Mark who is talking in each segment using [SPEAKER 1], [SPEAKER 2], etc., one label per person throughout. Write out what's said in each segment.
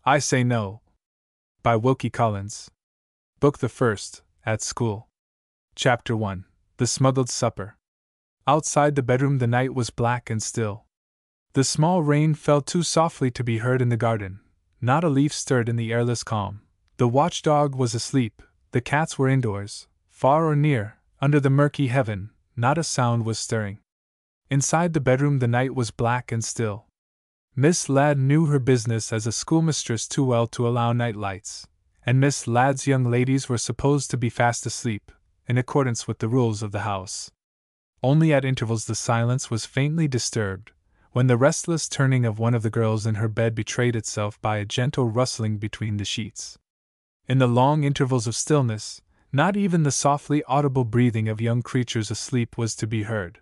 [SPEAKER 1] I Say No. By Wilkie Collins. Book the First, At School. Chapter 1. The Smuggled Supper. Outside the bedroom the night was black and still. The small rain fell too softly to be heard in the garden. Not a leaf stirred in the airless calm. The watchdog was asleep, the cats were indoors. Far or near, under the murky heaven, not a sound was stirring. Inside the bedroom the night was black and still. Miss Ladd knew her business as a schoolmistress too well to allow night lights, and Miss Ladd's young ladies were supposed to be fast asleep, in accordance with the rules of the house. Only at intervals the silence was faintly disturbed, when the restless turning of one of the girls in her bed betrayed itself by a gentle rustling between the sheets. In the long intervals of stillness, not even the softly audible breathing of young creatures asleep was to be heard.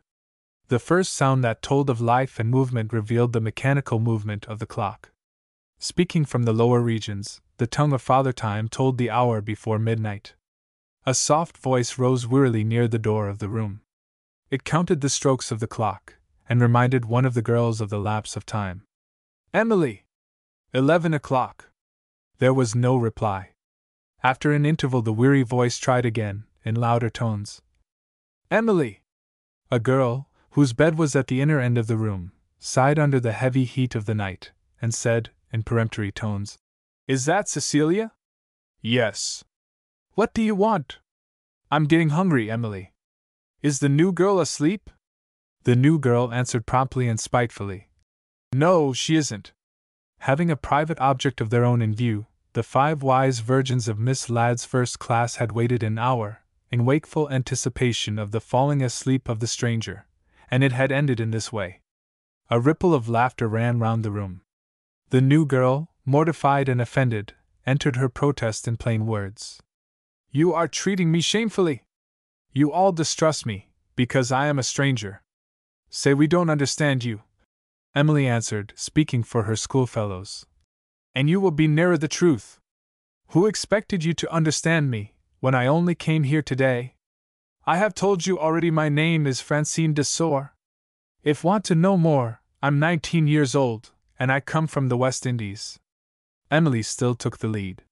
[SPEAKER 1] The first sound that told of life and movement revealed the mechanical movement of the clock. Speaking from the lower regions, the tongue of Father Time told the hour before midnight. A soft voice rose wearily near the door of the room. It counted the strokes of the clock, and reminded one of the girls of the lapse of time. "Emily! 11 o'clock!" There was no reply. After an interval the weary voice tried again, in louder tones. "Emily!" A girl, whose bed was at the inner end of the room, sighed under the heavy heat of the night, and said, in peremptory tones, "Is that Cecilia?" "Yes." "What do you want?" "I'm getting hungry, Emily." "Is the new girl asleep?" The new girl answered promptly and spitefully, "No, she isn't." Having a private object of their own in view, the 5 wise virgins of Miss Ladd's first class had waited an hour, in wakeful anticipation of the falling asleep of the stranger, and it had ended in this way. A ripple of laughter ran round the room. The new girl, mortified and offended, entered her protest in plain words. "You are treating me shamefully. You all distrust me, because I am a stranger. Say we don't understand you," Emily answered, speaking for her schoolfellows, "and you will be nearer the truth. Who expected you to understand me, when I only came here today? I have told you already my name is Francine de Sor. If want to know more, I'm 19 years old, and I come from the West Indies." Emily still took the lead.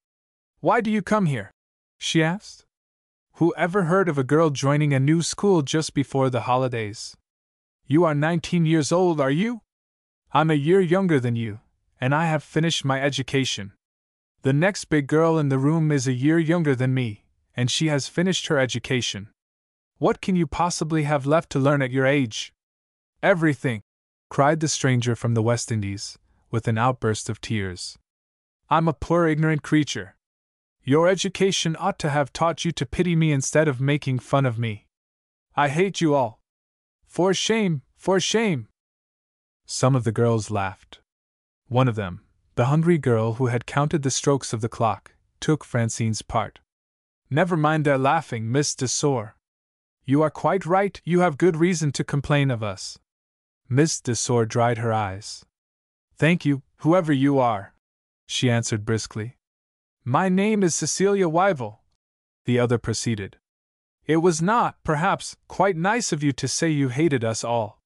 [SPEAKER 1] "Why do you come here?" she asked. "Who ever heard of a girl joining a new school just before the holidays? You are 19 years old, are you? I'm a year younger than you, and I have finished my education. The next big girl in the room is a year younger than me, and she has finished her education. What can you possibly have left to learn at your age?" "Everything," cried the stranger from the West Indies, with an outburst of tears. "I'm a poor ignorant creature. Your education ought to have taught you to pity me instead of making fun of me. I hate you all. For shame, for shame!" Some of the girls laughed. One of them, the hungry girl who had counted the strokes of the clock, took Francine's part. "Never mind their laughing, Miss de Sor. You are quite right, you have good reason to complain of us." Miss de Sor dried her eyes. "Thank you, whoever you are," she answered briskly. "My name is Cecilia Wyville," the other proceeded. "It was not, perhaps, quite nice of you to say you hated us all.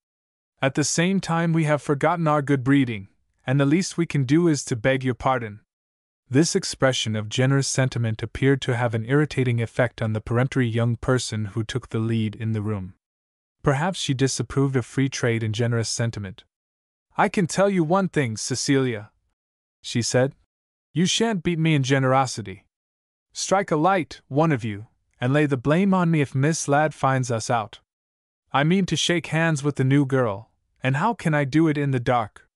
[SPEAKER 1] At the same time we have forgotten our good breeding, and the least we can do is to beg your pardon." This expression of generous sentiment appeared to have an irritating effect on the peremptory young person who took the lead in the room. Perhaps she disapproved of free trade and generous sentiment. "I can tell you one thing, Cecilia," she said. "You shan't beat me in generosity. Strike a light, one of you, and lay the blame on me if Miss Ladd finds us out. I mean to shake hands with the new girl, and how can I do it in the dark?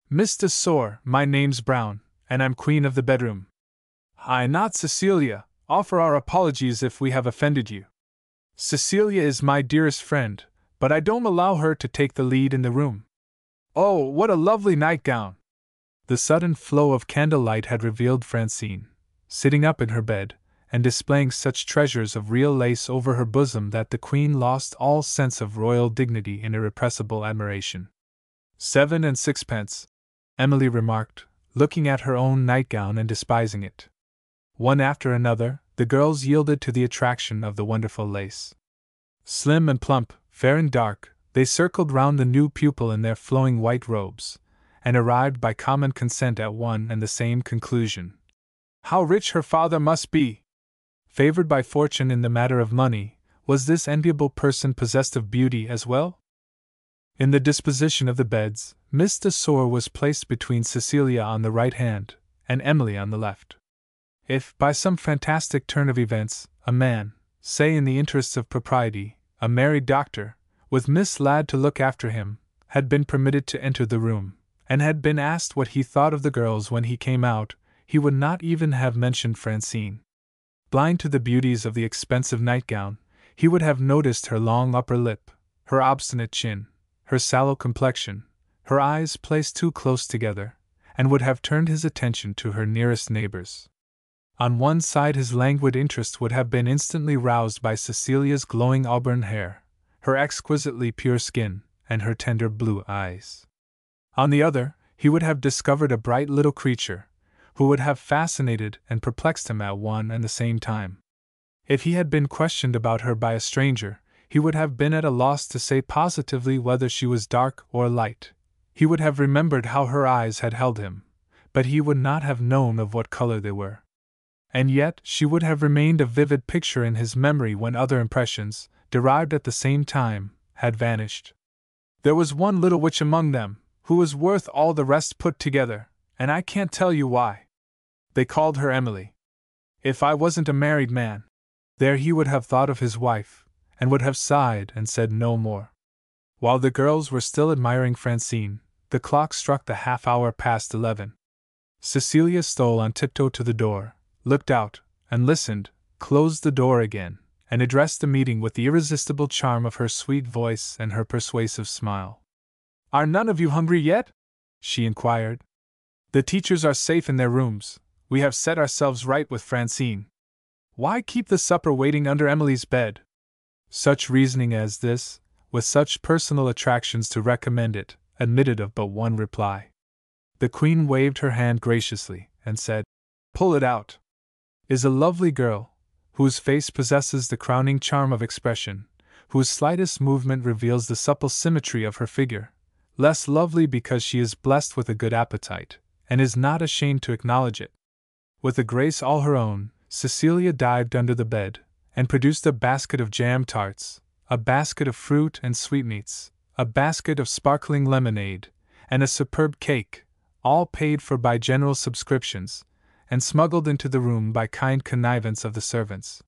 [SPEAKER 1] Miss de Sor, my name's Brown, and I'm queen of the bedroom. I, not Cecilia, offer our apologies if we have offended you. Cecilia is my dearest friend, but I don't allow her to take the lead in the room. Oh, what a lovely nightgown!" The sudden flow of candlelight had revealed Francine, sitting up in her bed, and displaying such treasures of real lace over her bosom that the queen lost all sense of royal dignity in irrepressible admiration. 7 and 6pence, Emily remarked, looking at her own nightgown and despising it. One after another, the girls yielded to the attraction of the wonderful lace. Slim and plump, fair and dark, they circled round the new pupil in their flowing white robes, and arrived by common consent at one and the same conclusion. How rich her father must be! Favored by fortune in the matter of money, was this enviable person possessed of beauty as well? In the disposition of the beds, Miss de Sor was placed between Cecilia on the right hand, and Emily on the left. If, by some fantastic turn of events, a man, say in the interests of propriety, a married doctor, with Miss Ladd to look after him, had been permitted to enter the room, and had been asked what he thought of the girls when he came out, he would not even have mentioned Francine. Blind to the beauties of the expensive nightgown, he would have noticed her long upper lip, her obstinate chin, her sallow complexion, her eyes placed too close together, and would have turned his attention to her nearest neighbors. On one side his languid interest would have been instantly roused by Cecilia's glowing auburn hair, her exquisitely pure skin, and her tender blue eyes. On the other, he would have discovered a bright little creature, who would have fascinated and perplexed him at one and the same time. If he had been questioned about her by a stranger, he would have been at a loss to say positively whether she was dark or light. He would have remembered how her eyes had held him, but he would not have known of what color they were. And yet she would have remained a vivid picture in his memory when other impressions, derived at the same time, had vanished. There was one little witch among them, who was worth all the rest put together, and I can't tell you why. They called her Emily. If I wasn't a married man, there he would have thought of his wife, and would have sighed and said no more. While the girls were still admiring Francine, the clock struck the half-hour past 11. Cecilia stole on tiptoe to the door, looked out, and listened, closed the door again, and addressed the meeting with the irresistible charm of her sweet voice and her persuasive smile. "Are none of you hungry yet?" she inquired. "The teachers are safe in their rooms. We have set ourselves right with Francine. Why keep the supper waiting under Emily's bed?" Such reasoning as this, with such personal attractions to recommend it, admitted of but one reply. The Queen waved her hand graciously, and said, "Pull it out." Is a lovely girl, whose face possesses the crowning charm of expression, whose slightest movement reveals the supple symmetry of her figure, less lovely because she is blessed with a good appetite, and is not ashamed to acknowledge it. With a grace all her own, Cecilia dived under the bed, and produced a basket of jam tarts, a basket of fruit and sweetmeats, a basket of sparkling lemonade, and a superb cake, all paid for by general subscriptions, and smuggled into the room by kind connivance of the servants.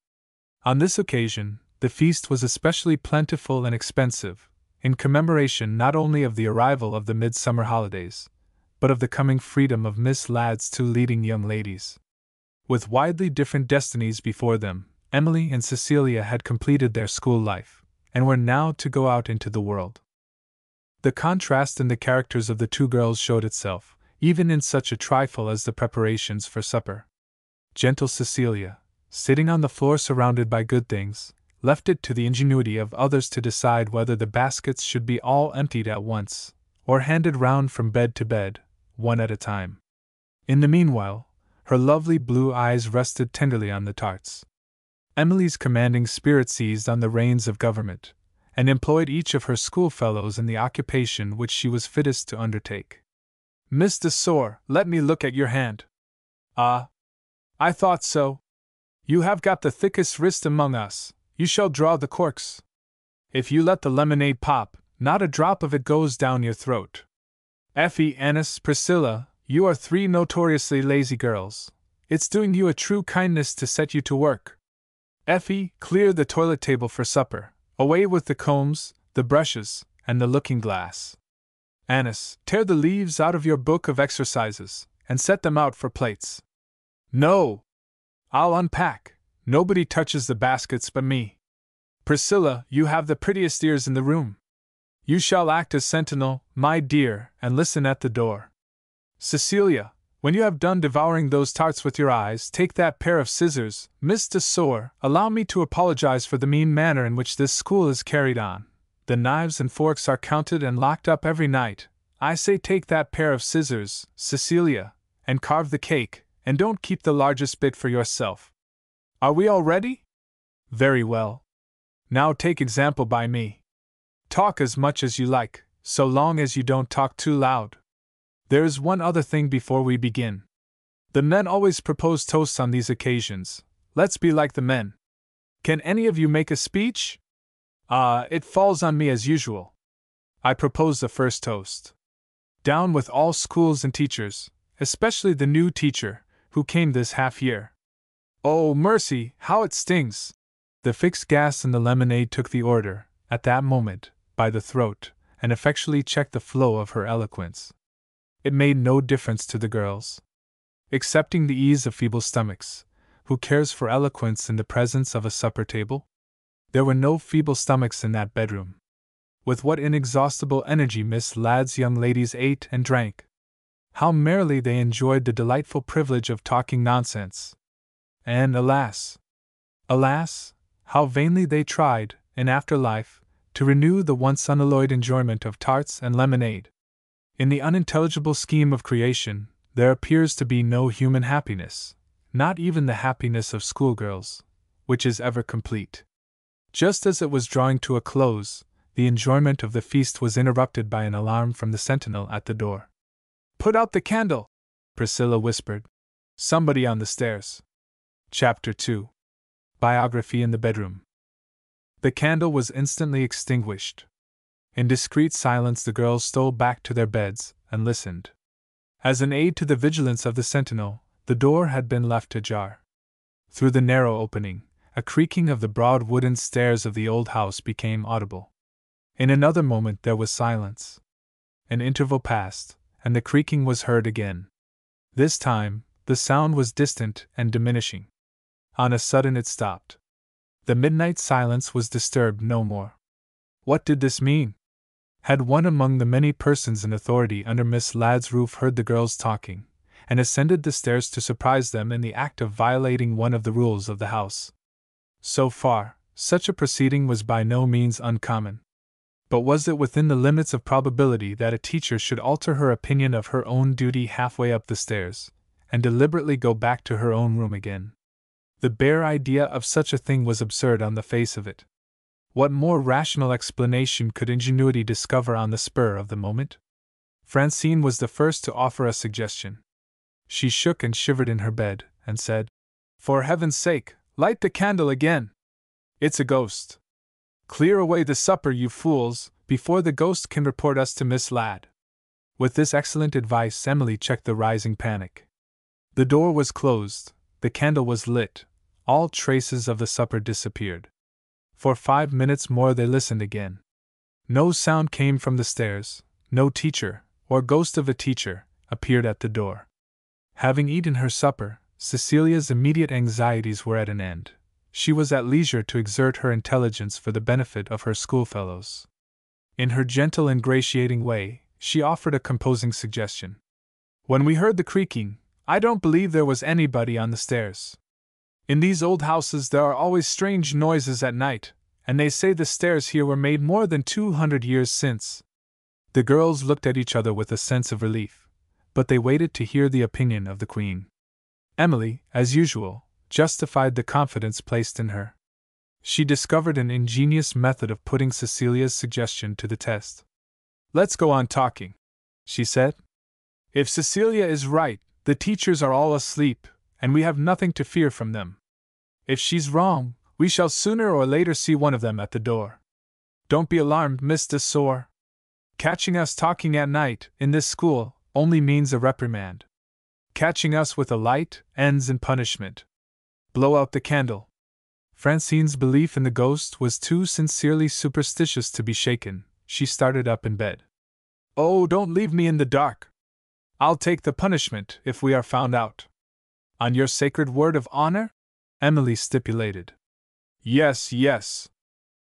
[SPEAKER 1] On this occasion, the feast was especially plentiful and expensive, in commemoration not only of the arrival of the midsummer holidays, but of the coming freedom of Miss Ladd's two leading young ladies. With widely different destinies before them, Emily and Cecilia had completed their school life, and were now to go out into the world. The contrast in the characters of the two girls showed itself, even in such a trifle as the preparations for supper. Gentle Cecilia, sitting on the floor surrounded by good things, left it to the ingenuity of others to decide whether the baskets should be all emptied at once, or handed round from bed to bed, one at a time. In the meanwhile, her lovely blue eyes rested tenderly on the tarts. Emily's commanding spirit seized on the reins of government, and employed each of her schoolfellows in the occupation which she was fittest to undertake. "Miss de Sor, let me look at your hand." "Ah, I thought so. You have got the thickest wrist among us. You shall draw the corks. If you let the lemonade pop, not a drop of it goes down your throat. Effie, Annis, Priscilla, you are three notoriously lazy girls. It's doing you a true kindness to set you to work. Effie, clear the toilet table for supper. Away with the combs, the brushes, and the looking-glass. Annis, tear the leaves out of your book of exercises, and set them out for plates. No! I'll unpack. Nobody touches the baskets but me. Priscilla, you have the prettiest ears in the room. You shall act as sentinel, my dear, and listen at the door. Cecilia, when you have done devouring those tarts with your eyes, take that pair of scissors. Miss de Sor, allow me to apologize for the mean manner in which this school is carried on. The knives and forks are counted and locked up every night. I say take that pair of scissors, Cecilia, and carve the cake, and don't keep the largest bit for yourself. Are we all ready? Very well. Now take example by me. Talk as much as you like, so long as you don't talk too loud. There is one other thing before we begin. The men always propose toasts on these occasions. Let's be like the men. Can any of you make a speech? It falls on me as usual. I propose the first toast. Down with all schools and teachers, especially the new teacher, who came this half-year. Oh, mercy, how it stings! The fixed gas and the lemonade took the order, at that moment, by the throat, and effectually checked the flow of her eloquence. It made no difference to the girls. Excepting the ease of feeble stomachs, who cares for eloquence in the presence of a supper table? There were no feeble stomachs in that bedroom. With what inexhaustible energy Miss Ladd's young ladies ate and drank! How merrily they enjoyed the delightful privilege of talking nonsense! And alas! Alas! How vainly they tried, in after life, to renew the once unalloyed enjoyment of tarts and lemonade. In the unintelligible scheme of creation, there appears to be no human happiness, not even the happiness of schoolgirls, which is ever complete. Just as it was drawing to a close, the enjoyment of the feast was interrupted by an alarm from the sentinel at the door. "Put out the candle," Priscilla whispered. "Somebody on the stairs." Chapter 2. Biography in the Bedroom. The candle was instantly extinguished. In discreet silence the girls stole back to their beds and listened. As an aid to the vigilance of the sentinel, the door had been left ajar. Through the narrow opening, a creaking of the broad wooden stairs of the old house became audible. In another moment there was silence. An interval passed, and the creaking was heard again. This time, the sound was distant and diminishing. On a sudden it stopped. The midnight silence was disturbed no more. What did this mean? Had one among the many persons in authority under Miss Ladd's roof heard the girls talking, and ascended the stairs to surprise them in the act of violating one of the rules of the house? So far, such a proceeding was by no means uncommon. But was it within the limits of probability that a teacher should alter her opinion of her own duty halfway up the stairs, and deliberately go back to her own room again? The bare idea of such a thing was absurd on the face of it. What more rational explanation could ingenuity discover on the spur of the moment? Francine was the first to offer a suggestion. She shook and shivered in her bed, and said, "For heaven's sake, light the candle again! It's a ghost. Clear away the supper, you fools, before the ghost can report us to Miss Ladd." With this excellent advice Emily checked the rising panic. The door was closed, the candle was lit, all traces of the supper disappeared. For 5 minutes more they listened again. No sound came from the stairs, no teacher, or ghost of a teacher, appeared at the door. Having eaten her supper, Cecilia's immediate anxieties were at an end. She was at leisure to exert her intelligence for the benefit of her schoolfellows. In her gentle, ingratiating way, she offered a composing suggestion. "When we heard the creaking, I don't believe there was anybody on the stairs. In these old houses there are always strange noises at night, and they say the stairs here were made more than 200 years since." The girls looked at each other with a sense of relief, but they waited to hear the opinion of the Queen. Emily, as usual, justified the confidence placed in her. She discovered an ingenious method of putting Cecilia's suggestion to the test. "Let's go on talking," she said. "If Cecilia is right, the teachers are all asleep, and we have nothing to fear from them. If she's wrong, we shall sooner or later see one of them at the door. Don't be alarmed, Miss de Sor. Catching us talking at night, in this school, only means a reprimand. Catching us with a light ends in punishment. Blow out the candle." Francine's belief in the ghost was too sincerely superstitious to be shaken. She started up in bed. "Oh, don't leave me in the dark. I'll take the punishment if we are found out." "On your sacred word of honor?" Emily stipulated. "Yes, yes."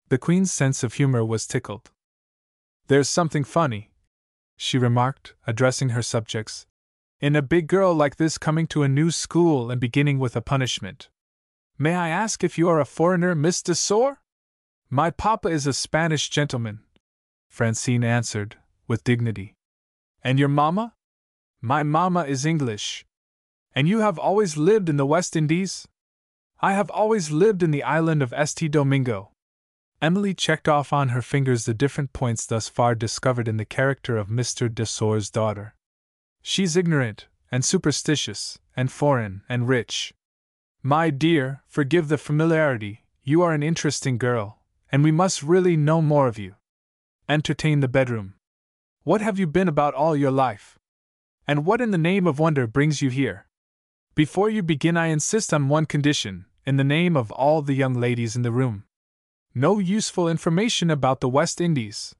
[SPEAKER 1] The Queen's sense of humor was tickled. "There's something funny," she remarked, addressing her subjects, "in a big girl like this coming to a new school and beginning with a punishment. May I ask if you are a foreigner, Miss de Sor?" "My papa is a Spanish gentleman," Francine answered, with dignity. "And your mamma?" "My mamma is English." "And you have always lived in the West Indies?" "I have always lived in the island of St. Domingo." Emily checked off on her fingers the different points thus far discovered in the character of Mr. de Sor's daughter. She's ignorant, and superstitious, and foreign, and rich. My dear, forgive the familiarity, you are an interesting girl, and we must really know more of you. Entertain the bedroom. What have you been about all your life? And what in the name of wonder brings you here? Before you begin, I insist on one condition, in the name of all the young ladies in the room. No useful information about the West Indies.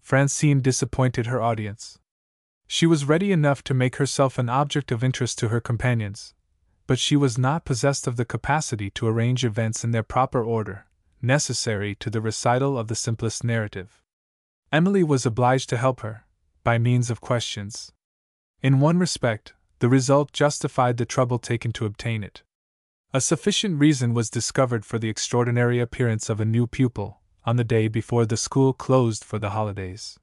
[SPEAKER 1] Francine disappointed her audience. She was ready enough to make herself an object of interest to her companions, but she was not possessed of the capacity to arrange events in their proper order, necessary to the recital of the simplest narrative. Emily was obliged to help her, by means of questions. In one respect, the result justified the trouble taken to obtain it. A sufficient reason was discovered for the extraordinary appearance of a new pupil, on the day before the school closed for the holidays.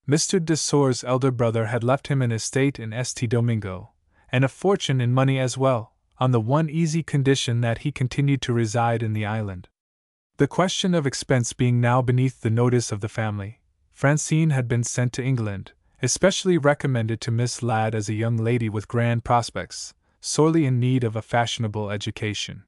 [SPEAKER 1] Mr. de Sore's elder brother had left him an estate in St. Domingo, and a fortune in money as well, on the one easy condition that he continued to reside in the island. The question of expense being now beneath the notice of the family, Francine had been sent to England, especially recommended to Miss Ladd as a young lady with grand prospects, sorely in need of a fashionable education.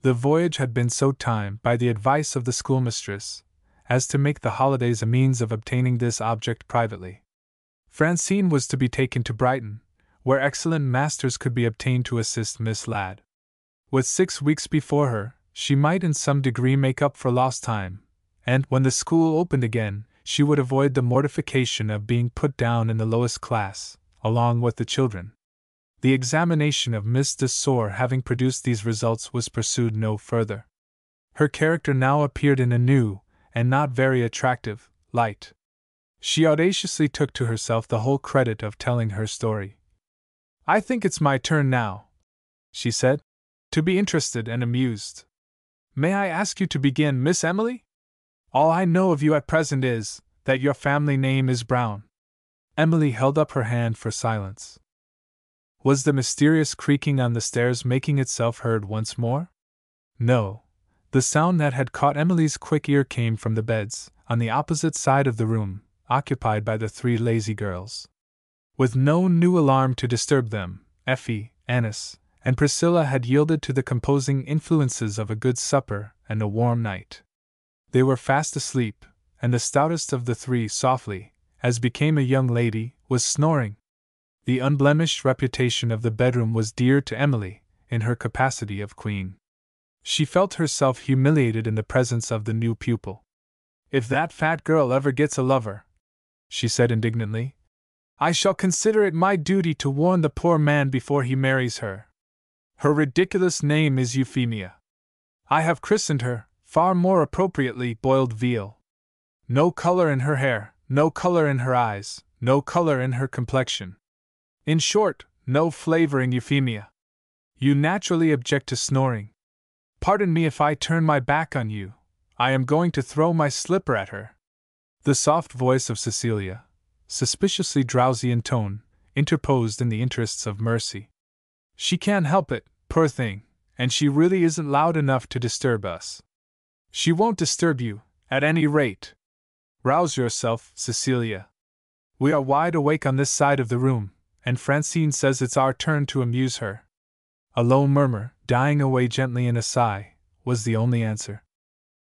[SPEAKER 1] The voyage had been so timed, by the advice of the schoolmistress, as to make the holidays a means of obtaining this object privately. Francine was to be taken to Brighton, where excellent masters could be obtained to assist Miss Ladd. With 6 weeks before her, she might in some degree make up for lost time, and, when the school opened again, she would avoid the mortification of being put down in the lowest class, along with the children. The examination of Miss de Sore having produced these results was pursued no further. Her character now appeared in a new, and not very attractive, light. She audaciously took to herself the whole credit of telling her story. "I think it's my turn now," she said, "to be interested and amused. May I ask you to begin, Miss Emily? All I know of you at present is, that your family name is Brown." Emily held up her hand for silence. Was the mysterious creaking on the stairs making itself heard once more? No. The sound that had caught Emily's quick ear came from the beds, on the opposite side of the room, occupied by the 3 lazy girls. With no new alarm to disturb them, Effie, Annis, and Priscilla had yielded to the composing influences of a good supper and a warm night. They were fast asleep, and the stoutest of the 3 softly, as became a young lady, was snoring. The unblemished reputation of the bedroom was dear to Emily, in her capacity of queen. She felt herself humiliated in the presence of the new pupil. "If that fat girl ever gets a lover," she said indignantly, "I shall consider it my duty to warn the poor man before he marries her. Her ridiculous name is Euphemia. I have christened her, far more appropriately, boiled veal. No color in her hair, no color in her eyes, no color in her complexion. In short, no flavoring Euphemia. You naturally object to snoring. Pardon me if I turn my back on you. I am going to throw my slipper at her." The soft voice of Cecilia, suspiciously drowsy in tone, interposed in the interests of mercy. "She can't help it, poor thing, and she really isn't loud enough to disturb us." "She won't disturb you, at any rate. Rouse yourself, Cecilia. We are wide awake on this side of the room, and Francine says it's our turn to amuse her." A low murmur, dying away gently in a sigh, was the only answer.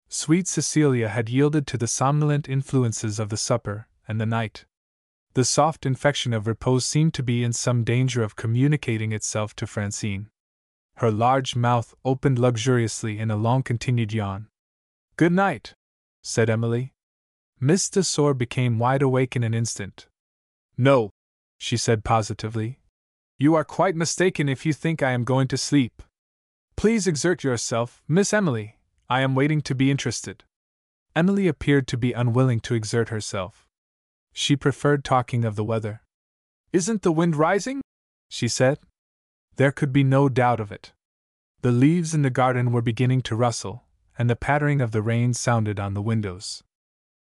[SPEAKER 1] Sweet Cecilia had yielded to the somnolent influences of the supper and the night. The soft infection of repose seemed to be in some danger of communicating itself to Francine. Her large mouth opened luxuriously in a long-continued yawn. "Good night," said Emily. Miss de Sore became wide awake in an instant. "No," she said positively. "You are quite mistaken if you think I am going to sleep. Please exert yourself, Miss Emily. I am waiting to be interested." Emily appeared to be unwilling to exert herself. She preferred talking of the weather. "Isn't the wind rising?" she said. There could be no doubt of it. The leaves in the garden were beginning to rustle, and the pattering of the rain sounded on the windows.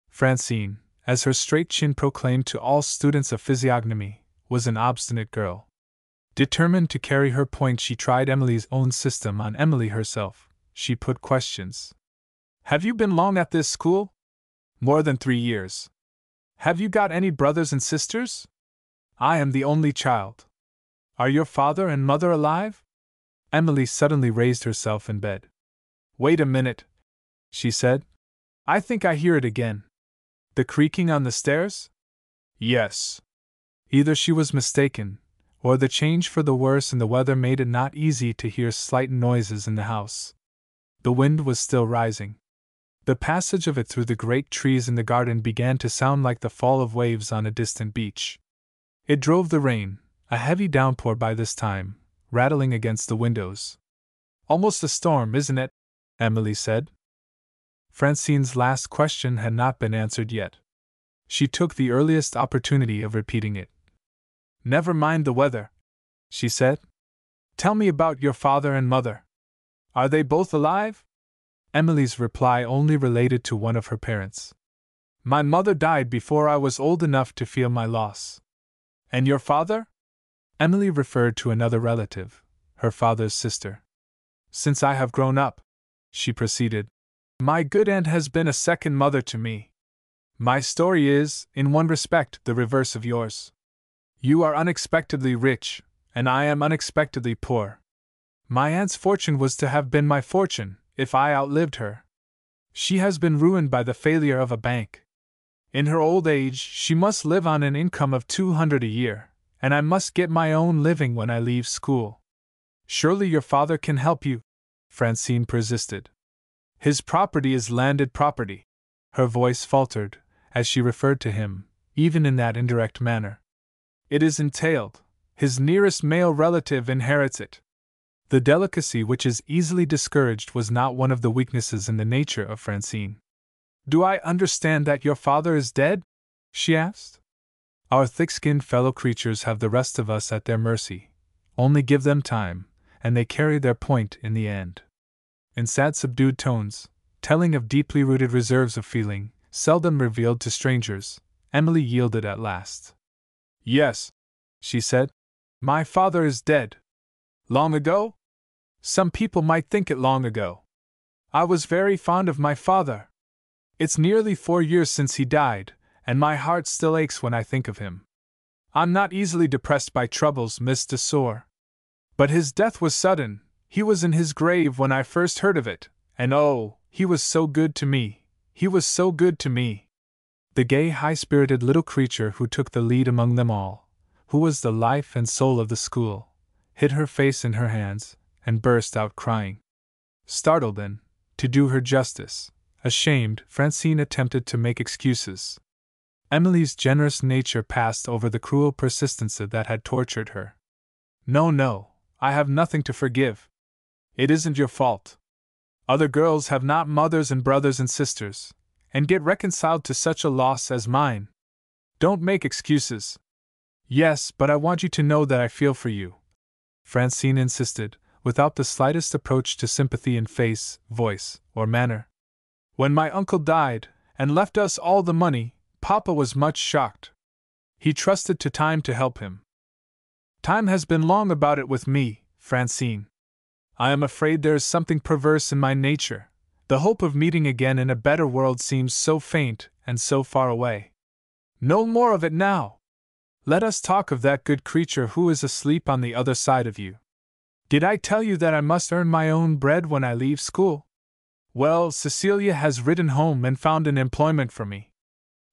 [SPEAKER 1] Francine, as her straight chin proclaimed to all students of physiognomy, was an obstinate girl. Determined to carry her point, she tried Emily's own system on Emily herself. She put questions. "Have you been long at this school?" "More than 3 years." "Have you got any brothers and sisters?" I am the only child. Are your father and mother alive? Emily suddenly raised herself in bed. Wait a minute, she said. I think I hear it again. The creaking on the stairs? Yes. Either she was mistaken, or the change for the worse in the weather made it not easy to hear slight noises in the house. The wind was still rising. The passage of it through the great trees in the garden began to sound like the fall of waves on a distant beach. It drove the rain, a heavy downpour by this time, rattling against the windows. Almost a storm, isn't it? Emily said. Francine's last question had not been answered yet. She took the earliest opportunity of repeating it. Never mind the weather, she said. Tell me about your father and mother. Are they both alive? Emily's reply only related to one of her parents. My mother died before I was old enough to feel my loss. And your father? Emily referred to another relative, her father's sister. Since I have grown up, she proceeded, my good aunt has been a second mother to me. My story is, in one respect, the reverse of yours. You are unexpectedly rich, and I am unexpectedly poor. My aunt's fortune was to have been my fortune, if I outlived her. She has been ruined by the failure of a bank. In her old age, she must live on an income of 200 a year, and I must get my own living when I leave school. Surely your father can help you, Francine persisted. His property is landed property. Her voice faltered, as she referred to him, even in that indirect manner. It is entailed. His nearest male relative inherits it. The delicacy which is easily discouraged was not one of the weaknesses in the nature of Francine. Do I understand that your father is dead? She asked. Our thick-skinned fellow creatures have the rest of us at their mercy. Only give them time, and they carry their point in the end. In sad subdued tones, telling of deeply rooted reserves of feeling, seldom revealed to strangers, Emily yielded at last. Yes, she said. My father is dead. Long ago? Some people might think it long ago. I was very fond of my father. It's nearly 4 years since he died, and my heart still aches when I think of him. I'm not easily depressed by troubles, Miss de Sor. But his death was sudden. He was in his grave when I first heard of it, and oh, he was so good to me. He was so good to me. The gay, high-spirited little creature who took the lead among them all, who was the life and soul of the school, hid her face in her hands, and burst out crying. Startled and, to do her justice, ashamed, Francine attempted to make excuses. Emily's generous nature passed over the cruel persistence that had tortured her. No, I have nothing to forgive. It isn't your fault. Other girls have not mothers and brothers and sisters, and get reconciled to such a loss as mine. Don't make excuses. Yes, but I want you to know that I feel for you, Francine insisted, without the slightest approach to sympathy in face, voice, or manner. When my uncle died, and left us all the money, Papa was much shocked. He trusted to time to help him. Time has been long about it with me, Francine. I am afraid there is something perverse in my nature. The hope of meeting again in a better world seems so faint and so far away. No more of it now. Let us talk of that good creature who is asleep on the other side of you. Did I tell you that I must earn my own bread when I leave school? Well, Cecilia has written home and found an employment for me.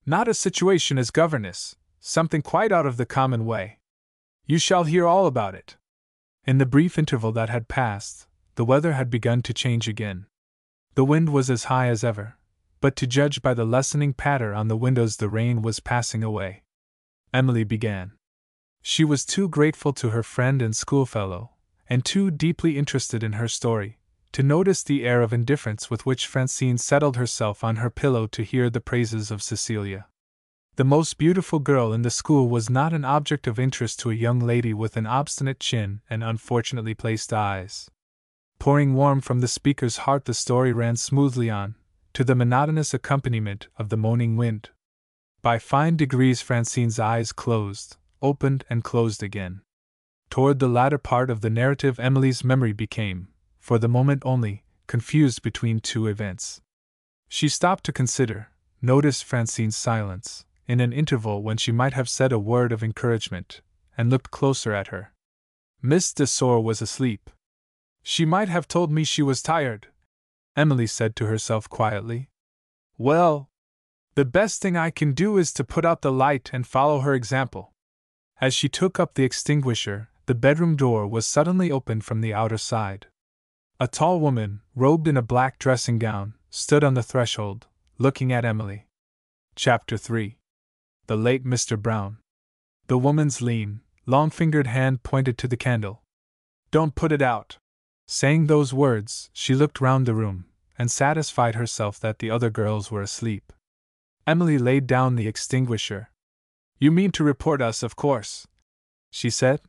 [SPEAKER 1] Not a situation as governess, something quite out of the common way. You shall hear all about it. In the brief interval that had passed, the weather had begun to change again. The wind was as high as ever, but to judge by the lessening patter on the windows the rain was passing away. Emily began. She was too grateful to her friend and schoolfellow, and too deeply interested in her story, to notice the air of indifference with which Francine settled herself on her pillow to hear the praises of Cecilia. The most beautiful girl in the school was not an object of interest to a young lady with an obstinate chin and unfortunately placed eyes. Pouring warm from the speaker's heart, the story ran smoothly on, to the monotonous accompaniment of the moaning wind. By fine degrees Francine's eyes closed, opened and closed again. Toward the latter part of the narrative Emily's memory became, for the moment only, confused between two events. She stopped to consider, noticed Francine's silence, in an interval when she might have said a word of encouragement, and looked closer at her. Miss de Sor was asleep. She might have told me she was tired, Emily said to herself quietly. Well, the best thing I can do is to put out the light and follow her example. As she took up the extinguisher, the bedroom door was suddenly opened from the outer side. A tall woman, robed in a black dressing gown, stood on the threshold, looking at Emily. Chapter 3. The late Mr. Brown. The woman's lean, long-fingered hand pointed to the candle. Don't put it out. Saying those words, she looked round the room, and satisfied herself that the other girls were asleep. Emily laid down the extinguisher. You mean to report us, of course, she said.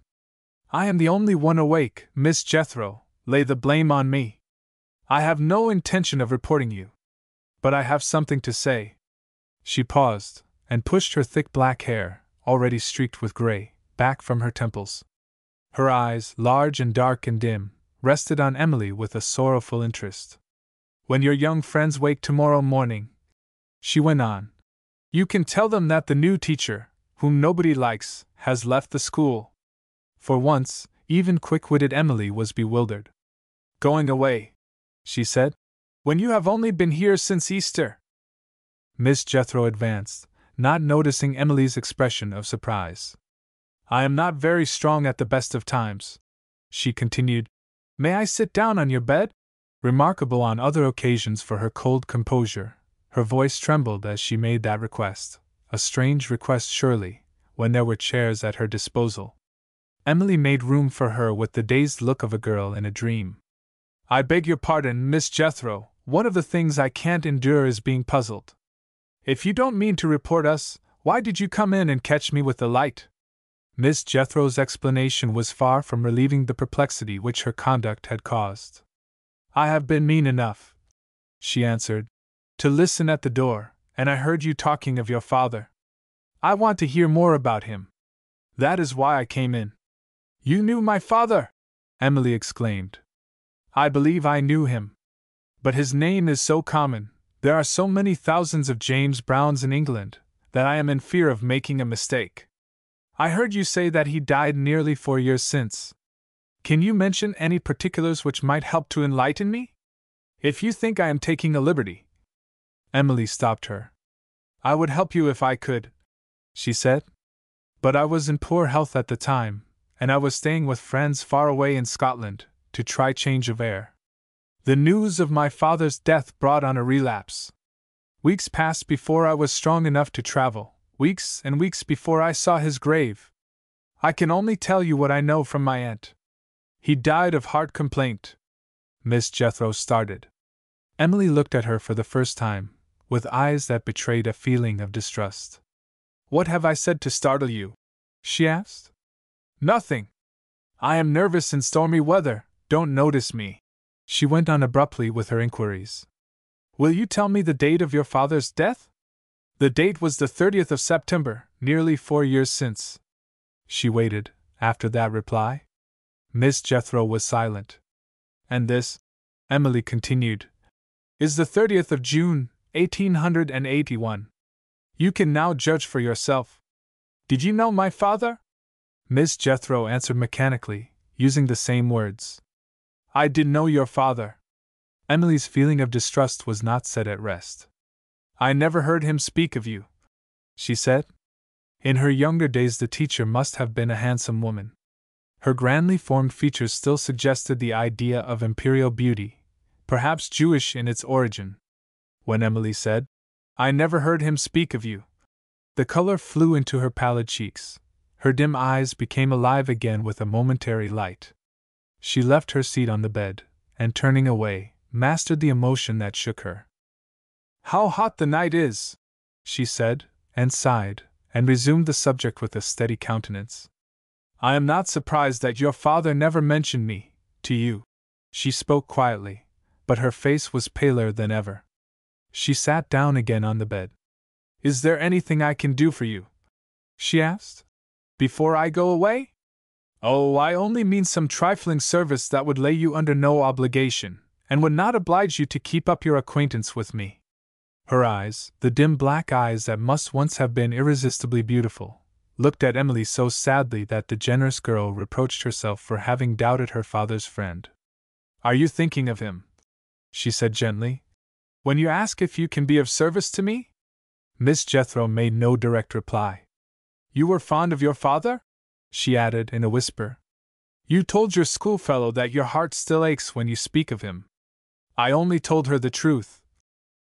[SPEAKER 1] I am the only one awake, Miss Jethro. Lay the blame on me. I have no intention of reporting you. But I have something to say. She paused, and pushed her thick black hair, already streaked with gray, back from her temples. Her eyes, large and dark and dim, rested on Emily with a sorrowful interest. When your young friends wake tomorrow morning, she went on, you can tell them that the new teacher, whom nobody likes, has left the school. For once, even quick-witted Emily was bewildered. Going away, she said, when you have only been here since Easter? Miss Jethro advanced, not noticing Emily's expression of surprise. I am not very strong at the best of times, she continued. May I sit down on your bed? Remarkable on other occasions for her cold composure, her voice trembled as she made that request, a strange request surely, when there were chairs at her disposal. Emily made room for her with the dazed look of a girl in a dream. I beg your pardon, Miss Jethro, one of the things I can't endure is being puzzled. If you don't mean to report us, why did you come in and catch me with the light? Miss Jethro's explanation was far from relieving the perplexity which her conduct had caused. I have been mean enough, she answered, to listen at the door, and I heard you talking of your father. I want to hear more about him. That is why I came in. You knew my father? Emily exclaimed. I believe I knew him. But his name is so common, there are so many thousands of James Browns in England, that I am in fear of making a mistake. I heard you say that he died nearly 4 years since. Can you mention any particulars which might help to enlighten me? If you think I am taking a liberty. Emily stopped her. I would help you if I could, she said. But I was in poor health at the time, and I was staying with friends far away in Scotland, to try change of air. The news of my father's death brought on a relapse. Weeks passed before I was strong enough to travel, weeks and weeks before I saw his grave. I can only tell you what I know from my aunt. He died of heart complaint. Miss Jethro started. Emily looked at her for the first time, with eyes that betrayed a feeling of distrust. What have I said to startle you? She asked. Nothing. I am nervous in stormy weather, don't notice me. She went on abruptly with her inquiries. Will you tell me the date of your father's death? The date was the 30th of September, nearly 4 years since. She waited, after that reply. Miss Jethro was silent. And this, Emily continued, is the 30th of June, 1881. You can now judge for yourself. Did you know my father? Miss Jethro answered mechanically, using the same words. I did know your father. Emily's feeling of distrust was not set at rest. I never heard him speak of you, she said. In her younger days the teacher must have been a handsome woman. Her grandly formed features still suggested the idea of imperial beauty, perhaps Jewish in its origin. When Emily said, I never heard him speak of you, the color flew into her pallid cheeks. Her dim eyes became alive again with a momentary light. She left her seat on the bed, and turning away, mastered the emotion that shook her. How hot the night is, she said, and sighed, and resumed the subject with a steady countenance. I am not surprised that your father never mentioned me to you. She spoke quietly, but her face was paler than ever. She sat down again on the bed. Is there anything I can do for you? She asked. Before I go away? Oh, I only mean some trifling service that would lay you under no obligation, and would not oblige you to keep up your acquaintance with me. Her eyes, the dim black eyes that must once have been irresistibly beautiful, looked at Emily so sadly that the generous girl reproached herself for having doubted her father's friend. "Are you thinking of him?" she said gently, "when you ask if you can be of service to me?" Miss Jethro made no direct reply. "You were fond of your father?" she added in a whisper. "You told your schoolfellow that your heart still aches when you speak of him." "I only told her the truth,"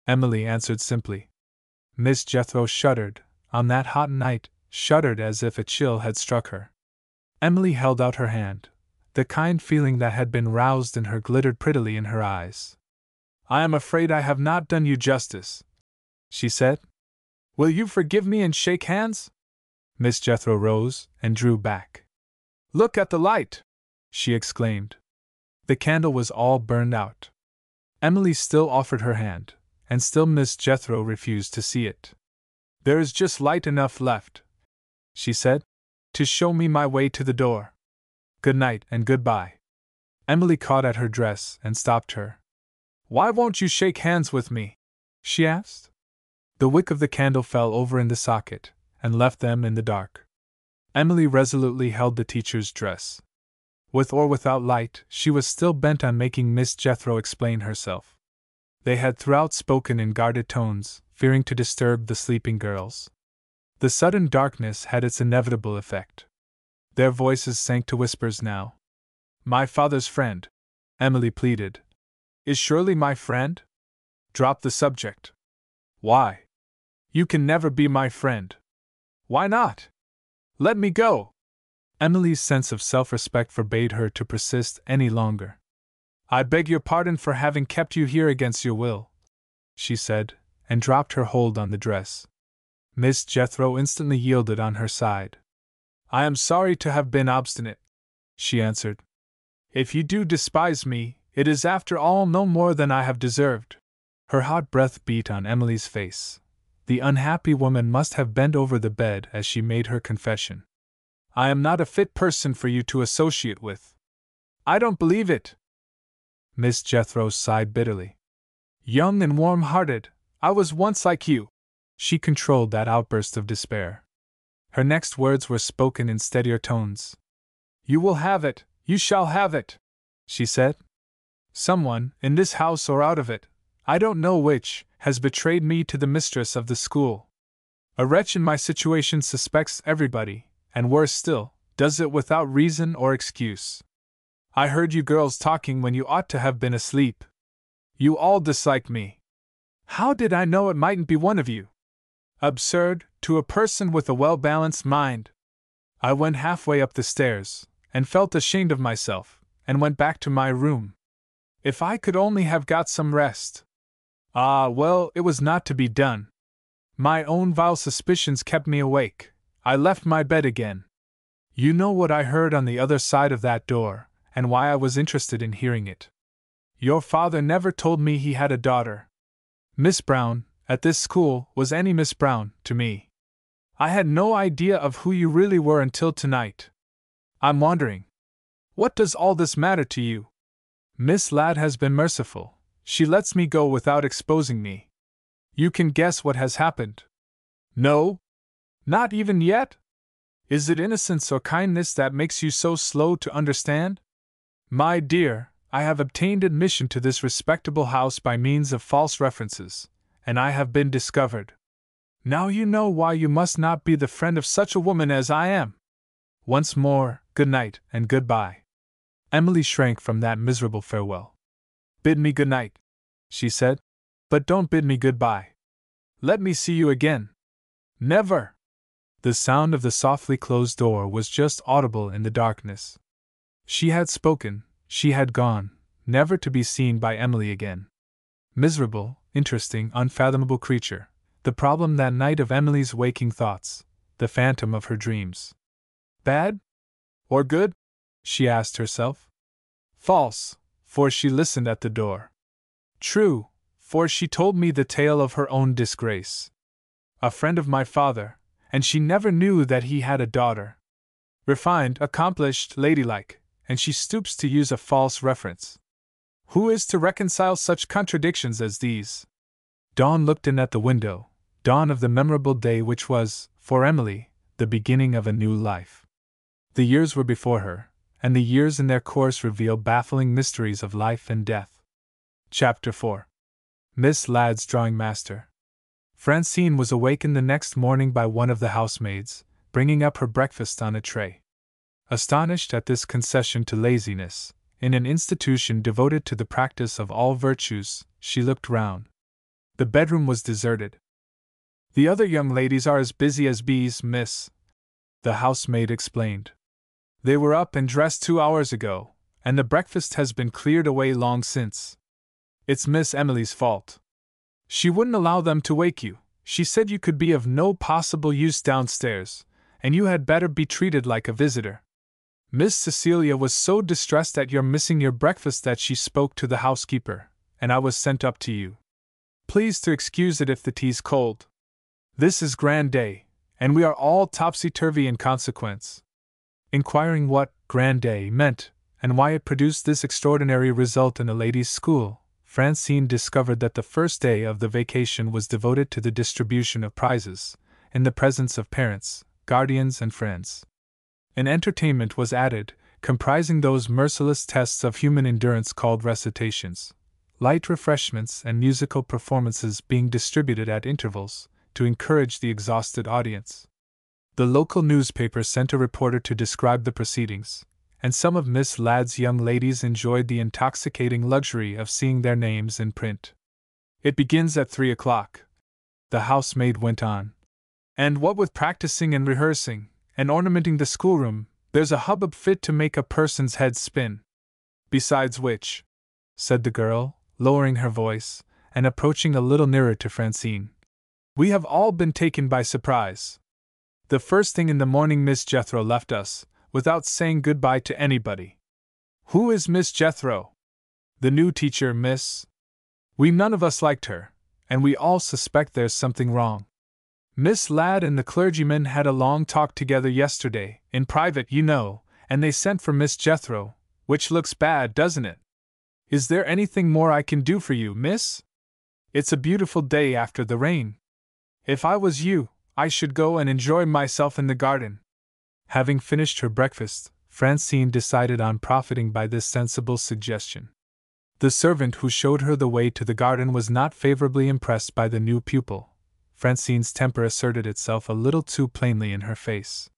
[SPEAKER 1] Emily answered simply. Miss Jethro shuddered, on that hot night, shuddered as if a chill had struck her. Emily held out her hand. The kind feeling that had been roused in her glittered prettily in her eyes. "I am afraid I have not done you justice," she said. "Will you forgive me and shake hands?" Miss Jethro rose and drew back. "Look at the light!" she exclaimed. The candle was all burned out. Emily still offered her hand, and still Miss Jethro refused to see it. "There is just light enough left," she said, "to show me my way to the door. Good night and goodbye." Emily caught at her dress and stopped her. "Why won't you shake hands with me?" she asked. The wick of the candle fell over in the socket, and left them in the dark. Emily resolutely held the teacher's dress. With or without light, she was still bent on making Miss Jethro explain herself. They had throughout spoken in guarded tones, fearing to disturb the sleeping girls. The sudden darkness had its inevitable effect. Their voices sank to whispers now. "My father's friend," Emily pleaded, "is surely my friend? Drop the subject." "Why? You can never be my friend." "Why not? Let me go." Emily's sense of self-respect forbade her to persist any longer. "I beg your pardon for having kept you here against your will," she said, and dropped her hold on the dress. Miss Jethro instantly yielded on her side. "I am sorry to have been obstinate," she answered. "If you do despise me, it is after all no more than I have deserved." Her hot breath beat on Emily's face. The unhappy woman must have bent over the bed as she made her confession. "I am not a fit person for you to associate with." "I don't believe it." Miss Jethro sighed bitterly. "Young and warm-hearted, I was once like you." She controlled that outburst of despair. Her next words were spoken in steadier tones. "You will have it, you shall have it," she said. "Someone, in this house or out of it, I don't know which, has betrayed me to the mistress of the school. A wretch in my situation suspects everybody, and worse still, does it without reason or excuse. I heard you girls talking when you ought to have been asleep. You all dislike me. How did I know it mightn't be one of you? Absurd, to a person with a well-balanced mind. I went halfway up the stairs, and felt ashamed of myself, and went back to my room. If I could only have got some rest. Ah, well, it was not to be done. My own vile suspicions kept me awake. I left my bed again. You know what I heard on the other side of that door, and why I was interested in hearing it. Your father never told me he had a daughter. Miss Brown, at this school, was any Miss Brown, to me. I had no idea of who you really were until tonight. I'm wondering. What does all this matter to you? Miss Ladd has been merciful. She lets me go without exposing me. You can guess what has happened. No? Not even yet? Is it innocence or kindness that makes you so slow to understand? My dear, I have obtained admission to this respectable house by means of false references, and I have been discovered. Now you know why you must not be the friend of such a woman as I am. Once more, good night and goodbye." Emily shrank from that miserable farewell. "Bid me good night," she said, "but don't bid me goodbye. Let me see you again." "Never!" The sound of the softly closed door was just audible in the darkness. She had spoken, she had gone, never to be seen by Emily again. Miserable, interesting, unfathomable creature, the problem that night of Emily's waking thoughts, the phantom of her dreams. Bad? Or good? She asked herself. False, for she listened at the door. True, for she told me the tale of her own disgrace. A friend of my father, and she never knew that he had a daughter. Refined, accomplished, ladylike, and she stoops to use a false reference. Who is to reconcile such contradictions as these? Dawn looked in at the window, dawn of the memorable day which was, for Emily, the beginning of a new life. The years were before her, and the years in their course reveal baffling mysteries of life and death. Chapter 4. Miss Ladd's Drawing Master. Francine was awakened the next morning by one of the housemaids, bringing up her breakfast on a tray. Astonished at this concession to laziness, in an institution devoted to the practice of all virtues, she looked round. The bedroom was deserted. "The other young ladies are as busy as bees, miss," the housemaid explained. "They were up and dressed 2 hours ago, and the breakfast has been cleared away long since. It's Miss Emily's fault. She wouldn't allow them to wake you. She said you could be of no possible use downstairs, and you had better be treated like a visitor. Miss Cecilia was so distressed at your missing your breakfast that she spoke to the housekeeper, and I was sent up to you. Please to excuse it if the tea's cold. This is grand day, and we are all topsy-turvy in consequence." Inquiring what grand day meant, and why it produced this extraordinary result in a ladies' school, Francine discovered that the first day of the vacation was devoted to the distribution of prizes, in the presence of parents, guardians, and friends. An entertainment was added, comprising those merciless tests of human endurance called recitations, light refreshments and musical performances being distributed at intervals, to encourage the exhausted audience. The local newspaper sent a reporter to describe the proceedings, and some of Miss Ladd's young ladies enjoyed the intoxicating luxury of seeing their names in print. "It begins at 3 o'clock, the housemaid went on. "And what with practicing and rehearsing, and ornamenting the schoolroom, there's a hubbub fit to make a person's head spin. Besides which," said the girl, lowering her voice, and approaching a little nearer to Francine, "we have all been taken by surprise. The first thing in the morning Miss Jethro left us, without saying good-bye to anybody." "Who is Miss Jethro?" "The new teacher, miss. We none of us liked her, and we all suspect there's something wrong. Miss Ladd and the clergyman had a long talk together yesterday, in private, you know, and they sent for Miss Jethro, which looks bad, doesn't it? Is there anything more I can do for you, miss? It's a beautiful day after the rain. If I was you, I should go and enjoy myself in the garden." Having finished her breakfast, Francine decided on profiting by this sensible suggestion. The servant who showed her the way to the garden was not favorably impressed by the new pupil. Francine's temper asserted itself a little too plainly in her face.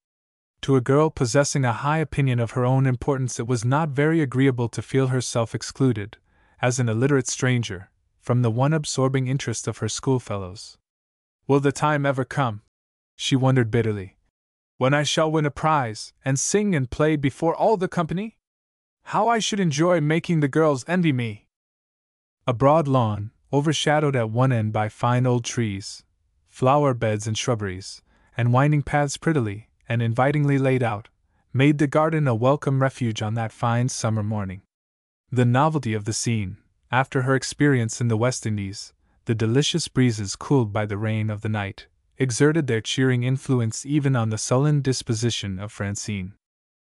[SPEAKER 1] To a girl possessing a high opinion of her own importance, it was not very agreeable to feel herself excluded, as an illiterate stranger, from the one absorbing interest of her schoolfellows. "Will the time ever come," she wondered bitterly, "when I shall win a prize, and sing and play before all the company? How I should enjoy making the girls envy me!" A broad lawn, overshadowed at one end by fine old trees, flower beds and shrubberies, and winding paths prettily and invitingly laid out, made the garden a welcome refuge on that fine summer morning. The novelty of the scene, after her experience in the West Indies, the delicious breezes cooled by the rain of the night, exerted their cheering influence even on the sullen disposition of Francine.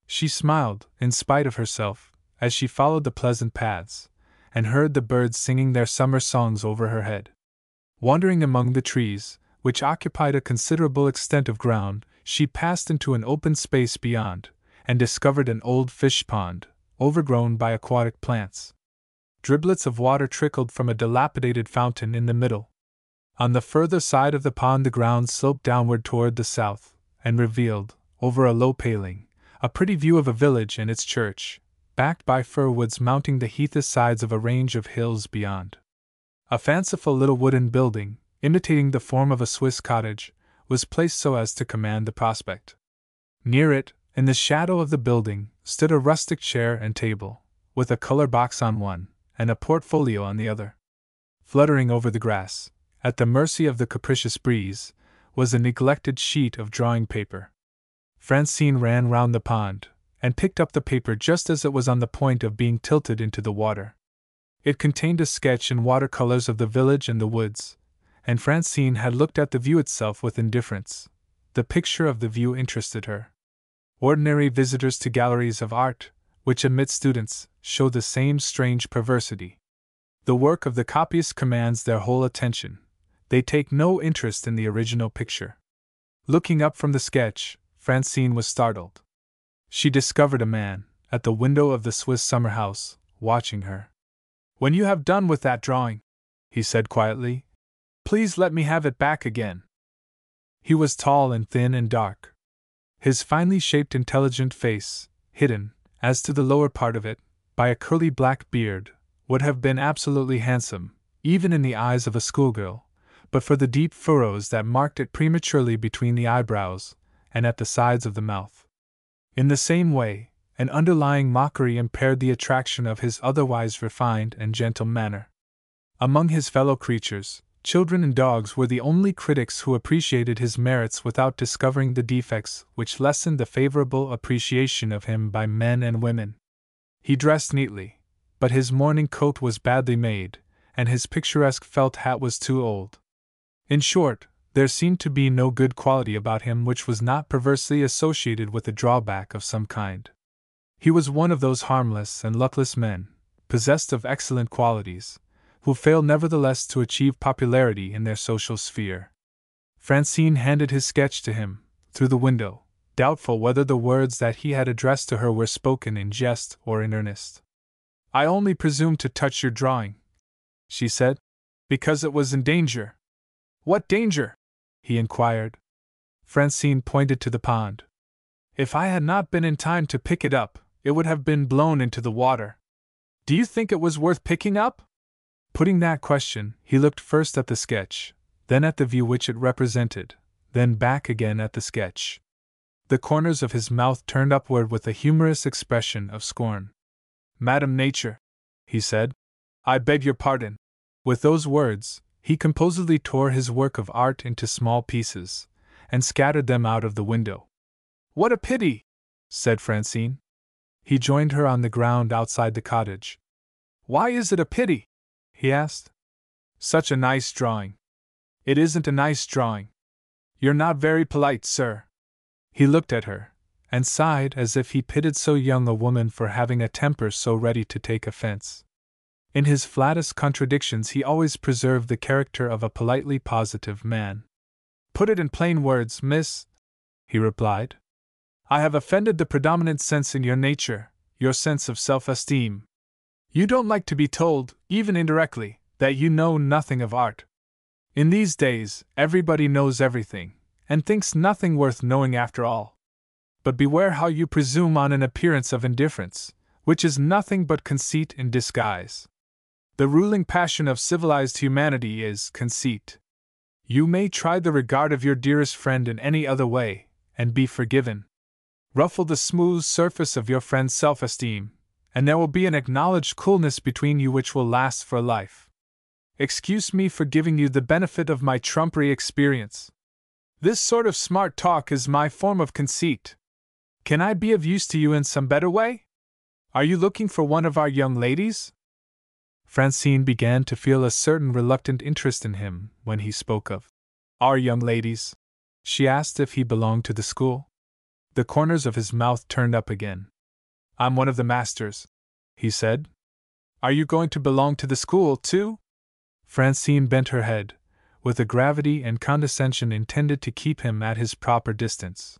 [SPEAKER 1] She smiled, in spite of herself, as she followed the pleasant paths, and heard the birds singing their summer songs over her head. Wandering among the trees, which occupied a considerable extent of ground, she passed into an open space beyond, and discovered an old fish pond, overgrown by aquatic plants. Driblets of water trickled from a dilapidated fountain in the middle. On the further side of the pond the ground sloped downward toward the south, and revealed, over a low paling, a pretty view of a village and its church, backed by fir woods mounting the heathy sides of a range of hills beyond. A fanciful little wooden building, imitating the form of a Swiss cottage, was placed so as to command the prospect. Near it, in the shadow of the building, stood a rustic chair and table, with a color box on one, and a portfolio on the other. Fluttering over the grass, at the mercy of the capricious breeze, was a neglected sheet of drawing paper. Francine ran round the pond, and picked up the paper just as it was on the point of being tilted into the water. It contained a sketch in watercolors of the village and the woods, and Francine had looked at the view itself with indifference. The picture of the view interested her. Ordinary visitors to galleries of art, which admit students, show the same strange perversity. The work of the copyist commands their whole attention, They take no interest in the original picture. Looking up from the sketch, Francine was startled. She discovered a man, at the window of the Swiss summer house, watching her. "When you have done with that drawing," he said quietly, "please let me have it back again." He was tall and thin and dark. His finely shaped, intelligent face, hidden, as to the lower part of it, by a curly black beard, would have been absolutely handsome, even in the eyes of a schoolgirl, but for the deep furrows that marked it prematurely between the eyebrows and at the sides of the mouth. In the same way, an underlying mockery impaired the attraction of his otherwise refined and gentle manner. Among his fellow creatures, children and dogs were the only critics who appreciated his merits without discovering the defects which lessened the favorable appreciation of him by men and women. He dressed neatly, but his morning coat was badly made, and his picturesque felt hat was too old. In short, there seemed to be no good quality about him which was not perversely associated with a drawback of some kind. He was one of those harmless and luckless men, possessed of excellent qualities, who fail nevertheless to achieve popularity in their social sphere. Francine handed his sketch to him, through the window, doubtful whether the words that he had addressed to her were spoken in jest or in earnest. "I only presumed to touch your drawing," she said, "because it was in danger." "What danger?" he inquired. Francine pointed to the pond. "If I had not been in time to pick it up, it would have been blown into the water. Do you think it was worth picking up?" Putting that question, he looked first at the sketch, then at the view which it represented, then back again at the sketch. The corners of his mouth turned upward with a humorous expression of scorn. "Madam Nature," he said, "I beg your pardon." With those words, he composedly tore his work of art into small pieces, and scattered them out of the window. "What a pity!" said Francine. He joined her on the ground outside the cottage. "Why is it a pity?" he asked. "Such a nice drawing." "It isn't a nice drawing." "You're not very polite, sir." He looked at her, and sighed as if he pitied so young a woman for having a temper so ready to take offense. In his flattest contradictions he always preserved the character of a politely positive man. "Put it in plain words, miss," he replied. "I have offended the predominant sense in your nature, your sense of self-esteem. You don't like to be told, even indirectly, that you know nothing of art. In these days, everybody knows everything, and thinks nothing worth knowing after all. But beware how you presume on an appearance of indifference, which is nothing but conceit in disguise. The ruling passion of civilized humanity is conceit. You may try the regard of your dearest friend in any other way, and be forgiven. Ruffle the smooth surface of your friend's self-esteem, and there will be an acknowledged coolness between you which will last for life. Excuse me for giving you the benefit of my trumpery experience. This sort of smart talk is my form of conceit. Can I be of use to you in some better way? Are you looking for one of our young ladies?" Francine began to feel a certain reluctant interest in him when he spoke of "our young ladies." She asked if he belonged to the school. The corners of his mouth turned up again. "I'm one of the masters," he said. "Are you going to belong to the school, too?" Francine bent her head, with a gravity and condescension intended to keep him at his proper distance.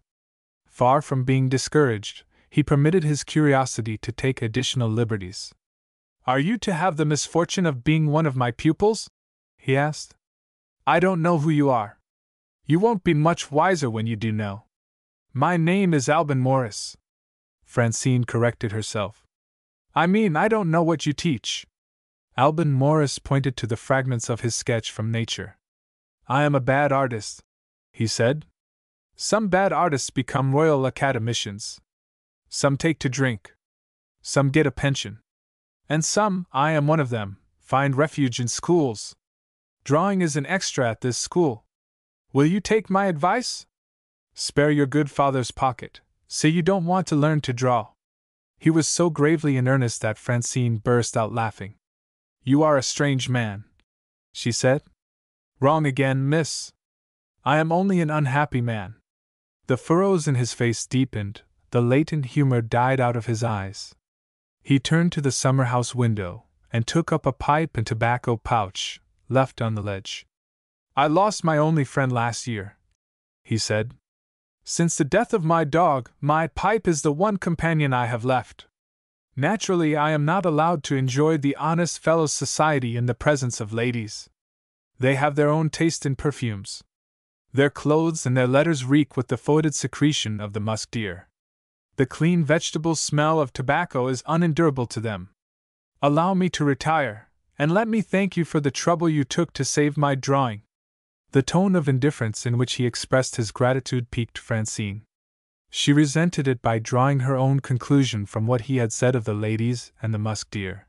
[SPEAKER 1] Far from being discouraged, he permitted his curiosity to take additional liberties. "Are you to have the misfortune of being one of my pupils?" he asked. "I don't know who you are. You won't be much wiser when you do know." "My name is Alban Morris," Francine corrected herself. "I mean, I don't know what you teach." Alban Morris pointed to the fragments of his sketch from nature. "I am a bad artist," he said. "Some bad artists become Royal Academicians. Some take to drink. Some get a pension. And some, I am one of them, find refuge in schools. Drawing is an extra at this school. Will you take my advice? Spare your good father's pocket. Say you don't want to learn to draw." He was so gravely in earnest that Francine burst out laughing. "You are a strange man," she said. "Wrong again, miss. I am only an unhappy man." The furrows in his face deepened, the latent humor died out of his eyes. He turned to the summer-house window, and took up a pipe and tobacco pouch, left on the ledge. "I lost my only friend last year," he said. "Since the death of my dog, my pipe is the one companion I have left. Naturally, I am not allowed to enjoy the honest fellow's society in the presence of ladies. They have their own taste in perfumes. Their clothes and their letters reek with the foetid secretion of the musk deer. The clean vegetable smell of tobacco is unendurable to them. Allow me to retire, and let me thank you for the trouble you took to save my drawing." The tone of indifference in which he expressed his gratitude piqued Francine. She resented it by drawing her own conclusion from what he had said of the ladies and the musk deer.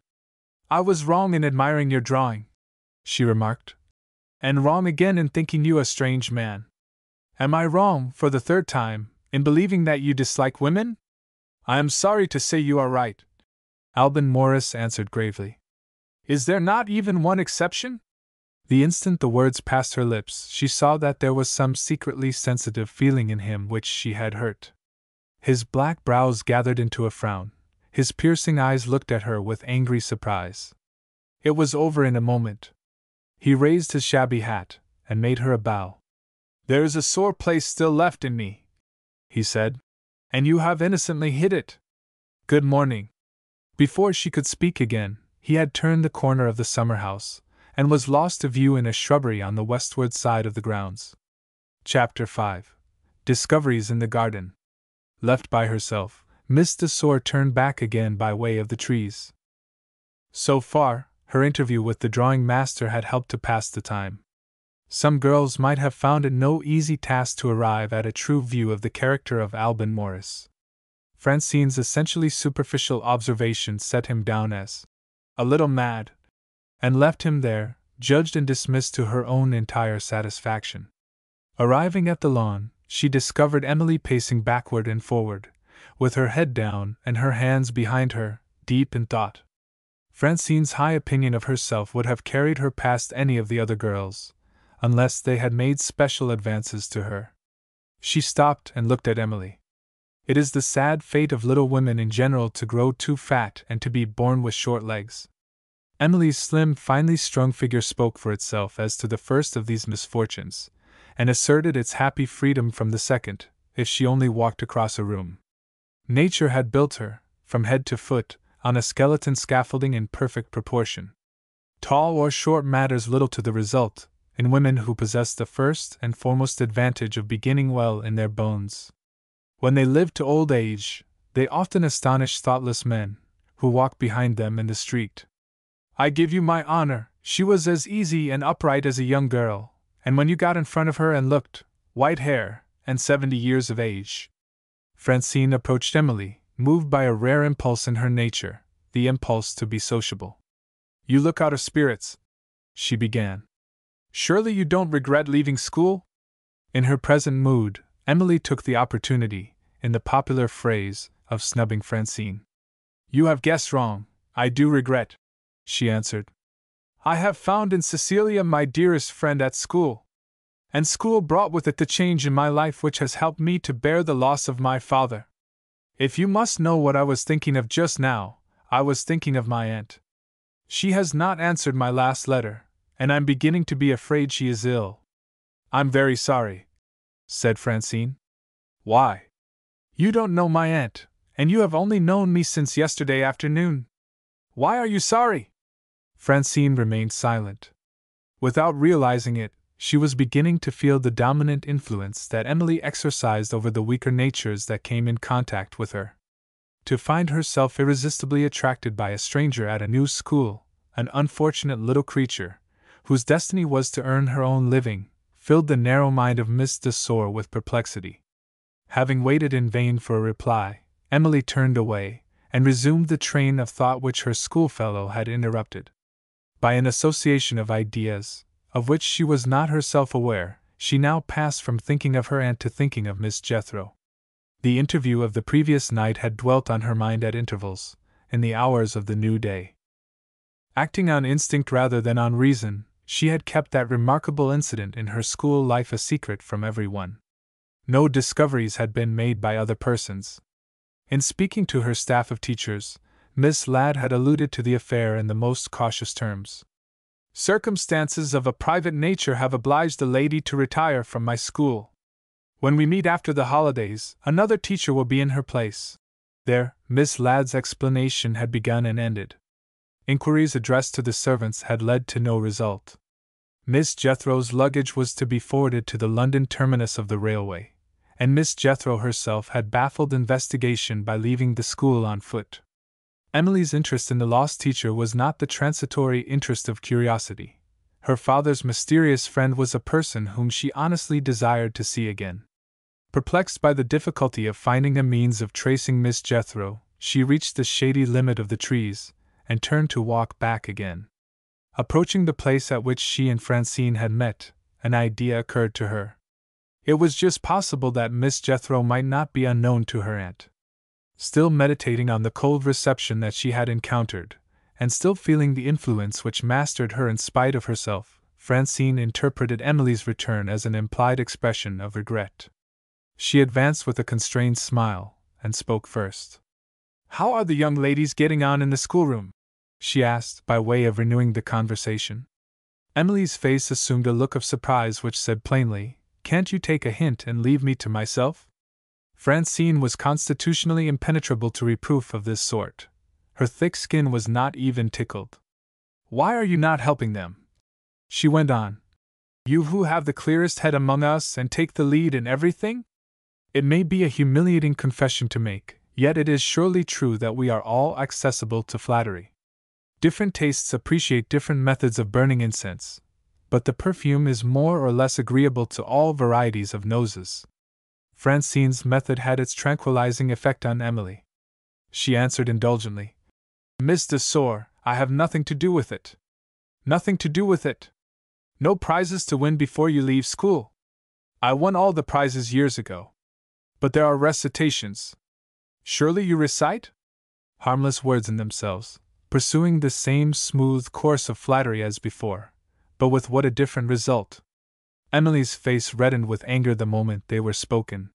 [SPEAKER 1] "I was wrong in admiring your drawing," she remarked, "and wrong again in thinking you a strange man. Am I wrong, for the third time, in believing that you dislike women?" "I am sorry to say you are right," Alban Morris answered gravely. "Is there not even one exception?" The instant the words passed her lips, she saw that there was some secretly sensitive feeling in him which she had hurt. His black brows gathered into a frown, his piercing eyes looked at her with angry surprise. It was over in a moment. He raised his shabby hat, and made her a bow. "There is a sore place still left in me," he said, "and you have innocently hid it. Good morning." Before she could speak again, he had turned the corner of the summer house, and was lost to view in a shrubbery on the westward side of the grounds. Chapter 5. Discoveries in the Garden. Left by herself, Miss de Sor turned back again by way of the trees. So far, her interview with the drawing master had helped to pass the time. Some girls might have found it no easy task to arrive at a true view of the character of Alban Morris. Francine's essentially superficial observation set him down as a little mad, and left him there, judged and dismissed to her own entire satisfaction. Arriving at the lawn, she discovered Emily pacing backward and forward, with her head down and her hands behind her, deep in thought. Francine's high opinion of herself would have carried her past any of the other girls, unless they had made special advances to her. She stopped and looked at Emily. It is the sad fate of little women in general to grow too fat and to be born with short legs. Emily's slim, finely strung figure spoke for itself as to the first of these misfortunes, and asserted its happy freedom from the second, if she only walked across a room. Nature had built her, from head to foot, on a skeleton scaffolding in perfect proportion. Tall or short matters little to the result, in women who possess the first and foremost advantage of beginning well in their bones. When they live to old age, they often astonish thoughtless men, who walk behind them in the street. "I give you my honor, she was as easy and upright as a young girl, and when you got in front of her and looked, white hair, and 70 years of age." Francine approached Emily, moved by a rare impulse in her nature, the impulse to be sociable. "You look out of spirits," she began. "Surely you don't regret leaving school?" In her present mood, Emily took the opportunity, in the popular phrase, of snubbing Francine. "You have guessed wrong, I do regret," she answered. "I have found in Cecilia my dearest friend at school. And school brought with it the change in my life which has helped me to bear the loss of my father. If you must know what I was thinking of just now, I was thinking of my aunt. She has not answered my last letter, and I'm beginning to be afraid she is ill." "I'm very sorry," said Francine. "Why? You don't know my aunt, and you have only known me since yesterday afternoon. Why are you sorry?" Francine remained silent. Without realizing it, she was beginning to feel the dominant influence that Emily exercised over the weaker natures that came in contact with her. To find herself irresistibly attracted by a stranger at a new school, an unfortunate little creature, whose destiny was to earn her own living, filled the narrow mind of Miss de Sor with perplexity. Having waited in vain for a reply, Emily turned away, and resumed the train of thought which her schoolfellow had interrupted. By an association of ideas, of which she was not herself aware, she now passed from thinking of her aunt to thinking of Miss Jethro. The interview of the previous night had dwelt on her mind at intervals, in the hours of the new day. Acting on instinct rather than on reason, she had kept that remarkable incident in her school life a secret from everyone. No discoveries had been made by other persons. In speaking to her staff of teachers, Miss Ladd had alluded to the affair in the most cautious terms. Circumstances of a private nature have obliged the lady to retire from my school. When we meet after the holidays, another teacher will be in her place. There, Miss Ladd's explanation had begun and ended. Inquiries addressed to the servants had led to no result. Miss Jethro's luggage was to be forwarded to the London terminus of the railway, and Miss Jethro herself had baffled investigation by leaving the school on foot. Emily's interest in the lost teacher was not the transitory interest of curiosity. Her father's mysterious friend was a person whom she honestly desired to see again. Perplexed by the difficulty of finding a means of tracing Miss Jethro, she reached the shady limit of the trees, and turned to walk back again. Approaching the place at which she and Francine had met, an idea occurred to her. It was just possible that Miss Jethro might not be unknown to her aunt. Still meditating on the cold reception that she had encountered, and still feeling the influence which mastered her in spite of herself, Francine interpreted Emily's return as an implied expression of regret. She advanced with a constrained smile, and spoke first. "How are the young ladies getting on in the schoolroom?" she asked, by way of renewing the conversation. Emily's face assumed a look of surprise which said plainly, "Can't you take a hint and leave me to myself?" Francine was constitutionally impenetrable to reproof of this sort. Her thick skin was not even tickled. "Why are you not helping them?" she went on. "You who have the clearest head among us and take the lead in everything? It may be a humiliating confession to make, yet it is surely true that we are all accessible to flattery. Different tastes appreciate different methods of burning incense, but the perfume is more or less agreeable to all varieties of noses." Francine's method had its tranquilizing effect on Emily. She answered indulgently, "Miss de Sor, I have nothing to do with it." "Nothing to do with it? No prizes to win before you leave school?" "I won all the prizes years ago." "But there are recitations. Surely you recite?" Harmless words in themselves, pursuing the same smooth course of flattery as before, but with what a different result! Emily's face reddened with anger the moment they were spoken.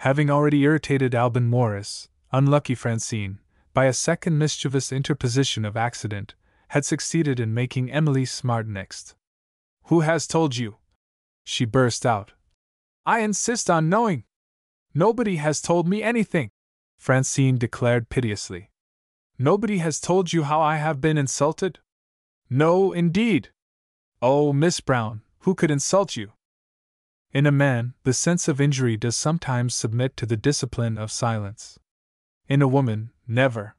[SPEAKER 1] Having already irritated Alban Morris, unlucky Francine, by a second mischievous interposition of accident, had succeeded in making Emily smart next. "Who has told you?" she burst out. "I insist on knowing." "Nobody has told me anything," Francine declared piteously. "Nobody has told you how I have been insulted?" "No, indeed." "Oh, Miss Brown, who could insult you?" In a man, the sense of injury does sometimes submit to the discipline of silence. In a woman, never.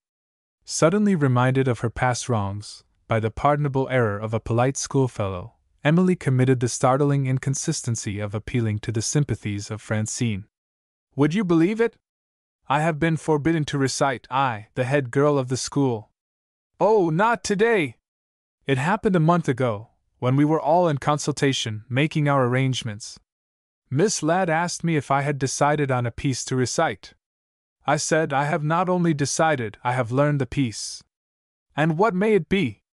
[SPEAKER 1] Suddenly reminded of her past wrongs, by the pardonable error of a polite schoolfellow, Emily committed the startling inconsistency of appealing to the sympathies of Francine. "Would you believe it? I have been forbidden to recite, I, the head girl of the school." "Oh, not today!" "It happened a month ago, when we were all in consultation, making our arrangements. Miss Ladd asked me if I had decided on a piece to recite. I said, I have not only decided, I have learned the piece." "And what may it be?"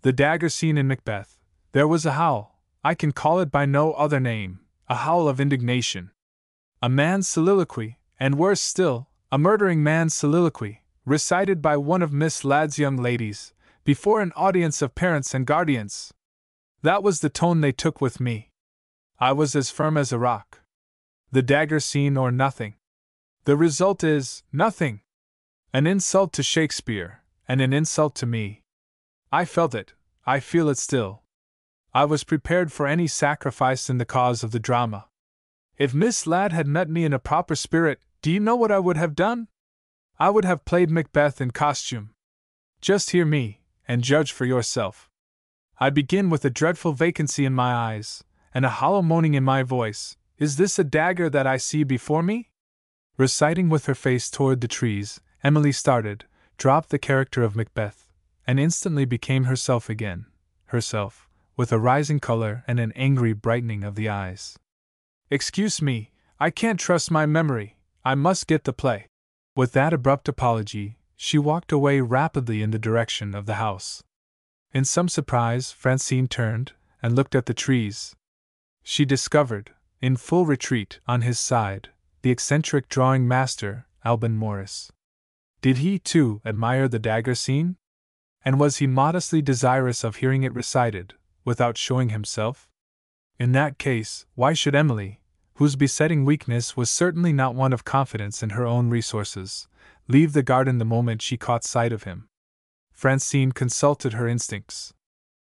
[SPEAKER 1] "The dagger scene in Macbeth." There was a howl, I can call it by no other name, a howl of indignation. A man's soliloquy, and worse still, a murdering man's soliloquy, recited by one of Miss Ladd's young ladies, before an audience of parents and guardians. That was the tone they took with me. I was as firm as a rock. The dagger scene or nothing. The result is, nothing. An insult to Shakespeare, and an insult to me. I felt it, I feel it still. I was prepared for any sacrifice in the cause of the drama. If Miss Ladd had met me in a proper spirit, do you know what I would have done? I would have played Macbeth in costume. Just hear me, and judge for yourself. I begin with a dreadful vacancy in my eyes, and a hollow moaning in my voice. Is this a dagger that I see before me? Reciting with her face toward the trees, Emily started, dropped the character of Macbeth, and instantly became herself again, herself, with a rising color and an angry brightening of the eyes. "Excuse me, I can't trust my memory, I must get the play." With that abrupt apology, she walked away rapidly in the direction of the house. In some surprise, Francine turned and looked at the trees. She discovered, in full retreat, on his side, the eccentric drawing master, Alban Morris. Did he, too, admire the dagger scene? And was he modestly desirous of hearing it recited, without showing himself? In that case, why should Emily, whose besetting weakness was certainly not one of confidence in her own resources, leave the garden the moment she caught sight of him? Francine consulted her instincts.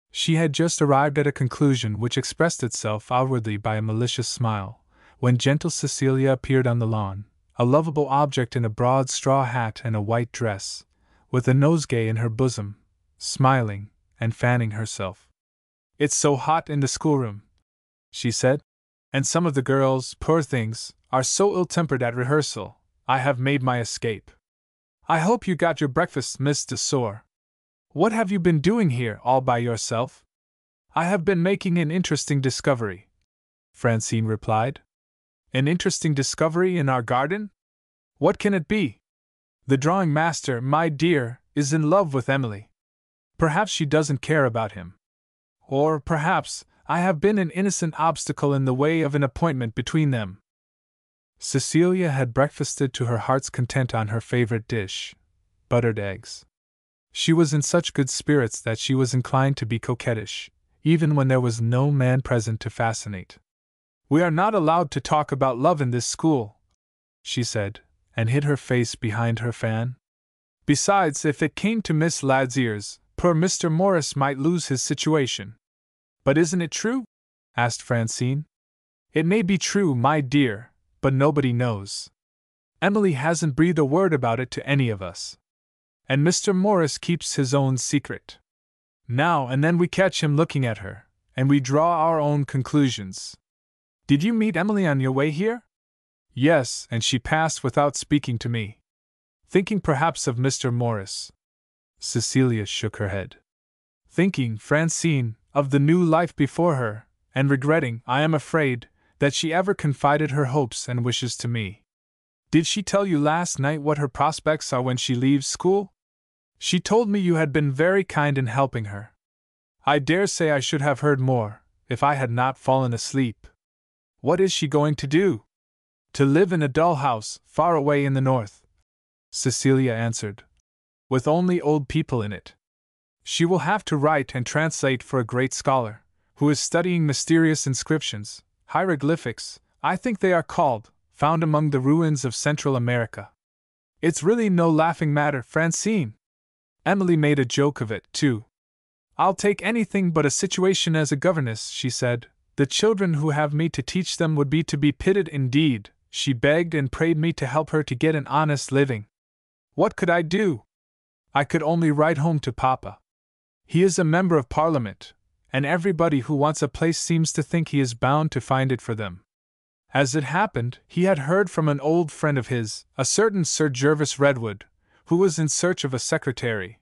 [SPEAKER 1] She had just arrived at a conclusion which expressed itself outwardly by a malicious smile, when gentle Cecilia appeared on the lawn, a lovable object in a broad straw hat and a white dress, with a nosegay in her bosom, smiling and fanning herself. "It's so hot in the schoolroom," she said, "and some of the girls, poor things, are so ill-tempered at rehearsal. I have made my escape. I hope you got your breakfast, Miss de Sor. What have you been doing here, all by yourself?" "I have been making an interesting discovery," Francine replied. "An interesting discovery in our garden? What can it be?" "The drawing master, my dear, is in love with Emily. Perhaps she doesn't care about him. Or, perhaps, I have been an innocent obstacle in the way of an appointment between them." Cecilia had breakfasted to her heart's content on her favorite dish, buttered eggs. She was in such good spirits that she was inclined to be coquettish, even when there was no man present to fascinate. "We are not allowed to talk about love in this school," she said, and hid her face behind her fan. "Besides, if it came to Miss Ladd's ears, poor Mr. Morris might lose his situation." "But isn't it true?" asked Francine. "It may be true, my dear, but nobody knows. Emily hasn't breathed a word about it to any of us. And Mr. Morris keeps his own secret. Now and then we catch him looking at her, and we draw our own conclusions. Did you meet Emily on your way here?" "Yes, and she passed without speaking to me." "Thinking perhaps of Mr. Morris?" Cecilia shook her head. "Thinking, Francine, of the new life before her, and regretting, I am afraid, that she ever confided her hopes and wishes to me." "Did she tell you last night what her prospects are when she leaves school?" "She told me you had been very kind in helping her." "I dare say I should have heard more, if I had not fallen asleep." "What is she going to do?" "To live in a dull house, far away in the north," Cecilia answered, "with only old people in it. She will have to write and translate for a great scholar, who is studying mysterious inscriptions, hieroglyphics, I think they are called, found among the ruins of Central America. It's really no laughing matter, Francine. Emily made a joke of it, too. 'I'll take anything but a situation as a governess,' she said. 'The children who have me to teach them would be to be pitied indeed.' She begged and prayed me to help her to get an honest living. What could I do? I could only write home to Papa. He is a member of Parliament, and everybody who wants a place seems to think he is bound to find it for them. As it happened, he had heard from an old friend of his, a certain Sir Gervas Redwood, who was in search of a secretary.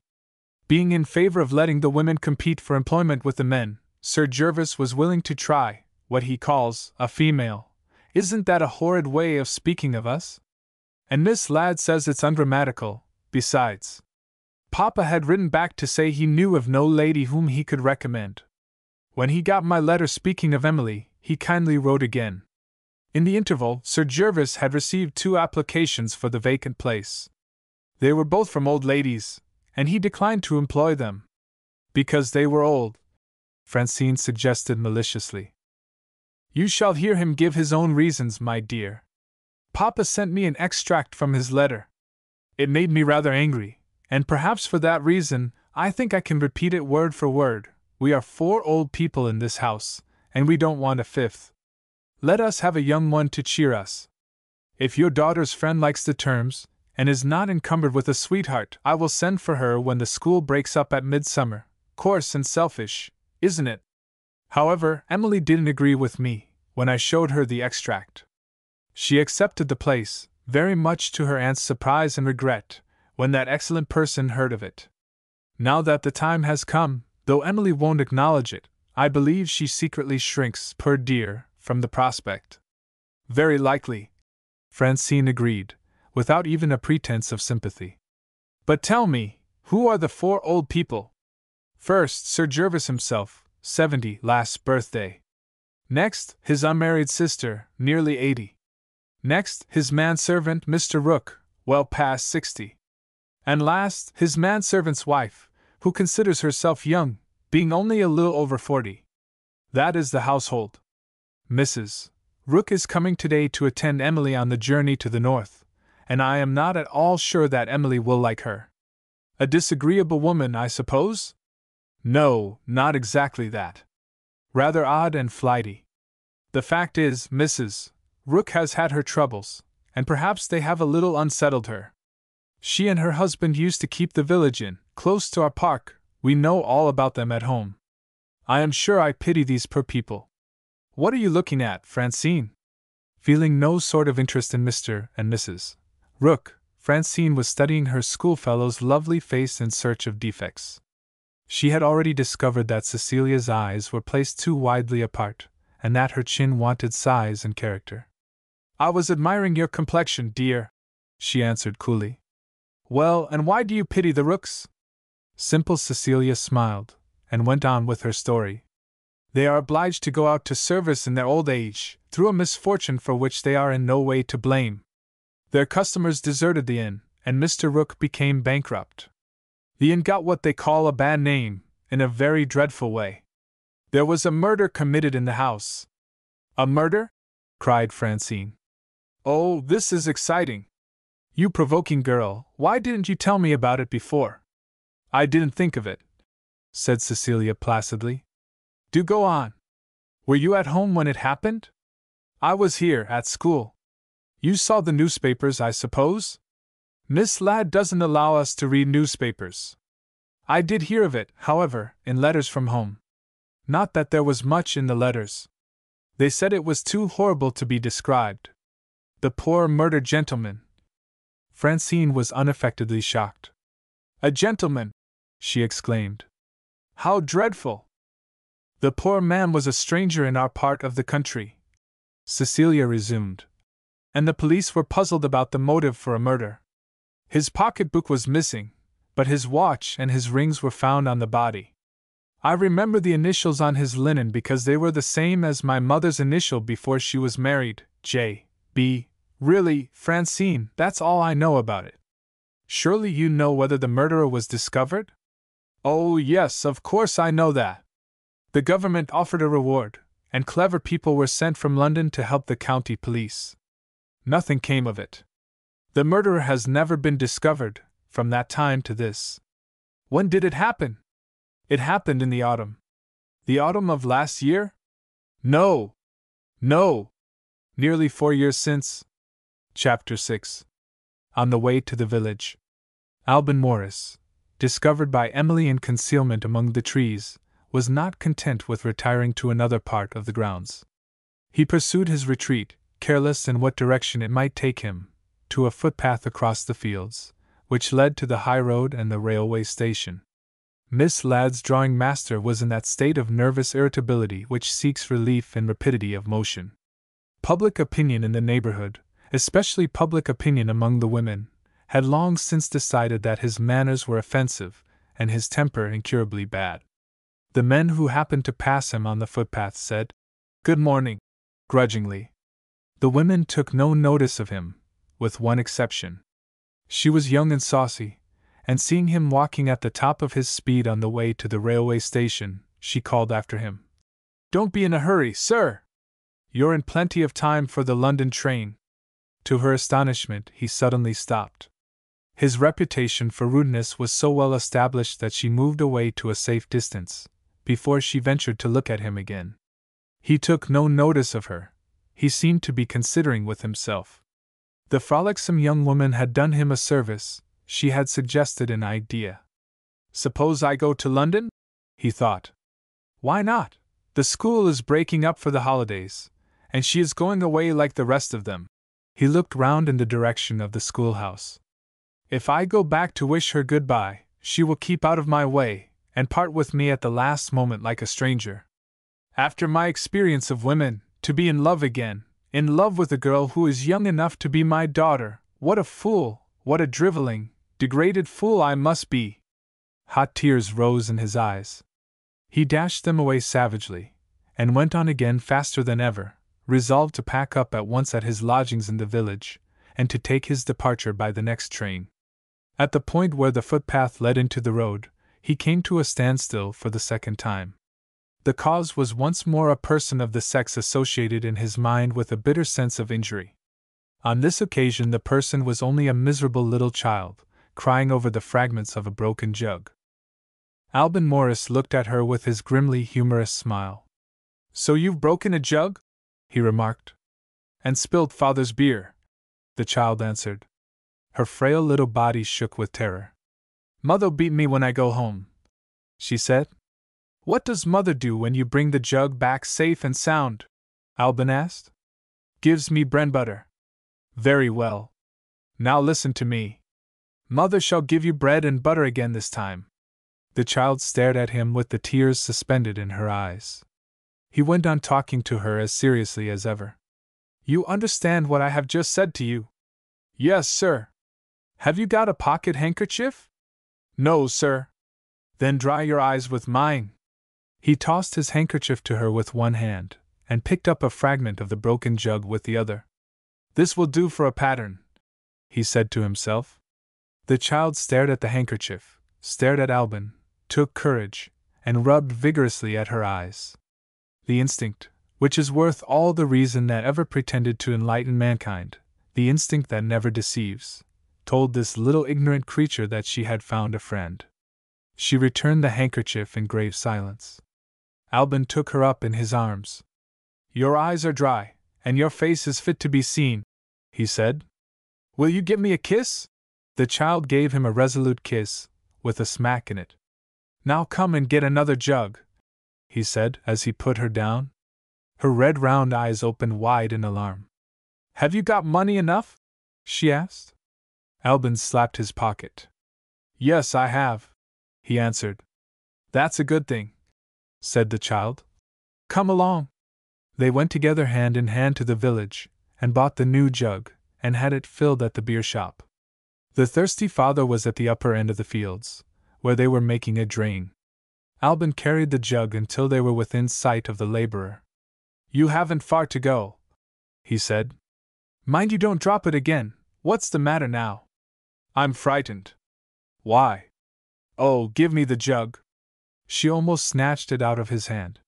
[SPEAKER 1] Being in favor of letting the women compete for employment with the men, Sir Gervas was willing to try what he calls a female. Isn't that a horrid way of speaking of us? And Miss Ladd says it's ungrammatical, besides. Papa had written back to say he knew of no lady whom he could recommend. When he got my letter speaking of Emily, he kindly wrote again. In the interval, Sir Gervas had received 2 applications for the vacant place. They were both from old ladies, and he declined to employ them. Because they were old, Francine suggested maliciously. You shall hear him give his own reasons, my dear. Papa sent me an extract from his letter. It made me rather angry, and perhaps for that reason, I think I can repeat it word for word. We are 4 old people in this house, and we don't want a 5th. Let us have a young one to cheer us. If your daughter's friend likes the terms, and is not encumbered with a sweetheart, I will send for her when the school breaks up at midsummer. Coarse and selfish, isn't it? However, Emily didn't agree with me when I showed her the extract. She accepted the place, very much to her aunt's surprise and regret, when that excellent person heard of it. Now that the time has come, though Emily won't acknowledge it, I believe she secretly shrinks, poor dear, from the prospect. Very likely, Francine agreed, without even a pretense of sympathy. But tell me, who are the 4 old people? First, Sir Gervas himself, 70, last birthday. Next, his unmarried sister, nearly 80. Next, his manservant, Mr. Rook, well past 60. And last, his manservant's wife, who considers herself young, being only a little over 40. That is the household. Mrs. Rook is coming today to attend Emily on the journey to the north, and I am not at all sure that Emily will like her. A disagreeable woman, I suppose? No, not exactly that. Rather odd and flighty. The fact is, Mrs. Rook has had her troubles, and perhaps they have a little unsettled her. She and her husband used to keep the village inn, close to our park. We know all about them at home. I am sure I pity these poor people. What are you looking at, Francine? Feeling no sort of interest in Mr. and Mrs. Rook, Francine was studying her schoolfellow's lovely face in search of defects. She had already discovered that Cecilia's eyes were placed too widely apart, and that her chin wanted size and character. I was admiring your complexion, dear, she answered coolly. Well, and why do you pity the Rooks? Simple Cecilia smiled, and went on with her story. They are obliged to go out to service in their old age, through a misfortune for which they are in no way to blame. Their customers deserted the inn, and Mr. Rook became bankrupt. The inn got what they call a bad name, in a very dreadful way. There was a murder committed in the house. A murder? Cried Francine. Oh, this is exciting. You provoking girl, why didn't you tell me about it before? I didn't think of it, said Cecilia placidly. Do go on. Were you at home when it happened? I was here, at school. You saw the newspapers, I suppose? Miss Ladd doesn't allow us to read newspapers. I did hear of it, however, in letters from home. Not that there was much in the letters. They said it was too horrible to be described. The poor murdered gentleman. Francine was unaffectedly shocked. A gentleman! She exclaimed. How dreadful! The poor man was a stranger in our part of the country, Cecilia resumed, and the police were puzzled about the motive for a murder. His pocketbook was missing, but his watch and his rings were found on the body. I remember the initials on his linen because they were the same as my mother's initial before she was married, J.B. Really, Francine, that's all I know about it. Surely you know whether the murderer was discovered? Oh, yes, of course I know that. The government offered a reward, and clever people were sent from London to help the county police. Nothing came of it. The murderer has never been discovered, from that time to this. When did it happen? It happened in the autumn. The autumn of last year? No. Nearly 4 years since. Chapter 6. On the way to the village. Alban Morris, discovered by Emily in concealment among the trees, was not content with retiring to another part of the grounds. He pursued his retreat, careless in what direction it might take him, to a footpath across the fields, which led to the high road and the railway station. Miss Ladd's drawing master was in that state of nervous irritability which seeks relief in rapidity of motion. Public opinion in the neighborhood, especially public opinion among the women, had long since decided that his manners were offensive and his temper incurably bad. The men who happened to pass him on the footpath said, "Good morning," grudgingly. The women took no notice of him, with one exception. She was young and saucy, and seeing him walking at the top of his speed on the way to the railway station, she called after him, "Don't be in a hurry, sir! You're in plenty of time for the London train." To her astonishment, he suddenly stopped. His reputation for rudeness was so well established that she moved away to a safe distance, before she ventured to look at him again. He took no notice of her. He seemed to be considering with himself. The frolicsome young woman had done him a service. She had suggested an idea. "Suppose I go to London?" he thought. "Why not? The school is breaking up for the holidays, and she is going away like the rest of them." He looked round in the direction of the schoolhouse. "If I go back to wish her good-bye, she will keep out of my way, and part with me at the last moment like a stranger. After my experience of women, to be in love again, in love with a girl who is young enough to be my daughter, what a fool, what a driveling, degraded fool I must be!" Hot tears rose in his eyes. He dashed them away savagely, and went on again faster than ever, resolved to pack up at once at his lodgings in the village, and to take his departure by the next train. At the point where the footpath led into the road, he came to a standstill for the second time. The cause was once more a person of the sex associated in his mind with a bitter sense of injury. On this occasion the person was only a miserable little child, crying over the fragments of a broken jug. Alban Morris looked at her with his grimly humorous smile. "So you've broken a jug?" he remarked. "And spilled father's beer," the child answered. Her frail little body shook with terror. "Mother'll beat me when I go home," she said. "What does mother do when you bring the jug back safe and sound?" Alban asked. "Gives me bread and butter." "Very well. Now listen to me. Mother shall give you bread and butter again this time." The child stared at him with the tears suspended in her eyes. He went on talking to her as seriously as ever. "You understand what I have just said to you?" "Yes, sir." "Have you got a pocket handkerchief?" "No, sir." "Then dry your eyes with mine." He tossed his handkerchief to her with one hand, and picked up a fragment of the broken jug with the other. "This will do for a pattern," he said to himself. The child stared at the handkerchief, stared at Alban, took courage, and rubbed vigorously at her eyes. The instinct, which is worth all the reason that ever pretended to enlighten mankind, the instinct that never deceives, told this little ignorant creature that she had found a friend. She returned the handkerchief in grave silence. Alban took her up in his arms. "Your eyes are dry, and your face is fit to be seen," he said. "Will you give me a kiss?" The child gave him a resolute kiss, with a smack in it. "Now come and get another jug," he said as he put her down. Her red round eyes opened wide in alarm. "Have you got money enough?" she asked. Alban slapped his pocket. "Yes, I have," he answered. "That's a good thing," said the child. "Come along." They went together hand in hand to the village, and bought the new jug, and had it filled at the beer shop. The thirsty father was at the upper end of the fields, where they were making a drain. Alban carried the jug until they were within sight of the laborer. "You haven't far to go," he said. "Mind you don't drop it again. What's the matter now?" "I'm frightened." "Why?" "Oh, give me the jug." She almost snatched it out of his hand.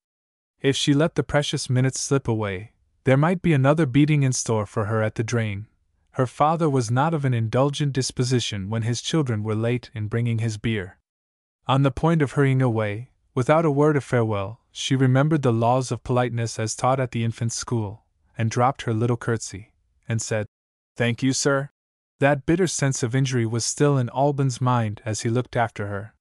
[SPEAKER 1] If she let the precious minutes slip away, there might be another beating in store for her at the drain. Her father was not of an indulgent disposition when his children were late in bringing his beer. On the point of hurrying away, without a word of farewell, she remembered the laws of politeness as taught at the infant school, and dropped her little curtsy, and said, "Thank you, sir." That bitter sense of injury was still in Alban's mind as he looked after her.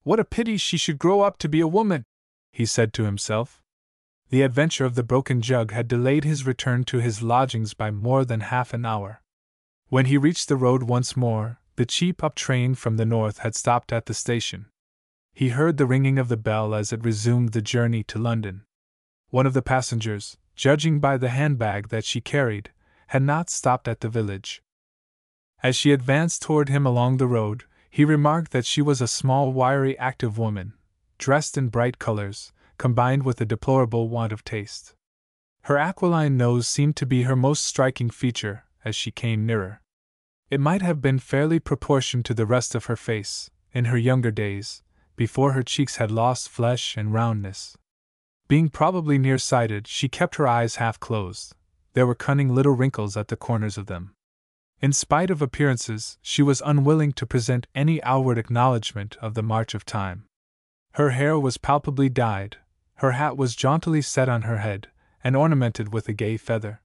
[SPEAKER 1] "What a pity she should grow up to be a woman," he said to himself. The adventure of the broken jug had delayed his return to his lodgings by more than half an hour. When he reached the road once more, the cheap up train from the north had stopped at the station. He heard the ringing of the bell as it resumed the journey to London. One of the passengers, judging by the handbag that she carried, had not stopped at the village. As she advanced toward him along the road, he remarked that she was a small, wiry, active woman, dressed in bright colors, combined with a deplorable want of taste. Her aquiline nose seemed to be her most striking feature as she came nearer. It might have been fairly proportioned to the rest of her face, in her younger days, before her cheeks had lost flesh and roundness. Being probably nearsighted, she kept her eyes half closed. There were cunning little wrinkles at the corners of them. In spite of appearances, she was unwilling to present any outward acknowledgment of the march of time. Her hair was palpably dyed, her hat was jauntily set on her head, and ornamented with a gay feather.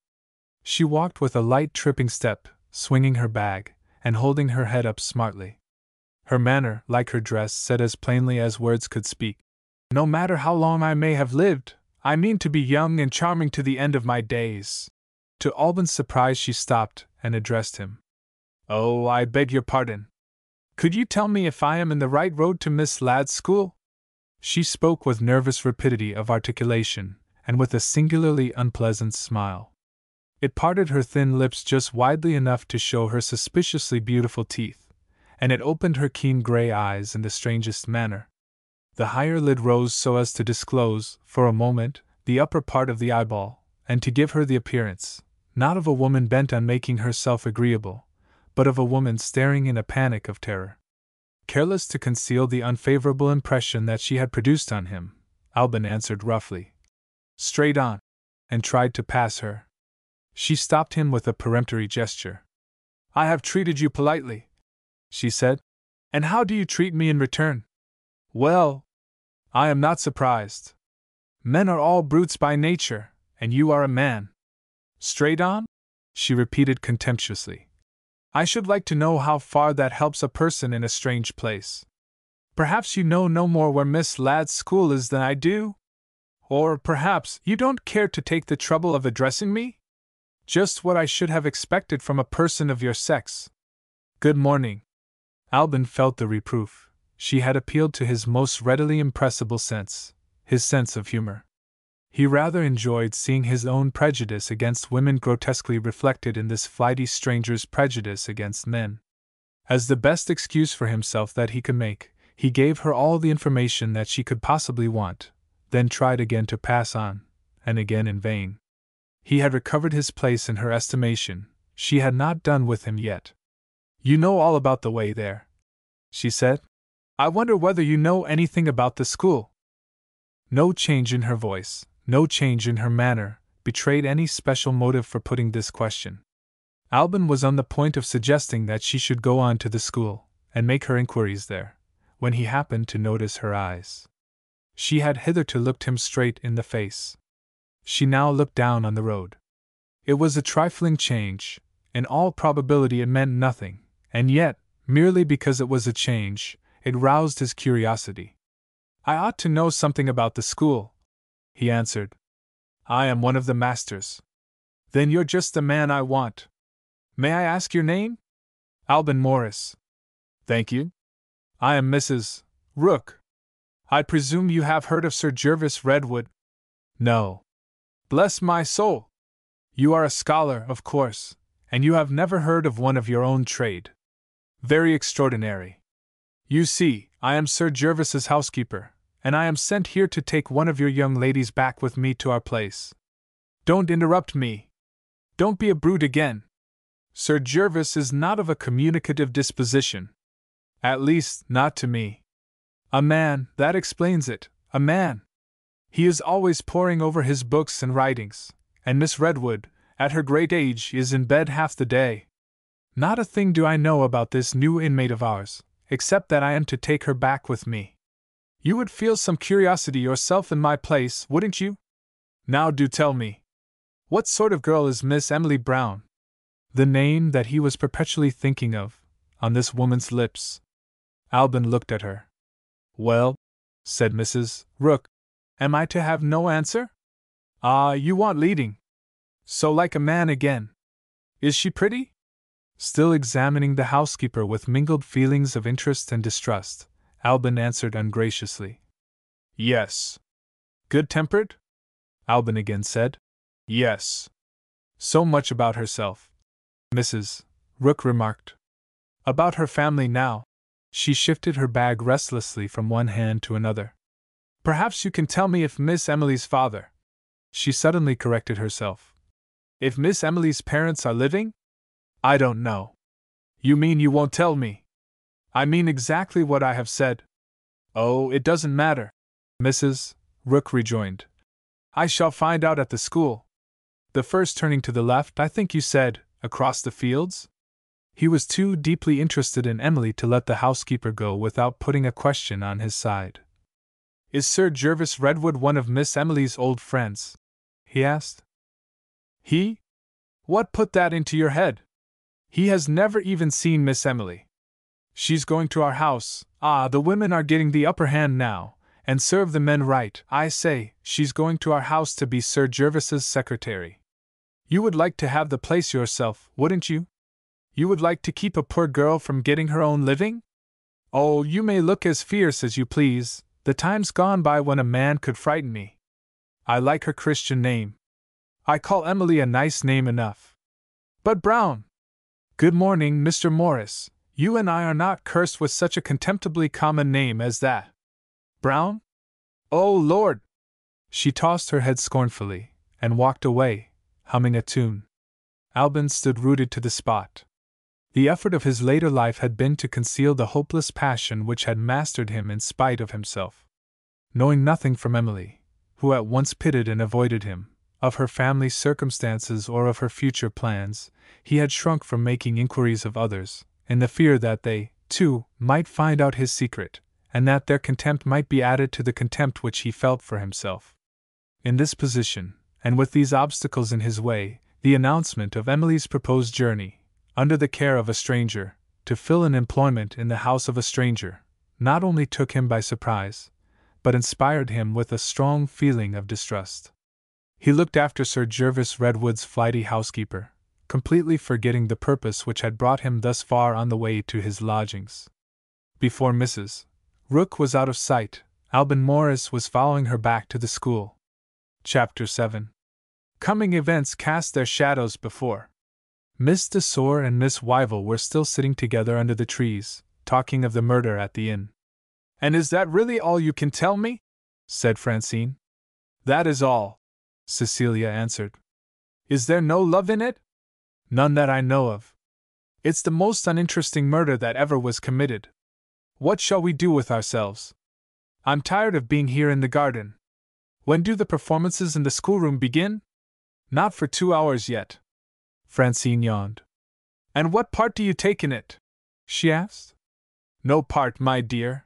[SPEAKER 1] She walked with a light tripping step, swinging her bag, and holding her head up smartly. Her manner, like her dress, said as plainly as words could speak, "No matter how long I may have lived, I mean to be young and charming to the end of my days." To Alban's surprise she stopped and addressed him. "Oh, I beg your pardon. Could you tell me if I am in the right road to Miss Ladd's school?" She spoke with nervous rapidity of articulation, and with a singularly unpleasant smile. It parted her thin lips just widely enough to show her suspiciously beautiful teeth, and it opened her keen gray eyes in the strangest manner. The higher lid rose so as to disclose, for a moment, the upper part of the eyeball, and to give her the appearance, not of a woman bent on making herself agreeable, but of a woman staring in a panic of terror. Careless to conceal the unfavorable impression that she had produced on him, Albin answered roughly. Straight on, and tried to pass her. She stopped him with a peremptory gesture. I have treated you politely, she said. And how do you treat me in return? Well, I am not surprised. Men are all brutes by nature, and you are a man. Straight on? She repeated contemptuously. I should like to know how far that helps a person in a strange place. Perhaps you know no more where Miss Ladd's school is than I do? Or perhaps you don't care to take the trouble of addressing me? Just what I should have expected from a person of your sex. Good morning. Albin felt the reproof. She had appealed to his most readily impressible sense, his sense of humor. He rather enjoyed seeing his own prejudice against women grotesquely reflected in this flighty stranger's prejudice against men. As the best excuse for himself that he could make, he gave her all the information that she could possibly want, then tried again to pass on, and again in vain. He had recovered his place in her estimation. She had not done with him yet. You know all about the way there, she said. I wonder whether you know anything about the school. No change in her voice, no change in her manner, betrayed any special motive for putting this question. Albin was on the point of suggesting that she should go on to the school, and make her inquiries there, when he happened to notice her eyes. She had hitherto looked him straight in the face. She now looked down on the road. It was a trifling change. In all probability it meant nothing, and yet, merely because it was a change, it roused his curiosity. I ought to know something about the school, he answered. I am one of the masters. Then you're just the man I want. May I ask your name? Albin Morris. Thank you. I am Mrs. Rook. I presume you have heard of Sir Jervis Redwood? No. Bless my soul! You are a scholar, of course, and you have never heard of one of your own trade. Very extraordinary. You see, I am Sir Jervis's housekeeper, and I am sent here to take one of your young ladies back with me to our place. Don't interrupt me. Don't be a brute again. Sir Jervis is not of a communicative disposition. At least, not to me. A man, that explains it, a man. He is always poring over his books and writings, and Miss Redwood, at her great age, is in bed half the day. Not a thing do I know about this new inmate of ours, except that I am to take her back with me. You would feel some curiosity yourself in my place, wouldn't you? Now do tell me. What sort of girl is Miss Emily Brown? The name that he was perpetually thinking of, on this woman's lips. Albin looked at her. Well, said Mrs. Rook, am I to have no answer? Ah, you want leading. So like a man again. Is she pretty? Still examining the housekeeper with mingled feelings of interest and distrust, Albin answered ungraciously. Yes. Good-tempered? Albin again said. Yes. So much about herself, Mrs. Rook remarked. About her family now. She shifted her bag restlessly from one hand to another. Perhaps you can tell me if Miss Emily's father. She suddenly corrected herself. If Miss Emily's parents are living? I don't know. You mean you won't tell me? I mean exactly what I have said. Oh, it doesn't matter, Mrs. Rook rejoined. I shall find out at the school. The first turning to the left, I think you said, across the fields? He was too deeply interested in Emily to let the housekeeper go without putting a question on his side. Is Sir Jervis Redwood one of Miss Emily's old friends? He asked. He? What put that into your head? He has never even seen Miss Emily. She's going to our house. Ah, the women are getting the upper hand now, and serve the men right. I say, she's going to our house to be Sir Jervis's secretary. You would like to have the place yourself, wouldn't you? You would like to keep a poor girl from getting her own living? Oh, you may look as fierce as you please, the time's gone by when a man could frighten me. I like her Christian name. I call Emily a nice name enough. But Brown! Good morning, Mr. Morris. You and I are not cursed with such a contemptibly common name as that. Brown? Oh, Lord! She tossed her head scornfully, and walked away, humming a tune. Albin stood rooted to the spot. The effort of his later life had been to conceal the hopeless passion which had mastered him in spite of himself. Knowing nothing from Emily, who at once pitied and avoided him, of her family's circumstances or of her future plans, he had shrunk from making inquiries of others, in the fear that they, too, might find out his secret, and that their contempt might be added to the contempt which he felt for himself. In this position, and with these obstacles in his way, the announcement of Emily's proposed journey, under the care of a stranger, to fill an employment in the house of a stranger, not only took him by surprise, but inspired him with a strong feeling of distrust. He looked after Sir Gervas Redwood's flighty housekeeper, completely forgetting the purpose which had brought him thus far on the way to his lodgings. Before Mrs. Rook was out of sight, Alban Morris was following her back to the school. Chapter 7. Coming events cast their shadows before. Miss de Sor and Miss Wyville were still sitting together under the trees, talking of the murder at the inn. "And is that really all you can tell me?" said Francine. "That is all," Cecilia answered. "Is there no love in it?" "None that I know of. It's the most uninteresting murder that ever was committed. What shall we do with ourselves? I'm tired of being here in the garden. When do the performances in the schoolroom begin?" "Not for 2 hours yet." Francine yawned. "And what part do you take in it?" she asked. "No part, my dear.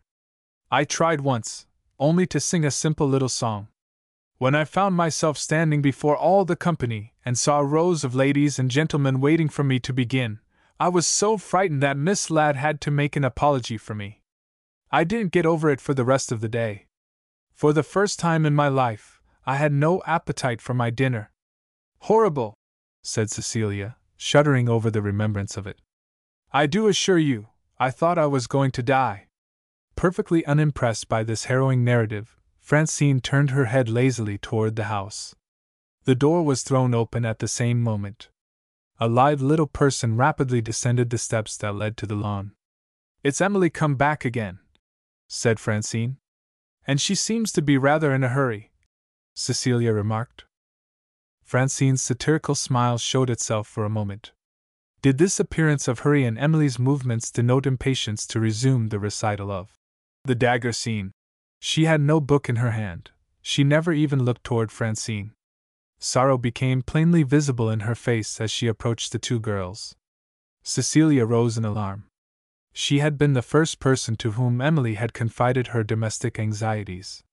[SPEAKER 1] I tried once, only to sing a simple little song. When I found myself standing before all the company and saw rows of ladies and gentlemen waiting for me to begin, I was so frightened that Miss Ladd had to make an apology for me. I didn't get over it for the rest of the day. For the first time in my life, I had no appetite for my dinner." "Horrible!" said Cecilia, shuddering over the remembrance of it. "I do assure you, I thought I was going to die." Perfectly unimpressed by this harrowing narrative, Francine turned her head lazily toward the house. The door was thrown open at the same moment. A lithe little person rapidly descended the steps that led to the lawn. "It's Emily come back again," said Francine. "And she seems to be rather in a hurry," Cecilia remarked. Francine's satirical smile showed itself for a moment. Did this appearance of hurry in Emily's movements denote impatience to resume the recital of the dagger scene? She had no book in her hand. She never even looked toward Francine. Sorrow became plainly visible in her face as she approached the two girls. Cecilia rose in alarm. She had been the first person to whom Emily had confided her domestic anxieties.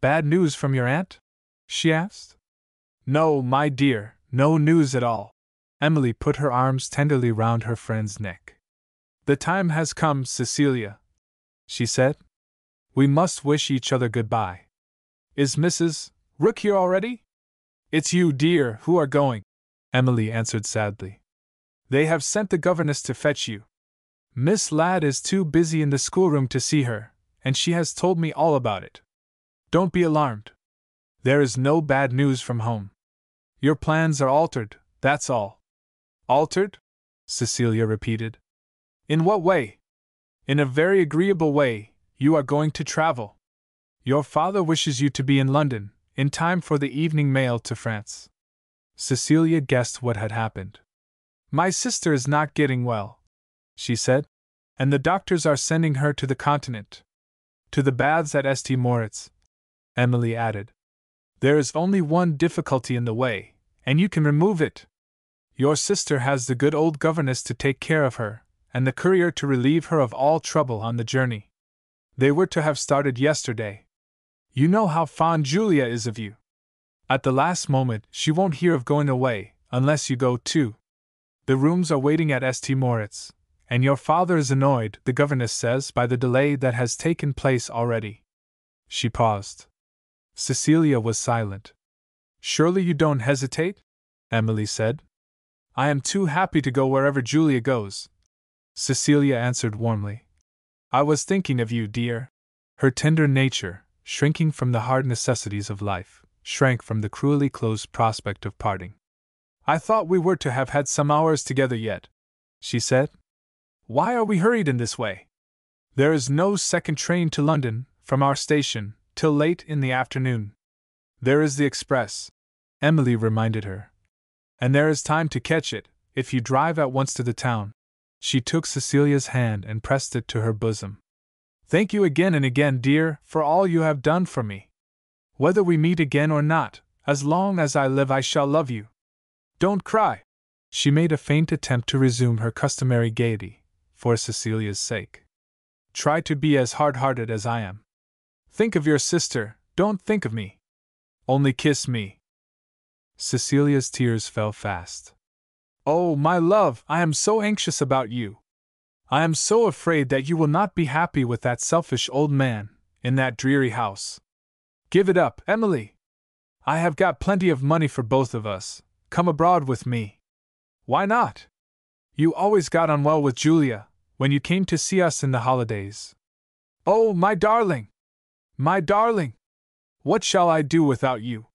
[SPEAKER 1] "Bad news from your aunt?" she asked. "No, my dear, no news at all." Emily put her arms tenderly round her friend's neck. "The time has come, Cecilia," she said. "We must wish each other goodbye. Is Mrs. Rook here already?" "It's you, dear, who are going," Emily answered sadly. "They have sent the governess to fetch you. Miss Ladd is too busy in the schoolroom to see her, and she has told me all about it. Don't be alarmed. There is no bad news from home. Your plans are altered, that's all." "Altered?" Cecilia repeated. "In what way?" "In a very agreeable way. You are going to travel. Your father wishes you to be in London, in time for the evening mail to France." Cecilia guessed what had happened. "My sister is not getting well," she said, "and the doctors are sending her to the continent. To the baths at St. Moritz," Emily added. "There is only one difficulty in the way, and you can remove it. Your sister has the good old governess to take care of her, and the courier to relieve her of all trouble on the journey. They were to have started yesterday. You know how fond Julia is of you. At the last moment, she won't hear of going away, unless you go too. The rooms are waiting at St. Moritz, and your father is annoyed, the governess says, by the delay that has taken place already." She paused. Cecilia was silent. "Surely you don't hesitate?" Emily said. "I am too happy to go wherever Julia goes," Cecilia answered warmly. "I was thinking of you, dear." Her tender nature, shrinking from the hard necessities of life, shrank from the cruelly close prospect of parting. "I thought we were to have had some hours together yet," she said. "Why are we hurried in this way? There is no second train to London, from our station, till late in the afternoon." "There is the express," Emily reminded her. "And there is time to catch it, if you drive at once to the town." She took Cecilia's hand and pressed it to her bosom. "Thank you again and again, dear, for all you have done for me. Whether we meet again or not, as long as I live I shall love you. Don't cry." She made a faint attempt to resume her customary gaiety, for Cecilia's sake. "Try to be as hard-hearted as I am. Think of your sister, don't think of me. Only kiss me." Cecilia's tears fell fast. "Oh, my love, I am so anxious about you. I am so afraid that you will not be happy with that selfish old man, in that dreary house. Give it up, Emily. I have got plenty of money for both of us. Come abroad with me." "Why not? You always got on well with Julia, when you came to see us in the holidays." "Oh, my darling! My darling! What shall I do without you?"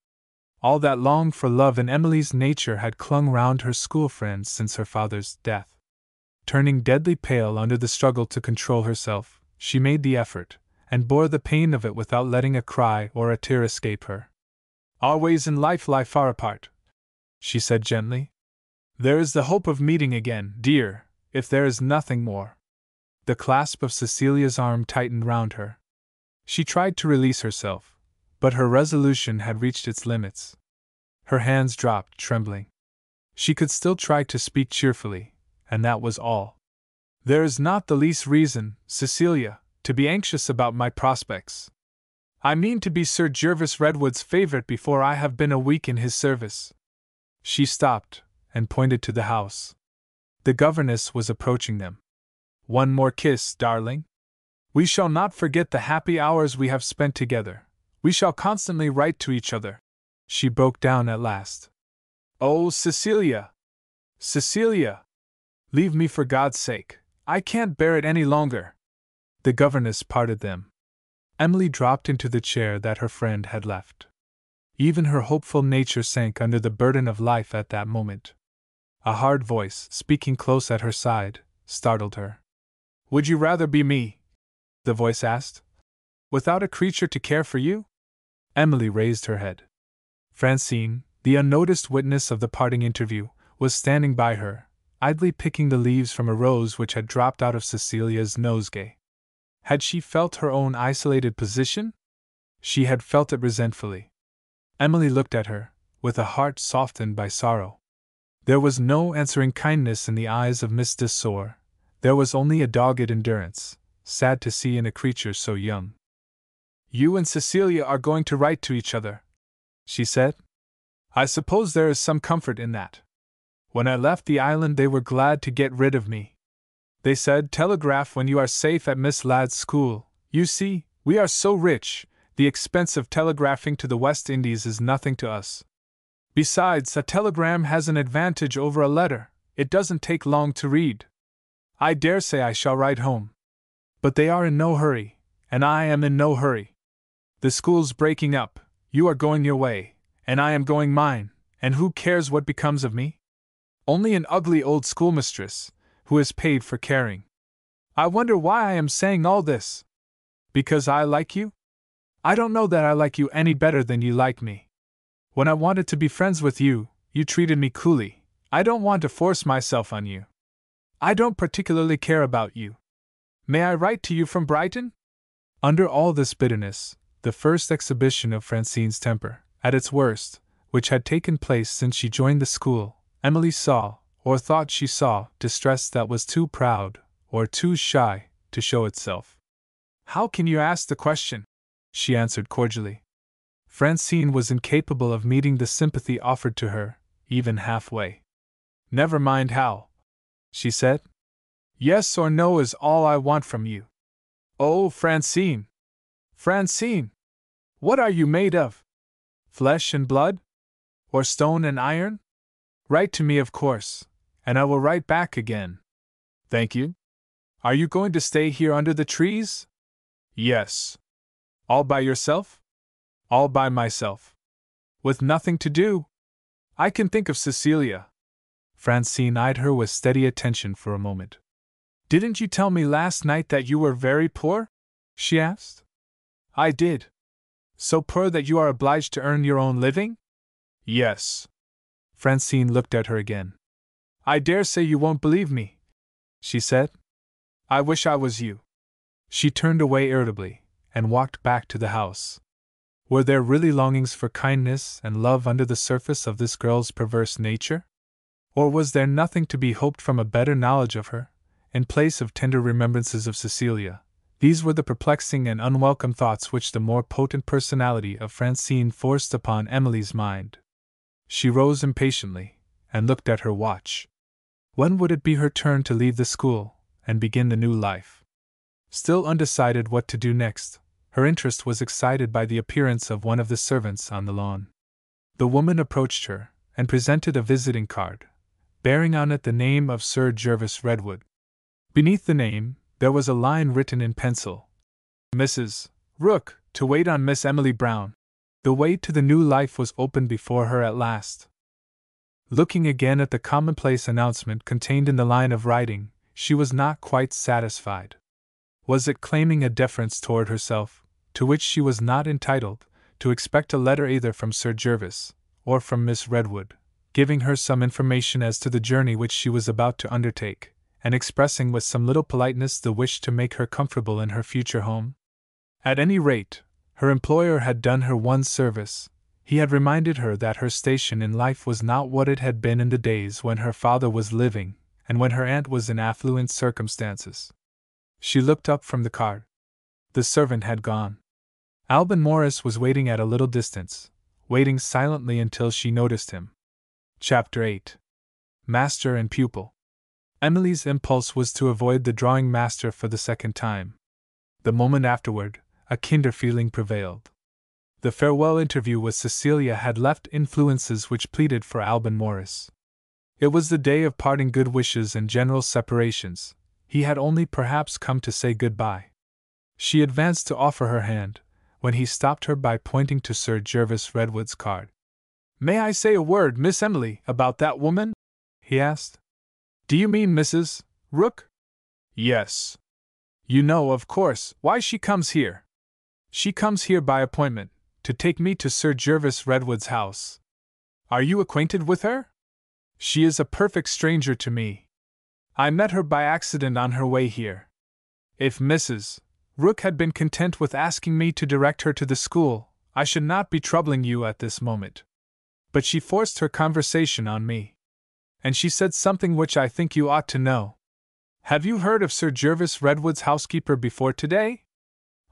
[SPEAKER 1] All that longed for love in Emily's nature had clung round her school friend since her father's death. Turning deadly pale under the struggle to control herself, she made the effort, and bore the pain of it without letting a cry or a tear escape her. "Our ways in life lie far apart," she said gently. "There is the hope of meeting again, dear, if there is nothing more." The clasp of Cecilia's arm tightened round her. She tried to release herself, but her resolution had reached its limits. Her hands dropped, trembling. She could still try to speak cheerfully, and that was all. "There is not the least reason, Cecilia, to be anxious about my prospects. I mean to be Sir Gervas Redwood's favourite before I have been a week in his service." She stopped, and pointed to the house. The governess was approaching them. "One more kiss, darling. We shall not forget the happy hours we have spent together. We shall constantly write to each other." She broke down at last. "Oh, Cecilia! Cecilia! Leave me for God's sake. I can't bear it any longer." The governess parted them. Emily dropped into the chair that her friend had left. Even her hopeful nature sank under the burden of life at that moment. A hard voice, speaking close at her side, startled her. "Would you rather be me?" the voice asked. "Without a creature to care for you?" Emily raised her head. Francine, the unnoticed witness of the parting interview, was standing by her, idly picking the leaves from a rose which had dropped out of Cecilia's nosegay. Had she felt her own isolated position? She had felt it resentfully. Emily looked at her, with a heart softened by sorrow. There was no answering kindness in the eyes of Miss de Sor. There was only a dogged endurance, sad to see in a creature so young. "You and Cecilia are going to write to each other," she said. "I suppose there is some comfort in that. When I left the island they were glad to get rid of me. They said, 'Telegraph when you are safe at Miss Ladd's school.' You see, we are so rich, the expense of telegraphing to the West Indies is nothing to us. Besides, a telegram has an advantage over a letter, it doesn't take long to read. I dare say I shall write home. But they are in no hurry, and I am in no hurry. The school's breaking up, you are going your way, and I am going mine, and who cares what becomes of me? Only an ugly old schoolmistress, who is paid for caring. I wonder why I am saying all this? Because I like you? I don't know that I like you any better than you like me. When I wanted to be friends with you, you treated me coolly. I don't want to force myself on you. I don't particularly care about you. May I write to you from Brighton?" Under all this bitterness, the first exhibition of Francine's temper, at its worst, which had taken place since she joined the school, Emily saw, or thought she saw, distress that was too proud, or too shy, to show itself. "How can you ask the question?" she answered cordially. Francine was incapable of meeting the sympathy offered to her, even halfway. "Never mind how," she said. "Yes or no is all I want from you." "Oh, Francine! Francine! What are you made of? Flesh and blood? Or stone and iron? Write to me, of course, and I will write back again." "Thank you. Are you going to stay here under the trees?" "Yes." "All by yourself?" "All by myself." "With nothing to do?" "I can think of Cecilia." Francine eyed her with steady attention for a moment. "Didn't you tell me last night that you were very poor?" she asked. "I did." "So poor that you are obliged to earn your own living?" "Yes." Francine looked at her again. "I dare say you won't believe me," she said. I wish I was you. She turned away irritably and walked back to the house. Were there really longings for kindness and love under the surface of this girl's perverse nature? Or was there nothing to be hoped from a better knowledge of her, in place of tender remembrances of Cecilia? These were the perplexing and unwelcome thoughts which the more potent personality of Francine forced upon Emily's mind. She rose impatiently, and looked at her watch. When would it be her turn to leave the school, and begin the new life? Still undecided what to do next, her interest was excited by the appearance of one of the servants on the lawn. The woman approached her, and presented a visiting card, bearing on it the name of Sir Gervas Redwood. Beneath the name, there was a line written in pencil: Mrs. Rook, to wait on Miss Emily Brown. The way to the new life was opened before her at last. Looking again at the commonplace announcement contained in the line of writing, she was not quite satisfied. Was it claiming a deference toward herself, to which she was not entitled, to expect a letter either from Sir Gervas, or from Miss Redwood, giving her some information as to the journey which she was about to undertake, and expressing with some little politeness the wish to make her comfortable in her future home? At any rate, her employer had done her one service. He had reminded her that her station in life was not what it had been in the days when her father was living, and when her aunt was in affluent circumstances. She looked up from the card. The servant had gone. Alban Morris was waiting at a little distance, waiting silently until she noticed him. Chapter 8. Master and Pupil. Emily's impulse was to avoid the drawing master for the second time. The moment afterward, a kinder feeling prevailed. The farewell interview with Cecilia had left influences which pleaded for Alban Morris. It was the day of parting good wishes and general separations. He had only perhaps come to say good-bye. She advanced to offer her hand, when he stopped her by pointing to Sir Gervas Redwood's card. "May I say a word, Miss Emily, about that woman?" he asked. "Do you mean Mrs. Rook?" "Yes. You know, of course, why she comes here. She comes here by appointment, to take me to Sir Gervas Redwood's house. Are you acquainted with her?" "She is a perfect stranger to me. I met her by accident on her way here. If Mrs. Rook had been content with asking me to direct her to the school, I should not be troubling you at this moment. But she forced her conversation on me. And she said something which I think you ought to know. Have you heard of Sir Gervas Redwood's housekeeper before today?"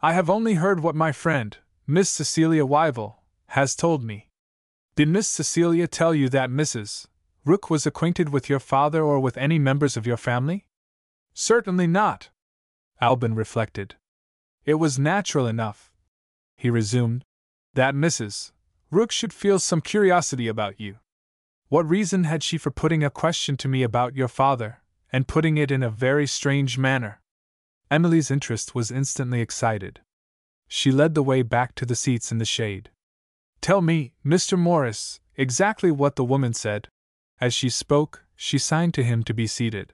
[SPEAKER 1] "I have only heard what my friend, Miss Cecilia Wyville, has told me." "Did Miss Cecilia tell you that Mrs. Rook was acquainted with your father or with any members of your family?" "Certainly not." Alban reflected. "It was natural enough," he resumed, "that Mrs. Rook should feel some curiosity about you. What reason had she for putting a question to me about your father, and putting it in a very strange manner?" Emily's interest was instantly excited. She led the way back to the seats in the shade. "Tell me, Mr. Morris, exactly what the woman said." As she spoke, she signed to him to be seated.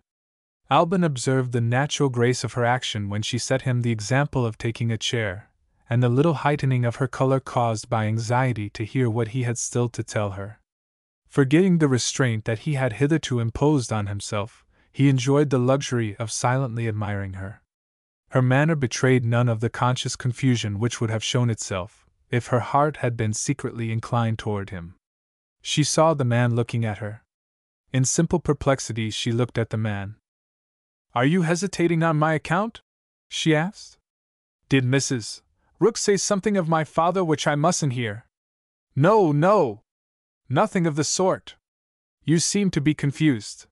[SPEAKER 1] Alban observed the natural grace of her action when she set him the example of taking a chair, and the little heightening of her color caused by anxiety to hear what he had still to tell her. Forgetting the restraint that he had hitherto imposed on himself, he enjoyed the luxury of silently admiring her. Her manner betrayed none of the conscious confusion which would have shown itself, if her heart had been secretly inclined toward him. She saw the man looking at her. In simple perplexity she looked at the man. "Are you hesitating on my account?" she asked. "Did Mrs. Rook say something of my father which I mustn't hear?" "No, no! Nothing of the sort. You seem to be confused."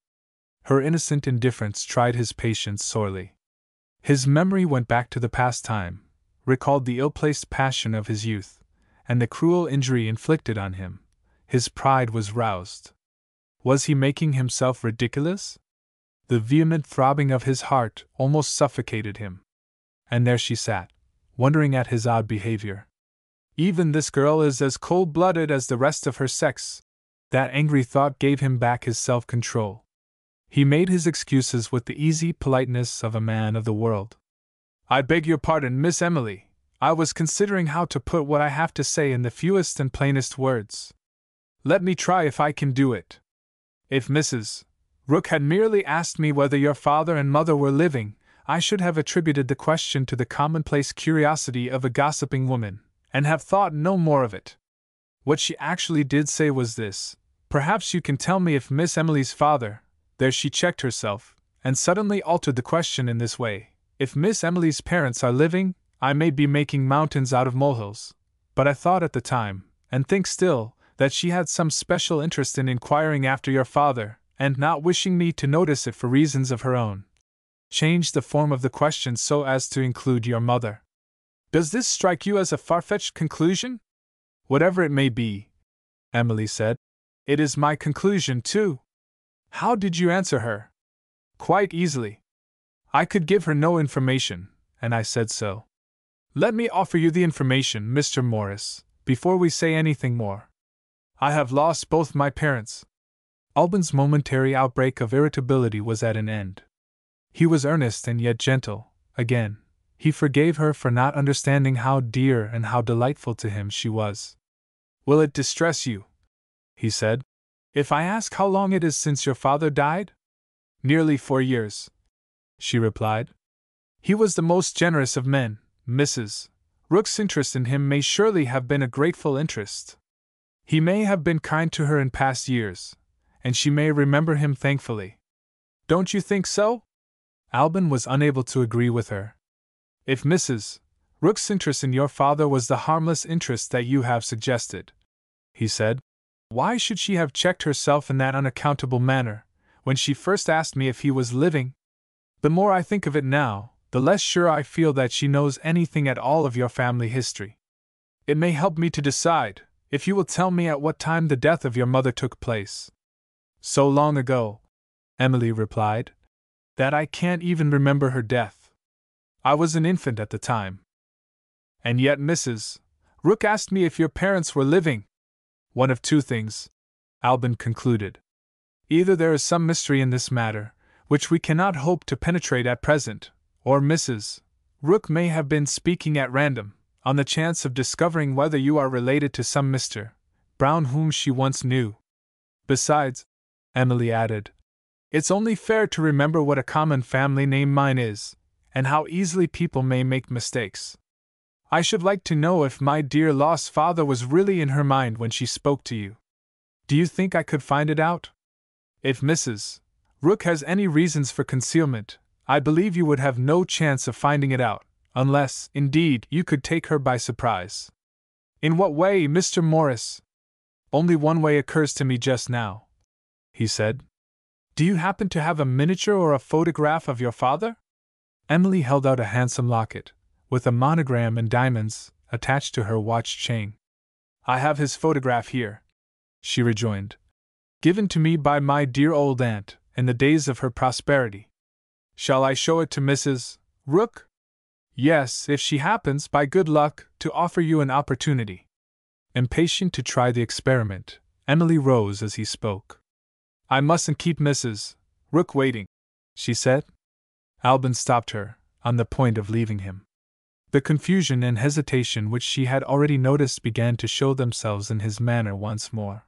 [SPEAKER 1] Her innocent indifference tried his patience sorely. His memory went back to the past time, recalled the ill-placed passion of his youth, and the cruel injury inflicted on him. His pride was roused. Was he making himself ridiculous? The vehement throbbing of his heart almost suffocated him. And there she sat, wondering at his odd behavior. Even this girl is as cold-blooded as the rest of her sex. That angry thought gave him back his self-control. He made his excuses with the easy politeness of a man of the world. "I beg your pardon, Miss Emily. I was considering how to put what I have to say in the fewest and plainest words. Let me try if I can do it. If Mrs. Rook had merely asked me whether your father and mother were living, I should have attributed the question to the commonplace curiosity of a gossiping woman, and have thought no more of it. What she actually did say was this: perhaps you can tell me if Miss Emily's father— there she checked herself, and suddenly altered the question in this way: if Miss Emily's parents are living, I may be making mountains out of molehills, but I thought at the time, and think still, that she had some special interest in inquiring after your father, and not wishing me to notice it for reasons of her own, changed the form of the question so as to include your mother. Does this strike you as a far-fetched conclusion? Whatever it may be, Emily said, it is my conclusion too. How did you answer her? Quite easily. I could give her no information, and I said so. Let me offer you the information, Mr. Morris, before we say anything more. I have lost both my parents. Alban's momentary outbreak of irritability was at an end. He was earnest and yet gentle. Again, he forgave her for not understanding how dear and how delightful to him she was. Will it distress you, he said, if I ask how long it is since your father died? Nearly 4 years, she replied. He was the most generous of men, Mrs. Rook's interest in him may surely have been a grateful interest. He may have been kind to her in past years, and she may remember him thankfully. Don't you think so? Alban was unable to agree with her. If Mrs. Rook's interest in your father was the harmless interest that you have suggested, he said, why should she have checked herself in that unaccountable manner, when she first asked me if he was living? The more I think of it now, the less sure I feel that she knows anything at all of your family history. It may help me to decide, if you will tell me at what time the death of your mother took place. So long ago, Emily replied, that I can't even remember her death. I was an infant at the time. And yet Mrs. Rook asked me if your parents were living. One of two things, Alban concluded. Either there is some mystery in this matter, which we cannot hope to penetrate at present, or Mrs. Rook may have been speaking at random, on the chance of discovering whether you are related to some Mr. Brown whom she once knew. Besides, Emily added, it's only fair to remember what a common family name mine is, and how easily people may make mistakes. I should like to know if my dear lost father was really in her mind when she spoke to you. Do you think I could find it out? If Mrs. Rook has any reasons for concealment, I believe you would have no chance of finding it out, unless, indeed, you could take her by surprise. In what way, Mr. Morris? Only one way occurs to me just now, he said. Do you happen to have a miniature or a photograph of your father? Emily held out a handsome locket, with a monogram and diamonds, attached to her watch chain. I have his photograph here, she rejoined. Given to me by my dear old aunt, in the days of her prosperity. Shall I show it to Mrs. Rook? Yes, if she happens, by good luck, to offer you an opportunity. Impatient to try the experiment, Emily rose as he spoke. I mustn't keep Mrs. Rook waiting, she said. Alban stopped her, on the point of leaving him. The confusion and hesitation which she had already noticed began to show themselves in his manner once more.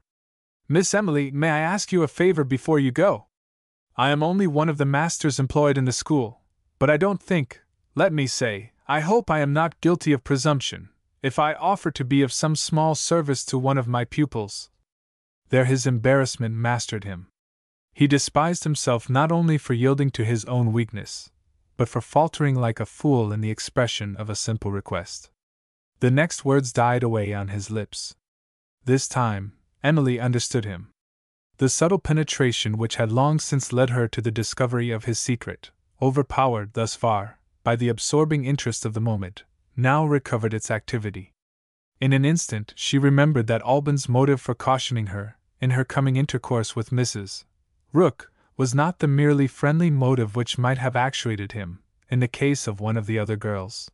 [SPEAKER 1] Miss Emily, may I ask you a favor before you go? I am only one of the masters employed in the school, but I don't think, let me say, I hope I am not guilty of presumption, if I offer to be of some small service to one of my pupils. There his embarrassment mastered him. He despised himself not only for yielding to his own weakness, but for faltering like a fool in the expression of a simple request. The next words died away on his lips. This time, Emily understood him. The subtle penetration which had long since led her to the discovery of his secret, overpowered thus far by the absorbing interest of the moment, now recovered its activity. In an instant she remembered that Alban's motive for cautioning her, in her coming intercourse with Mrs. Rook, was not the merely friendly motive which might have actuated him, in the case of one of the other girls.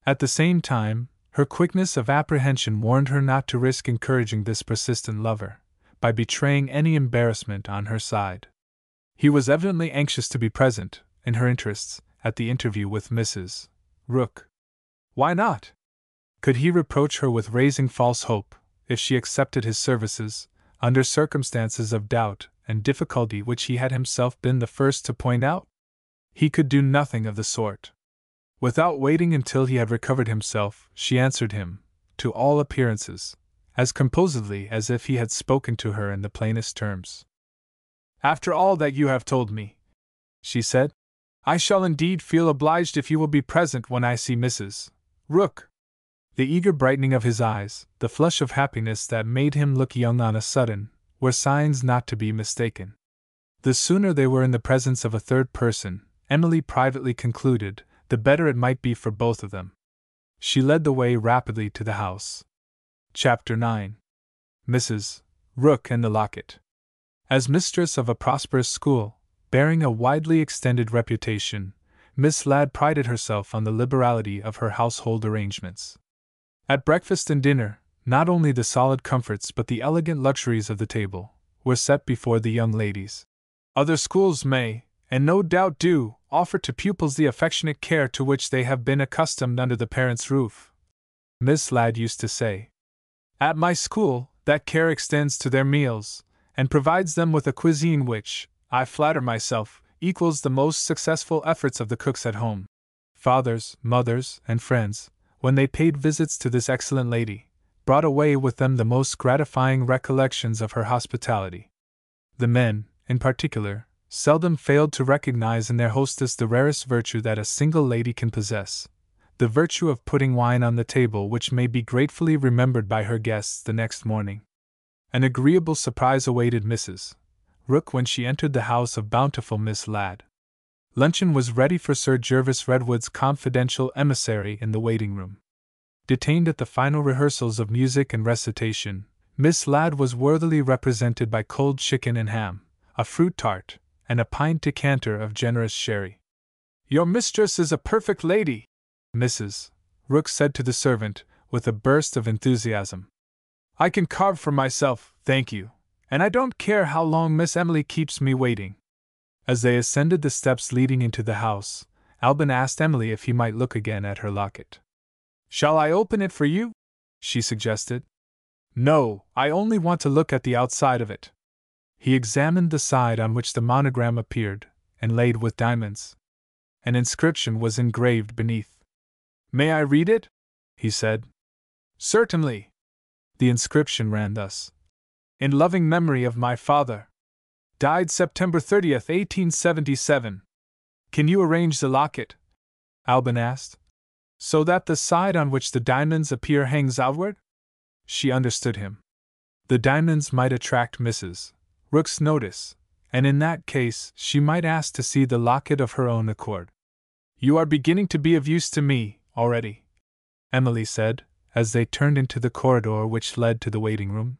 [SPEAKER 1] At the same time, her quickness of apprehension warned her not to risk encouraging this persistent lover, by betraying any embarrassment on her side. He was evidently anxious to be present, in her interests, at the interview with Mrs. Rook. Why not? Could he reproach her with raising false hope, if she accepted his services, under circumstances of doubt and difficulty which he had himself been the first to point out? He could do nothing of the sort. Without waiting until he had recovered himself, she answered him, to all appearances, as composedly as if he had spoken to her in the plainest terms. "After all that you have told me," she said, "I shall indeed feel obliged if you will be present when I see Mrs. Rook." The eager brightening of his eyes, the flush of happiness that made him look young on a sudden, were signs not to be mistaken. The sooner they were in the presence of a third person, Emily privately concluded, the better it might be for both of them. She led the way rapidly to the house. Chapter 9. Mrs. Rook and the Locket. As mistress of a prosperous school, bearing a widely extended reputation, Miss Ladd prided herself on the liberality of her household arrangements. At breakfast and dinner, not only the solid comforts but the elegant luxuries of the table were set before the young ladies. Other schools may, and no doubt do, offer to pupils the affectionate care to which they have been accustomed under the parents' roof, Miss Ladd used to say. At my school, that care extends to their meals, and provides them with a cuisine which, I flatter myself, equals the most successful efforts of the cooks at home. Fathers, mothers, and friends, when they paid visits to this excellent lady, brought away with them the most gratifying recollections of her hospitality. The men, in particular, seldom failed to recognize in their hostess the rarest virtue that a single lady can possess, the virtue of putting wine on the table which may be gratefully remembered by her guests the next morning. An agreeable surprise awaited Mrs. Rook when she entered the house of bountiful Miss Ladd. Luncheon was ready for Sir Gervas Redwood's confidential emissary in the waiting-room. Detained at the final rehearsals of music and recitation, Miss Ladd was worthily represented by cold chicken and ham, a fruit tart, and a pint decanter of generous sherry. "Your mistress is a perfect lady," Mrs. Rook said to the servant, with a burst of enthusiasm. "I can carve for myself, thank you, and I don't care how long Miss Emily keeps me waiting." As they ascended the steps leading into the house, Alban asked Emily if he might look again at her locket. "Shall I open it for you?" she suggested. "No, I only want to look at the outside of it." He examined the side on which the monogram appeared, inlaid with diamonds. An inscription was engraved beneath. "May I read it?" he said. "Certainly." The inscription ran thus: "In loving memory of my father. Died September 30th, 1877. "Can you arrange the locket?" Alban asked. "So that the side on which the diamonds appear hangs outward?" She understood him. The diamonds might attract Mrs. Rook's notice, and in that case she might ask to see the locket of her own accord. "You are beginning to be of use to me, already," Emily said, as they turned into the corridor which led to the waiting-room.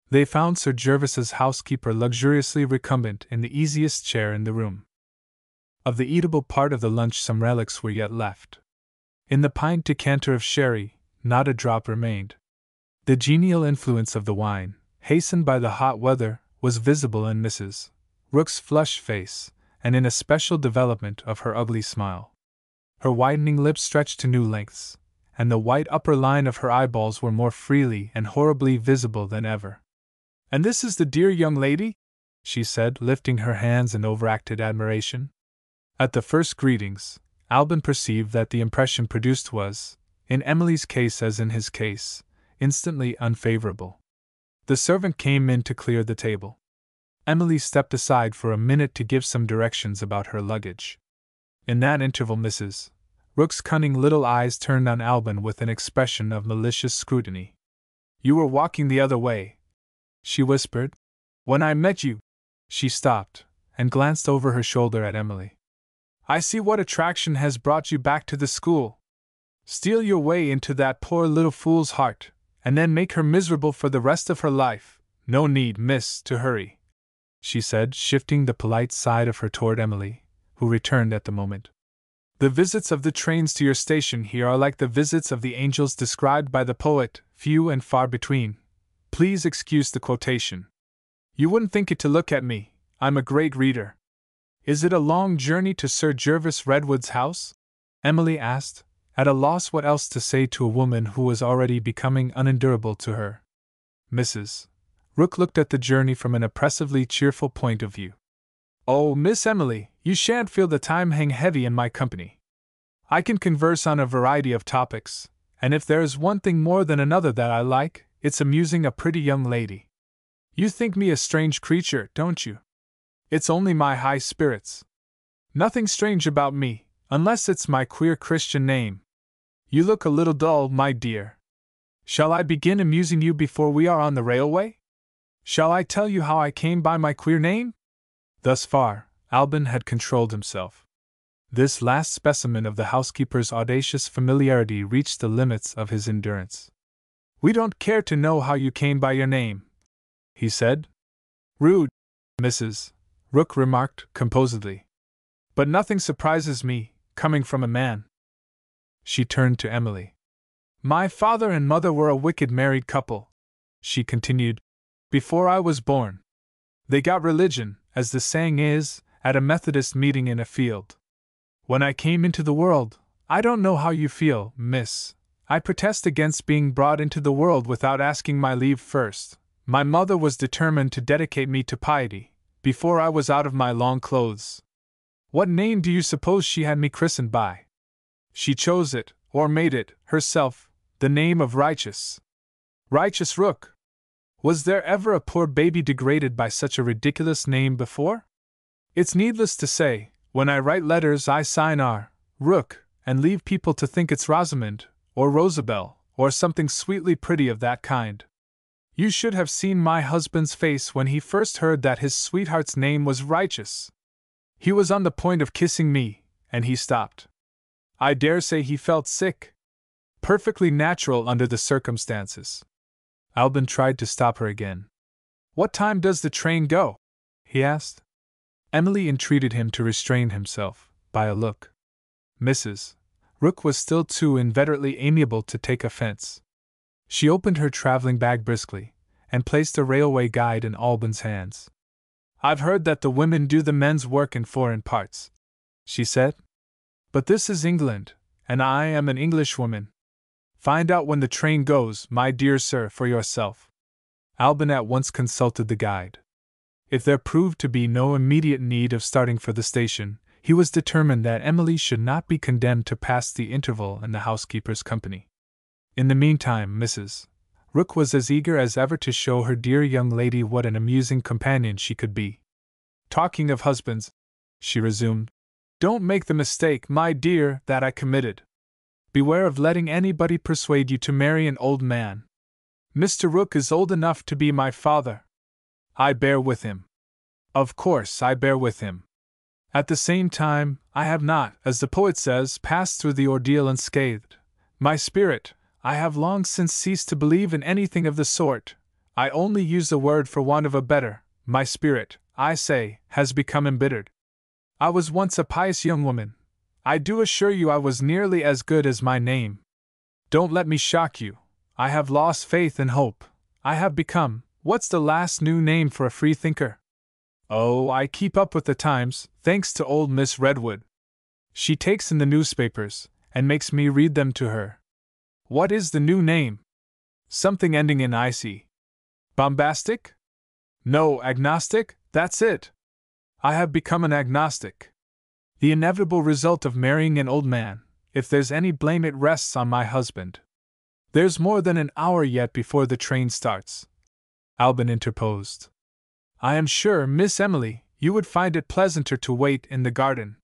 [SPEAKER 1] They found Sir Gervas's housekeeper luxuriously recumbent in the easiest chair in the room. Of the eatable part of the lunch some relics were yet left. In the pint decanter of sherry, not a drop remained. The genial influence of the wine, hastened by the hot weather, was visible in Mrs. Rook's flushed face, and in a special development of her ugly smile. Her widening lips stretched to new lengths, and the white upper line of her eyeballs were more freely and horribly visible than ever. "And this is the dear young lady?" she said, lifting her hands in overacted admiration. At the first greetings, Alban perceived that the impression produced was, in Emily's case as in his case, instantly unfavorable. The servant came in to clear the table. Emily stepped aside for a minute to give some directions about her luggage. In that interval Mrs. Rook's cunning little eyes turned on Alban with an expression of malicious scrutiny. "You were walking the other way," she whispered. "When I met you—" She stopped, and glanced over her shoulder at Emily. "I see what attraction has brought you back to the school. Steal your way into that poor little fool's heart, and then make her miserable for the rest of her life. No need, miss, to hurry," she said, shifting the polite side of her toward Emily, who returned at the moment. "The visits of the trains to your station here are like the visits of the angels described by the poet, few and far between. Please excuse the quotation. You wouldn't think it to look at me, I'm a great reader." "Is it a long journey to Sir Gervas Redwood's house?" Emily asked, at a loss what else to say to a woman who was already becoming unendurable to her. Mrs. Rook looked at the journey from an oppressively cheerful point of view. "Oh, Miss Emily, you shan't feel the time hang heavy in my company. I can converse on a variety of topics, and if there is one thing more than another that I like, it's amusing a pretty young lady. You think me a strange creature, don't you? It's only my high spirits. Nothing strange about me, unless it's my queer Christian name. You look a little dull, my dear. Shall I begin amusing you before we are on the railway? Shall I tell you how I came by my queer name?" Thus far, Alban had controlled himself. This last specimen of the housekeeper's audacious familiarity reached the limits of his endurance. "We don't care to know how you came by your name," he said. "Rude, Mrs. Rook remarked composedly. "But nothing surprises me, coming from a man." She turned to Emily. "My father and mother were a wicked married couple," she continued, "before I was born. They got religion, as the saying is, at a Methodist meeting in a field. When I came into the world, I don't know how you feel, miss, I protest against being brought into the world without asking my leave first. My mother was determined to dedicate me to piety, before I was out of my long clothes. What name do you suppose she had me christened by? She chose it, or made it, herself, the name of Righteous. Righteous Rook. Was there ever a poor baby degraded by such a ridiculous name before? It's needless to say, when I write letters I sign R. Rook, and leave people to think it's Rosamond, or Rosabelle, or something sweetly pretty of that kind. You should have seen my husband's face when he first heard that his sweetheart's name was Righteous. He was on the point of kissing me, and he stopped. I dare say he felt sick. Perfectly natural under the circumstances." Alban tried to stop her again. "What time does the train go?" he asked. Emily entreated him to restrain himself, by a look. Mrs. Rook was still too inveterately amiable to take offense. She opened her traveling bag briskly, and placed a railway guide in Alban's hands. "I've heard that the women do the men's work in foreign parts," she said. "But this is England, and I am an Englishwoman. Find out when the train goes, my dear sir, for yourself." Alban at once consulted the guide. If there proved to be no immediate need of starting for the station, he was determined that Emily should not be condemned to pass the interval in the housekeeper's company. In the meantime, Mrs. Rook was as eager as ever to show her dear young lady what an amusing companion she could be. "Talking of husbands," she resumed, "don't make the mistake, my dear, that I committed. Beware of letting anybody persuade you to marry an old man. Mr. Rook is old enough to be my father. I bear with him. Of course, I bear with him. At the same time, I have not, as the poet says, passed through the ordeal unscathed. My spirit, I have long since ceased to believe in anything of the sort. I only use the word for want of a better. My spirit, I say, has become embittered. I was once a pious young woman. I do assure you I was nearly as good as my name. Don't let me shock you. I have lost faith and hope. I have become, what's the last new name for a freethinker? Oh, I keep up with the times, thanks to old Miss Redwood. She takes in the newspapers, and makes me read them to her. What is the new name? Something ending in icy. Bombastic? No, agnostic, that's it. I have become an agnostic. The inevitable result of marrying an old man. If there's any blame, it rests on my husband. There's more than an hour yet before the train starts," Alban interposed. "I am sure, Miss Emily, you would find it pleasanter to wait in the garden."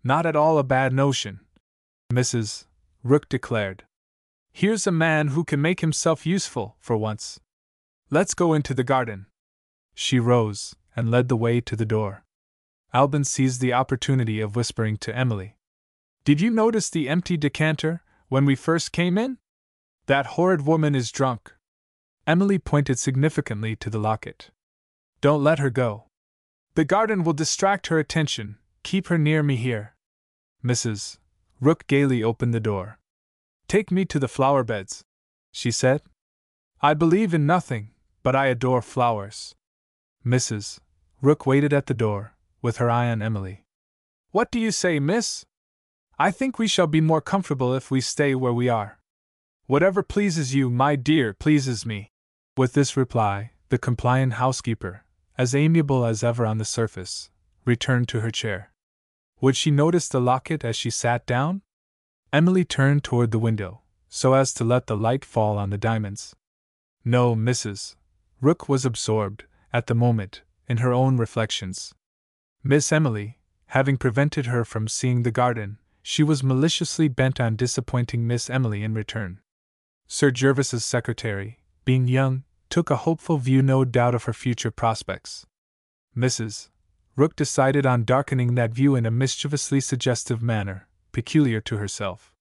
[SPEAKER 1] "Not at all a bad notion," Mrs. Rook declared. "Here's a man who can make himself useful, for once. Let's go into the garden." She rose, and led the way to the door. Alban seized the opportunity of whispering to Emily. "Did you notice the empty decanter, when we first came in? That horrid woman is drunk." Emily pointed significantly to the locket. "Don't let her go. The garden will distract her attention. Keep her near me here." Mrs. Rook gaily opened the door. "Take me to the flower beds," she said. "I believe in nothing, but I adore flowers." Mrs. Rook waited at the door, with her eye on Emily. "What do you say, miss? I think we shall be more comfortable if we stay where we are." "Whatever pleases you, my dear, pleases me." With this reply, The compliant housekeeper, as amiable as ever on the surface, returned to her chair. Would she notice the locket as she sat down? Emily turned toward the window, so as to let the light fall on the diamonds. No, Mrs. Rook was absorbed, at the moment, in her own reflections. Miss Emily, having prevented her from seeing the garden, she was maliciously bent on disappointing Miss Emily in return. Sir Gervas's secretary, being young, took a hopeful view no doubt of her future prospects. Mrs. Rook decided on darkening that view in a mischievously suggestive manner, peculiar to herself.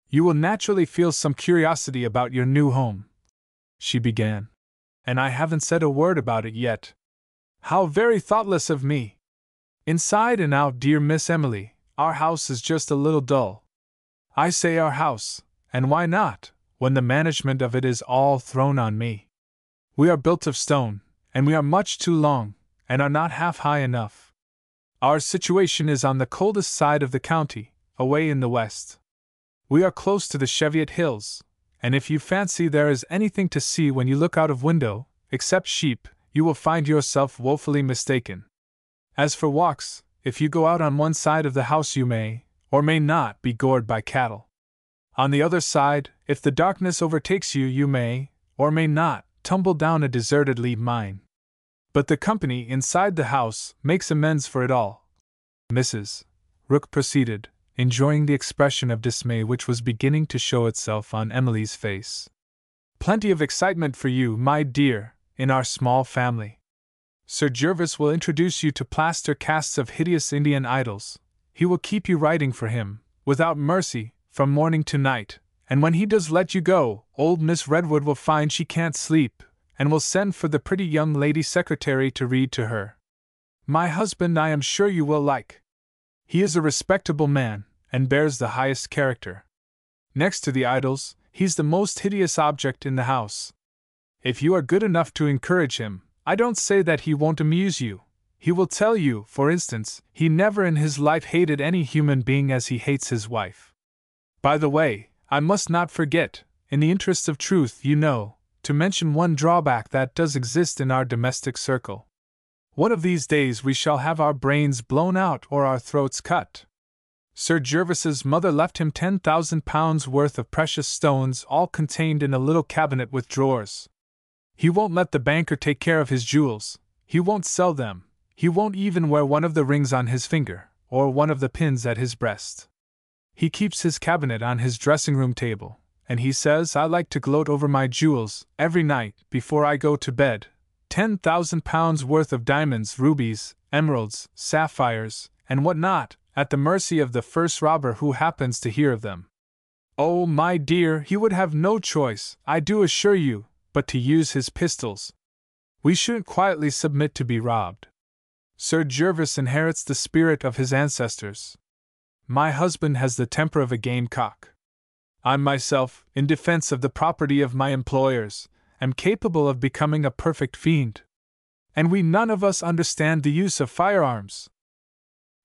[SPEAKER 1] "You will naturally feel some curiosity about your new home," she began. "And I haven't said a word about it yet. How very thoughtless of me! Inside and out, dear Miss Emily, our house is just a little dull. I say our house, and why not, when the management of it is all thrown on me? We are built of stone, and we are much too long, and are not half high enough. Our situation is on the coldest side of the county, away in the west. We are close to the Cheviot Hills, and if you fancy there is anything to see when you look out of window, except sheep, you will find yourself woefully mistaken. As for walks, if you go out on one side of the house you may, or may not, be gored by cattle. On the other side, if the darkness overtakes you, you may, or may not, tumble down a deserted lead mine. But the company inside the house makes amends for it all," Mrs. Rook proceeded, enjoying the expression of dismay which was beginning to show itself on Emily's face. "Plenty of excitement for you, my dear, in our small family. Sir Gervas will introduce you to plaster casts of hideous Indian idols. He will keep you writing for him, without mercy, from morning to night, and when he does let you go, old Miss Redwood will find she can't sleep, and will send for the pretty young lady secretary to read to her. My husband I am sure you will like. He is a respectable man, and bears the highest character. Next to the idols, he's the most hideous object in the house. If you are good enough to encourage him, I don't say that he won't amuse you. He will tell you, for instance, he never in his life hated any human being as he hates his wife. By the way, I must not forget, in the interest of truth, you know, to mention one drawback that does exist in our domestic circle. One of these days we shall have our brains blown out or our throats cut. Sir Gervas's mother left him £10,000 worth of precious stones, all contained in a little cabinet with drawers. He won't let the banker take care of his jewels, he won't sell them, he won't even wear one of the rings on his finger, or one of the pins at his breast. He keeps his cabinet on his dressing-room table, and he says I like to gloat over my jewels every night before I go to bed. £10,000 worth of diamonds, rubies, emeralds, sapphires, and what not, at the mercy of the first robber who happens to hear of them. Oh, my dear, he would have no choice, I do assure you, but to use his pistols. We shouldn't quietly submit to be robbed. Sir Gervas inherits the spirit of his ancestors. My husband has the temper of a gamecock. I myself, in defense of the property of my employers, am capable of becoming a perfect fiend. And we none of us understand the use of firearms."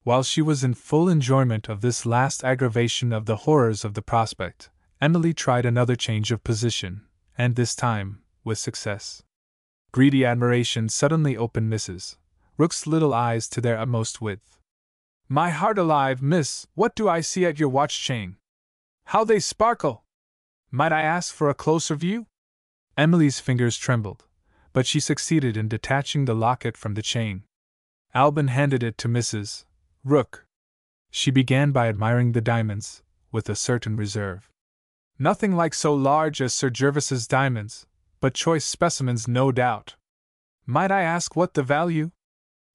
[SPEAKER 1] While she was in full enjoyment of this last aggravation of the horrors of the prospect, Emily tried another change of position, and this time, with success. Greedy admiration suddenly opened Mrs. Rook's little eyes to their utmost width. "My heart alive, miss, what do I see at your watch chain? How they sparkle! Might I ask for a closer view?" Emily's fingers trembled, but she succeeded in detaching the locket from the chain. Alban handed it to Mrs. Rook. She began by admiring the diamonds, with a certain reserve. Nothing like so large as Sir Gervas's diamonds, but choice specimens no doubt. "Might I ask what the value?"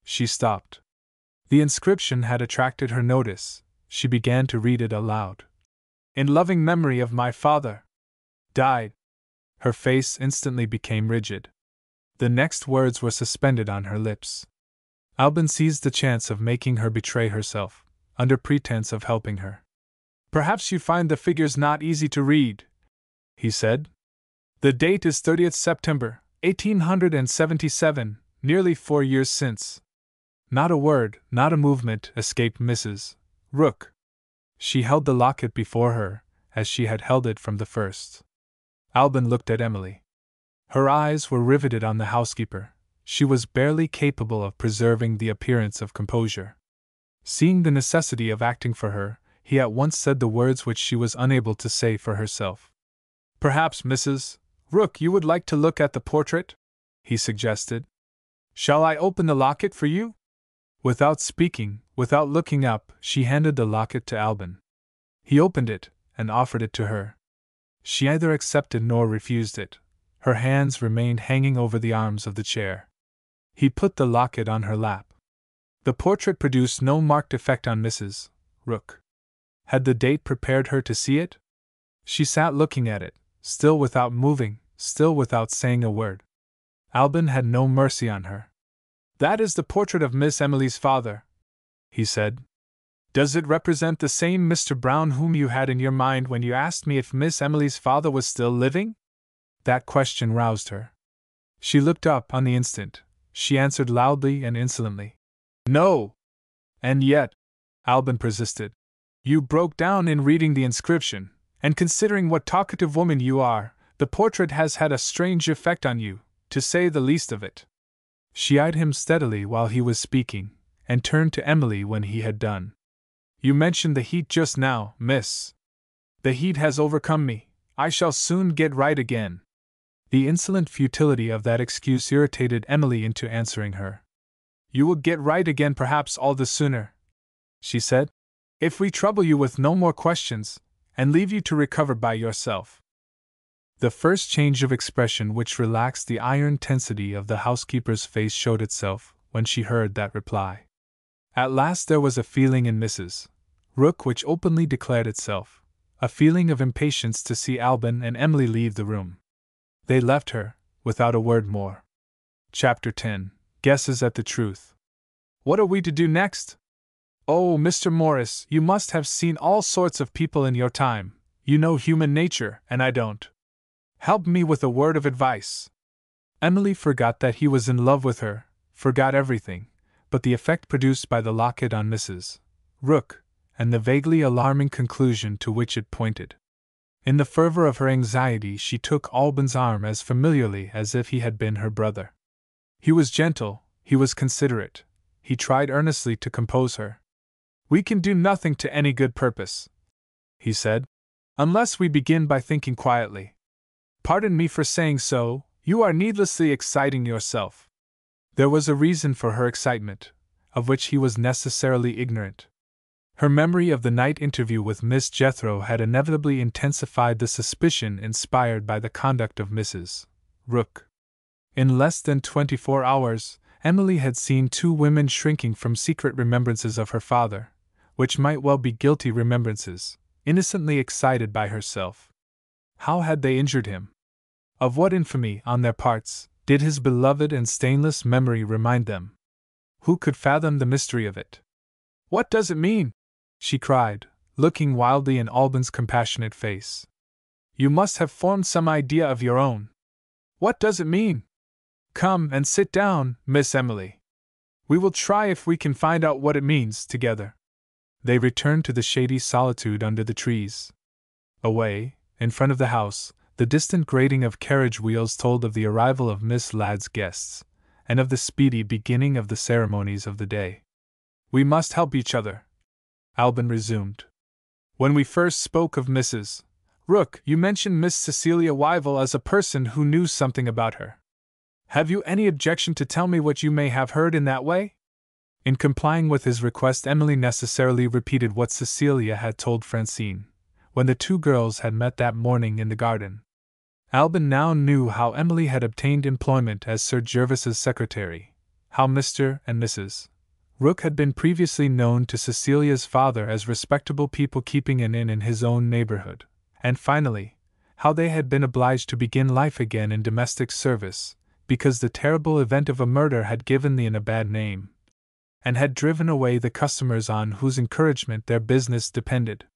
[SPEAKER 1] She stopped. The inscription had attracted her notice. She began to read it aloud. "In loving memory of my father. Died." Her face instantly became rigid. The next words were suspended on her lips. Alban seized the chance of making her betray herself, under pretense of helping her. "Perhaps you find the figures not easy to read," he said. "The date is 30th September, 1877, nearly 4 years since." Not a word, not a movement, escaped Mrs. Rook. She held the locket before her, as she had held it from the first. Alban looked at Emily. Her eyes were riveted on the housekeeper. She was barely capable of preserving the appearance of composure. Seeing the necessity of acting for her, he at once said the words which she was unable to say for herself. "Perhaps, Mrs. Rook, you would like to look at the portrait?" he suggested. "Shall I open the locket for you?" Without speaking, without looking up, she handed the locket to Alban. He opened it, and offered it to her. She neither accepted nor refused it. Her hands remained hanging over the arms of the chair. He put the locket on her lap. The portrait produced no marked effect on Mrs. Rook. Had the date prepared her to see it? She sat looking at it, still without moving, still without saying a word. Alban had no mercy on her. "That is the portrait of Miss Emily's father," he said. "Does it represent the same Mr. Brown whom you had in your mind when you asked me if Miss Emily's father was still living?" That question roused her. She looked up on the instant. She answered loudly and insolently, "No." "And yet," Alban persisted, "you broke down in reading the inscription, and considering what talkative woman you are, the portrait has had a strange effect on you, to say the least of it." She eyed him steadily while he was speaking, and turned to Emily when he had done. "You mentioned the heat just now, miss. The heat has overcome me. I shall soon get right again." The insolent futility of that excuse irritated Emily into answering her. "You will get right again perhaps all the sooner," she said, "if we trouble you with no more questions, and leave you to recover by yourself." The first change of expression which relaxed the iron tensity of the housekeeper's face showed itself when she heard that reply. At last there was a feeling in Mrs. Rook which openly declared itself, a feeling of impatience to see Alban and Emily leave the room. They left her, without a word more. Chapter 10. Guesses at the Truth. "What are we to do next?" "Oh, Mr. Morris, you must have seen all sorts of people in your time. You know human nature, and I don't. Help me with a word of advice." Emily forgot that he was in love with her, forgot everything, but the effect produced by the locket on Mrs. Rook, and the vaguely alarming conclusion to which it pointed. In the fervor of her anxiety she took Alban's arm as familiarly as if he had been her brother. He was gentle, he was considerate, he tried earnestly to compose her. "We can do nothing to any good purpose," he said, "unless we begin by thinking quietly. Pardon me for saying so, you are needlessly exciting yourself." There was a reason for her excitement, of which he was necessarily ignorant. Her memory of the night interview with Miss Jethro had inevitably intensified the suspicion inspired by the conduct of Mrs. Rook. In less than 24 hours, Emily had seen two women shrinking from secret remembrances of her father, which might well be guilty remembrances, innocently excited by herself. How had they injured him? Of what infamy, on their parts, did his beloved and stainless memory remind them? Who could fathom the mystery of it? "What does it mean?" she cried, looking wildly in Alban's compassionate face. "You must have formed some idea of your own. What does it mean? Come and sit down, Miss Emily. We will try if we can find out what it means, together." They returned to the shady solitude under the trees. Away, in front of the house, the distant grating of carriage wheels told of the arrival of Miss Ladd's guests, and of the speedy beginning of the ceremonies of the day. "We must help each other," Alban resumed. "When we first spoke of Mrs. Rook, you mentioned Miss Cecilia Wyville as a person who knew something about her. Have you any objection to tell me what you may have heard in that way?" In complying with his request, Emily necessarily repeated what Cecilia had told Francine, when the two girls had met that morning in the garden. Alban now knew how Emily had obtained employment as Sir Gervas's secretary, how Mr. and Mrs. Rook had been previously known to Cecilia's father as respectable people keeping an inn in his own neighborhood, and finally, how they had been obliged to begin life again in domestic service, because the terrible event of a murder had given the inn a bad name, and had driven away the customers on whose encouragement their business depended.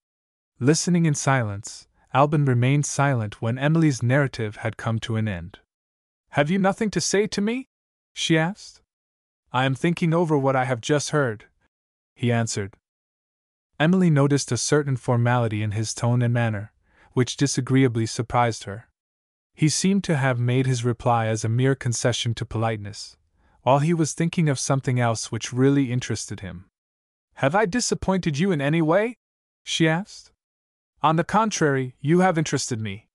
[SPEAKER 1] Listening in silence, Alban remained silent when Emily's narrative had come to an end. "Have you nothing to say to me?" she asked. "I am thinking over what I have just heard," he answered. Emily noticed a certain formality in his tone and manner, which disagreeably surprised her. He seemed to have made his reply as a mere concession to politeness, while he was thinking of something else which really interested him. "Have I disappointed you in any way?" she asked. "On the contrary, you have interested me.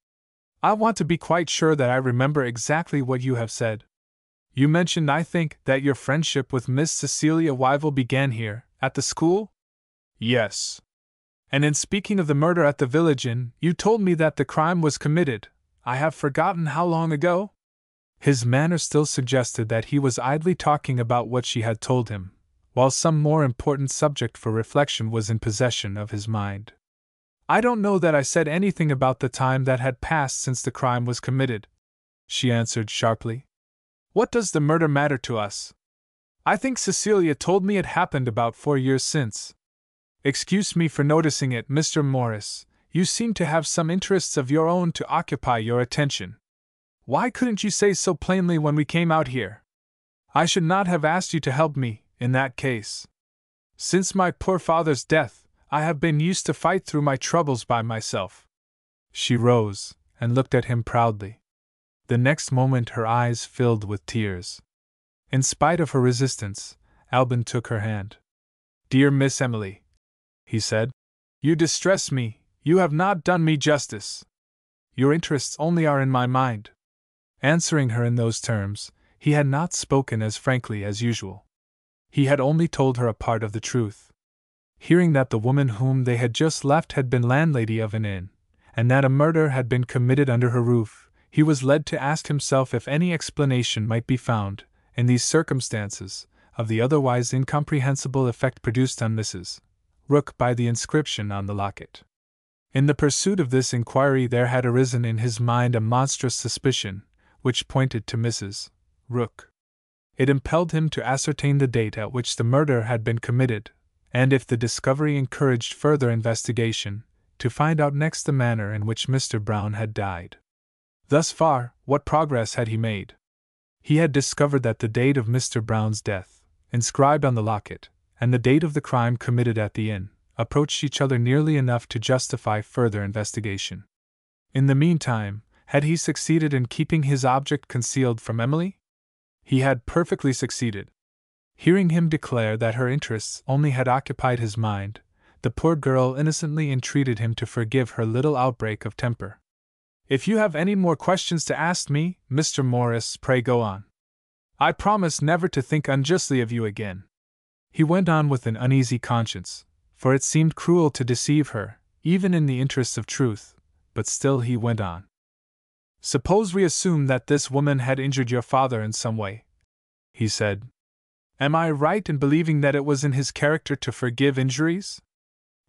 [SPEAKER 1] I want to be quite sure that I remember exactly what you have said. You mentioned, I think, that your friendship with Miss Cecilia Wyville began here, at the school?" "Yes." "And in speaking of the murder at the village inn, you told me that the crime was committed, I have forgotten how long ago?" His manner still suggested that he was idly talking about what she had told him, while some more important subject for reflection was in possession of his mind. "I don't know that I said anything about the time that had passed since the crime was committed," she answered sharply. "What does the murder matter to us? I think Cecilia told me it happened about 4 years since. Excuse me for noticing it, Mr. Morris, you seem to have some interests of your own to occupy your attention. Why couldn't you say so plainly when we came out here? I should not have asked you to help me, in that case. Since my poor father's death, I have been used to fight through my troubles by myself." She rose, and looked at him proudly. The next moment her eyes filled with tears. In spite of her resistance, Alban took her hand. "Dear Miss Emily," he said, "you distress me, you have not done me justice. Your interests only are in my mind." Answering her in those terms, he had not spoken as frankly as usual. He had only told her a part of the truth. Hearing that the woman whom they had just left had been landlady of an inn, and that a murder had been committed under her roof, he was led to ask himself if any explanation might be found, in these circumstances, of the otherwise incomprehensible effect produced on Mrs. Rook by the inscription on the locket. In the pursuit of this inquiry there had arisen in his mind a monstrous suspicion, which pointed to Mrs. Rook. It impelled him to ascertain the date at which the murder had been committed, and if the discovery encouraged further investigation, to find out next the manner in which Mr. Brown had died. Thus far, what progress had he made? He had discovered that the date of Mr. Brown's death, inscribed on the locket, and the date of the crime committed at the inn, approached each other nearly enough to justify further investigation. In the meantime, had he succeeded in keeping his object concealed from Emily? He had perfectly succeeded. Hearing him declare that her interests only had occupied his mind, the poor girl innocently entreated him to forgive her little outbreak of temper. "If you have any more questions to ask me, Mr. Morris, pray go on. I promise never to think unjustly of you again." He went on with an uneasy conscience, for it seemed cruel to deceive her, even in the interests of truth, but still he went on. "Suppose we assume that this woman had injured your father in some way," he said. "Am I right in believing that it was in his character to forgive injuries?"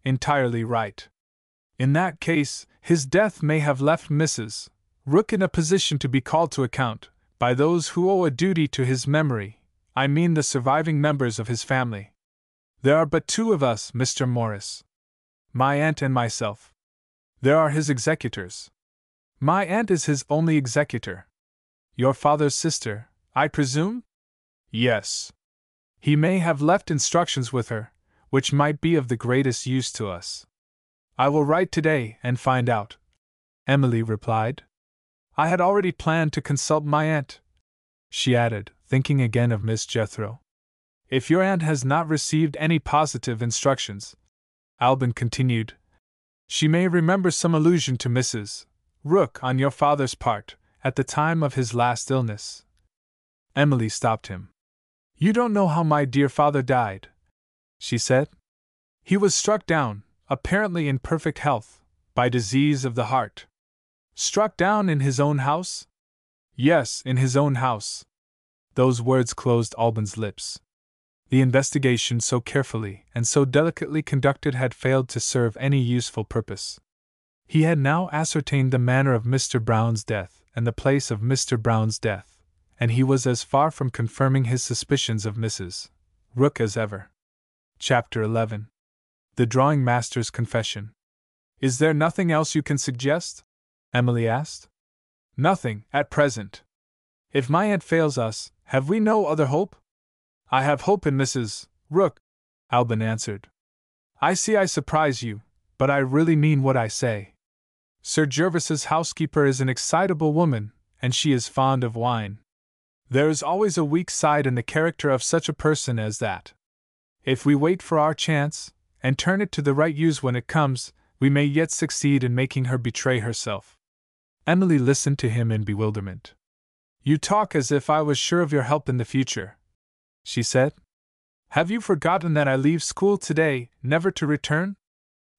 [SPEAKER 1] "Entirely right. In that case, his death may have left Mrs. Rook in a position to be called to account, by those who owe a duty to his memory, I mean the surviving members of his family. There are but 2 of us, Mr. Morris. My aunt and myself. There are his executors. My aunt is his only executor. Your father's sister, I presume?" "Yes." "He may have left instructions with her, which might be of the greatest use to us." "I will write today and find out," Emily replied. "I had already planned to consult my aunt," she added, thinking again of Miss Jethro. "If your aunt has not received any positive instructions," Alban continued, "she may remember some allusion to Mrs. Rook on your father's part, at the time of his last illness." Emily stopped him. "You don't know how my dear father died," she said. "He was struck down, apparently in perfect health, by disease of the heart." "Struck down in his own house?" "Yes, in his own house." Those words closed Alban's lips. The investigation so carefully and so delicately conducted had failed to serve any useful purpose. He had now ascertained the manner of Mr. Brown's death and the place of Mr. Brown's death, and he was as far from confirming his suspicions of Mrs. Rook as ever. Chapter 11. The Drawing Master's Confession. "Is there nothing else you can suggest?" Emily asked. "Nothing, at present. If my aunt fails us, have we no other hope?" "I have hope in Mrs. Rook," Alban answered. "I see I surprise you, but I really mean what I say. Sir Gervas's housekeeper is an excitable woman, and she is fond of wine. There is always a weak side in the character of such a person as that. If we wait for our chance, and turn it to the right use when it comes, we may yet succeed in making her betray herself. Emily listened to him in bewilderment. You talk as if I was sure of your help in the future, she said. Have you forgotten that I leave school today, never to return?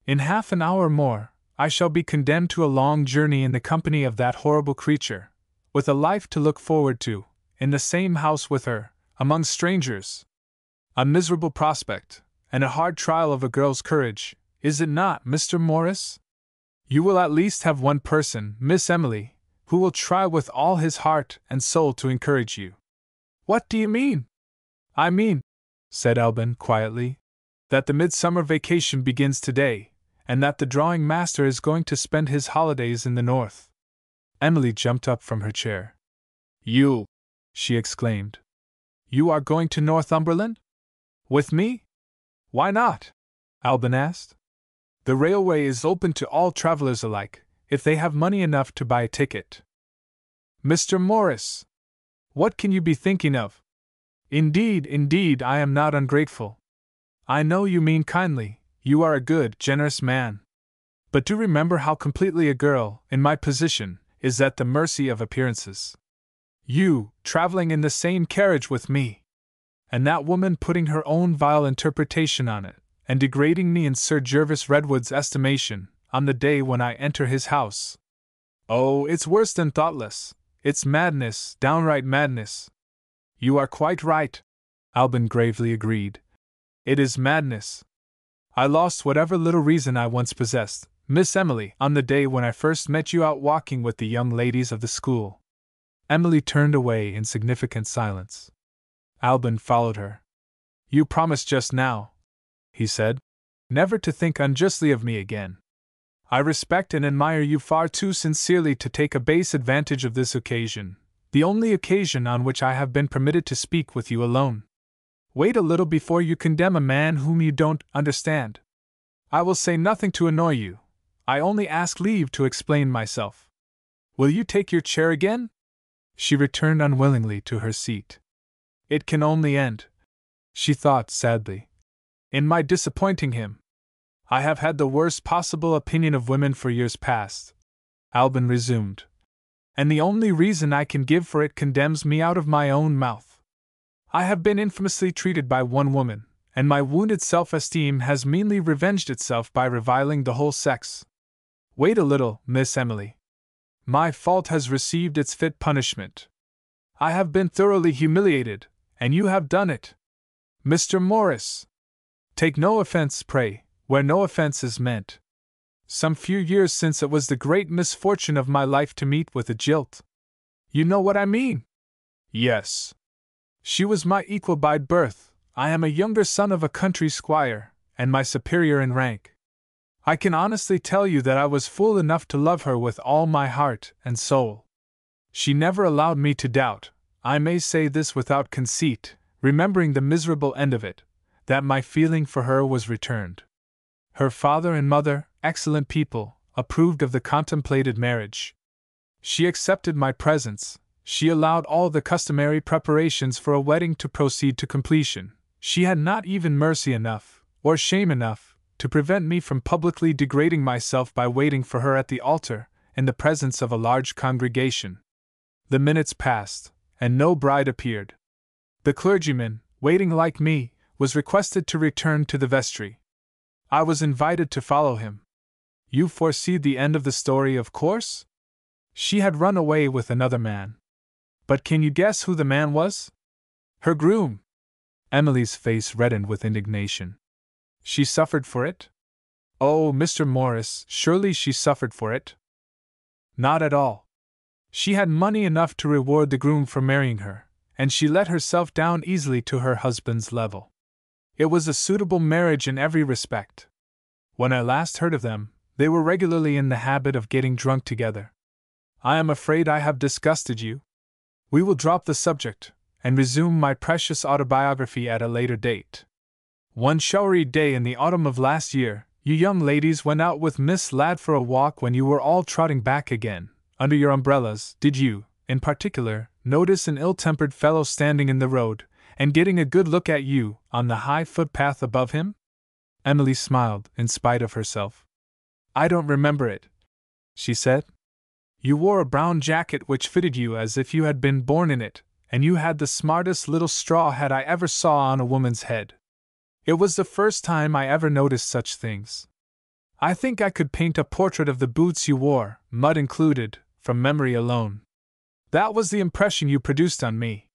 [SPEAKER 1] In half an hour more, I shall be condemned to a long journey in the company of that horrible creature, with a life to look forward to, in the same house with her, among strangers. A miserable prospect, and a hard trial of a girl's courage, is it not, Mr. Morris? You will at least have one person, Miss Emily, who will try with all his heart and soul to encourage you. What do you mean? I mean, said Alban quietly, that the midsummer vacation begins today, and that the drawing master is going to spend his holidays in the north. Emily jumped up from her chair. You, she exclaimed. You are going to Northumberland? With me? Why not? Alban asked. The railway is open to all travelers alike, if they have money enough to buy a ticket. Mr. Morris! What can you be thinking of? Indeed, I am not ungrateful. I know you mean kindly, you are a good, generous man. But do remember how completely a girl, in my position, is at the mercy of appearances. You, traveling in the same carriage with me, and that woman putting her own vile interpretation on it, and degrading me in Sir Gervas Redwood's estimation, on the day when I enter his house. Oh, it's worse than thoughtless. It's madness, downright madness. You are quite right, Alban gravely agreed. It is madness. I lost whatever little reason I once possessed, Miss Emily, on the day when I first met you out walking with the young ladies of the school. Emily turned away in significant silence. Alban followed her. You promised just now, he said, never to think unjustly of me again. I respect and admire you far too sincerely to take a base advantage of this occasion, the only occasion on which I have been permitted to speak with you alone. Wait a little before you condemn a man whom you don't understand. I will say nothing to annoy you. I only ask leave to explain myself. Will you take your chair again? She returned unwillingly to her seat. It can only end, she thought sadly, in my disappointing him. I have had the worst possible opinion of women for years past, Alban resumed, and the only reason I can give for it condemns me out of my own mouth. I have been infamously treated by one woman, and my wounded self-esteem has meanly revenged itself by reviling the whole sex. Wait a little, Miss Emily. My fault has received its fit punishment. I have been thoroughly humiliated, and you have done it. Mr. Morris! Take no offense, pray, where no offense is meant. Some few years since it was the great misfortune of my life to meet with a jilt. You know what I mean? Yes. She was my equal by birth. I am a younger son of a country squire, and my superior in rank. I can honestly tell you that I was fool enough to love her with all my heart and soul. She never allowed me to doubt, I may say this without conceit, remembering the miserable end of it, that my feeling for her was returned. Her father and mother, excellent people, approved of the contemplated marriage. She accepted my presents, she allowed all the customary preparations for a wedding to proceed to completion. She had not even mercy enough, or shame enough, to prevent me from publicly degrading myself by waiting for her at the altar, in the presence of a large congregation. The minutes passed, and no bride appeared. The clergyman, waiting like me, was requested to return to the vestry. I was invited to follow him. You foresee the end of the story, of course? She had run away with another man. But can you guess who the man was? Her groom. Emily's face reddened with indignation. She suffered for it? Oh, Mr. Morris, surely she suffered for it? Not at all. She had money enough to reward the groom for marrying her, and she let herself down easily to her husband's level. It was a suitable marriage in every respect. When I last heard of them, they were regularly in the habit of getting drunk together. I am afraid I have disgusted you. We will drop the subject, and resume my precious autobiography at a later date. One showery day in the autumn of last year, You young ladies went out with Miss Ladd for a walk when you were all trotting back again, under your umbrellas. Did you, in particular, notice an ill-tempered fellow standing in the road, and getting a good look at you, on the high footpath above him?" Emily smiled, in spite of herself. "I don't remember it," she said. "You wore a brown jacket which fitted you as if you had been born in it, and you had the smartest little straw hat I ever saw on a woman's head. It was the first time I ever noticed such things. I think I could paint a portrait of the boots you wore, mud included, from memory alone. That was the impression you produced on me.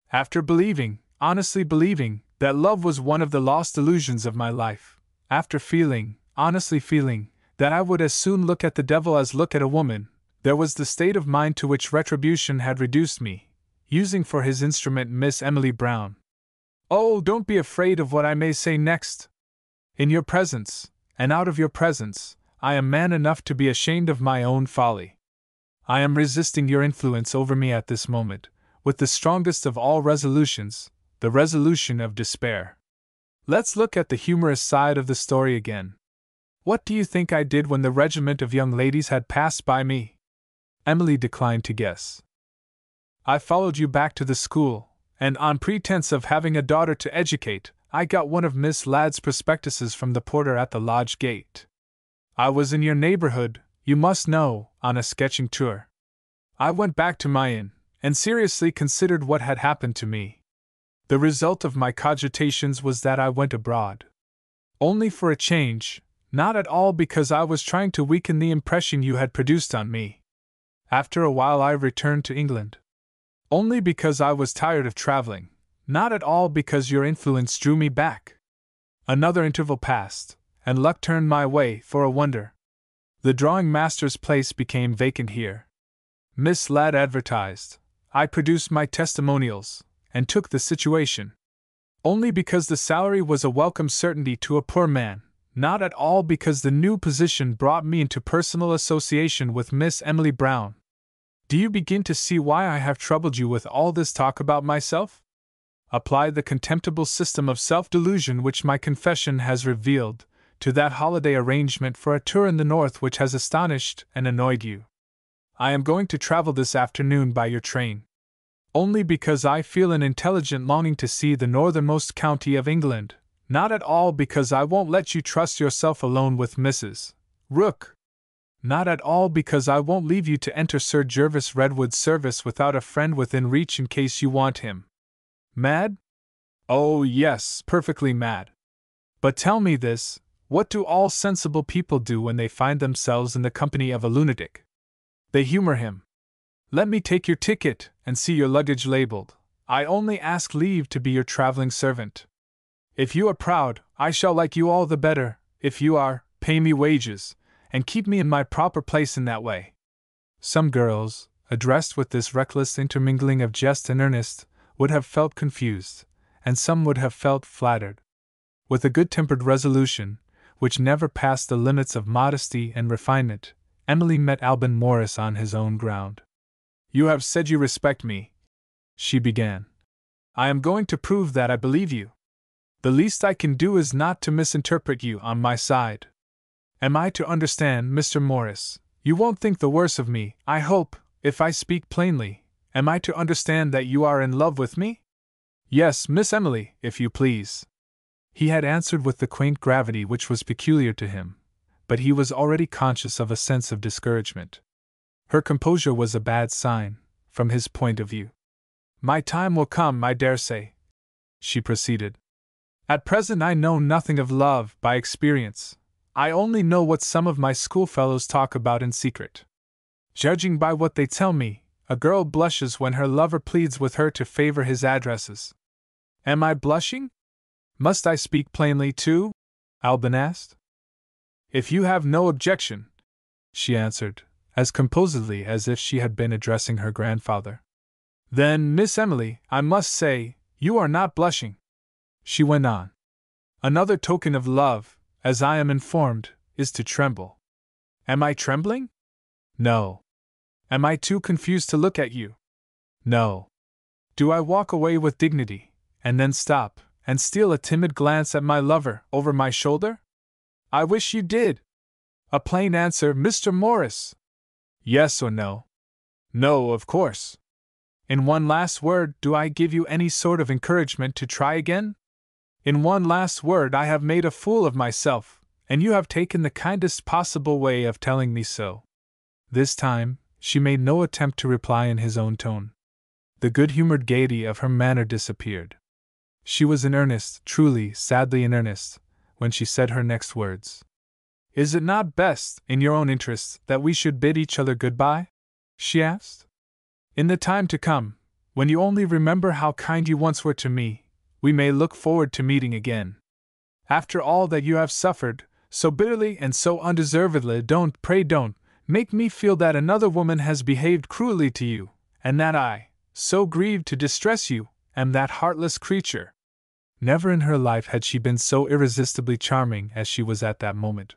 [SPEAKER 1] After believing, honestly believing, that love was one of the lost illusions of my life, after feeling, honestly feeling, that I would as soon look at the devil as look at a woman, there was the state of mind to which retribution had reduced me, using for his instrument Miss Emily Brown. Oh, don't be afraid of what I may say next. In your presence, and out of your presence, I am man enough to be ashamed of my own folly. I am resisting your influence over me at this moment, with the strongest of all resolutions, the resolution of despair. Let's look at the humorous side of the story again. What do you think I did when the regiment of young ladies had passed by me?" Emily declined to guess. "I followed you back to the school, and on pretense of having a daughter to educate, I got one of Miss Ladd's prospectuses from the porter at the lodge gate. I was in your neighborhood, you must know, on a sketching tour. I went back to my inn, and seriously considered what had happened to me. The result of my cogitations was that I went abroad. Only for a change, not at all because I was trying to weaken the impression you had produced on me. After a while I returned to England. Only because I was tired of traveling, not at all because your influence drew me back. Another interval passed, and luck turned my way, for a wonder. The drawing master's place became vacant here. Miss Ladd advertised. I produced my testimonials, and took the situation. Only because the salary was a welcome certainty to a poor man, not at all because the new position brought me into personal association with Miss Emily Brown. Do you begin to see why I have troubled you with all this talk about myself? Apply the contemptible system of self-delusion which my confession has revealed to that holiday arrangement for a tour in the north which has astonished and annoyed you. I am going to travel this afternoon by your train. Only because I feel an intelligent longing to see the northernmost county of England, not at all because I won't let you trust yourself alone with Mrs. Rook. Not at all because I won't leave you to enter Sir Jervis Redwood's service without a friend within reach in case you want him. Mad? Oh, yes, perfectly mad. But tell me this, what do all sensible people do when they find themselves in the company of a lunatic? They humor him. Let me take your ticket, and see your luggage labeled. I only ask leave to be your traveling servant. If you are proud, I shall like you all the better. If you are, pay me wages, and keep me in my proper place in that way. Some girls, addressed with this reckless intermingling of jest and earnest, would have felt confused, and some would have felt flattered. With a good-tempered resolution, which never passed the limits of modesty and refinement, Emily met Alban Morris on his own ground. "You have said you respect me," she began. "I am going to prove that I believe you. The least I can do is not to misinterpret you on my side. Am I to understand, Mr. Morris, you won't think the worse of me, I hope, if I speak plainly, am I to understand that you are in love with me?" "Yes, Miss Emily, if you please," he had answered with the quaint gravity which was peculiar to him, but he was already conscious of a sense of discouragement. Her composure was a bad sign, from his point of view. "My time will come, I dare say," she proceeded. "At present I know nothing of love by experience. I only know what some of my schoolfellows talk about in secret. Judging by what they tell me, a girl blushes when her lover pleads with her to favor his addresses. Am I blushing? Must I speak plainly too?" Alban asked. "If you have no objection," she answered, as composedly as if she had been addressing her grandfather. "Then, Miss Emily, I must say, you are not blushing," she went on. "Another token of love, as I am informed, is to tremble. Am I trembling? No. Am I too confused to look at you? No. Do I walk away with dignity, and then stop, and steal a timid glance at my lover over my shoulder? I wish you did. A plain answer, Mr. Morris. Yes or no? No, of course. In one last word, do I give you any sort of encouragement to try again? In one last word, I have made a fool of myself, and you have taken the kindest possible way of telling me so. This time, she made no attempt to reply in his own tone. The good-humored gaiety of her manner disappeared. She was in earnest, truly, sadly in earnest, when she said her next words. Is it not best, in your own interests, that we should bid each other good-bye? She asked. In the time to come, when you only remember how kind you once were to me, we may look forward to meeting again. After all that you have suffered, so bitterly and so undeservedly, pray don't, make me feel that another woman has behaved cruelly to you, and that I, so grieved to distress you, am that heartless creature. Never in her life had she been so irresistibly charming as she was at that moment.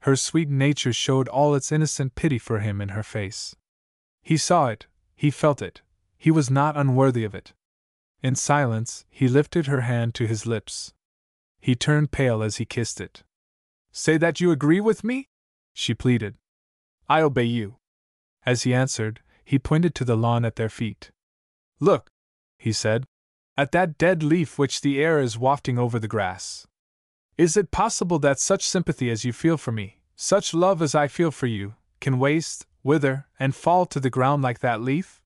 [SPEAKER 1] Her sweet nature showed all its innocent pity for him in her face. He saw it, he felt it, he was not unworthy of it. In silence, he lifted her hand to his lips. He turned pale as he kissed it. Say that you agree with me? She pleaded. I obey you. As he answered, he pointed to the lawn at their feet. Look, he said, at that dead leaf which the air is wafting over the grass. Is it possible that such sympathy as you feel for me, such love as I feel for you, can waste, wither, and fall to the ground like that leaf?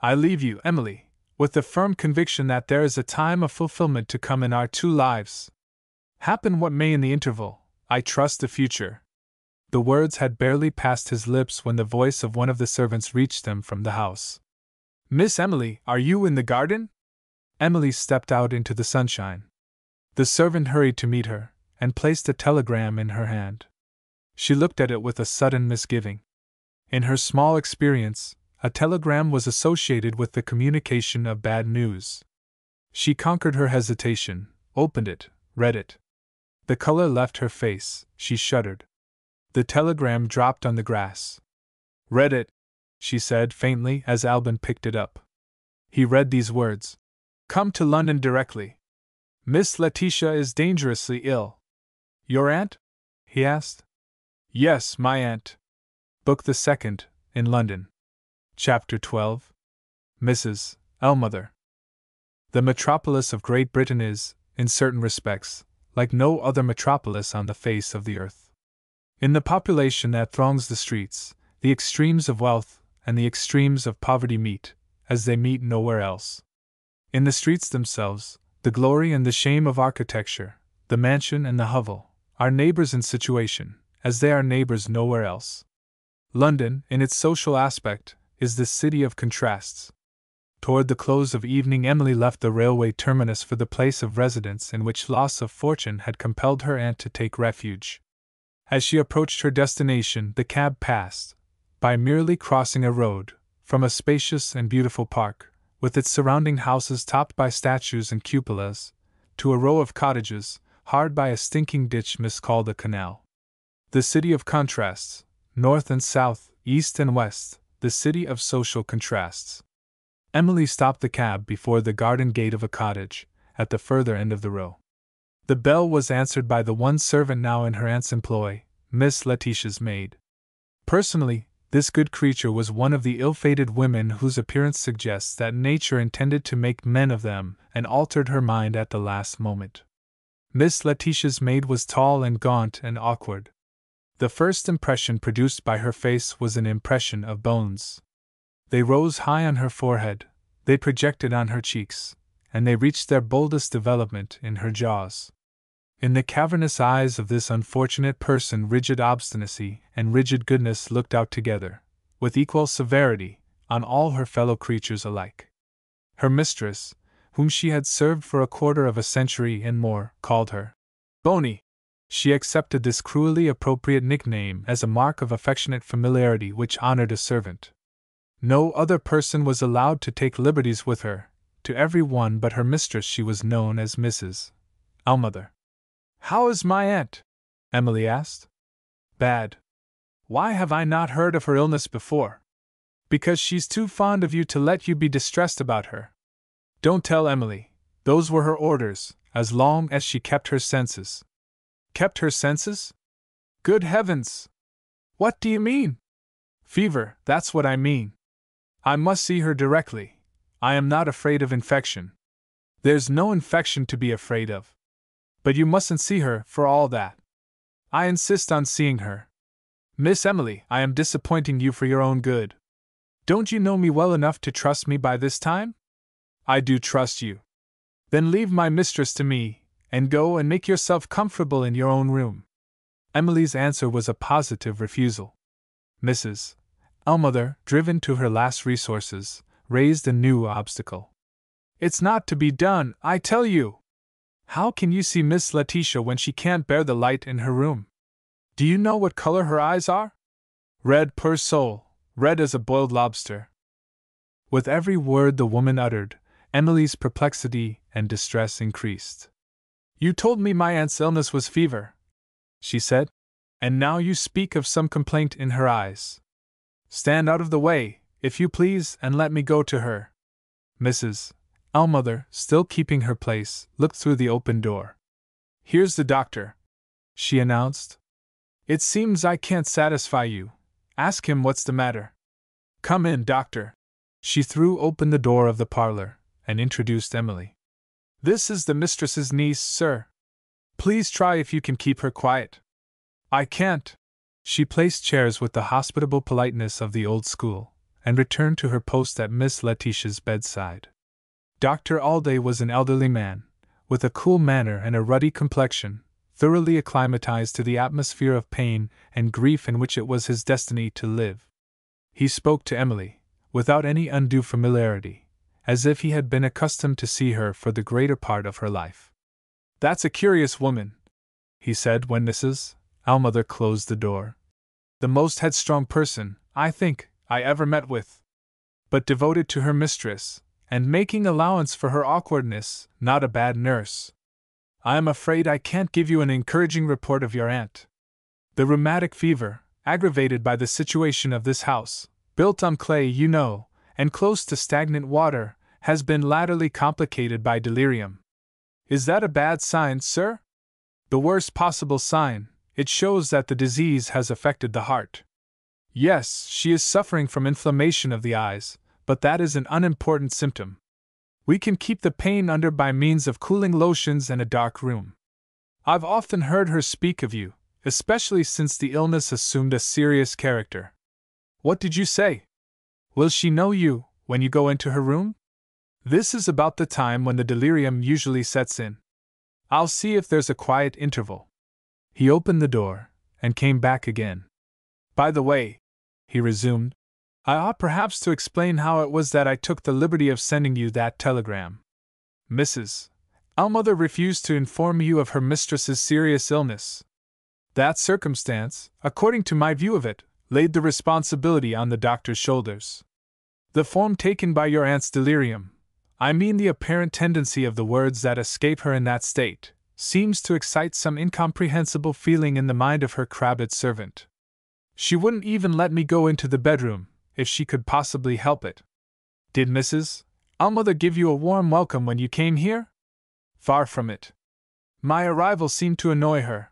[SPEAKER 1] I leave you, Emily, with the firm conviction that there is a time of fulfillment to come in our two lives. Happen what may in the interval, I trust the future. The words had barely passed his lips when the voice of one of the servants reached them from the house. Miss Emily, are you in the garden? Emily stepped out into the sunshine. The servant hurried to meet her, and placed a telegram in her hand. She looked at it with a sudden misgiving. In her small experience, a telegram was associated with the communication of bad news. She conquered her hesitation, opened it, read it. The color left her face, she shuddered. The telegram dropped on the grass. Read it, she said faintly as Alban picked it up. He read these words. Come to London directly. Miss Letitia is dangerously ill. Your aunt? He asked. Yes, my aunt. Book the second, in London. Chapter 12. Mrs. Ellmother. The metropolis of Great Britain is, in certain respects, like no other metropolis on the face of the earth. In the population that throngs the streets, the extremes of wealth and the extremes of poverty meet, as they meet nowhere else. In the streets themselves, the glory and the shame of architecture, the mansion and the hovel, are neighbors in situation, as they are neighbors nowhere else. London, in its social aspect, is the city of contrasts. Toward the close of evening, Emily left the railway terminus for the place of residence in which loss of fortune had compelled her aunt to take refuge. As she approached her destination, the cab passed, by merely crossing a road, from a spacious and beautiful park, with its surrounding houses topped by statues and cupolas, to a row of cottages, hard by a stinking ditch miscalled a canal. The city of contrasts, north and south, east and west, the city of social contrasts. Emily stopped the cab before the garden gate of a cottage, at the further end of the row. The bell was answered by the one servant now in her aunt's employ, Miss Letitia's maid. Personally, this good creature was one of the ill-fated women whose appearance suggests that nature intended to make men of them and altered her mind at the last moment. Miss Letitia's maid was tall and gaunt and awkward. The first impression produced by her face was an impression of bones. They rose high on her forehead, they projected on her cheeks, and they reached their boldest development in her jaws. In the cavernous eyes of this unfortunate person rigid obstinacy and rigid goodness looked out together, with equal severity, on all her fellow creatures alike. Her mistress, whom she had served for a quarter of a century and more, called her Boney. She accepted this cruelly appropriate nickname as a mark of affectionate familiarity which honored a servant. No other person was allowed to take liberties with her. To every one but her mistress she was known as Mrs. Ellmother. How is my aunt? Emily asked. Bad. Why have I not heard of her illness before? Because she's too fond of you to let you be distressed about her. Don't tell Emily. Those were her orders, as long as she kept her senses. Kept her senses? Good heavens! What do you mean? Fever, that's what I mean. I must see her directly. I am not afraid of infection. There's no infection to be afraid of. But you mustn't see her, for all that. I insist on seeing her. Miss Emily, I am disappointing you for your own good. Don't you know me well enough to trust me by this time? I do trust you. Then leave my mistress to me, and go and make yourself comfortable in your own room. Emily's answer was a positive refusal. Mrs. Ellmother, driven to her last resources, raised a new obstacle. It's not to be done, I tell you! How can you see Miss Letitia when she can't bear the light in her room? Do you know what color her eyes are? Red, poor soul, red as a boiled lobster. With every word the woman uttered, Emily's perplexity and distress increased. You told me my aunt's illness was fever, she said, and now you speak of some complaint in her eyes. Stand out of the way, if you please, and let me go to her. Mrs. Ellmother, still keeping her place, looked through the open door. Here's the doctor, she announced. It seems I can't satisfy you. Ask him what's the matter. Come in, doctor. She threw open the door of the parlor and introduced Emily. This is the mistress's niece, sir. Please try if you can keep her quiet. I can't. She placed chairs with the hospitable politeness of the old school, and returned to her post at Miss Letitia's bedside. Dr. Alday was an elderly man, with a cool manner and a ruddy complexion, thoroughly acclimatized to the atmosphere of pain and grief in which it was his destiny to live. He spoke to Emily, without any undue familiarity, as if he had been accustomed to see her for the greater part of her life. That's a curious woman, he said when Mrs. Ellmother closed the door. The most headstrong person, I think, I ever met with. But devoted to her mistress, and making allowance for her awkwardness, not a bad nurse. I am afraid I can't give you an encouraging report of your aunt. The rheumatic fever, aggravated by the situation of this house, built on clay, you know, and close to stagnant water, has been latterly complicated by delirium. Is that a bad sign, sir? The worst possible sign. It shows that the disease has affected the heart. Yes, she is suffering from inflammation of the eyes, but that is an unimportant symptom. We can keep the pain under by means of cooling lotions and a dark room. I've often heard her speak of you, especially since the illness assumed a serious character. What did you say? Will she know you when you go into her room? This is about the time when the delirium usually sets in. I'll see if there's a quiet interval. He opened the door, and came back again. By the way, he resumed, I ought perhaps to explain how it was that I took the liberty of sending you that telegram. Mrs. Ellmother refused to inform you of her mistress's serious illness. That circumstance, according to my view of it, laid the responsibility on the doctor's shoulders. The form taken by your aunt's delirium, I mean the apparent tendency of the words that escape her in that state, seems to excite some incomprehensible feeling in the mind of her crabbed servant. She wouldn't even let me go into the bedroom, if she could possibly help it. Did Mrs. Ellmother give you a warm welcome when you came here? Far from it. My arrival seemed to annoy her.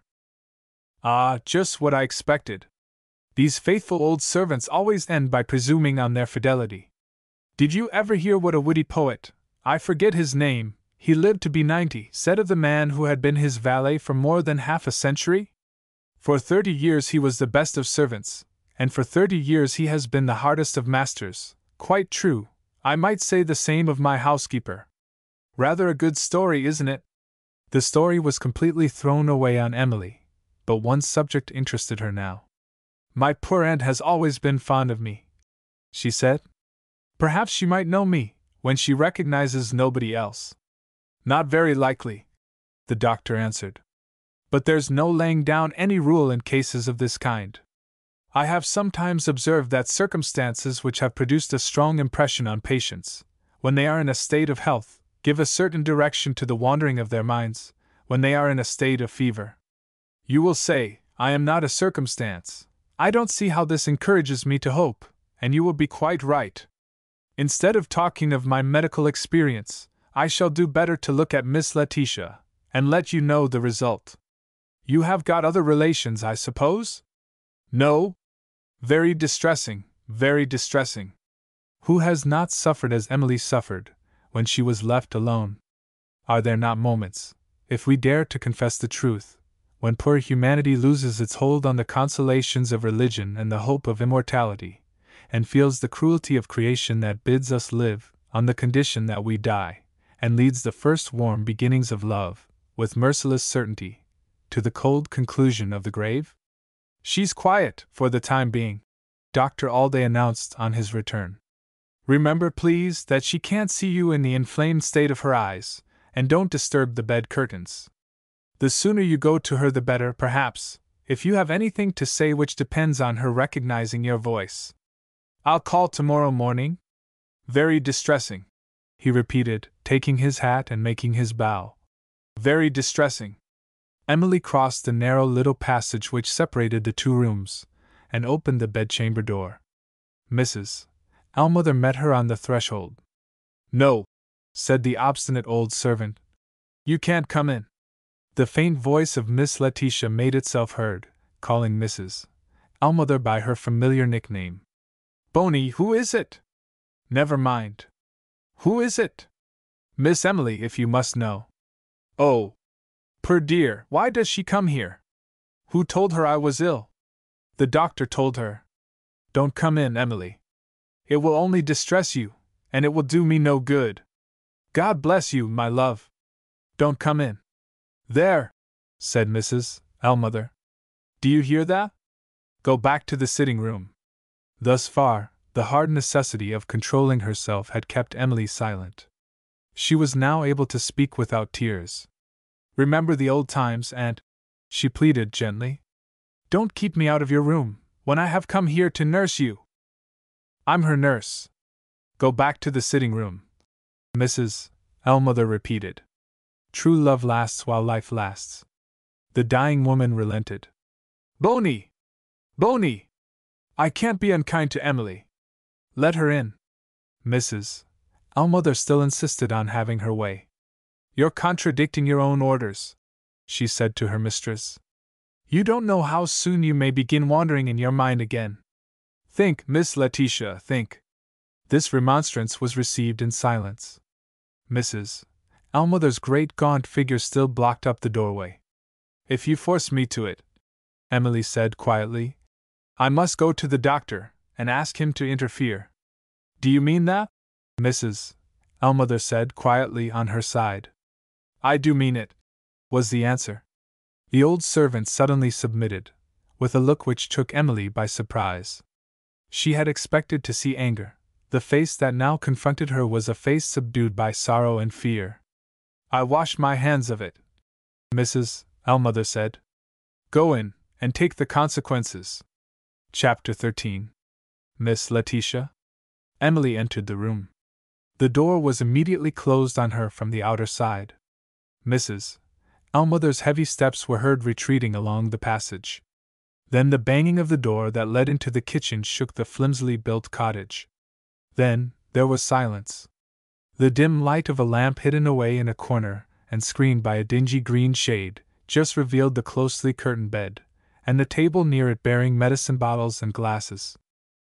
[SPEAKER 1] Ah, just what I expected. These faithful old servants always end by presuming on their fidelity. Did you ever hear what a witty poet, I forget his name, he lived to be 90, said of the man who had been his valet for more than half a century? For 30 years he was the best of servants, and for 30 years he has been the hardest of masters. Quite true. I might say the same of my housekeeper. Rather a good story, isn't it? The story was completely thrown away on Emily, but one subject interested her now. My poor aunt has always been fond of me, she said. Perhaps she might know me, when she recognizes nobody else. Not very likely, the doctor answered. But there's no laying down any rule in cases of this kind. I have sometimes observed that circumstances which have produced a strong impression on patients, when they are in a state of health, give a certain direction to the wandering of their minds, when they are in a state of fever. You will say, I am not a circumstance. I don't see how this encourages me to hope, and you will be quite right. Instead of talking of my medical experience, I shall do better to look at Miss Letitia, and let you know the result. You have got other relations, I suppose? No? Very distressing, very distressing. Who has not suffered as Emily suffered, when she was left alone? Are there not moments, if we dare to confess the truth, when poor humanity loses its hold on the consolations of religion and the hope of immortality, and feels the cruelty of creation that bids us live, on the condition that we die, and leads the first warm beginnings of love, with merciless certainty, to the cold conclusion of the grave? She's quiet, for the time being, Dr. Alday announced on his return. Remember, please, that she can't see you in the inflamed state of her eyes, and don't disturb the bed curtains. The sooner you go to her the better, perhaps, if you have anything to say which depends on her recognizing your voice. I'll call tomorrow morning. Very distressing, he repeated, taking his hat and making his bow. Very distressing. Emily crossed the narrow little passage which separated the two rooms, and opened the bedchamber door. Mrs. Ellmother met her on the threshold. No, said the obstinate old servant. You can't come in. The faint voice of Miss Letitia made itself heard, calling Mrs. Ellmother by her familiar nickname. Boney, who is it? Never mind. Who is it? Miss Emily, if you must know. Oh, poor dear, why does she come here? Who told her I was ill? The doctor told her. Don't come in, Emily. It will only distress you, and it will do me no good. God bless you, my love. Don't come in. There, said Mrs. Ellmother. Do you hear that? Go back to the sitting room. Thus far, the hard necessity of controlling herself had kept Emily silent. She was now able to speak without tears. Remember the old times, Aunt, she pleaded gently. Don't keep me out of your room, when I have come here to nurse you. I'm her nurse. Go back to the sitting room, Mrs. Ellmother repeated. True love lasts while life lasts. The dying woman relented. Boney! Boney! I can't be unkind to Emily. Let her in. Mrs. Ellmother still insisted on having her way. You're contradicting your own orders, she said to her mistress. You don't know how soon you may begin wandering in your mind again. Think, Miss Letitia, think. This remonstrance was received in silence. Mrs. Ellmother's great gaunt figure still blocked up the doorway. If you force me to it, Emily said quietly, I must go to the doctor and ask him to interfere. Do you mean that? Mrs. Ellmother said quietly on her side. I do mean it, was the answer. The old servant suddenly submitted, with a look which took Emily by surprise. She had expected to see anger. The face that now confronted her was a face subdued by sorrow and fear. I wash my hands of it, Mrs. Ellmother said. Go in, and take the consequences. Chapter 13. Miss Letitia. Emily entered the room. The door was immediately closed on her from the outer side. Mrs. Ellmother's heavy steps were heard retreating along the passage. Then the banging of the door that led into the kitchen shook the flimsily built cottage. Then there was silence. The dim light of a lamp hidden away in a corner, and screened by a dingy green shade, just revealed the closely curtained bed, and the table near it bearing medicine bottles and glasses.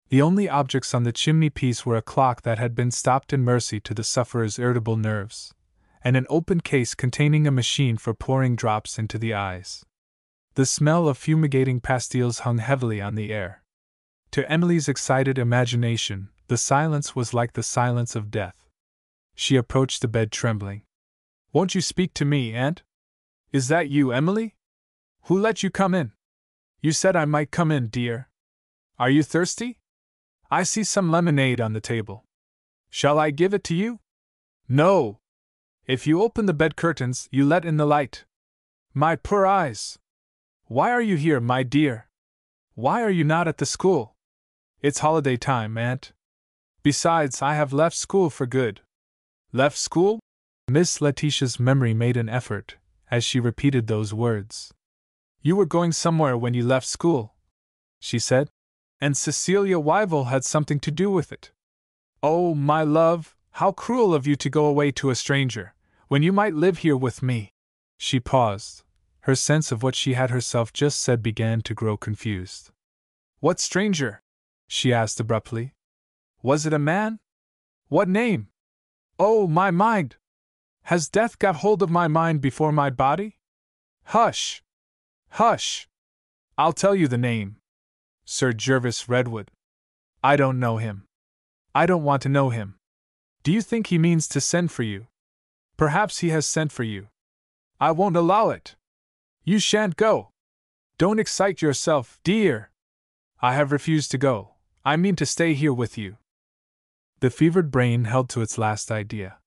[SPEAKER 1] The only objects on the chimney-piece were a clock that had been stopped in mercy to the sufferer's irritable nerves, and an open case containing a machine for pouring drops into the eyes. The smell of fumigating pastilles hung heavily on the air. To Emily's excited imagination, the silence was like the silence of death. She approached the bed trembling. Won't you speak to me, Aunt? Is that you, Emily? Who let you come in? You said I might come in, dear. Are you thirsty? I see some lemonade on the table. Shall I give it to you? No. If you open the bed curtains, you let in the light. My poor eyes! Why are you here, my dear? Why are you not at the school? It's holiday time, Aunt. Besides, I have left school for good. Left school? Miss Letitia's memory made an effort, as she repeated those words. You were going somewhere when you left school, she said, and Cecilia Wyville had something to do with it. Oh, my love, how cruel of you to go away to a stranger, when you might live here with me. She paused, her sense of what she had herself just said began to grow confused. "What stranger?" she asked abruptly. "Was it a man? What name? Oh, my mind! Has death got hold of my mind before my body? Hush! Hush! I'll tell you the name. Sir Gervas Redwood. I don't know him. I don't want to know him. Do you think he means to send for you? Perhaps he has sent for you. I won't allow it. You shan't go. Don't excite yourself, dear. I have refused to go. I mean to stay here with you." The fevered brain held to its last idea.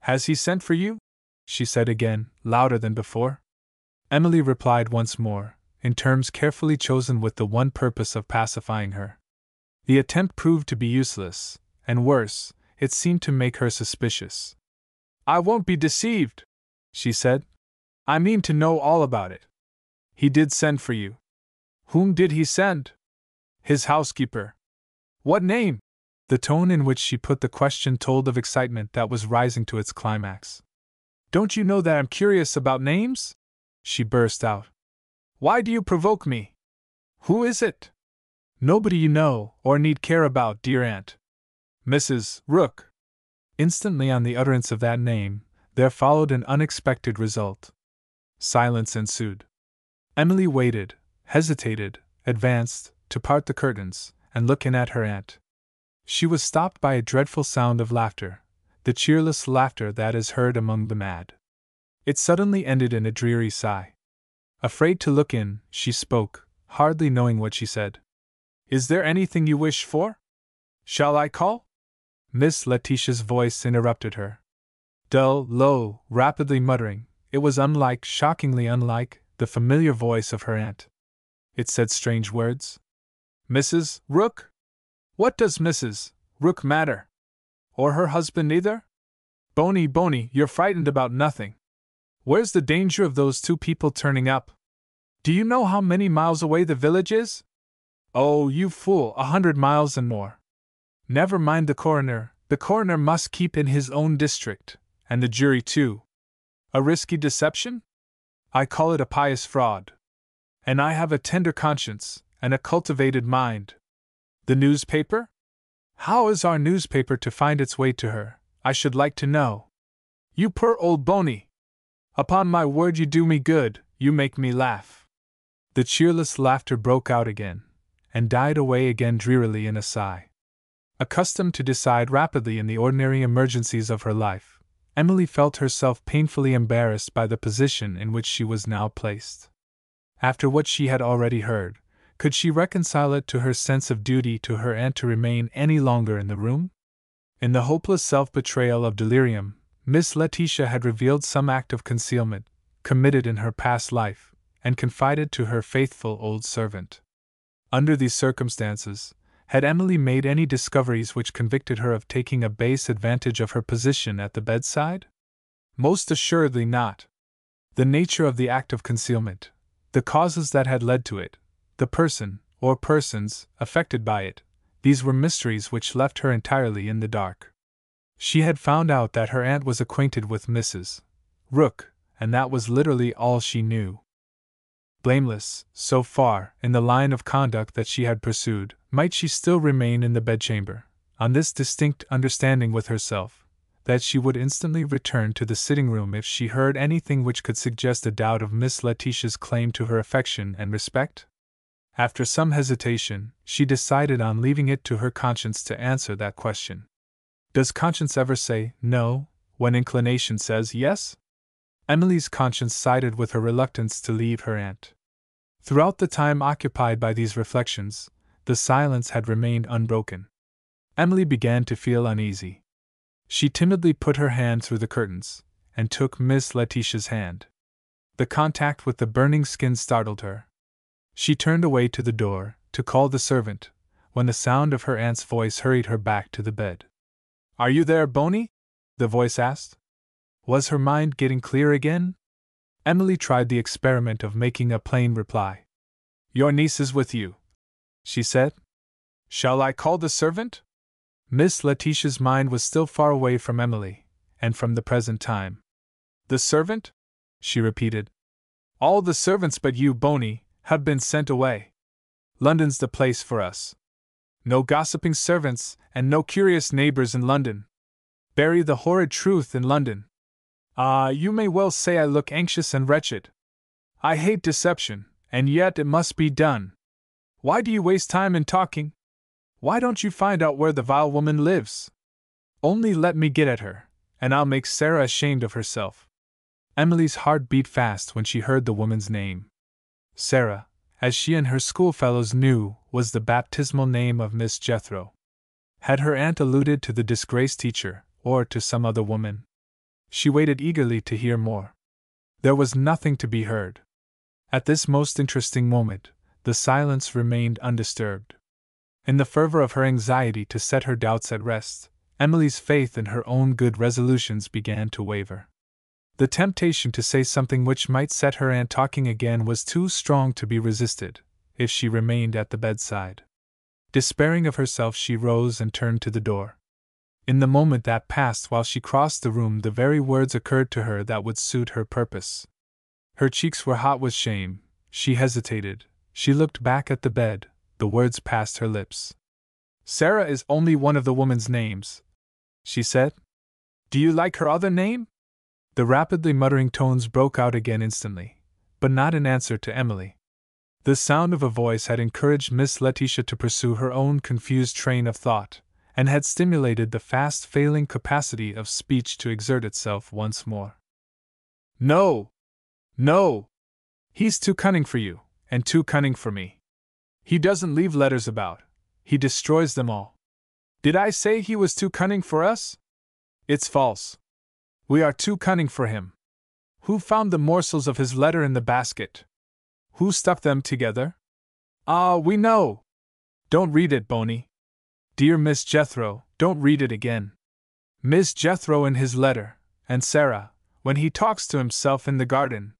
[SPEAKER 1] "Has he sent for you?" she said again, louder than before. Emily replied once more, in terms carefully chosen with the one purpose of pacifying her. The attempt proved to be useless, and worse, it seemed to make her suspicious. "I won't be deceived," she said. "I mean to know all about it. He did send for you. Whom did he send?" "His housekeeper." "What name?" The tone in which she put the question told of excitement that was rising to its climax. "Don't you know that I'm curious about names?" she burst out. "Why do you provoke me? Who is it?" "Nobody you know, or need care about, dear aunt. Mrs. Rook." Instantly on the utterance of that name, there followed an unexpected result. Silence ensued. Emily waited, hesitated, advanced, to part the curtains, and look in at her aunt. She was stopped by a dreadful sound of laughter, the cheerless laughter that is heard among the mad. It suddenly ended in a dreary sigh. Afraid to look in, she spoke, hardly knowing what she said. "Is there anything you wish for? Shall I call?" Miss Letitia's voice interrupted her. Dull, low, rapidly muttering, it was unlike, shockingly unlike, the familiar voice of her aunt. It said strange words. "Mrs. Rook? What does Mrs. Rook matter? Or her husband either? Boney, you're frightened about nothing. Where's the danger of those two people turning up? Do you know how many miles away the village is? Oh, you fool, 100 miles and more. Never mind the coroner must keep in his own district, and the jury too. A risky deception? I call it a pious fraud. And I have a tender conscience, and a cultivated mind. The newspaper? How is our newspaper to find its way to her, I should like to know? You poor old Boney! Upon my word you do me good, you make me laugh." The cheerless laughter broke out again, and died away again drearily in a sigh. Accustomed to decide rapidly in the ordinary emergencies of her life, Emily felt herself painfully embarrassed by the position in which she was now placed. After what she had already heard, could she reconcile it to her sense of duty to her aunt to remain any longer in the room? In the hopeless self-betrayal of delirium, Miss Letitia had revealed some act of concealment, committed in her past life, and confided to her faithful old servant. Under these circumstances, had Emily made any discoveries which convicted her of taking a base advantage of her position at the bedside? Most assuredly not. The nature of the act of concealment, the causes that had led to it, the person, or persons, affected by it, these were mysteries which left her entirely in the dark. She had found out that her aunt was acquainted with Mrs. Rook, and that was literally all she knew. Blameless, so far, in the line of conduct that she had pursued, might she still remain in the bedchamber, on this distinct understanding with herself, that she would instantly return to the sitting-room if she heard anything which could suggest a doubt of Miss Letitia's claim to her affection and respect? After some hesitation, she decided on leaving it to her conscience to answer that question. Does conscience ever say no, when inclination says yes? Emily's conscience sided with her reluctance to leave her aunt. Throughout the time occupied by these reflections, the silence had remained unbroken. Emily began to feel uneasy. She timidly put her hand through the curtains, and took Miss Letitia's hand. The contact with the burning skin startled her. She turned away to the door, to call the servant, when the sound of her aunt's voice hurried her back to the bed. "Are you there, Boney?" the voice asked. Was her mind getting clear again? Emily tried the experiment of making a plain reply. "Your niece is with you," she said. "Shall I call the servant?" Miss Letitia's mind was still far away from Emily, and from the present time. "The servant?" she repeated. All the servants but you, Boney, have been sent away. London's the place for us. No gossiping servants, and no curious neighbors in London. Bury the horrid truth in London. Ah, you may well say I look anxious and wretched. I hate deception, and yet it must be done. Why do you waste time in talking? Why don't you find out where the vile woman lives? Only let me get at her, and I'll make Sarah ashamed of herself. Emily's heart beat fast when she heard the woman's name. Sarah, as she and her schoolfellows knew, was the baptismal name of Miss Jethro. Had her aunt alluded to the disgraced teacher, or to some other woman? She waited eagerly to hear more. There was nothing to be heard. At this most interesting moment, the silence remained undisturbed. In the fervor of her anxiety to set her doubts at rest, Emily's faith in her own good resolutions began to waver. The temptation to say something which might set her aunt talking again was too strong to be resisted, if she remained at the bedside. Despairing of herself, she rose and turned to the door. In the moment that passed while she crossed the room, the very words occurred to her that would suit her purpose. Her cheeks were hot with shame. She hesitated. She looked back at the bed. The words passed her lips. Sarah is only one of the woman's names, she said. Do you like her other name? The rapidly muttering tones broke out again instantly, but not in answer to Emily. The sound of a voice had encouraged Miss Letitia to pursue her own confused train of thought, and had stimulated the fast-failing capacity of speech to exert itself once more. No! No! He's too cunning for you, and too cunning for me. He doesn't leave letters about, he destroys them all. Did I say he was too cunning for us? It's false. We are too cunning for him. Who found the morsels of his letter in the basket? Who stuck them together? Ah, we know! Don't read it, Boney. Dear Miss Jethro, don't read it again. Miss Jethro in his letter, and Sarah, when he talks to himself in the garden.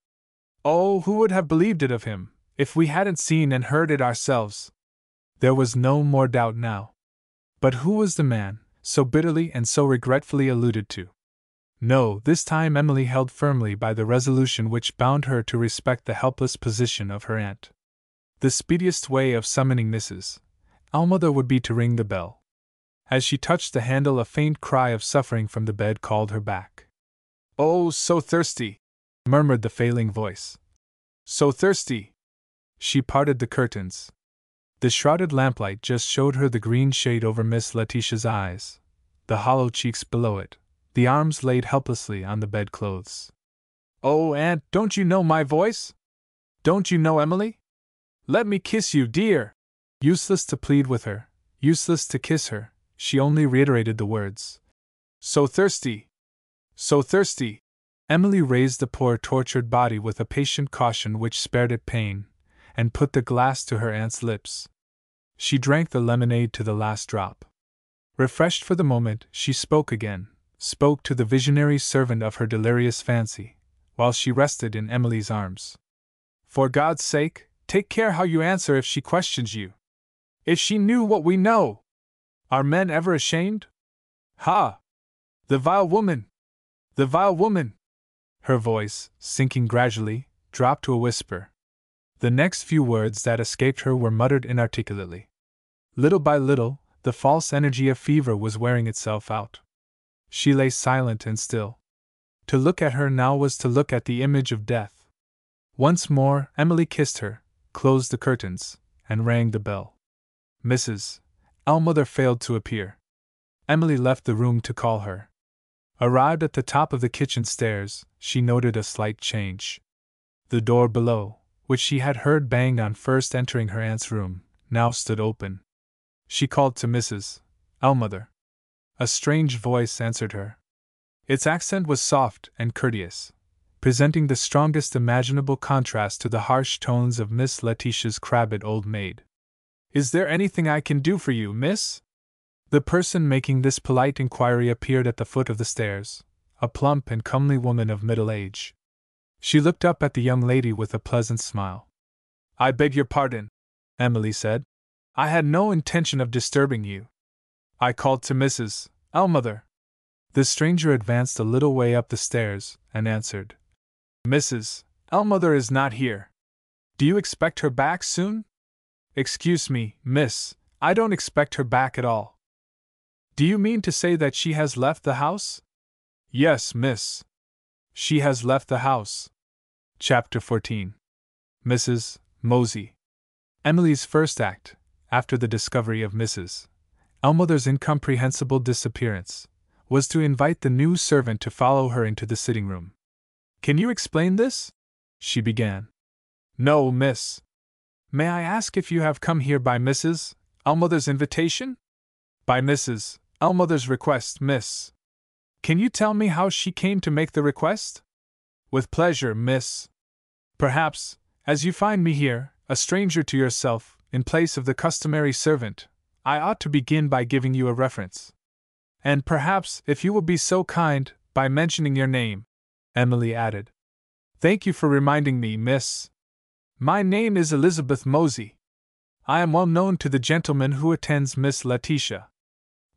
[SPEAKER 1] Oh, who would have believed it of him, if we hadn't seen and heard it ourselves? There was no more doubt now. But who was the man, so bitterly and so regretfully alluded to? No, this time Emily held firmly by the resolution which bound her to respect the helpless position of her aunt. The speediest way of summoning Mrs. Almuther would be to ring the bell. As she touched the handle, a faint cry of suffering from the bed called her back. Oh, so thirsty! Murmured the failing voice. So thirsty! She parted the curtains. The shrouded lamplight just showed her the green shade over Miss Letitia's eyes, the hollow cheeks below it, the arms laid helplessly on the bedclothes. Oh, Aunt, don't you know my voice? Don't you know Emily? Let me kiss you, dear! Useless to plead with her, useless to kiss her, she only reiterated the words. So thirsty! So thirsty! Emily raised the poor tortured body with a patient caution which spared it pain, and put the glass to her aunt's lips. She drank the lemonade to the last drop. Refreshed for the moment, she spoke again, spoke to the visionary servant of her delirious fancy, while she rested in Emily's arms. For God's sake, take care how you answer if she questions you. If she knew what we know! Are men ever ashamed? Ha! The vile woman! The vile woman! Her voice, sinking gradually, dropped to a whisper. The next few words that escaped her were muttered inarticulately. Little by little, the false energy of fever was wearing itself out. She lay silent and still. To look at her now was to look at the image of death. Once more, Emily kissed her, closed the curtains, and rang the bell. Mrs. Almuther failed to appear. Emily left the room to call her. Arrived at the top of the kitchen stairs, she noted a slight change. The door below, which she had heard banged on first entering her aunt's room, now stood open. She called to Mrs. Almuther. A strange voice answered her. Its accent was soft and courteous, presenting the strongest imaginable contrast to the harsh tones of Miss Letitia's crabbed old maid. Is there anything I can do for you, miss? The person making this polite inquiry appeared at the foot of the stairs, a plump and comely woman of middle age. She looked up at the young lady with a pleasant smile. I beg your pardon, Emily said. I had no intention of disturbing you. I called to Mrs. Almuther. The stranger advanced a little way up the stairs, and answered. Mrs. Mother is not here. Do you expect her back soon? Excuse me, miss, I don't expect her back at all. Do you mean to say that she has left the house? Yes, miss. She has left the house. Chapter 14. Mrs. Mosey. Emily's first act, after the discovery of Mrs. Ellmother's incomprehensible disappearance, was to invite the new servant to follow her into the sitting room. Can you explain this? She began. No, miss. May I ask if you have come here by Mrs. Ellmother's invitation? By Mrs. Ellmother's request, miss. Can you tell me how she came to make the request? With pleasure, miss. Perhaps, as you find me here, a stranger to yourself, in place of the customary servant, I ought to begin by giving you a reference. And perhaps, if you will be so kind, by mentioning your name, Emily added. Thank you for reminding me, miss. My name is Elizabeth Mosey. I am well known to the gentleman who attends Miss Letitia.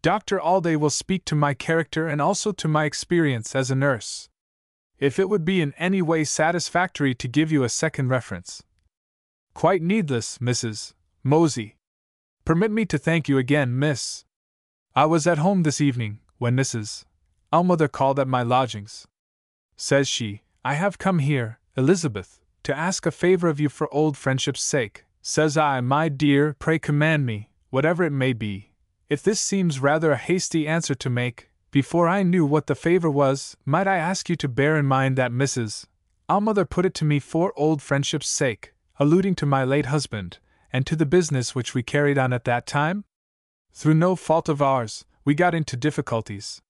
[SPEAKER 1] Dr. Alday will speak to my character and also to my experience as a nurse. If it would be in any way satisfactory to give you a second reference. Quite needless, Mrs. Mosey. Permit me to thank you again, miss. I was at home this evening, when Mrs. Ellmother called at my lodgings. Says she, I have come here, Elizabeth, to ask a favor of you for old friendship's sake. Says I, my dear, pray command me, whatever it may be. If this seems rather a hasty answer to make, before I knew what the favor was, might I ask you to bear in mind that Mrs. Ellmother put it to me for old friendship's sake, alluding to my late husband, and to the business which we carried on at that time? Through no fault of ours, we got into difficulties.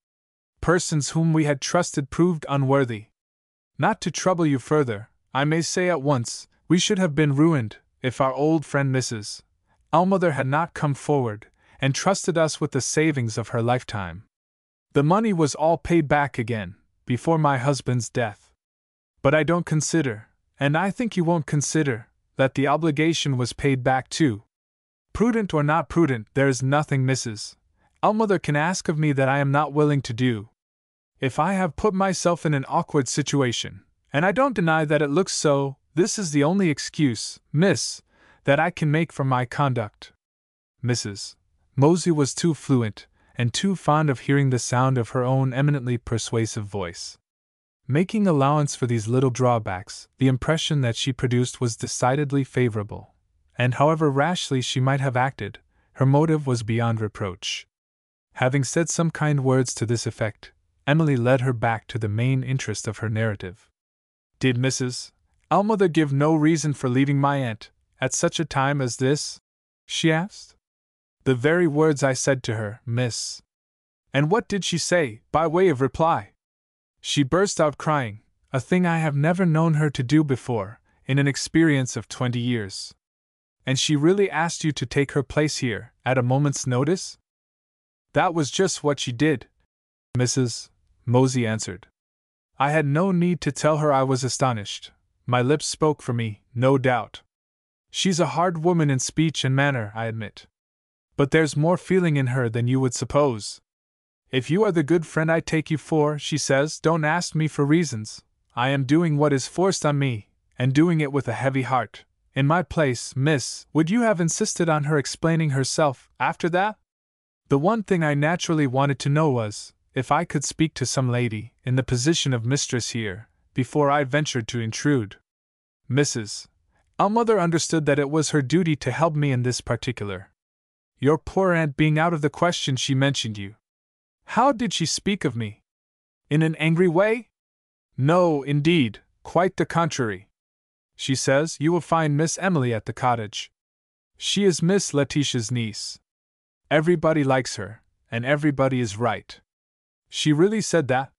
[SPEAKER 1] Persons whom we had trusted proved unworthy. Not to trouble you further, I may say at once, we should have been ruined, if our old friend Mrs. Ellmother had not come forward, and trusted us with the savings of her lifetime. The money was all paid back again, before my husband's death. But I don't consider, and I think you won't consider, that the obligation was paid back too. Prudent or not prudent, there is nothing Mrs. Ellmother can ask of me that I am not willing to do. If I have put myself in an awkward situation, and I don't deny that it looks so, this is the only excuse, miss, that I can make for my conduct. Mrs. Mosey was too fluent, and too fond of hearing the sound of her own eminently persuasive voice. Making allowance for these little drawbacks, the impression that she produced was decidedly favorable, and however rashly she might have acted, her motive was beyond reproach. Having said some kind words to this effect, Emily led her back to the main interest of her narrative. Did Mrs. Ellmother give no reason for leaving my aunt, at such a time as this? She asked. The very words I said to her, miss. And what did she say, by way of reply? She burst out crying, a thing I have never known her to do before, in an experience of 20 years. And she really asked you to take her place here, at a moment's notice? That was just what she did, Mrs. Mosey answered. I had no need to tell her I was astonished. My lips spoke for me, no doubt. She's a hard woman in speech and manner, I admit. But there's more feeling in her than you would suppose. If you are the good friend I take you for, she says, don't ask me for reasons. I am doing what is forced on me, and doing it with a heavy heart. In my place, miss, would you have insisted on her explaining herself, after that? The one thing I naturally wanted to know was, if I could speak to some lady, in the position of mistress here, before I ventured to intrude. Mrs. Ellmother understood that it was her duty to help me in this particular. Your poor aunt being out of the question, she mentioned you. How did she speak of me? In an angry way? No, indeed, quite the contrary. She says you will find Miss Emily at the cottage. She is Miss Letitia's niece. Everybody likes her, and everybody is right. She really said that?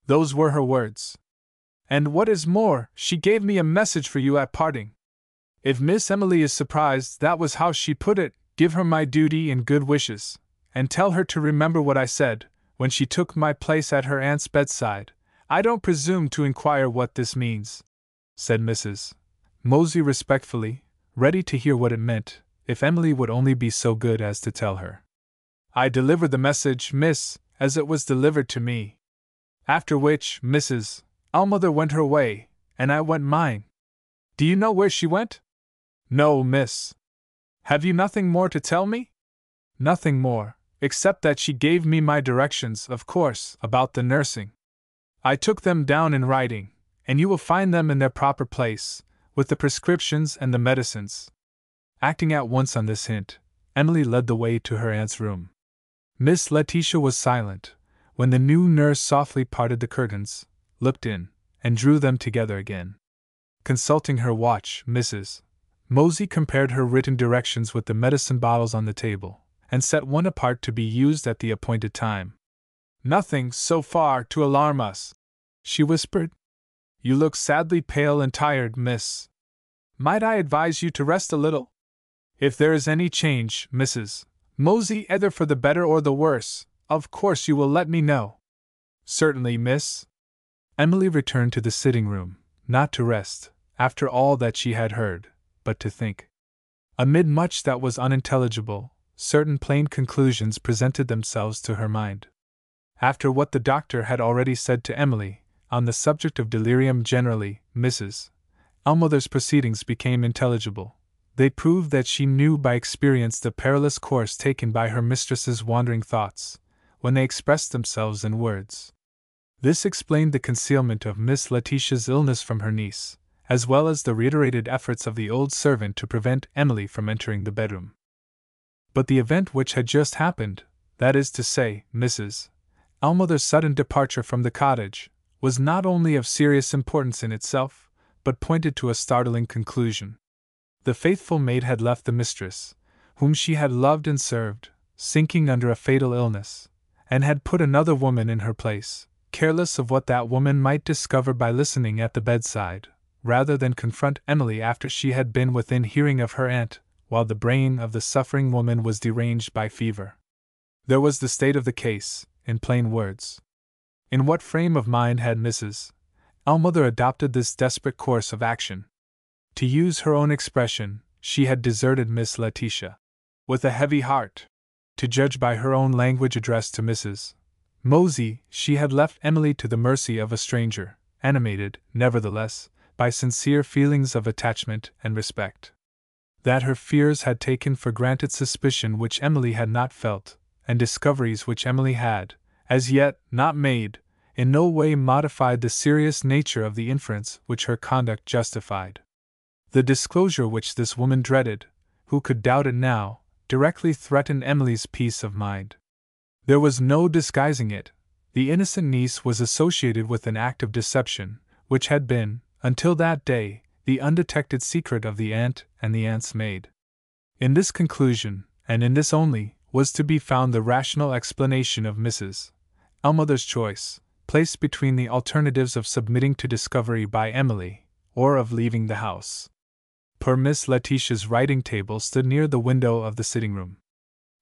[SPEAKER 1] Those were her words. And what is more, she gave me a message for you at parting. If Miss Emily is surprised, that was how she put it. Give her my duty and good wishes, and tell her to remember what I said, when she took my place at her aunt's bedside. I don't presume to inquire what this means, said Mrs. Mosey respectfully, ready to hear what it meant, if Emily would only be so good as to tell her. I delivered the message, miss, as it was delivered to me. After which, Mrs. Ellmother went her way, and I went mine. Do you know where she went? No, miss. Have you nothing more to tell me? Nothing more, except that she gave me my directions, of course, about the nursing. I took them down in writing, and you will find them in their proper place, with the prescriptions and the medicines. Acting at once on this hint, Emily led the way to her aunt's room. Miss Letitia was silent, when the new nurse softly parted the curtains, looked in, and drew them together again. Consulting her watch, Mrs. Mosey compared her written directions with the medicine bottles on the table, and set one apart to be used at the appointed time. Nothing, so far, to alarm us, she whispered. You look sadly pale and tired, miss. Might I advise you to rest a little? If there is any change, Mrs. Mosey, either for the better or the worse, of course you will let me know. Certainly, miss. Emily returned to the sitting-room, not to rest, after all that she had heard, but to think. Amid much that was unintelligible, certain plain conclusions presented themselves to her mind. After what the doctor had already said to Emily, on the subject of delirium generally, Mrs. Ellmother's proceedings became intelligible. They proved that she knew by experience the perilous course taken by her mistress's wandering thoughts, when they expressed themselves in words. This explained the concealment of Miss Letitia's illness from her niece, as well as the reiterated efforts of the old servant to prevent Emily from entering the bedroom. But the event which had just happened, that is to say, Mrs. Ellmother's sudden departure from the cottage, was not only of serious importance in itself, but pointed to a startling conclusion. The faithful maid had left the mistress, whom she had loved and served, sinking under a fatal illness, and had put another woman in her place, careless of what that woman might discover by listening at the bedside, rather than confront Emily after she had been within hearing of her aunt, while the brain of the suffering woman was deranged by fever. There was the state of the case, in plain words. In what frame of mind had Mrs. Ellmother adopted this desperate course of action? To use her own expression, she had deserted Miss Letitia. With a heavy heart, to judge by her own language addressed to Mrs. Mosey, she had left Emily to the mercy of a stranger, animated, nevertheless, by sincere feelings of attachment and respect. That her fears had taken for granted suspicion which Emily had not felt, and discoveries which Emily had, as yet, not made, in no way modified the serious nature of the inference which her conduct justified. The disclosure which this woman dreaded, who could doubt it now, directly threatened Emily's peace of mind. There was no disguising it. The innocent niece was associated with an act of deception, which had been, until that day, the undetected secret of the aunt and the aunt's maid. In this conclusion, and in this only, was to be found the rational explanation of Mrs. Ellmother's choice, placed between the alternatives of submitting to discovery by Emily, or of leaving the house. Poor Miss Letitia's writing table stood near the window of the sitting-room.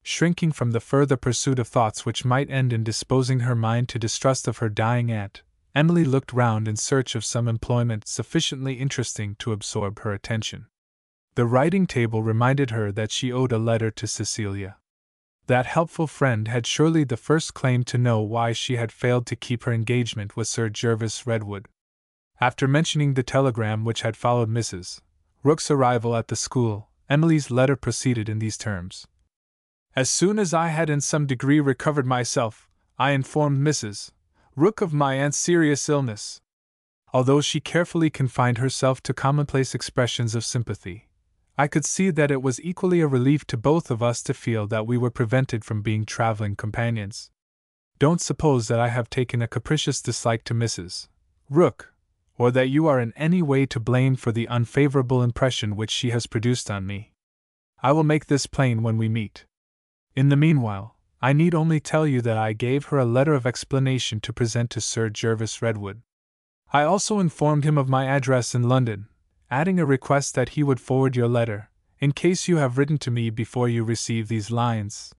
[SPEAKER 1] Shrinking from the further pursuit of thoughts which might end in disposing her mind to distrust of her dying aunt, Emily looked round in search of some employment sufficiently interesting to absorb her attention. The writing table reminded her that she owed a letter to Cecilia. That helpful friend had surely the first claim to know why she had failed to keep her engagement with Sir Jervis Redwood. After mentioning the telegram which had followed Mrs. Rook's arrival at the school, Emily's letter proceeded in these terms. As soon as I had in some degree recovered myself, I informed Mrs. Rook of my aunt's serious illness. Although she carefully confined herself to commonplace expressions of sympathy, I could see that it was equally a relief to both of us to feel that we were prevented from being traveling companions. Don't suppose that I have taken a capricious dislike to Mrs. Rook, or that you are in any way to blame for the unfavorable impression which she has produced on me. I will make this plain when we meet. In the meanwhile, I need only tell you that I gave her a letter of explanation to present to Sir Jervis Redwood. I also informed him of my address in London, adding a request that he would forward your letter, in case you have written to me before you receive these lines.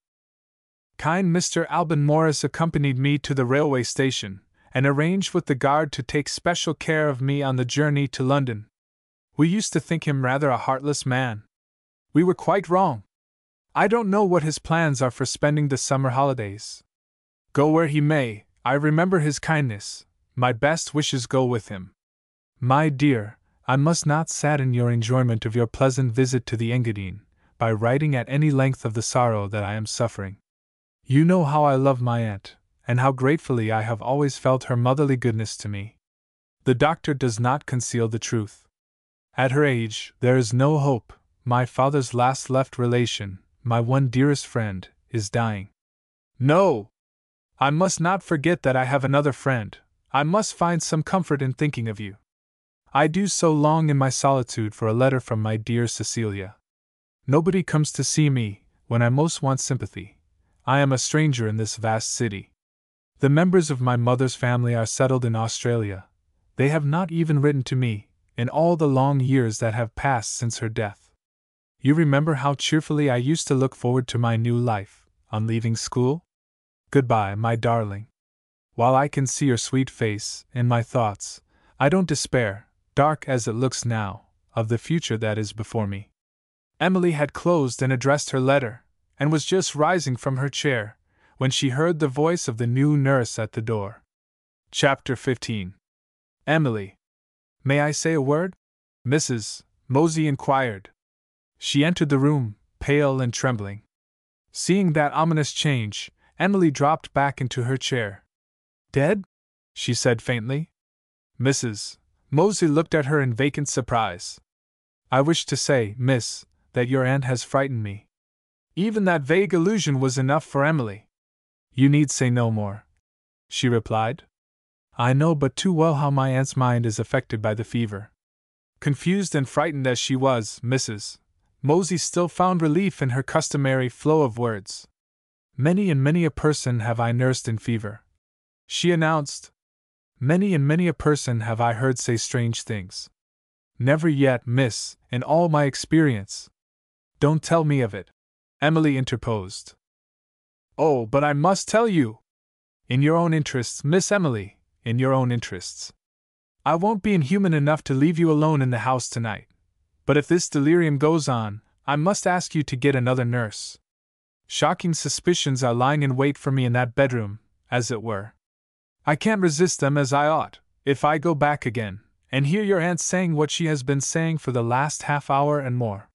[SPEAKER 1] Kind Mr. Alban Morris accompanied me to the railway station, and arranged with the guard to take special care of me on the journey to London. We used to think him rather a heartless man. We were quite wrong. I don't know what his plans are for spending the summer holidays. Go where he may, I remember his kindness. My best wishes go with him. My dear, I must not sadden your enjoyment of your pleasant visit to the Engadine by writing at any length of the sorrow that I am suffering. You know how I love my aunt, and how gratefully I have always felt her motherly goodness to me. The doctor does not conceal the truth. At her age, there is no hope. My father's last left relation, my one dearest friend, is dying. No! I must not forget that I have another friend. I must find some comfort in thinking of you. I do so long in my solitude for a letter from my dear Cecilia. Nobody comes to see me when I most want sympathy. I am a stranger in this vast city. The members of my mother's family are settled in Australia. They have not even written to me, in all the long years that have passed since her death. You remember how cheerfully I used to look forward to my new life, on leaving school? Goodbye, my darling. While I can see your sweet face in my thoughts, I don't despair, dark as it looks now, of the future that is before me. Emily had closed and addressed her letter, and was just rising from her chair, when she heard the voice of the new nurse at the door. Chapter 15. Emily. May I say a word? Mrs. Mosey inquired. She entered the room, pale and trembling. Seeing that ominous change, Emily dropped back into her chair. Dead? She said faintly. Mrs. Mosey looked at her in vacant surprise. I wish to say, miss, that your aunt has frightened me. Even that vague allusion was enough for Emily. You need say no more, she replied. I know but too well how my aunt's mind is affected by the fever. Confused and frightened as she was, Mrs. Mosey still found relief in her customary flow of words. Many and many a person have I nursed in fever, she announced. Many and many a person have I heard say strange things. Never yet, miss, in all my experience. Don't tell me of it, Emily interposed. Oh, but I must tell you! In your own interests, Miss Emily, in your own interests. I won't be inhuman enough to leave you alone in the house tonight, but if this delirium goes on, I must ask you to get another nurse. Shocking suspicions are lying in wait for me in that bedroom, as it were. I can't resist them as I ought, if I go back again, and hear your aunt saying what she has been saying for the last half hour and more.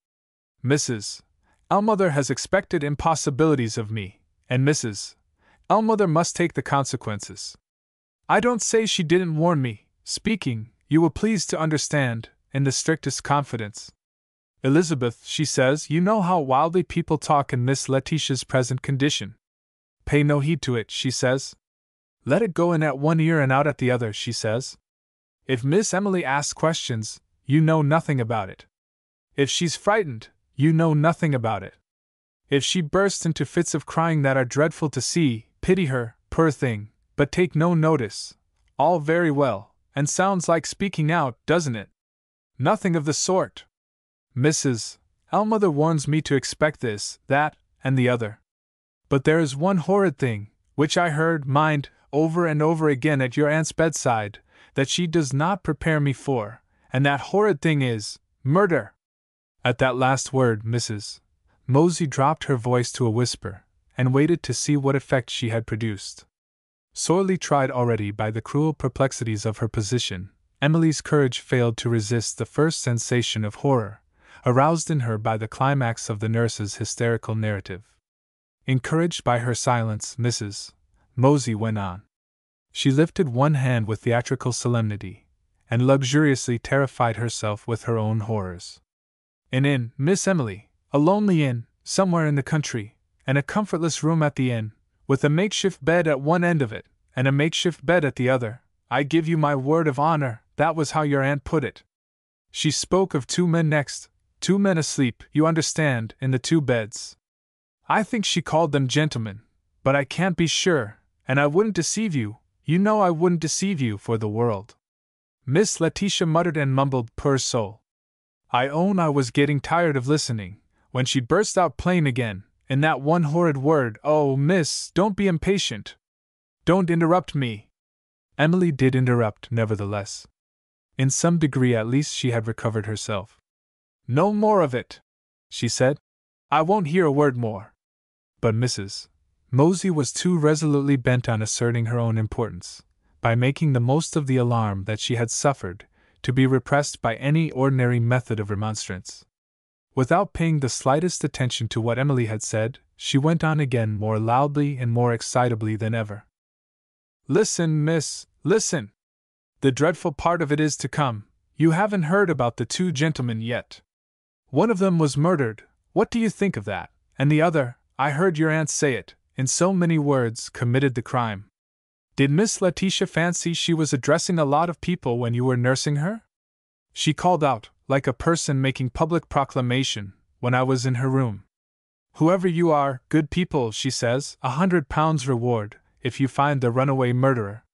[SPEAKER 1] Mrs. Ellmother has expected impossibilities of me, and Mrs. Ellmother must take the consequences. I don't say she didn't warn me, speaking, you will please to understand, in the strictest confidence. Elizabeth, she says, you know how wildly people talk in Miss Letitia's present condition. Pay no heed to it, she says. Let it go in at one ear and out at the other, she says. If Miss Emily asks questions, you know nothing about it. If she's frightened, you know nothing about it. If she bursts into fits of crying that are dreadful to see, pity her, poor thing, but take no notice. All very well, and sounds like speaking out, doesn't it? Nothing of the sort. Mrs. Ellmother warns me to expect this, that, and the other. But there is one horrid thing, which I heard, mind, over and over again at your aunt's bedside, that she does not prepare me for, and that horrid thing is murder. At that last word, Mrs. Mosey dropped her voice to a whisper, and waited to see what effect she had produced. Sorely tried already by the cruel perplexities of her position, Emily's courage failed to resist the first sensation of horror, aroused in her by the climax of the nurse's hysterical narrative. Encouraged by her silence, Mrs. Mosey went on. She lifted one hand with theatrical solemnity, and luxuriously terrified herself with her own horrors. An inn, Miss Emily, a lonely inn, somewhere in the country, and a comfortless room at the inn, with a makeshift bed at one end of it, and a makeshift bed at the other. I give you my word of honor, that was how your aunt put it. She spoke of 2 men next, 2 men asleep, you understand, in the 2 beds. I think she called them gentlemen, but I can't be sure, and I wouldn't deceive you, you know I wouldn't deceive you for the world. Miss Letitia muttered and mumbled, poor soul. I own I was getting tired of listening, when she burst out plain again, in that one horrid word. Oh, miss, don't be impatient. Don't interrupt me. Emily did interrupt, nevertheless. In some degree at least she had recovered herself. No more of it, she said. I won't hear a word more. But Mrs. Mosey was too resolutely bent on asserting her own importance, by making the most of the alarm that she had suffered, to be repressed by any ordinary method of remonstrance. Without paying the slightest attention to what Emily had said, she went on again more loudly and more excitably than ever. "Listen, miss, listen! The dreadful part of it is to come. You haven't heard about the 2 gentlemen yet. One of them was murdered. What do you think of that? And the other, I heard your aunt say it, in so many words, committed the crime. Did Miss Letitia fancy she was addressing a lot of people when you were nursing her? She called out, like a person making public proclamation, when I was in her room. 'Whoever you are, good people,' she says, £100 reward, if you find the runaway murderer.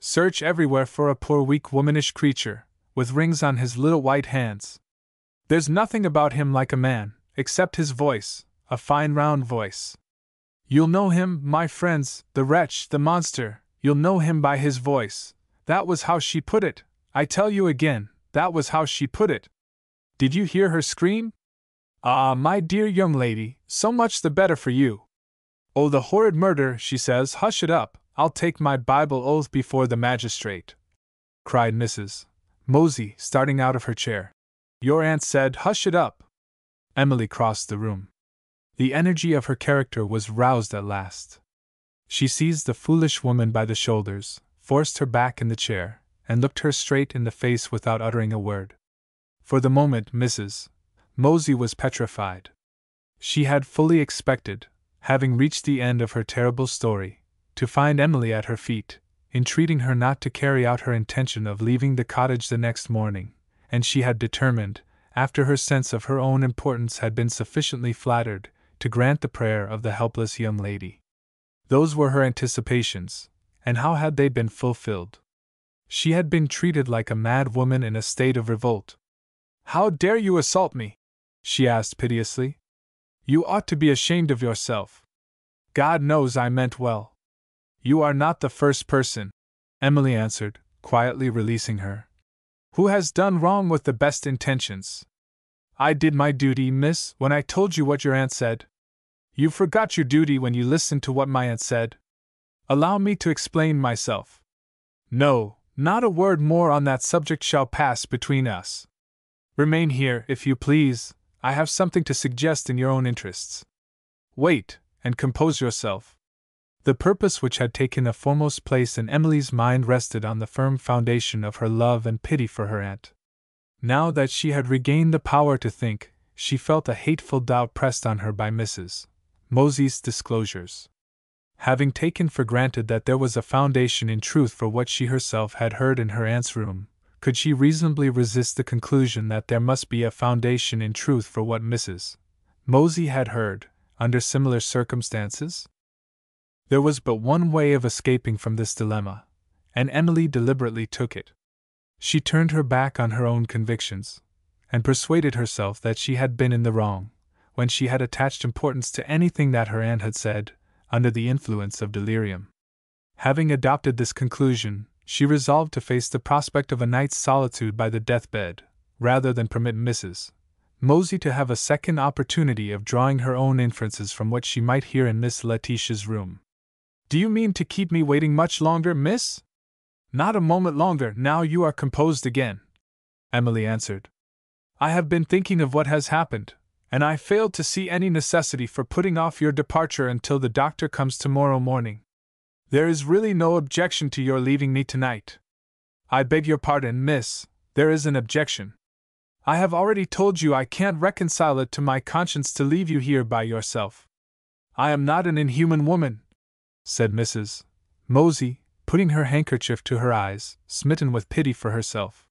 [SPEAKER 1] Search everywhere for a poor weak womanish creature, with rings on his little white hands. There's nothing about him like a man, except his voice, a fine round voice. You'll know him, my friends, the wretch, the monster, you'll know him by his voice.' That was how she put it, I tell you again, that was how she put it. Did you hear her scream? Ah, my dear young lady, so much the better for you. 'Oh, the horrid murder,' she says. 'Hush it up, I'll take my Bible oath before the magistrate,' cried Mrs. Mosey, starting out of her chair. 'Your aunt said, hush it up.'" Emily crossed the room. The energy of her character was roused at last. She seized the foolish woman by the shoulders, forced her back in the chair, and looked her straight in the face without uttering a word. For the moment Mrs. Mosey was petrified. She had fully expected, having reached the end of her terrible story, to find Emily at her feet, entreating her not to carry out her intention of leaving the cottage the next morning, and she had determined, after her sense of her own importance had been sufficiently flattered, to grant the prayer of the helpless young lady. Those were her anticipations, and how had they been fulfilled? She had been treated like a mad woman in a state of revolt. "How dare you assault me?" she asked piteously. "You ought to be ashamed of yourself. God knows I meant well." "You are not the first person," Emily answered, quietly releasing her, "who has done wrong with the best intentions. I did my duty, miss, when I told you what your aunt said. You forgot your duty when you listened to what my aunt said. Allow me to explain myself. No, not a word more on that subject shall pass between us. Remain here, if you please, I have something to suggest in your own interests. Wait, and compose yourself." The purpose which had taken a foremost place in Emily's mind rested on the firm foundation of her love and pity for her aunt. Now that she had regained the power to think, she felt a hateful doubt pressed on her by Mrs. Mosey's disclosures. Having taken for granted that there was a foundation in truth for what she herself had heard in her aunt's room, could she reasonably resist the conclusion that there must be a foundation in truth for what Mrs. Mosey had heard, under similar circumstances? There was but one way of escaping from this dilemma, and Emily deliberately took it. She turned her back on her own convictions, and persuaded herself that she had been in the wrong, when she had attached importance to anything that her aunt had said, under the influence of delirium. Having adopted this conclusion, she resolved to face the prospect of a night's solitude by the deathbed, rather than permit Mrs. Mosey to have a second opportunity of drawing her own inferences from what she might hear in Miss Letitia's room. "Do you mean to keep me waiting much longer, miss?" "Not a moment longer, now you are composed again," Emily answered. "I have been thinking of what has happened, and I failed to see any necessity for putting off your departure until the doctor comes tomorrow morning. There is really no objection to your leaving me tonight." "I beg your pardon, miss, there is an objection. I have already told you I can't reconcile it to my conscience to leave you here by yourself." "I am not an inhuman woman," said Mrs. Mosey, putting her handkerchief to her eyes, smitten with pity for herself.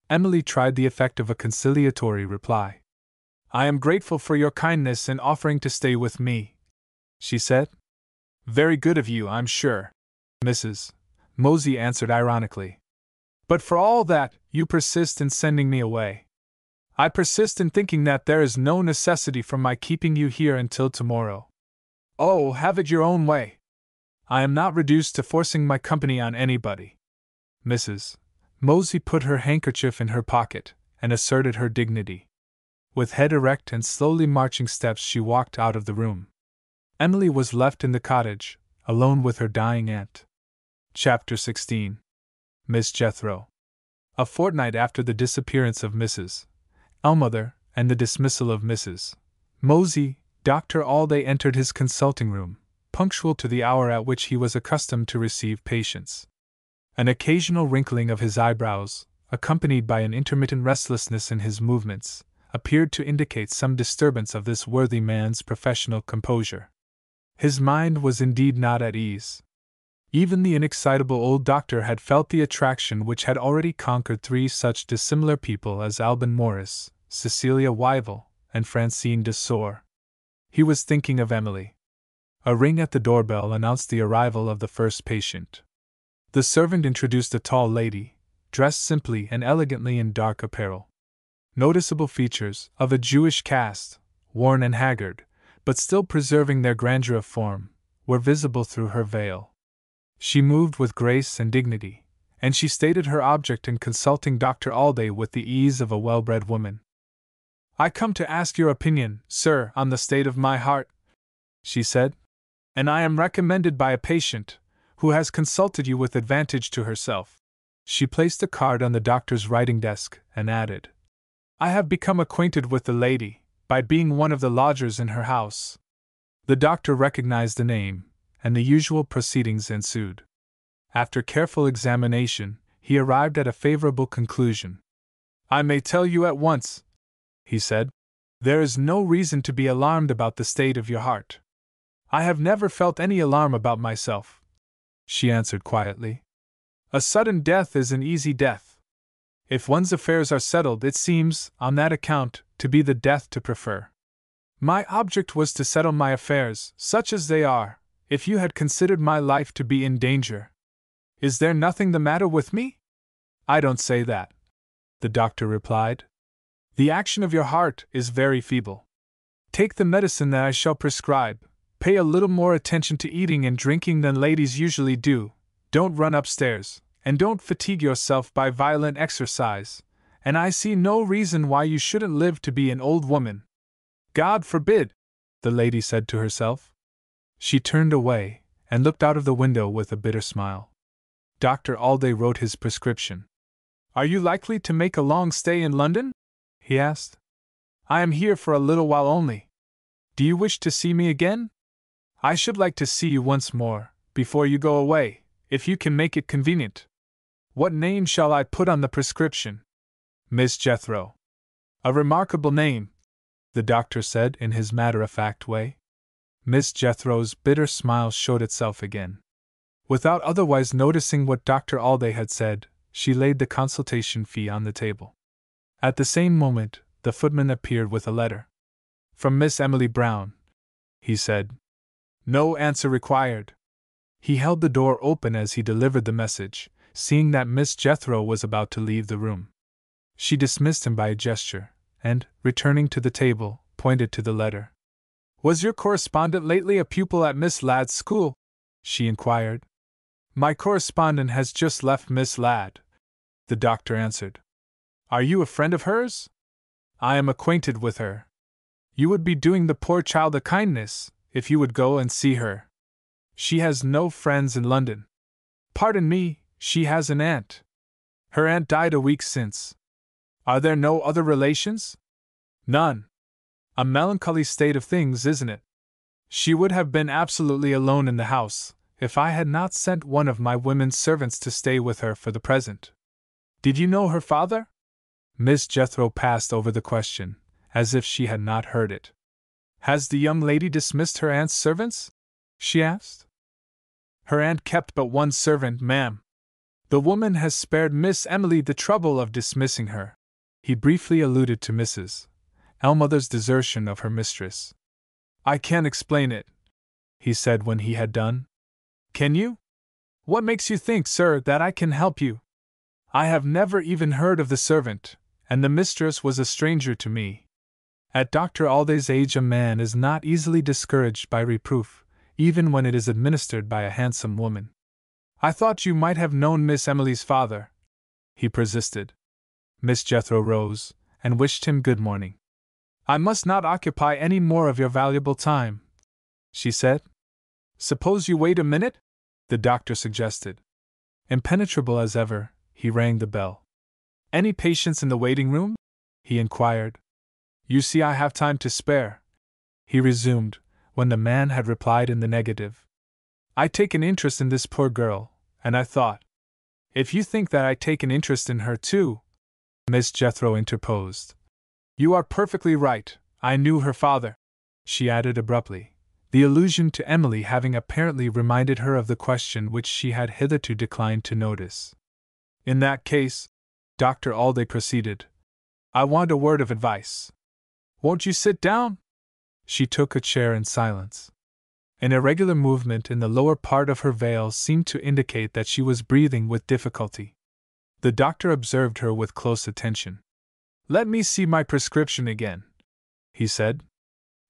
[SPEAKER 1] Emily tried the effect of a conciliatory reply. "I am grateful for your kindness in offering to stay with me," she said. "Very good of you, I'm sure," Mrs. Mosey answered ironically. "But for all that, you persist in sending me away." "I persist in thinking that there is no necessity for my keeping you here until tomorrow." "Oh, have it your own way. I am not reduced to forcing my company on anybody." Mrs. Mosey put her handkerchief in her pocket, and asserted her dignity. With head erect and slowly marching steps she walked out of the room. Emily was left in the cottage, alone with her dying aunt. Chapter 16. Miss Jethro. A fortnight after the disappearance of Mrs. Ellmother and the dismissal of Mrs. Mosey, Dr. Alday entered his consulting room, punctual to the hour at which he was accustomed to receive patients. An occasional wrinkling of his eyebrows, accompanied by an intermittent restlessness in his movements, appeared to indicate some disturbance of this worthy man's professional composure. His mind was indeed not at ease. Even the inexcitable old doctor had felt the attraction which had already conquered three such dissimilar people as Alban Morris, Cecilia Wyville, and Francine de Sor. He was thinking of Emily. A ring at the doorbell announced the arrival of the first patient. The servant introduced a tall lady, dressed simply and elegantly in dark apparel. Noticeable features, of a Jewish cast, worn and haggard, but still preserving their grandeur of form, were visible through her veil. She moved with grace and dignity, and she stated her object in consulting Dr. Alday with the ease of a well-bred woman. "I come to ask your opinion, sir, on the state of my heart," she said, "and I am recommended by a patient, who has consulted you with advantage to herself." She placed a card on the doctor's writing desk, and added, "I have become acquainted with the lady, by being one of the lodgers in her house." The doctor recognized the name, and the usual proceedings ensued. After careful examination, he arrived at a favorable conclusion. "I may tell you at once," he said, "there is no reason to be alarmed about the state of your heart." "I have never felt any alarm about myself," she answered quietly. "A sudden death is an easy death. If one's affairs are settled, it seems, on that account, to be the death to prefer. My object was to settle my affairs, such as they are, if you had considered my life to be in danger. Is there nothing the matter with me?" "I don't say that," the doctor replied. "The action of your heart is very feeble. Take the medicine that I shall prescribe, pay a little more attention to eating and drinking than ladies usually do, don't run upstairs, and don't fatigue yourself by violent exercise, and I see no reason why you shouldn't live to be an old woman." "God forbid!" the lady said to herself. She turned away, and looked out of the window with a bitter smile. Dr. Alday wrote his prescription. "Are you likely to make a long stay in London?" he asked. "I am here for a little while only. Do you wish to see me again? I should like to see you once more, before you go away, if you can make it convenient. What name shall I put on the prescription?" "Miss Jethro." "A remarkable name," the doctor said in his matter-of-fact way. Miss Jethro's bitter smile showed itself again. Without otherwise noticing what Dr. Alday had said, she laid the consultation fee on the table. At the same moment, the footman appeared with a letter. "From Miss Emily Brown," he said. "No answer required." He held the door open as he delivered the message, seeing that Miss Jethro was about to leave the room. She dismissed him by a gesture, and, returning to the table, pointed to the letter. "Was your correspondent lately a pupil at Miss Ladd's school?" she inquired. "My correspondent has just left Miss Ladd," the doctor answered. "Are you a friend of hers?" "I am acquainted with her." "You would be doing the poor child a kindness, if you would go and see her. She has no friends in London." "Pardon me, she has an aunt. Her aunt died a week since." "Are there no other relations?" "None." "A melancholy state of things, isn't it? She would have been absolutely alone in the house, if I had not sent one of my women servants to stay with her for the present." "Did you know her father?" Miss Jethro passed over the question, as if she had not heard it. "Has the young lady dismissed her aunt's servants?" she asked. "Her aunt kept but one servant, ma'am. The woman has spared Miss Emily the trouble of dismissing her." He briefly alluded to Mrs. Ellmother's desertion of her mistress. "I can't explain it," he said when he had done. "Can you? What makes you think, sir, that I can help you? I have never even heard of the servant, and the mistress was a stranger to me." At Dr. Alday's age a man is not easily discouraged by reproof, even when it is administered by a handsome woman. "I thought you might have known Miss Emily's father," he persisted. Miss Jethro rose, and wished him good morning. "I must not occupy any more of your valuable time," she said. "Suppose you wait a minute?" the doctor suggested. Impenetrable as ever, he rang the bell. Any patients in the waiting room? He inquired. You see, I have time to spare, he resumed, when the man had replied in the negative. I take an interest in this poor girl, and I thought. If you think that I take an interest in her too, Miss Jethro interposed. You are perfectly right, I knew her father, she added abruptly, the allusion to Emily having apparently reminded her of the question which she had hitherto declined to notice. In that case, Dr. Alday proceeded, I want a word of advice. Won't you sit down? She took a chair in silence. An irregular movement in the lower part of her veil seemed to indicate that she was breathing with difficulty. The doctor observed her with close attention. Let me see my prescription again, he said.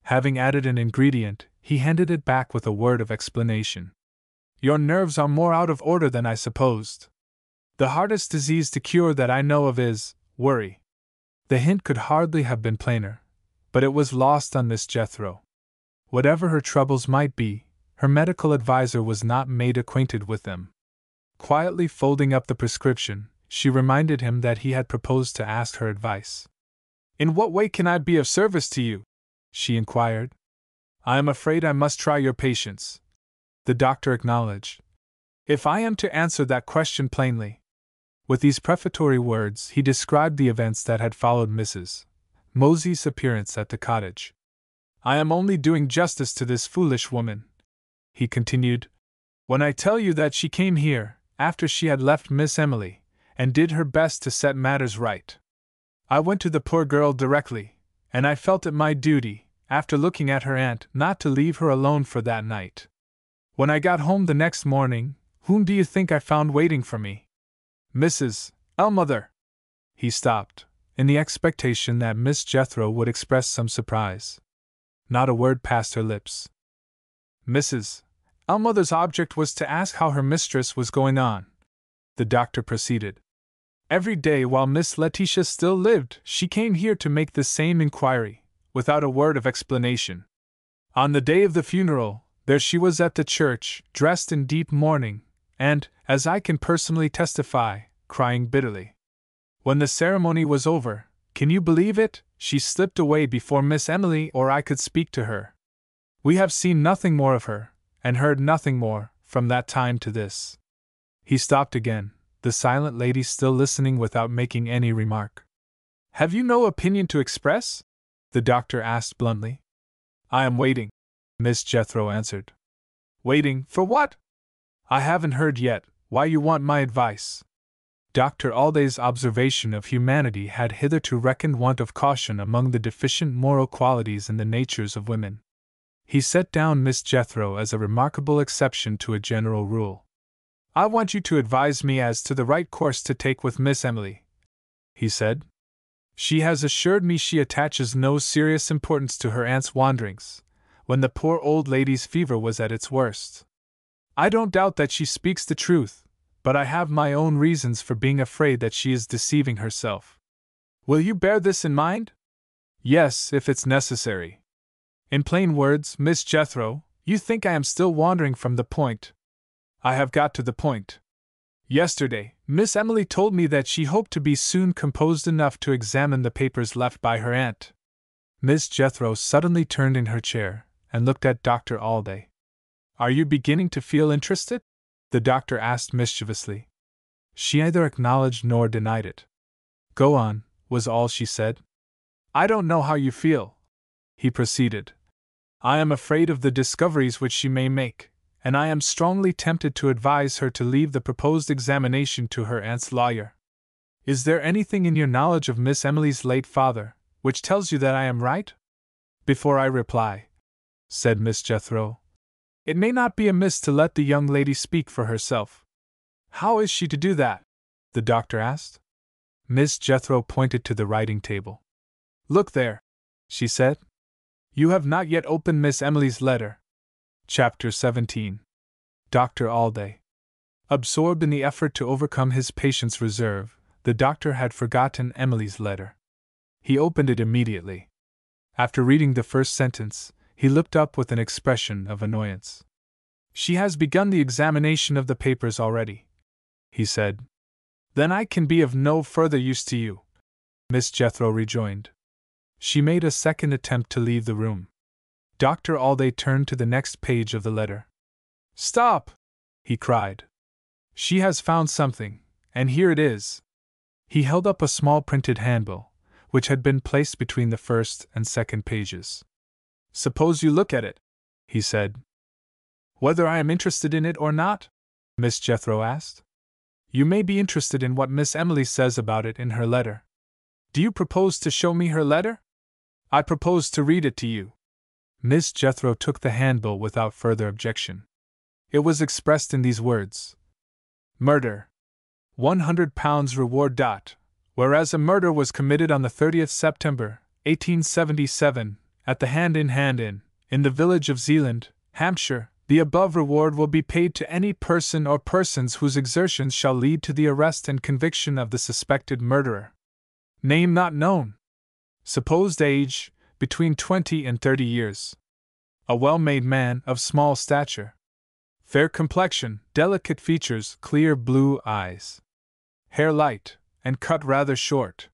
[SPEAKER 1] Having added an ingredient, he handed it back with a word of explanation. Your nerves are more out of order than I supposed. The hardest disease to cure that I know of is worry. The hint could hardly have been plainer, but it was lost on Miss Jethro. Whatever her troubles might be, her medical adviser was not made acquainted with them. Quietly folding up the prescription, she reminded him that he had proposed to ask her advice. In what way can I be of service to you? She inquired. I am afraid I must try your patience, the doctor acknowledged. If I am to answer that question plainly. With these prefatory words, he described the events that had followed Mrs. Mosey's appearance at the cottage. I am only doing justice to this foolish woman, he continued, when I tell you that she came here, after she had left Miss Emily, and did her best to set matters right. I went to the poor girl directly, and I felt it my duty, after looking at her aunt, not to leave her alone for that night. When I got home the next morning, whom do you think I found waiting for me? Mrs. Elmother. He stopped, in the expectation that Miss Jethro would express some surprise. Not a word passed her lips. Mrs. Elmother's object was to ask how her mistress was going on, the doctor proceeded. Every day while Miss Letitia still lived, she came here to make the same inquiry, without a word of explanation. On the day of the funeral, there she was at the church, dressed in deep mourning, and, as I can personally testify, crying bitterly. When the ceremony was over, can you believe it, she slipped away before Miss Emily or I could speak to her. We have seen nothing more of her, and heard nothing more, from that time to this. He stopped again, the silent lady still listening without making any remark. Have you no opinion to express? The doctor asked bluntly. I am waiting, Miss Jethro answered. Waiting for what? I haven't heard yet why you want my advice. Dr. Alday's observation of humanity had hitherto reckoned want of caution among the deficient moral qualities in the natures of women. He set down Miss Jethro as a remarkable exception to a general rule. I want you to advise me as to the right course to take with Miss Emily, he said. She has assured me she attaches no serious importance to her aunt's wanderings, when the poor old lady's fever was at its worst. I don't doubt that she speaks the truth, but I have my own reasons for being afraid that she is deceiving herself. Will you bear this in mind? Yes, if it's necessary. In plain words, Miss Jethro, you think I am still wandering from the point. I have got to the point. Yesterday, Miss Emily told me that she hoped to be soon composed enough to examine the papers left by her aunt. Miss Jethro suddenly turned in her chair and looked at Dr. Alday. Are you beginning to feel interested? The doctor asked mischievously. She neither acknowledged nor denied it. Go on, was all she said. I don't know how you feel, he proceeded. I am afraid of the discoveries which she may make, and I am strongly tempted to advise her to leave the proposed examination to her aunt's lawyer. Is there anything in your knowledge of Miss Emily's late father which tells you that I am right? Before I reply, said Miss Jethro, it may not be amiss to let the young lady speak for herself. How is she to do that? The doctor asked. Miss Jethro pointed to the writing table. Look there, she said. You have not yet opened Miss Emily's letter. Chapter 17. Dr. Alday. Absorbed in the effort to overcome his patient's reserve, the doctor had forgotten Emily's letter. He opened it immediately. After reading the first sentence, he looked up with an expression of annoyance. She has begun the examination of the papers already, he said. Then I can be of no further use to you, Miss Jethro rejoined. She made a second attempt to leave the room. Dr. Alday turned to the next page of the letter. Stop! He cried. She has found something, and here it is. He held up a small printed handbill, which had been placed between the first and second pages. Suppose you look at it, he said. Whether I am interested in it or not? Miss Jethro asked. You may be interested in what Miss Emily says about it in her letter. Do you propose to show me her letter? I propose to read it to you. Miss Jethro took the handbill without further objection. It was expressed in these words: Murder. £100 reward. Whereas a murder was committed on the 30th September, 1877, at the Hand in Hand Inn, in the village of Zealand, Hampshire, the above reward will be paid to any person or persons whose exertions shall lead to the arrest and conviction of the suspected murderer. Name not known. Supposed age, between 20 and 30 years. A well-made man of small stature. Fair complexion, delicate features, clear blue eyes. Hair light, and cut rather short.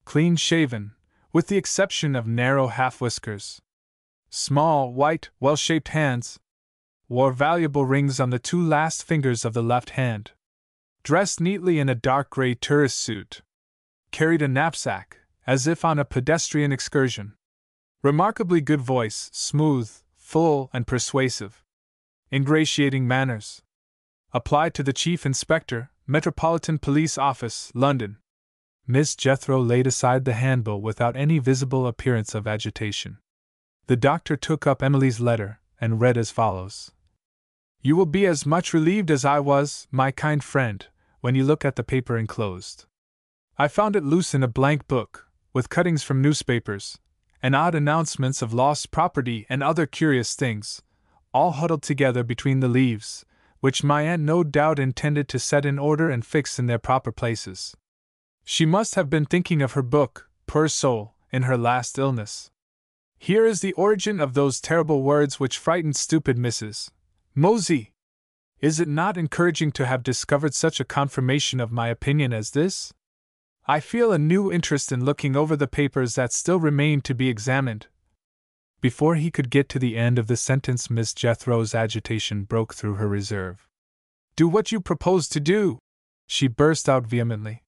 [SPEAKER 1] Clean shaven, with the exception of narrow half-whiskers. Small, white, well-shaped hands. Wore valuable rings on the 2 last fingers of the left hand. Dressed neatly in a dark gray tourist suit. Carried a knapsack, as if on a pedestrian excursion. Remarkably good voice, smooth, full, and persuasive. Ingratiating manners. Applied to the Chief Inspector, Metropolitan Police Office, London. Miss Jethro laid aside the handbill without any visible appearance of agitation. The doctor took up Emily's letter and read as follows: You will be as much relieved as I was, my kind friend, when you look at the paper enclosed. I found it loose in a blank book, with cuttings from newspapers, and odd announcements of lost property and other curious things, all huddled together between the leaves, which my aunt no doubt intended to set in order and fix in their proper places. She must have been thinking of her book, poor soul, in her last illness. Here is the origin of those terrible words which frightened stupid Mrs. Mosey. Is it not encouraging to have discovered such a confirmation of my opinion as this? I feel a new interest in looking over the papers that still remain to be examined. Before he could get to the end of the sentence, Miss Jethro's agitation broke through her reserve. Do what you propose to do, she burst out vehemently.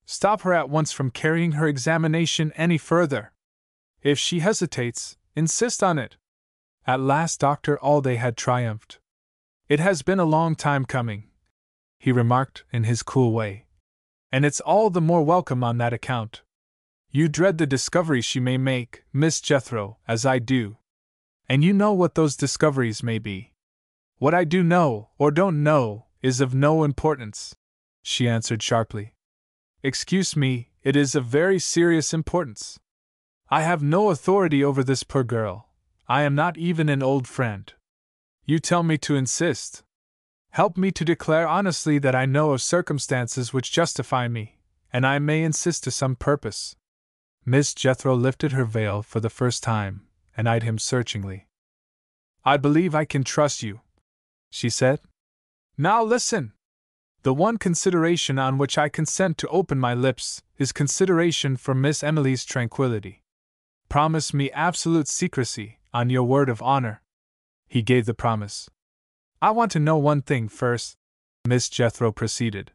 [SPEAKER 1] Stop her at once from carrying her examination any further. If she hesitates, insist on it. At last Dr. Alday had triumphed. It has been a long time coming, he remarked in his cool way, and it's all the more welcome on that account. You dread the discoveries she may make, Miss Jethro, as I do. And you know what those discoveries may be. What I do know, or don't know, is of no importance, she answered sharply. Excuse me, it is of very serious importance. I have no authority over this poor girl. I am not even an old friend. You tell me to insist. Help me to declare honestly that I know of circumstances which justify me, and I may insist to some purpose. Miss Jethro lifted her veil for the first time, and eyed him searchingly. I believe I can trust you, she said. Now listen. The one consideration on which I consent to open my lips is consideration for Miss Emily's tranquility. Promise me absolute secrecy, on your word of honor. He gave the promise. I want to know one thing first, Miss Jethro proceeded.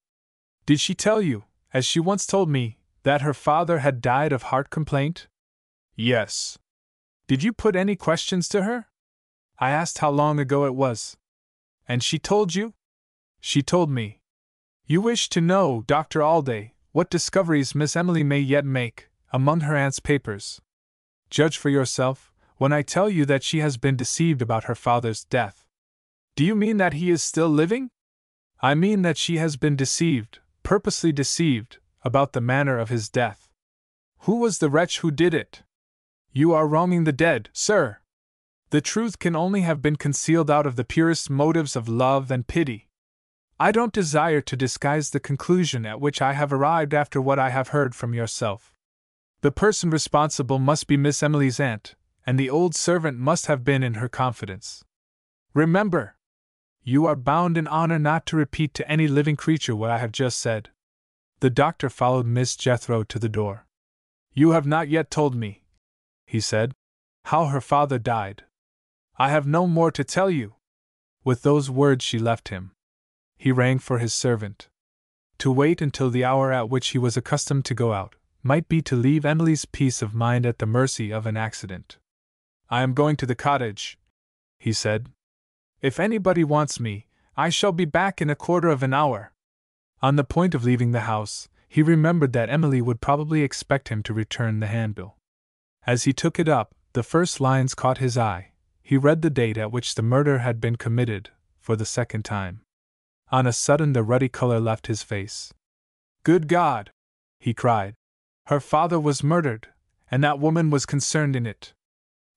[SPEAKER 1] Did she tell you, as she once told me, that her father had died of heart complaint? Yes. Did you put any questions to her? I asked how long ago it was. And she told you? She told me. You wish to know, Dr. Alday, what discoveries Miss Emily may yet make, among her aunt's papers. Judge for yourself, when I tell you that she has been deceived about her father's death. Do you mean that he is still living? I mean that she has been deceived, purposely deceived, about the manner of his death. Who was the wretch who did it? You are wronging the dead, sir. The truth can only have been concealed out of the purest motives of love and pity. I don't desire to disguise the conclusion at which I have arrived after what I have heard from yourself. The person responsible must be Miss Emily's aunt, and the old servant must have been in her confidence. Remember, you are bound in honor not to repeat to any living creature what I have just said. The doctor followed Miss Jethro to the door. "You have not yet told me," he said, "how her father died. I have no more to tell you." With those words she left him. He rang for his servant. To wait until the hour at which he was accustomed to go out might be to leave Emily's peace of mind at the mercy of an accident. "I am going to the cottage," he said. "If anybody wants me, I shall be back in a quarter of an hour." On the point of leaving the house, he remembered that Emily would probably expect him to return the handbill. As he took it up, the first lines caught his eye. He read the date at which the murder had been committed, for the second time. On a sudden the ruddy color left his face. "Good God!" he cried. "Her father was murdered, and that woman was concerned in it."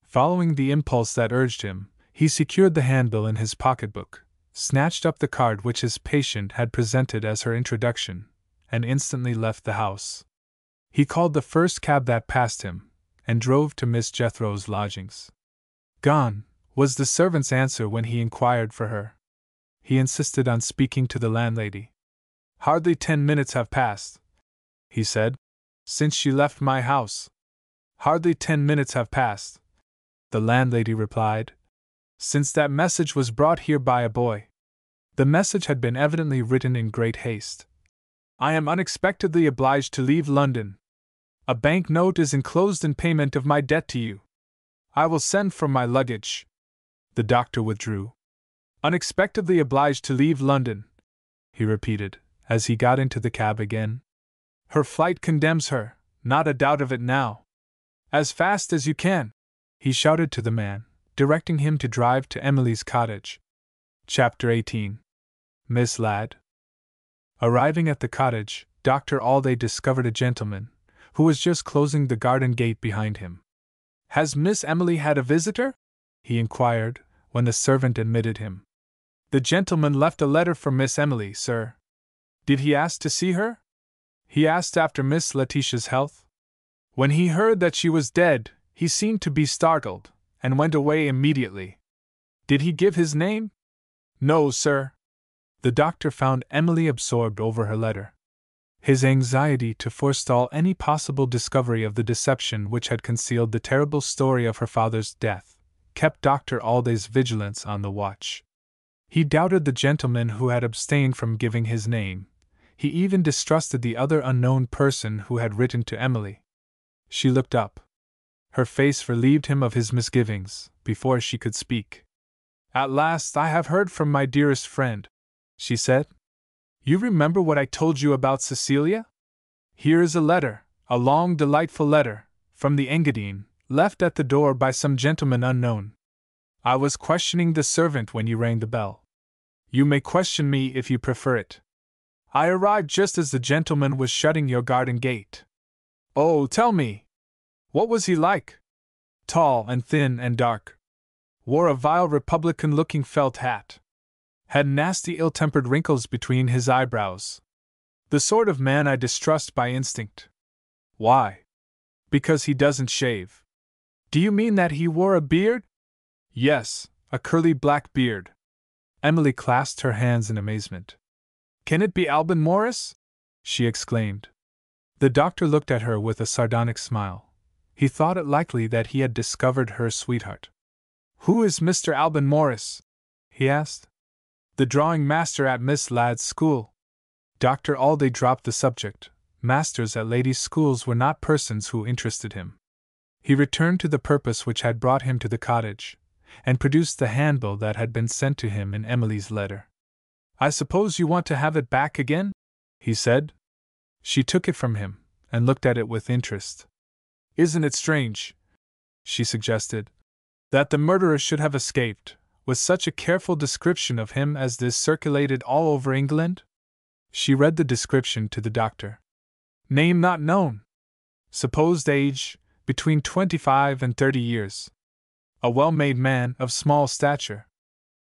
[SPEAKER 1] Following the impulse that urged him, he secured the handbill in his pocketbook, snatched up the card which his patient had presented as her introduction, and instantly left the house. He called the first cab that passed him, and drove to Miss Jethro's lodgings. "Gone," was the servant's answer when he inquired for her. He insisted on speaking to the landlady. "Hardly 10 minutes have passed," he said, "since she left my house." "Hardly 10 minutes have passed," the landlady replied, "since that message was brought here by a boy." The message had been evidently written in great haste. "I am unexpectedly obliged to leave London. A bank note is enclosed in payment of my debt to you. I will send for my luggage." The doctor withdrew. "Unexpectedly obliged to leave London," he repeated, as he got into the cab again. "Her flight condemns her, not a doubt of it now. As fast as you can," he shouted to the man, directing him to drive to Emily's cottage. Chapter 18. Miss Ladd. Arriving at the cottage, Dr. Alday discovered a gentleman, who was just closing the garden gate behind him. "Has Miss Emily had a visitor?" he inquired, when the servant admitted him. "The gentleman left a letter for Miss Emily, sir." "Did he ask to see her?" "He asked after Miss Letitia's health. When he heard that she was dead, he seemed to be startled, and went away immediately." "Did he give his name?" "No, sir." The doctor found Emily absorbed over her letter. His anxiety to forestall any possible discovery of the deception which had concealed the terrible story of her father's death kept Dr. Alday's vigilance on the watch. He doubted the gentleman who had abstained from giving his name. He even distrusted the other unknown person who had written to Emily. She looked up. Her face relieved him of his misgivings before she could speak. "At last I have heard from my dearest friend," she said. "You remember what I told you about Cecilia? Here is a letter, a long, delightful letter, from the Engadine, left at the door by some gentleman unknown. I was questioning the servant when you rang the bell. You may question me if you prefer it. I arrived just as the gentleman was shutting your garden gate. Oh, tell me! What was he like?" "Tall and thin and dark. Wore a vile Republican-looking felt hat. Had nasty ill-tempered wrinkles between his eyebrows. The sort of man I distrust by instinct." "Why?" "Because he doesn't shave." "Do you mean that he wore a beard?" "Yes, a curly black beard." Emily clasped her hands in amazement. "Can it be Alban Morris?" she exclaimed. The doctor looked at her with a sardonic smile. He thought it likely that he had discovered her sweetheart. "Who is Mr. Alban Morris?" he asked. "The drawing master at Miss Ladd's school." Dr. Alday dropped the subject. Masters at ladies' schools were not persons who interested him. He returned to the purpose which had brought him to the cottage, and produced the handbill that had been sent to him in Emily's letter. "I suppose you want to have it back again?" he said. She took it from him, and looked at it with interest. "Isn't it strange," she suggested, "that the murderer should have escaped, with such a careful description of him as this circulated all over England?" She read the description to the doctor. "Name not known. Supposed age, between 25 and 30 years. A well-made man, of small stature.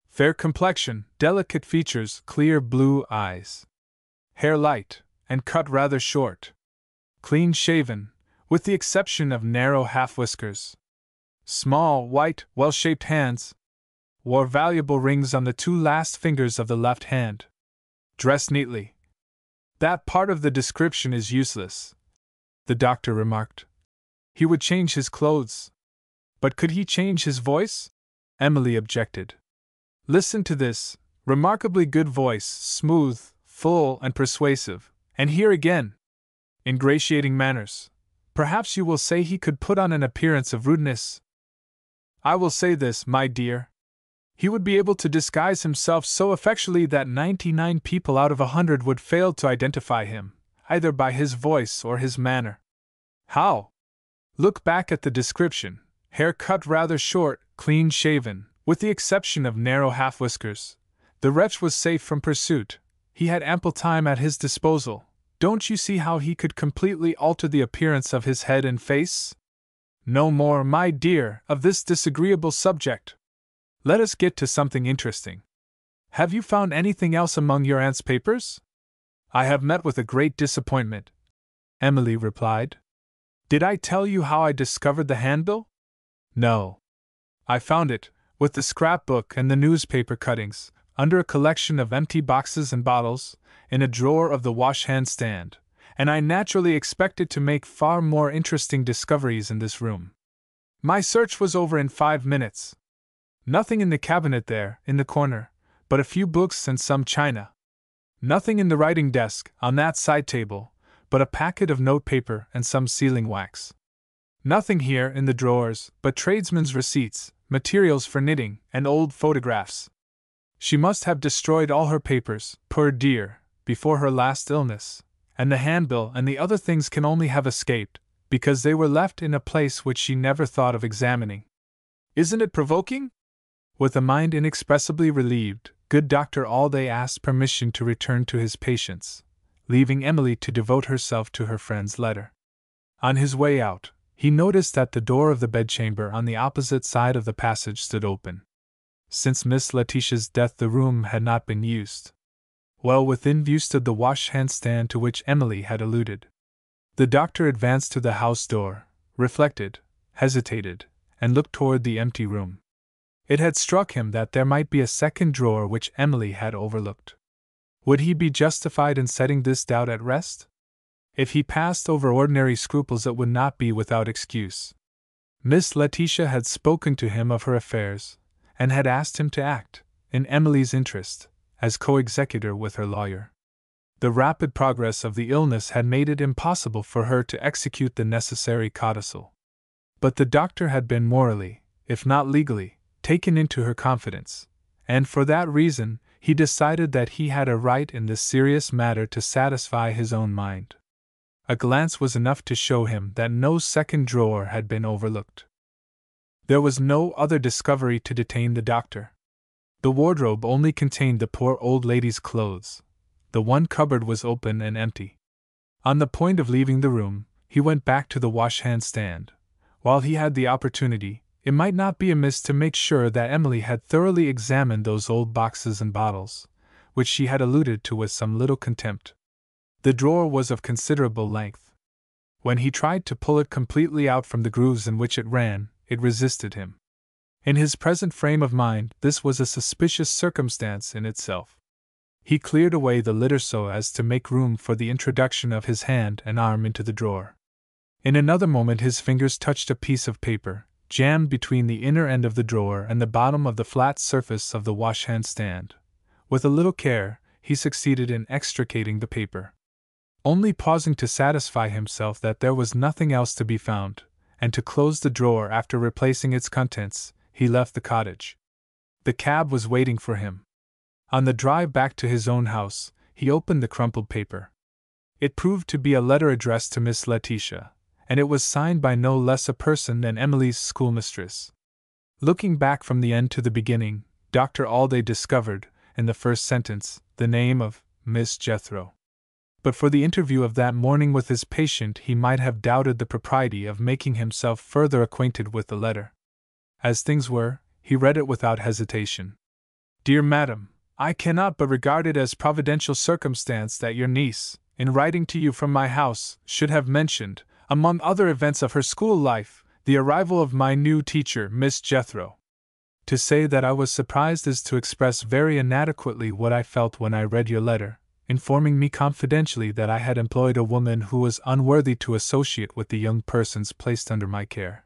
[SPEAKER 1] Fair complexion, delicate features, clear blue eyes. Hair light, and cut rather short. Clean shaven, with the exception of narrow half-whiskers. Small, white, well-shaped hands. Wore valuable rings on the 2 last fingers of the left hand. Dressed neatly. That part of the description is useless, the doctor remarked. He would change his clothes. But could he change his voice? Emily objected. Listen to this, remarkably good voice, smooth, full, and persuasive, and here again, ingratiating manners. Perhaps you will say he could put on an appearance of rudeness. I will say this, my dear. He would be able to disguise himself so effectually that 99 people out of 100 would fail to identify him, either by his voice or his manner. How? Look back at the description. Hair cut rather short, clean shaven, with the exception of narrow half-whiskers. The wretch was safe from pursuit. He had ample time at his disposal. Don't you see how he could completely alter the appearance of his head and face? No more, my dear, of this disagreeable subject. Let us get to something interesting. Have you found anything else among your aunt's papers? I have met with a great disappointment, Emily replied. Did I tell you how I discovered the handbill? No. I found it, with the scrapbook and the newspaper cuttings, under a collection of empty boxes and bottles, in a drawer of the wash-hand stand, and I naturally expected to make far more interesting discoveries in this room. My search was over in 5 minutes. Nothing in the cabinet there, in the corner, but a few books and some china. Nothing in the writing desk, on that side table, but a packet of notepaper and some sealing wax. Nothing here in the drawers, but tradesmen's receipts, materials for knitting, and old photographs. She must have destroyed all her papers, poor dear, before her last illness, and the handbill and the other things can only have escaped, because they were left in a place which she never thought of examining. Isn't it provoking? With a mind inexpressibly relieved, good Dr. Alday asked permission to return to his patients, leaving Emily to devote herself to her friend's letter. On his way out, he noticed that the door of the bedchamber on the opposite side of the passage stood open. Since Miss Letitia's death the room had not been used. Well within view stood the wash-hand stand to which Emily had alluded. The doctor advanced to the house door, reflected, hesitated, and looked toward the empty room. It had struck him that there might be a second drawer which Emily had overlooked. Would he be justified in setting this doubt at rest? If he passed over ordinary scruples it would not be without excuse. Miss Letitia had spoken to him of her affairs, and had asked him to act, in Emily's interest, as co-executor with her lawyer. The rapid progress of the illness had made it impossible for her to execute the necessary codicil. But the doctor had been morally, if not legally, taken into her confidence, and for that reason he decided that he had a right in this serious matter to satisfy his own mind. A glance was enough to show him that no second drawer had been overlooked. There was no other discovery to detain the doctor. The wardrobe only contained the poor old lady's clothes. The one cupboard was open and empty. On the point of leaving the room, he went back to the wash-hand stand. While he had the opportunity, it might not be amiss to make sure that Emily had thoroughly examined those old boxes and bottles, which she had alluded to with some little contempt. The drawer was of considerable length. When he tried to pull it completely out from the grooves in which it ran, it resisted him. In his present frame of mind, this was a suspicious circumstance in itself. He cleared away the litter so as to make room for the introduction of his hand and arm into the drawer. In another moment his fingers touched a piece of paper, jammed between the inner end of the drawer and the bottom of the flat surface of the wash-hand stand. With a little care, he succeeded in extricating the paper. Only pausing to satisfy himself that there was nothing else to be found, and to close the drawer after replacing its contents, he left the cottage. The cab was waiting for him. On the drive back to his own house, he opened the crumpled paper. It proved to be a letter addressed to Miss Letitia, and it was signed by no less a person than Emily's schoolmistress. Looking back from the end to the beginning, Dr. Alday discovered, in the first sentence, the name of Miss Jethro. But for the interview of that morning with his patient he might have doubted the propriety of making himself further acquainted with the letter. As things were, he read it without hesitation. Dear Madam, I cannot but regard it as providential circumstance that your niece, in writing to you from my house, should have mentioned, among other events of her school life, the arrival of my new teacher, Miss Jethro. To say that I was surprised is to express very inadequately what I felt when I read your letter, informing me confidentially that I had employed a woman who was unworthy to associate with the young persons placed under my care.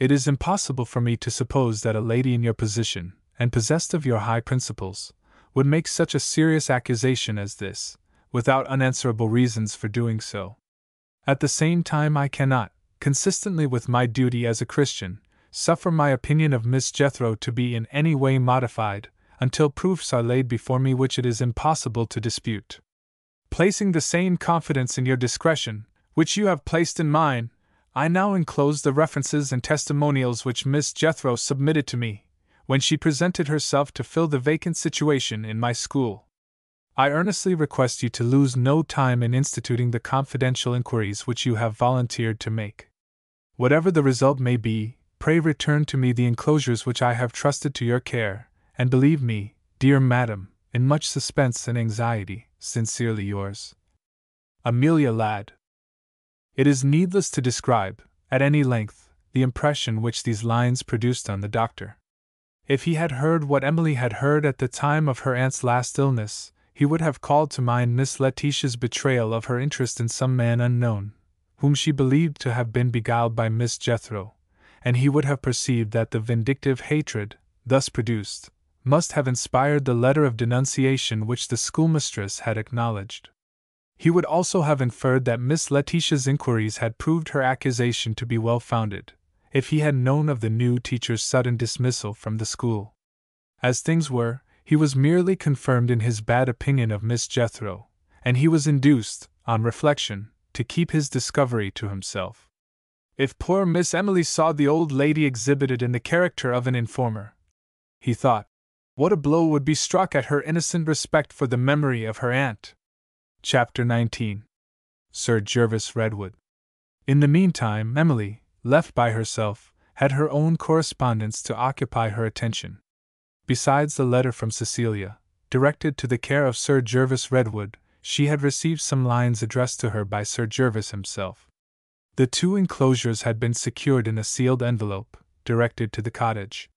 [SPEAKER 1] It is impossible for me to suppose that a lady in your position, and possessed of your high principles, would make such a serious accusation as this, without unanswerable reasons for doing so. At the same time I cannot, consistently with my duty as a Christian, suffer my opinion of Miss Jethro to be in any way modified, until proofs are laid before me which it is impossible to dispute. Placing the same confidence in your discretion, which you have placed in mine, I now enclose the references and testimonials which Miss Jethro submitted to me, when she presented herself to fill the vacant situation in my school. I earnestly request you to lose no time in instituting the confidential inquiries which you have volunteered to make. Whatever the result may be, pray return to me the enclosures which I have trusted to your care, and believe me, dear madam, in much suspense and anxiety, sincerely yours, Amelia Ladd. It is needless to describe, at any length, the impression which these lines produced on the doctor. If he had heard what Emily had heard at the time of her aunt's last illness, he would have called to mind Miss Letitia's betrayal of her interest in some man unknown, whom she believed to have been beguiled by Miss Jethro, and he would have perceived that the vindictive hatred, thus produced, must have inspired the letter of denunciation which the schoolmistress had acknowledged. He would also have inferred that Miss Letitia's inquiries had proved her accusation to be well founded, if he had known of the new teacher's sudden dismissal from the school. As things were, he was merely confirmed in his bad opinion of Miss Jethro, and he was induced, on reflection, to keep his discovery to himself. If poor Miss Emily saw the old lady exhibited in the character of an informer, he thought, what a blow would be struck at her innocent respect for the memory of her aunt. Chapter 19. Sir Gervas Redwood. In the meantime, Emily, left by herself, had her own correspondence to occupy her attention. Besides the letter from Cecilia, directed to the care of Sir Gervas Redwood, she had received some lines addressed to her by Sir Gervas himself. The two enclosures had been secured in a sealed envelope, directed to the cottage.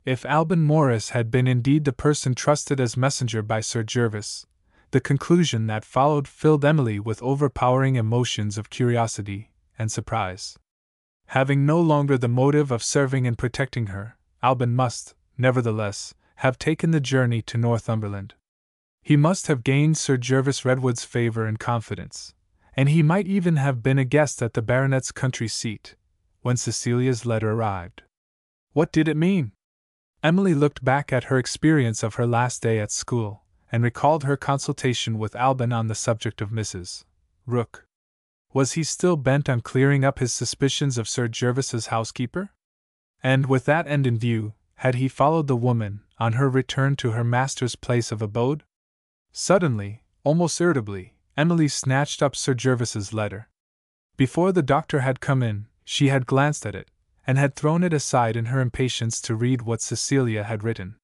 [SPEAKER 1] If Alban Morris had been indeed the person trusted as messenger by Sir Gervas, the conclusion that followed filled Emily with overpowering emotions of curiosity and surprise. Having no longer the motive of serving and protecting her, Alban must, nevertheless, have taken the journey to Northumberland. He must have gained Sir Gervas Redwood's favour and confidence, and he might even have been a guest at the baronet's country seat, when Cecilia's letter arrived. What did it mean? Emily looked back at her experience of her last day at school, and recalled her consultation with Alban on the subject of Mrs. Rook. Was he still bent on clearing up his suspicions of Sir Gervas's housekeeper? And with that end in view, had he followed the woman, on her return to her master's place of abode? Suddenly, almost irritably, Emily snatched up Sir Gervas's letter. Before the doctor had come in, she had glanced at it, and had thrown it aside in her impatience to read what Cecilia had written.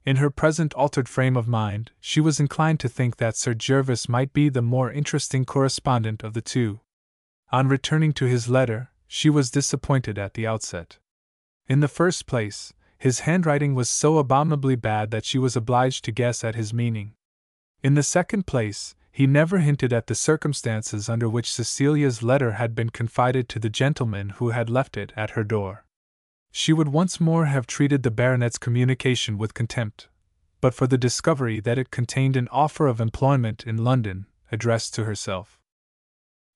[SPEAKER 1] In her present altered frame of mind, she was inclined to think that Sir Gervas might be the more interesting correspondent of the two. On returning to his letter, she was disappointed at the outset. In the first place, his handwriting was so abominably bad that she was obliged to guess at his meaning. In the second place, he never hinted at the circumstances under which Cecilia's letter had been confided to the gentleman who had left it at her door. She would once more have treated the baronet's communication with contempt, but for the discovery that it contained an offer of employment in London, addressed to herself.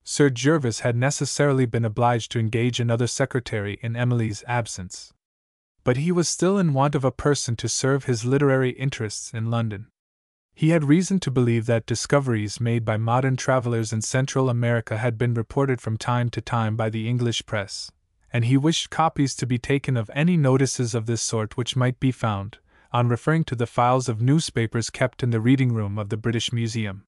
[SPEAKER 1] Sir Gervas had necessarily been obliged to engage another secretary in Emily's absence. But he was still in want of a person to serve his literary interests in London. He had reason to believe that discoveries made by modern travelers in Central America had been reported from time to time by the English press, and he wished copies to be taken of any notices of this sort which might be found, on referring to the files of newspapers kept in the reading room of the British Museum.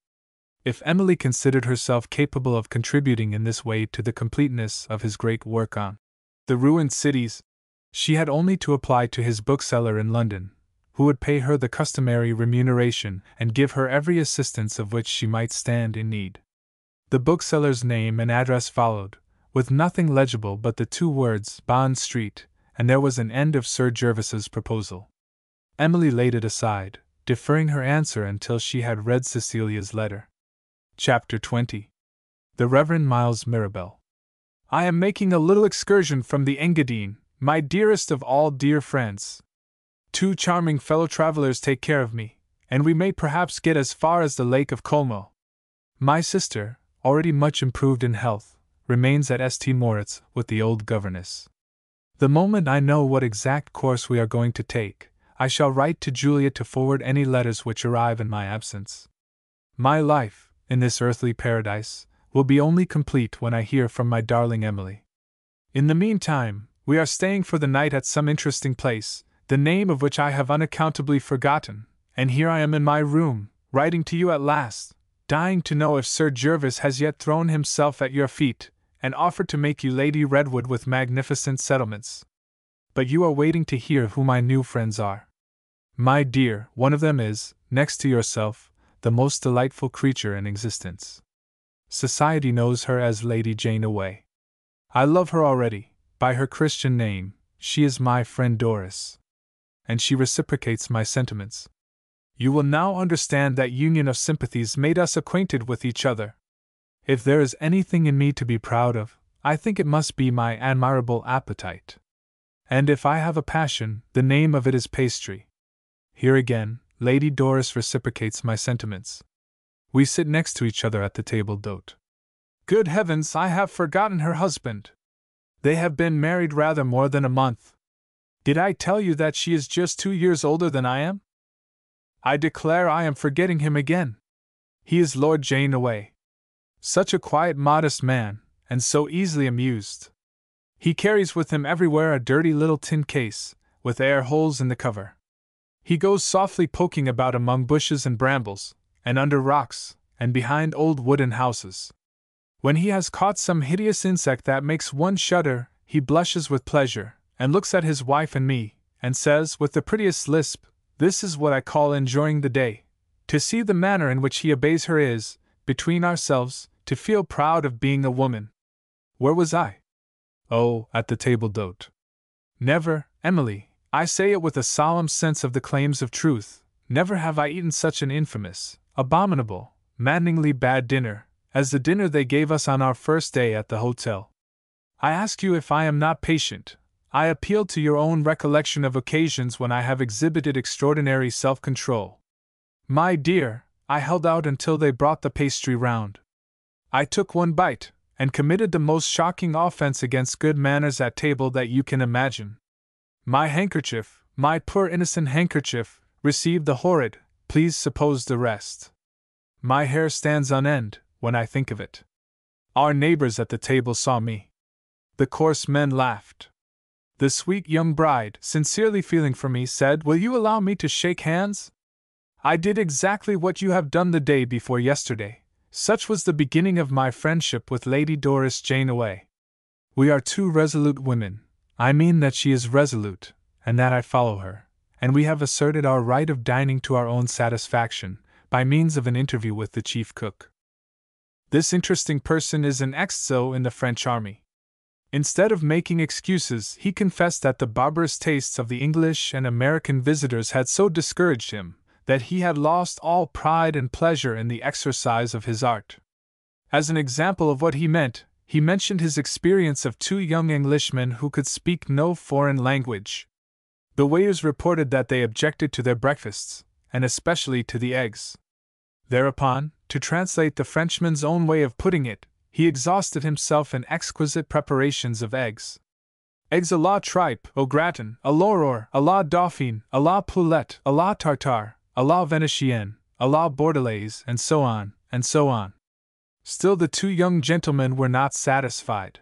[SPEAKER 1] If Emily considered herself capable of contributing in this way to the completeness of his great work on the ruined cities, she had only to apply to his bookseller in London, who would pay her the customary remuneration and give her every assistance of which she might stand in need. The bookseller's name and address followed, with nothing legible but the two words Bond Street, and there was an end of Sir Gervas's proposal. Emily laid it aside, deferring her answer until she had read Cecilia's letter. Chapter 20. The Reverend Miles Mirabel. I am making a little excursion from the Engadine, my dearest of all dear friends. 2 charming fellow travelers take care of me, and we may perhaps get as far as the Lake of Como. My sister, already much improved in health, remains at St. Moritz with the old governess. The moment I know what exact course we are going to take, I shall write to Julia to forward any letters which arrive in my absence. My life, in this earthly paradise, will be only complete when I hear from my darling Emily. In the meantime, we are staying for the night at some interesting place, the name of which I have unaccountably forgotten, and here I am in my room, writing to you at last, dying to know if Sir Gervas has yet thrown himself at your feet, and offered to make you Lady Redwood with magnificent settlements. But you are waiting to hear who my new friends are. My dear, one of them is, next to yourself, the most delightful creature in existence. Society knows her as Lady Jane Away. I love her already, by her Christian name. She is my friend Doris, and she reciprocates my sentiments. You will now understand that union of sympathies made us acquainted with each other. If there is anything in me to be proud of, I think it must be my admirable appetite. And if I have a passion, the name of it is pastry. Here again, Lady Doris reciprocates my sentiments. We sit next to each other at the table d'hôte. Good heavens, I have forgotten her husband. They have been married rather more than a month. Did I tell you that she is just 2 years older than I am? I declare I am forgetting him again. He is Lord Jane Away. Such a quiet, modest man, and so easily amused. He carries with him everywhere a dirty little tin case, with air holes in the cover. He goes softly poking about among bushes and brambles, and under rocks, and behind old wooden houses. When he has caught some hideous insect that makes one shudder, he blushes with pleasure, and looks at his wife and me, and says with the prettiest lisp, "This is what I call enjoying the day. To see the manner in which he obeys her is, between ourselves, to feel proud of being a woman." Where was I? Oh, at the table d'hôte. Never, Emily, I say it with a solemn sense of the claims of truth, never have I eaten such an infamous, abominable, maddeningly bad dinner, as the dinner they gave us on our first day at the hotel. I ask you if I am not patient. I appeal to your own recollection of occasions when I have exhibited extraordinary self-control. My dear, I held out until they brought the pastry round. I took one bite, and committed the most shocking offense against good manners at table that you can imagine. My handkerchief, my poor innocent handkerchief, received the horrid, please suppose the rest. My hair stands on end, when I think of it. Our neighbors at the table saw me. The coarse men laughed. The sweet young bride, sincerely feeling for me, said, "Will you allow me to shake hands?" I did exactly what you have done the day before yesterday. Such was the beginning of my friendship with Lady Doris Jane Away. We are 2 resolute women. I mean that she is resolute, and that I follow her, and we have asserted our right of dining to our own satisfaction, by means of an interview with the chief cook. This interesting person is an ex-so in the French army. Instead of making excuses, he confessed that the barbarous tastes of the English and American visitors had so discouraged him, that he had lost all pride and pleasure in the exercise of his art. As an example of what he meant, he mentioned his experience of 2 young Englishmen who could speak no foreign language. The waiters reported that they objected to their breakfasts, and especially to the eggs. Thereupon, to translate the Frenchman's own way of putting it, he exhausted himself in exquisite preparations of eggs. Eggs à la tripe, au gratin, à l'aurore, à la dauphine, à la poulette, à la tartare, à la Venetienne, à la Bordelaise, and so on, and so on. Still the 2 young gentlemen were not satisfied.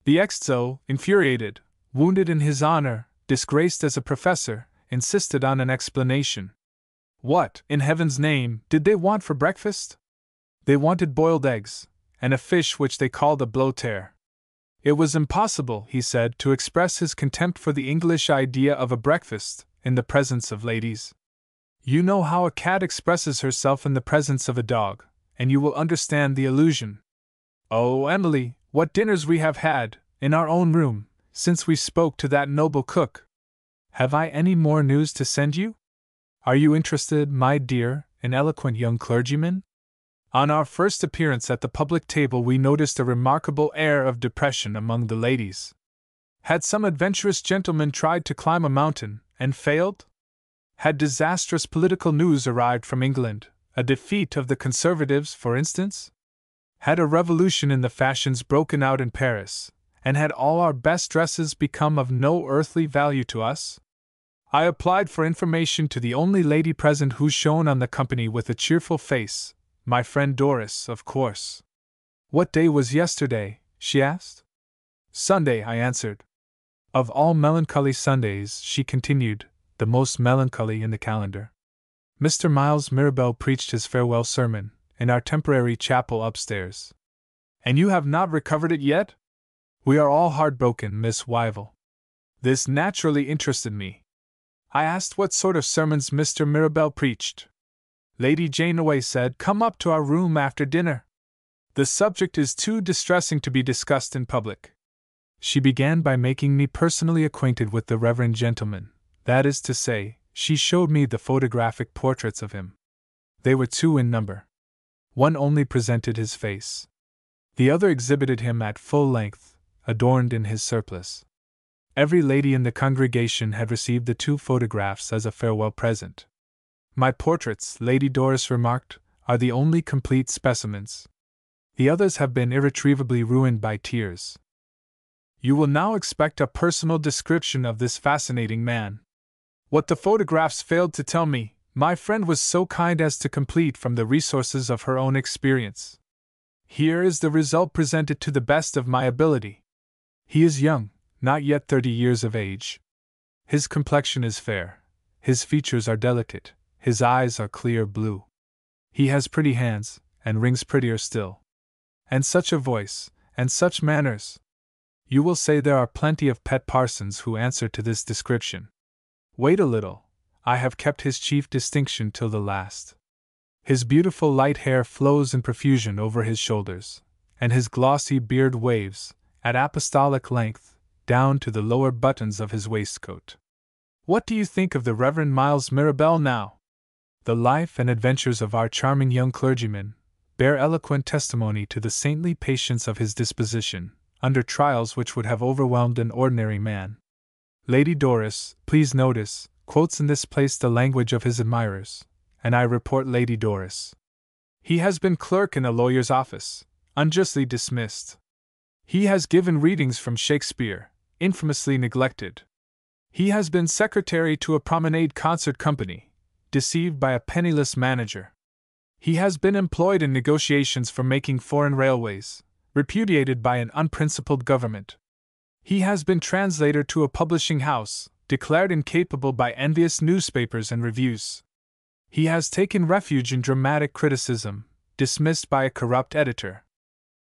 [SPEAKER 1] The ex-so, infuriated, wounded in his honor, disgraced as a professor, insisted on an explanation. What, in heaven's name, did they want for breakfast? They wanted boiled eggs, and a fish which they called a blow-terre. It was impossible, he said, to express his contempt for the English idea of a breakfast, in the presence of ladies. You know how a cat expresses herself in the presence of a dog, and you will understand the allusion. Oh, Emily, what dinners we have had, in our own room, since we spoke to that noble cook! Have I any more news to send you? Are you interested, my dear, in eloquent young clergymen? On our first appearance at the public table, we noticed a remarkable air of depression among the ladies. Had some adventurous gentleman tried to climb a mountain, and failed? Had disastrous political news arrived from England, a defeat of the Conservatives, for instance? Had a revolution in the fashions broken out in Paris, and had all our best dresses become of no earthly value to us? I applied for information to the only lady present, who shone on the company with a cheerful face, my friend Doris, of course. What day was yesterday? She asked. Sunday, I answered. Of all melancholy Sundays, she continued, the most melancholy in the calendar. Mr. Miles Mirabel preached his farewell sermon in our temporary chapel upstairs. And you have not recovered it yet? We are all heartbroken, Miss Wyville. This naturally interested me. I asked what sort of sermons Mr. Mirabel preached. Lady Janeway said, "Come up to our room after dinner. The subject is too distressing to be discussed in public." She began by making me personally acquainted with the reverend gentleman. That is to say, she showed me the photographic portraits of him. They were 2 in number. One only presented his face. The other exhibited him at full length, adorned in his surplice. Every lady in the congregation had received the 2 photographs as a farewell present. My portraits, Lady Doris remarked, are the only complete specimens. The others have been irretrievably ruined by tears. You will now expect a personal description of this fascinating man. What the photographs failed to tell me, my friend was so kind as to complete from the resources of her own experience. Here is the result presented to the best of my ability. He is young, not yet 30 years of age. His complexion is fair, his features are delicate, his eyes are clear blue. He has pretty hands, and rings prettier still. And such a voice, and such manners! You will say there are plenty of pet parsons who answer to this description. Wait a little, I have kept his chief distinction till the last. His beautiful light hair flows in profusion over his shoulders, and his glossy beard waves, at apostolic length, down to the lower buttons of his waistcoat. What do you think of the Reverend Miles Mirabel now? The life and adventures of our charming young clergyman bear eloquent testimony to the saintly patience of his disposition, under trials which would have overwhelmed an ordinary man. Lady Doris, please notice, quotes in this place the language of his admirers, and I report Lady Doris. He has been clerk in a lawyer's office, unjustly dismissed. He has given readings from Shakespeare, infamously neglected. He has been secretary to a promenade concert company, deceived by a penniless manager. He has been employed in negotiations for making foreign railways, repudiated by an unprincipled government. He has been translator to a publishing house, declared incapable by envious newspapers and reviews. He has taken refuge in dramatic criticism, dismissed by a corrupt editor.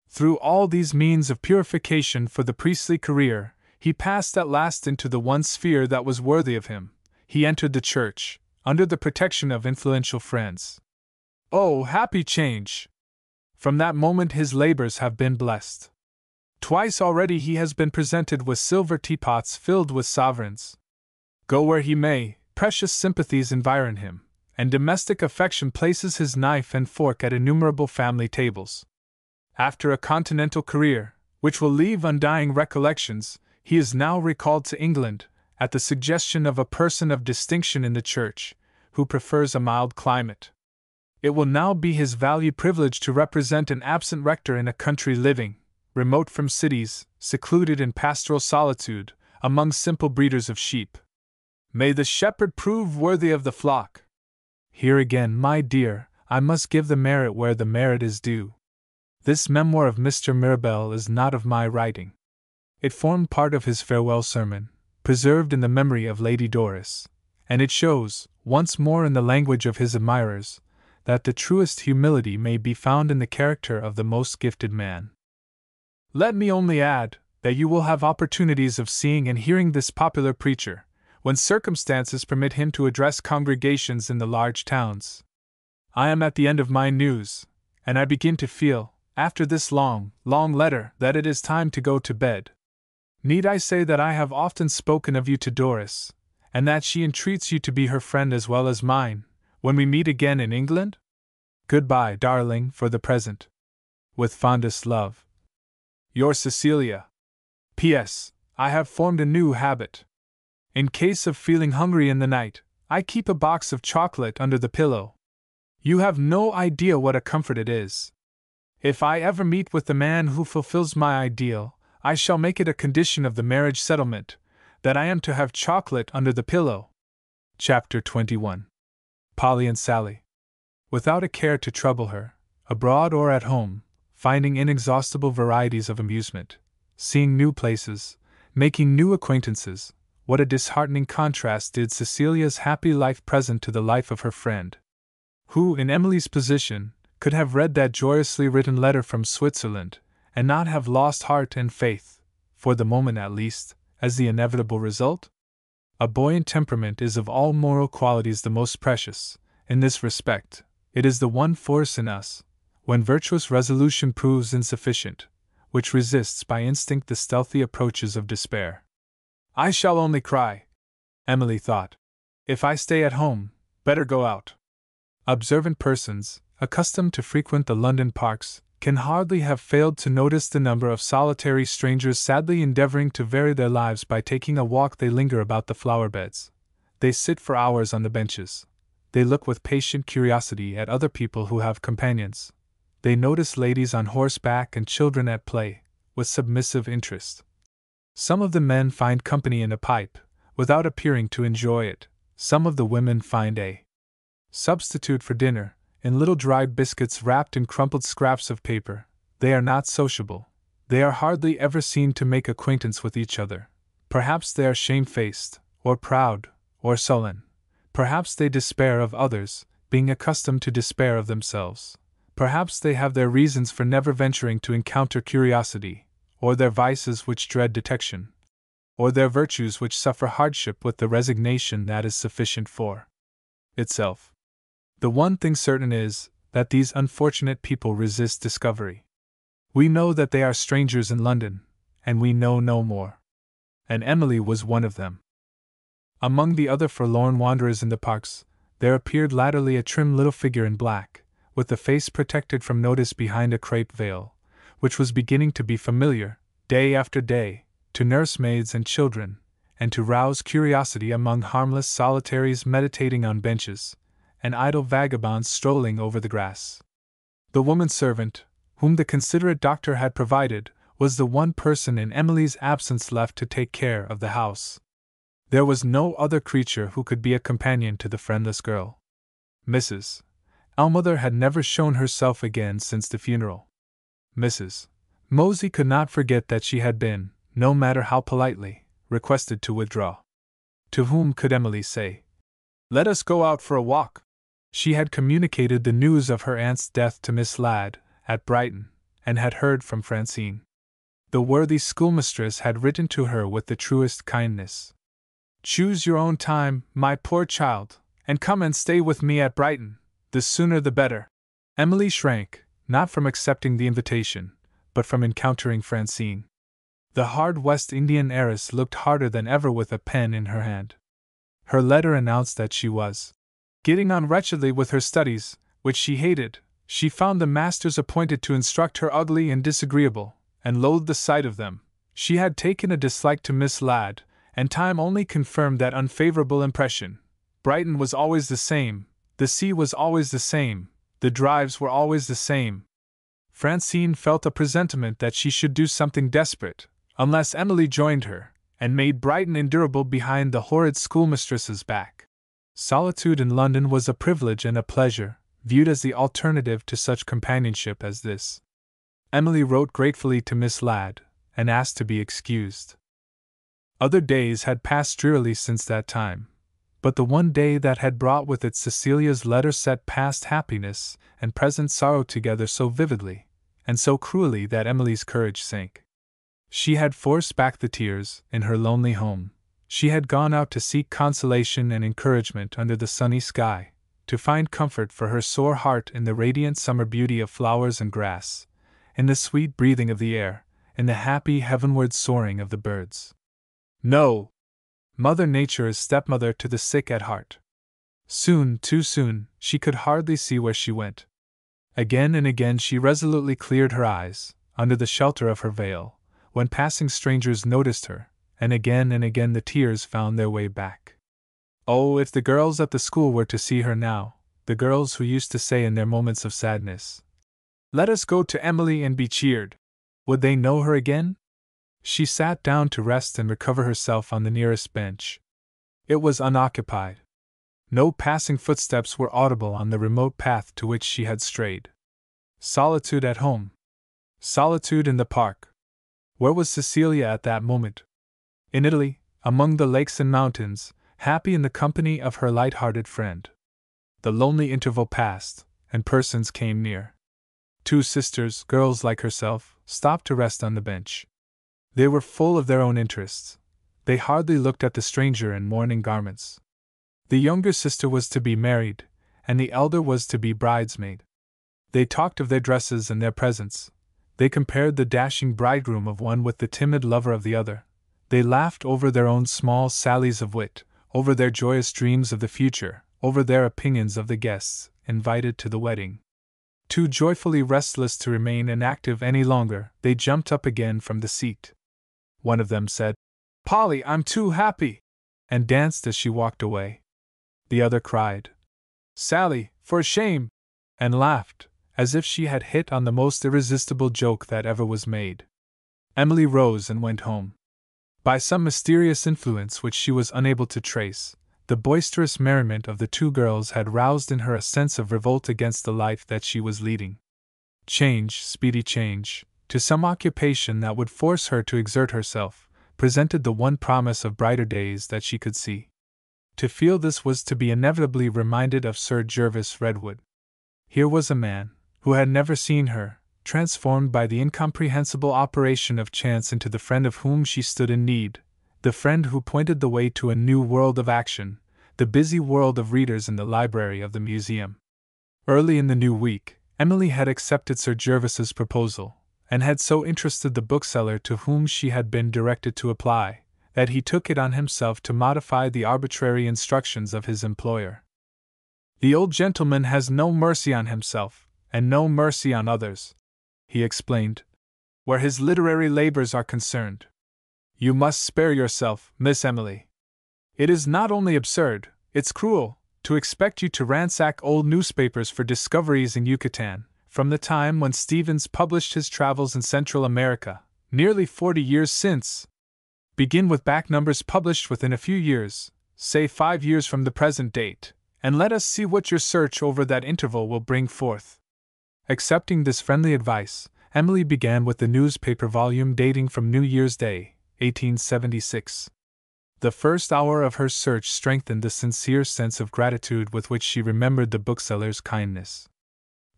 [SPEAKER 1] Through all these means of purification for the priestly career, he passed at last into the one sphere that was worthy of him. He entered the church, under the protection of influential friends. Oh, happy change! From that moment his labors have been blessed. Twice already he has been presented with silver teapots filled with sovereigns. Go where he may, precious sympathies environ him, and domestic affection places his knife and fork at innumerable family tables. After a continental career, which will leave undying recollections, he is now recalled to England, at the suggestion of a person of distinction in the Church, who prefers a mild climate. It will now be his valued privilege to represent an absent rector in a country living, remote from cities, secluded in pastoral solitude, among simple breeders of sheep. May the shepherd prove worthy of the flock! Here again, my dear, I must give the merit where the merit is due. This memoir of Mr. Mirabel is not of my writing. It formed part of his farewell sermon, preserved in the memory of Lady Doris, and it shows, once more in the language of his admirers, that the truest humility may be found in the character of the most gifted man. Let me only add, that you will have opportunities of seeing and hearing this popular preacher, when circumstances permit him to address congregations in the large towns. I am at the end of my news, and I begin to feel, after this long letter, that it is time to go to bed. Need I say that I have often spoken of you to Doris, and that she entreats you to be her friend as well as mine, when we meet again in England? Goodbye, darling, for the present. With fondest love. Yours, Cecilia. P.S. I have formed a new habit. In case of feeling hungry in the night, I keep a box of chocolate under the pillow. You have no idea what a comfort it is. If I ever meet with the man who fulfills my ideal, I shall make it a condition of the marriage settlement that I am to have chocolate under the pillow. Chapter 21. Polly and Sally. Without a care to trouble her, abroad or at home, finding inexhaustible varieties of amusement, seeing new places, making new acquaintances, what a disheartening contrast did Cecilia's happy life present to the life of her friend. Who, in Emily's position, could have read that joyously written letter from Switzerland, and not have lost heart and faith, for the moment at least, as the inevitable result? A buoyant temperament is of all moral qualities the most precious. In this respect, it is the one force in us, when virtuous resolution proves insufficient, which resists by instinct the stealthy approaches of despair. I shall only cry, Emily thought. If I stay at home, better go out. Observant persons, accustomed to frequent the London parks, can hardly have failed to notice the number of solitary strangers sadly endeavoring to vary their lives by taking a walk. They linger about the flower beds. They sit for hours on the benches. They look with patient curiosity at other people who have companions. They notice ladies on horseback and children at play, with submissive interest. Some of the men find company in a pipe, without appearing to enjoy it. Some of the women find a substitute for dinner, in little dried biscuits wrapped in crumpled scraps of paper. They are not sociable. They are hardly ever seen to make acquaintance with each other. Perhaps they are shamefaced, or proud, or sullen. Perhaps they despair of others, being accustomed to despair of themselves. Perhaps they have their reasons for never venturing to encounter curiosity, or their vices which dread detection, or their virtues which suffer hardship with the resignation that is sufficient for itself. The one thing certain is, that these unfortunate people resist discovery. We know that they are strangers in London, and we know no more. And Emily was one of them. Among the other forlorn wanderers in the parks, there appeared latterly a trim little figure in black, with the face protected from notice behind a crape veil, which was beginning to be familiar, day after day, to nursemaids and children, and to rouse curiosity among harmless solitaries meditating on benches, and idle vagabonds strolling over the grass. The woman servant, whom the considerate doctor had provided, was the one person in Emily's absence left to take care of the house. There was no other creature who could be a companion to the friendless girl. Mrs. Ellmother had never shown herself again since the funeral. Mrs. Mosey could not forget that she had been, no matter how politely, requested to withdraw. To whom could Emily say, "Let us go out for a walk"? She had communicated the news of her aunt's death to Miss Ladd, at Brighton, and had heard from Francine. The worthy schoolmistress had written to her with the truest kindness. "Choose your own time, my poor child, and come and stay with me at Brighton, the sooner the better." Emily shrank, not from accepting the invitation, but from encountering Francine. The hard West Indian heiress looked harder than ever with a pen in her hand. Her letter announced that she was getting on wretchedly with her studies, which she hated. She found the masters appointed to instruct her ugly and disagreeable, and loathed the sight of them. She had taken a dislike to Miss Ladd, and time only confirmed that unfavorable impression. Brighton was always the same, the sea was always the same, the drives were always the same. Francine felt a presentiment that she should do something desperate, unless Emily joined her, and made Brighton endurable behind the horrid schoolmistress's back. Solitude in London was a privilege and a pleasure, viewed as the alternative to such companionship as this. Emily wrote gratefully to Miss Ladd, and asked to be excused. Other days had passed drearily since that time, but the one day that had brought with it Cecilia's letter set past happiness and present sorrow together so vividly, and so cruelly that Emily's courage sank. She had forced back the tears in her lonely home. She had gone out to seek consolation and encouragement under the sunny sky, to find comfort for her sore heart in the radiant summer beauty of flowers and grass, in the sweet breathing of the air, in the happy heavenward soaring of the birds. No! Mother Nature is stepmother to the sick at heart. Soon, too soon, she could hardly see where she went. Again and again she resolutely cleared her eyes, under the shelter of her veil, when passing strangers noticed her, and again the tears found their way back. Oh, if the girls at the school were to see her now, the girls who used to say in their moments of sadness, "Let us go to Emily and be cheered," would they know her again? She sat down to rest and recover herself on the nearest bench. It was unoccupied. No passing footsteps were audible on the remote path to which she had strayed. Solitude at home. Solitude in the park. Where was Cecilia at that moment? In Italy, among the lakes and mountains, happy in the company of her light-hearted friend. The lonely interval passed, and persons came near. Two sisters, girls like herself, stopped to rest on the bench. They were full of their own interests. They hardly looked at the stranger in mourning garments. The younger sister was to be married, and the elder was to be bridesmaid. They talked of their dresses and their presents. They compared the dashing bridegroom of one with the timid lover of the other. They laughed over their own small sallies of wit, over their joyous dreams of the future, over their opinions of the guests invited to the wedding. Too joyfully restless to remain inactive any longer, they jumped up again from the seat. One of them said, "Polly, I'm too happy," and danced as she walked away. The other cried, "Sally, for shame," and laughed, as if she had hit on the most irresistible joke that ever was made. Emily rose and went home. By some mysterious influence which she was unable to trace, the boisterous merriment of the two girls had roused in her a sense of revolt against the life that she was leading. Change, speedy change, to some occupation that would force her to exert herself, presented the one promise of brighter days that she could see. To feel this was to be inevitably reminded of Sir Gervas Redwood. Here was a man, who had never seen her, transformed by the incomprehensible operation of chance into the friend of whom she stood in need, the friend who pointed the way to a new world of action, the busy world of readers in the library of the museum. Early in the new week, Emily had accepted Sir Gervas's proposal, and had so interested the bookseller to whom she had been directed to apply, that he took it on himself to modify the arbitrary instructions of his employer. "The old gentleman has no mercy on himself, and no mercy on others," he explained, "where his literary labors are concerned. You must spare yourself, Miss Emily. It is not only absurd, it's cruel, to expect you to ransack old newspapers for discoveries in Yucatan, from the time when Stevens published his travels in Central America, nearly 40 years since. Begin with back numbers published within a few years, say 5 years from the present date, and let us see what your search over that interval will bring forth." Accepting this friendly advice, Emily began with the newspaper volume dating from New Year's Day, 1876. The first hour of her search strengthened the sincere sense of gratitude with which she remembered the bookseller's kindness.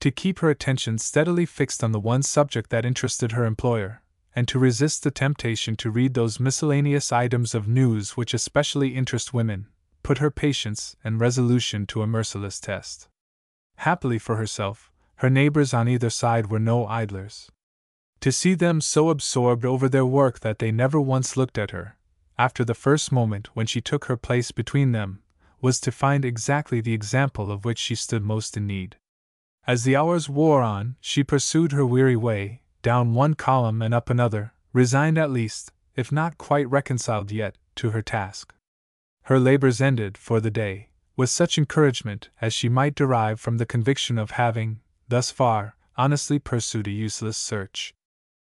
[SPEAKER 1] To keep her attention steadily fixed on the one subject that interested her employer, and to resist the temptation to read those miscellaneous items of news which especially interest women, put her patience and resolution to a merciless test. Happily for herself, her neighbors on either side were no idlers. To see them so absorbed over their work that they never once looked at her, after the first moment when she took her place between them, was to find exactly the example of which she stood most in need. As the hours wore on, she pursued her weary way, down one column and up another, resigned at least, if not quite reconciled yet, to her task. Her labors ended, for the day, with such encouragement as she might derive from the conviction of having, thus far, honestly pursued a useless search.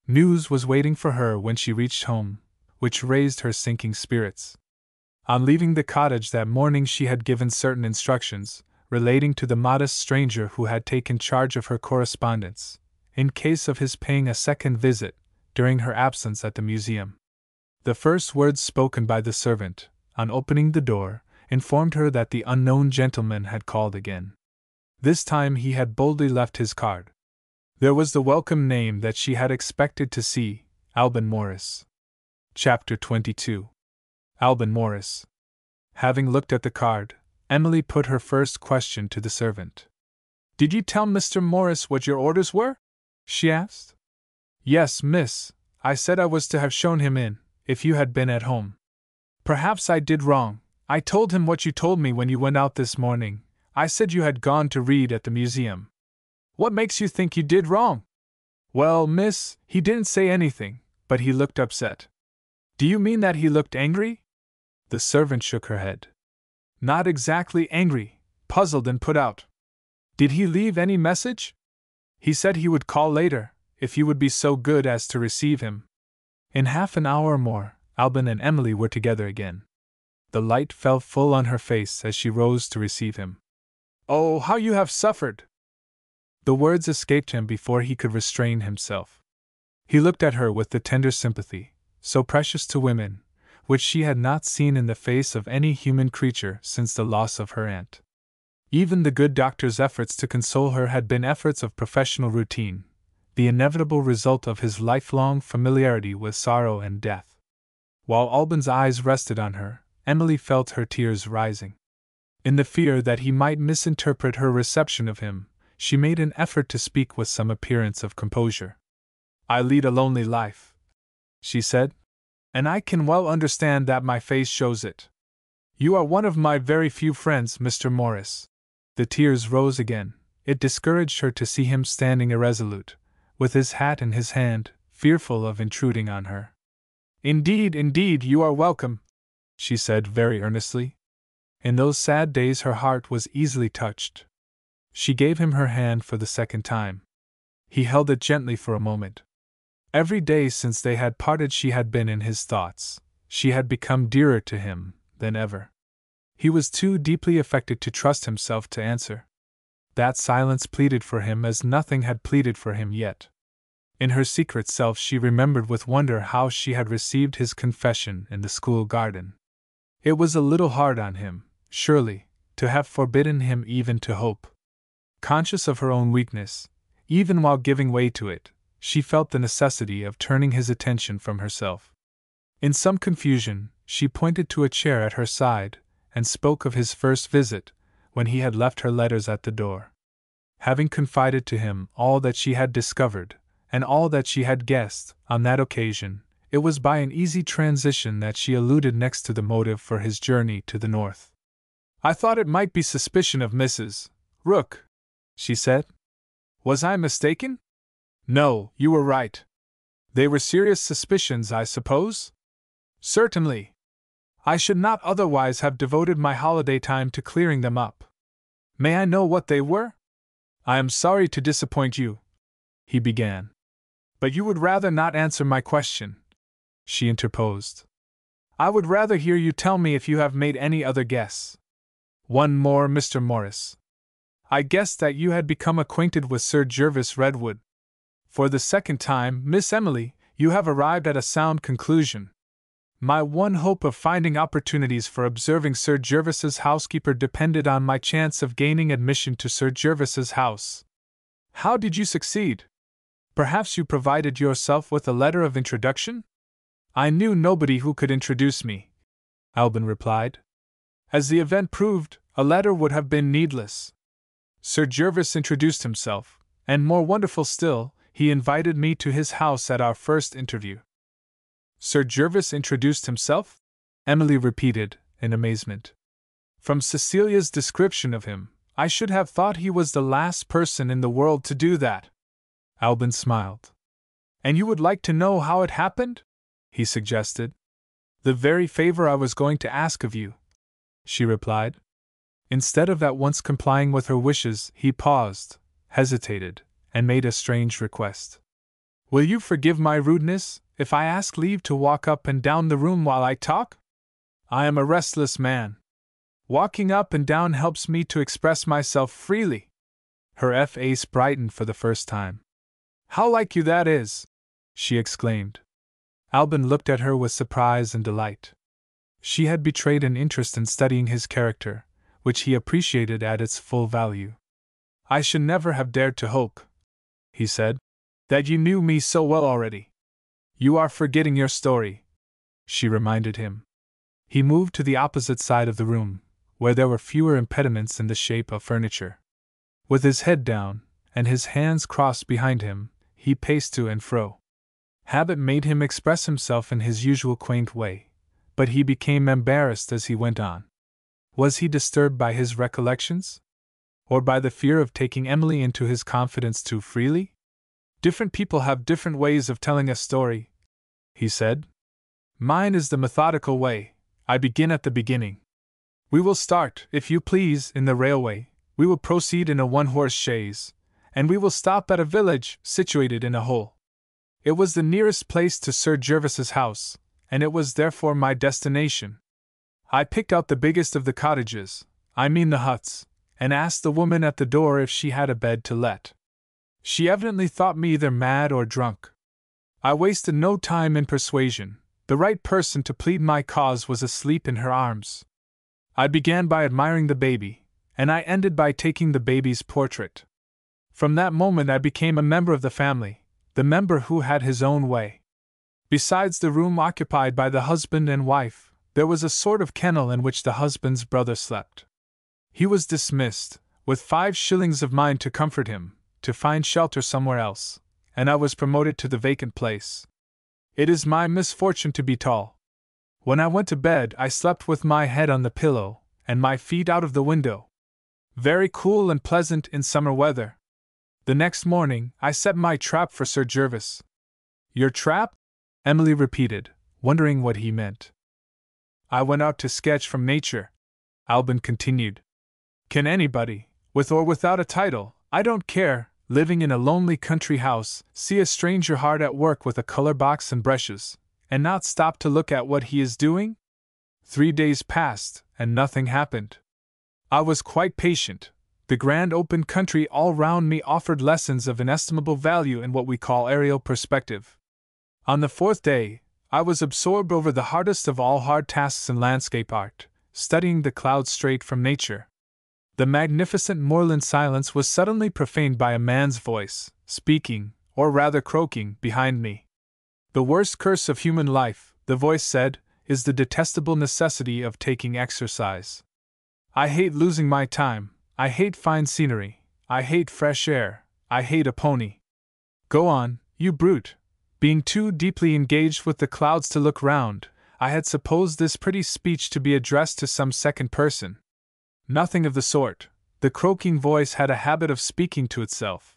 [SPEAKER 1] News was waiting for her when she reached home, which raised her sinking spirits. On leaving the cottage that morning she had given certain instructions, relating to the modest stranger who had taken charge of her correspondence, in case of his paying a second visit, during her absence at the museum. The first words spoken by the servant, on opening the door, informed her that the unknown gentleman had called again. This time he had boldly left his card. There was the welcome name that she had expected to see, Alban Morris. Chapter 22. Alban Morris. Having looked at the card, Emily put her first question to the servant. "Did you tell Mr. Morris what your orders were?" she asked. "Yes, miss. I said I was to have shown him in, if you had been at home." Perhaps I did wrong. I told him what you told me when you went out this morning. I said you had gone to read at the museum. What makes you think you did wrong? Well, miss, he didn't say anything, but he looked upset. Do you mean that he looked angry? The servant shook her head. Not exactly angry, puzzled and put out. Did he leave any message? He said he would call later, if you would be so good as to receive him. In half an hour or more, Alban and Emily were together again. The light fell full on her face as she rose to receive him. Oh, how you have suffered! The words escaped him before he could restrain himself. He looked at her with the tender sympathy, so precious to women, which she had not seen in the face of any human creature since the loss of her aunt. Even the good doctor's efforts to console her had been efforts of professional routine, the inevitable result of his lifelong familiarity with sorrow and death. While Alban's eyes rested on her, Emily felt her tears rising. In the fear that he might misinterpret her reception of him, she made an effort to speak with some appearance of composure. I lead a lonely life, she said, and I can well understand that my face shows it. You are one of my very few friends, Mr. Morris. The tears rose again. It discouraged her to see him standing irresolute, with his hat in his hand, fearful of intruding on her. Indeed, you are welcome, she said very earnestly. In those sad days her heart was easily touched. She gave him her hand for the second time. He held it gently for a moment. Every day since they had parted she had been in his thoughts. She had become dearer to him than ever. He was too deeply affected to trust himself to answer. That silence pleaded for him as nothing had pleaded for him yet. In her secret self she remembered with wonder how she had received his confession in the school garden. It was a little hard on him, surely, to have forbidden him even to hope. Conscious of her own weakness, even while giving way to it, she felt the necessity of turning his attention from herself. In some confusion, she pointed to a chair at her side, and spoke of his first visit, when he had left her letters at the door. Having confided to him all that she had discovered, and all that she had guessed, on that occasion, it was by an easy transition that she alluded next to the motive for his journey to the north. I thought it might be suspicion of Mrs. Rook, she said. Was I mistaken? No, you were right. They were serious suspicions, I suppose? Certainly. I should not otherwise have devoted my holiday time to clearing them up. May I know what they were? I am sorry to disappoint you, he began. But you would rather not answer my question, she interposed. I would rather hear you tell me if you have made any other guess. One more, Mr. Morris. I guessed that you had become acquainted with Sir Gervas Redwood. For the second time, Miss Emily, you have arrived at a sound conclusion. My one hope of finding opportunities for observing Sir Gervas's housekeeper depended on my chance of gaining admission to Sir Gervas's house. How did you succeed? Perhaps you provided yourself with a letter of introduction? I knew nobody who could introduce me, Alban replied. As the event proved, a letter would have been needless. Sir Gervas introduced himself, and more wonderful still, he invited me to his house at our first interview. Sir Gervas introduced himself? Emily repeated, in amazement. From Cecilia's description of him, I should have thought he was the last person in the world to do that. Alban smiled. And you would like to know how it happened? He suggested. The very favor I was going to ask of you, she replied. Instead of at once complying with her wishes, he paused, hesitated, and made a strange request. Will you forgive my rudeness, if I ask leave to walk up and down the room while I talk? I am a restless man. Walking up and down helps me to express myself freely. Her face brightened for the first time. How like you that is! She exclaimed. Alban looked at her with surprise and delight. She had betrayed an interest in studying his character, which he appreciated at its full value. I should never have dared to hope, he said, that you knew me so well already. You are forgetting your story, she reminded him. He moved to the opposite side of the room, where there were fewer impediments in the shape of furniture. With his head down, and his hands crossed behind him, he paced to and fro. Habit made him express himself in his usual quaint way, but he became embarrassed as he went on. Was he disturbed by his recollections? Or by the fear of taking Emily into his confidence too freely? Different people have different ways of telling a story, he said. Mine is the methodical way. I begin at the beginning. We will start, if you please, in the railway. We will proceed in a one-horse chaise, and we will stop at a village situated in a hole. It was the nearest place to Sir Gervas's house, and it was therefore my destination. I picked out the biggest of the cottages, I mean the huts, and asked the woman at the door if she had a bed to let. She evidently thought me either mad or drunk. I wasted no time in persuasion. The right person to plead my cause was asleep in her arms. I began by admiring the baby, and I ended by taking the baby's portrait. From that moment I became a member of the family, the member who had his own way. Besides the room occupied by the husband and wife, there was a sort of kennel in which the husband's brother slept. He was dismissed, with 5 shillings of mine to comfort him, to find shelter somewhere else, and I was promoted to the vacant place. It is my misfortune to be tall. When I went to bed, I slept with my head on the pillow, and my feet out of the window. Very cool and pleasant in summer weather. The next morning, I set my trap for Sir Gervas. Your trap? Emily repeated, wondering what he meant. I went out to sketch from nature, Alban continued. Can anybody, with or without a title, I don't care, living in a lonely country house, see a stranger hard at work with a color box and brushes, and not stop to look at what he is doing? 3 days passed, and nothing happened. I was quite patient. The grand open country all round me offered lessons of inestimable value in what we call aerial perspective. On the 4th day, I was absorbed over the hardest of all hard tasks in landscape art, studying the clouds straight from nature. The magnificent moorland silence was suddenly profaned by a man's voice, speaking, or rather croaking, behind me. The worst curse of human life, the voice said, is the detestable necessity of taking exercise. I hate losing my time, I hate fine scenery, I hate fresh air, I hate a pony. Go on, you brute. Being too deeply engaged with the clouds to look round, I had supposed this pretty speech to be addressed to some second person. Nothing of the sort. The croaking voice had a habit of speaking to itself.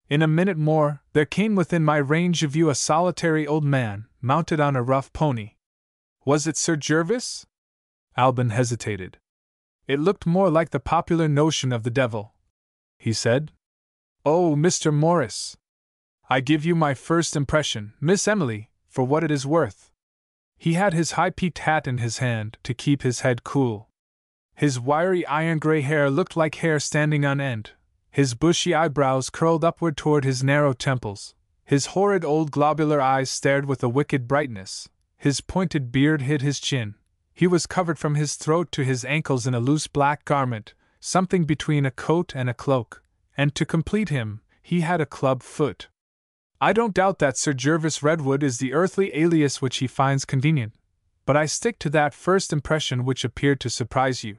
[SPEAKER 1] In a minute more, there came within my range of view a solitary old man, mounted on a rough pony. Was it Sir Gervas? Alban hesitated. It looked more like the popular notion of the devil, he said. Oh, Mr. Morris! I give you my first impression, Miss Emily, for what it is worth. He had his high-peaked hat in his hand to keep his head cool. His wiry iron-gray hair looked like hair standing on end. His bushy eyebrows curled upward toward his narrow temples. His horrid old globular eyes stared with a wicked brightness. His pointed beard hid his chin. He was covered from his throat to his ankles in a loose black garment, something between a coat and a cloak, and to complete him, he had a club foot. I don't doubt that Sir Gervas Redwood is the earthly alias which he finds convenient, but I stick to that first impression which appeared to surprise you.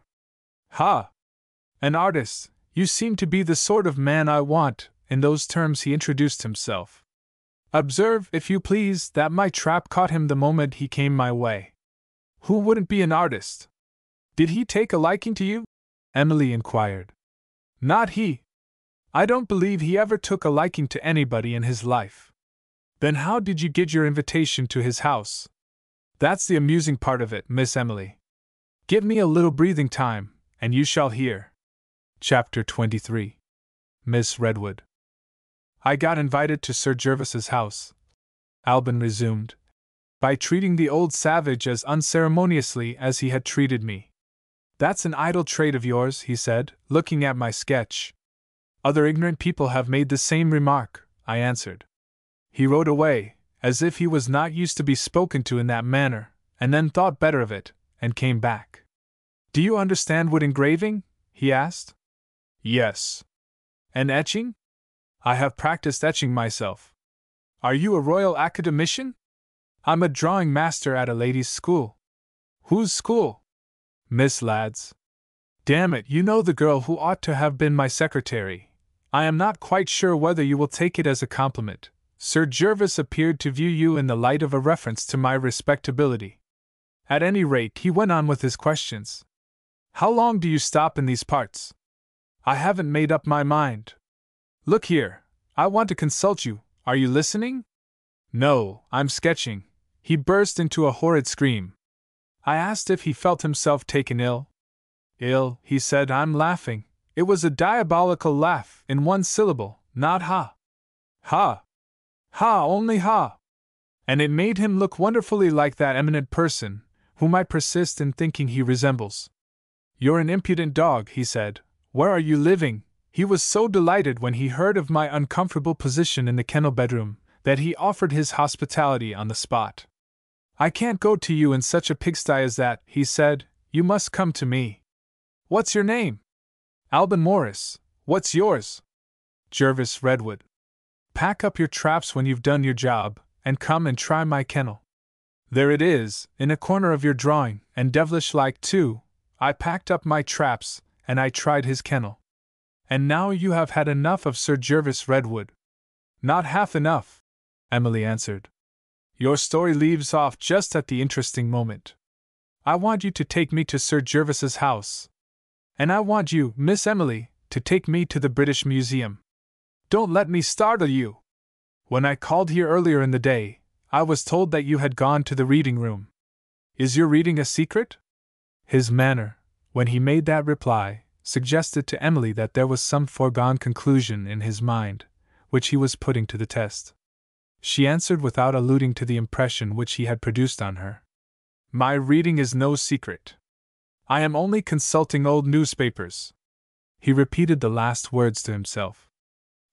[SPEAKER 1] Ha! An artist, you seem to be the sort of man I want. In those terms he introduced himself. Observe, if you please, that my trap caught him the moment he came my way. Who wouldn't be an artist? Did he take a liking to you? Emily inquired. Not he. I don't believe he ever took a liking to anybody in his life. Then how did you get your invitation to his house? That's the amusing part of it, Miss Emily. Give me a little breathing time, and you shall hear. Chapter 23. Miss Redwood. I got invited to Sir Gervas's house, Alban resumed, by treating the old savage as unceremoniously as he had treated me. That's an idle trait of yours, he said, looking at my sketch. Other ignorant people have made the same remark, I answered. He rode away, as if he was not used to be spoken to in that manner, and then thought better of it, and came back. Do you understand wood engraving? He asked. Yes. And etching? I have practiced etching myself. Are you a Royal Academician? I'm a drawing master at a ladies' school. Whose school? Miss Ladd's. Damn it, you know the girl who ought to have been my secretary. I am not quite sure whether you will take it as a compliment. Sir Gervas appeared to view you in the light of a reference to my respectability. At any rate, he went on with his questions. How long do you stop in these parts? I haven't made up my mind. Look here, I want to consult you. Are you listening? No, I'm sketching. He burst into a horrid scream. I asked if he felt himself taken ill. Ill, he said. I'm laughing. It was a diabolical laugh, in one syllable, not ha. Ha. Ha, only ha. And it made him look wonderfully like that eminent person, whom I persist in thinking he resembles. You're an impudent dog, he said. Where are you living? He was so delighted when he heard of my uncomfortable position in the kennel bedroom, that he offered his hospitality on the spot. I can't go to you in such a pigsty as that, he said. You must come to me. What's your name? Alban Morris. What's yours? Jervis Redwood. Pack up your traps when you've done your job, and come and try my kennel. There it is, in a corner of your drawing, and devilish-like too. I packed up my traps, and I tried his kennel. And now you have had enough of Sir Jervis Redwood. Not half enough, Emily answered. Your story leaves off just at the interesting moment. I want you to take me to Sir Jervis's house. And I want you, Miss Emily, to take me to the British Museum. Don't let me startle you. When I called here earlier in the day, I was told that you had gone to the reading room. Is your reading a secret? His manner, when he made that reply, suggested to Emily that there was some foregone conclusion in his mind, which he was putting to the test. She answered without alluding to the impression which he had produced on her. My reading is no secret. I am only consulting old newspapers. He repeated the last words to himself.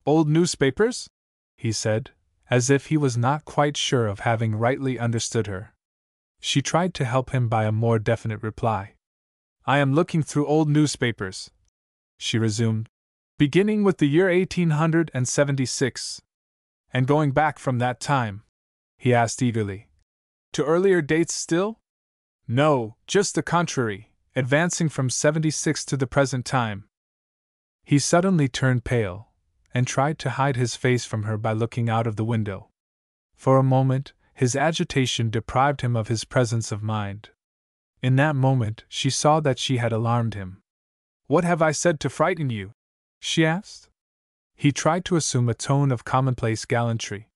[SPEAKER 1] Old newspapers? He said, as if he was not quite sure of having rightly understood her. She tried to help him by a more definite reply. I am looking through old newspapers, she resumed, beginning with the year 1876. And going back from that time? He asked eagerly. To earlier dates still? No, just the contrary, advancing from 76 to the present time. He suddenly turned pale, and tried to hide his face from her by looking out of the window. For a moment, his agitation deprived him of his presence of mind. In that moment, she saw that she had alarmed him. What have I said to frighten you? She asked. He tried to assume a tone of commonplace gallantry.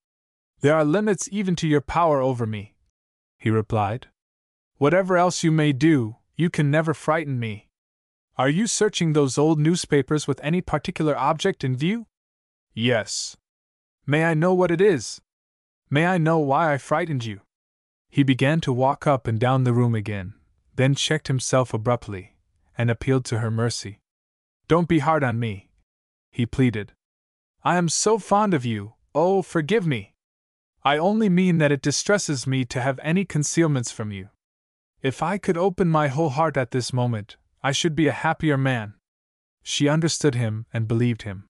[SPEAKER 1] There are limits even to your power over me, he replied. Whatever else you may do, you can never frighten me. Are you searching those old newspapers with any particular object in view? Yes. May I know what it is? May I know why I frightened you? He began to walk up and down the room again, then checked himself abruptly, and appealed to her mercy. Don't be hard on me, he pleaded. I am so fond of you, oh, forgive me. I only mean that it distresses me to have any concealments from you. If I could open my whole heart at this moment, I should be a happier man. She understood him and believed him.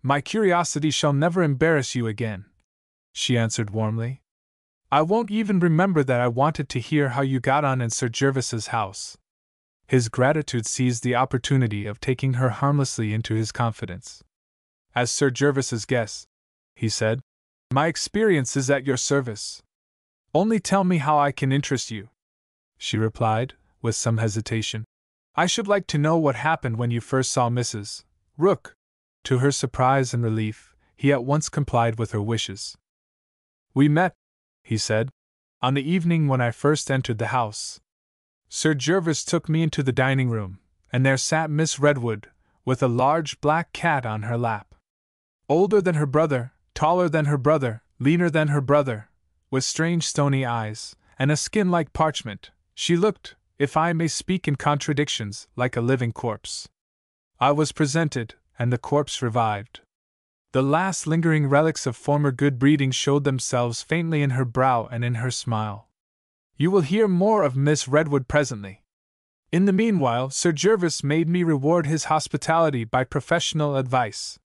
[SPEAKER 1] My curiosity shall never embarrass you again, she answered warmly. I won't even remember that I wanted to hear how you got on in Sir Jervis's house. His gratitude seized the opportunity of taking her harmlessly into his confidence. As Sir Jervis's guest, he said, my experience is at your service. Only tell me how I can interest you. She replied, with some hesitation. I should like to know what happened when you first saw Mrs. Rook. To her surprise and relief, he at once complied with her wishes. We met, he said, on the evening when I first entered the house. Sir Jervis took me into the dining room, and there sat Miss Redwood, with a large black cat on her lap. Older than her brother, taller than her brother, leaner than her brother, with strange stony eyes, and a skin like parchment, she looked, if I may speak in contradictions, like a living corpse. I was presented, and the corpse revived. The last lingering relics of former good breeding showed themselves faintly in her brow and in her smile. You will hear more of Miss Redwood presently. In the meanwhile, Sir Jervis made me reward his hospitality by professional advice.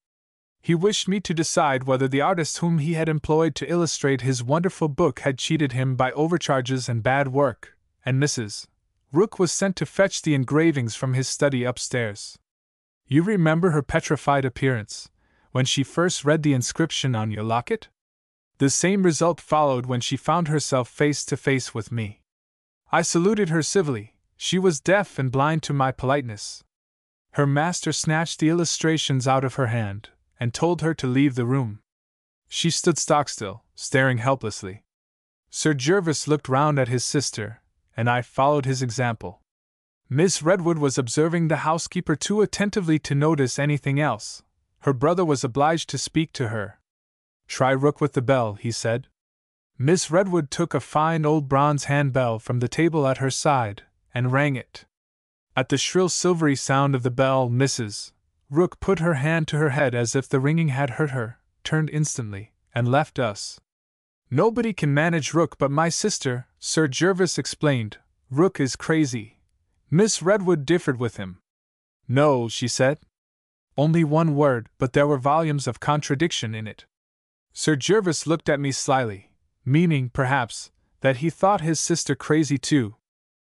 [SPEAKER 1] He wished me to decide whether the artist whom he had employed to illustrate his wonderful book had cheated him by overcharges and bad work, and Mrs. Rook was sent to fetch the engravings from his study upstairs. You remember her petrified appearance, when she first read the inscription on your locket? The same result followed when she found herself face to face with me. I saluted her civilly. She was deaf and blind to my politeness. Her master snatched the illustrations out of her hand and told her to leave the room. She stood stock-still, staring helplessly. Sir Gervas looked round at his sister, and I followed his example. Miss Redwood was observing the housekeeper too attentively to notice anything else. Her brother was obliged to speak to her. "Try Rook with the bell," he said. Miss Redwood took a fine old bronze handbell from the table at her side and rang it. At the shrill silvery sound of the bell, Mrs. Rook put her hand to her head as if the ringing had hurt her, turned instantly, and left us. "Nobody can manage Rook but my sister," Sir Gervas explained. "Rook is crazy." Miss Redwood differed with him. "No," she said. Only one word, but there were volumes of contradiction in it. Sir Gervas looked at me slyly, meaning, perhaps, that he thought his sister crazy too.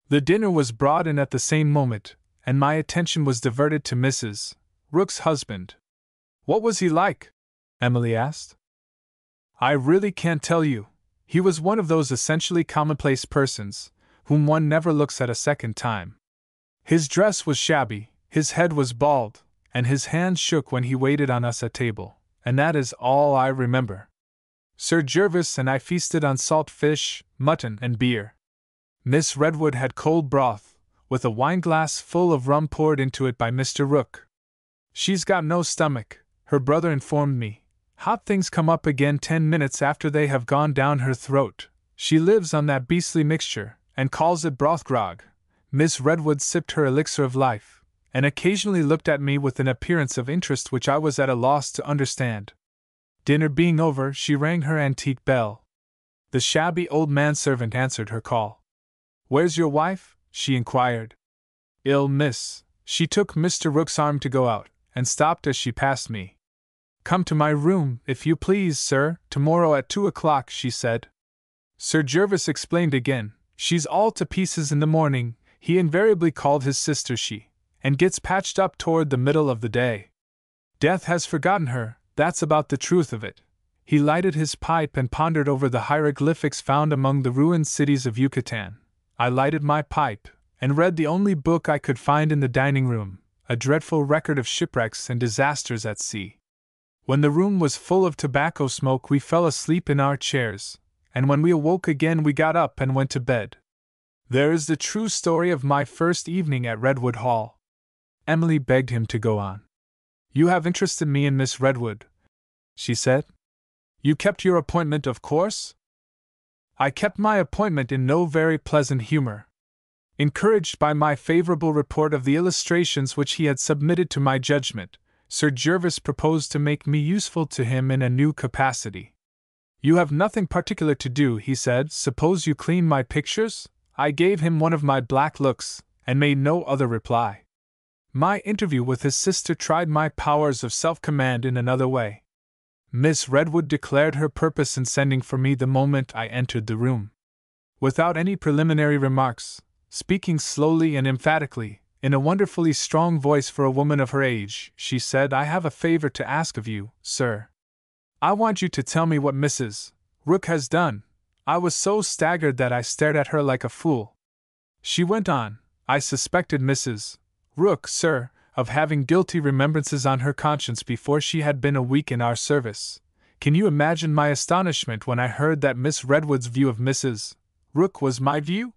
[SPEAKER 1] The dinner was brought in at the same moment, and my attention was diverted to Mrs. Rook's husband. "What was he like?" Emily asked. "I really can't tell you. He was one of those essentially commonplace persons, whom one never looks at a second time. His dress was shabby, his head was bald, and his hands shook when he waited on us at table, and that is all I remember. Sir Gervas and I feasted on salt fish, mutton, and beer. Miss Redwood had cold broth, with a wineglass full of rum poured into it by Mr. Rook. She's got no stomach, her brother informed me. Hot things come up again 10 minutes after they have gone down her throat. She lives on that beastly mixture, and calls it broth grog." Miss Redwood sipped her elixir of life, and occasionally looked at me with an appearance of interest which I was at a loss to understand. Dinner being over, she rang her antique bell. The shabby old manservant answered her call. "Where's your wife?" she inquired. "Ill, miss." She took Mr. Rook's arm to go out, and stopped as she passed me. "Come to my room, if you please, sir, tomorrow at 2 o'clock, she said. Sir Gervas explained again. "She's all to pieces in the morning," he invariably called his sister she, "and gets patched up toward the middle of the day. Death has forgotten her, that's about the truth of it." He lighted his pipe and pondered over the hieroglyphics found among the ruined cities of Yucatan. I lighted my pipe, and read the only book I could find in the dining room, a dreadful record of shipwrecks and disasters at sea. When the room was full of tobacco smoke, we fell asleep in our chairs, and when we awoke again we got up and went to bed. There is the true story of my first evening at Redwood Hall. Emily begged him to go on. "You have interested me in Miss Redwood," she said. "You kept your appointment, of course?" I kept my appointment in no very pleasant humor. Encouraged by my favorable report of the illustrations which he had submitted to my judgment, Sir Gervas proposed to make me useful to him in a new capacity. "You have nothing particular to do," he said. "Suppose you clean my pictures?" I gave him one of my black looks, and made no other reply. My interview with his sister tried my powers of self-command in another way. Miss Redwood declared her purpose in sending for me the moment I entered the room. Without any preliminary remarks, speaking slowly and emphatically, in a wonderfully strong voice for a woman of her age, she said, "I have a favor to ask of you, sir. I want you to tell me what Mrs. Rook has done." I was so staggered that I stared at her like a fool. She went on, "I suspected Mrs. Rook, sir, of having guilty remembrances on her conscience before she had been a week in our service. Can you imagine my astonishment when I heard that Miss Redwood's view of Mrs. Rook was my view?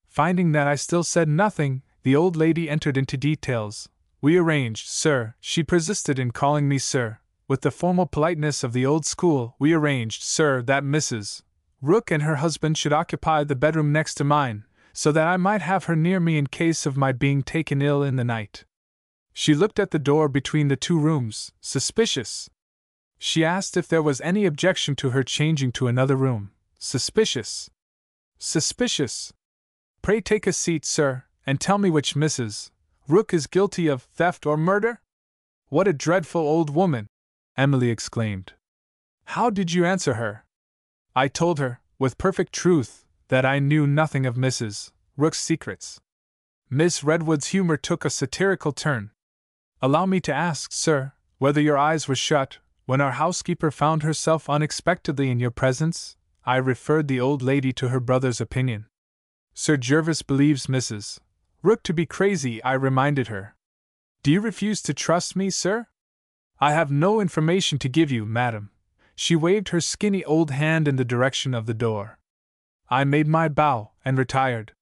[SPEAKER 1] Finding that I still said nothing, the old lady entered into details. "We arranged, sir," she persisted in calling me sir, with the formal politeness of the old school, "we arranged, sir, that Mrs. Rook and her husband should occupy the bedroom next to mine, so that I might have her near me in case of my being taken ill in the night." She looked at the door between the two rooms, suspicious. She asked if there was any objection to her changing to another room. Suspicious. Suspicious. "Pray take a seat, sir, and tell me which Mrs. Rook is guilty of theft or murder?" "What a dreadful old woman!" Emily exclaimed. "How did you answer her?" I told her, with perfect truth, that I knew nothing of Mrs. Rook's secrets. Miss Redwood's humor took a satirical turn. "Allow me to ask, sir, whether your eyes were shut when our housekeeper found herself unexpectedly in your presence?" I referred the old lady to her brother's opinion. Sir Gervas believes Mrs. Rook to be crazy, I reminded her. Do you refuse to trust me, sir? I have no information to give you, madam. She waved her skinny old hand in the direction of the door. I made my bow and retired.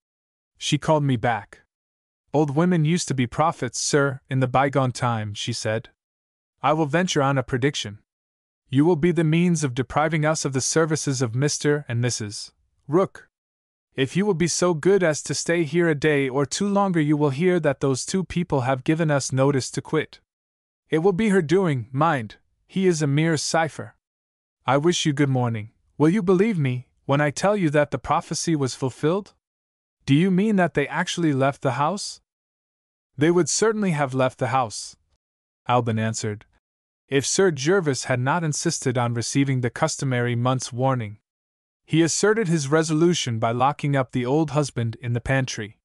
[SPEAKER 1] She called me back. Old women used to be prophets, sir, in the bygone time, she said. I will venture on a prediction. You will be the means of depriving us of the services of Mr. and Mrs. Rook. If you will be so good as to stay here a day or two longer, you will hear that those two people have given us notice to quit. It will be her doing, mind, he is a mere cipher. I wish you good morning. Will you believe me when I tell you that the prophecy was fulfilled? Do you mean that they actually left the house? They would certainly have left the house, Alban answered, if Sir Gervas had not insisted on receiving the customary month's warning. He asserted his resolution by locking up the old husband in the pantry.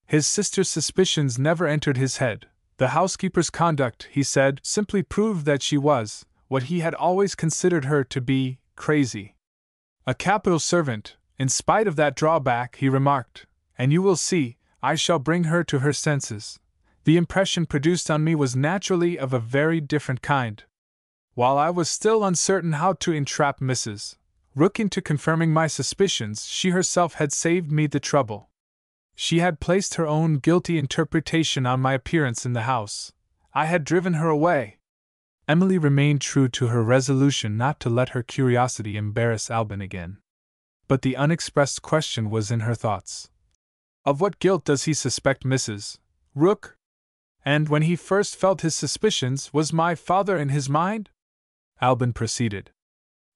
[SPEAKER 1] His sister's suspicions never entered his head. The housekeeper's conduct, he said, simply proved that she was, what he had always considered her to be, crazy. A capital servant, in spite of that drawback, he remarked, and you will see, I shall bring her to her senses. The impression produced on me was naturally of a very different kind. While I was still uncertain how to entrap Mrs. Rook into confirming my suspicions, she herself had saved me the trouble. She had placed her own guilty interpretation on my appearance in the house. I had driven her away. Emily remained true to her resolution not to let her curiosity embarrass Alban again. But the unexpressed question was in her thoughts. Of what guilt does he suspect Mrs. Rook? And when he first felt his suspicions, was my father in his mind? Alban proceeded.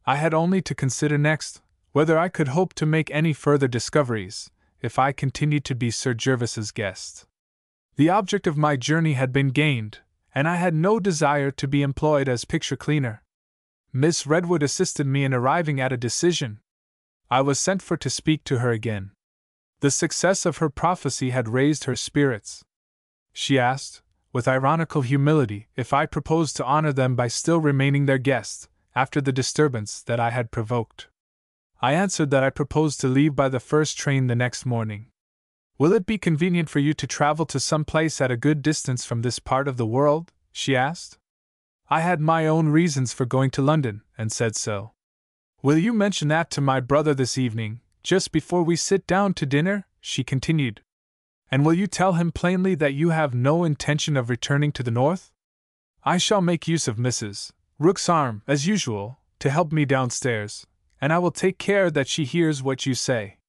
[SPEAKER 1] I had only to consider next whether I could hope to make any further discoveries if I continued to be Sir Gervas's guest. The object of my journey had been gained, and I had no desire to be employed as picture cleaner. Miss Redwood assisted me in arriving at a decision. I was sent for to speak to her again. The success of her prophecy had raised her spirits. She asked, with ironical humility, if I proposed to honor them by still remaining their guest, after the disturbance that I had provoked. I answered that I proposed to leave by the first train the next morning. Will it be convenient for you to travel to some place at a good distance from this part of the world? She asked. I had my own reasons for going to London, and said so. Will you mention that to my brother this evening, just before we sit down to dinner? She continued. And will you tell him plainly that you have no intention of returning to the north? I shall make use of Mrs. Rook's arm, as usual, to help me downstairs, and I will take care that she hears what you say.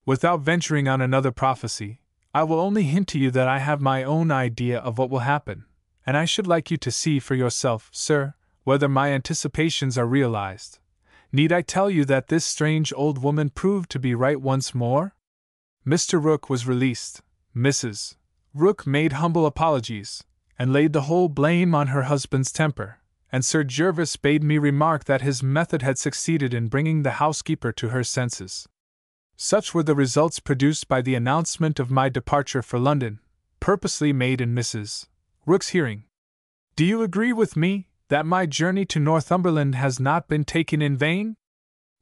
[SPEAKER 1] Without venturing on another prophecy, I will only hint to you that I have my own idea of what will happen, and I should like you to see for yourself, sir, whether my anticipations are realized. Need I tell you that this strange old woman proved to be right once more? Mr. Rook was released. Mrs. Rook made humble apologies, and laid the whole blame on her husband's temper, and Sir Gervas bade me remark that his method had succeeded in bringing the housekeeper to her senses. Such were the results produced by the announcement of my departure for London, purposely made in Mrs. Rook's hearing. Do you agree with me that my journey to Northumberland has not been taken in vain?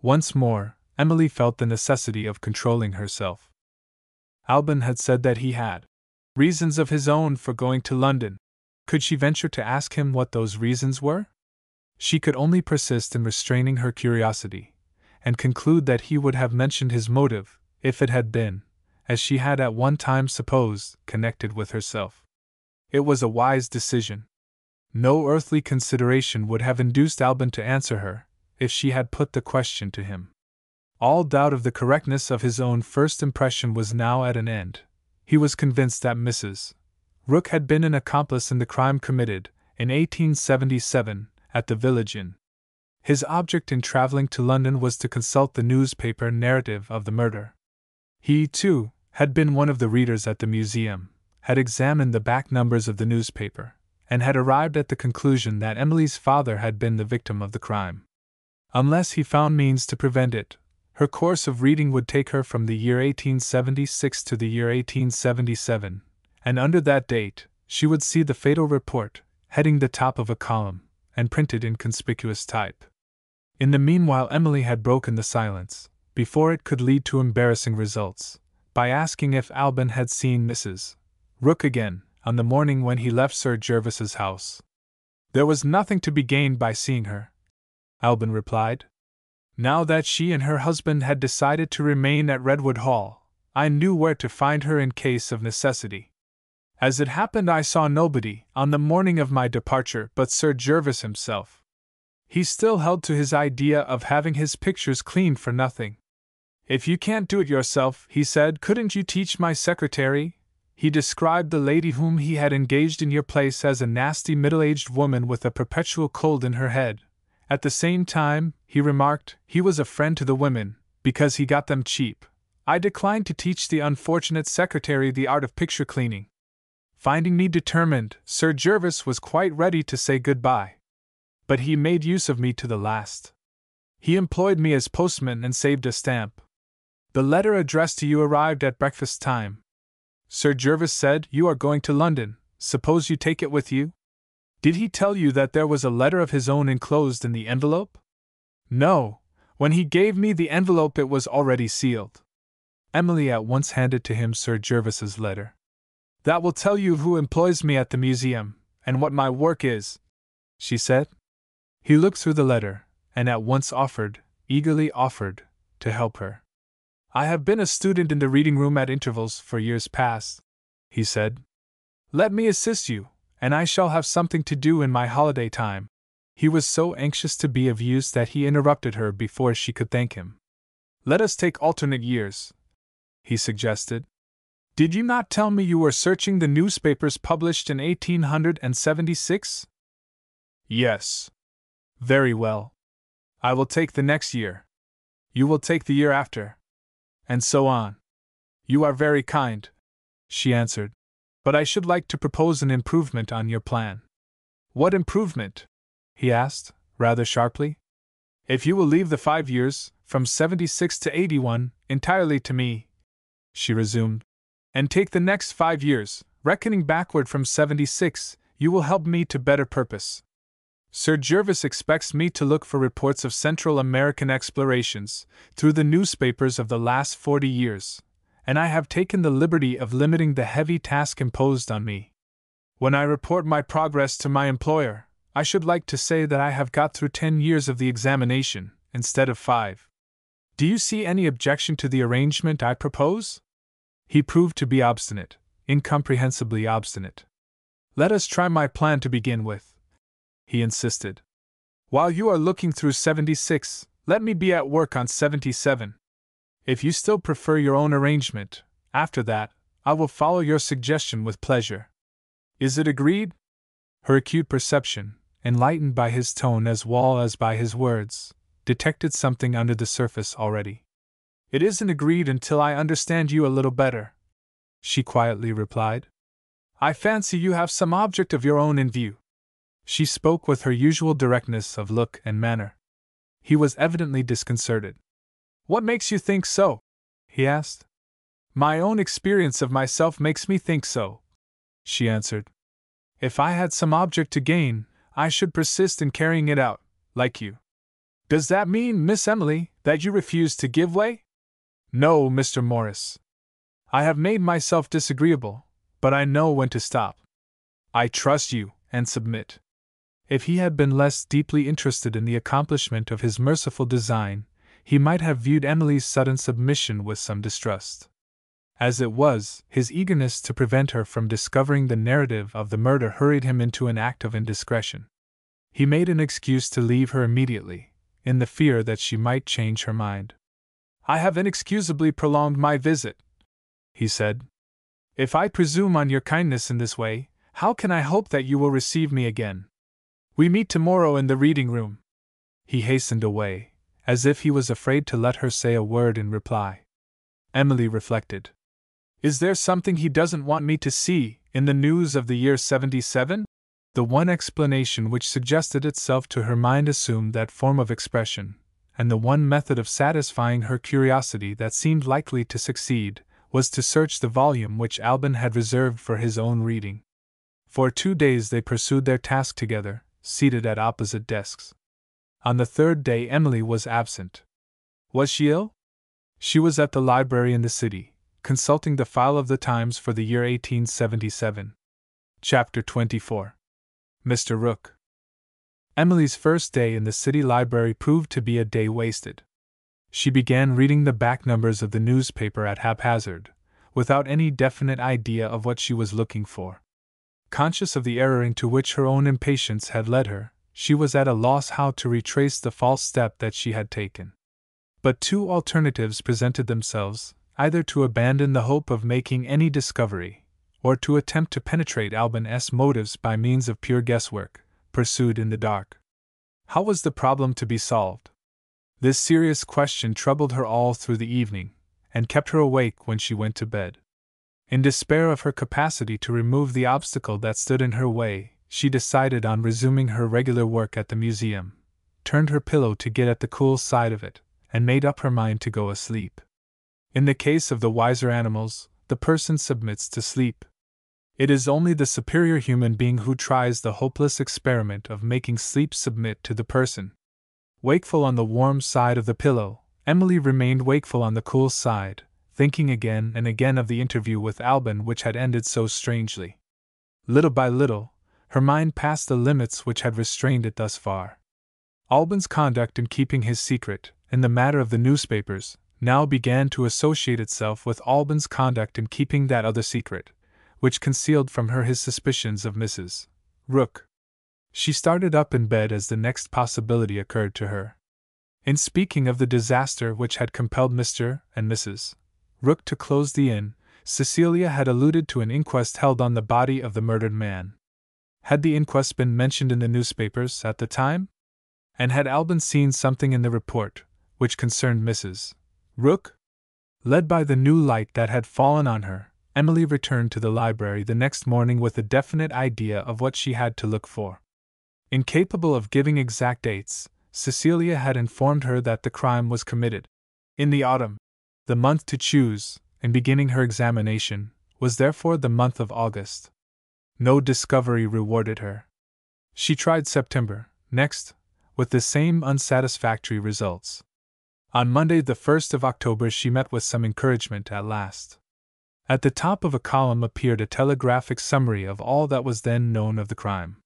[SPEAKER 1] Once more, Emily felt the necessity of controlling herself. Alban had said that he had reasons of his own for going to London. Could she venture to ask him what those reasons were? She could only persist in restraining her curiosity, and conclude that he would have mentioned his motive, if it had been, as she had at one time supposed, connected with herself. It was a wise decision. No earthly consideration would have induced Alban to answer her, if she had put the question to him. All doubt of the correctness of his own first impression was now at an end. He was convinced that Mrs. Rook had been an accomplice in the crime committed, in 1877, at the village inn. His object in traveling to London was to consult the newspaper narrative of the murder. He, too, had been one of the readers at the museum, had examined the back numbers of the newspaper, and had arrived at the conclusion that Emily's father had been the victim of the crime. Unless he found means to prevent it, her course of reading would take her from the year 1876 to the year 1877, and under that date, she would see the fatal report, heading the top of a column, and printed in conspicuous type. In the meanwhile, Emily had broken the silence, before it could lead to embarrassing results, by asking if Alban had seen Mrs. Rook again, on the morning when he left Sir Gervas's house. There was nothing to be gained by seeing her, Alban replied. Now that she and her husband had decided to remain at Redwood Hall, I knew where to find her in case of necessity. As it happened, I saw nobody, on the morning of my departure, but Sir Gervas himself. He still held to his idea of having his pictures cleaned for nothing. If you can't do it yourself, he said, couldn't you teach my secretary? He described the lady whom he had engaged in your place as a nasty middle-aged woman with a perpetual cold in her head. At the same time, he remarked, he was a friend to the women, because he got them cheap. I declined to teach the unfortunate secretary the art of picture cleaning. Finding me determined, Sir Gervas was quite ready to say goodbye. But he made use of me to the last. He employed me as postman and saved a stamp. The letter addressed to you arrived at breakfast time. Sir Gervas said, you are going to London, suppose you take it with you? Did he tell you that there was a letter of his own enclosed in the envelope? No, when he gave me the envelope it was already sealed. Emily at once handed to him Sir Gervas's letter. That will tell you who employs me at the museum, and what my work is, she said. He looked through the letter, and at once eagerly offered, to help her. I have been a student in the reading room at intervals for years past, he said. Let me assist you, and I shall have something to do in my holiday time. He was so anxious to be of use that he interrupted her before she could thank him. Let us take alternate years, he suggested. Did you not tell me you were searching the newspapers published in 1876? Yes. Very well. I will take the next year. You will take the year after. And so on. You are very kind, she answered, but I should like to propose an improvement on your plan. What improvement? He asked, rather sharply. If you will leave the 5 years, from 76 to 81, entirely to me, she resumed, and take the next 5 years, reckoning backward from 76, you will help me to better purpose. Sir Gervas expects me to look for reports of Central American explorations through the newspapers of the last 40 years, and I have taken the liberty of limiting the heavy task imposed on me. When I report my progress to my employer, I should like to say that I have got through 10 years of the examination, instead of 5. Do you see any objection to the arrangement I propose? He proved to be obstinate, incomprehensibly obstinate. Let us try my plan to begin with, he insisted. While you are looking through 76, let me be at work on 77. If you still prefer your own arrangement, after that, I will follow your suggestion with pleasure. Is it agreed? Her acute perception, enlightened by his tone as well as by his words, detected something under the surface already. It isn't agreed until I understand you a little better, she quietly replied. I fancy you have some object of your own in view. She spoke with her usual directness of look and manner. He was evidently disconcerted. What makes you think so? He asked. My own experience of myself makes me think so, she answered. If I had some object to gain, I should persist in carrying it out, like you. Does that mean, Miss Emily, that you refuse to give way? No, Mr. Morris. I have made myself disagreeable, but I know when to stop. I trust you, and submit. If he had been less deeply interested in the accomplishment of his merciful design, he might have viewed Emily's sudden submission with some distrust. As it was, his eagerness to prevent her from discovering the narrative of the murder hurried him into an act of indiscretion. He made an excuse to leave her immediately, in the fear that she might change her mind. I have inexcusably prolonged my visit, he said. If I presume on your kindness in this way, how can I hope that you will receive me again? We meet tomorrow in the reading room. He hastened away, as if he was afraid to let her say a word in reply. Emily reflected. Is there something he doesn't want me to see in the news of the year 77? The one explanation which suggested itself to her mind assumed that form of expression, and the one method of satisfying her curiosity that seemed likely to succeed was to search the volume which Alban had reserved for his own reading. For 2 days they pursued their task together, seated at opposite desks. On the 3rd day Emily was absent. Was she ill? She was at the library in the city, consulting the file of the Times for the year 1877. Chapter 24. Mr. Rook. Emily's first day in the city library proved to be a day wasted. She began reading the back numbers of the newspaper at haphazard, without any definite idea of what she was looking for. Conscious of the error into which her own impatience had led her, she was at a loss how to retrace the false step that she had taken. But two alternatives presented themselves, either to abandon the hope of making any discovery, or to attempt to penetrate Albin's motives by means of pure guesswork, pursued in the dark. How was the problem to be solved? This serious question troubled her all through the evening, and kept her awake when she went to bed. In despair of her capacity to remove the obstacle that stood in her way, she decided on resuming her regular work at the museum, turned her pillow to get at the cool side of it, and made up her mind to go asleep. In the case of the wiser animals, the person submits to sleep. It is only the superior human being who tries the hopeless experiment of making sleep submit to the person. Wakeful on the warm side of the pillow, Emily remained wakeful on the cool side, thinking again and again of the interview with Albin which had ended so strangely. Little by little, her mind passed the limits which had restrained it thus far. Albin's conduct in keeping his secret, in the matter of the newspapers, now began to associate itself with Albin's conduct in keeping that other secret, which concealed from her his suspicions of Mrs. Rook. She started up in bed as the next possibility occurred to her. In speaking of the disaster which had compelled Mr. and Mrs. Rook to close the inn, Cecilia had alluded to an inquest held on the body of the murdered man. Had the inquest been mentioned in the newspapers at the time? And had Albin seen something in the report which concerned Mrs. Rook? Led by the new light that had fallen on her, Emily returned to the library the next morning with a definite idea of what she had to look for. Incapable of giving exact dates, Cecilia had informed her that the crime was committed in the autumn. The month to choose, in beginning her examination, was therefore the month of August. No discovery rewarded her. She tried September, next, with the same unsatisfactory results. On Monday the 1st of October she met with some encouragement at last. At the top of a column appeared a telegraphic summary of all that was then known of the crime.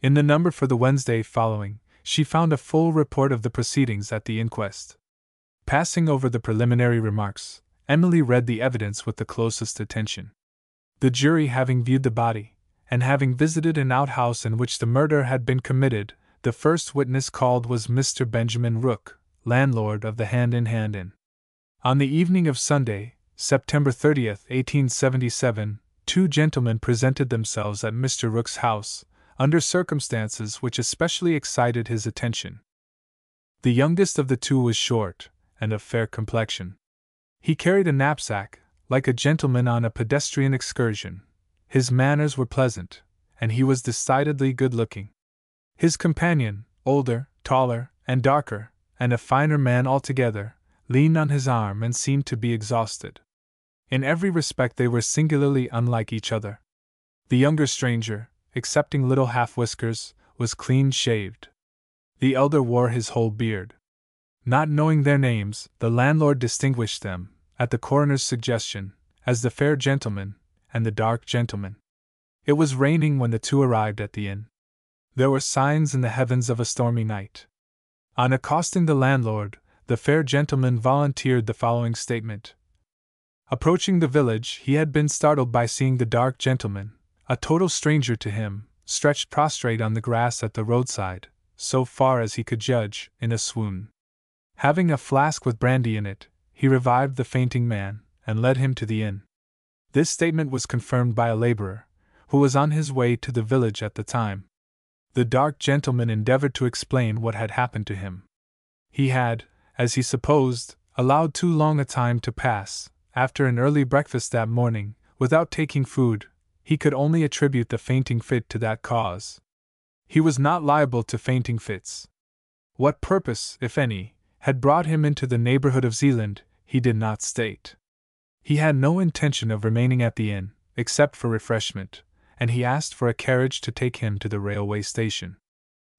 [SPEAKER 1] In the number for the Wednesday following, she found a full report of the proceedings at the inquest. Passing over the preliminary remarks, Emily read the evidence with the closest attention. The jury having viewed the body, and having visited an outhouse in which the murder had been committed, the first witness called was Mr. Benjamin Rook, landlord of the Hand in Hand Inn. On the evening of Sunday, September 30th, 1877, two gentlemen presented themselves at Mr. Rook's house, under circumstances which especially excited his attention. The youngest of the two was short, and of fair complexion. He carried a knapsack, like a gentleman on a pedestrian excursion. His manners were pleasant, and he was decidedly good-looking. His companion, older, taller, and darker, and a finer man altogether, leaned on his arm and seemed to be exhausted. In every respect they were singularly unlike each other. The younger stranger, excepting little half-whiskers, was clean-shaved. The elder wore his whole beard. Not knowing their names, the landlord distinguished them, at the coroner's suggestion, as the fair gentleman and the dark gentleman. It was raining when the two arrived at the inn. There were signs in the heavens of a stormy night. On accosting the landlord, the fair gentleman volunteered the following statement. Approaching the village, he had been startled by seeing the dark gentleman, a total stranger to him, stretched prostrate on the grass at the roadside, so far as he could judge, in a swoon. Having a flask with brandy in it, he revived the fainting man, and led him to the inn. This statement was confirmed by a laborer, who was on his way to the village at the time. The dark gentleman endeavored to explain what had happened to him. He had, as he supposed, allowed too long a time to pass. After an early breakfast that morning, without taking food, he could only attribute the fainting fit to that cause. He was not liable to fainting fits. What purpose, if any, had brought him into the neighborhood of Zealand, he did not state. He had no intention of remaining at the inn, except for refreshment, and he asked for a carriage to take him to the railway station.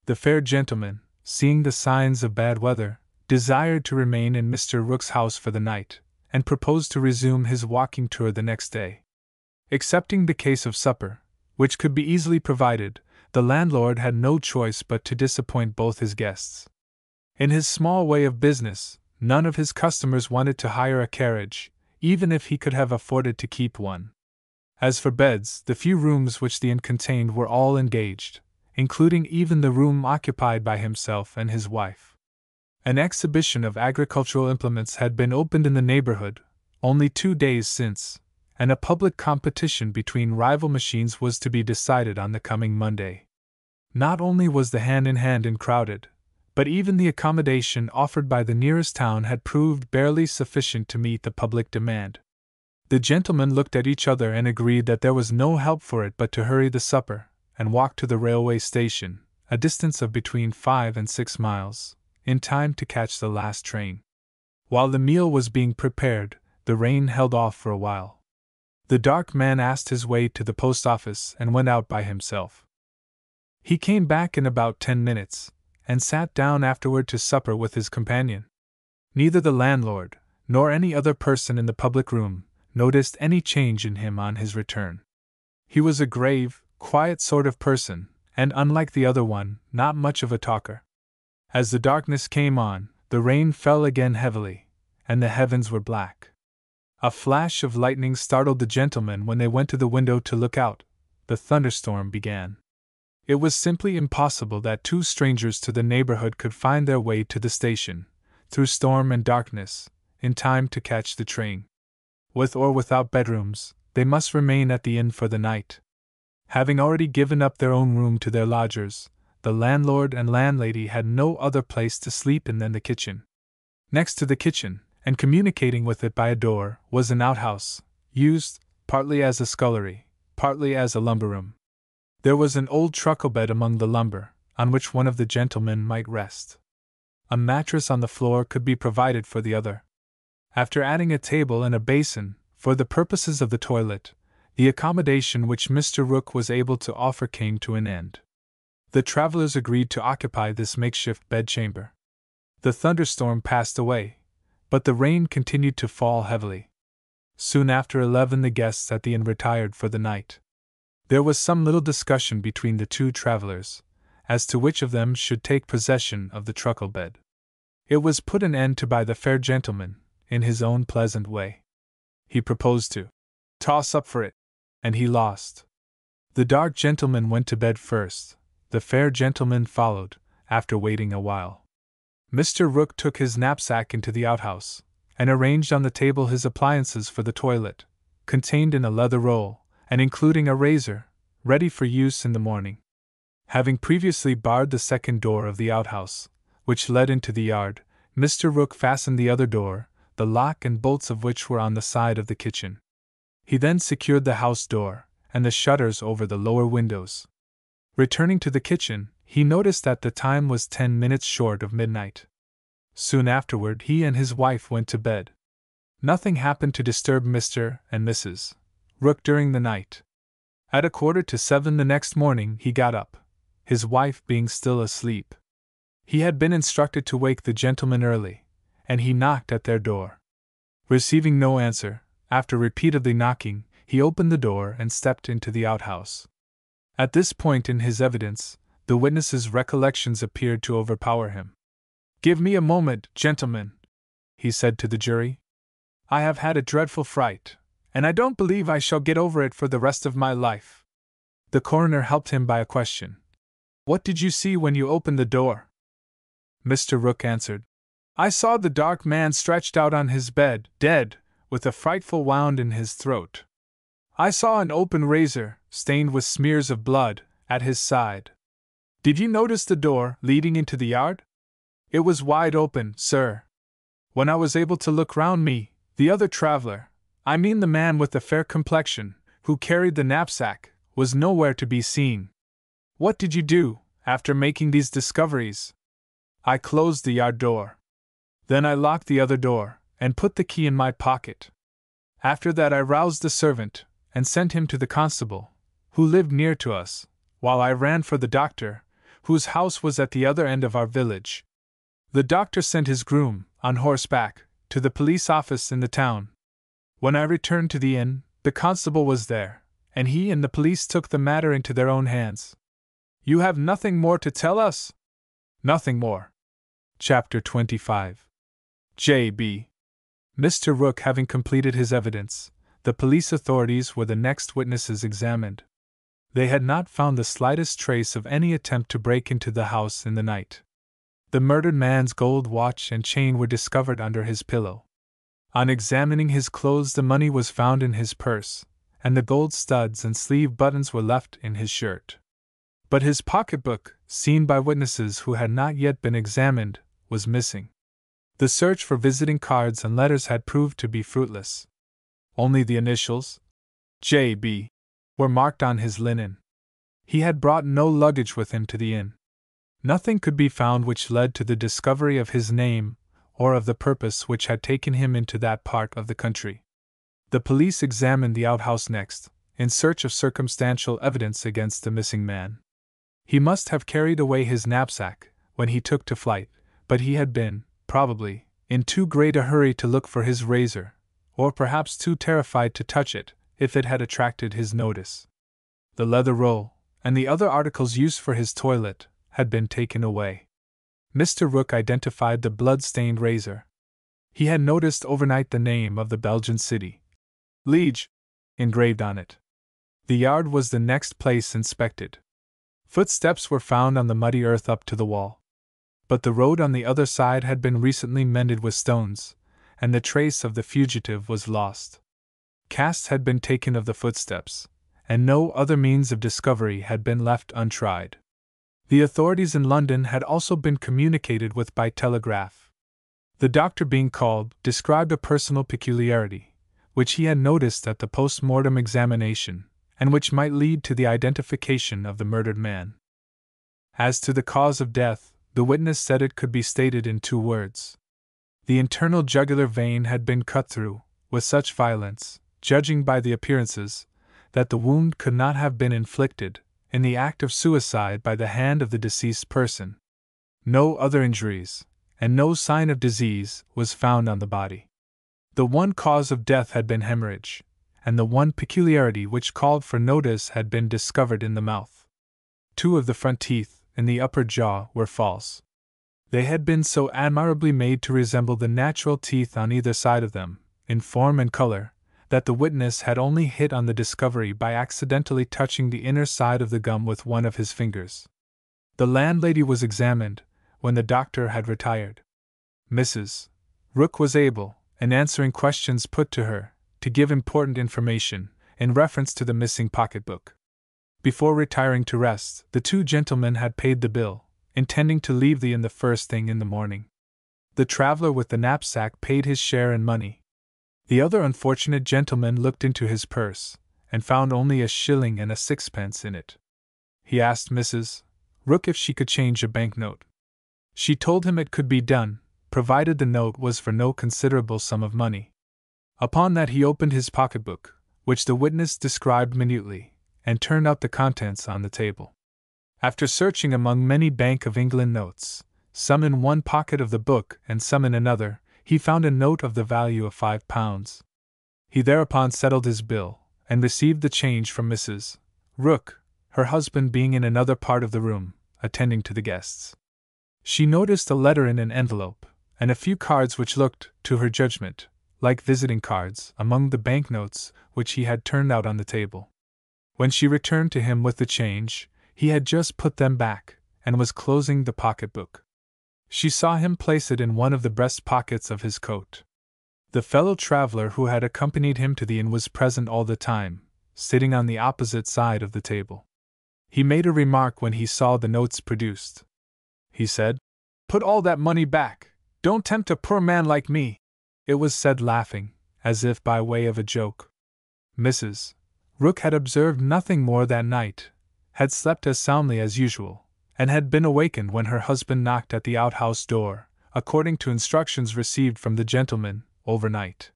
[SPEAKER 1] The fair gentleman, seeing the signs of bad weather, desired to remain in Mr. Rook's house for the night, and proposed to resume his walking tour the next day. Excepting the case of supper, which could be easily provided, the landlord had no choice but to disappoint both his guests. In his small way of business, none of his customers wanted to hire a carriage, even if he could have afforded to keep one. As for beds, the few rooms which the inn contained were all engaged, including even the room occupied by himself and his wife. An exhibition of agricultural implements had been opened in the neighborhood, only 2 days since, and a public competition between rival machines was to be decided on the coming Monday. Not only was the hand-in-hand and crowded, but even the accommodation offered by the nearest town had proved barely sufficient to meet the public demand. The gentlemen looked at each other and agreed that there was no help for it but to hurry the supper, and walk to the railway station, a distance of between 5 and 6 miles, in time to catch the last train. While the meal was being prepared, the rain held off for a while. The dark man asked his way to the post office and went out by himself. He came back in about 10 minutes, and sat down afterward to supper with his companion. Neither the landlord, nor any other person in the public room, noticed any change in him on his return. He was a grave, quiet sort of person, and unlike the other one, not much of a talker. As the darkness came on, the rain fell again heavily, and the heavens were black. A flash of lightning startled the gentlemen when they went to the window to look out. The thunderstorm began. It was simply impossible that 2 strangers to the neighborhood could find their way to the station, through storm and darkness, in time to catch the train. With or without bedrooms, they must remain at the inn for the night. Having already given up their own room to their lodgers, the landlord and landlady had no other place to sleep in than the kitchen. Next to the kitchen, and communicating with it by a door, was an outhouse, used partly as a scullery, partly as a lumber room. There was an old truckle bed among the lumber, on which one of the gentlemen might rest. A mattress on the floor could be provided for the other. After adding a table and a basin, for the purposes of the toilet, the accommodation which Mr. Rook was able to offer came to an end. The travelers agreed to occupy this makeshift bedchamber. The thunderstorm passed away, but the rain continued to fall heavily. Soon after 11 the guests at the inn retired for the night. There was some little discussion between the 2 travelers, as to which of them should take possession of the truckle bed. It was put an end to by the fair gentleman, in his own pleasant way. He proposed to toss up for it, and he lost. The dark gentleman went to bed first. The fair gentleman followed, after waiting a while. Mr. Rook took his knapsack into the outhouse, and arranged on the table his appliances for the toilet, contained in a leather roll, and including a razor, ready for use in the morning. Having previously barred the second door of the outhouse, which led into the yard, Mr. Rook fastened the other door, the lock and bolts of which were on the side of the kitchen. He then secured the house door, and the shutters over the lower windows. Returning to the kitchen, he noticed that the time was 10 minutes short of midnight. Soon afterward he and his wife went to bed. Nothing happened to disturb Mr. and Mrs. Rook during the night. At 6:45 the next morning he got up, his wife being still asleep. He had been instructed to wake the gentlemen early, and he knocked at their door. Receiving no answer, after repeatedly knocking, he opened the door and stepped into the outhouse. At this point in his evidence, the witness's recollections appeared to overpower him. "Give me a moment, gentlemen," he said to the jury. "I have had a dreadful fright, and I don't believe I shall get over it for the rest of my life." The coroner helped him by a question. "What did you see when you opened the door?" Mr. Rook answered, "I saw the dark man stretched out on his bed, dead, with a frightful wound in his throat. I saw an open razor, stained with smears of blood, at his side." "Did you notice the door leading into the yard?" "It was wide open, sir. When I was able to look round me, the other traveler, I mean the man with the fair complexion, who carried the knapsack, was nowhere to be seen." "What did you do, after making these discoveries?" "I closed the yard door. Then I locked the other door, and put the key in my pocket. After that I roused the servant, and sent him to the constable, who lived near to us, while I ran for the doctor, whose house was at the other end of our village. The doctor sent his groom, on horseback, to the police office in the town. When I returned to the inn, the constable was there, and he and the police took the matter into their own hands." "You have nothing more to tell us?" "Nothing more." Chapter 25. J.B. Mr. Rook having completed his evidence, the police authorities were the next witnesses examined. They had not found the slightest trace of any attempt to break into the house in the night. The murdered man's gold watch and chain were discovered under his pillow. On examining his clothes, the money was found in his purse, and the gold studs and sleeve buttons were left in his shirt. But his pocketbook, seen by witnesses who had not yet been examined, was missing. The search for visiting cards and letters had proved to be fruitless. Only the initials, J.B., were marked on his linen. He had brought no luggage with him to the inn. Nothing could be found which led to the discovery of his name or of the purpose which had taken him into that part of the country. The police examined the outhouse next, in search of circumstantial evidence against the missing man. He must have carried away his knapsack when he took to flight, but he had been, probably, in too great a hurry to look for his razor, or perhaps too terrified to touch it if it had attracted his notice. The leather roll, and the other articles used for his toilet, had been taken away. Mr. Rook identified the blood-stained razor. He had noticed overnight the name of the Belgian city, Liege, engraved on it. The yard was the next place inspected. Footsteps were found on the muddy earth up to the wall. But the road on the other side had been recently mended with stones, and the trace of the fugitive was lost. Casts had been taken of the footsteps, and no other means of discovery had been left untried. The authorities in London had also been communicated with by telegraph. The doctor, being called, described a personal peculiarity, which he had noticed at the post-mortem examination, and which might lead to the identification of the murdered man. As to the cause of death, the witness said it could be stated in 2 words. The internal jugular vein had been cut through, with such violence, judging by the appearances, that the wound could not have been inflicted, in the act of suicide, by the hand of the deceased person. No other injuries, and no sign of disease, was found on the body. The one cause of death had been hemorrhage, and the one peculiarity which called for notice had been discovered in the mouth. 2 of the front teeth, in the upper jaw, were false. They had been so admirably made to resemble the natural teeth on either side of them, in form and color, that the witness had only hit on the discovery by accidentally touching the inner side of the gum with one of his fingers. The landlady was examined, when the doctor had retired. Mrs. Rook was able, in answering questions put to her, to give important information, in reference to the missing pocketbook. Before retiring to rest, the 2 gentlemen had paid the bill, intending to leave the inn the first thing in the morning. The traveler with the knapsack paid his share in money. The other unfortunate gentleman looked into his purse, and found only a shilling and a sixpence in it. He asked Mrs. Rook if she could change a banknote. She told him it could be done, provided the note was for no considerable sum of money. Upon that he opened his pocketbook, which the witness described minutely, and turned out the contents on the table. After searching among many Bank of England notes, some in one pocket of the book and some in another, he found a note of the value of £5. He thereupon settled his bill, and received the change from Mrs. Rook, her husband being in another part of the room, attending to the guests. She noticed a letter in an envelope, and a few cards which looked, to her judgment, like visiting cards, among the banknotes which he had turned out on the table. When she returned to him with the change, he had just put them back, and was closing the pocketbook. She saw him place it in one of the breast pockets of his coat. The fellow traveler who had accompanied him to the inn was present all the time, sitting on the opposite side of the table. He made a remark when he saw the notes produced. He said, "Put all that money back, don't tempt a poor man like me." It was said laughing, as if by way of a joke. Mrs. Rook had observed nothing more that night, had slept as soundly as usual, and had been awakened when her husband knocked at the outhouse door, according to instructions received from the gentleman, overnight.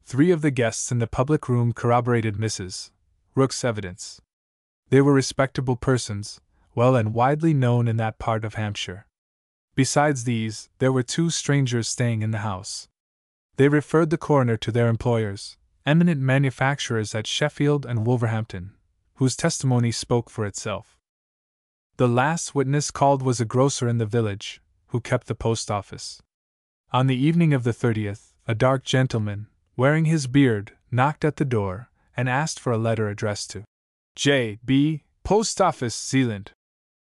[SPEAKER 1] 3 of the guests in the public room corroborated Mrs. Rook's evidence. They were respectable persons, well and widely known in that part of Hampshire. Besides these, there were 2 strangers staying in the house. They referred the coroner to their employers, eminent manufacturers at Sheffield and Wolverhampton, whose testimony spoke for itself. The last witness called was a grocer in the village, who kept the post office. On the evening of the 30th, a dark gentleman, wearing his beard, knocked at the door and asked for a letter addressed to J. B., Post Office, Zealand.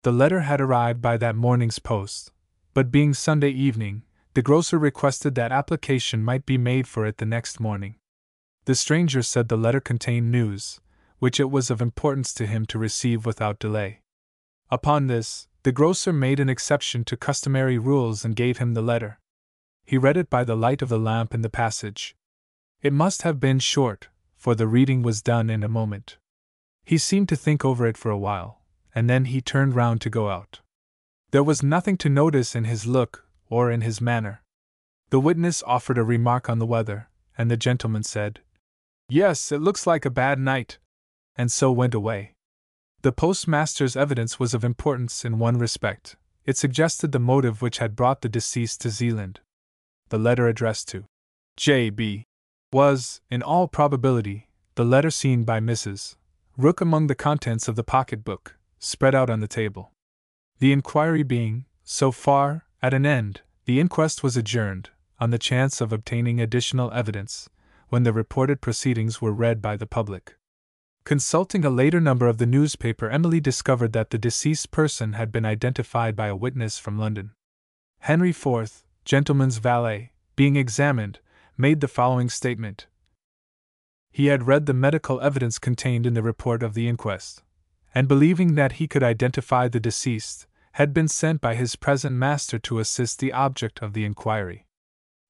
[SPEAKER 1] The letter had arrived by that morning's post, but being Sunday evening, the grocer requested that application might be made for it the next morning. The stranger said the letter contained news, which it was of importance to him to receive without delay. Upon this, the grocer made an exception to customary rules and gave him the letter. He read it by the light of the lamp in the passage. It must have been short, for the reading was done in a moment. He seemed to think over it for a while, and then he turned round to go out. There was nothing to notice in his look or in his manner. The witness offered a remark on the weather, and the gentleman said, "Yes, it looks like a bad night," and so went away. The postmaster's evidence was of importance in one respect. It suggested the motive which had brought the deceased to Zealand. The letter addressed to J. B. was, in all probability, the letter seen by Mrs. Rook among the contents of the pocket-book, spread out on the table. The inquiry being, so far, at an end, the inquest was adjourned, on the chance of obtaining additional evidence, when the reported proceedings were read by the public. Consulting a later number of the newspaper, Emily discovered that the deceased person had been identified by a witness from London. Henry Forth, gentleman's valet, being examined, made the following statement. He had read the medical evidence contained in the report of the inquest, and believing that he could identify the deceased, had been sent by his present master to assist the object of the inquiry.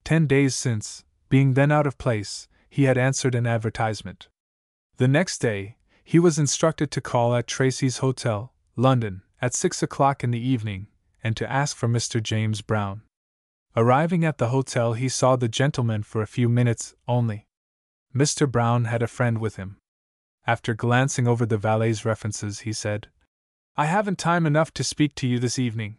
[SPEAKER 1] 10 days since, being then out of place, he had answered an advertisement. The next day, he was instructed to call at Tracy's Hotel, London, at 6 o'clock in the evening, and to ask for Mr. James Brown. Arriving at the hotel, he saw the gentleman for a few minutes only. Mr. Brown had a friend with him. After glancing over the valet's references, he said, "I haven't time enough to speak to you this evening.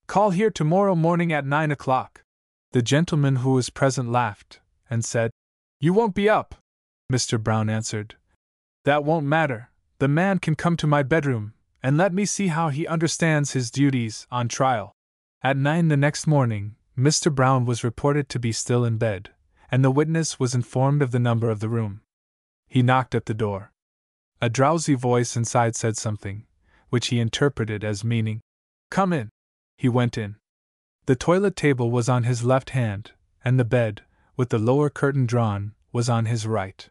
[SPEAKER 1] Call here tomorrow morning at 9 o'clock. The gentleman who was present laughed, and said, "You won't be up." Mr. Brown answered, "That won't matter. The man can come to my bedroom, and let me see how he understands his duties on trial." At 9 the next morning, Mr. Brown was reported to be still in bed, and the witness was informed of the number of the room. He knocked at the door. A drowsy voice inside said something, which he interpreted as meaning, "Come in." He went in. The toilet table was on his left hand, and the bed, with the lower curtain drawn, was on his right.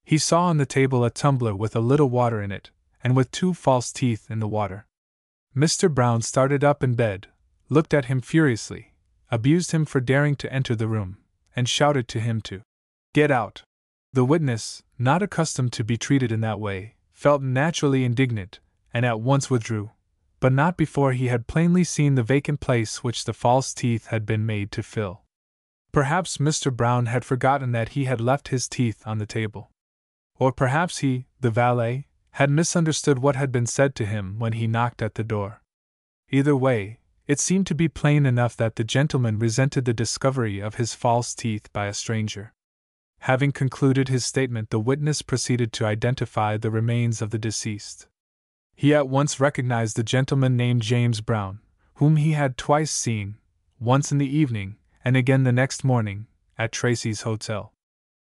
[SPEAKER 1] He saw on the table a tumbler with a little water in it, and with 2 false teeth in the water. Mr. Brown started up in bed, looked at him furiously, abused him for daring to enter the room, and shouted to him to get out. The witness, not accustomed to be treated in that way, felt naturally indignant, and at once withdrew, but not before he had plainly seen the vacant place which the false teeth had been made to fill. Perhaps Mr. Brown had forgotten that he had left his teeth on the table. Or perhaps he, the valet, had misunderstood what had been said to him when he knocked at the door. Either way, it seemed to be plain enough that the gentleman resented the discovery of his false teeth by a stranger. Having concluded his statement, the witness proceeded to identify the remains of the deceased. He at once recognized the gentleman named James Brown, whom he had twice seen, once in the evening, and again the next morning, at Tracy's Hotel.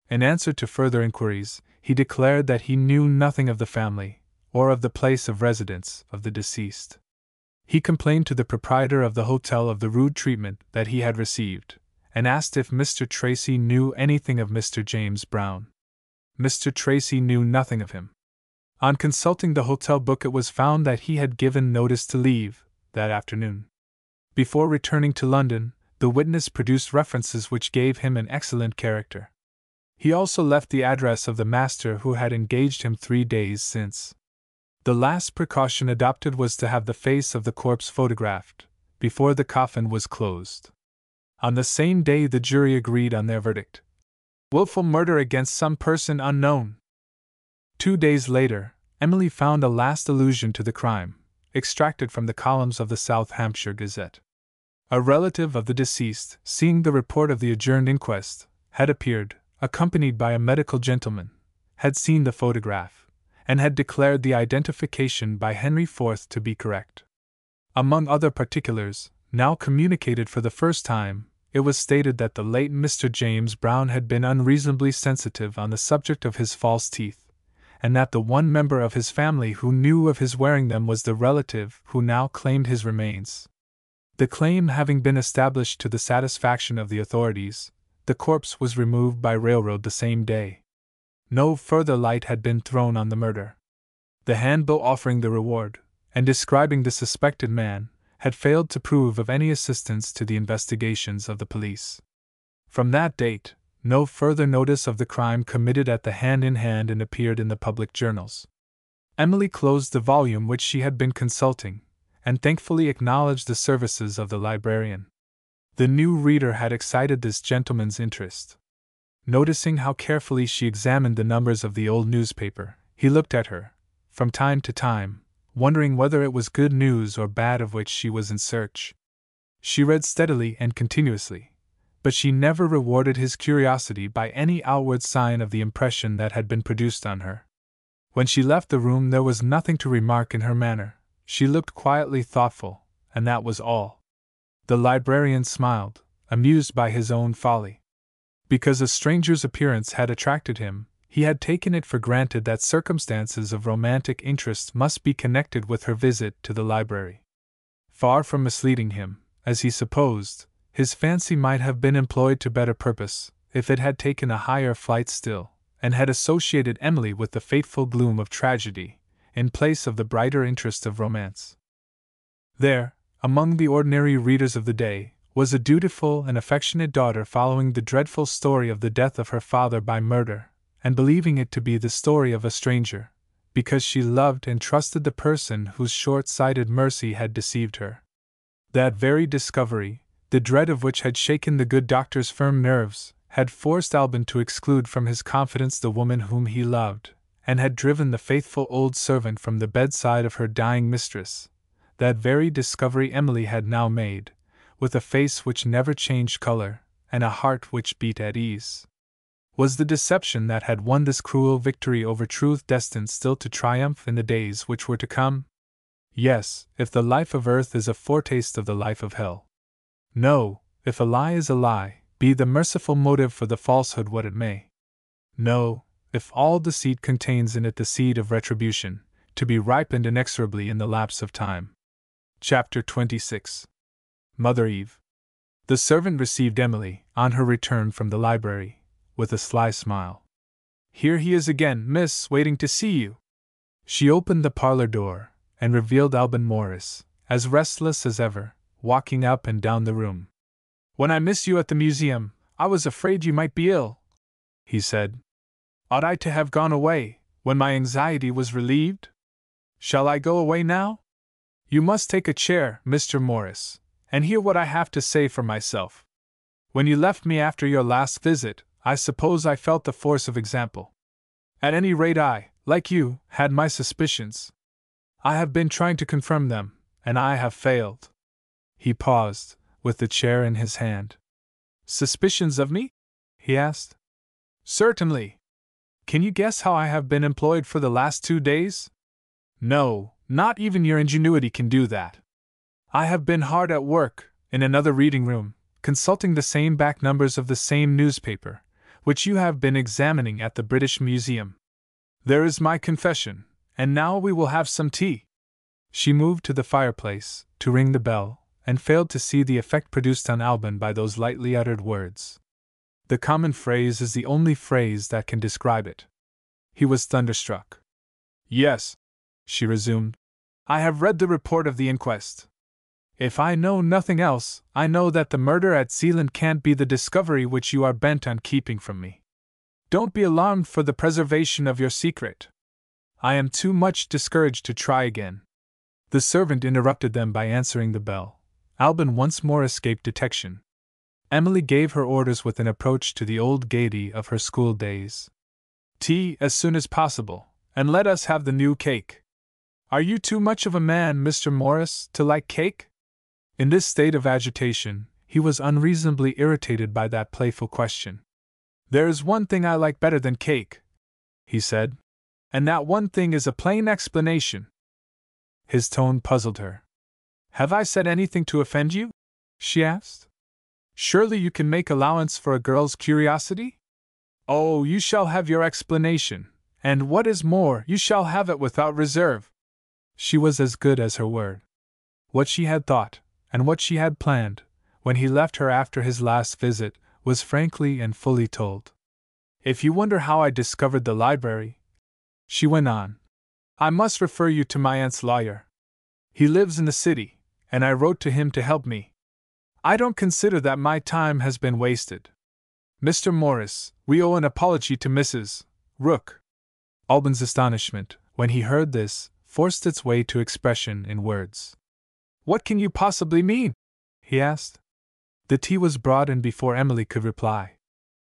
[SPEAKER 1] In answer to further inquiries, he declared that he knew nothing of the family, or of the place of residence, of the deceased. He complained to the proprietor of the hotel of the rude treatment that he had received, and asked if Mr. Tracy knew anything of Mr. James Brown. Mr. Tracy knew nothing of him. On consulting the hotel book, it was found that he had given notice to leave that afternoon. Before returning to London, the witness produced references which gave him an excellent character. He also left the address of the master who had engaged him 3 days since. The last precaution adopted was to have the face of the corpse photographed, before the coffin was closed. On the same day the jury agreed on their verdict: willful murder against some person unknown. 2 days later, Emily found a last allusion to the crime, extracted from the columns of the South Hampshire Gazette. A relative of the deceased, seeing the report of the adjourned inquest, had appeared, accompanied by a medical gentleman, had seen the photograph, and had declared the identification by Henry IV to be correct. Among other particulars, now communicated for the first time, it was stated that the late Mr. James Brown had been unreasonably sensitive on the subject of his false teeth, and that the one member of his family who knew of his wearing them was the relative who now claimed his remains. The claim having been established to the satisfaction of the authorities, the corpse was removed by railroad the same day. No further light had been thrown on the murder. The handbill offering the reward, and describing the suspected man, had failed to prove of any assistance to the investigations of the police. From that date, no further notice of the crime committed at the Hand-in-Hand and appeared in the public journals. Emily closed the volume which she had been consulting, and thankfully acknowledged the services of the librarian. The new reader had excited this gentleman's interest. Noticing how carefully she examined the numbers of the old newspaper, he looked at her, from time to time, wondering whether it was good news or bad of which she was in search. She read steadily and continuously, but she never rewarded his curiosity by any outward sign of the impression that had been produced on her. When she left the room there was nothing to remark in her manner. She looked quietly thoughtful, and that was all. The librarian smiled, amused by his own folly. Because a stranger's appearance had attracted him, he had taken it for granted that circumstances of romantic interest must be connected with her visit to the library. Far from misleading him, as he supposed, his fancy might have been employed to better purpose, if it had taken a higher flight still, and had associated Emily with the fateful gloom of tragedy, in place of the brighter interest of romance. There, among the ordinary readers of the day, was a dutiful and affectionate daughter following the dreadful story of the death of her father by murder, and believing it to be the story of a stranger, because she loved and trusted the person whose short-sighted mercy had deceived her. That very discovery, the dread of which had shaken the good doctor's firm nerves, had forced Alban to exclude from his confidence the woman whom he loved, and had driven the faithful old servant from the bedside of her dying mistress. That very discovery Emily had now made, with a face which never changed color, and a heart which beat at ease. Was the deception that had won this cruel victory over truth destined still to triumph in the days which were to come? Yes, if the life of earth is a foretaste of the life of hell. No, if a lie is a lie, be the merciful motive for the falsehood what it may. No, if all deceit contains in it the seed of retribution, to be ripened inexorably in the lapse of time. Chapter 26. Mother Eve. The servant received Emily, on her return from the library, with a sly smile. "Here he is again, miss, waiting to see you." She opened the parlor door, and revealed Alban Morris, as restless as ever, walking up and down the room. "When I missed you at the museum, I was afraid you might be ill," he said. "Ought I to have gone away, when my anxiety was relieved? Shall I go away now? You must take a chair, Mr. Morris, and hear what I have to say for myself. When you left me after your last visit, I suppose I felt the force of example. At any rate I, like you, had my suspicions. I have been trying to confirm them, and I have failed." He paused, with the chair in his hand. "Suspicions of me?" he asked. "Certainly. Can you guess how I have been employed for the last 2 days? No, not even your ingenuity can do that. I have been hard at work, in another reading room, consulting the same back numbers of the same newspaper, which you have been examining at the British Museum. There is my confession, and now we will have some tea." She moved to the fireplace, to ring the bell, and failed to see the effect produced on Alban by those lightly uttered words. The common phrase is the only phrase that can describe it. He was thunderstruck. "Yes," she resumed, "I have read the report of the inquest. If I know nothing else, I know that the murder at Zealand can't be the discovery which you are bent on keeping from me. Don't be alarmed for the preservation of your secret. I am too much discouraged to try again." The servant interrupted them by answering the bell. Alban once more escaped detection. Emily gave her orders with an approach to the old gaiety of her school days. "Tea as soon as possible, and let us have the new cake." "Are you too much of a man, Mr. Morris, to like cake?" In this state of agitation, he was unreasonably irritated by that playful question. There is one thing I like better than cake, he said, and that one thing is a plain explanation. His tone puzzled her. Have I said anything to offend you? She asked. Surely you can make allowance for a girl's curiosity? Oh, you shall have your explanation, and what is more, you shall have it without reserve. She was as good as her word. What she had thought, and what she had planned, when he left her after his last visit, was frankly and fully told. If you wonder how I discovered the library, she went on, I must refer you to my aunt's lawyer. He lives in the city, and I wrote to him to help me. I don't consider that my time has been wasted. Mr. Morris, we owe an apology to Mrs. Rook. Alban's astonishment, when he heard this, forced its way to expression in words. What can you possibly mean? He asked. The tea was brought in before Emily could reply.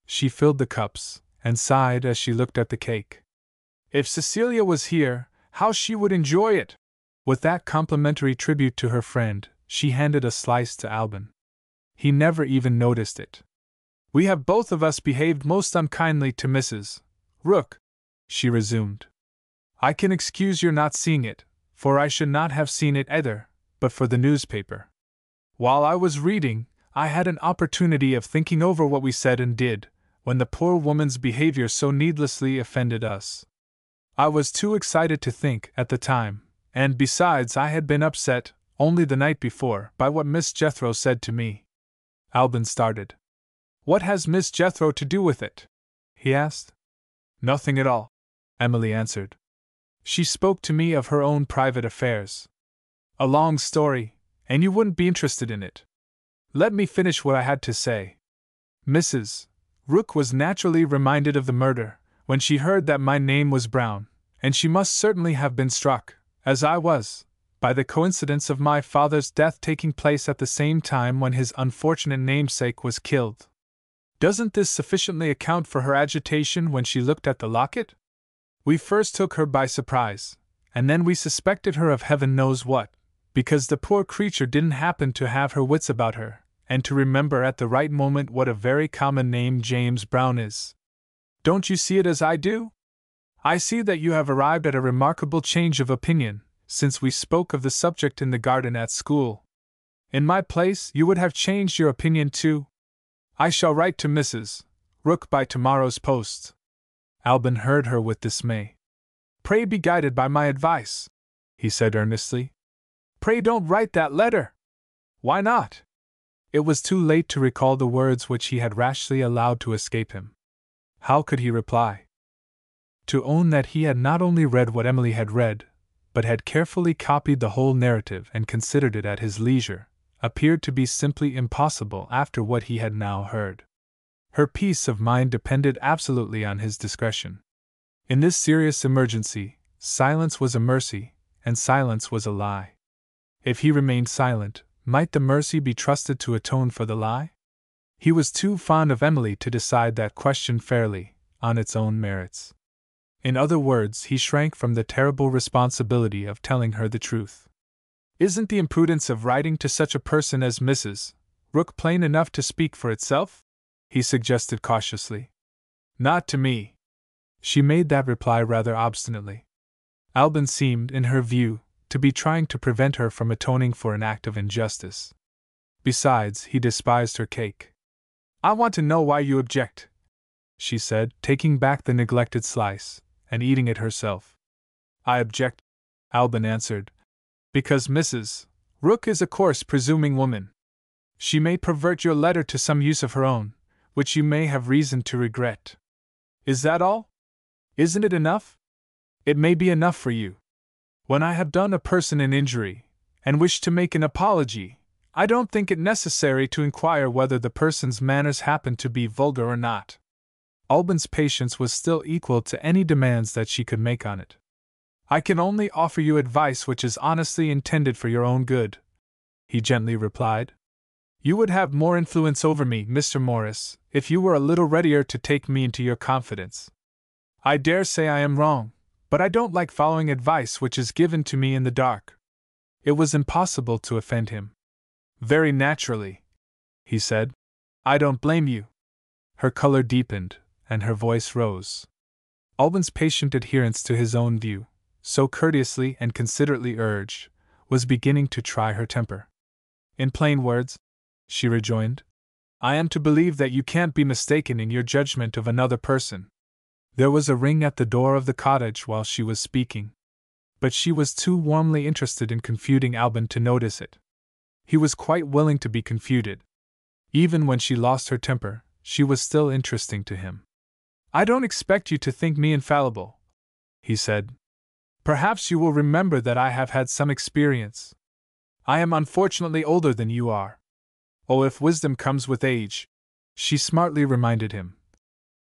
[SPEAKER 1] She filled the cups, and sighed as she looked at the cake. If Cecilia was here, how she would enjoy it! With that complimentary tribute to her friend, she handed a slice to Alban. He never even noticed it. We have both of us behaved most unkindly to Mrs. Rook, she resumed. I can excuse your not seeing it, for I should not have seen it either, but for the newspaper. While I was reading, I had an opportunity of thinking over what we said and did, when the poor woman's behavior so needlessly offended us. I was too excited to think at the time, and besides I had been upset, only the night before, by what Miss Jethro said to me. Alban started. What has Miss Jethro to do with it? He asked. Nothing at all, Emily answered. She spoke to me of her own private affairs. A long story, and you wouldn't be interested in it. Let me finish what I had to say. Mrs. Rook was naturally reminded of the murder, when she heard that my name was Brown, and she must certainly have been struck, as I was, by the coincidence of my father's death taking place at the same time when his unfortunate namesake was killed. Doesn't this sufficiently account for her agitation when she looked at the locket? We first took her by surprise, and then we suspected her of heaven knows what, because the poor creature didn't happen to have her wits about her, and to remember at the right moment what a very common name James Brown is. Don't you see it as I do? I see that you have arrived at a remarkable change of opinion, since we spoke of the subject in the garden at school. In my place, you would have changed your opinion too. I shall write to Mrs. Rook by tomorrow's post. Alban heard her with dismay. Pray be guided by my advice, he said earnestly. Pray don't write that letter. Why not? It was too late to recall the words which he had rashly allowed to escape him. How could he reply? To own that he had not only read what Emily had read, but had carefully copied the whole narrative and considered it at his leisure, appeared to be simply impossible after what he had now heard. Her peace of mind depended absolutely on his discretion. In this serious emergency, silence was a mercy, and silence was a lie. If he remained silent, might the mercy be trusted to atone for the lie? He was too fond of Emily to decide that question fairly, on its own merits. In other words, he shrank from the terrible responsibility of telling her the truth. Isn't the imprudence of writing to such a person as Mrs. Rook plain enough to speak for itself? He suggested cautiously. Not to me. She made that reply rather obstinately. Alban seemed, in her view, to be trying to prevent her from atoning for an act of injustice. Besides, he despised her cake. I want to know why you object, she said, taking back the neglected slice, and eating it herself. I object, Alban answered, because Mrs. Rook is a coarse, presuming woman. She may pervert your letter to some use of her own, which you may have reason to regret. Is that all? Isn't it enough? It may be enough for you. When I have done a person an injury, and wish to make an apology, I don't think it necessary to inquire whether the person's manners happen to be vulgar or not. Alban's patience was still equal to any demands that she could make on it. I can only offer you advice which is honestly intended for your own good, he gently replied. You would have more influence over me, Mr. Morris, if you were a little readier to take me into your confidence. I dare say I am wrong, but I don't like following advice which is given to me in the dark. It was impossible to offend him. Very naturally, he said. I don't blame you. Her color deepened, and her voice rose. Alban's patient adherence to his own view, so courteously and considerately urged, was beginning to try her temper. In plain words, she rejoined, I am to believe that you can't be mistaken in your judgment of another person. There was a ring at the door of the cottage while she was speaking, but she was too warmly interested in confuting Alban to notice it. He was quite willing to be confuted. Even when she lost her temper, she was still interesting to him. I don't expect you to think me infallible, he said. Perhaps you will remember that I have had some experience. I am unfortunately older than you are. Oh, if wisdom comes with age, she smartly reminded him.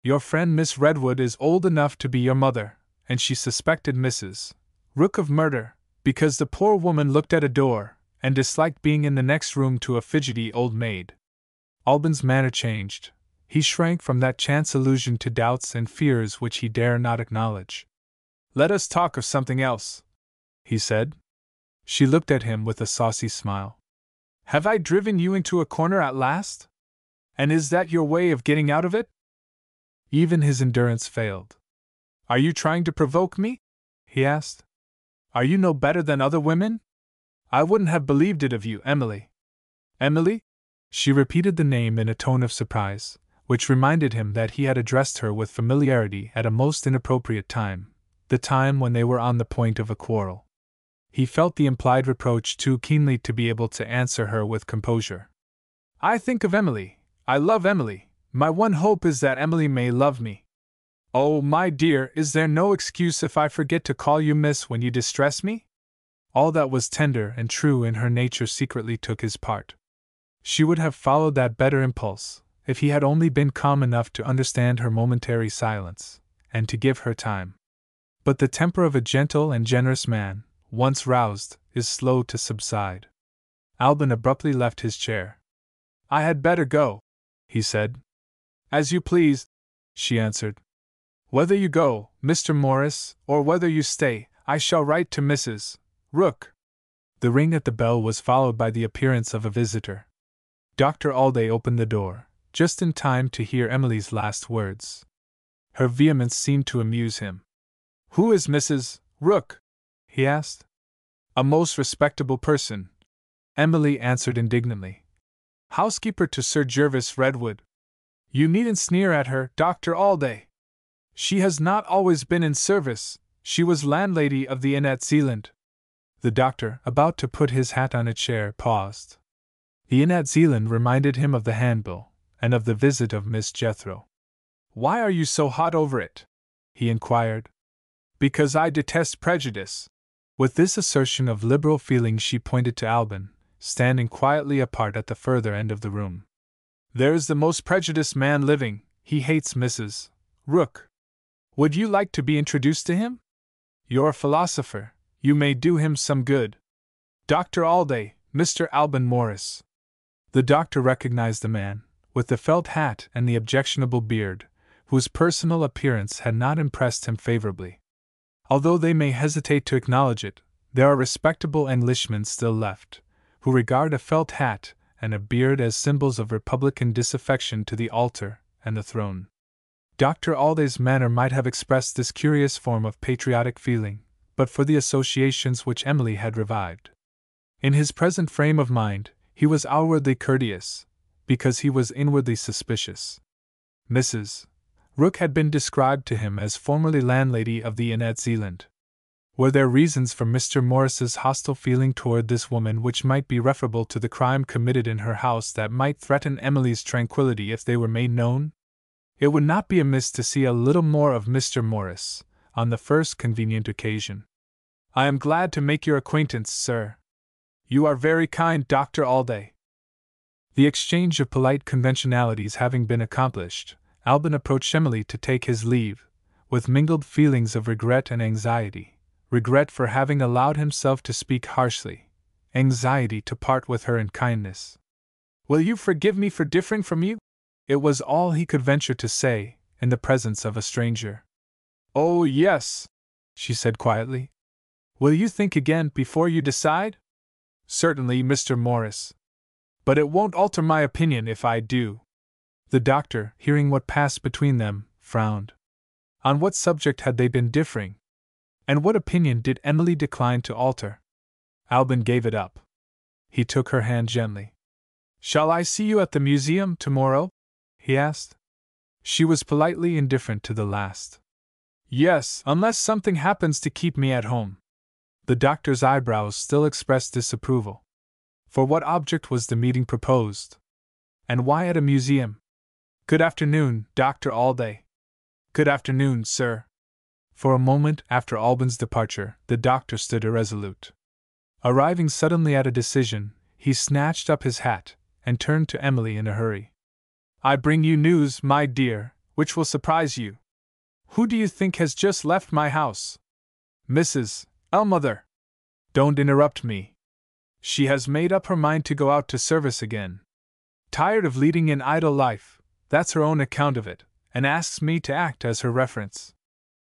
[SPEAKER 1] Your friend Miss Redwood is old enough to be your mother, and she suspected Mrs. Rook of murder, because the poor woman looked at a door, and disliked being in the next room to a fidgety old maid. Alban's manner changed. He shrank from that chance allusion to doubts and fears which he dare not acknowledge. Let us talk of something else, he said. She looked at him with a saucy smile. Have I driven you into a corner at last? And is that your way of getting out of it? Even his endurance failed. Are you trying to provoke me? He asked. Are you no better than other women? I wouldn't have believed it of you, Emily. Emily? She repeated the name in a tone of surprise, which reminded him that he had addressed her with familiarity at a most inappropriate time, the time when they were on the point of a quarrel. He felt the implied reproach too keenly to be able to answer her with composure. I think of Emily. I love Emily. My one hope is that Emily may love me. Oh, my dear, is there no excuse if I forget to call you miss when you distress me? All that was tender and true in her nature secretly took his part. She would have followed that better impulse, if he had only been calm enough to understand her momentary silence, and to give her time. But the temper of a gentle and generous man, once roused, is slow to subside. Alban abruptly left his chair. I had better go, he said. As you please, she answered. Whether you go, Mr. Morris, or whether you stay, I shall write to Mrs. Rook. The ring at the bell was followed by the appearance of a visitor. Dr. Alday opened the door, just in time to hear Emily's last words. Her vehemence seemed to amuse him. Who is Mrs. Rook? He asked. A most respectable person, Emily answered indignantly. Housekeeper to Sir Jervis Redwood. You needn't sneer at her, Dr. Alday. She has not always been in service. She was landlady of the inn at Zealand. The doctor, about to put his hat on a chair, paused. The inn at Zealand reminded him of the handbill, and of the visit of Miss Jethro. Why are you so hot over it? He inquired. Because I detest prejudice. With this assertion of liberal feeling she pointed to Alban, standing quietly apart at the further end of the room. There is the most prejudiced man living. He hates Mrs. Rook. Would you like to be introduced to him? You're a philosopher. You may do him some good. Dr. Alday, Mr. Alban Morris. The doctor recognized the man, with the felt hat and the objectionable beard, whose personal appearance had not impressed him favorably. Although they may hesitate to acknowledge it, there are respectable Englishmen still left, who regard a felt hat and a beard as symbols of republican disaffection to the altar and the throne. Dr. Alday's manner might have expressed this curious form of patriotic feeling, but for the associations which Emily had revived. In his present frame of mind, he was outwardly courteous, because he was inwardly suspicious. Mrs. Rook had been described to him as formerly landlady of the inn at Zealand. Were there reasons for Mr. Morris's hostile feeling toward this woman which might be referable to the crime committed in her house that might threaten Emily's tranquillity if they were made known? It would not be amiss to see a little more of Mr. Morris, on the first convenient occasion. I am glad to make your acquaintance, sir. You are very kind, Dr. Alday. The exchange of polite conventionalities having been accomplished, Alban approached Emily to take his leave, with mingled feelings of regret and anxiety, regret for having allowed himself to speak harshly, anxiety to part with her in kindness. Will you forgive me for differing from you? It was all he could venture to say, in the presence of a stranger. Oh, yes, she said quietly. Will you think again before you decide? Certainly, Mr. Morris. But it won't alter my opinion if I do. The doctor, hearing what passed between them, frowned. On what subject had they been differing? And what opinion did Emily decline to alter? Alban gave it up. He took her hand gently. "Shall I see you at the museum tomorrow?" he asked. She was politely indifferent to the last. "Yes, unless something happens to keep me at home." The doctor's eyebrows still expressed disapproval. For what object was the meeting proposed? And why at a museum? "Good afternoon, Dr. Alday." "Good afternoon, sir." For a moment after Alban's departure, the doctor stood irresolute. Arriving suddenly at a decision, he snatched up his hat and turned to Emily in a hurry. "I bring you news, my dear, which will surprise you. Who do you think has just left my house? Mrs. Ellmother." "Don't interrupt me." "She has made up her mind to go out to service again. Tired of leading an idle life, that's her own account of it, and asks me to act as her reference."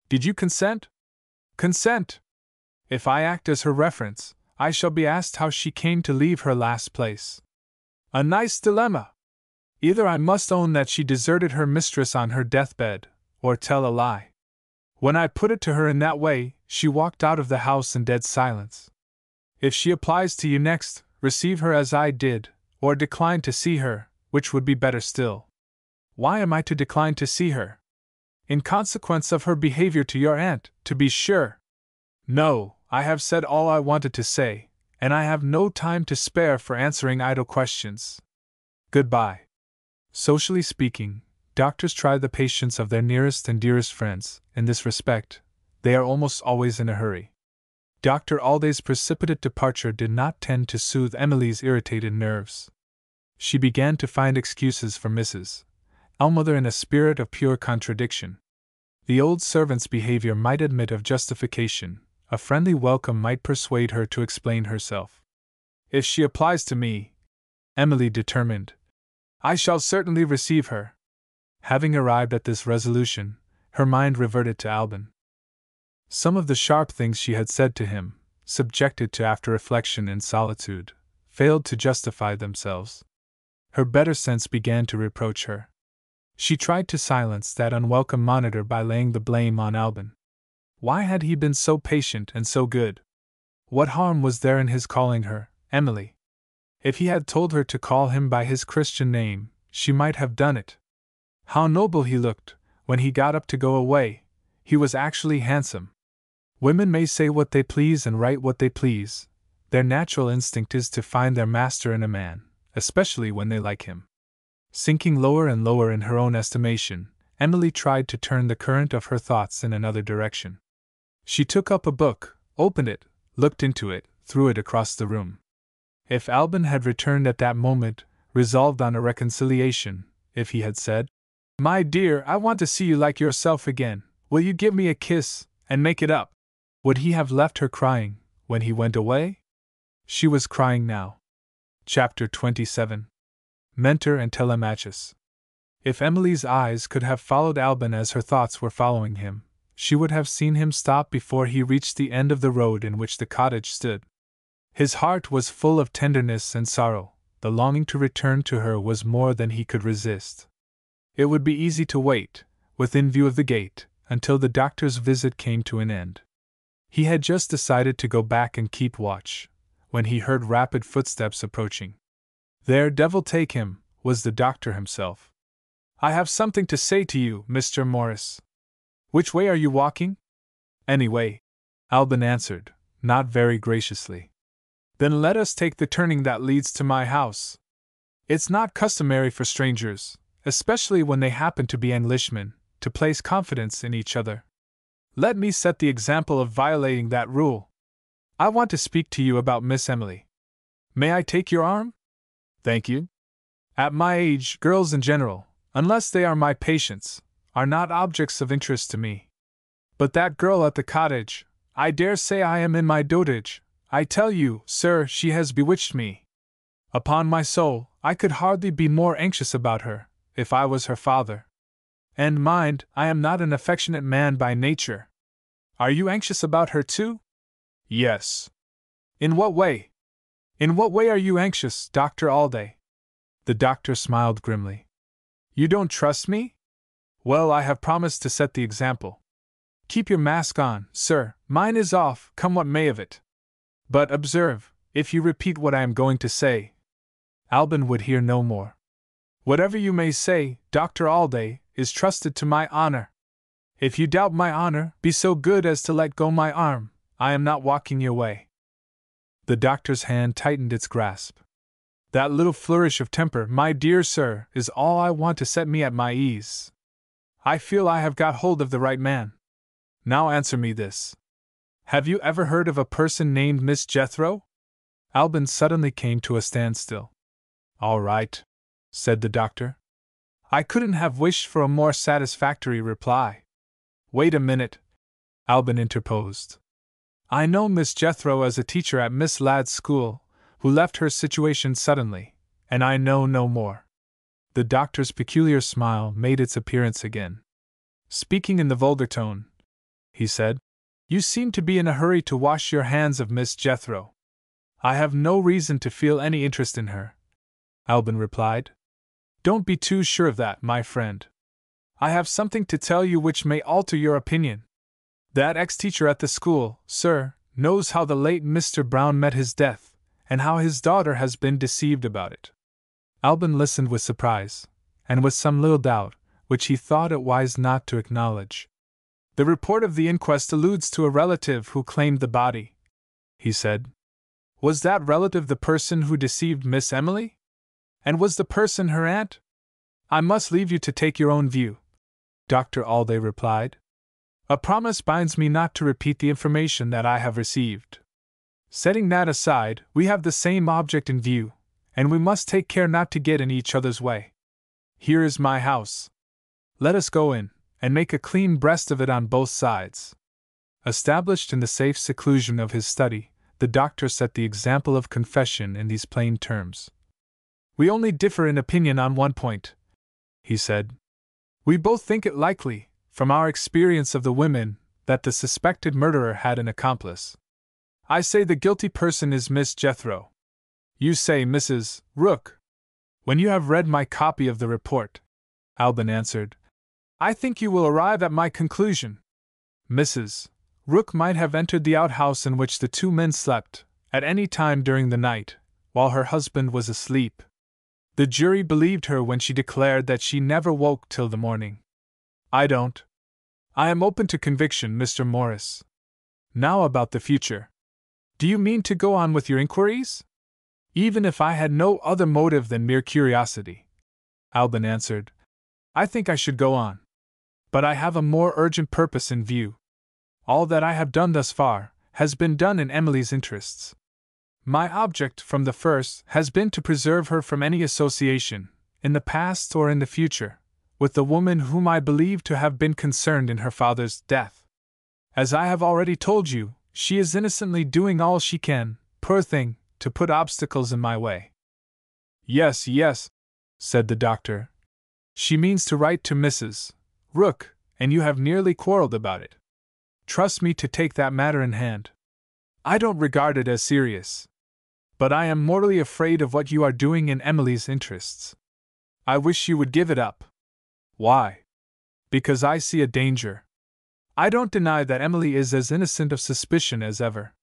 [SPEAKER 1] "Did you consent?" "Consent? If I act as her reference, I shall be asked how she came to leave her last place. A nice dilemma! Either I must own that she deserted her mistress on her deathbed, or tell a lie. When I put it to her in that way, she walked out of the house in dead silence. If she applies to you next, receive her as I did, or decline to see her, which would be better still." "Why am I to decline to see her?" "In consequence of her behavior to your aunt, to be sure." "No, I have said all I wanted to say, and I have no time to spare for answering idle questions. Goodbye." Socially speaking, doctors try the patience of their nearest and dearest friends. In this respect, they are almost always in a hurry. Dr. Alday's precipitate departure did not tend to soothe Emily's irritated nerves. She began to find excuses for Mrs. Ellmother in a spirit of pure contradiction. The old servant's behavior might admit of justification, a friendly welcome might persuade her to explain herself. "If she applies to me," Emily determined, "I shall certainly receive her." Having arrived at this resolution, her mind reverted to Alban. Some of the sharp things she had said to him, subjected to after reflection in solitude, failed to justify themselves. Her better sense began to reproach her. She tried to silence that unwelcome monitor by laying the blame on Alban. Why had he been so patient and so good? What harm was there in his calling her Emily? If he had told her to call him by his Christian name, she might have done it. How noble he looked, when he got up to go away! He was actually handsome. Women may say what they please and write what they please. Their natural instinct is to find their master in a man, especially when they like him. Sinking lower and lower in her own estimation, Emily tried to turn the current of her thoughts in another direction. She took up a book, opened it, looked into it, threw it across the room. If Alban had returned at that moment, resolved on a reconciliation, if he had said, "My dear, I want to see you like yourself again, will you give me a kiss, and make it up?" would he have left her crying, when he went away? She was crying now. Chapter 27. Mentor and Telemachus. If Emily's eyes could have followed Alban as her thoughts were following him, she would have seen him stop before he reached the end of the road in which the cottage stood. His heart was full of tenderness and sorrow. The longing to return to her was more than he could resist. It would be easy to wait, within view of the gate, until the doctor's visit came to an end. He had just decided to go back and keep watch, when he heard rapid footsteps approaching. There, devil take him, was the doctor himself. "I have something to say to you, Mr. Morris." "Which way are you walking?" "Any way," Alban answered, not very graciously. "Then let us take the turning that leads to my house. It's not customary for strangers, especially when they happen to be Englishmen, to place confidence in each other. Let me set the example of violating that rule. I want to speak to you about Miss Emily. May I take your arm?" "Thank you." "At my age, girls in general, unless they are my patients, are not objects of interest to me. But that girl at the cottage, I dare say I am in my dotage. I tell you, sir, she has bewitched me. Upon my soul, I could hardly be more anxious about her, if I was her father. And mind, I am not an affectionate man by nature. Are you anxious about her too?" "Yes." "In what way? In what way are you anxious, Dr. Alday?" The doctor smiled grimly. You don't trust me? Well, I have promised to set the example. Keep your mask on, sir, mine is off, come what may of it. But observe, if you repeat what I am going to say. Alban would hear no more. Whatever you may say, Dr. Alday, is trusted to my honor. If you doubt my honor, be so good as to let go my arm. I am not walking your way. The doctor's hand tightened its grasp. That little flourish of temper, my dear sir, is all I want to set me at my ease. I feel I have got hold of the right man. Now answer me this. Have you ever heard of a person named Miss Jethro? Alban suddenly came to a standstill. All right, said the doctor. I couldn't have wished for a more satisfactory reply. Wait a minute, Alban interposed. I know Miss Jethro as a teacher at Miss Ladd's school, who left her situation suddenly, and I know no more. The doctor's peculiar smile made its appearance again. Speaking in the vulgar tone, he said, You seem to be in a hurry to wash your hands of Miss Jethro. I have no reason to feel any interest in her, Alban replied. Don't be too sure of that, my friend. I have something to tell you which may alter your opinion. That ex-teacher at the school, sir, knows how the late Mr. Brown met his death, and how his daughter has been deceived about it. Alban listened with surprise, and with some little doubt, which he thought it wise not to acknowledge. The report of the inquest alludes to a relative who claimed the body, he said. Was that relative the person who deceived Miss Emily? And was the person her aunt? I must leave you to take your own view, Dr. Alday replied. A promise binds me not to repeat the information that I have received. Setting that aside, we have the same object in view, and we must take care not to get in each other's way. Here is my house. Let us go in, and make a clean breast of it on both sides. Established in the safe seclusion of his study, the doctor set the example of confession in these plain terms. We only differ in opinion on one point, he said. We both think it likely, from our experience of the women, that the suspected murderer had an accomplice. I say the guilty person is Miss Jethro. You say Mrs. Rook. When you have read my copy of the report, Alban answered, I think you will arrive at my conclusion. Mrs. Rook might have entered the outhouse in which the two men slept, at any time during the night, while her husband was asleep. The jury believed her when she declared that she never woke till the morning. I don't. I am open to conviction, Mr. Morris. Now about the future. Do you mean to go on with your inquiries? Even if I had no other motive than mere curiosity, Alban answered, I think I should go on. But I have a more urgent purpose in view. All that I have done thus far has been done in Emily's interests. My object from the first has been to preserve her from any association, in the past or in the future, with the woman whom I believe to have been concerned in her father's death. As I have already told you, she is innocently doing all she can, poor thing, to put obstacles in my way. Yes, said the doctor. She means to write to Mrs. Rook, and you have nearly quarreled about it. Trust me to take that matter in hand. I don't regard it as serious. But I am mortally afraid of what you are doing in Emily's interests. I wish you would give it up. Why? Because I see a danger. I don't deny that Emily is as innocent of suspicion as ever.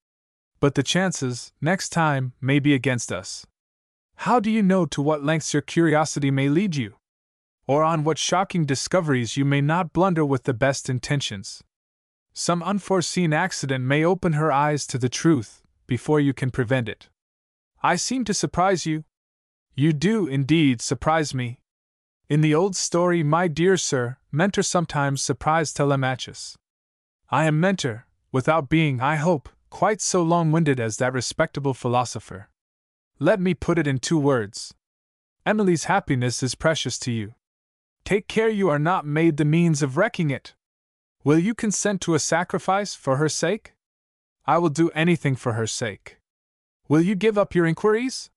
[SPEAKER 1] But the chances, next time, may be against us. How do you know to what lengths your curiosity may lead you? Or on what shocking discoveries you may not blunder with the best intentions? Some unforeseen accident may open her eyes to the truth, before you can prevent it. I seem to surprise you. You do, indeed, surprise me. In the old story, my dear sir, Mentor sometimes surprised Telemachus. I am Mentor, without being, I hope, quite so long-winded as that respectable philosopher. Let me put it in 2 words. Emily's happiness is precious to you. Take care you are not made the means of wrecking it. Will you consent to a sacrifice for her sake? I will do anything for her sake. Will you give up your inquiries?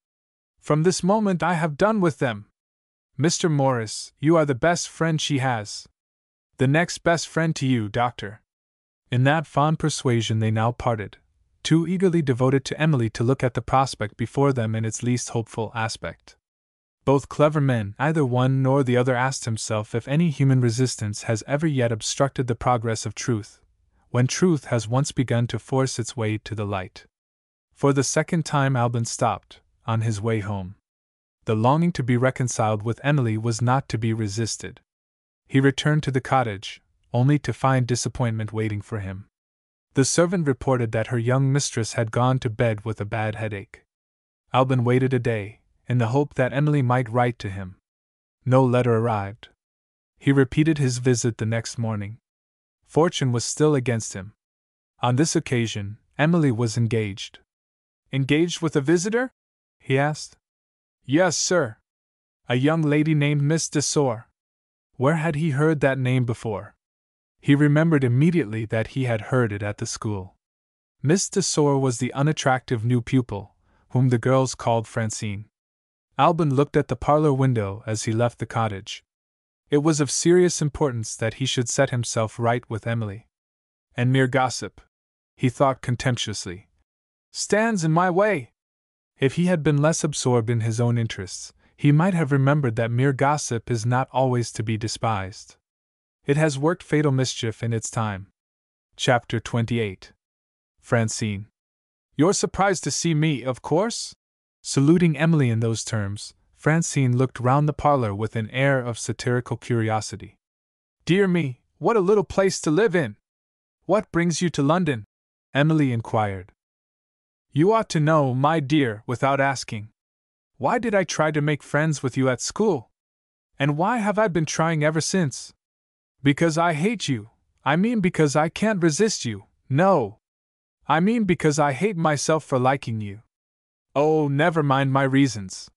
[SPEAKER 1] From this moment I have done with them. Mr. Morris, you are the best friend she has. The next best friend to you, Doctor. In that fond persuasion they now parted, too eagerly devoted to Emily to look at the prospect before them in its least hopeful aspect. Both clever men, neither one nor the other asked himself if any human resistance has ever yet obstructed the progress of truth, when truth has once begun to force its way to the light. For the second time Alban stopped, on his way home. The longing to be reconciled with Emily was not to be resisted. He returned to the cottage, only to find disappointment waiting for him. The servant reported that her young mistress had gone to bed with a bad headache. Alban waited a day, in the hope that Emily might write to him. No letter arrived. He repeated his visit the next morning. Fortune was still against him. On this occasion, Emily was engaged. "Engaged with a visitor?" he asked. "Yes, sir. A young lady named Miss Desor." Where had he heard that name before? He remembered immediately that he had heard it at the school. Miss Desor was the unattractive new pupil, whom the girls called Francine. Alban looked at the parlor window as he left the cottage. It was of serious importance that he should set himself right with Emily. And mere gossip, he thought contemptuously, stands in my way. If he had been less absorbed in his own interests, he might have remembered that mere gossip is not always to be despised. It has worked fatal mischief in its time. Chapter 28. Francine. "You're surprised to see me, of course?" Saluting Emily in those terms, Francine looked round the parlor with an air of satirical curiosity. "Dear me, what a little place to live in! What brings you to London?" Emily inquired. "You ought to know, my dear, without asking. Why did I try to make friends with you at school? And why have I been trying ever since? Because I hate you. I mean because I can't resist you. No. I mean because I hate myself for liking you. Oh, never mind my reasons.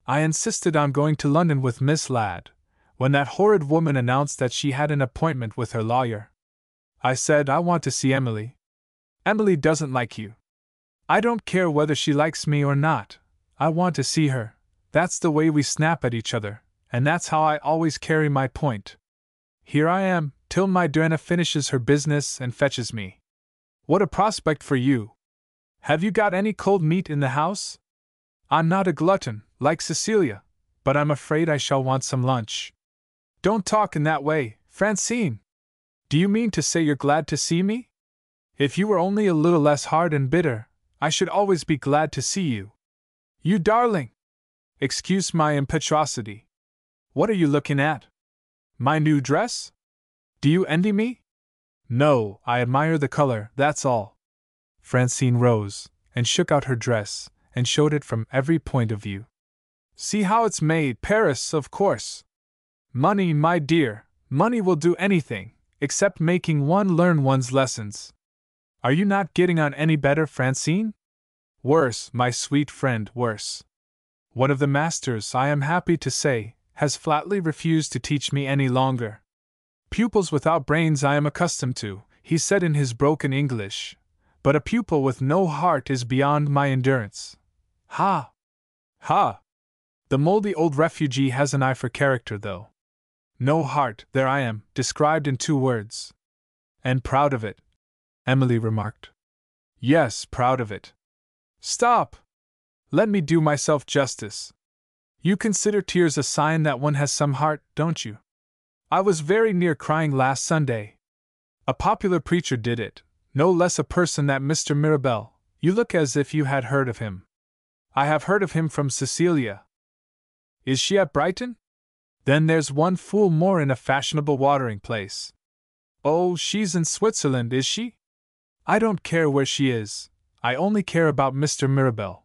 [SPEAKER 1] I insisted on going to London with Miss Ladd, when that horrid woman announced that she had an appointment with her lawyer. I said, I want to see Emily. Emily doesn't like you. I don't care whether she likes me or not. I want to see her. That's the way we snap at each other, and that's how I always carry my point. Here I am, till my duenna finishes her business and fetches me. What a prospect for you! Have you got any cold meat in the house? I'm not a glutton, like Cecilia, but I'm afraid I shall want some lunch. Don't talk in that way, Francine. Do you mean to say you're glad to see me? If you were only a little less hard and bitter, I should always be glad to see you. You darling! Excuse my impetuosity. What are you looking at? My new dress? Do you envy me? No, I admire the color, that's all. Francine rose, and shook out her dress, and showed it from every point of view. See how it's made, Paris, of course. Money, my dear, money will do anything, except making one learn one's lessons. Are you not getting on any better, Francine? Worse, my sweet friend, worse. One of the masters, I am happy to say, has flatly refused to teach me any longer. Pupils without brains I am accustomed to, he said in his broken English, but a pupil with no heart is beyond my endurance. Ha! Ha! The moldy old refugee has an eye for character, though. No heart, there I am, described in 2 words. And proud of it, Emily remarked. Yes, proud of it. Stop! Let me do myself justice. You consider tears a sign that one has some heart, don't you? I was very near crying last Sunday. A popular preacher did it, no less a person than Mr. Mirabel. You look as if you had heard of him. I have heard of him from Cecilia. Is she at Brighton? Then there's one fool more in a fashionable watering place. Oh, she's in Switzerland, is she? I don't care where she is. I only care about Mr. Mirabel.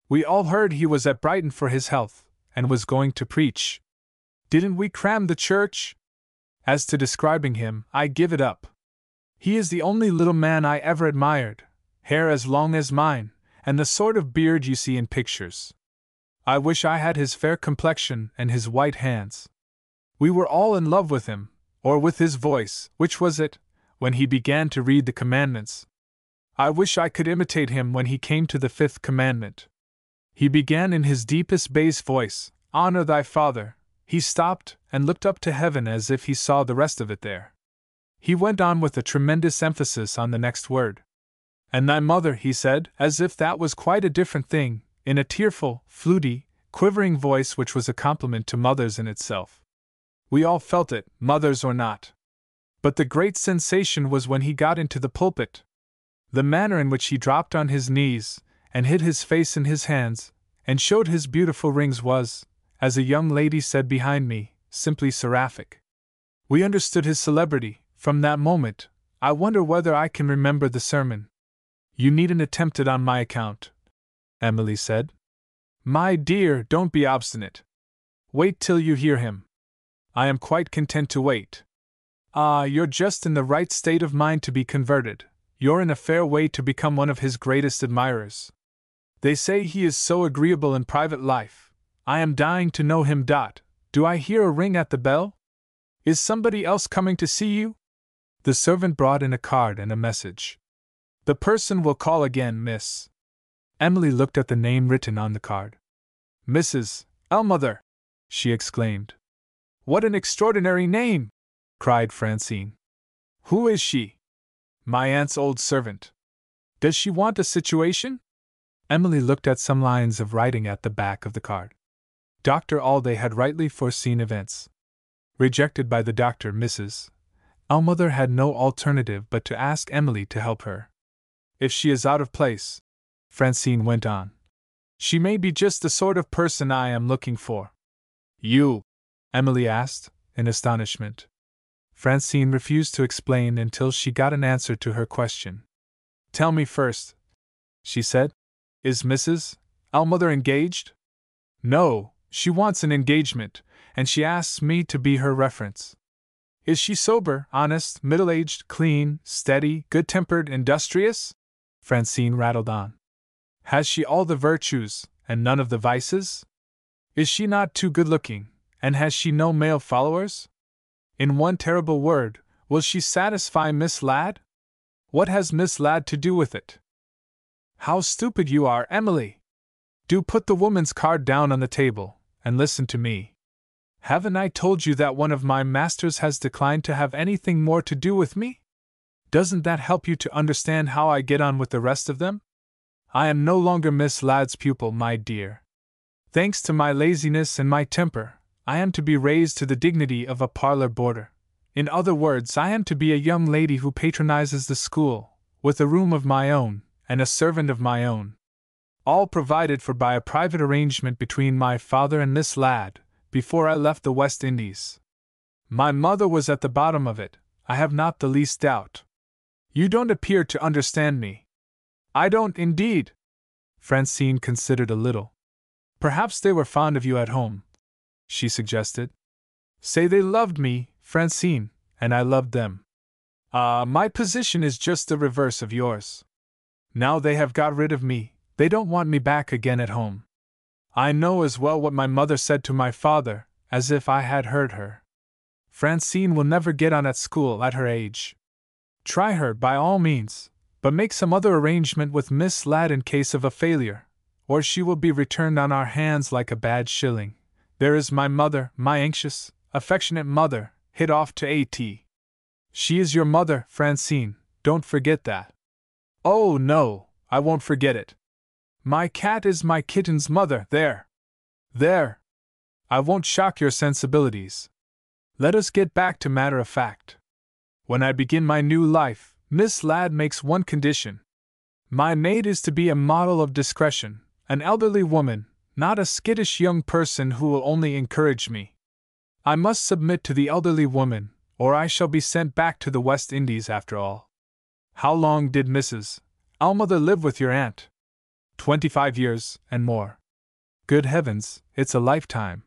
[SPEAKER 1] We all heard he was at Brighton for his health, and was going to preach. Didn't we cram the church? As to describing him, I give it up. He is the only little man I ever admired, hair as long as mine, and the sort of beard you see in pictures. I wish I had his fair complexion and his white hands. We were all in love with him, or with his voice, which was it, when he began to read the commandments. I wish I could imitate him when he came to the 5th commandment. He began in his deepest bass voice, Honor thy father. He stopped and looked up to heaven as if he saw the rest of it there. He went on with a tremendous emphasis on the next word. And thy mother, he said, as if that was quite a different thing, in a tearful, fluty, quivering voice which was a compliment to mothers in itself. We all felt it, mothers or not. But the great sensation was when he got into the pulpit. The manner in which he dropped on his knees, and hid his face in his hands, and showed his beautiful rings was, as a young lady said behind me, simply seraphic. We understood his celebrity. From that moment, I wonder whether I can remember the sermon. You needn't attempt it on my account, Emily said. My dear, don't be obstinate. Wait till you hear him. I am quite content to wait. Ah, you're just in the right state of mind to be converted. You're in a fair way to become one of his greatest admirers. They say he is so agreeable in private life. I am dying to know him. Do I hear a ring at the bell? Is somebody else coming to see you? The servant brought in a card and a message. The person will call again, miss. Emily looked at the name written on the card. Mrs. Ellmother, she exclaimed. What an extraordinary name! Cried Francine. Who is she? My aunt's old servant. Does she want a situation? Emily looked at some lines of writing at the back of the card. Dr. Alday had rightly foreseen events. Rejected by the doctor, Mrs. Ellmother had no alternative but to ask Emily to help her. If she is out of place, Francine went on, she may be just the sort of person I am looking for. You? Emily asked, in astonishment. Francine refused to explain until she got an answer to her question. Tell me first, she said, is Mrs. Ellmother engaged? No, she wants an engagement, and she asks me to be her reference. Is she sober, honest, middle-aged, clean, steady, good-tempered, industrious? Francine rattled on. Has she all the virtues, and none of the vices? Is she not too good-looking, and has she no male followers? In one terrible word, will she satisfy Miss Ladd? What has Miss Ladd to do with it? How stupid you are, Emily! Do put the woman's card down on the table, and listen to me. Haven't I told you that one of my masters has declined to have anything more to do with me? Doesn't that help you to understand how I get on with the rest of them? I am no longer Miss Ladd's pupil, my dear. Thanks to my laziness and my temper, I am to be raised to the dignity of a parlor boarder. In other words, I am to be a young lady who patronizes the school, with a room of my own, and a servant of my own. All provided for by a private arrangement between my father and Miss Ladd, before I left the West Indies. My mother was at the bottom of it, I have not the least doubt. You don't appear to understand me. I don't, indeed. Francine considered a little. Perhaps they were fond of you at home, she suggested. Say they loved me, Francine, and I loved them. My position is just the reverse of yours. Now they have got rid of me, they don't want me back again at home. I know as well what my mother said to my father, as if I had heard her. Francine will never get on at school at her age. Try her by all means, but make some other arrangement with Miss Ladd in case of a failure, or she will be returned on our hands like a bad shilling. There is my mother, my anxious, affectionate mother, hid off to A.T. She is your mother, Francine, don't forget that. Oh, no, I won't forget it. My cat is my kitten's mother, there. There. I won't shock your sensibilities. Let us get back to matter of fact. When I begin my new life, Miss Ladd makes one condition. My maid is to be a model of discretion, an elderly woman, not a skittish young person who will only encourage me. I must submit to the elderly woman, or I shall be sent back to the West Indies after all. How long did Mrs. Ellmother live with your aunt? 25 years, and more. Good heavens, it's a lifetime.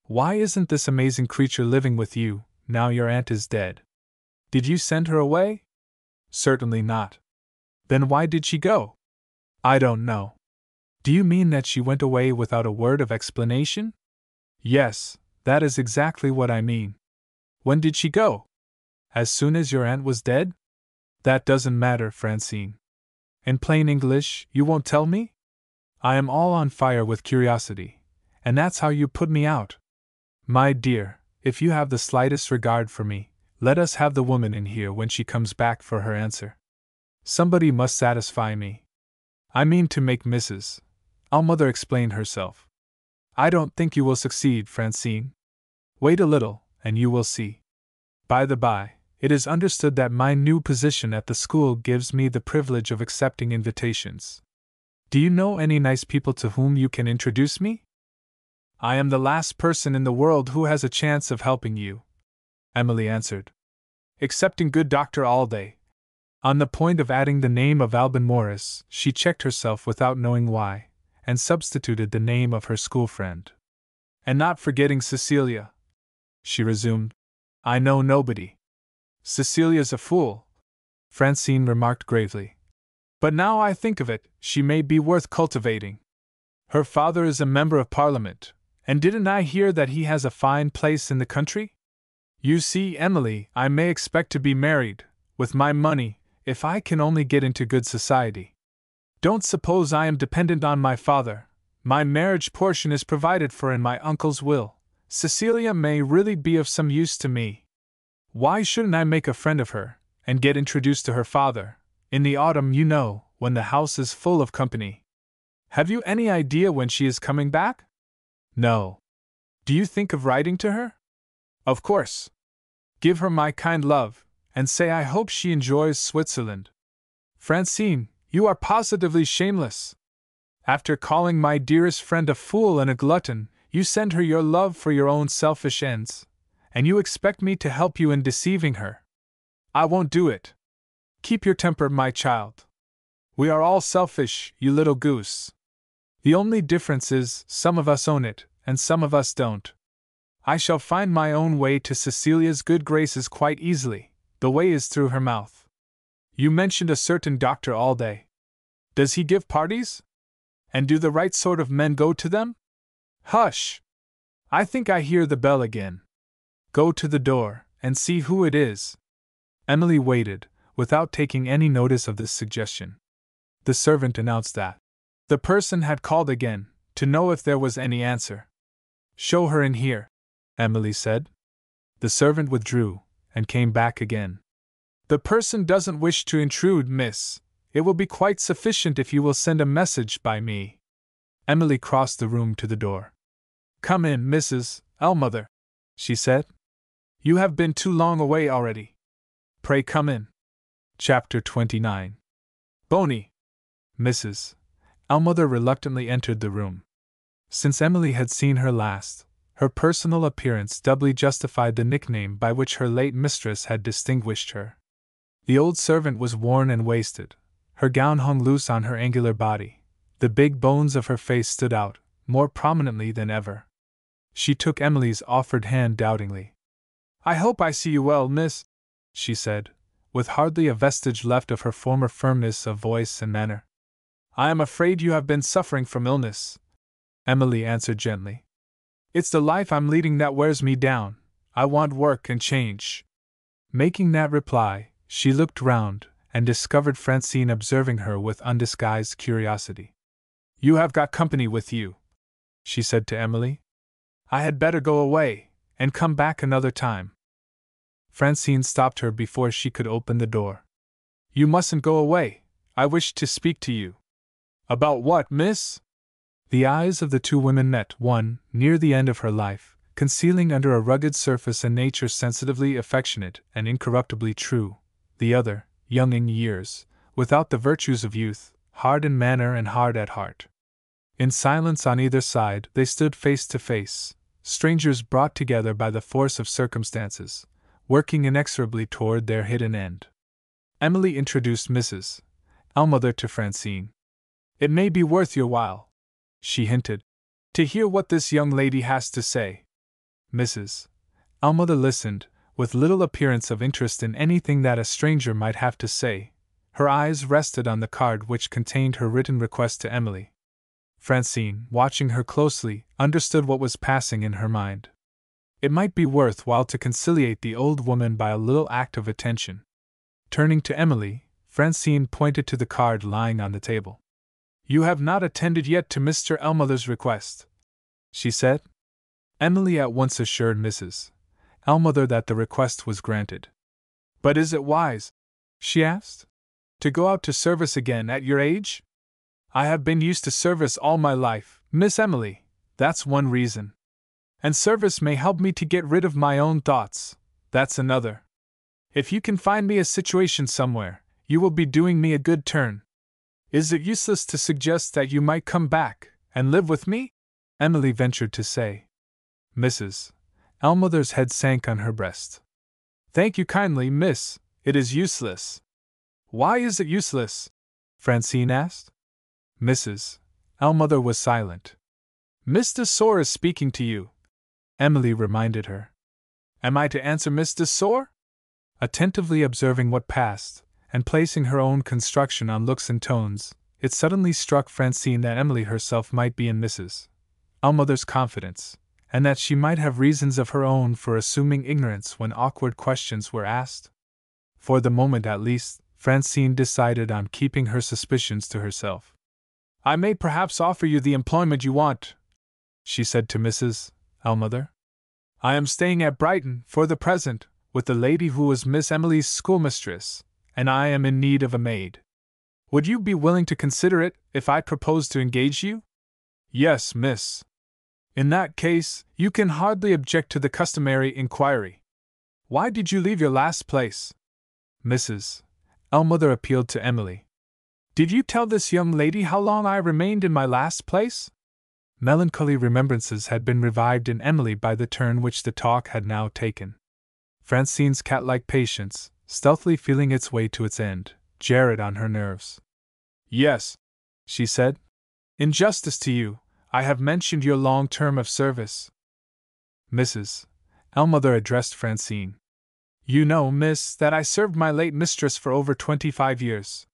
[SPEAKER 1] Why isn't this amazing creature living with you, now your aunt is dead? Did you send her away? Certainly not. Then why did she go? I don't know. Do you mean that she went away without a word of explanation? Yes, that is exactly what I mean. When did she go? As soon as your aunt was dead? That doesn't matter, Francine. In plain English, you won't tell me? I am all on fire with curiosity, and that's how you put me out. My dear, if you have the slightest regard for me, let us have the woman in here when she comes back for her answer. Somebody must satisfy me. I mean to make Mrs. Ellmother explain herself. I don't think you will succeed, Francine. Wait a little, and you will see. By the by, it is understood that my new position at the school gives me the privilege of accepting invitations. Do you know any nice people to whom you can introduce me? I am the last person in the world who has a chance of helping you, Emily answered. Excepting good Dr. Alday. On the point of adding the name of Alban Morris, she checked herself without knowing why, and substituted the name of her school friend. And not forgetting Cecilia, she resumed, I know nobody. Cecilia's a fool, Francine remarked gravely. But now I think of it, she may be worth cultivating. Her father is a member of Parliament, and didn't I hear that he has a fine place in the country? You see, Emily, I may expect to be married, with my money, if I can only get into good society. Don't suppose I am dependent on my father. My marriage portion is provided for in my uncle's will. Cecilia may really be of some use to me. Why shouldn't I make a friend of her, and get introduced to her father, in the autumn, you know, when the house is full of company? Have you any idea when she is coming back? No. Do you think of writing to her? Of course. Give her my kind love, and say I hope she enjoys Switzerland. Francine, you are positively shameless. After calling my dearest friend a fool and a glutton, you send her your love for your own selfish ends, and you expect me to help you in deceiving her. I won't do it. Keep your temper, my child. We are all selfish, you little goose. The only difference is, some of us own it, and some of us don't. I shall find my own way to Cecilia's good graces quite easily. The way is through her mouth. You mentioned a certain Dr. Alday. Does he give parties? And do the right sort of men go to them? Hush! I think I hear the bell again. Go to the door, and see who it is. Emily waited, without taking any notice of this suggestion. The servant announced that the person had called again, to know if there was any answer. Show her in here, Emily said. The servant withdrew, and came back again. The person doesn't wish to intrude, miss. It will be quite sufficient if you will send a message by me. Emily crossed the room to the door. Come in, Mrs. Ellmother, she said. You have been too long away already. Pray come in. Chapter 29. Boney. Mrs. Ellmother reluctantly entered the room. Since Emily had seen her last, her personal appearance doubly justified the nickname by which her late mistress had distinguished her. The old servant was worn and wasted. Her gown hung loose on her angular body. The big bones of her face stood out, more prominently than ever. She took Emily's offered hand doubtingly. I hope I see you well, miss, she said, with hardly a vestige left of her former firmness of voice and manner. I am afraid you have been suffering from illness, Emily answered gently. It's the life I'm leading that wears me down. I want work and change. Making that reply, she looked round, and discovered Francine observing her with undisguised curiosity. You have got company with you, she said to Emily. I had better go away, and come back another time. Francine stopped her before she could open the door. You mustn't go away. I wish to speak to you. About what, miss? The eyes of the two women met, one, near the end of her life, concealing under a rugged surface a nature sensitively affectionate and incorruptibly true, the other, young in years, without the virtues of youth, hard in manner and hard at heart. In silence on either side they stood face to face, strangers brought together by the force of circumstances, working inexorably toward their hidden end. Emily introduced Mrs. Ellmother to Francine. It may be worth your while, she hinted, to hear what this young lady has to say. Mrs. Ellmother listened, with little appearance of interest in anything that a stranger might have to say. Her eyes rested on the card which contained her written request to Emily. Francine, watching her closely, understood what was passing in her mind. It might be worth while to conciliate the old woman by a little act of attention. Turning to Emily, Francine pointed to the card lying on the table. You have not attended yet to Mr. Ellmother's request, she said. Emily at once assured Mrs. Ellmother that the request was granted. But is it wise, she asked, to go out to service again at your age? I have been used to service all my life, Miss Emily, That's one reason. And service may help me to get rid of my own thoughts. That's another. If you can find me a situation somewhere, you will be doing me a good turn. Is it useless to suggest that you might come back and live with me? Emily ventured to say. Mrs. Ellmother's head sank on her breast. Thank you kindly, miss. It is useless. Why is it useless? Francine asked. Mrs. Ellmother was silent. Miss de Sor is speaking to you, Emily reminded her. Am I to answer Miss de Sor? Attentively observing what passed, and placing her own construction on looks and tones, it suddenly struck Francine that Emily herself might be in Mrs. Ellmother's confidence, and that she might have reasons of her own for assuming ignorance when awkward questions were asked. For the moment at least, Francine decided on keeping her suspicions to herself. I may perhaps offer you the employment you want, she said to Mrs. Ellmother. I am staying at Brighton, for the present, with the lady who was Miss Emily's schoolmistress, and I am in need of a maid. Would you be willing to consider it, if I proposed to engage you? Yes, miss. In that case, you can hardly object to the customary inquiry. Why did you leave your last place? Mrs. Ellmother appealed to Emily. Did you tell this young lady how long I remained in my last place? Melancholy remembrances had been revived in Emily by the turn which the talk had now taken. Francine's cat-like patience, stealthily feeling its way to its end, jarred on her nerves. Yes, she said. In justice to you, I have mentioned your long term of service. Mrs. Ellmother addressed Francine. You know, miss, that I served my late mistress for over 25 years.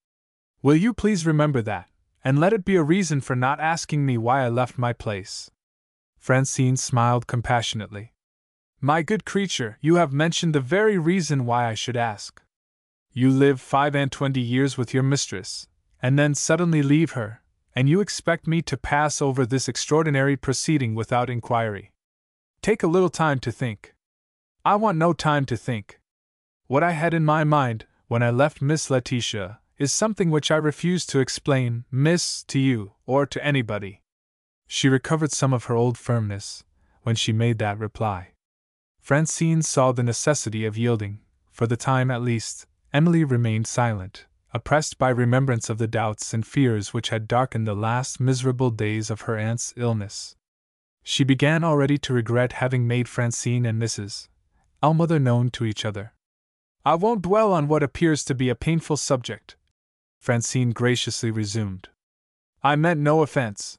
[SPEAKER 1] Will you please remember that, and let it be a reason for not asking me why I left my place? Francine smiled compassionately. My good creature, you have mentioned the very reason why I should ask. You live 25 years with your mistress, and then suddenly leave her, and you expect me to pass over this extraordinary proceeding without inquiry. Take a little time to think. I want no time to think. What I had in my mind, when I left Miss Letitia, is something which I refuse to explain, miss, to you, or to anybody. She recovered some of her old firmness when she made that reply. Francine saw the necessity of yielding. For the time at least, Emily remained silent, oppressed by remembrance of the doubts and fears which had darkened the last miserable days of her aunt's illness. She began already to regret having made Francine and Mrs. Ellmother known to each other. I won't dwell on what appears to be a painful subject, Francine graciously resumed. I meant no offense.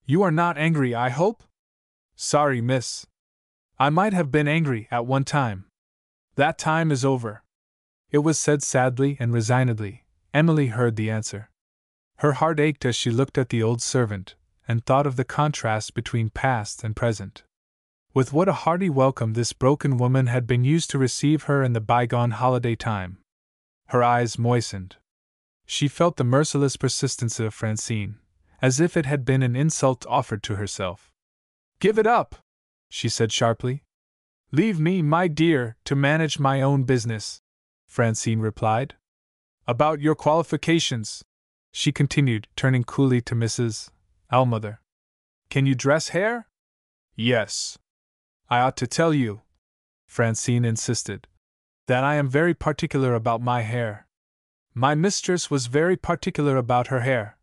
[SPEAKER 1] You are not angry, I hope? Sorry, miss. I might have been angry at one time. That time is over. It was said sadly and resignedly. Emily heard the answer. Her heart ached as she looked at the old servant, and thought of the contrast between past and present. With what a hearty welcome this broken woman had been used to receive her in the bygone holiday time. Her eyes moistened. She felt the merciless persistency of Francine, as if it had been an insult offered to herself. Give it up, she said sharply. Leave me, my dear, to manage my own business, Francine replied. About your qualifications, she continued, turning coolly to Mrs. Ellmother. Can you dress hair? Yes. I ought to tell you, Francine insisted, that I am very particular about my hair. My mistress was very particular about her hair,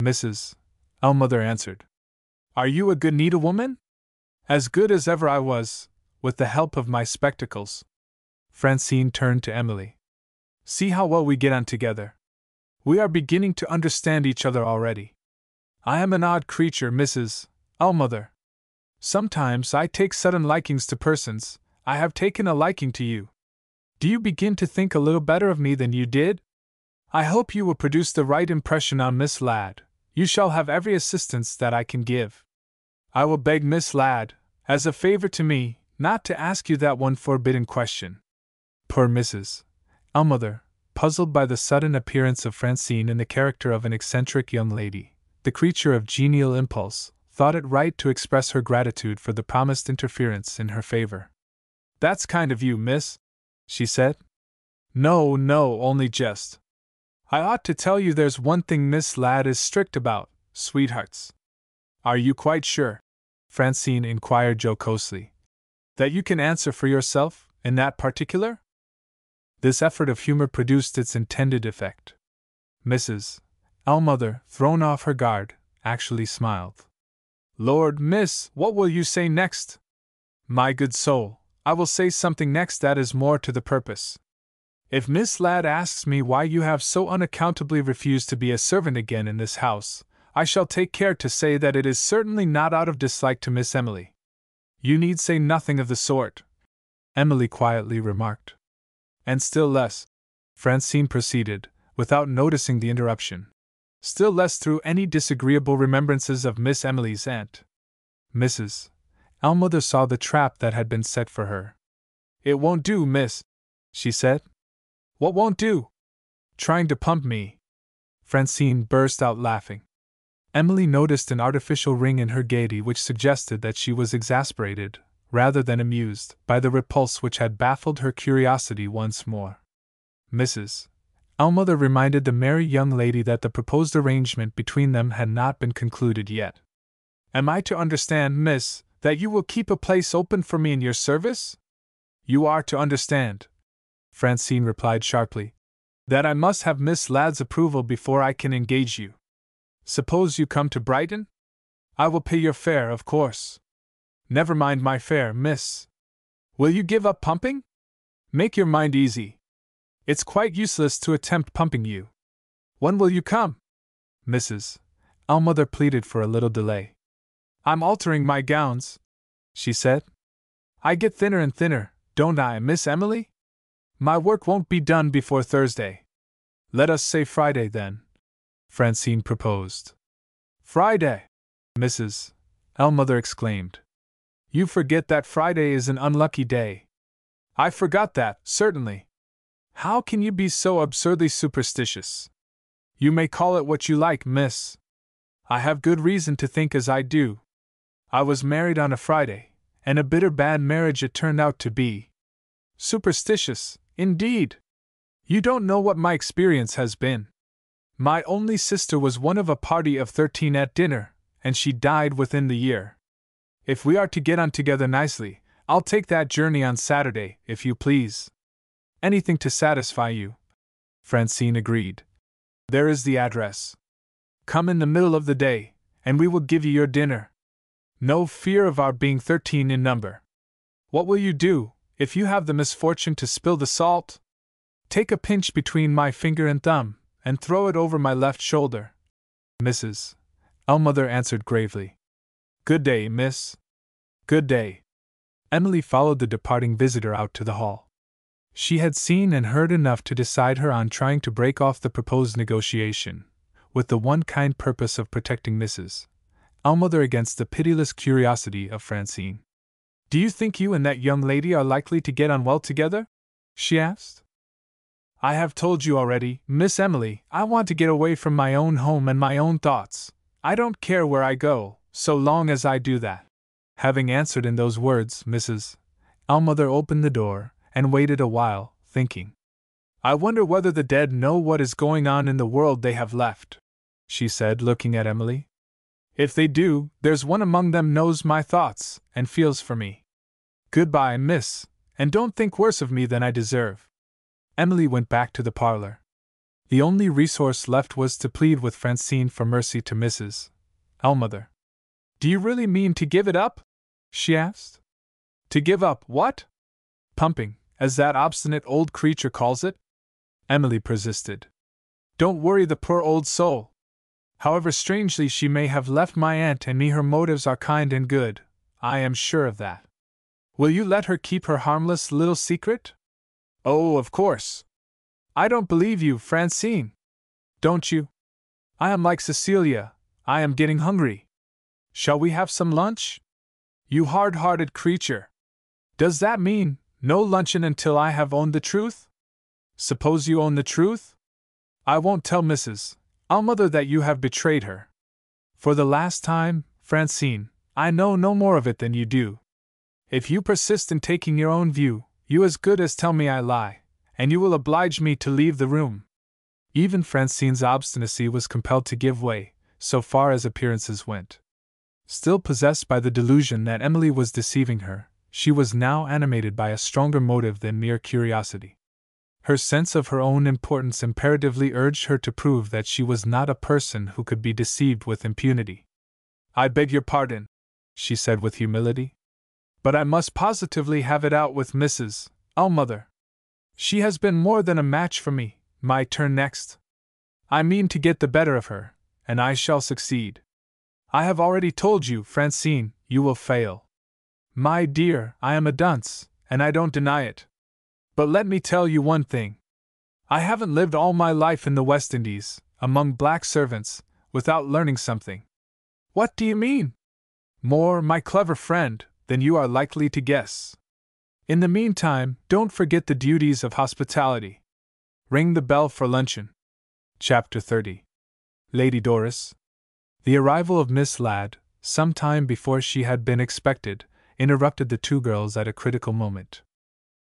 [SPEAKER 1] Mrs. Ellmother answered. Are you a good needlewoman? As good as ever I was, with the help of my spectacles. Francine turned to Emily. See how well we get on together. We are beginning to understand each other already. I am an odd creature, Mrs. Ellmother. Sometimes I take sudden likings to persons. I have taken a liking to you. Do you begin to think a little better of me than you did? I hope you will produce the right impression on Miss Ladd. You shall have every assistance that I can give. I will beg Miss Ladd, as a favor to me, not to ask you that one forbidden question. Poor Mrs. Ellmother, puzzled by the sudden appearance of Francine in the character of an eccentric young lady, the creature of genial impulse, thought it right to express her gratitude for the promised interference in her favor. That's kind of you, miss, she said. No, only jest. I ought to tell you there's one thing Miss Ladd is strict about, sweethearts. Are you quite sure? Francine inquired jocosely. That you can answer for yourself, in that particular? This effort of humor produced its intended effect. Mrs. Ellmother, thrown off her guard, actually smiled. Lord, miss, what will you say next? My good soul, I will say something next that is more to the purpose. If Miss Ladd asks me why you have so unaccountably refused to be a servant again in this house, I shall take care to say that it is certainly not out of dislike to Miss Emily. You need say nothing of the sort, Emily quietly remarked. And still less, Francine proceeded, without noticing the interruption. Still less through any disagreeable remembrances of Miss Emily's aunt. Mrs. Ellmother saw the trap that had been set for her. It won't do, miss, she said. What won't do? Trying to pump me. Francine burst out laughing. Emily noticed an artificial ring in her gaiety which suggested that she was exasperated, rather than amused, by the repulse which had baffled her curiosity once more. Mrs. Ellmother reminded the merry young lady that the proposed arrangement between them had not been concluded yet. Am I to understand, miss, that you will keep a place open for me in your service? You are to understand, Francine replied sharply, that I must have Miss Ladd's approval before I can engage you. Suppose you come to Brighton? I will pay your fare, of course. Never mind my fare, miss. Will you give up pumping? Make your mind easy. It's quite useless to attempt pumping you. When will you come? Mrs. Ellmother pleaded for a little delay. I'm altering my gowns, she said. I get thinner and thinner, don't I, Miss Emily? My work won't be done before Thursday. Let us say Friday, then, Francine proposed. Friday! Mrs. Ellmother exclaimed. You forget that Friday is an unlucky day. I forgot that, certainly. How can you be so absurdly superstitious? You may call it what you like, miss. I have good reason to think as I do. I was married on a Friday, and a bitter bad marriage it turned out to be. Superstitious, indeed! You don't know what my experience has been. My only sister was one of a party of 13 at dinner, and she died within the year. If we are to get on together nicely, I'll take that journey on Saturday, if you please. Anything to satisfy you, Francine agreed. There is the address. Come in the middle of the day, and we will give you your dinner. No fear of our being 13 in number. What will you do, if you have the misfortune to spill the salt? Take a pinch between my finger and thumb, and throw it over my left shoulder. Mrs. Ellmother answered gravely. Good day, miss. Good day. Emily followed the departing visitor out to the hall. She had seen and heard enough to decide her on trying to break off the proposed negotiation, with the one kind purpose of protecting Mrs. Ellmother against the pitiless curiosity of Francine. Do you think you and that young lady are likely to get on well together? She asked. I have told you already, Miss Emily, I want to get away from my own home and my own thoughts. I don't care where I go, so long as I do that. Having answered in those words, Mrs. Ellmother opened the door, and waited a while, thinking. I wonder whether the dead know what is going on in the world they have left, she said, looking at Emily. If they do, there's one among them knows my thoughts, and feels for me. Goodbye, miss, and don't think worse of me than I deserve. Emily went back to the parlor. The only resource left was to plead with Francine for mercy to Mrs. Ellmother. Do you really mean to give it up? She asked. To give up what? Pumping, as that obstinate old creature calls it? Emily persisted. Don't worry the poor old soul. However strangely she may have left my aunt and me, her motives are kind and good, I am sure of that. Will you let her keep her harmless little secret? Oh, of course. I don't believe you, Francine. Don't you? I am like Cecilia, I am getting hungry. Shall we have some lunch? You hard-hearted creature. Does that mean no luncheon until I have owned the truth? Suppose you own the truth? I won't tell Mrs. Ellmother that you have betrayed her. For the last time, Francine, I know no more of it than you do. If you persist in taking your own view, you as good as tell me I lie, and you will oblige me to leave the room. Even Francine's obstinacy was compelled to give way, so far as appearances went. Still possessed by the delusion that Emily was deceiving her, she was now animated by a stronger motive than mere curiosity. Her sense of her own importance imperatively urged her to prove that she was not a person who could be deceived with impunity. "I beg your pardon," she said with humility, "but I must positively have it out with Mrs. Mother. She has been more than a match for me. My turn next. I mean to get the better of her, and I shall succeed. I have already told you, Francine, you will fail. My dear, I am a dunce, and I don't deny it. But let me tell you one thing. I haven't lived all my life in the West Indies, among black servants, without learning something." "What do you mean?" "More, my clever friend, than you are likely to guess. In the meantime, don't forget the duties of hospitality. Ring the bell for luncheon." Chapter 30. Lady Doris. The arrival of Miss Ladd, some time before she had been expected, interrupted the two girls at a critical moment.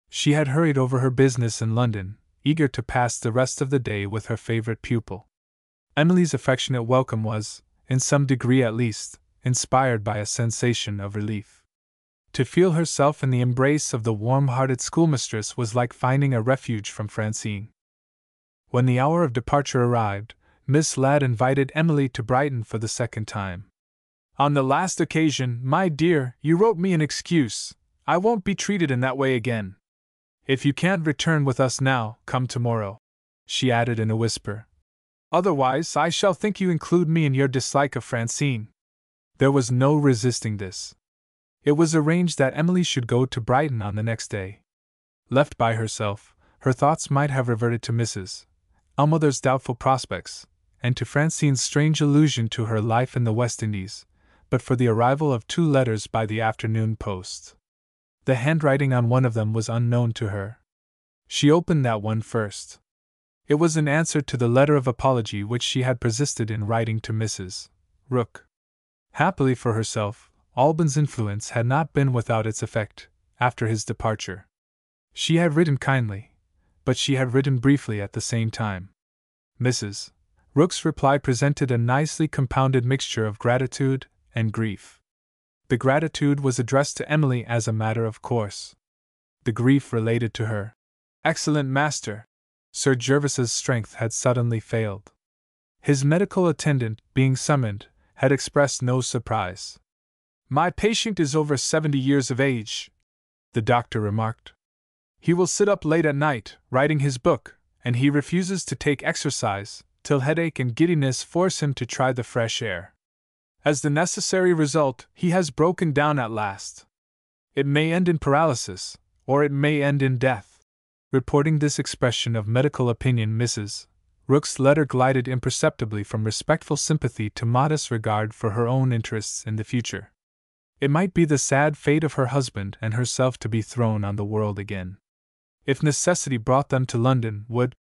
[SPEAKER 1] She had hurried over her business in London, eager to pass the rest of the day with her favorite pupil. Emily's affectionate welcome was, in some degree at least, inspired by a sensation of relief. To feel herself in the embrace of the warm-hearted schoolmistress was like finding a refuge from Francine. When the hour of departure arrived, Miss Ladd invited Emily to Brighton for the second time. "On the last occasion, my dear, you wrote me an excuse. I won't be treated in that way again. If you can't return with us now, come tomorrow," she added in a whisper. "Otherwise, I shall think you include me in your dislike of Francine." There was no resisting this. It was arranged that Emily should go to Brighton on the next day. Left by herself, her thoughts might have reverted to Mrs. Mother's doubtful prospects, and to Francine's strange allusion to her life in the West Indies, but for the arrival of two letters by the afternoon post. The handwriting on one of them was unknown to her. She opened that one first. It was an answer to the letter of apology which she had persisted in writing to Mrs. Rook. Happily for herself, Alban's influence had not been without its effect, after his departure. She had written kindly, but she had written briefly at the same time. Mrs. Rook's reply presented a nicely compounded mixture of gratitude and grief. The gratitude was addressed to Emily as a matter of course. The grief related to her excellent master. Sir Gervas's strength had suddenly failed. His medical attendant, being summoned, had expressed no surprise. "My patient is over 70 years of age," the doctor remarked. "He will sit up late at night, writing his book, and he refuses to take exercise, till headache and giddiness force him to try the fresh air. As the necessary result, he has broken down at last. It may end in paralysis, or it may end in death." Reporting this expression of medical opinion, Mrs. Rook's letter glided imperceptibly from respectful sympathy to modest regard for her own interests in the future. It might be the sad fate of her husband and herself to be thrown on the world again. If necessity brought them to London, would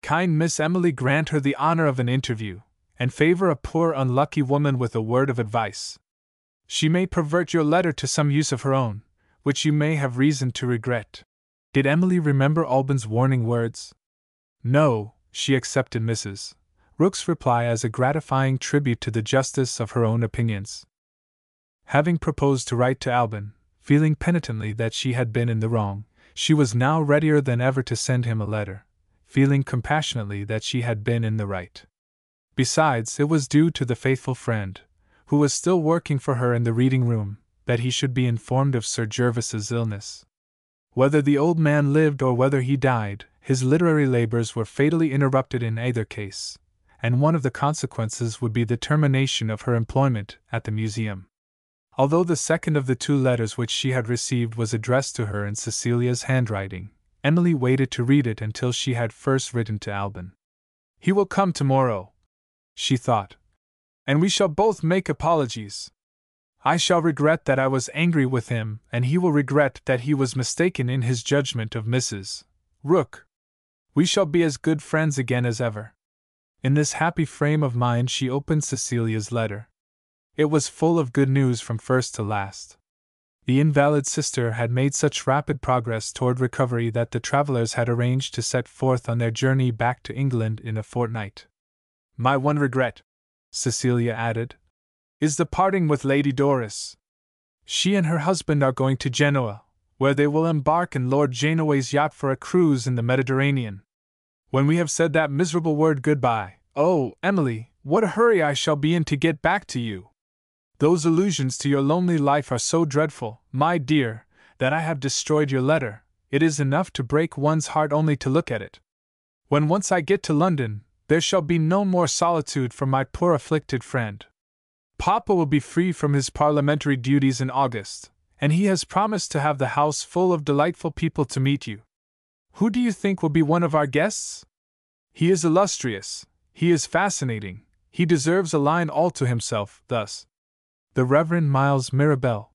[SPEAKER 1] kind Miss Emily grant her the honor of an interview, and favor a poor unlucky woman with a word of advice? She may pervert your letter to some use of her own, which you may have reason to regret. Did Emily remember Alban's warning words? No, she accepted Mrs. Rook's reply as a gratifying tribute to the justice of her own opinions. Having proposed to write to Alban, feeling penitently that she had been in the wrong, she was now readier than ever to send him a letter, feeling compassionately that she had been in the right. Besides, it was due to the faithful friend, who was still working for her in the reading-room, that he should be informed of Sir Gervas's illness. Whether the old man lived or whether he died, his literary labors were fatally interrupted in either case, and one of the consequences would be the termination of her employment at the museum. Although the second of the two letters which she had received was addressed to her in Cecilia's handwriting, Emily waited to read it until she had first written to Alban. "He will come tomorrow," she thought, "and we shall both make apologies. I shall regret that I was angry with him, and he will regret that he was mistaken in his judgment of Mrs. Rook. We shall be as good friends again as ever." In this happy frame of mind she opened Cecilia's letter. It was full of good news from first to last. The invalid sister had made such rapid progress toward recovery that the travelers had arranged to set forth on their journey back to England in a fortnight. "My one regret," Cecilia added, is the parting with Lady Doris. She and her husband are going to Genoa, where they will embark in Lord Janeway's yacht for a cruise in the Mediterranean. When we have said that miserable word goodbye, oh, Emily, what a hurry I shall be in to get back to you! Those allusions to your lonely life are so dreadful, my dear, that I have destroyed your letter. It is enough to break one's heart only to look at it. When once I get to London, there shall be no more solitude for my poor afflicted friend. Papa will be free from his parliamentary duties in August, and he has promised to have the house full of delightful people to meet you. Who do you think will be one of our guests? He is illustrious, he is fascinating, he deserves a line all to himself, thus. The Reverend Miles Mirabel.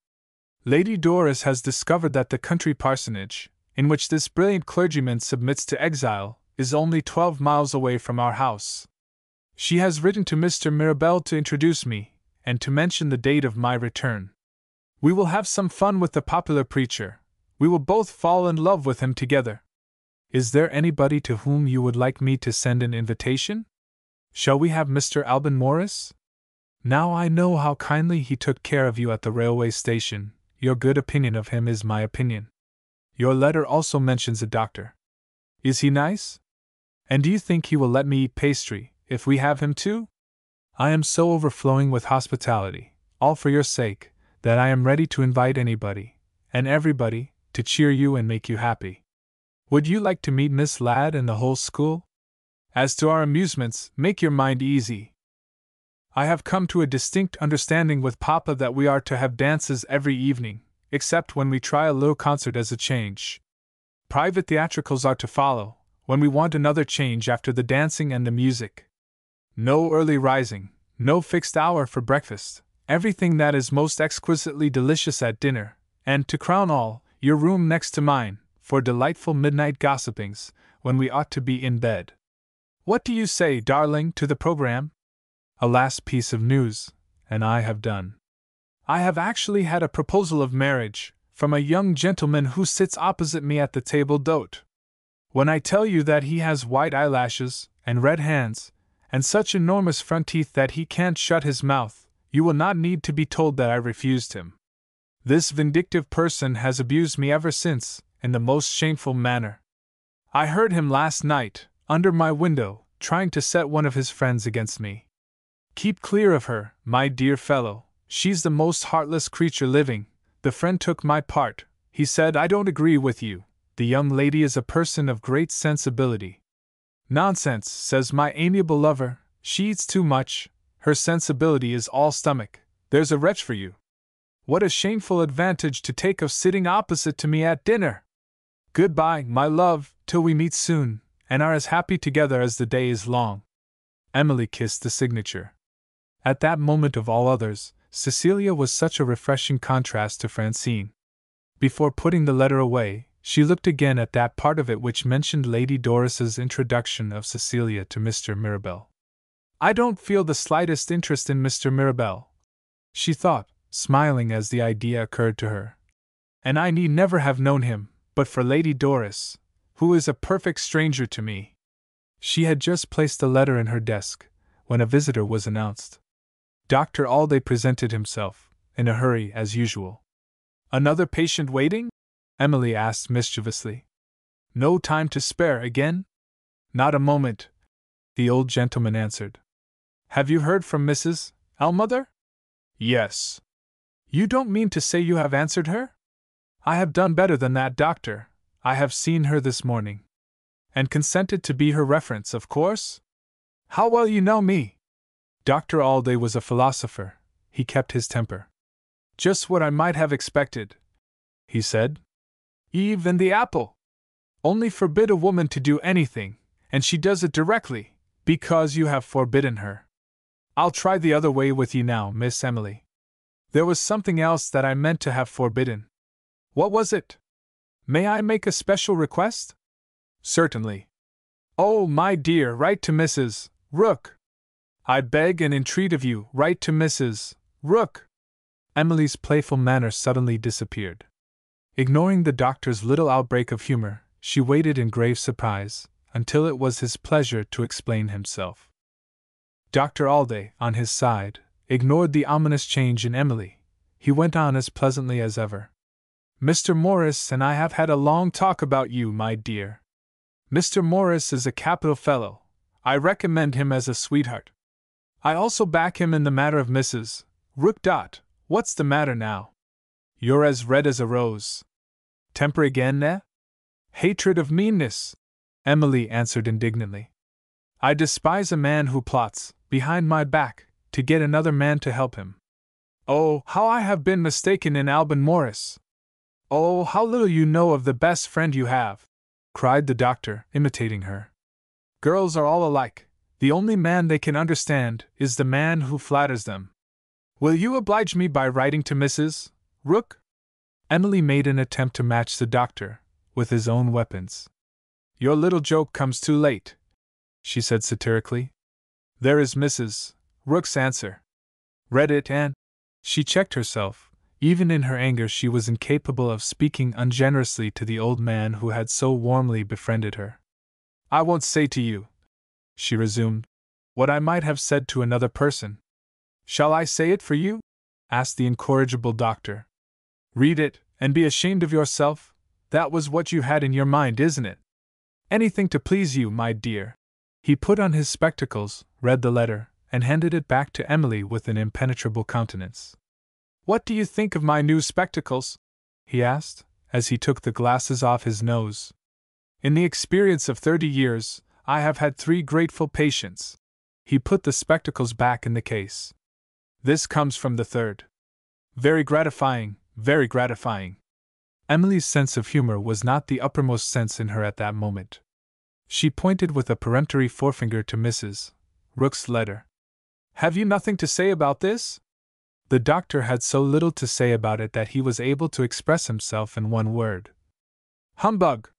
[SPEAKER 1] Lady Doris has discovered that the country parsonage, in which this brilliant clergyman submits to exile, is only 12 miles away from our house. She has written to Mr. Mirabel to introduce me, and to mention the date of my return. We will have some fun with the popular preacher. We will both fall in love with him together. Is there anybody to whom you would like me to send an invitation? Shall we have Mr. Alban Morris? Now I know how kindly he took care of you at the railway station. Your good opinion of him is my opinion. Your letter also mentions a doctor. Is he nice? And do you think he will let me eat pastry, if we have him too? I am so overflowing with hospitality, all for your sake, that I am ready to invite anybody, and everybody, to cheer you and make you happy. Would you like to meet Miss Ladd and the whole school? As to our amusements, make your mind easy. I have come to a distinct understanding with Papa that we are to have dances every evening, except when we try a little concert as a change. Private theatricals are to follow, when we want another change after the dancing and the music. No early rising, no fixed hour for breakfast, everything that is most exquisitely delicious at dinner, and, to crown all, your room next to mine, for delightful midnight gossipings, when we ought to be in bed. What do you say, darling, to the program? A last piece of news, and I have done. I have actually had a proposal of marriage, from a young gentleman who sits opposite me at the table d'hote. When I tell you that he has white eyelashes, and red hands, and such enormous front teeth that he can't shut his mouth, you will not need to be told that I refused him. This vindictive person has abused me ever since, in the most shameful manner. I heard him last night, under my window, trying to set one of his friends against me. Keep clear of her, my dear fellow, she's the most heartless creature living. The friend took my part. He said, I don't agree with you. The young lady is a person of great sensibility. Nonsense, says my amiable lover, she eats too much, her sensibility is all stomach. There's a wretch for you. What a shameful advantage to take of sitting opposite to me at dinner! Goodbye, my love, till we meet soon, and are as happy together as the day is long. Emily kissed the signature. At that moment of all others, Cecilia was such a refreshing contrast to Francine. Before putting the letter away, she looked again at that part of it which mentioned Lady Doris's introduction of Cecilia to Mr. Mirabel. I don't feel the slightest interest in Mr. Mirabel, she thought, smiling as the idea occurred to her. And I need never have known him, but for Lady Doris, who is a perfect stranger to me. She had just placed the letter in her desk, when a visitor was announced. Dr. Alday presented himself, in a hurry as usual. Another patient waiting? Emily asked mischievously. No time to spare again? Not a moment, the old gentleman answered. Have you heard from Mrs. Ellmother? Yes. You don't mean to say you have answered her? I have done better than that, doctor. I have seen her this morning. And consented to be her reference, of course? How well you know me! Dr. Alday was a philosopher. He kept his temper. Just what I might have expected, he said. Eve and the apple. Only forbid a woman to do anything, and she does it directly, because you have forbidden her. I'll try the other way with you now, Miss Emily. There was something else that I meant to have forbidden. What was it? May I make a special request? Certainly. Oh, my dear, write to Mrs. Rook. I beg and entreat of you, write to Mrs. Rook. Emily's playful manner suddenly disappeared. Ignoring the doctor's little outbreak of humor, she waited in grave surprise, until it was his pleasure to explain himself. Dr. Alday, on his side, ignored the ominous change in Emily. He went on as pleasantly as ever. Mr. Morris and I have had a long talk about you, my dear. Mr. Morris is a capital fellow. I recommend him as a sweetheart. I also back him in the matter of Mrs. Rook. What's the matter now? You're as red as a rose. Temper again, eh? Hatred of meanness, Emily answered indignantly. I despise a man who plots, behind my back, to get another man to help him. Oh, how I have been mistaken in Alban Morris! Oh, how little you know of the best friend you have! Cried the doctor, imitating her. Girls are all alike. The only man they can understand is the man who flatters them. Will you oblige me by writing to Mrs. Rook? Emily made an attempt to match the doctor, with his own weapons. Your little joke comes too late, she said satirically. There is Mrs. Rook's answer. Read it and… She checked herself. Even in her anger she was incapable of speaking ungenerously to the old man who had so warmly befriended her. I won't say to you, she resumed, what I might have said to another person. Shall I say it for you? Asked the incorrigible doctor. Read it, and be ashamed of yourself. That was what you had in your mind, isn't it? Anything to please you, my dear. He put on his spectacles, read the letter, and handed it back to Emily with an impenetrable countenance. What do you think of my new spectacles? He asked, as he took the glasses off his nose. In the experience of 30 years, I have had 3 grateful patients. He put the spectacles back in the case. This comes from the 3rd. Very gratifying, very gratifying. Emily's sense of humor was not the uppermost sense in her at that moment. She pointed with a peremptory forefinger to Mrs. Rook's letter. Have you nothing to say about this? The doctor had so little to say about it that he was able to express himself in one word. Humbug!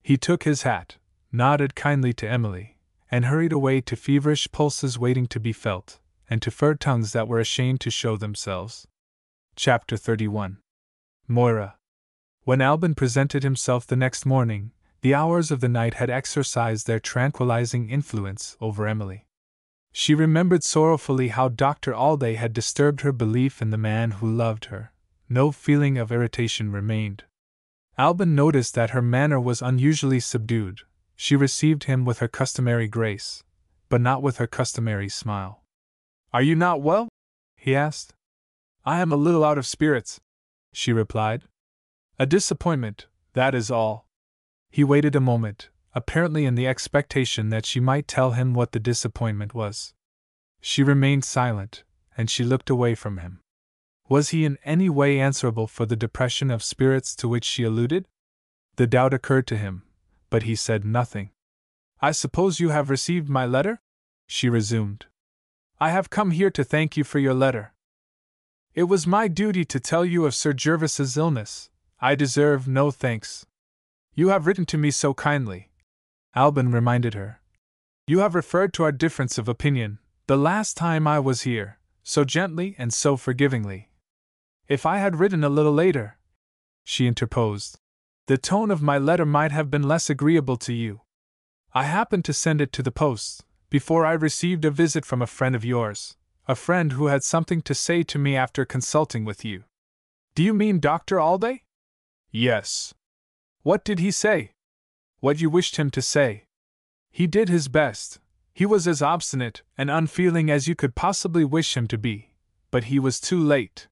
[SPEAKER 1] He took his hat, nodded kindly to Emily, and hurried away to feverish pulses waiting to be felt, and to furred tongues that were ashamed to show themselves. Chapter 31. Moira. When Alban presented himself the next morning, the hours of the night had exercised their tranquilizing influence over Emily. She remembered sorrowfully how Dr. Alday had disturbed her belief in the man who loved her. No feeling of irritation remained. Alban noticed that her manner was unusually subdued. She received him with her customary grace, but not with her customary smile. Are you not well? He asked. I am a little out of spirits, she replied. A disappointment, that is all. He waited a moment, apparently in the expectation that she might tell him what the disappointment was. She remained silent, and she looked away from him. Was he in any way answerable for the depression of spirits to which she alluded? The doubt occurred to him, but he said nothing. I suppose you have received my letter? She resumed. I have come here to thank you for your letter. It was my duty to tell you of Sir Gervas's illness. I deserve no thanks. You have written to me so kindly, Alban reminded her. You have referred to our difference of opinion, the last time I was here, so gently and so forgivingly. If I had written a little later, she interposed, the tone of my letter might have been less agreeable to you. I happened to send it to the post, before I received a visit from a friend of yours, a friend who had something to say to me after consulting with you. Do you mean Dr. Alday? Yes. What did he say? What you wished him to say. He did his best. He was as obstinate and unfeeling as you could possibly wish him to be, but he was too late.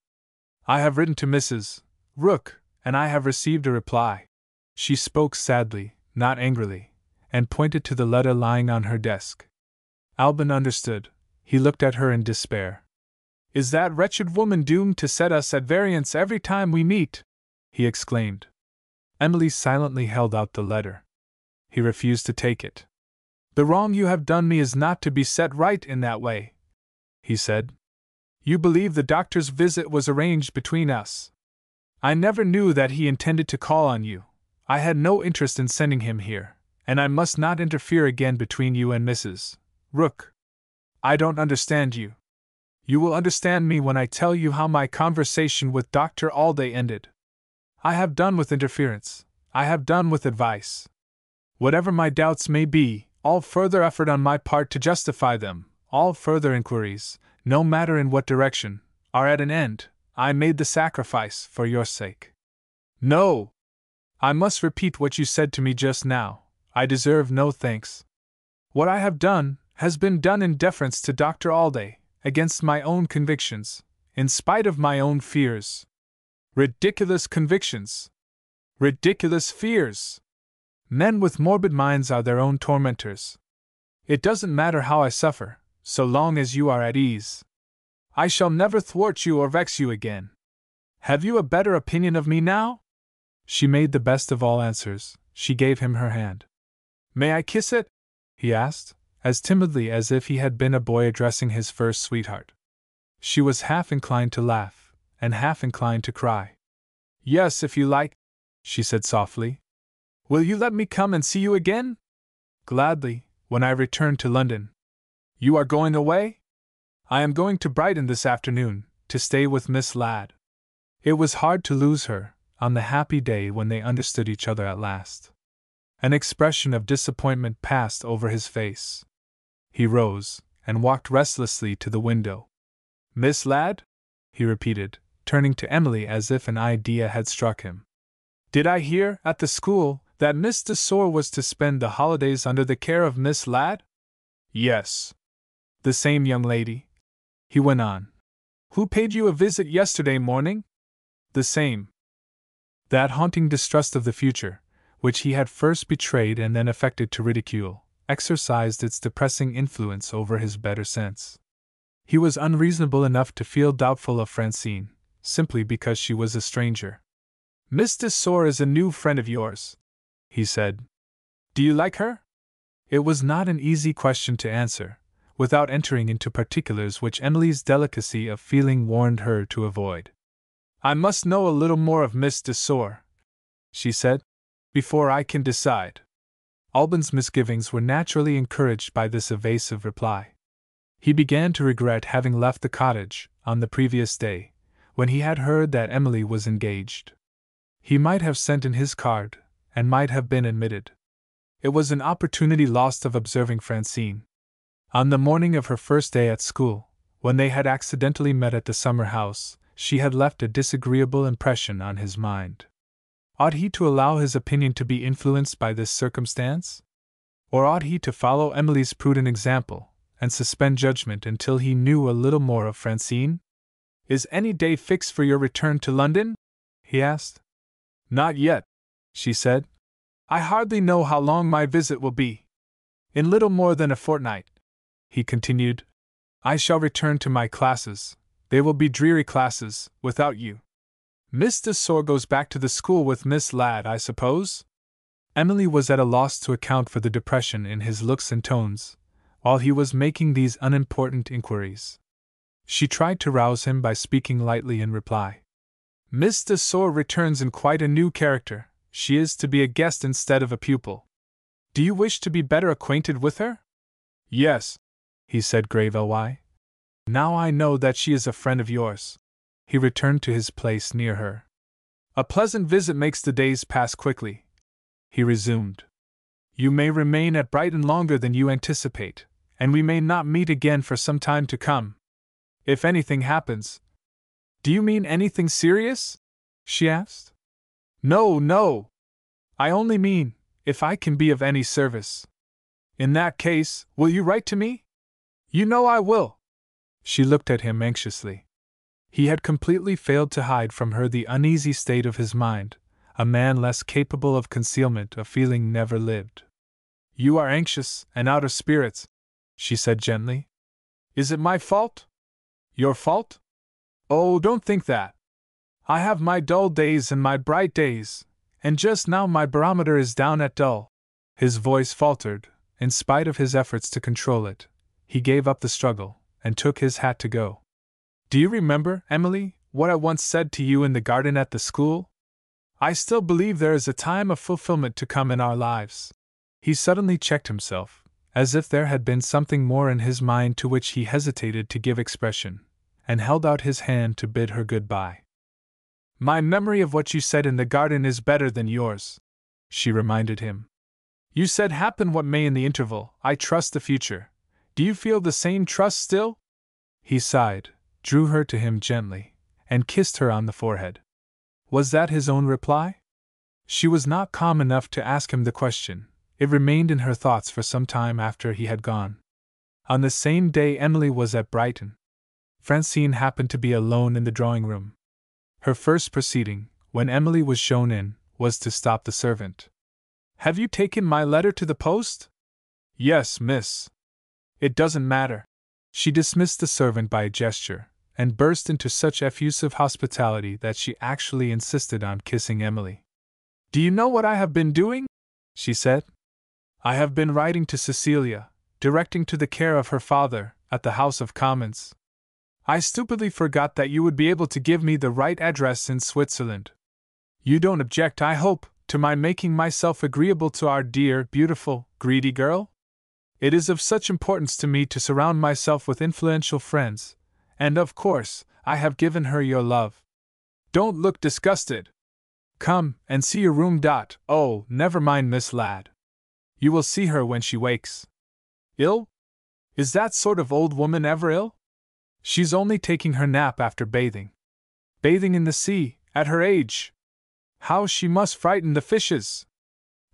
[SPEAKER 1] I have written to Mrs. Rook, and I have received a reply. She spoke sadly, not angrily, and pointed to the letter lying on her desk. Alban understood. He looked at her in despair. Is that wretched woman doomed to set us at variance every time we meet? He exclaimed. Emily silently held out the letter. He refused to take it. The wrong you have done me is not to be set right in that way, he said. You believe the doctor's visit was arranged between us. I never knew that he intended to call on you. I had no interest in sending him here, and I must not interfere again between you and Mrs. Rook. I don't understand you. You will understand me when I tell you how my conversation with Dr. Alday ended. I have done with interference. I have done with advice. Whatever my doubts may be, all further effort on my part to justify them, all further inquiries, no matter in what direction, are at an end. I made the sacrifice for your sake. No! I must repeat what you said to me just now. I deserve no thanks. What I have done has been done in deference to Dr. Alday, against my own convictions, in spite of my own fears. Ridiculous convictions! Ridiculous fears! Men with morbid minds are their own tormentors. It doesn't matter how I suffer, so long as you are at ease. I shall never thwart you or vex you again. Have you a better opinion of me now? She made the best of all answers. She gave him her hand. May I kiss it? He asked, as timidly as if he had been a boy addressing his first sweetheart. She was half inclined to laugh, and half inclined to cry. Yes, if you like, she said softly. Will you let me come and see you again? Gladly, when I return to London. You are going away? I am going to Brighton this afternoon, to stay with Miss Ladd. It was hard to lose her, on the happy day when they understood each other at last. An expression of disappointment passed over his face. He rose, and walked restlessly to the window. Miss Ladd? He repeated, turning to Emily as if an idea had struck him. Did I hear, at the school, that Miss de Sor was to spend the holidays under the care of Miss Ladd? Yes. The same young lady, he went on. Who paid you a visit yesterday morning? The same. That haunting distrust of the future, which he had first betrayed and then affected to ridicule, exercised its depressing influence over his better sense. He was unreasonable enough to feel doubtful of Francine, simply because she was a stranger. Miss de Sor is a new friend of yours, he said. Do you like her? It was not an easy question to answer, without entering into particulars which Emily's delicacy of feeling warned her to avoid. I must know a little more of Miss de Sor, she said, before I can decide. Alban's misgivings were naturally encouraged by this evasive reply. He began to regret having left the cottage, on the previous day, when he had heard that Emily was engaged. He might have sent in his card, and might have been admitted. It was an opportunity lost of observing Francine. On the morning of her first day at school, when they had accidentally met at the summer house, she had left a disagreeable impression on his mind. Ought he to allow his opinion to be influenced by this circumstance? Or ought he to follow Emily's prudent example, and suspend judgment until he knew a little more of Francine? Is any day fixed for your return to London? He asked. Not yet, she said. I hardly know how long my visit will be. In little more than a fortnight, he continued, I shall return to my classes. They will be dreary classes, without you. Miss de Sor goes back to the school with Miss Ladd, I suppose? Emily was at a loss to account for the depression in his looks and tones, while he was making these unimportant inquiries. She tried to rouse him by speaking lightly in reply. Miss de Sor returns in quite a new character. She is to be a guest instead of a pupil. Do you wish to be better acquainted with her? Yes, he said gravely. Now I know that she is a friend of yours. He returned to his place near her. A pleasant visit makes the days pass quickly, he resumed. You may remain at Brighton longer than you anticipate, and we may not meet again for some time to come. If anything happens. Do you mean anything serious? She asked. No, no. I only mean, if I can be of any service. In that case, will you write to me? You know I will. She looked at him anxiously. He had completely failed to hide from her the uneasy state of his mind. A man less capable of concealment of feeling never lived. You are anxious and out of spirits, she said gently. Is it my fault? Your fault? Oh, don't think that. I have my dull days and my bright days, and just now my barometer is down at dull. His voice faltered, in spite of his efforts to control it. He gave up the struggle, and took his hat to go. Do you remember, Emily, what I once said to you in the garden at the school? I still believe there is a time of fulfillment to come in our lives. He suddenly checked himself, as if there had been something more in his mind to which he hesitated to give expression, and held out his hand to bid her good-bye. My memory of what you said in the garden is better than yours, she reminded him. You said happen what may in the interval, I trust the future. Do you feel the same trust still? He sighed, drew her to him gently, and kissed her on the forehead. Was that his own reply? She was not calm enough to ask him the question. It remained in her thoughts for some time after he had gone. On the same day Emily was at Brighton. Francine happened to be alone in the drawing-room. Her first proceeding, when Emily was shown in, was to stop the servant. "Have you taken my letter to the post?" "Yes, miss." "It doesn't matter." She dismissed the servant by a gesture, and burst into such effusive hospitality that she actually insisted on kissing Emily. "Do you know what I have been doing?" she said. "I have been writing to Cecilia, directing to the care of her father, at the House of Commons. I stupidly forgot that you would be able to give me the right address in Switzerland. You don't object, I hope, to my making myself agreeable to our dear, beautiful, greedy girl? It is of such importance to me to surround myself with influential friends, and of course, I have given her your love. Don't look disgusted. Come and see your room. Oh, never mind Miss Ladd. You will see her when she wakes. Ill? Is that sort of old woman ever ill? She's only taking her nap after bathing. Bathing in the sea, at her age! How she must frighten the fishes!"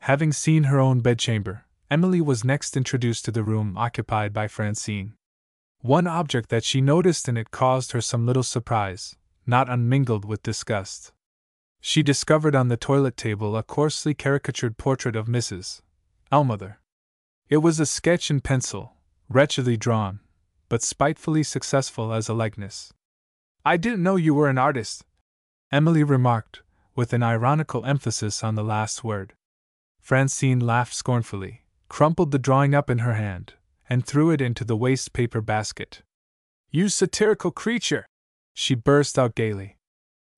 [SPEAKER 1] Having seen her own bedchamber, Emily was next introduced to the room occupied by Francine. One object that she noticed in it caused her some little surprise, not unmingled with disgust. She discovered on the toilet table a coarsely caricatured portrait of Mrs. Ellmother. It was a sketch in pencil, wretchedly drawn, but spitefully successful as a likeness. "I didn't know you were an artist," Emily remarked, with an ironical emphasis on the last word. Francine laughed scornfully, crumpled the drawing up in her hand, and threw it into the waste paper basket. "You satirical creature!" she burst out gaily.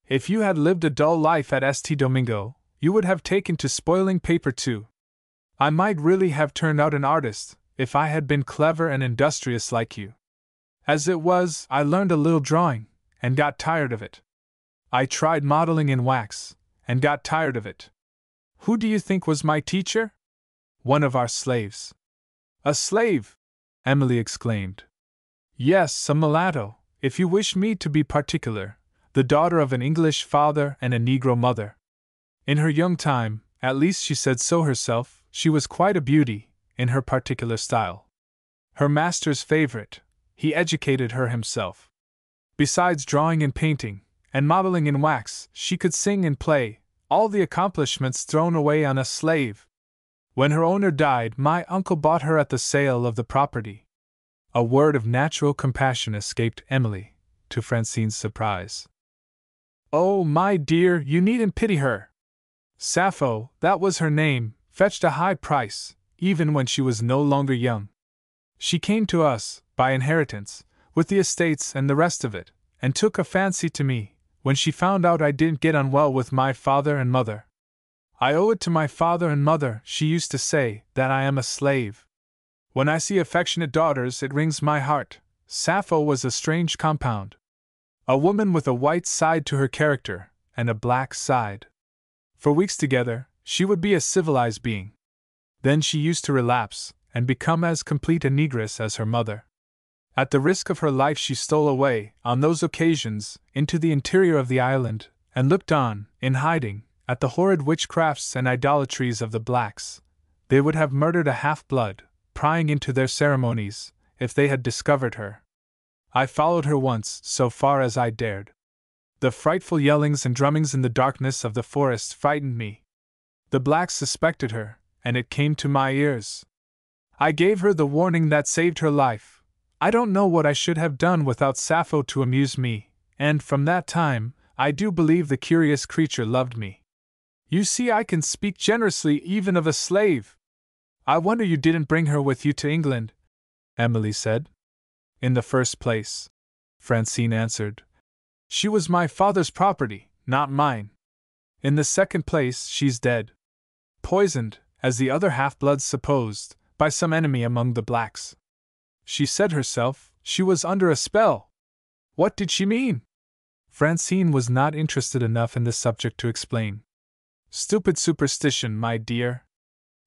[SPEAKER 1] "If you had lived a dull life at St. Domingo, you would have taken to spoiling paper too. I might really have turned out an artist, if I had been clever and industrious like you. As it was, I learned a little drawing, and got tired of it. I tried modeling in wax, and got tired of it. Who do you think was my teacher? One of our slaves." "A slave!" Emily exclaimed. "Yes, a mulatto, if you wish me to be particular, the daughter of an English father and a Negro mother. In her young time, at least she said so herself, she was quite a beauty, in her particular style. Her master's favorite, he educated her himself. Besides drawing and painting, and modeling in wax, she could sing and play, all the accomplishments thrown away on a slave. When her owner died, my uncle bought her at the sale of the property." A word of natural compassion escaped Emily, to Francine's surprise. "Oh, my dear, you needn't pity her. Sappho, that was her name, fetched a high price, even when she was no longer young. She came to us, by inheritance, with the estates and the rest of it, and took a fancy to me, when she found out I didn't get on well with my father and mother. 'I owe it to my father and mother,' she used to say, 'that I am a slave. When I see affectionate daughters it wrings my heart.' Sappho was a strange compound. A woman with a white side to her character, and a black side. For weeks together, she would be a civilized being. Then she used to relapse, and become as complete a negress as her mother. At the risk of her life she stole away, on those occasions, into the interior of the island, and looked on, in hiding, at the horrid witchcrafts and idolatries of the blacks. They would have murdered a half-blood, prying into their ceremonies, if they had discovered her. I followed her once, so far as I dared. The frightful yellings and drummings in the darkness of the forest frightened me. The blacks suspected her, and it came to my ears. I gave her the warning that saved her life. I don't know what I should have done without Sappho to amuse me, and from that time, I do believe the curious creature loved me. You see, I can speak generously even of a slave. I wonder you didn't bring her with you to England," Emily said. "In the first place," Francine answered, "she was my father's property, not mine. In the second place, she's dead. Poisoned, as the other half-bloods supposed, by some enemy among the blacks. She said herself she was under a spell." "What did she mean?" Francine was not interested enough in the subject to explain. "Stupid superstition, my dear.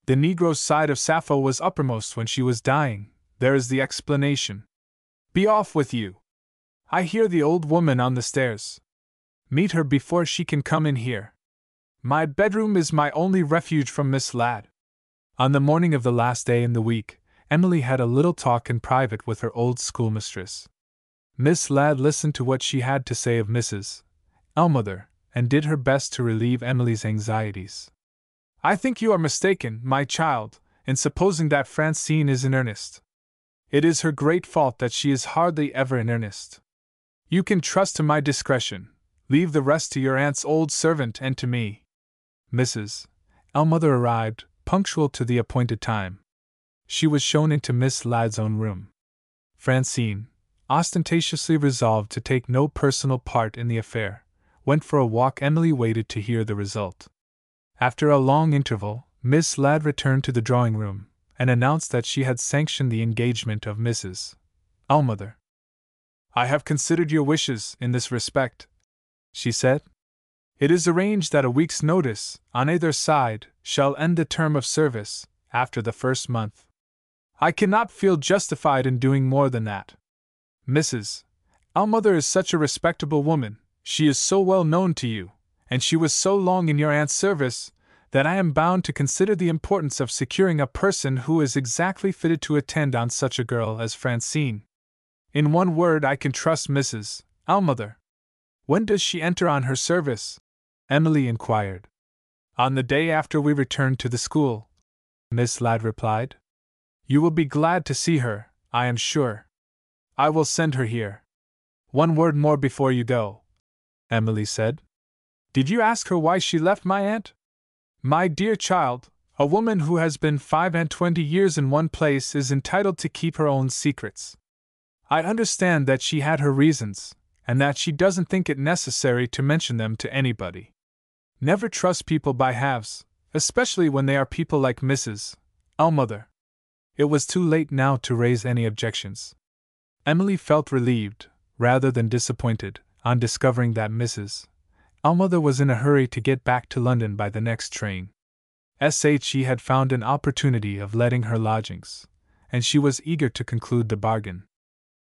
[SPEAKER 1] The Negro's side of Sappho was uppermost when she was dying, There is the explanation. Be off with you. I hear the old woman on the stairs. Meet her before she can come in here. My bedroom is my only refuge from Miss Ladd. On the morning of the last day in the week, Emily had a little talk in private with her old schoolmistress. Miss Ladd listened to what she had to say of Mrs. Ellmother, and did her best to relieve Emily's anxieties. I think you are mistaken, my child, in supposing that Francine is in earnest. It is her great fault that she is hardly ever in earnest. You can trust to my discretion. Leave the rest to your aunt's old servant and to me. Mrs. Ellmother arrived, punctual to the appointed time. She was shown into Miss Ladd's own room. Francine, ostentatiously resolved to take no personal part in the affair, went for a walk. Emily waited to hear the result. After a long interval, Miss Ladd returned to the drawing-room, and announced that she had sanctioned the engagement of Mrs. Ellmother. I have considered your wishes in this respect, she said. It is arranged that a week's notice, on either side, shall end the term of service, after the first month. I cannot feel justified in doing more than that. Mrs. Ellmother is such a respectable woman, she is so well known to you, and she was so long in your aunt's service, that I am bound to consider the importance of securing a person who is exactly fitted to attend on such a girl as Francine. In one word, I can trust Mrs. Ellmother. When does she enter on her service? Emily inquired. On the day after we return to the school, Miss Ladd replied. You will be glad to see her, I am sure. I will send her here. One word more before you go, Emily said. Did you ask her why she left my aunt? My dear child, a woman who has been 25 years in one place is entitled to keep her own secrets. I understand that she had her reasons, and that she doesn't think it necessary to mention them to anybody. Never trust people by halves, especially when they are people like Mrs. Ellmother. It was too late now to raise any objections. Emily felt relieved, rather than disappointed, on discovering that Mrs. Ellmother was in a hurry to get back to London by the next train. She had found an opportunity of letting her lodgings, and she was eager to conclude the bargain.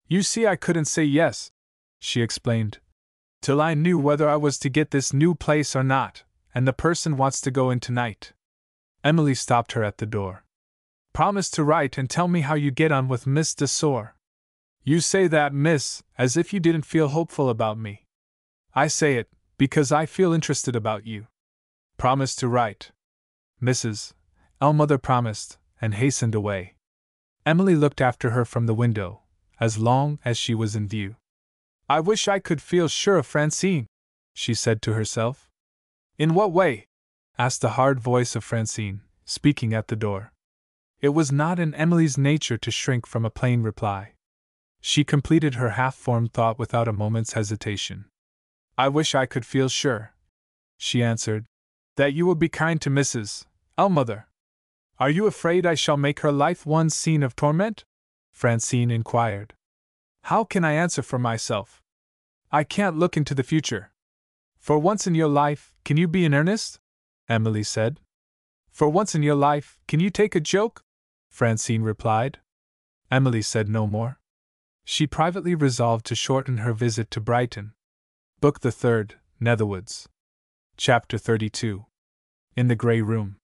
[SPEAKER 1] You see, I couldn't say yes, she explained, till I knew whether I was to get this new place or not, and the person wants to go in tonight. Emily stopped her at the door. Promise to write and tell me how you get on with Miss de Sor. You say that, miss, as if you didn't feel hopeful about me. I say it, because I feel interested about you. Promise to write. Mrs. Ellmother promised, and hastened away. Emily looked after her from the window, as long as she was in view. I wish I could feel sure of Francine, she said to herself. In what way? Asked the hard voice of Francine, speaking at the door. It was not in Emily's nature to shrink from a plain reply. She completed her half-formed thought without a moment's hesitation. I wish I could feel sure, she answered, that you will be kind to Mrs. Ellmother. Are you afraid I shall make her life one scene of torment? Francine inquired. How can I answer for myself? I can't look into the future. For once in your life, can you be in earnest? Emily said. For once in your life, can you take a joke? Francine replied. Emily said no more. She privately resolved to shorten her visit to Brighton. Book the Third, Netherwoods. Chapter 32. In the Grey Room.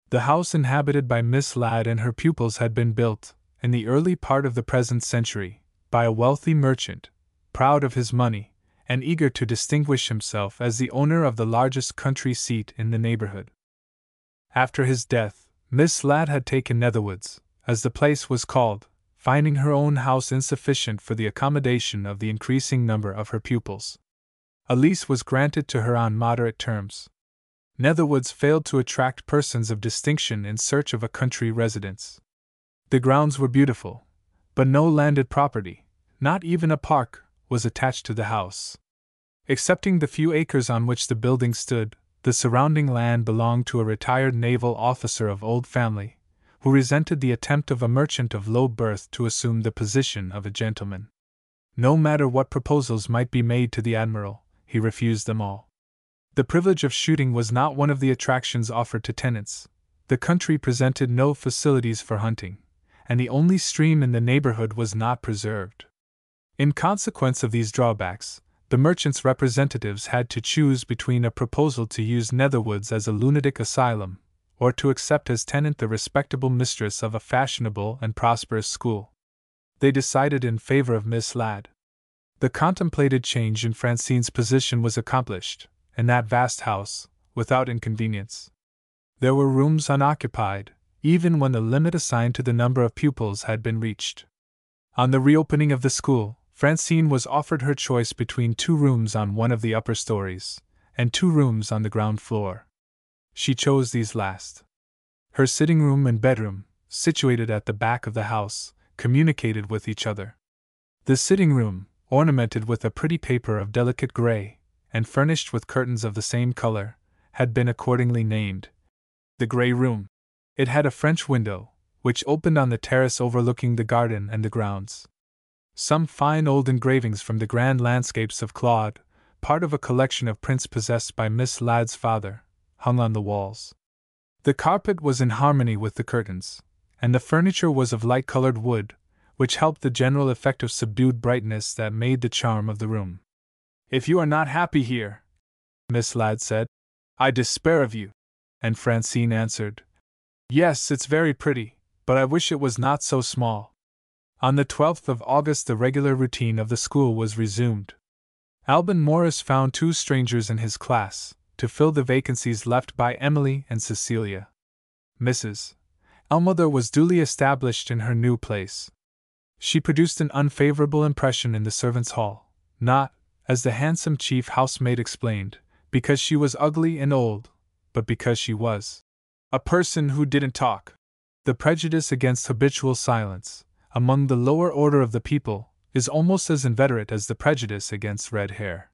[SPEAKER 1] The house inhabited by Miss Ladd and her pupils had been built, in the early part of the present century, by a wealthy merchant, proud of his money, and eager to distinguish himself as the owner of the largest country seat in the neighborhood. After his death, Miss Ladd had taken Netherwoods, as the place was called, finding her own house insufficient for the accommodation of the increasing number of her pupils. A lease was granted to her on moderate terms. Netherwoods failed to attract persons of distinction in search of a country residence. The grounds were beautiful, but no landed property, not even a park, was attached to the house. Excepting the few acres on which the building stood, the surrounding land belonged to a retired naval officer of old family, who resented the attempt of a merchant of low birth to assume the position of a gentleman. No matter what proposals might be made to the admiral, he refused them all. The privilege of shooting was not one of the attractions offered to tenants. The country presented no facilities for hunting, and the only stream in the neighborhood was not preserved. In consequence of these drawbacks, the merchants' representatives had to choose between a proposal to use Netherwoods as a lunatic asylum, or to accept as tenant the respectable mistress of a fashionable and prosperous school. They decided in favor of Miss Ladd. The contemplated change in Francine's position was accomplished, in that vast house, without inconvenience. There were rooms unoccupied, even when the limit assigned to the number of pupils had been reached. On the reopening of the school, Francine was offered her choice between 2 rooms on one of the upper stories, and 2 rooms on the ground floor. She chose these last. Her sitting room and bedroom, situated at the back of the house, communicated with each other. The sitting room, ornamented with a pretty paper of delicate gray, and furnished with curtains of the same color, had been accordingly named the Gray Room. It had a French window, which opened on the terrace overlooking the garden and the grounds. Some fine old engravings from the grand landscapes of Claude, part of a collection of prints possessed by Miss Ladd's father, hung on the walls. The carpet was in harmony with the curtains, and the furniture was of light-colored wood, which helped the general effect of subdued brightness that made the charm of the room. "If you are not happy here," Miss Ladd said, "I despair of you." And Francine answered, "Yes, it's very pretty, but I wish it was not so small." On the 12th of August the regular routine of the school was resumed. Alban Morris found 2 strangers in his class, to fill the vacancies left by Emily and Cecilia. Mrs. Ellmother was duly established in her new place. She produced an unfavorable impression in the servants' hall, not, as the handsome chief housemaid explained, because she was ugly and old, but because she was a person who didn't talk. The prejudice against habitual silence, among the lower order of the people, is almost as inveterate as the prejudice against red hair.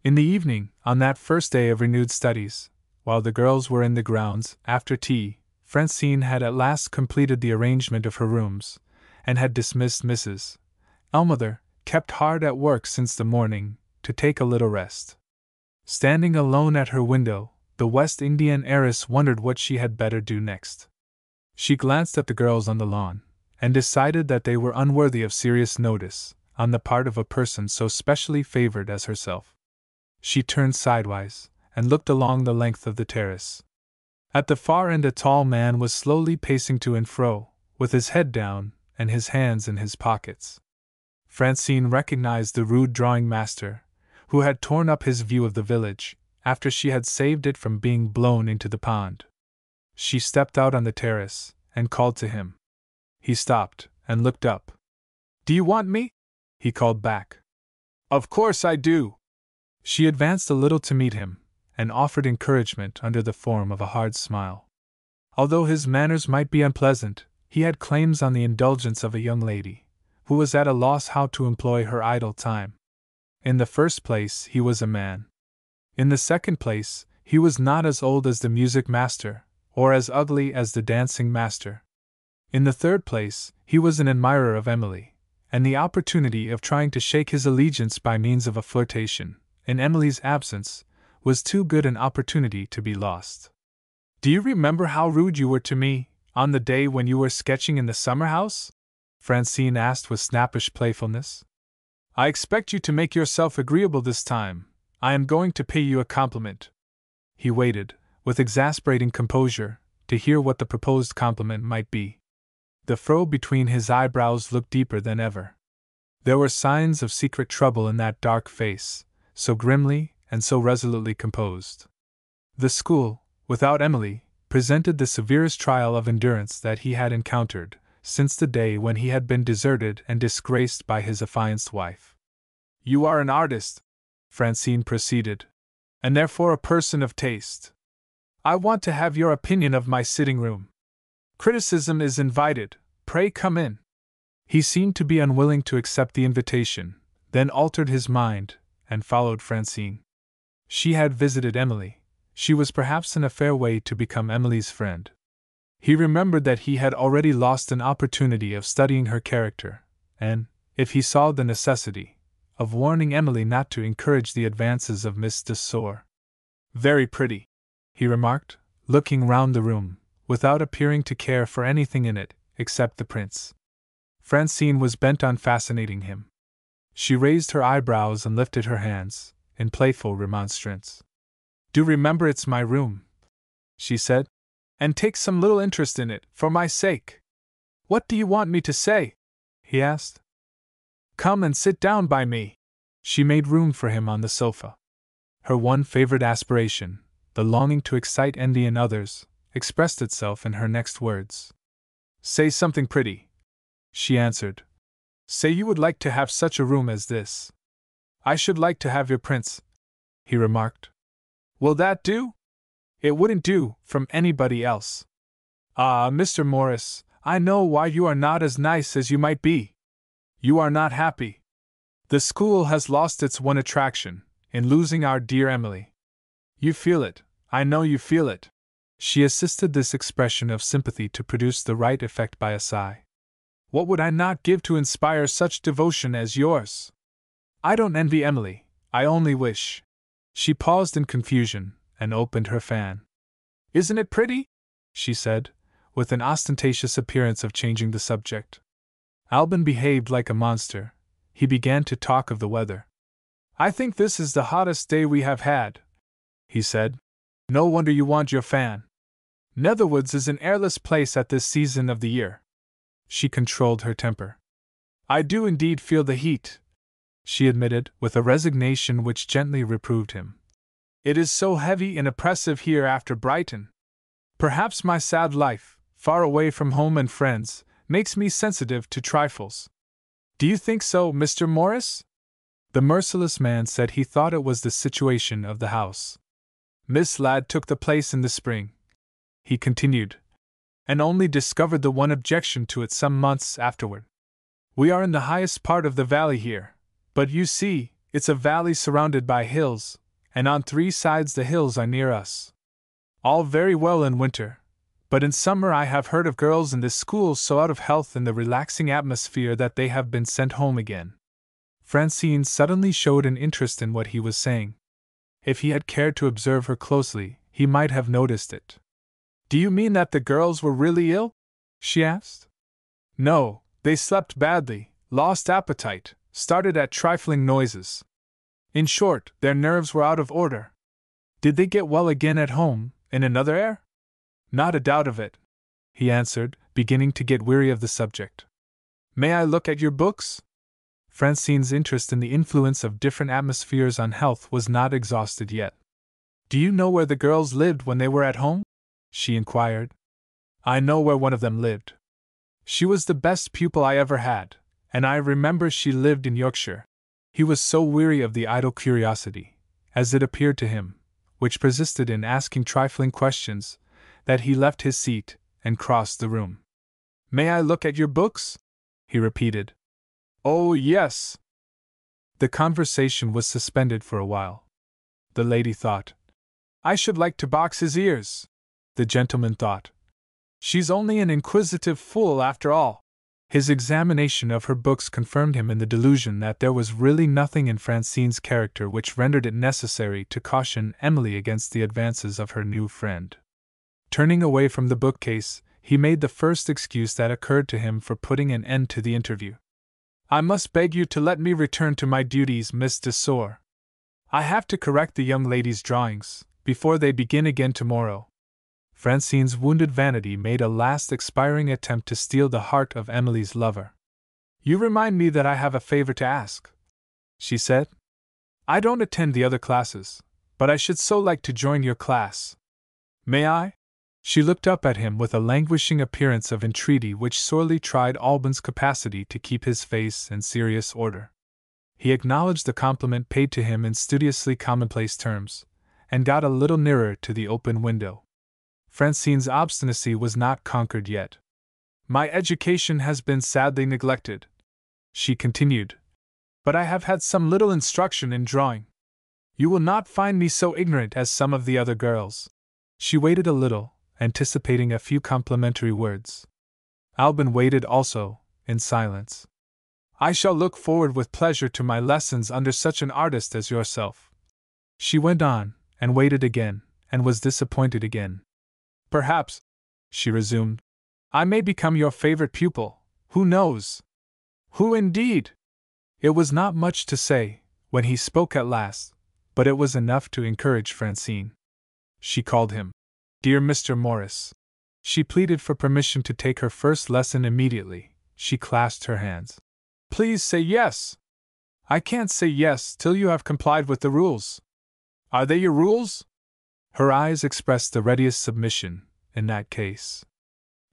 [SPEAKER 1] In the evening, on that first day of renewed studies, while the girls were in the grounds, after tea, Francine had at last completed the arrangement of her rooms, and had dismissed Mrs. Ellmother, kept hard at work since the morning, to take a little rest. Standing alone at her window, the West Indian heiress wondered what she had better do next. She glanced at the girls on the lawn, and decided that they were unworthy of serious notice, on the part of a person so specially favored as herself. She turned sidewise, and looked along the length of the terrace. At the far end a tall man was slowly pacing to and fro, with his head down, and his hands in his pockets. Francine recognized the rude drawing-master, who had torn up his view of the village, after she had saved it from being blown into the pond. She stepped out on the terrace, and called to him. He stopped, and looked up. "Do you want me?" he called back. "Of course I do." She advanced a little to meet him, and offered encouragement under the form of a hard smile. Although his manners might be unpleasant, he had claims on the indulgence of a young lady, who was at a loss how to employ her idle time. In the first place, he was a man. In the second place, he was not as old as the music master, or as ugly as the dancing master. In the third place, he was an admirer of Emily, and the opportunity of trying to shake his allegiance by means of a flirtation, in Emily's absence, was too good an opportunity to be lost. "Do you remember how rude you were to me, on the day when you were sketching in the summer-house?" Francine asked with snappish playfulness. "I expect you to make yourself agreeable this time. I am going to pay you a compliment." He waited, with exasperating composure, to hear what the proposed compliment might be. The furrow between his eyebrows looked deeper than ever. There were signs of secret trouble in that dark face, so grimly and so resolutely composed. The school, without Emily, presented the severest trial of endurance that he had encountered since the day when he had been deserted and disgraced by his affianced wife. "You are an artist," Francine proceeded, "and therefore a person of taste. I want to have your opinion of my sitting-room. Criticism is invited, pray come in." He seemed to be unwilling to accept the invitation, then altered his mind, and followed Francine. She had visited Emily. She was perhaps in a fair way to become Emily's friend. He remembered that he had already lost an opportunity of studying her character, and, if he saw the necessity, of warning Emily not to encourage the advances of Miss de Sor. "Very pretty," he remarked, looking round the room, without appearing to care for anything in it, except the prince. Francine was bent on fascinating him. She raised her eyebrows and lifted her hands, in playful remonstrance. Do remember it's my room, she said, and take some little interest in it, for my sake. What do you want me to say? He asked. Come and sit down by me. She made room for him on the sofa. Her one favorite aspiration, the longing to excite envy in others, expressed itself in her next words. Say something pretty, she answered. Say you would like to have such a room as this. I should like to have your prince, he remarked. Will that do? It wouldn't do from anybody else. Ah, Mr. Morris, I know why you are not as nice as you might be. You are not happy. The school has lost its one attraction, in losing our dear Emily. You feel it, I know you feel it. She assisted this expression of sympathy to produce the right effect by a sigh. What would I not give to inspire such devotion as yours? I don't envy Emily, I only wish. She paused in confusion, and opened her fan. Isn't it pretty? She said, with an ostentatious appearance of changing the subject. Alban behaved like a monster. He began to talk of the weather. I think this is the hottest day we have had, he said. No wonder you want your fan. Netherwoods is an airless place at this season of the year. She controlled her temper. I do indeed feel the heat, she admitted, with a resignation which gently reproved him. It is so heavy and oppressive here after Brighton. Perhaps my sad life, far away from home and friends, makes me sensitive to trifles. Do you think so, Mr. Morris? The merciless man said he thought it was the situation of the house. Miss Ladd took the place in the spring, he continued, and only discovered the one objection to it some months afterward. We are in the highest part of the valley here, but you see, it's a valley surrounded by hills, and on 3 sides the hills are near us. All very well in winter, but in summer I have heard of girls in this school so out of health in the relaxing atmosphere that they have been sent home again. Francine suddenly showed an interest in what he was saying. If he had cared to observe her closely, he might have noticed it. Do you mean that the girls were really ill? She asked. No, they slept badly, lost appetite, started at trifling noises. In short, their nerves were out of order. Did they get well again at home, in another air? Not a doubt of it, he answered, beginning to get weary of the subject. May I look at your books? Francine's interest in the influence of different atmospheres on health was not exhausted yet. Do you know where the girls lived when they were at home? She inquired. I know where one of them lived. She was the best pupil I ever had, and I remember she lived in Yorkshire. He was so weary of the idle curiosity, as it appeared to him, which persisted in asking trifling questions, that he left his seat and crossed the room. May I look at your books? He repeated. Oh, yes. The conversation was suspended for a while. The lady thought. I should like to box his ears. The gentleman thought. She's only an inquisitive fool after all. His examination of her books confirmed him in the delusion that there was really nothing in Francine's character which rendered it necessary to caution Emily against the advances of her new friend. Turning away from the bookcase, he made the first excuse that occurred to him for putting an end to the interview. I must beg you to let me return to my duties, Miss de Sor. I have to correct the young lady's drawings, before they begin again tomorrow. Francine's wounded vanity made a last expiring attempt to steal the heart of Emily's lover. You remind me that I have a favor to ask, she said. I don't attend the other classes, but I should so like to join your class. May I? She looked up at him with a languishing appearance of entreaty which sorely tried Alban's capacity to keep his face in serious order. He acknowledged the compliment paid to him in studiously commonplace terms, and got a little nearer to the open window. Francine's obstinacy was not conquered yet. My education has been sadly neglected, she continued, but I have had some little instruction in drawing. You will not find me so ignorant as some of the other girls. She waited a little, anticipating a few complimentary words. Alban waited also, in silence. I shall look forward with pleasure to my lessons under such an artist as yourself. She went on, and waited again, and was disappointed again. Perhaps, she resumed, I may become your favorite pupil, who knows? Who indeed? It was not much to say, when he spoke at last, but it was enough to encourage Francine. She called him, "Dear Mr. Morris." She pleaded for permission to take her first lesson immediately. She clasped her hands. "Please say yes." "I can't say yes till you have complied with the rules." "Are they your rules?" Her eyes expressed the readiest submission, in that case.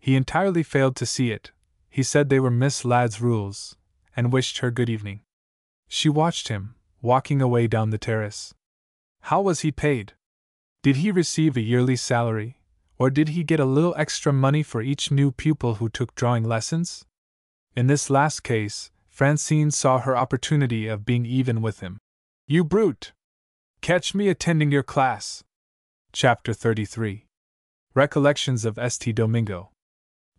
[SPEAKER 1] He entirely failed to see it. He said they were Miss Ladd's rules, and wished her good evening. She watched him, walking away down the terrace. How was he paid? Did he receive a yearly salary, or did he get a little extra money for each new pupil who took drawing lessons? In this last case, Francine saw her opportunity of being even with him. "You brute! Catch me attending your class." Chapter 33. Recollections of St. Domingo.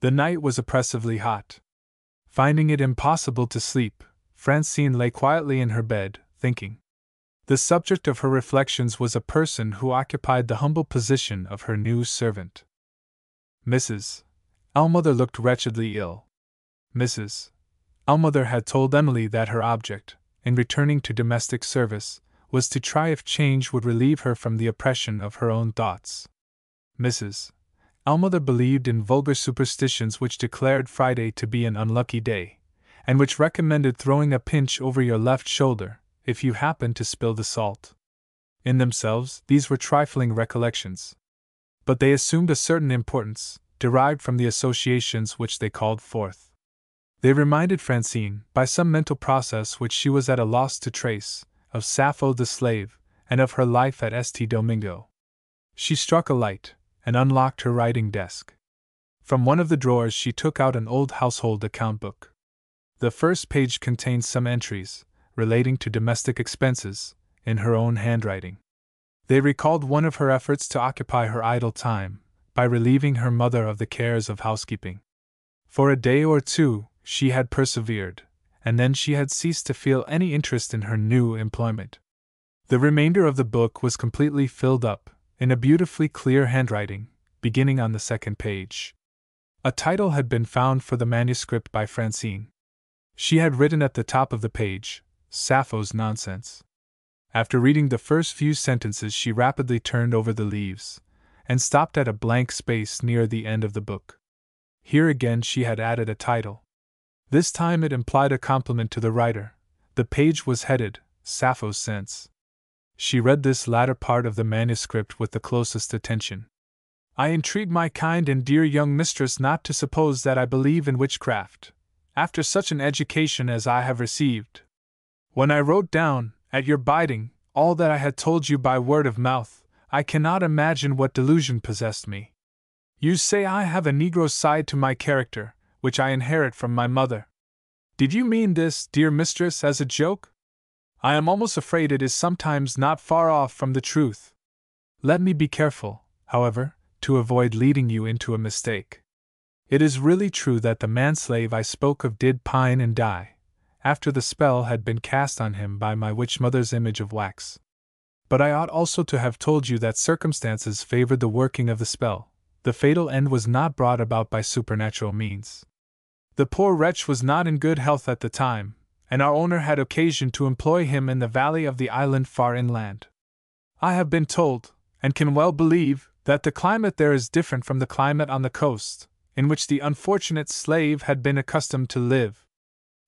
[SPEAKER 1] The night was oppressively hot. Finding it impossible to sleep, Francine lay quietly in her bed, thinking. The subject of her reflections was a person who occupied the humble position of her new servant. Mrs. Ellmother looked wretchedly ill. Mrs. Ellmother had told Emily that her object, in returning to domestic service, was to try if change would relieve her from the oppression of her own thoughts. Mrs. Ellmother believed in vulgar superstitions which declared Friday to be an unlucky day, and which recommended throwing a pinch over your left shoulder if you happened to spill the salt. In themselves, these were trifling recollections. But they assumed a certain importance, derived from the associations which they called forth. They reminded Francine, by some mental process which she was at a loss to trace, of Sappho the slave, and of her life at St. Domingo. She struck a light, and unlocked her writing desk. From one of the drawers she took out an old household account book. The first page contained some entries, relating to domestic expenses, in her own handwriting. They recalled one of her efforts to occupy her idle time, by relieving her mother of the cares of housekeeping. For a day or two, she had persevered, and then she had ceased to feel any interest in her new employment. The remainder of the book was completely filled up, in a beautifully clear handwriting, beginning on the second page. A title had been found for the manuscript by Francine. She had written at the top of the page, "Sappho's Nonsense." After reading the first few sentences, she rapidly turned over the leaves, and stopped at a blank space near the end of the book. Here again she had added a title. This time it implied a compliment to the writer. The page was headed, "Sappho's Sense." She read this latter part of the manuscript with the closest attention. "I entreat my kind and dear young mistress not to suppose that I believe in witchcraft, after such an education as I have received. When I wrote down, at your bidding, all that I had told you by word of mouth, I cannot imagine what delusion possessed me. You say I have a Negro side to my character, which I inherit from my mother. Did you mean this, dear mistress, as a joke? I am almost afraid it is sometimes not far off from the truth. Let me be careful, however, to avoid leading you into a mistake. It is really true that the manslave I spoke of did pine and die, after the spell had been cast on him by my witch mother's image of wax. But I ought also to have told you that circumstances favored the working of the spell. The fatal end was not brought about by supernatural means. The poor wretch was not in good health at the time, and our owner had occasion to employ him in the valley of the island far inland. I have been told, and can well believe, that the climate there is different from the climate on the coast, in which the unfortunate slave had been accustomed to live.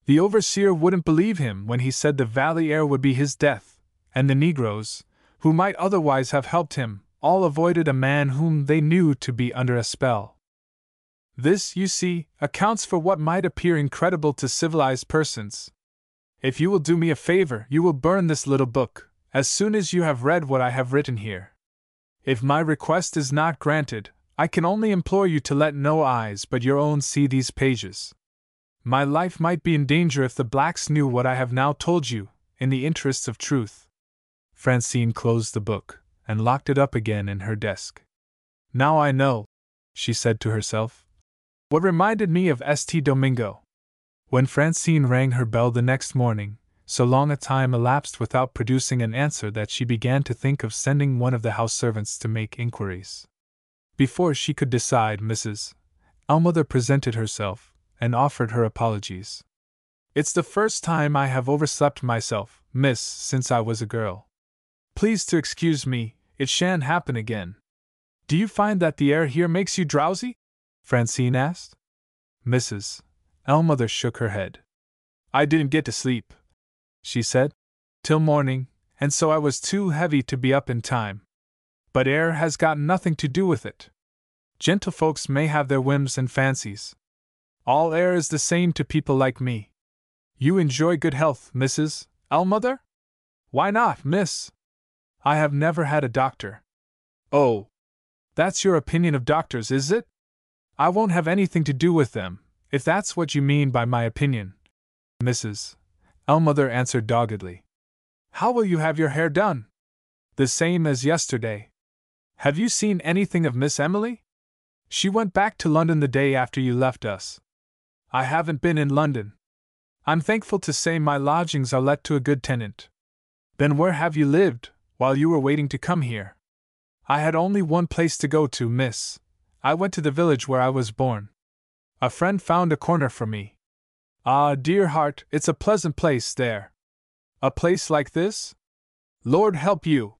[SPEAKER 1] The overseer wouldn't believe him when he said the valley air would be his death, and the Negroes, who might otherwise have helped him, all avoided a man whom they knew to be under a spell. This, you see, accounts for what might appear incredible to civilized persons. If you will do me a favor, you will burn this little book, as soon as you have read what I have written here. If my request is not granted, I can only implore you to let no eyes but your own see these pages. My life might be in danger if the blacks knew what I have now told you, in the interests of truth." Francine closed the book, and locked it up again in her desk. "Now I know," she said to herself, "what reminded me of St. Domingo." When Francine rang her bell the next morning, so long a time elapsed without producing an answer that she began to think of sending one of the house servants to make inquiries. Before she could decide, Mrs. Almother presented herself, and offered her apologies. It's the first time I have overslept myself, miss, since I was a girl. Please to excuse me, it shan't happen again. Do you find that the air here makes you drowsy? Francine asked. Mrs. Almother shook her head. I didn't get to sleep, she said, till morning, and so I was too heavy to be up in time. But air has got nothing to do with it. Gentlefolks may have their whims and fancies. All air is the same to people like me. You enjoy good health, Mrs. Almother? Why not, miss? I have never had a doctor. Oh, that's your opinion of doctors, is it? I won't have anything to do with them, if that's what you mean by my opinion, Mrs. Almother answered doggedly. How will you have your hair done? The same as yesterday. Have you seen anything of Miss Emily? She went back to London the day after you left us. I haven't been in London. I'm thankful to say my lodgings are let to a good tenant. Then where have you lived, while you were waiting to come here? I had only one place to go to, miss. I went to the village where I was born. A friend found a corner for me. Ah, dear heart, it's a pleasant place there. A place like this? Lord help you!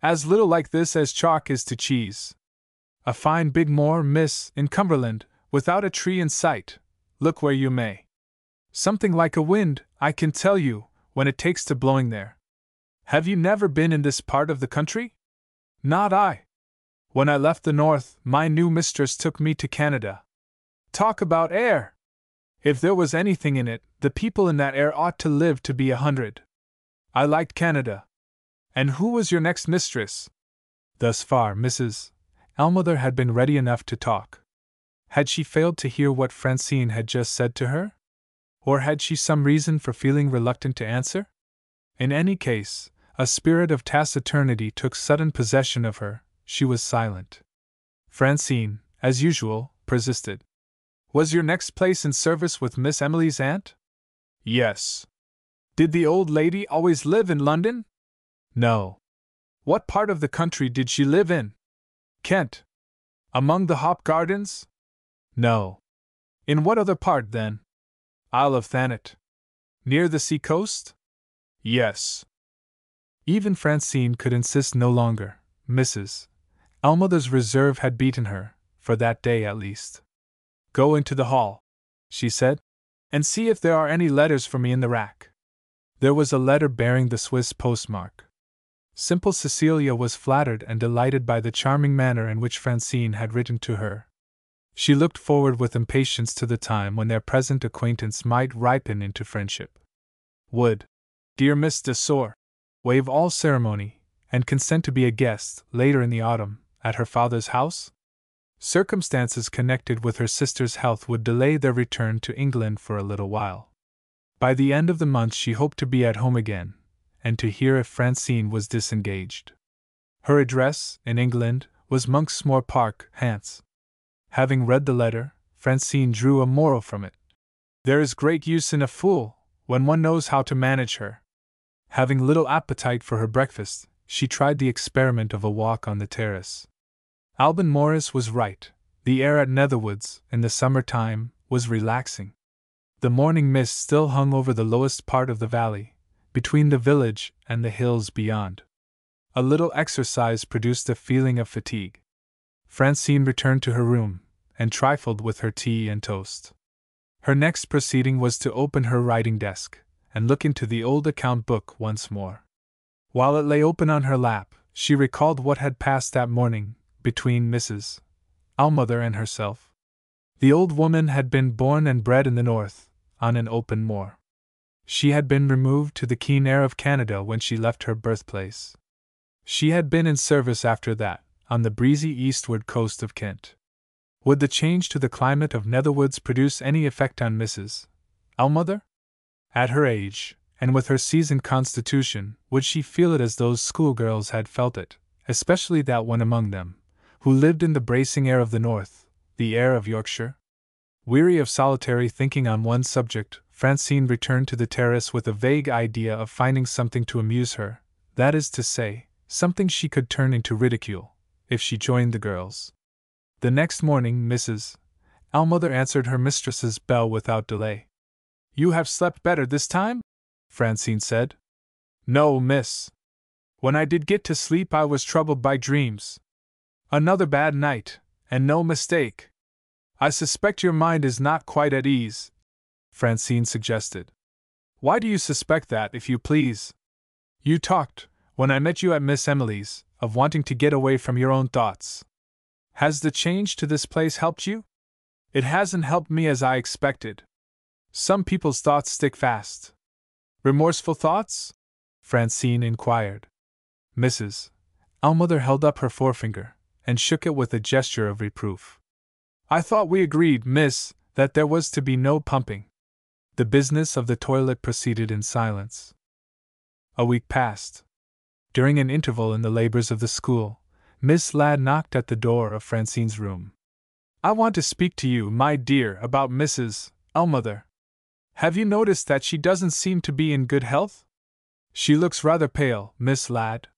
[SPEAKER 1] As little like this as chalk is to cheese. A fine big moor, miss, in Cumberland, without a tree in sight, look where you may. Something like a wind, I can tell you, when it takes to blowing there. Have you never been in this part of the country? Not I. When I left the north, my new mistress took me to Canada. Talk about air! If there was anything in it, the people in that air ought to live to be 100. I liked Canada. And who was your next mistress? Thus far, Mrs. Almother had been ready enough to talk. Had she failed to hear what Francine had just said to her? Or had she some reason for feeling reluctant to answer? In any case, a spirit of taciturnity took sudden possession of her. She was silent. Francine, as usual, persisted. Was your next place in service with Miss Emily's aunt? Yes. Did the old lady always live in London? No. What part of the country did she live in? Kent. Among the hop gardens? No. In what other part, then? Isle of Thanet. Near the sea coast? Yes. Even Francine could insist no longer. Mrs. Almother's reserve had beaten her, for that day at least. Go into the hall, she said, and see if there are any letters for me in the rack. There was a letter bearing the Swiss postmark. Simple Cecilia was flattered and delighted by the charming manner in which Francine had written to her. She looked forward with impatience to the time when their present acquaintance might ripen into friendship. Would dear Miss de Sor waive all ceremony, and consent to be a guest, later in the autumn, at her father's house? Circumstances connected with her sister's health would delay their return to England for a little while. By the end of the month she hoped to be at home again, and to hear if Francine was disengaged. Her address, in England, was Monksmoor Park, Hants. Having read the letter, Francine drew a moral from it. There is great use in a fool, when one knows how to manage her. Having little appetite for her breakfast, she tried the experiment of a walk on the terrace. Alban Morris was right. The air at Netherwoods, in the summer time, was relaxing. The morning mist still hung over the lowest part of the valley, between the village and the hills beyond. A little exercise produced a feeling of fatigue. Francine returned to her room, and trifled with her tea and toast. Her next proceeding was to open her writing desk, and look into the old account book once more. While it lay open on her lap, she recalled what had passed that morning, between Mrs. Almother and herself. The old woman had been born and bred in the north, on an open moor. She had been removed to the keen air of Canada when she left her birthplace. She had been in service after that, on the breezy eastward coast of Kent. Would the change to the climate of Netherwoods produce any effect on Mrs. Almother? At her age, and with her seasoned constitution, would she feel it as those schoolgirls had felt it, especially that one among them, who lived in the bracing air of the north, the air of Yorkshire? Weary of solitary thinking on one subject, Francine returned to the terrace with a vague idea of finding something to amuse her, that is to say, something she could turn into ridicule, if she joined the girls. The next morning Mrs. Almother answered her mistress's bell without delay. You have slept better this time? Francine said. No, miss. When I did get to sleep, I was troubled by dreams. Another bad night, and no mistake. I suspect your mind is not quite at ease, Francine suggested. Why do you suspect that, if you please? You talked, when I met you at Miss Emily's, of wanting to get away from your own thoughts. Has the change to this place helped you? It hasn't helped me as I expected. Some people's thoughts stick fast. Remorseful thoughts? Francine inquired. Mrs. Almother held up her forefinger, and shook it with a gesture of reproof. I thought we agreed, miss, that there was to be no pumping. The business of the toilet proceeded in silence. A week passed. During an interval in the labors of the school, Miss Ladd knocked at the door of Francine's room. I want to speak to you, my dear, about Mrs. Almother. Have you noticed that she doesn't seem to be in good health? She looks rather pale, Miss Ladd.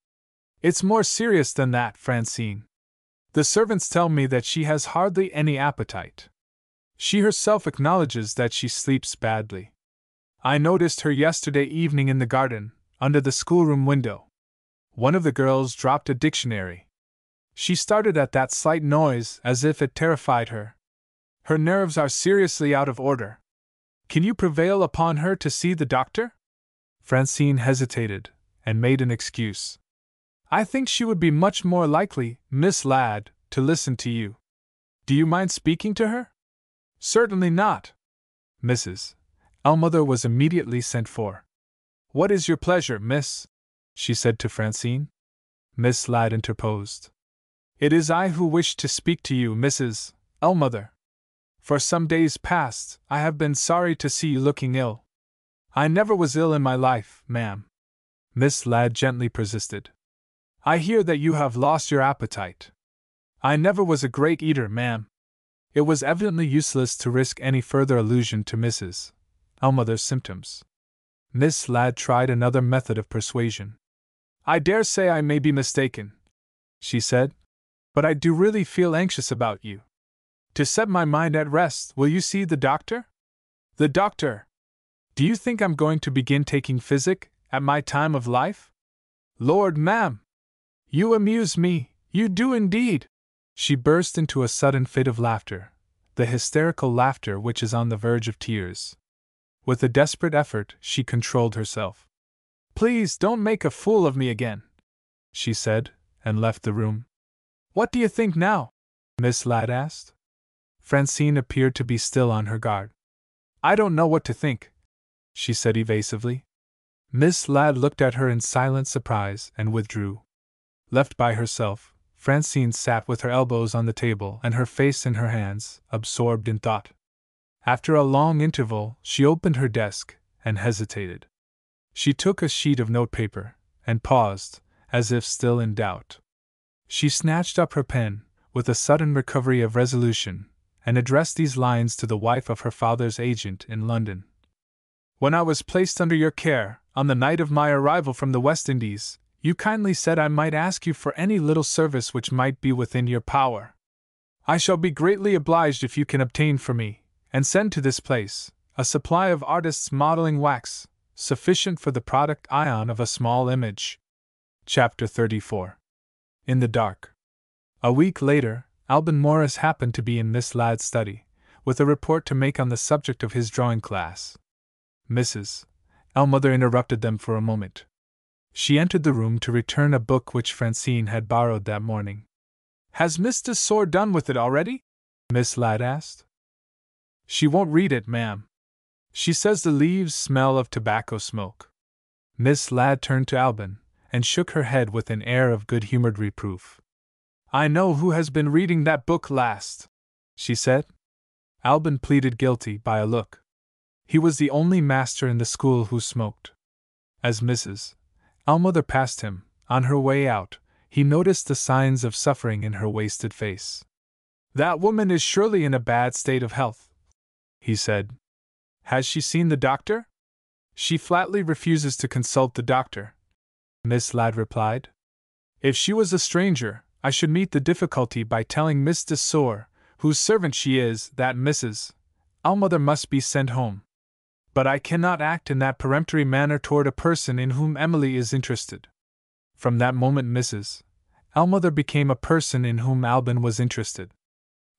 [SPEAKER 1] It's more serious than that, Francine. The servants tell me that she has hardly any appetite. She herself acknowledges that she sleeps badly. I noticed her yesterday evening in the garden, under the schoolroom window. One of the girls dropped a dictionary. She started at that slight noise as if it terrified her. Her nerves are seriously out of order. Can you prevail upon her to see the doctor? Francine hesitated, and made an excuse. I think she would be much more likely, Miss Ladd, to listen to you. Do you mind speaking to her? Certainly not. Mrs. Almother was immediately sent for. What is your pleasure, miss? She said to Francine. Miss Ladd interposed. It is I who wish to speak to you, Mrs. Almother. For some days past, I have been sorry to see you looking ill. I never was ill in my life, ma'am. Miss Ladd gently persisted. I hear that you have lost your appetite. I never was a great eater, ma'am. It was evidently useless to risk any further allusion to Mrs. Almother's symptoms. Miss Ladd tried another method of persuasion. I dare say I may be mistaken, she said, but I do really feel anxious about you. To set my mind at rest, will you see the doctor? The doctor? Do you think I'm going to begin taking physic at my time of life? Lord, ma'am! You amuse me, you do indeed! She burst into a sudden fit of laughter, the hysterical laughter which is on the verge of tears. With a desperate effort, she controlled herself. Please don't make a fool of me again, she said, and left the room. What do you think now? Miss Ladd asked. Francine appeared to be still on her guard. I don't know what to think, she said evasively. Miss Ladd looked at her in silent surprise and withdrew. Left by herself, Francine sat with her elbows on the table and her face in her hands, absorbed in thought. After a long interval, she opened her desk and hesitated. She took a sheet of notepaper and paused, as if still in doubt. She snatched up her pen, with a sudden recovery of resolution, and addressed these lines to the wife of her father's agent in London. When I was placed under your care, on the night of my arrival from the West Indies, you kindly said I might ask you for any little service which might be within your power. I shall be greatly obliged if you can obtain for me, and send to this place, a supply of artist's modeling wax, sufficient for the product ion of a small image. Chapter 34. In the dark. A week later, Alban Morris happened to be in Miss Ladd's study, with a report to make on the subject of his drawing class. Mrs. Almother interrupted them for a moment. She entered the room to return a book which Francine had borrowed that morning. Has Miss de Sor done with it already? Miss Ladd asked. She won't read it, ma'am. She says the leaves smell of tobacco smoke. Miss Ladd turned to Alban, and shook her head with an air of good-humored reproof. I know who has been reading that book last, she said. Alban pleaded guilty by a look. He was the only master in the school who smoked. As Mrs. Almother passed him, on her way out, he noticed the signs of suffering in her wasted face. That woman is surely in a bad state of health, he said. Has she seen the doctor? She flatly refuses to consult the doctor, Miss Ladd replied. If she was a stranger, I should meet the difficulty by telling Miss de Sor, whose servant she is, that Mrs. Ellmother must be sent home. But I cannot act in that peremptory manner toward a person in whom Emily is interested. From that moment Mrs. Ellmother became a person in whom Alban was interested.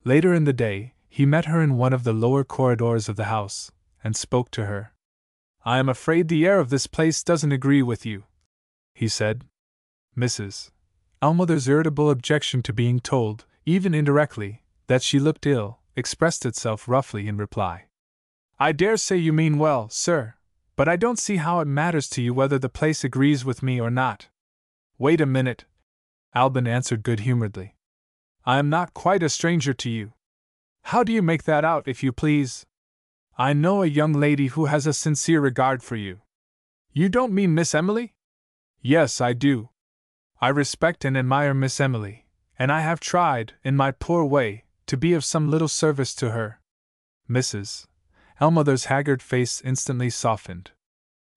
[SPEAKER 1] Later in the day, he met her in one of the lower corridors of the house, and spoke to her. "I am afraid the air of this place doesn't agree with you," he said. Mrs. Ellmother's irritable objection to being told, even indirectly, that she looked ill, expressed itself roughly in reply. "I dare say you mean well, sir, but I don't see how it matters to you whether the place agrees with me or not." "Wait a minute," Alban answered good-humoredly. "I am not quite a stranger to you. How do you make that out, if you please? I know a young lady who has a sincere regard for you." "You don't mean Miss Emily?" "Yes, I do. I respect and admire Miss Emily, and I have tried, in my poor way, to be of some little service to her." Mrs. Ellmother's haggard face instantly softened.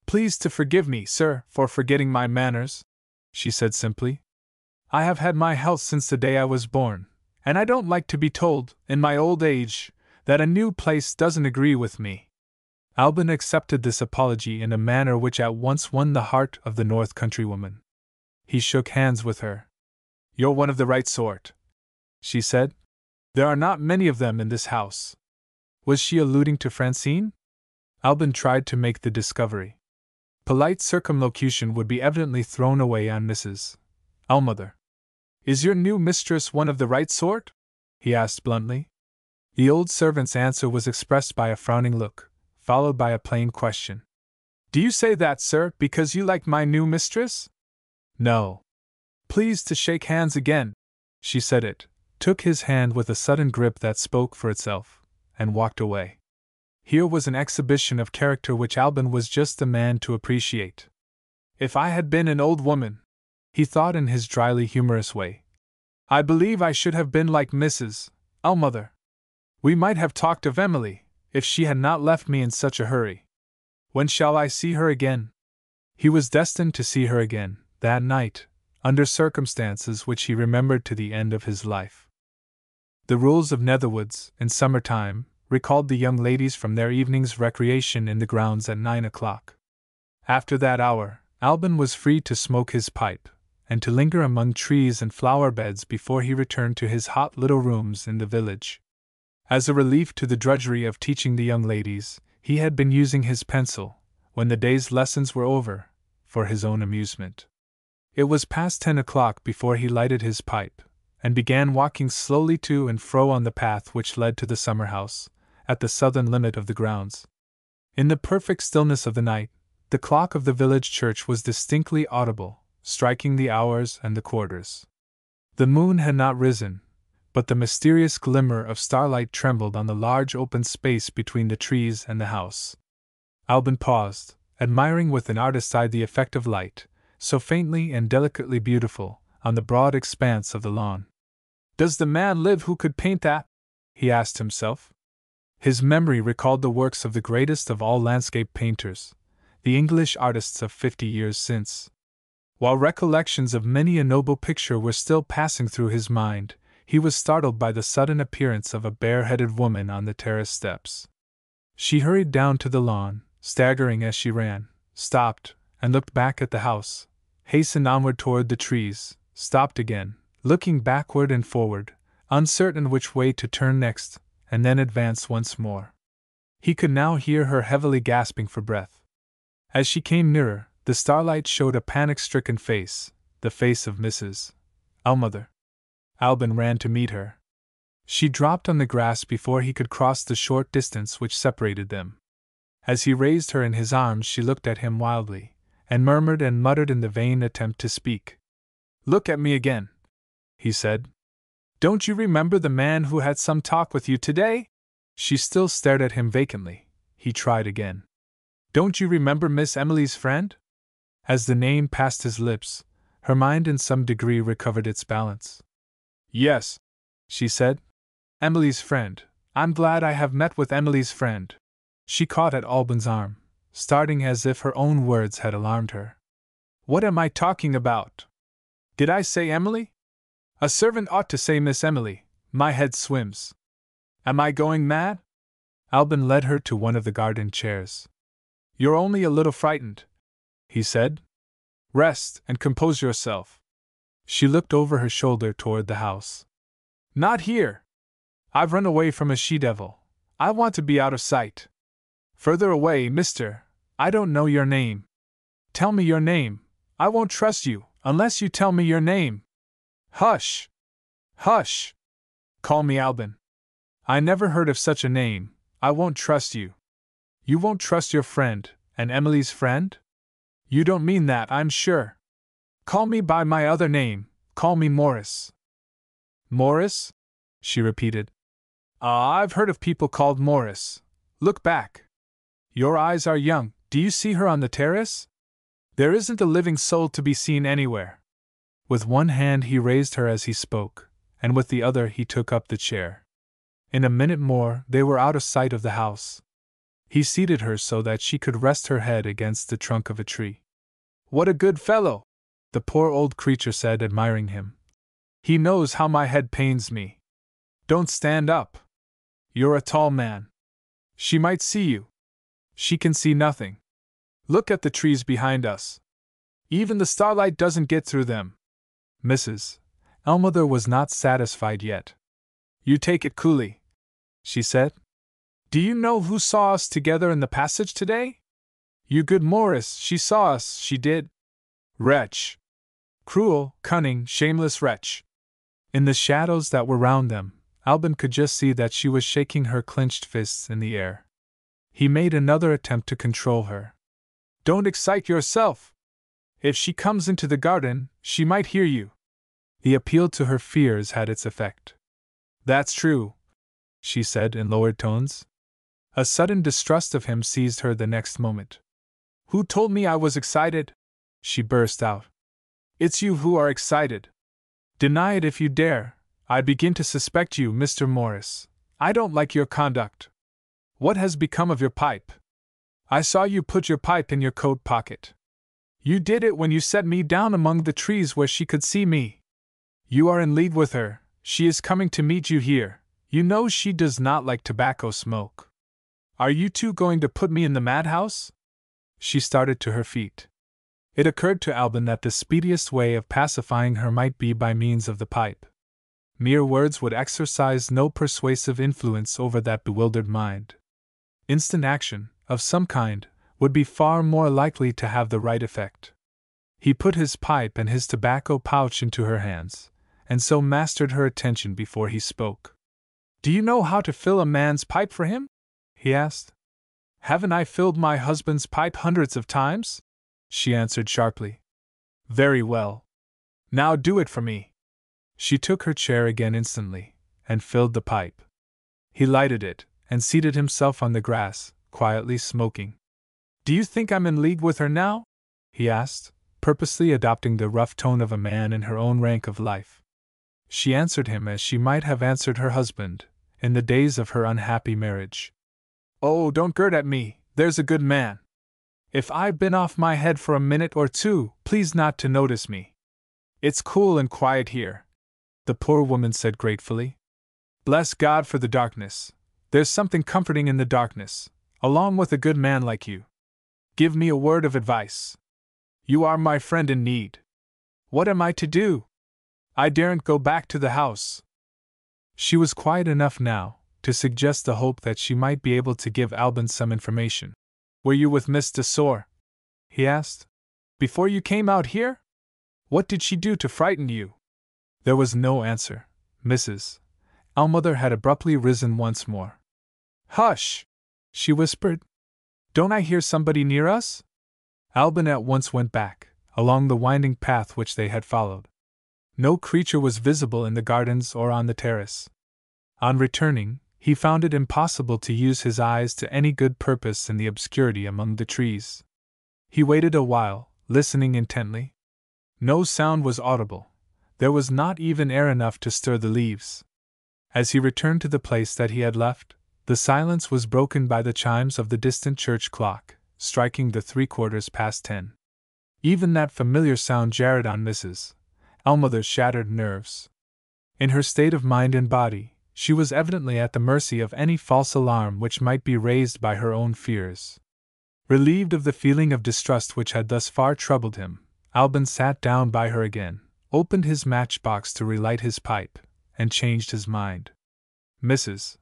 [SPEAKER 1] "Please to forgive me, sir, for forgetting my manners," she said simply. "I have had my health since the day I was born, and I don't like to be told, in my old age, that a new place doesn't agree with me." Alban accepted this apology in a manner which at once won the heart of the North Country woman. He shook hands with her. "You're one of the right sort," she said. "There are not many of them in this house." Was she alluding to Francine? Alban tried to make the discovery. Polite circumlocution would be evidently thrown away on Mrs. Ellmother. "Is your new mistress one of the right sort?" he asked bluntly. The old servant's answer was expressed by a frowning look, followed by a plain question. "Do you say that, sir, because you like my new mistress?" "No. Pleased to shake hands again." She said it, took his hand with a sudden grip that spoke for itself, and walked away. Here was an exhibition of character which Alban was just the man to appreciate. "If I had been an old woman," he thought in his dryly humorous way, "I believe I should have been like Mrs. Ellmother. We might have talked of Emily, if she had not left me in such a hurry. When shall I see her again?" He was destined to see her again, that night, under circumstances which he remembered to the end of his life. The rules of Netherwoods, in summer-time, recalled the young ladies from their evening's recreation in the grounds at 9 o'clock. After that hour, Alban was free to smoke his pipe, and to linger among trees and flower-beds before he returned to his hot little rooms in the village. As a relief to the drudgery of teaching the young ladies, he had been using his pencil, when the day's lessons were over, for his own amusement. It was past 10 o'clock before he lighted his pipe, and began walking slowly to and fro on the path which led to the summer-house, at the southern limit of the grounds. In the perfect stillness of the night, the clock of the village church was distinctly audible, striking the hours and the quarters. The moon had not risen, but the mysterious glimmer of starlight trembled on the large open space between the trees and the house. Alban paused, admiring with an artist's eye the effect of light, so faintly and delicately beautiful, on the broad expanse of the lawn. "Does the man live who could paint that?" he asked himself. His memory recalled the works of the greatest of all landscape painters, the English artists of 50 years since. While recollections of many a noble picture were still passing through his mind, he was startled by the sudden appearance of a bare-headed woman on the terrace steps. She hurried down to the lawn, staggering as she ran, stopped, and looked back at the house, hastened onward toward the trees, stopped again, looking backward and forward, uncertain which way to turn next, and then advanced once more. He could now hear her heavily gasping for breath. As she came nearer, the starlight showed a panic-stricken face, the face of Mrs. Ellmother. Alban ran to meet her. She dropped on the grass before he could cross the short distance which separated them. As he raised her in his arms, she looked at him wildly, and murmured and muttered in the vain attempt to speak. "Look at me again," he said. "Don't you remember the man who had some talk with you today?" She still stared at him vacantly. He tried again. "Don't you remember Miss Emily's friend?" As the name passed his lips, her mind in some degree recovered its balance. "Yes," she said. "Emily's friend. I'm glad I have met with Emily's friend." She caught at Alban's arm, starting as if her own words had alarmed her. "What am I talking about? Did I say Emily? A servant ought to say Miss Emily. My head swims." Am I going mad? Albin led her to one of the garden chairs. You're only a little frightened, he said. Rest and compose yourself. She looked over her shoulder toward the house. Not here. I've run away from a she-devil. I want to be out of sight. Further away, mister. I don't know your name. Tell me your name. I won't trust you unless you tell me your name. Hush! Hush! Call me Albin. I never heard of such a name. I won't trust you. You won't trust your friend, and Emily's friend? You don't mean that, I'm sure. Call me by my other name. Call me Morris. Morris? She repeated. I've heard of people called Morris. Look back. Your eyes are young. Do you see her on the terrace? There isn't a living soul to be seen anywhere. With one hand he raised her as he spoke, and with the other he took up the chair. In a minute more they were out of sight of the house. He seated her so that she could rest her head against the trunk of a tree. What a good fellow! The poor old creature said, admiring him. He knows how my head pains me. Don't stand up. You're a tall man. She might see you. She can see nothing. Look at the trees behind us. Even the starlight doesn't get through them. Mrs. Ellmother was not satisfied yet. You take it coolly, she said. Do you know who saw us together in the passage today? You good Morris, she saw us, she did. Wretch! Cruel, cunning, shameless wretch! In the shadows that were round them, Albin could just see that she was shaking her clenched fists in the air. He made another attempt to control her. Don't excite yourself! If she comes into the garden, she might hear you. The appeal to her fears had its effect. That's true, she said in lowered tones. A sudden distrust of him seized her the next moment. Who told me I was excited? She burst out. It's you who are excited. Deny it if you dare. I begin to suspect you, Mr. Morris. I don't like your conduct. What has become of your pipe? I saw you put your pipe in your coat pocket. You did it when you set me down among the trees where she could see me. You are in league with her. She is coming to meet you here. You know she does not like tobacco smoke. Are you two going to put me in the madhouse? She started to her feet. It occurred to Albin that the speediest way of pacifying her might be by means of the pipe. Mere words would exercise no persuasive influence over that bewildered mind. Instant action, of some kind, would be far more likely to have the right effect. He put his pipe and his tobacco pouch into her hands, and so mastered her attention before he spoke. Do you know how to fill a man's pipe for him? He asked. Haven't I filled my husband's pipe hundreds of times? She answered sharply. Very well. Now do it for me. She took her chair again instantly, and filled the pipe. He lighted it, and seated himself on the grass, quietly smoking. Do you think I'm in league with her now? He asked, purposely adopting the rough tone of a man in her own rank of life. She answered him as she might have answered her husband, in the days of her unhappy marriage. Oh, don't gird at me, there's a good man. If I've been off my head for a minute or two, please not to notice me. It's cool and quiet here, the poor woman said gratefully. Bless God for the darkness. There's something comforting in the darkness, along with a good man like you. Give me a word of advice. You are my friend in need. What am I to do? I daren't go back to the house. She was quiet enough now to suggest the hope that she might be able to give Albin some information. Were you with Miss de Sor? He asked. Before you came out here? What did she do to frighten you? There was no answer. Mrs. Ellmother had abruptly risen once more. Hush! She whispered. Don't I hear somebody near us? Albin at once went back, along the winding path which they had followed. No creature was visible in the gardens or on the terrace. On returning, he found it impossible to use his eyes to any good purpose in the obscurity among the trees. He waited a while, listening intently. No sound was audible. There was not even air enough to stir the leaves. As he returned to the place that he had left, the silence was broken by the chimes of the distant church clock, striking the 10:15. Even that familiar sound jarred on Mrs. Ellmother's shattered nerves. In her state of mind and body, She was evidently at the mercy of any false alarm which might be raised by her own fears. Relieved of the feeling of distrust which had thus far troubled him, Alban sat down by her again, opened his matchbox to relight his pipe, and changed his mind. Mrs.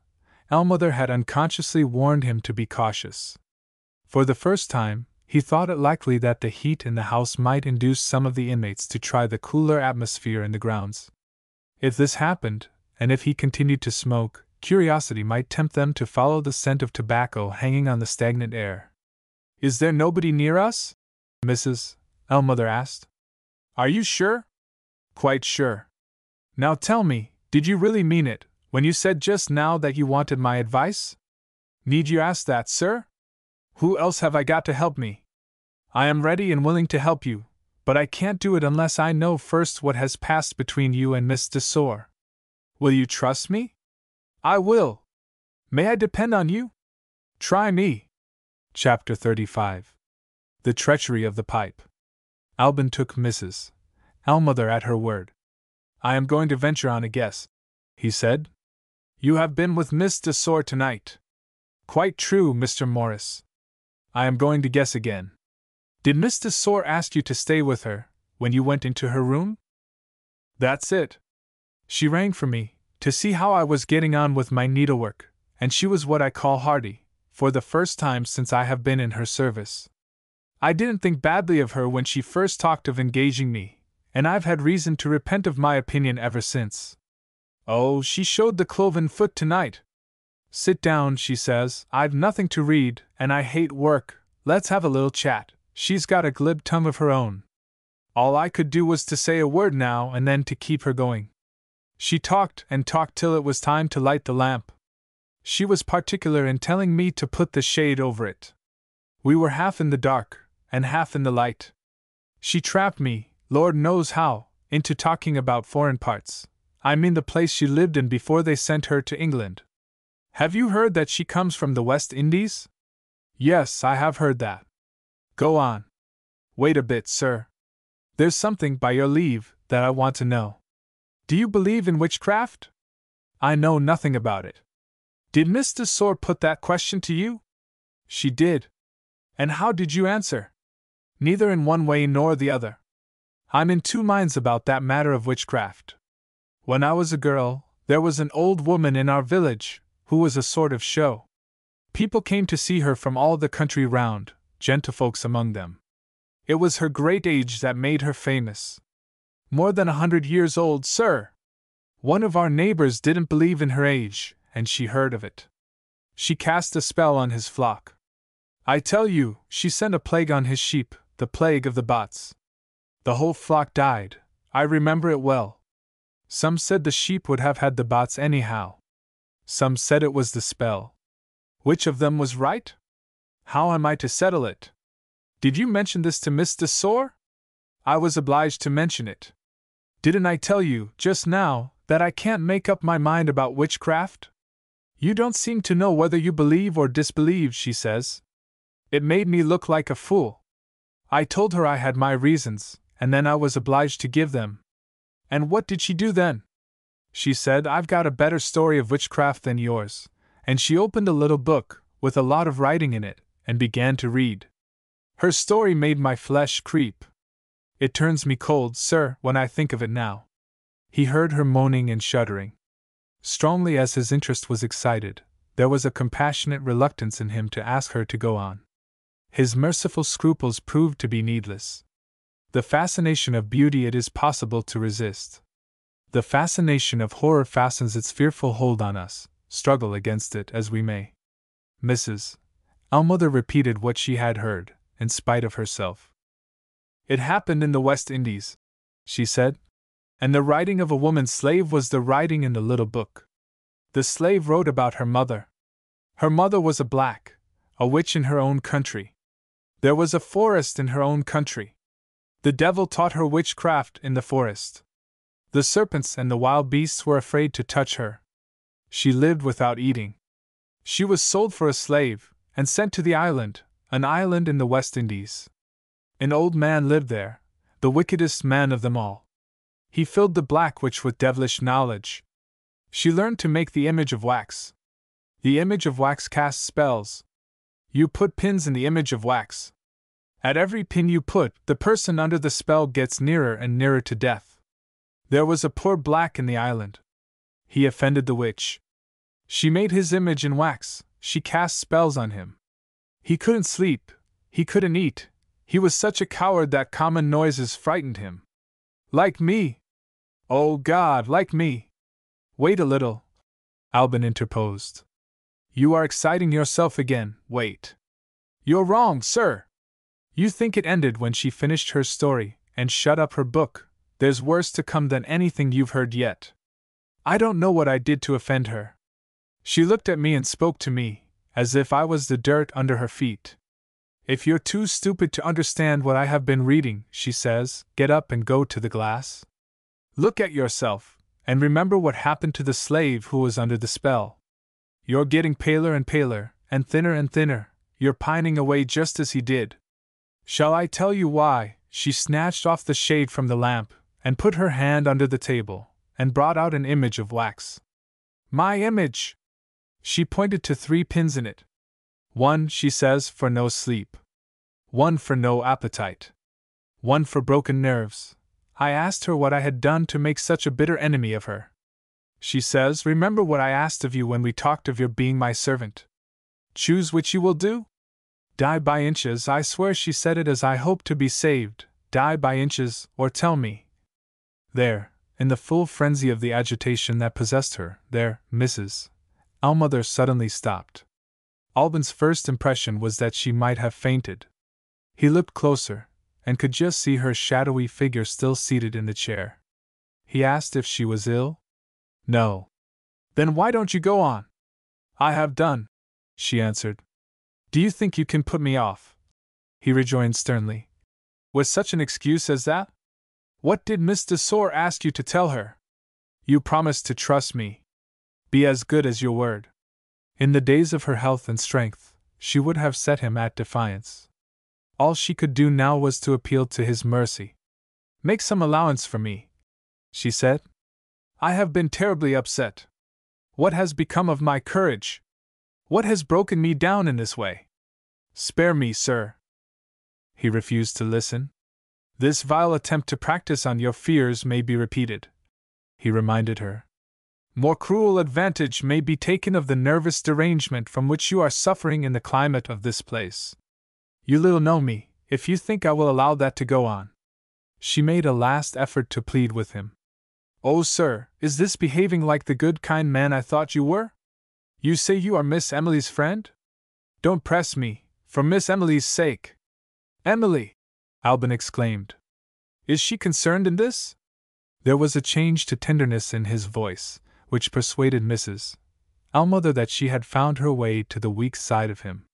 [SPEAKER 1] Ellmother had unconsciously warned him to be cautious. For the first time, he thought it likely that the heat in the house might induce some of the inmates to try the cooler atmosphere in the grounds. If this happened, and if he continued to smoke, curiosity might tempt them to follow the scent of tobacco hanging on the stagnant air. "Is there nobody near us?" Mrs. Ellmother asked. "Are you sure?" "Quite sure." "Now tell me, did you really mean it, when you said just now that you wanted my advice?" "Need you ask that, sir? Who else have I got to help me? I am ready and willing to help you, but I can't do it unless I know first what has passed between you and Miss de Sor. Will you trust me?" "I will. May I depend on you?" "Try me." Chapter 35. The Treachery of the Pipe. Alban took Mrs. Ellmother at her word. "I am going to venture on a guess," he said. "You have been with Miss de Sor tonight." "Quite true, Mr. Morris." "I am going to guess again. Did Miss de Sor ask you to stay with her, when you went into her room?" "That's it. She rang for me, to see how I was getting on with my needlework, and she was what I call hearty, for the first time since I have been in her service. I didn't think badly of her when she first talked of engaging me, and I've had reason to repent of my opinion ever since. Oh, she showed the cloven foot tonight. 'Sit down,' she says, 'I've nothing to read, and I hate work, let's have a little chat.' She's got a glib tongue of her own. All I could do was to say a word now and then to keep her going. She talked and talked till it was time to light the lamp. She was particular in telling me to put the shade over it. We were half in the dark, and half in the light. She trapped me, Lord knows how, into talking about foreign parts. I mean the place she lived in before they sent her to England. Have you heard that she comes from the West Indies?" "Yes, I have heard that." "Go on." "Wait a bit, sir. There's something, by your leave, that I want to know. Do you believe in witchcraft?" "I know nothing about it." "Did Miss de Sor put that question to you?" "She did." "And how did you answer?" "Neither in one way nor the other. I'm in two minds about that matter of witchcraft. When I was a girl, there was an old woman in our village, who was a sort of show. People came to see her from all the country round, gentlefolks among them. It was her great age that made her famous. More than 100 years old, sir. One of our neighbors didn't believe in her age, and she heard of it. She cast a spell on his flock. I tell you, she sent a plague on his sheep, the plague of the bots. The whole flock died, I remember it well. Some said the sheep would have had the bots anyhow. Some said it was the spell. Which of them was right? How am I to settle it? Did you mention this to Miss de Sor?" "I was obliged to mention it. Didn't I tell you, just now, that I can't make up my mind about witchcraft? You don't seem to know whether you believe or disbelieve," she says. It made me look like a fool. I told her I had my reasons, and then I was obliged to give them. And what did she do then? She said, "I've got a better story of witchcraft than yours," and she opened a little book, with a lot of writing in it, and began to read. Her story made my flesh creep. It turns me cold, sir, when I think of it now." He heard her moaning and shuddering. Strongly as his interest was excited, there was a compassionate reluctance in him to ask her to go on. His merciful scruples proved to be needless. The fascination of beauty it is possible to resist. The fascination of horror fastens its fearful hold on us, struggle against it as we may. Mrs. Ellmother repeated what she had heard, in spite of herself. "It happened in the West Indies," she said, "and the writing of a woman slave was the writing in the little book. The slave wrote about her mother. Her mother was a black, a witch in her own country. There was a forest in her own country. The devil taught her witchcraft in the forest. The serpents and the wild beasts were afraid to touch her. She lived without eating. She was sold for a slave, and sent to the island, an island in the West Indies. An old man lived there, the wickedest man of them all. He filled the black witch with devilish knowledge. She learned to make the image of wax. The image of wax casts spells. You put pins in the image of wax. At every pin you put, the person under the spell gets nearer and nearer to death. There was a poor black in the island. He offended the witch. She made his image in wax, she cast spells on him. He couldn't sleep, he couldn't eat, he was such a coward that common noises frightened him. Like me! Oh God, like me! Wait a little, Albin interposed. You are exciting yourself again, wait. You're wrong, sir! You think it ended when she finished her story and shut up her book. There's worse to come than anything you've heard yet. I don't know what I did to offend her. She looked at me and spoke to me, as if I was the dirt under her feet. If you're too stupid to understand what I have been reading, she says, get up and go to the glass. Look at yourself, and remember what happened to the slave who was under the spell. You're getting paler and paler, and thinner, you're pining away just as he did. Shall I tell you why? She snatched off the shade from the lamp, and put her hand under the table, and brought out an image of wax. My image! She pointed to 3 pins in it. 1, she says, for no sleep. 1 for no appetite. 1 for broken nerves. I asked her what I had done to make such a bitter enemy of her. She says, remember what I asked of you when we talked of your being my servant. Choose which you will do? Die by inches, I swear she said it as I hope to be saved, die by inches, or tell me. There, in the full frenzy of the agitation that possessed her, there, Mrs. Ellmother suddenly stopped. Albin's first impression was that she might have fainted. He looked closer, and could just see her shadowy figure still seated in the chair. He asked if she was ill. No. Then why don't you go on? I have done, she answered. Do you think you can put me off? He rejoined sternly. With such an excuse as that? What did Miss Desor ask you to tell her? You promised to trust me. Be as good as your word. In the days of her health and strength, she would have set him at defiance. All she could do now was to appeal to his mercy. Make some allowance for me, she said. I have been terribly upset. What has become of my courage? What has broken me down in this way? Spare me, sir. He refused to listen. This vile attempt to practice on your fears may be repeated, he reminded her. More cruel advantage may be taken of the nervous derangement from which you are suffering in the climate of this place. You little know me, if you think I will allow that to go on. She made a last effort to plead with him. Oh, sir, is this behaving like the good kind man I thought you were? You say you are Miss Emily's friend? Don't press me, for Miss Emily's sake. Emily! Albin exclaimed. Is she concerned in this? There was a change to tenderness in his voice, which persuaded Mrs. Ellmother that she had found her way to the weak side of him.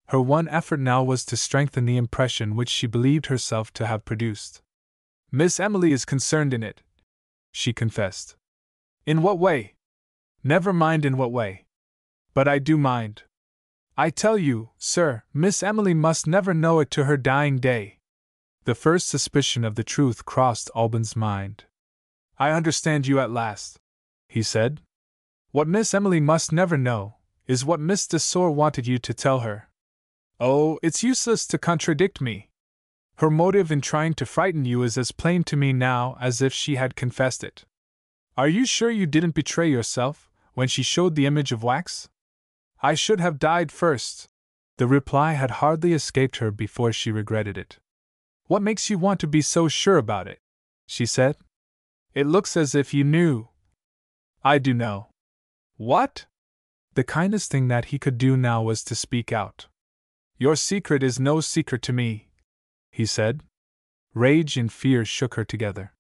[SPEAKER 1] Her one effort now was to strengthen the impression which she believed herself to have produced. Miss Emily is concerned in it, she confessed. In what way? Never mind in what way. But I do mind. I tell you, sir, Miss Emily must never know it to her dying day. The first suspicion of the truth crossed Albin's mind. I understand you at last, he said. What Miss Emily must never know is what Miss Desor wanted you to tell her. Oh, it's useless to contradict me. Her motive in trying to frighten you is as plain to me now as if she had confessed it. Are you sure you didn't betray yourself when she showed the image of wax? I should have died first. The reply had hardly escaped her before she regretted it. What makes you want to be so sure about it? She said. It looks as if you knew. I do know. What? The kindest thing that he could do now was to speak out. Your secret is no secret to me, he said. Rage and fear shook her together.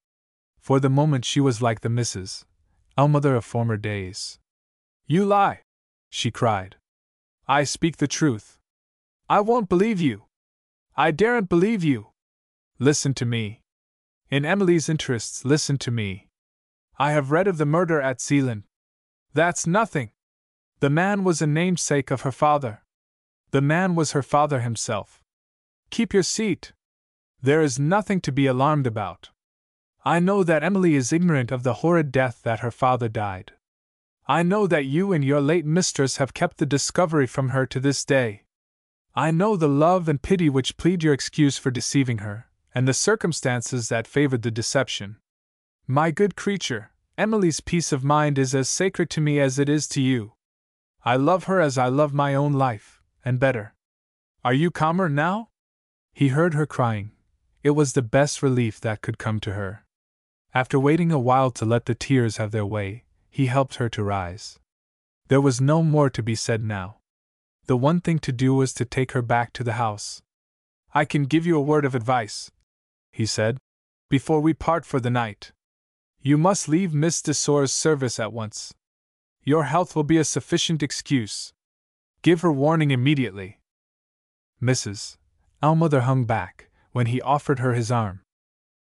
[SPEAKER 1] For the moment she was like the Mrs. Ellmother of former days. You lie, she cried. I speak the truth. I won't believe you. I daren't believe you. Listen to me. In Emily's interests, listen to me. I have read of the murder at Zealand. That's nothing. The man was a namesake of her father. The man was her father himself. Keep your seat. There is nothing to be alarmed about. I know that Emily is ignorant of the horrid death that her father died. I know that you and your late mistress have kept the discovery from her to this day. I know the love and pity which plead your excuse for deceiving her, and the circumstances that favored the deception. My good creature, Emily's peace of mind is as sacred to me as it is to you. I love her as I love my own life, and better. Are you calmer now? He heard her crying. It was the best relief that could come to her. After waiting a while to let the tears have their way, he helped her to rise. There was no more to be said now. The one thing to do was to take her back to the house. I can give you a word of advice, he said, before we part for the night. You must leave Miss de Sore's service at once. Your health will be a sufficient excuse. Give her warning immediately. Mrs. Ellmother hung back when he offered her his arm.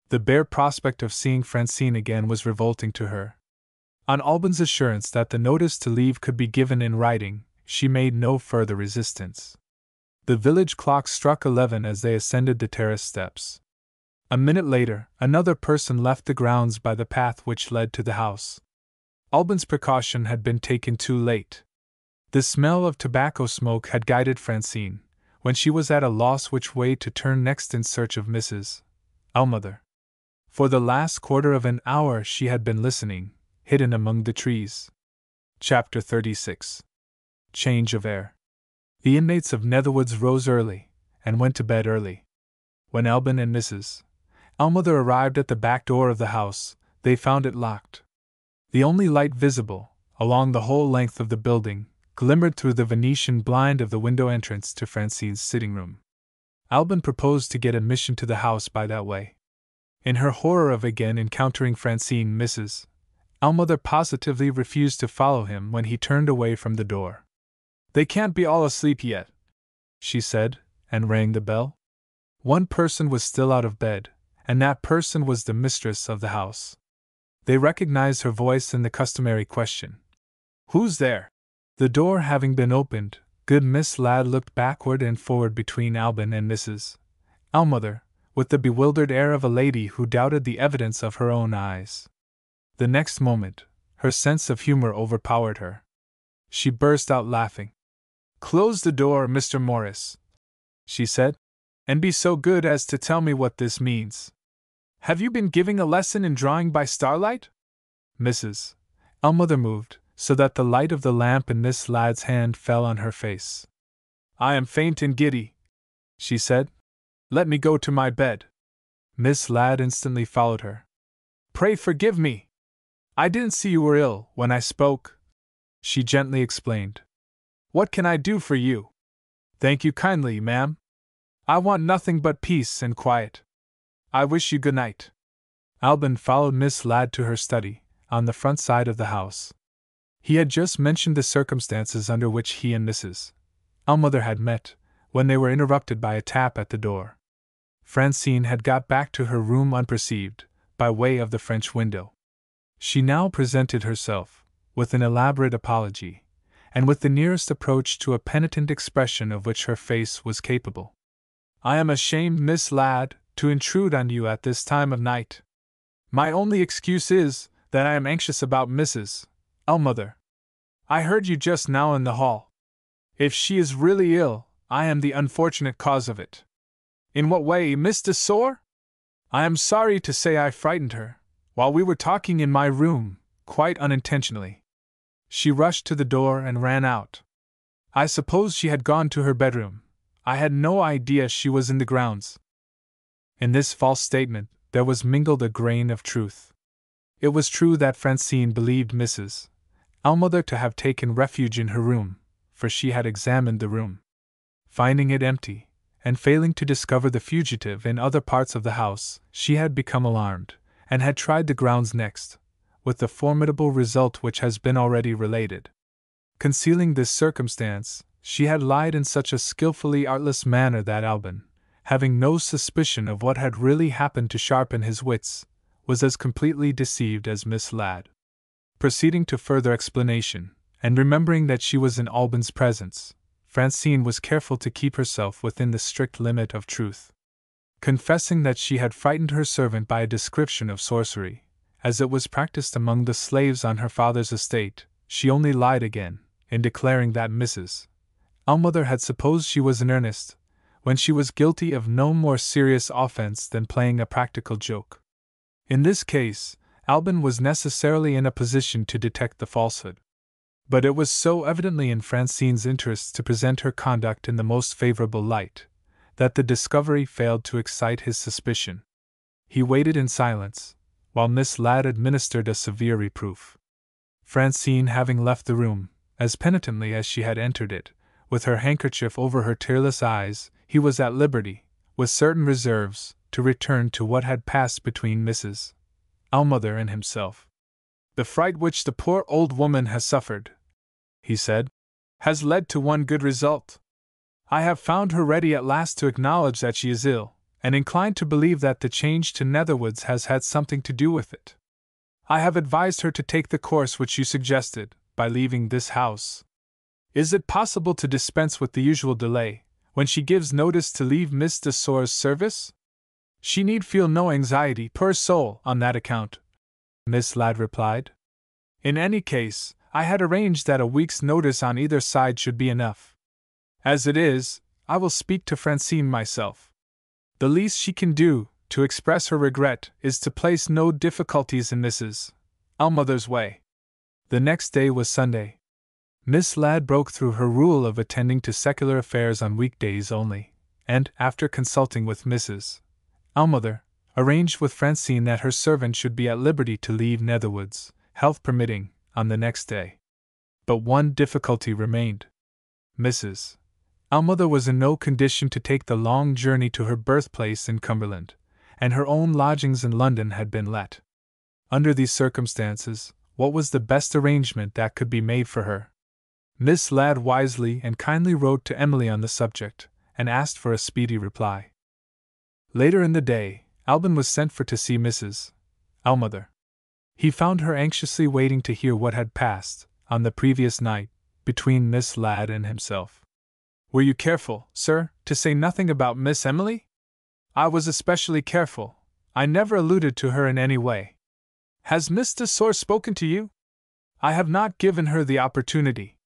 [SPEAKER 1] The bare prospect of seeing Francine again was revolting to her. On Alban's assurance that the notice to leave could be given in writing, she made no further resistance. The village clock struck 11 as they ascended the terrace steps. A minute later, another person left the grounds by the path which led to the house. Alban's precaution had been taken too late. The smell of tobacco smoke had guided Francine, when she was at a loss which way to turn next in search of Mrs. Ellmother. For the last quarter of an hour she had been listening, hidden among the trees. Chapter 36. Change of air. The inmates of Netherwoods rose early, and went to bed early. When Alban and Mrs. Ellmother arrived at the back door of the house, they found it locked. The only light visible, along the whole length of the building, glimmered through the Venetian blind of the window entrance to Francine's sitting room. Alban proposed to get admission to the house by that way. In her horror of again encountering Francine, Mrs. Ellmother positively refused to follow him when he turned away from the door. They can't be all asleep yet, she said, and rang the bell. One person was still out of bed, and that person was the mistress of the house. They recognized her voice in the customary question, "Who's there?" The door having been opened, good Miss Ladd looked backward and forward between Alban and Mrs. Ellmother, with the bewildered air of a lady who doubted the evidence of her own eyes. The next moment, her sense of humor overpowered her. She burst out laughing. "Close the door, Mr. Morris," she said, "and be so good as to tell me what this means. Have you been giving a lesson in drawing by starlight?" Mrs. Ellmother moved, so that the light of the lamp in Miss Ladd's hand fell on her face. "I am faint and giddy," she said. "Let me go to my bed." Miss Ladd instantly followed her. "Pray forgive me. I didn't see you were ill when I spoke," she gently explained. "What can I do for you?" "Thank you kindly, ma'am. I want nothing but peace and quiet. I wish you good night." Alban followed Miss Ladd to her study, on the front side of the house. He had just mentioned the circumstances under which he and Mrs. Ellmother had met, when they were interrupted by a tap at the door. Francine had got back to her room unperceived, by way of the French window. She now presented herself, with an elaborate apology, and with the nearest approach to a penitent expression of which her face was capable. "I am ashamed, Miss Ladd, to intrude on you at this time of night. My only excuse is that I am anxious about Mrs. Ellmother. I heard you just now in the hall. If she is really ill, I am the unfortunate cause of it." "In what way, Miss de Sore?" "I am sorry to say I frightened her, while we were talking in my room, quite unintentionally. She rushed to the door and ran out. I supposed she had gone to her bedroom. I had no idea she was in the grounds." In this false statement, there was mingled a grain of truth. It was true that Francine believed Mrs. Ellmother to have taken refuge in her room, for she had examined the room. Finding it empty, and failing to discover the fugitive in other parts of the house, she had become alarmed, and had tried the grounds next, with the formidable result which has been already related. Concealing this circumstance, she had lied in such a skillfully artless manner that Alban, having no suspicion of what had really happened to sharpen his wits, was as completely deceived as Miss Ladd. Proceeding to further explanation, and remembering that she was in Alban's presence, Francine was careful to keep herself within the strict limit of truth. Confessing that she had frightened her servant by a description of sorcery, as it was practiced among the slaves on her father's estate, she only lied again, in declaring that Mrs. Ellmother had supposed she was in earnest, when she was guilty of no more serious offense than playing a practical joke. In this case, Alban was necessarily in a position to detect the falsehood. But it was so evidently in Francine's interests to present her conduct in the most favorable light, that the discovery failed to excite his suspicion. He waited in silence, while Miss Ladd administered a severe reproof. Francine having left the room, as penitently as she had entered it, with her handkerchief over her tearless eyes, he was at liberty, with certain reserves, to return to what had passed between Mrs. Ellmother and himself. "The fright which the poor old woman has suffered," he said, "has led to one good result. I have found her ready at last to acknowledge that she is ill, and inclined to believe that the change to Netherwoods has had something to do with it. I have advised her to take the course which you suggested, by leaving this house. Is it possible to dispense with the usual delay, when she gives notice to leave Miss de Sore's service? She need feel no anxiety, poor soul, on that account," Miss Ladd replied. "In any case, I had arranged that a week's notice on either side should be enough. As it is, I will speak to Francine myself. The least she can do, to express her regret, is to place no difficulties in Mrs. Ellmother's way." The next day was Sunday. Miss Ladd broke through her rule of attending to secular affairs on weekdays only, and, after consulting with Mrs. Ellmother, arranged with Francine that her servant should be at liberty to leave Netherwoods, health permitting, on the next day. But one difficulty remained. Mrs. Ellmother was in no condition to take the long journey to her birthplace in Cumberland, and her own lodgings in London had been let. Under these circumstances, what was the best arrangement that could be made for her? Miss Ladd wisely and kindly wrote to Emily on the subject, and asked for a speedy reply. Later in the day, Alban was sent for to see Mrs. Ellmother. He found her anxiously waiting to hear what had passed, on the previous night, between Miss Ladd and himself. "Were you careful, sir, to say nothing about Miss Emily?" "I was especially careful. I never alluded to her in any way." "Has Miss de Sore spoken to you?" "I have not given her the opportunity.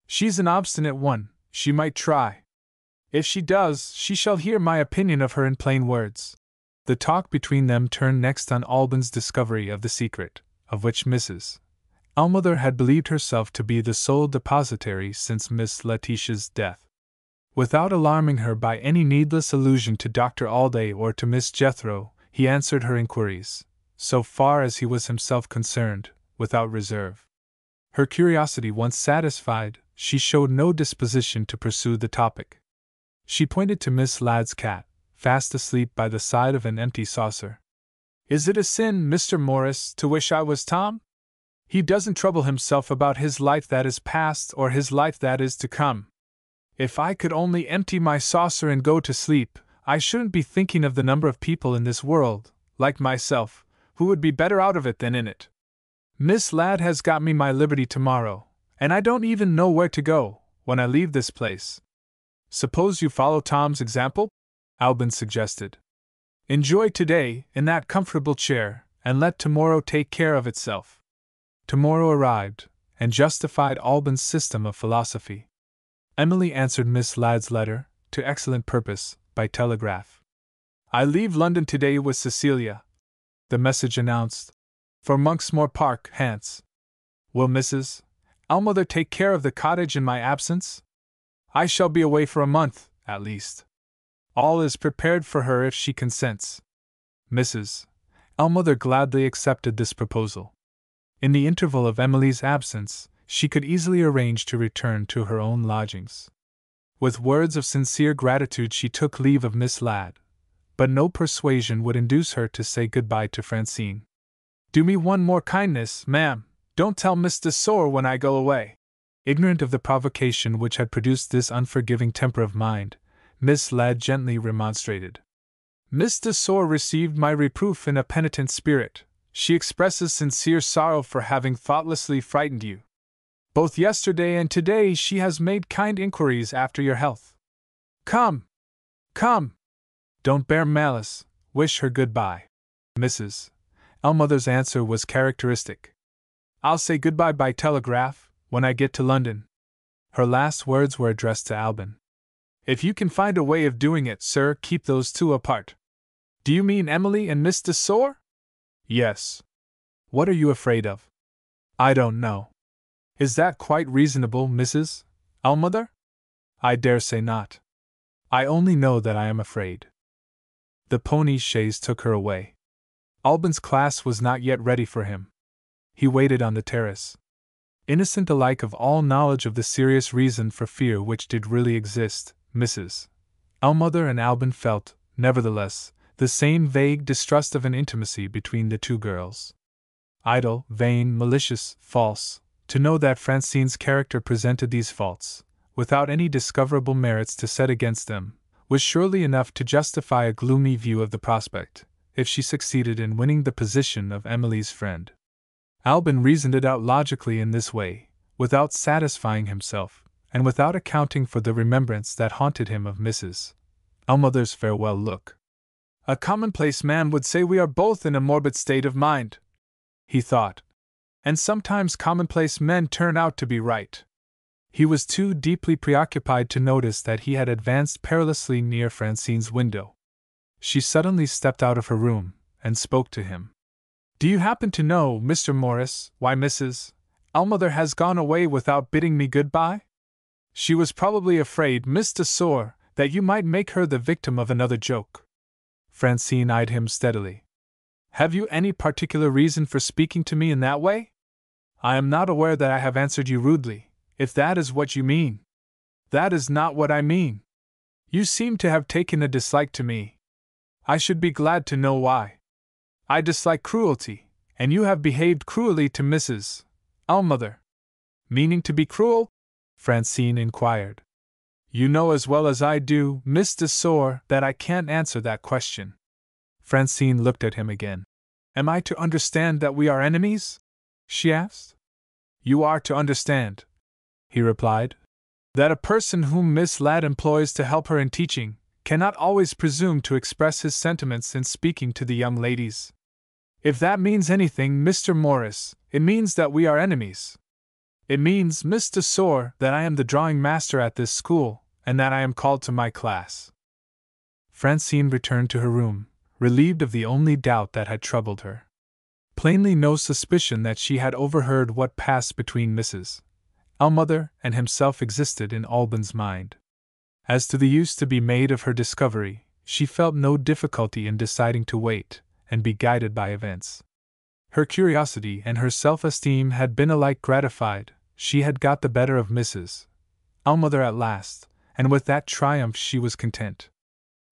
[SPEAKER 1] She's an obstinate one. She might try. If she does, she shall hear my opinion of her in plain words." The talk between them turned next on Alban's discovery of the secret, of which Mrs. Ellmother had believed herself to be the sole depositary since Miss Letitia's death. Without alarming her by any needless allusion to Dr. Alday or to Miss Jethro, he answered her inquiries, so far as he was himself concerned, without reserve. Her curiosity once satisfied, she showed no disposition to pursue the topic. She pointed to Miss Ladd's cat, fast asleep by the side of an empty saucer. "Is it a sin, Mr. Morris, to wish I was Tom? He doesn't trouble himself about his life that is past or his life that is to come. If I could only empty my saucer and go to sleep, I shouldn't be thinking of the number of people in this world, like myself, who would be better out of it than in it. Miss Ladd has got me my liberty tomorrow, and I don't even know where to go, when I leave this place." "Suppose you follow Tom's example?" Alban suggested. "Enjoy today, in that comfortable chair, and let tomorrow take care of itself." Tomorrow arrived, and justified Alban's system of philosophy. Emily answered Miss Ladd's letter, to excellent purpose, by telegraph. "I leave London today with Cecilia," the message announced, "for Monksmoor Park, Hants. Will Mrs. Ellmother take care of the cottage in my absence? I shall be away for a month, at least. All is prepared for her if she consents." Mrs. Ellmother gladly accepted this proposal. In the interval of Emily's absence, she could easily arrange to return to her own lodgings. With words of sincere gratitude she took leave of Miss Ladd, but no persuasion would induce her to say good-bye to Francine. "Do me one more kindness, ma'am. Don't tell Miss de Sore when I go away." Ignorant of the provocation which had produced this unforgiving temper of mind, Miss Ladd gently remonstrated. "Miss de Sore received my reproof in a penitent spirit. She expresses sincere sorrow for having thoughtlessly frightened you. Both yesterday and today she has made kind inquiries after your health. Come! Come! Don't bear malice, wish her good-bye." Mrs. Ellmother's answer was characteristic. I'll say goodbye by telegraph, when I get to London. Her last words were addressed to Alban. If you can find a way of doing it, sir, keep those two apart. Do you mean Emily and Miss de Sor? Yes. What are you afraid of? I don't know. Is that quite reasonable, Mrs. Ellmother? I dare say not. I only know that I am afraid. The pony chaise took her away. Alban's class was not yet ready for him. He waited on the terrace. Innocent alike of all knowledge of the serious reason for fear which did really exist, Mrs. Ellmother and Alban felt, nevertheless, the same vague distrust of an intimacy between the two girls. Idle, vain, malicious, false, to know that Francine's character presented these faults, without any discoverable merits to set against them, was surely enough to justify a gloomy view of the prospect, if she succeeded in winning the position of Emily's friend. Alban reasoned it out logically in this way, without satisfying himself, and without accounting for the remembrance that haunted him of Mrs. Ellmother's farewell look. A commonplace man would say we are both in a morbid state of mind, he thought, and sometimes commonplace men turn out to be right. He was too deeply preoccupied to notice that he had advanced perilously near Francine's window. She suddenly stepped out of her room, and spoke to him. Do you happen to know, Mr. Morris, why Mrs. Ellmother has gone away without bidding me good-bye? She was probably afraid, Miss de Sor, that you might make her the victim of another joke. Francine eyed him steadily. Have you any particular reason for speaking to me in that way? I am not aware that I have answered you rudely, if that is what you mean. That is not what I mean. You seem to have taken a dislike to me. I should be glad to know why. I dislike cruelty, and you have behaved cruelly to Mrs. Ellmother. Meaning to be cruel? Francine inquired. You know as well as I do, Miss de Sor, that I can't answer that question. Francine looked at him again. Am I to understand that we are enemies? She asked. You are to understand, he replied, that a person whom Miss Ladd employs to help her in teaching cannot always presume to express his sentiments in speaking to the young ladies. If that means anything, Mr. Morris, it means that we are enemies. It means, Miss de Sor, that I am the drawing master at this school, and that I am called to my class. Francine returned to her room, relieved of the only doubt that had troubled her. Plainly no suspicion that she had overheard what passed between Mrs. Ellmother and himself existed in Alban's mind. As to the use to be made of her discovery, she felt no difficulty in deciding to wait, and be guided by events. Her curiosity and her self-esteem had been alike gratified. She had got the better of Mrs. Ellmother at last, and with that triumph she was content.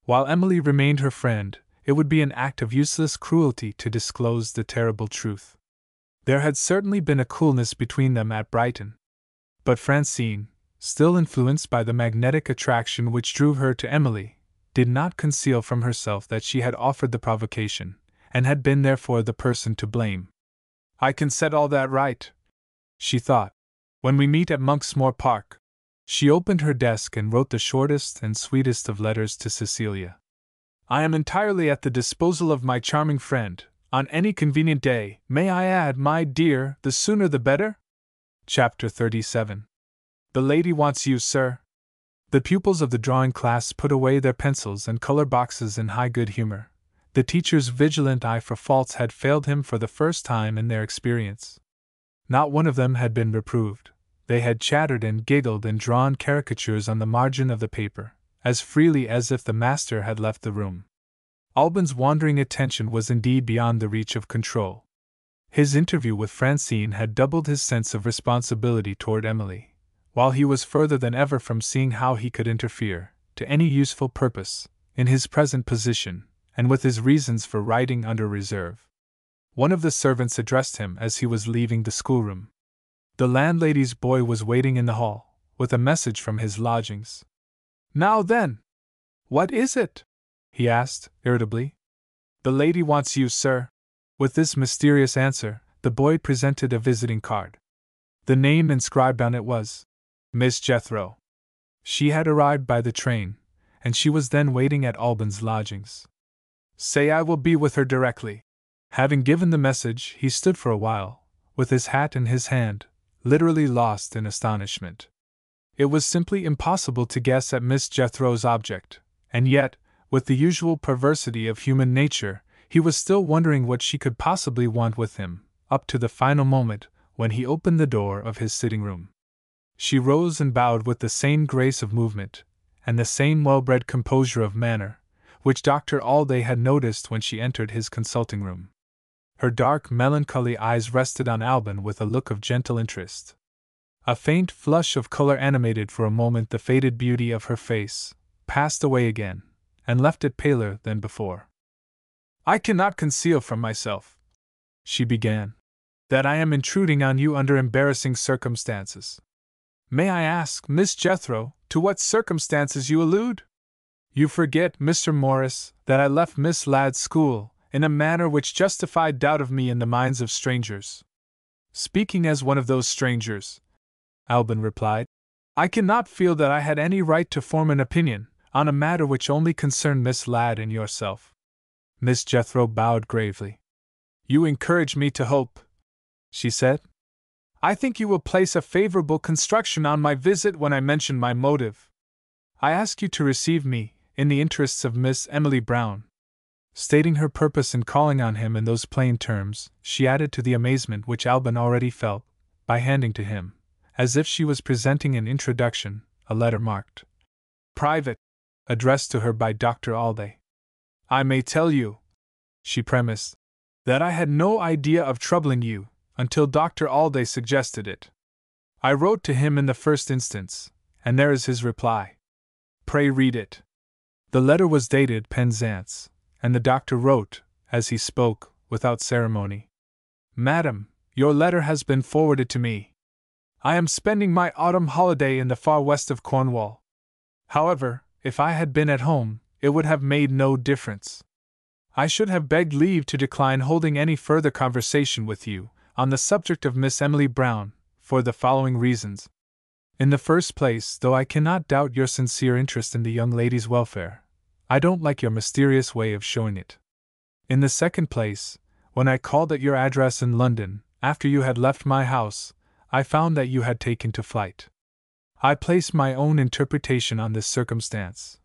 [SPEAKER 1] While Emily remained her friend, it would be an act of useless cruelty to disclose the terrible truth. There had certainly been a coolness between them at Brighton. But Francine, still influenced by the magnetic attraction which drew her to Emily, did not conceal from herself that she had offered the provocation, and had been therefore the person to blame. I can set all that right, she thought, when we meet at Monksmoor Park. She opened her desk and wrote the shortest and sweetest of letters to Cecilia. I am entirely at the disposal of my charming friend, on any convenient day. May I add, my dear, the sooner the better? Chapter 37. The lady wants you, sir. The pupils of the drawing class put away their pencils and color boxes in high good humor. The teacher's vigilant eye for faults had failed him for the first time in their experience. Not one of them had been reproved. They had chattered and giggled and drawn caricatures on the margin of the paper, as freely as if the master had left the room. Alban's wandering attention was indeed beyond the reach of control. His interview with Francine had doubled his sense of responsibility toward Emily, while he was further than ever from seeing how he could interfere, to any useful purpose, in his present position, and with his reasons for writing under reserve. One of the servants addressed him as he was leaving the schoolroom. The landlady's boy was waiting in the hall, with a message from his lodgings. Now then! What is it? He asked, irritably. The lady wants you, sir. With this mysterious answer, the boy presented a visiting card. The name inscribed on it was Miss Jethro. She had arrived by the train, and she was then waiting at Alban's lodgings. Say I will be with her directly. Having given the message, he stood for a while, with his hat in his hand, literally lost in astonishment. It was simply impossible to guess at Miss Jethro's object, and yet, with the usual perversity of human nature, he was still wondering what she could possibly want with him, up to the final moment when he opened the door of his sitting room. She rose and bowed with the same grace of movement, and the same well-bred composure of manner, which Dr. Alday had noticed when she entered his consulting room. Her dark, melancholy eyes rested on Alban with a look of gentle interest. A faint flush of color animated for a moment the faded beauty of her face, passed away again, and left it paler than before. "I cannot conceal from myself," she began, "that I am intruding on you under embarrassing circumstances. May I ask, Miss Jethro, to what circumstances you allude? You forget, Mr. Morris, that I left Miss Ladd's school in a manner which justified doubt of me in the minds of strangers." "Speaking as one of those strangers," Alban replied, "I cannot feel that I had any right to form an opinion on a matter which only concerned Miss Ladd and yourself." Miss Jethro bowed gravely. "You encourage me to hope," she said. "I think you will place a favorable construction on my visit when I mention my motive. I ask you to receive me, in the interests of Miss Emily Brown." Stating her purpose in calling on him in those plain terms, she added to the amazement which Alban already felt, by handing to him, as if she was presenting an introduction, a letter marked "Private," addressed to her by Dr. Alday. "I may tell you," she premised, "that I had no idea of troubling you, until Dr. Alday suggested it. I wrote to him in the first instance, and there is his reply. Pray read it." The letter was dated Penzance, and the doctor wrote, as he spoke, without ceremony: "Madam, your letter has been forwarded to me. I am spending my autumn holiday in the far west of Cornwall. However, if I had been at home, it would have made no difference. I should have begged leave to decline holding any further conversation with you on the subject of Miss Emily Brown, for the following reasons. In the first place, though I cannot doubt your sincere interest in the young lady's welfare, I don't like your mysterious way of showing it. In the second place, when I called at your address in London, after you had left my house, I found that you had taken to flight. I place my own interpretation on this circumstance,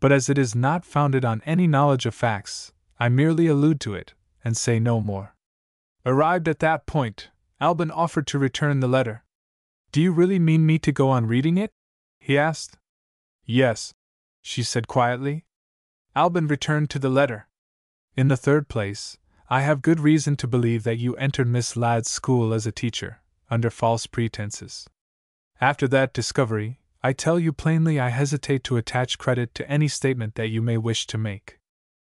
[SPEAKER 1] but as it is not founded on any knowledge of facts, I merely allude to it, and say no more." Arrived at that point, Alban offered to return the letter. "Do you really mean me to go on reading it?" he asked. "Yes," she said quietly. Alban returned to the letter. "In the third place, I have good reason to believe that you entered Miss Ladd's school as a teacher, under false pretenses. After that discovery, I tell you plainly I hesitate to attach credit to any statement that you may wish to make.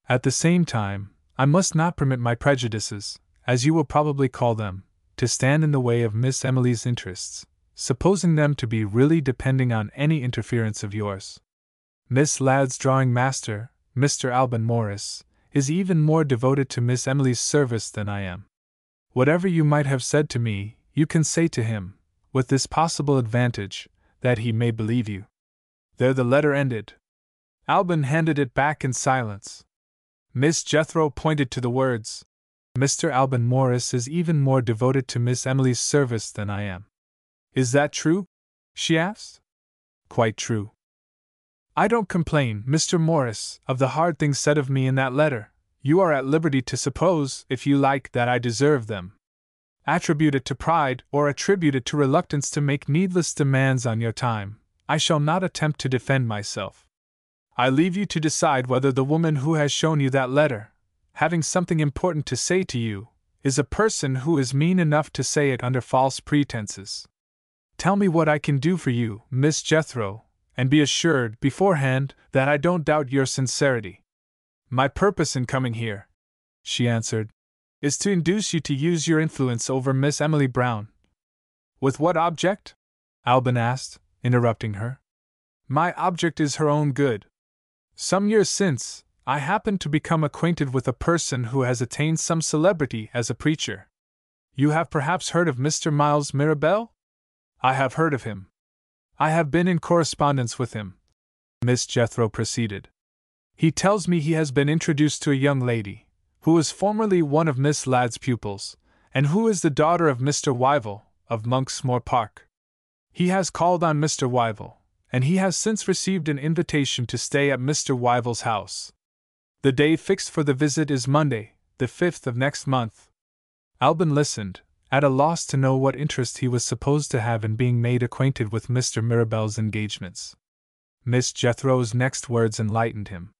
[SPEAKER 1] At the same time, I must not permit my prejudices, as you will probably call them, to stand in the way of Miss Emily's interests, supposing them to be really depending on any interference of yours. Miss Ladd's drawing master, Mr. Alban Morris, is even more devoted to Miss Emily's service than I am. Whatever you might have said to me, you can say to him, with this possible advantage, that he may believe you." There the letter ended. Alban handed it back in silence. Miss Jethro pointed to the words, "Mr. Alban Morris is even more devoted to Miss Emily's service than I am." "Is that true?" she asked. "Quite true." "I don't complain, Mr. Morris, of the hard things said of me in that letter. You are at liberty to suppose, if you like, that I deserve them. Attribute it to pride, or attribute it to reluctance to make needless demands on your time, I shall not attempt to defend myself. I leave you to decide whether the woman who has shown you that letter, having something important to say to you, is a person who is mean enough to say it under false pretenses. Tell me what I can do for you, Miss Jethro, and be assured, beforehand, that I don't doubt your sincerity." "My purpose in coming here," she answered, "is to induce you to use your influence over Miss Emily Brown." "With what object?" Alban asked, interrupting her. "My object is her own good. Some years since, I happened to become acquainted with a person who has attained some celebrity as a preacher. You have perhaps heard of Mr. Miles Mirabel?" "I have heard of him. I have been in correspondence with him," Miss Jethro proceeded. "He tells me he has been introduced to a young lady, who was formerly one of Miss Ladd's pupils, And who is the daughter of Mr. Wyville, of Monksmoor Park? He has called on Mr. Wyville, and he has since received an invitation to stay at Mr. Wyville's house. The day fixed for the visit is Monday, the 5th of next month. Alban listened, at a loss to know what interest he was supposed to have in being made acquainted with Mr. Mirabel's engagements. Miss Jethro's next words enlightened him.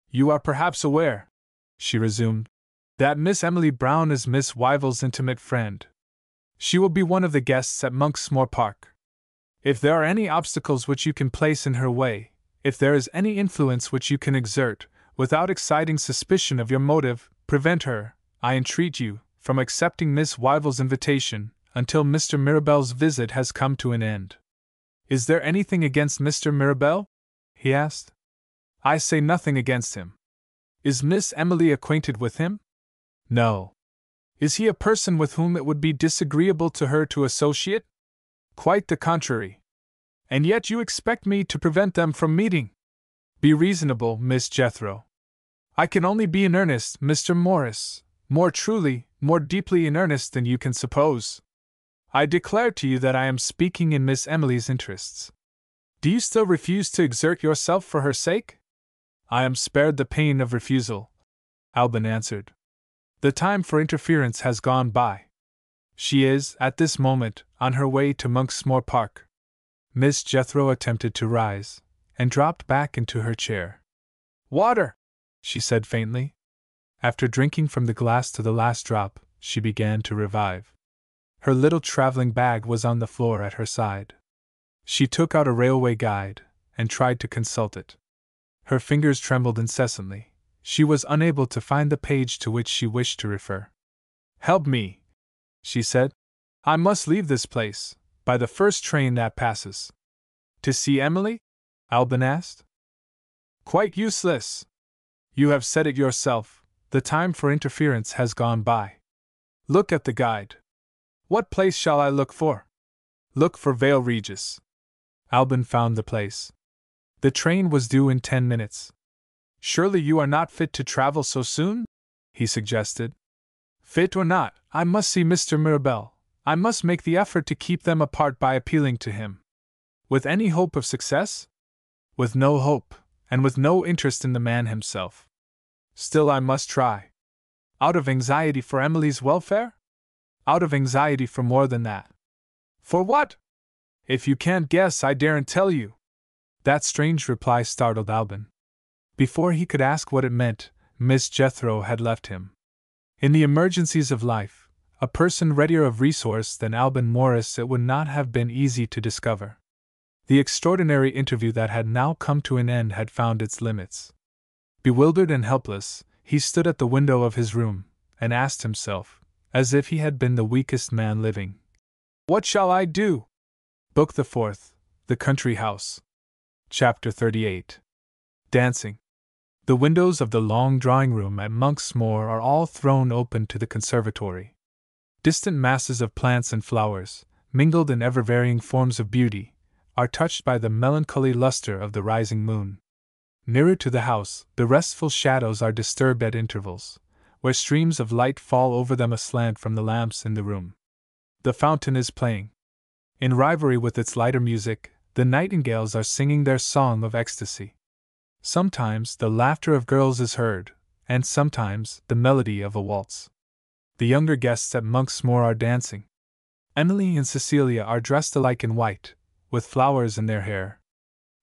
[SPEAKER 1] "You are perhaps aware," she resumed, "that Miss Emily Brown is Miss Wyville's intimate friend. She will be one of the guests at Monksmoor Park. If there are any obstacles which you can place in her way, if there is any influence which you can exert, without exciting suspicion of your motive, prevent her, I entreat you, from accepting Miss Wyville's invitation, until Mr. Mirabel's visit has come to an end." "Is there anything against Mr. Mirabel?" he asked. "I say nothing against him." "Is Miss Emily acquainted with him?" "No." "Is he a person with whom it would be disagreeable to her to associate?" "Quite the contrary." "And yet you expect me to prevent them from meeting?" "Be reasonable, Miss Jethro." "I can only be in earnest, Mr. Morris, more truly, more deeply in earnest than you can suppose. I declare to you that I am speaking in Miss Emily's interests. Do you still refuse to exert yourself for her sake?" "I am spared the pain of refusal," Alban answered. "The time for interference has gone by. She is, at this moment, on her way to Monksmoor Park." Miss Jethro attempted to rise, and dropped back into her chair. "Water!" she said faintly. After drinking from the glass to the last drop, she began to revive. Her little traveling bag was on the floor at her side. She took out a railway guide, and tried to consult it. Her fingers trembled incessantly. She was unable to find the page to which she wished to refer. "Help me," she said. "I must leave this place, by the first train that passes." "To see Emily?" Alban asked. "Quite useless. You have said it yourself, the time for interference has gone by. Look at the guide. What place shall I look for?" "Look for Vale Regis." Alban found the place. The train was due in 10 minutes. "Surely you are not fit to travel so soon?" he suggested. "Fit or not, I must see Mr. Mirabel. I must make the effort to keep them apart by appealing to him." "With any hope of success?" "With no hope, and with no interest in the man himself. Still I must try." "Out of anxiety for Emily's welfare?" "Out of anxiety for more than that." "For what?" "If you can't guess, I daren't tell you." That strange reply startled Alban. Before he could ask what it meant, Miss Jethro had left him. In the emergencies of life, a person readier of resource than Alban Morris it would not have been easy to discover. The extraordinary interview that had now come to an end had found its limits. Bewildered and helpless, he stood at the window of his room, and asked himself, as if he had been the weakest man living, "What shall I do?" Book the 4th, The Country House. Chapter 38. Dancing. The windows of the long drawing-room at Monksmoor are all thrown open to the conservatory. Distant masses of plants and flowers, mingled in ever-varying forms of beauty, are touched by the melancholy luster of the rising moon. Nearer to the house, the restful shadows are disturbed at intervals, where streams of light fall over them aslant from the lamps in the room. The fountain is playing. In rivalry with its lighter music, the nightingales are singing their song of ecstasy. Sometimes the laughter of girls is heard, and sometimes the melody of a waltz. The younger guests at Monksmoor are dancing. Emily and Cecilia are dressed alike in white, with flowers in their hair.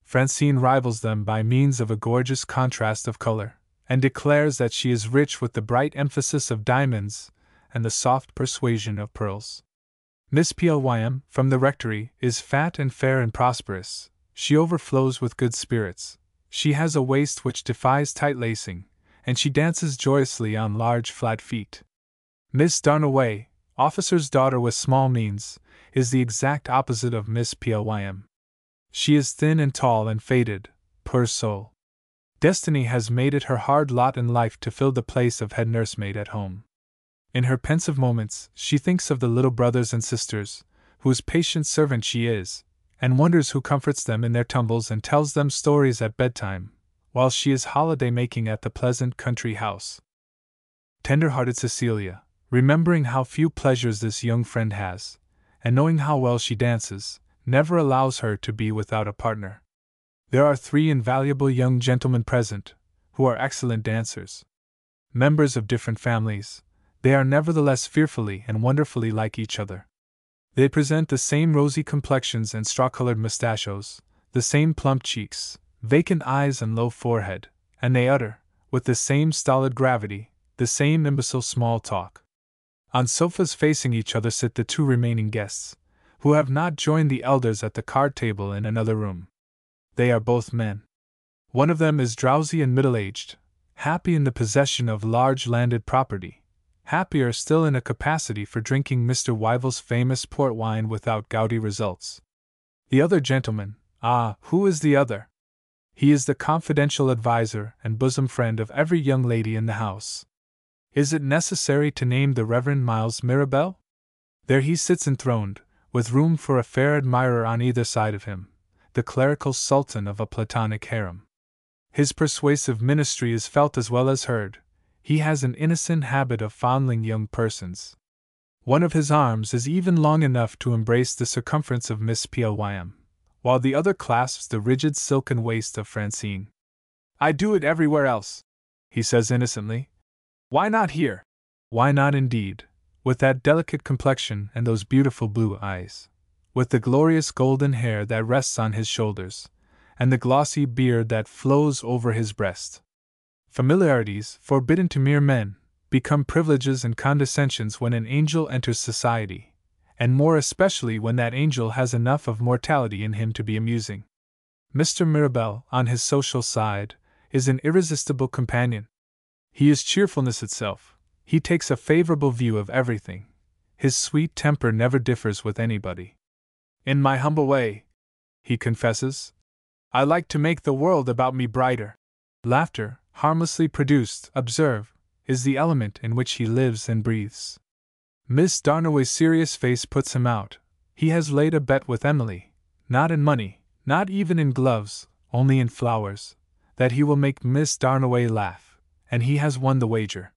[SPEAKER 1] Francine rivals them by means of a gorgeous contrast of color, and declares that she is rich with the bright emphasis of diamonds and the soft persuasion of pearls. Miss Plym, from the rectory, is fat and fair and prosperous. She overflows with good spirits. She has a waist which defies tight lacing, and she dances joyously on large flat feet. Miss Darnaway, officer's daughter with small means, is the exact opposite of Miss Plym. She is thin and tall and faded, poor soul. Destiny has made it her hard lot in life to fill the place of head nursemaid at home. In her pensive moments, she thinks of the little brothers and sisters, whose patient servant she is, and wonders who comforts them in their tumbles and tells them stories at bedtime, while she is holiday-making at the pleasant country house. Tender-hearted Cecilia, remembering how few pleasures this young friend has, and knowing how well she dances, never allows her to be without a partner. There are 3 invaluable young gentlemen present, who are excellent dancers. Members of different families, they are nevertheless fearfully and wonderfully like each other. They present the same rosy complexions and straw-colored mustachios, the same plump cheeks, vacant eyes and low forehead, and they utter, with the same stolid gravity, the same imbecile small talk. On sofas facing each other sit the 2 remaining guests, who have not joined the elders at the card table in another room. They are both men. One of them is drowsy and middle-aged, happy in the possession of large landed property, happier still in a capacity for drinking Mr. Wyville's famous port wine without gouty results. The other gentleman, who is the other? He is the confidential adviser and bosom friend of every young lady in the house. Is it necessary to name the Reverend Miles Mirabel? There he sits enthroned, with room for a fair admirer on either side of him, the clerical sultan of a Platonic harem. His persuasive ministry is felt as well as heard. He has an innocent habit of fondling young persons. One of his arms is even long enough to embrace the circumference of Miss Plym, while the other clasps the rigid silken waist of Francine. "I do it everywhere else," he says innocently. "Why not here?" Why not indeed, with that delicate complexion and those beautiful blue eyes, with the glorious golden hair that rests on his shoulders, and the glossy beard that flows over his breast. Familiarities, forbidden to mere men, become privileges and condescensions when an angel enters society, and more especially when that angel has enough of mortality in him to be amusing. Mr. Mirabel, on his social side, is an irresistible companion. He is cheerfulness itself. He takes a favorable view of everything. His sweet temper never differs with anybody. "In my humble way," he confesses, "I like to make the world about me brighter." Laughter, harmlessly produced, observe, is the element in which he lives and breathes. Miss Darnaway's serious face puts him out. He has laid a bet with Emily, not in money, not even in gloves, only in flowers, that he will make Miss Darnaway laugh, and he has won the wager.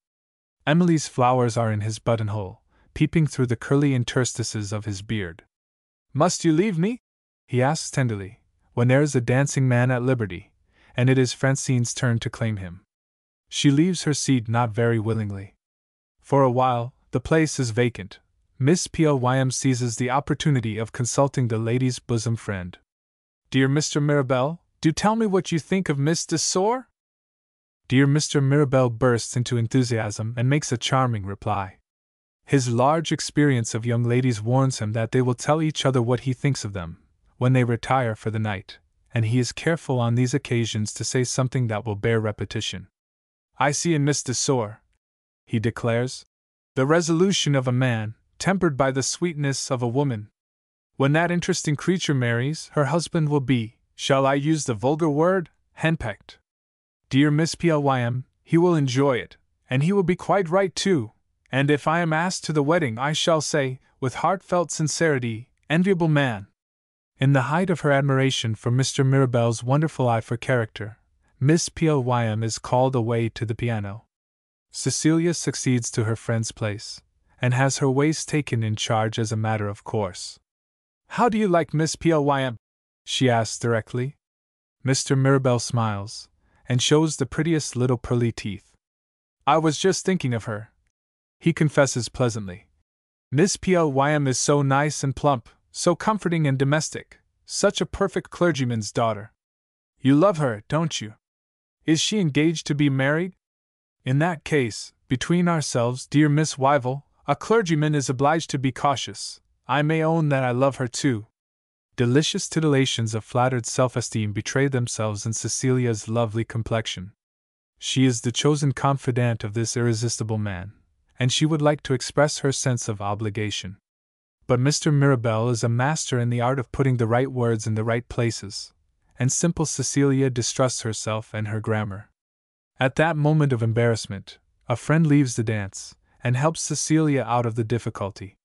[SPEAKER 1] Emily's flowers are in his buttonhole, peeping through the curly interstices of his beard. "Must you leave me?" he asks tenderly, when there is a dancing man at liberty, and it is Francine's turn to claim him. She leaves her seat not very willingly. For a while, the place is vacant. Miss Plym seizes the opportunity of consulting the lady's bosom friend. "Dear Mr. Mirabel, do tell me what you think of Miss de Sor?" Dear Mr. Mirabel bursts into enthusiasm and makes a charming reply. His large experience of young ladies warns him that they will tell each other what he thinks of them, when they retire for the night, and he is careful on these occasions to say something that will bear repetition. "I see in Miss de Sor," he declares, "the resolution of a man, tempered by the sweetness of a woman. When that interesting creature marries, her husband will be, shall I use the vulgar word, henpecked. Dear Miss Plym, he will enjoy it, and he will be quite right too, and if I am asked to the wedding I shall say, with heartfelt sincerity, enviable man." In the height of her admiration for Mr. Mirabel's wonderful eye for character, Miss Plym is called away to the piano. Cecilia succeeds to her friend's place, and has her waist taken in charge as a matter of course. "How do you like Miss Plym?" she asks directly. Mr. Mirabel smiles, and shows the prettiest little pearly teeth. "I was just thinking of her," he confesses pleasantly. "Miss Plym is so nice and plump, so comforting and domestic, such a perfect clergyman's daughter. You love her, don't you? Is she engaged to be married? In that case, between ourselves, dear Miss Wyville, a clergyman is obliged to be cautious. I may own that I love her too." Delicious titillations of flattered self-esteem betray themselves in Cecilia's lovely complexion. She is the chosen confidante of this irresistible man, and she would like to express her sense of obligation. But Mr. Mirabel is a master in the art of putting the right words in the right places, and simple Cecilia distrusts herself and her grammar. At that moment of embarrassment, a friend leaves the dance, and helps Cecilia out of the difficulty.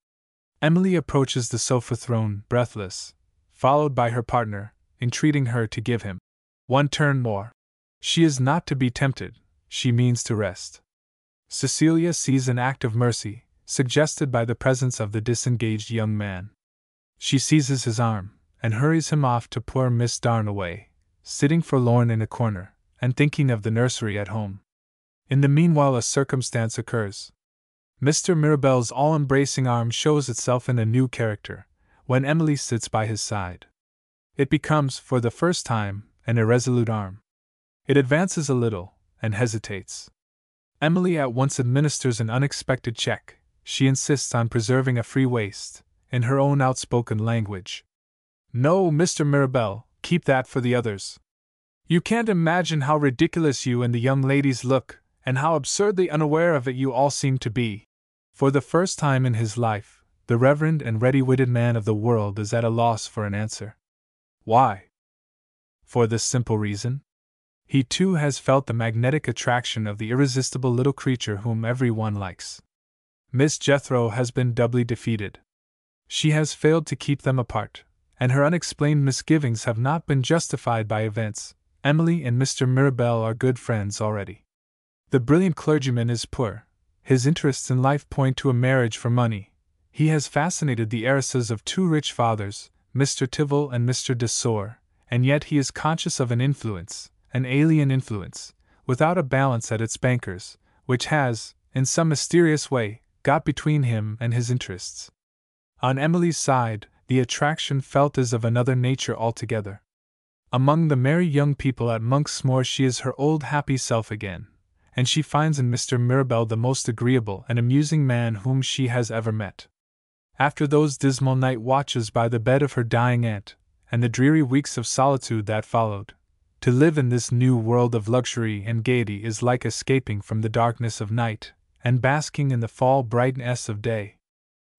[SPEAKER 1] Emily approaches the sofa throne, breathless, followed by her partner, entreating her to give him one turn more. She is not to be tempted, she means to rest. Cecilia sees an act of mercy, suggested by the presence of the disengaged young man. She seizes his arm, and hurries him off to poor Miss Darnaway, sitting forlorn in a corner, and thinking of the nursery at home. In the meanwhile a circumstance occurs. Mr. Mirabel's all-embracing arm shows itself in a new character, when Emily sits by his side. It becomes, for the first time, an irresolute arm. It advances a little, and hesitates. Emily at once administers an unexpected check. She insists on preserving a free waist, in her own outspoken language. "No, Mr. Mirabel, keep that for the others. You can't imagine how ridiculous you and the young ladies look, and how absurdly unaware of it you all seem to be." For the first time in his life, the reverend and ready-witted man of the world is at a loss for an answer. Why? For this simple reason. He too has felt the magnetic attraction of the irresistible little creature whom everyone likes. Miss Jethro has been doubly defeated. She has failed to keep them apart, and her unexplained misgivings have not been justified by events. Emily and Mr. Mirabel are good friends already. The brilliant clergyman is poor. His interests in life point to a marriage for money. He has fascinated the heiresses of two rich fathers, Mr. Tivell and Mr. de Sor, and yet he is conscious of an influence, an alien influence, without a balance at its bankers, which has, in some mysterious way, got between him and his interests. On Emily's side, the attraction felt is of another nature altogether. Among the merry young people at Monksmoor she is her old happy self again, and she finds in Mr. Mirabel the most agreeable and amusing man whom she has ever met. After those dismal night watches by the bed of her dying aunt, and the dreary weeks of solitude that followed, to live in this new world of luxury and gaiety is like escaping from the darkness of night, and basking in the fall brightness of day.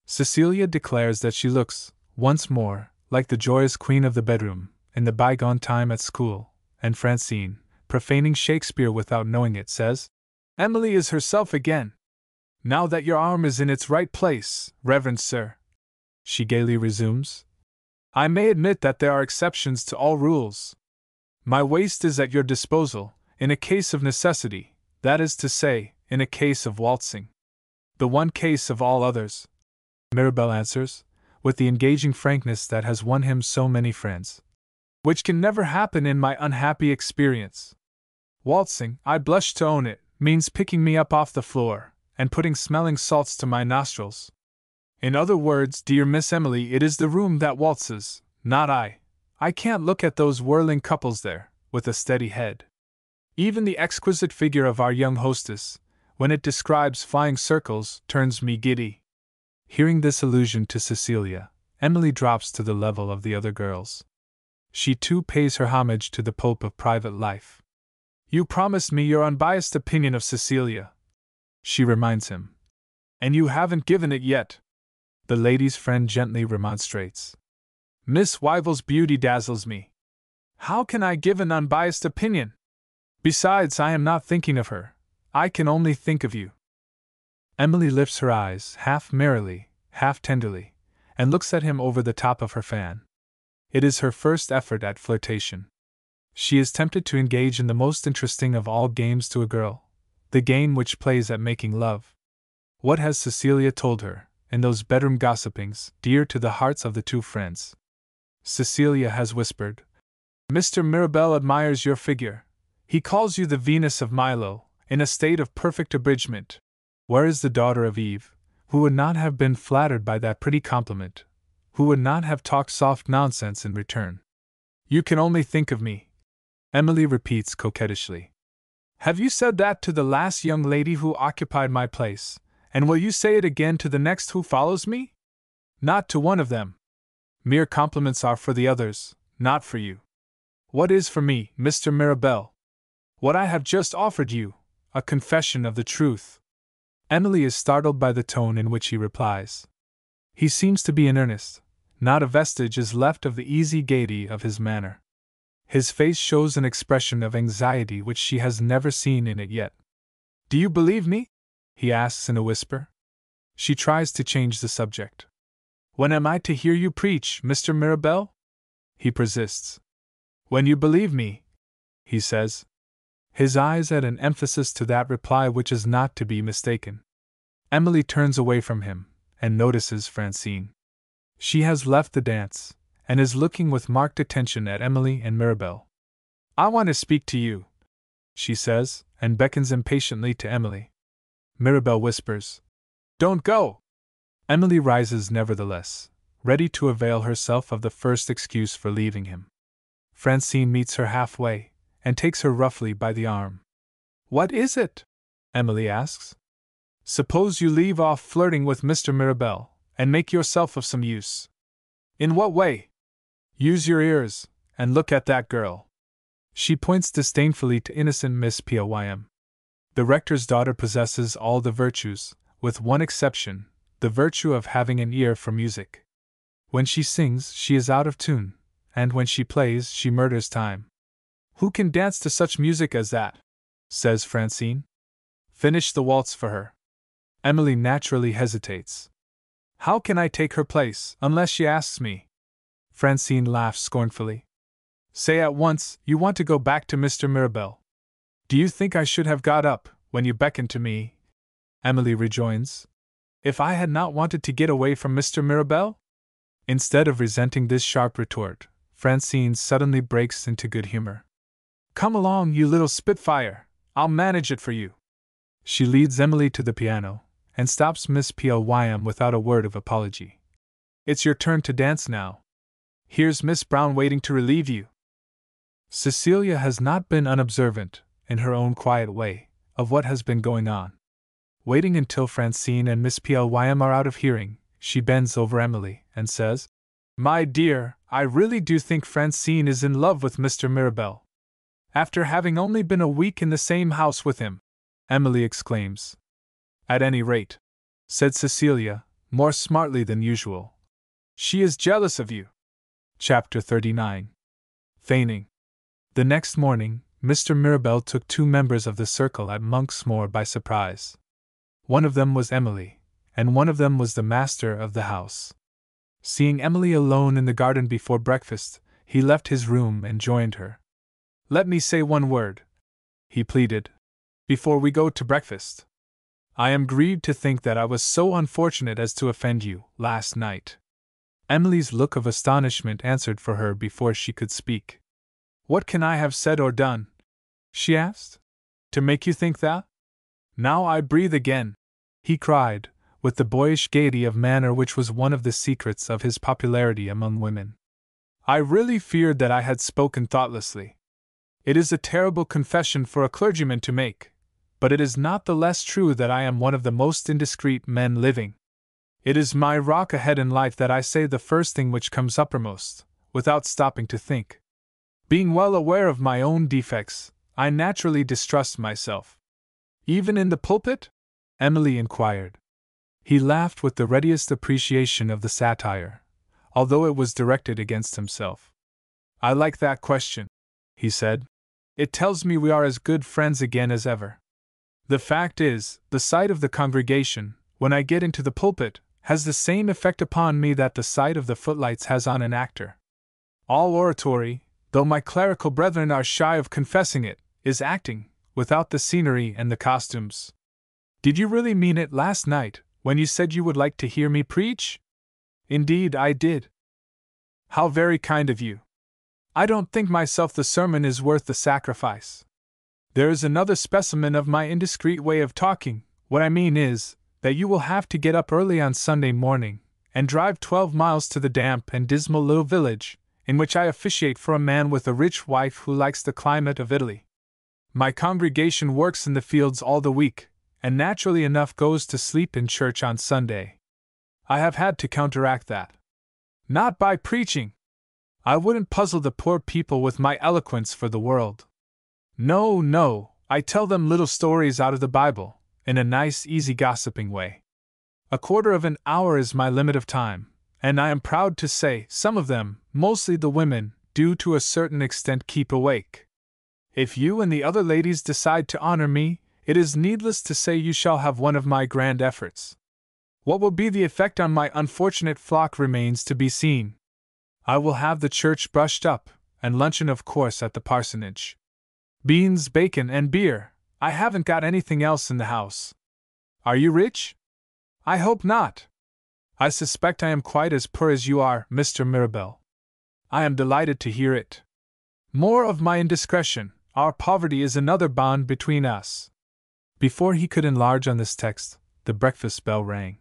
[SPEAKER 1] Cecilia declares that she looks, once more, like the joyous queen of the bedroom, in the bygone time at school, and Francine, profaning Shakespeare without knowing it, says, "Emily is herself again. Now that your arm is in its right place, Reverend Sir," she gaily resumes, "I may admit that there are exceptions to all rules. My waist is at your disposal, in a case of necessity, that is to say, in a case of waltzing. The one case of all others," Mirabel answers, with the engaging frankness that has won him so many friends, "which can never happen in my unhappy experience. Waltzing, I blush to own it, means picking me up off the floor, and putting smelling salts to my nostrils. In other words, dear Miss Emily, it is the room that waltzes, not I. I can't look at those whirling couples there, with a steady head. Even the exquisite figure of our young hostess, when it describes flying circles, turns me giddy." Hearing this allusion to Cecilia, Emily drops to the level of the other girls. She too pays her homage to the Pope of private life. "You promised me your unbiased opinion of Cecilia," she reminds him, "and you haven't given it yet." The lady's friend gently remonstrates. "Miss Wyville's beauty dazzles me. How can I give an unbiased opinion? Besides, I am not thinking of her. I can only think of you." Emily lifts her eyes, half merrily, half tenderly, and looks at him over the top of her fan. It is her first effort at flirtation. She is tempted to engage in the most interesting of all games to a girl, the game which plays at making love. What has Cecilia told her, in those bedroom gossipings, dear to the hearts of the two friends? Cecilia has whispered, "Mr. Mirabel admires your figure. He calls you the Venus of Milo, in a state of perfect abridgment." Where is the daughter of Eve, who would not have been flattered by that pretty compliment, who would not have talked soft nonsense in return? "You can only think of me," Emily repeats coquettishly. "Have you said that to the last young lady who occupied my place, and will you say it again to the next who follows me?" "Not to one of them. Mere compliments are for the others, not for you." "What is for me, Mr. Mirabel?" "What I have just offered you, a confession of the truth." Emily is startled by the tone in which he replies. He seems to be in earnest. Not a vestige is left of the easy gaiety of his manner. His face shows an expression of anxiety which she has never seen in it yet. "Do you believe me?" he asks in a whisper. She tries to change the subject. "When am I to hear you preach, Mr. Mirabel?" he persists. "When you believe me," he says. His eyes add an emphasis to that reply which is not to be mistaken. Emily turns away from him and notices Francine. She has left the dance and is looking with marked attention at Emily and Mirabel. I want to speak to you, she says, and beckons impatiently to Emily. Mirabel whispers, Don't go! Emily rises nevertheless, ready to avail herself of the first excuse for leaving him. Francine meets her halfway and takes her roughly by the arm. What is it? Emily asks. Suppose you leave off flirting with Mr. Mirabel and make yourself of some use. In what way? Use your ears and look at that girl. She points disdainfully to innocent Miss Pym. The rector's daughter possesses all the virtues, with one exception, the virtue of having an ear for music. When she sings, she is out of tune, and when she plays, she murders time. Who can dance to such music as that? Says Francine. Finish the waltz for her. Emily naturally hesitates. How can I take her place, unless she asks me? Francine laughs scornfully. Say at once, you want to go back to Mr. Mirabel. Do you think I should have got up, when you beckoned to me? Emily rejoins. If I had not wanted to get away from Mr. Mirabel? Instead of resenting this sharp retort, Francine suddenly breaks into good humor. Come along, you little spitfire, I'll manage it for you. She leads Emily to the piano, and stops Miss Pym without a word of apology. It's your turn to dance now. Here's Miss Brown waiting to relieve you. Cecilia has not been unobservant, in her own quiet way, of what has been going on. Waiting until Francine and Miss Pym are out of hearing, she bends over Emily and says, My dear, I really do think Francine is in love with Mr. Mirabel. After having only been a week in the same house with him, Emily exclaims. At any rate, said Cecilia, more smartly than usual, she is jealous of you. Chapter 39. Feigning. The next morning, Mr. Mirabel took 2 members of the circle at Monksmoor by surprise. One of them was Emily, and one of them was the master of the house. Seeing Emily alone in the garden before breakfast, he left his room and joined her. Let me say one word, he pleaded, before we go to breakfast. I am grieved to think that I was so unfortunate as to offend you last night. Emily's look of astonishment answered for her before she could speak. What can I have said or done? She asked. To make you think that? Now I breathe again, he cried, with the boyish gaiety of manner which was one of the secrets of his popularity among women. I really feared that I had spoken thoughtlessly. It is a terrible confession for a clergyman to make, but it is not the less true that I am one of the most indiscreet men living. It is my rock ahead in life that I say the first thing which comes uppermost, without stopping to think. Being well aware of my own defects, I naturally distrust myself. Even in the pulpit? Emily inquired. He laughed with the readiest appreciation of the satire, although it was directed against himself. I like that question, he said. It tells me we are as good friends again as ever. The fact is, the sight of the congregation, when I get into the pulpit, has the same effect upon me that the sight of the footlights has on an actor. All oratory, though my clerical brethren are shy of confessing it, is acting, without the scenery and the costumes. Did you really mean it last night, when you said you would like to hear me preach? Indeed, I did. How very kind of you. I don't think myself the sermon is worth the sacrifice. There is another specimen of my indiscreet way of talking. What I mean is, that you will have to get up early on Sunday morning, and drive 12 miles to the damp and dismal little village, in which I officiate for a man with a rich wife who likes the climate of Italy. My congregation works in the fields all the week, and naturally enough goes to sleep in church on Sunday. I have had to counteract that. Not by preaching. I wouldn't puzzle the poor people with my eloquence for the world. No, no, I tell them little stories out of the Bible, in a nice, easy gossiping way. A quarter of an hour is my limit of time, and I am proud to say some of them, mostly the women, do to a certain extent keep awake. If you and the other ladies decide to honor me, it is needless to say you shall have one of my grand efforts. What will be the effect on my unfortunate flock remains to be seen. I will have the church brushed up, and luncheon of course at the parsonage. Beans, bacon, and beer. I haven't got anything else in the house. Are you rich? I hope not. I suspect I am quite as poor as you are, Mr. Mirabel. I am delighted to hear it. More of my indiscretion. Our poverty is another bond between us. Before he could enlarge on this text, the breakfast bell rang.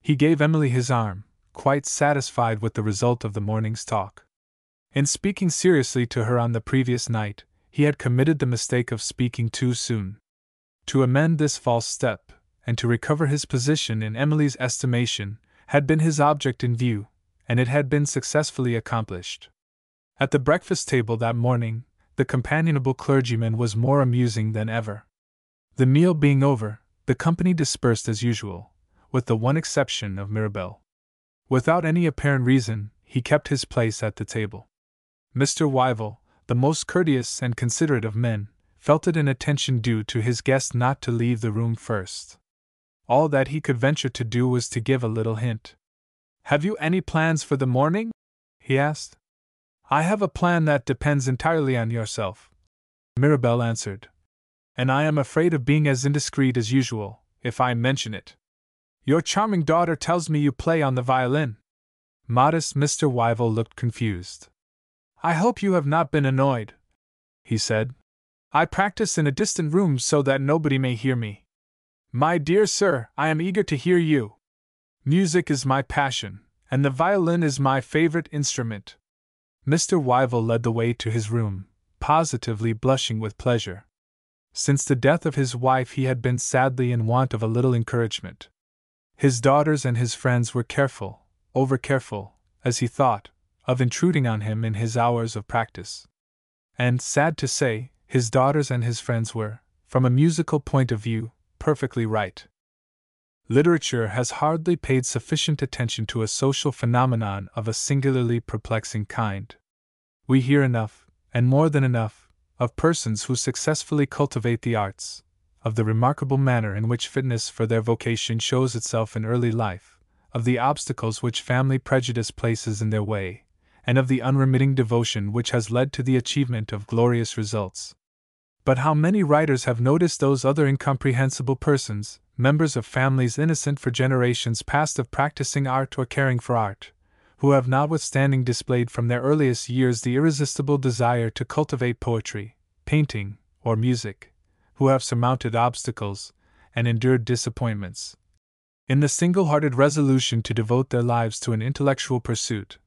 [SPEAKER 1] He gave Emily his arm, quite satisfied with the result of the morning's talk. In speaking seriously to her on the previous night, he had committed the mistake of speaking too soon. To amend this false step, and to recover his position in Emily's estimation, had been his object in view, and it had been successfully accomplished. At the breakfast table that morning, the companionable clergyman was more amusing than ever. The meal being over, the company dispersed as usual, with the one exception of Mirabel. Without any apparent reason, he kept his place at the table. Mr. Wyville, the most courteous and considerate of men, felt it an attention due to his guest not to leave the room first. All that he could venture to do was to give a little hint. "Have you any plans for the morning?" he asked. "I have a plan that depends entirely on yourself," Mirabel answered. "And I am afraid of being as indiscreet as usual, if I mention it. Your charming daughter tells me you play on the violin." Modest Mr. Wyville looked confused. "I hope you have not been annoyed," he said. "I practice in a distant room so that nobody may hear me." "My dear sir, I am eager to hear you. Music is my passion, and the violin is my favorite instrument." Mr. Wyville led the way to his room, positively blushing with pleasure. Since the death of his wife he had been sadly in want of a little encouragement. His daughters and his friends were careful, over-careful, as he thought, of intruding on him in his hours of practice. And, sad to say, his daughters and his friends were, from a musical point of view, perfectly right. Literature has hardly paid sufficient attention to a social phenomenon of a singularly perplexing kind. We hear enough, and more than enough, of persons who successfully cultivate the arts, of the remarkable manner in which fitness for their vocation shows itself in early life, of the obstacles which family prejudice places in their way, and of the unremitting devotion which has led to the achievement of glorious results. But how many writers have noticed those other incomprehensible persons, members of families innocent for generations past of practicing art or caring for art, who have notwithstanding displayed from their earliest years the irresistible desire to cultivate poetry, painting, or music, who have surmounted obstacles, and endured disappointments, in the single-hearted resolution to devote their lives to an intellectual pursuit,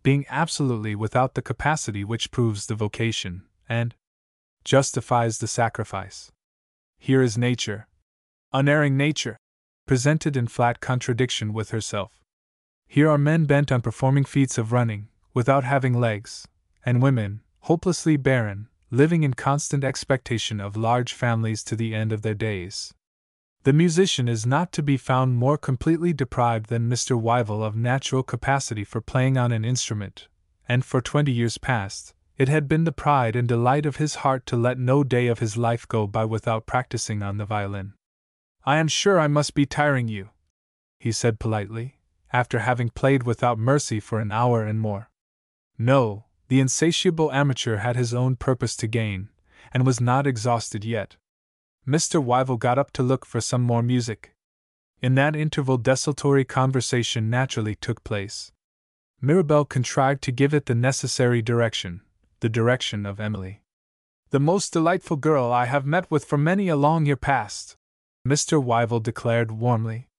[SPEAKER 1] being absolutely without the capacity which proves the vocation, and justifies the sacrifice. Here is nature, unerring nature, presented in flat contradiction with herself. Here are men bent on performing feats of running, without having legs, and women, hopelessly barren, living in constant expectation of large families to the end of their days. The musician is not to be found more completely deprived than Mr. Wyville of natural capacity for playing on an instrument, and for 20 years past, it had been the pride and delight of his heart to let no day of his life go by without practicing on the violin. "I am sure I must be tiring you," he said politely, after having played without mercy for an hour and more. No, the insatiable amateur had his own purpose to gain, and was not exhausted yet. Mr. Wyville got up to look for some more music. In that interval desultory conversation naturally took place. Mirabel contrived to give it the necessary direction, the direction of Emily. "The most delightful girl I have met with for many a long year past," Mr. Wyville declared warmly.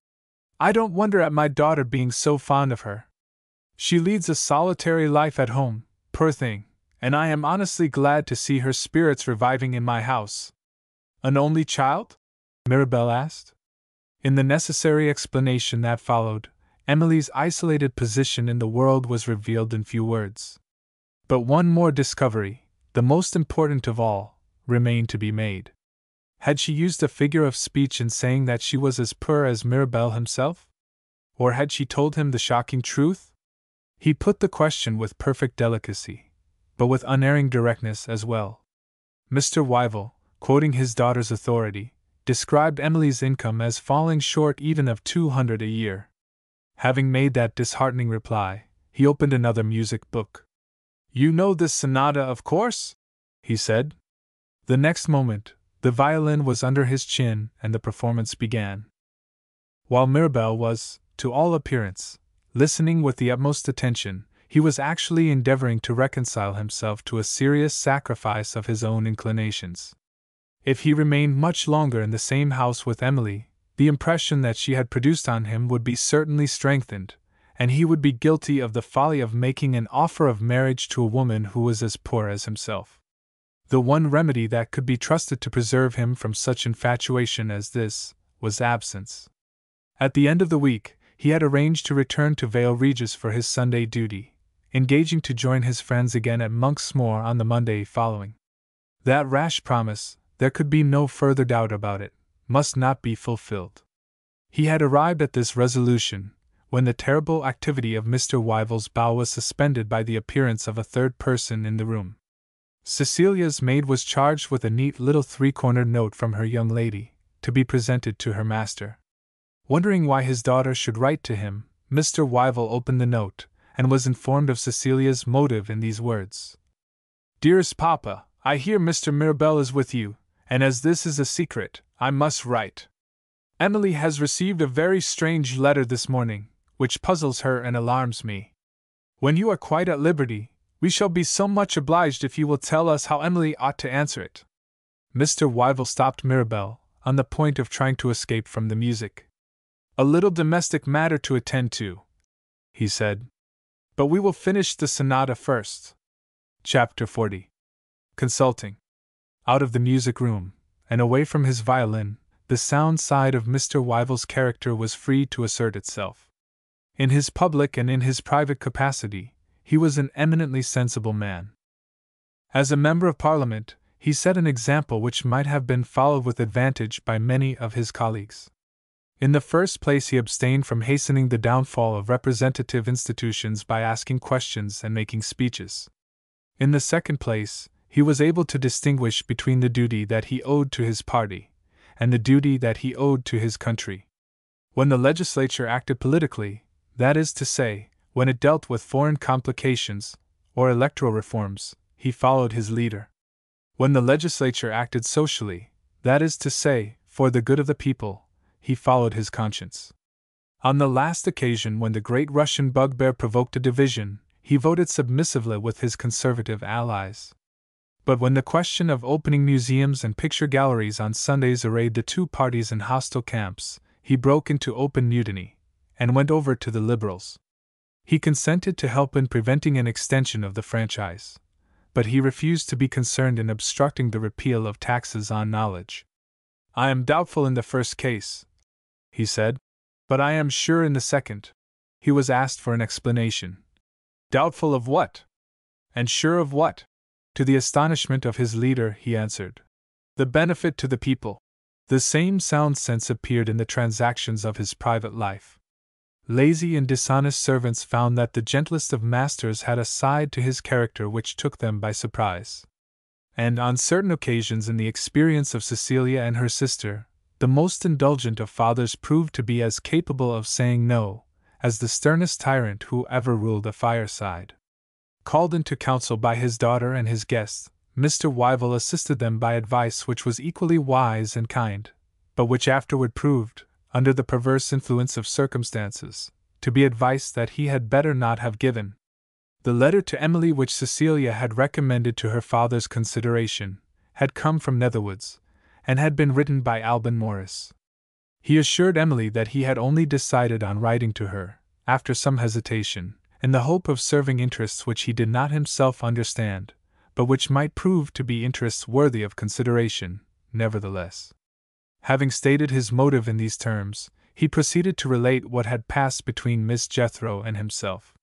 [SPEAKER 1] "I don't wonder at my daughter being so fond of her. She leads a solitary life at home, poor thing, and I am honestly glad to see her spirits reviving in my house." "An only child?" Mirabel asked. In the necessary explanation that followed, Emily's isolated position in the world was revealed in few words. But one more discovery, the most important of all, remained to be made. Had she used a figure of speech in saying that she was as poor as Mirabel himself? Or had she told him the shocking truth? He put the question with perfect delicacy, but with unerring directness as well. Mr. Wyville, quoting his daughter's authority, described Emily's income as falling short even of 200 a year. Having made that disheartening reply, he opened another music book. "You know this sonata, of course?" he said. The next moment, the violin was under his chin and the performance began. While Mirabel was, to all appearance, listening with the utmost attention, he was actually endeavoring to reconcile himself to a serious sacrifice of his own inclinations. If he remained much longer in the same house with Emily, the impression that she had produced on him would be certainly strengthened, and he would be guilty of the folly of making an offer of marriage to a woman who was as poor as himself. The one remedy that could be trusted to preserve him from such infatuation as this was absence. At the end of the week, he had arranged to return to Vale Regis for his Sunday duty, engaging to join his friends again at Monksmoor on the Monday following. That rash promise, there could be no further doubt about it, must not be fulfilled. He had arrived at this resolution, when the terrible activity of Mr. Wyville's bow was suspended by the appearance of a third person in the room. Cecilia's maid was charged with a neat little three-cornered note from her young lady, to be presented to her master. Wondering why his daughter should write to him, Mr. Wyville opened the note, and was informed of Cecilia's motive in these words. "Dearest Papa, I hear Mr. Mirabel is with you, and as this is a secret, I must write. Emily has received a very strange letter this morning, which puzzles her and alarms me. When you are quite at liberty, we shall be so much obliged if you will tell us how Emily ought to answer it." Mr. Wyville stopped Mirabel, on the point of trying to escape from the music. "A little domestic matter to attend to," he said. "But we will finish the sonata first." Chapter 40. Consulting. Out of the music room, and away from his violin, the sound side of Mr. Wyville's character was free to assert itself. In his public and in his private capacity, he was an eminently sensible man. As a member of Parliament, he set an example which might have been followed with advantage by many of his colleagues. In the first place, he abstained from hastening the downfall of representative institutions by asking questions and making speeches. In the second place, he was able to distinguish between the duty that he owed to his party and the duty that he owed to his country. When the legislature acted politically, that is to say, when it dealt with foreign complications or electoral reforms, he followed his leader. When the legislature acted socially, that is to say, for the good of the people, he followed his conscience. On the last occasion when the great Russian bugbear provoked a division, he voted submissively with his conservative allies. But when the question of opening museums and picture galleries on Sundays arrayed the two parties in hostile camps, he broke into open mutiny, and went over to the Liberals. He consented to help in preventing an extension of the franchise, but he refused to be concerned in obstructing the repeal of taxes on knowledge. "I am doubtful in the first case," he said, "but I am sure in the second." He was asked for an explanation. "Doubtful of what? And sure of what?" To the astonishment of his leader, he answered, "The benefit to the people." The same sound sense appeared in the transactions of his private life. Lazy and dishonest servants found that the gentlest of masters had a side to his character which took them by surprise. And on certain occasions in the experience of Cecilia and her sister, the most indulgent of fathers proved to be as capable of saying no as the sternest tyrant who ever ruled a fireside. Called into counsel by his daughter and his guests, Mr. Wyville assisted them by advice which was equally wise and kind, but which afterward proved, under the perverse influence of circumstances, to be advice that he had better not have given. The letter to Emily which Cecilia had recommended to her father's consideration had come from Netherwoods, and had been written by Alban Morris. He assured Emily that he had only decided on writing to her, after some hesitation, in the hope of serving interests which he did not himself understand, but which might prove to be interests worthy of consideration, nevertheless. Having stated his motive in these terms, he proceeded to relate what had passed between Miss Jethro and himself.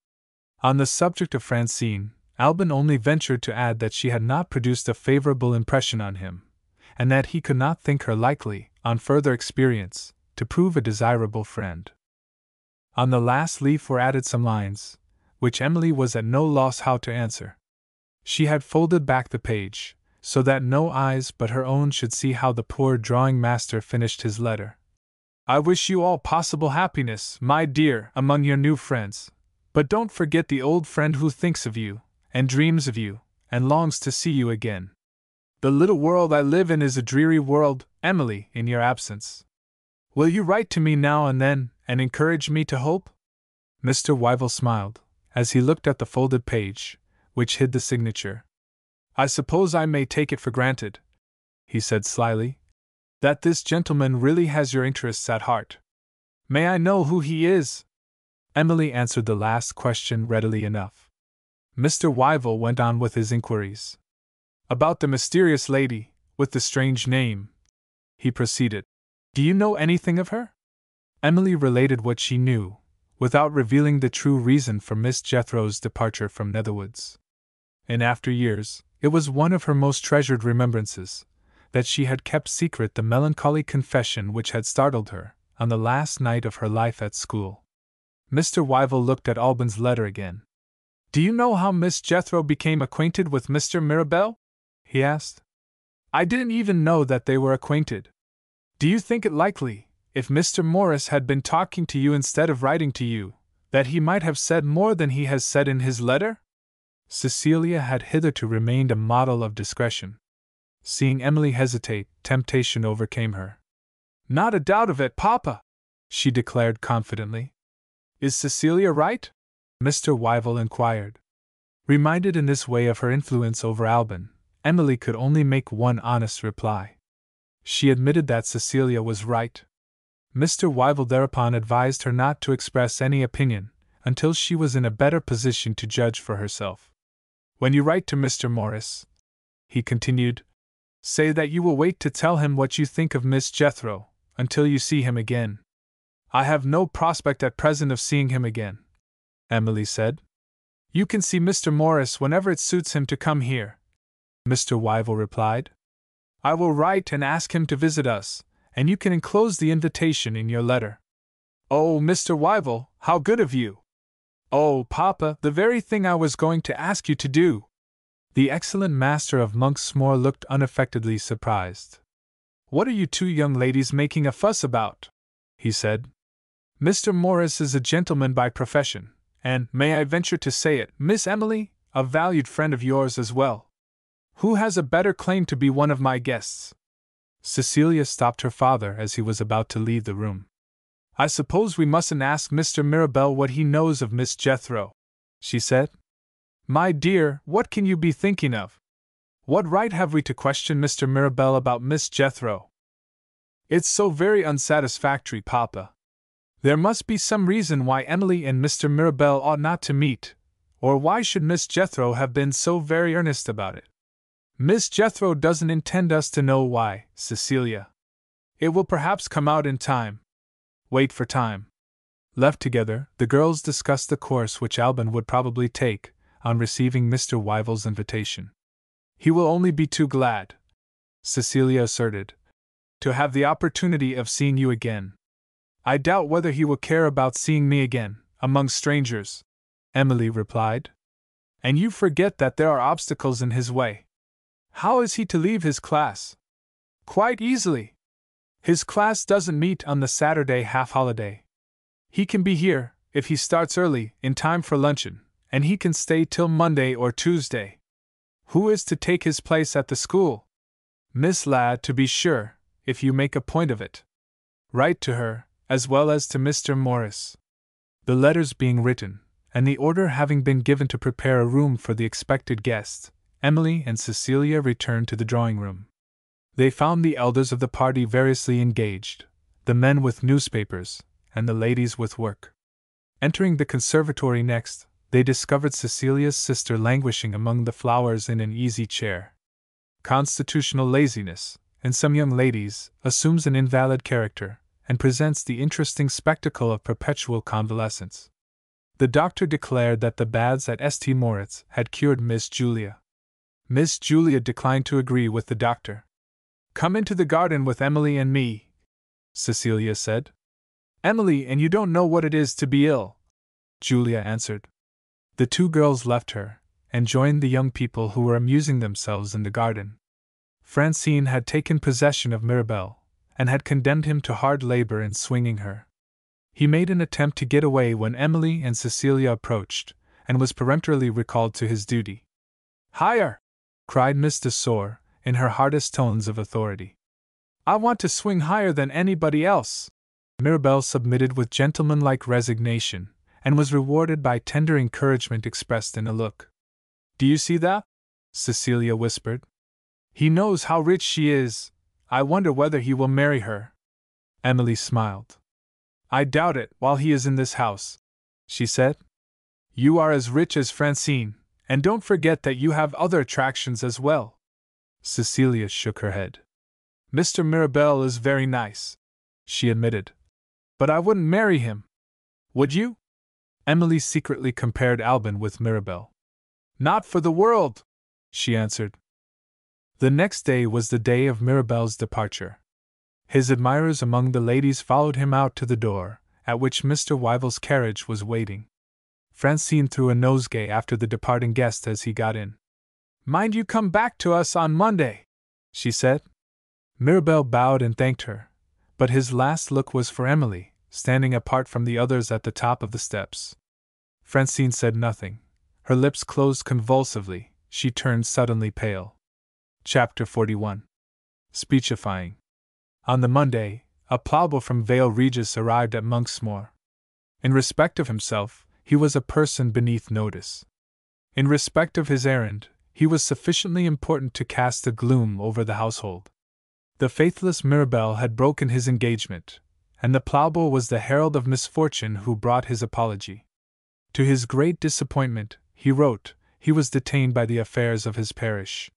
[SPEAKER 1] On the subject of Francine, Alban only ventured to add that she had not produced a favorable impression on him, and that he could not think her likely, on further experience, to prove a desirable friend. On the last leaf were added some lines, which Emily was at no loss how to answer. She had folded back the page, so that no eyes but her own should see how the poor drawing-master finished his letter. "I wish you all possible happiness, my dear, among your new friends, but don't forget the old friend who thinks of you, and dreams of you, and longs to see you again. The little world I live in is a dreary world, Emily, in your absence. Will you write to me now and then, and encourage me to hope? Mr. Wyville smiled, as he looked at the folded page, which hid the signature. I suppose I may take it for granted, he said slyly, that this gentleman really has your interests at heart. May I know who he is? Emily answered the last question readily enough. Mr. Wyville went on with his inquiries. About the mysterious lady, with the strange name, he proceeded. Do you know anything of her? Emily related what she knew, without revealing the true reason for Miss Jethro's departure from Netherwoods. In after years, it was one of her most treasured remembrances, that she had kept secret the melancholy confession which had startled her, on the last night of her life at school. Mr. Wyville looked at Alban's letter again. Do you know how Miss Jethro became acquainted with Mr. Mirabel? He asked. I didn't even know that they were acquainted. Do you think it likely, if Mr. Morris had been talking to you instead of writing to you, that he might have said more than he has said in his letter? Cecilia had hitherto remained a model of discretion. Seeing Emily hesitate, temptation overcame her. Not a doubt of it, Papa, she declared confidently. Is Cecilia right? Mr. Wyville inquired. Reminded in this way of her influence over Alban, Emily could only make one honest reply. She admitted that Cecilia was right. Mr. Wyville thereupon advised her not to express any opinion until she was in a better position to judge for herself. When you write to Mr. Morris, he continued, say that you will wait to tell him what you think of Miss Jethro, until you see him again. I have no prospect at present of seeing him again, Emily said. You can see Mr. Morris whenever it suits him to come here, Mr. Wyville replied. I will write and ask him to visit us, and you can enclose the invitation in your letter. Oh, Mr. Wyville, how good of you! Oh, Papa, the very thing I was going to ask you to do! The excellent master of Monksmoor looked unaffectedly surprised. What are you two young ladies making a fuss about? He said. Mr. Morris is a gentleman by profession, and, may I venture to say it, Miss Emily, a valued friend of yours as well. Who has a better claim to be one of my guests? Cecilia stopped her father as he was about to leave the room. I suppose we mustn't ask Mr. Mirabel what he knows of Miss Jethro, she said. My dear, what can you be thinking of? What right have we to question Mr. Mirabel about Miss Jethro? It's so very unsatisfactory, Papa. There must be some reason why Emily and Mr. Mirabel ought not to meet, or why should Miss Jethro have been so very earnest about it? Miss Jethro doesn't intend us to know why, Cecilia. It will perhaps come out in time. Wait for time. Left together, the girls discussed the course which Alban would probably take on receiving Mr. Wyville's invitation. He will only be too glad, Cecilia asserted, to have the opportunity of seeing you again. I doubt whether he will care about seeing me again, among strangers, Emily replied. And you forget that there are obstacles in his way. How is he to leave his class? Quite easily. His class doesn't meet on the Saturday half-holiday. He can be here, if he starts early, in time for luncheon, and he can stay till Monday or Tuesday. Who is to take his place at the school? Miss Ladd, to be sure, if you make a point of it. Write to her, as well as to Mr. Morris. The letters being written, and the order having been given to prepare a room for the expected guest, Emily and Cecilia returned to the drawing-room. They found the elders of the party variously engaged, the men with newspapers, and the ladies with work. Entering the conservatory next, they discovered Cecilia's sister languishing among the flowers in an easy chair. Constitutional laziness, in some young ladies, assumes an invalid character, and presents the interesting spectacle of perpetual convalescence. The doctor declared that the baths at St. Moritz had cured Miss Julia. Miss Julia declined to agree with the doctor. Come into the garden with Emily and me, Cecilia said. Emily, and you don't know what it is to be ill, Julia answered. The two girls left her, and joined the young people who were amusing themselves in the garden. Francine had taken possession of Mirabel, and had condemned him to hard labor in swinging her. He made an attempt to get away when Emily and Cecilia approached, and was peremptorily recalled to his duty. Higher! Cried Miss de Sor, in her hardest tones of authority. I want to swing higher than anybody else. Mirabel submitted with gentlemanlike resignation, and was rewarded by tender encouragement expressed in a look. "Do you see that?" Cecilia whispered. "He knows how rich she is. I wonder whether he will marry her." Emily smiled. "I doubt it while he is in this house," she said. "You are as rich as Francine, and don't forget that you have other attractions as well." Cecilia shook her head. "Mr. Mirabel is very nice," she admitted, "but I wouldn't marry him. Would you?" Emily secretly compared Albin with Mirabel. "Not for the world," she answered. The next day was the day of Mirabel's departure. His admirers among the ladies followed him out to the door, at which Mr. Wyville's carriage was waiting. Francine threw a nosegay after the departing guest as he got in. "Mind you come back to us on Monday," she said. Mirabel bowed and thanked her, but his last look was for Emily, standing apart from the others at the top of the steps. Francine said nothing. Her lips closed convulsively, she turned suddenly pale. Chapter 41. Speechifying. On the Monday, a ploughboy from Vale Regis arrived at Monksmoor. In respect of himself, he was a person beneath notice. In respect of his errand, he was sufficiently important to cast a gloom over the household. The faithless Mirabel had broken his engagement, and the ploughboy was the herald of misfortune who brought his apology. To his great disappointment, he wrote, he was detained by the affairs of his parish.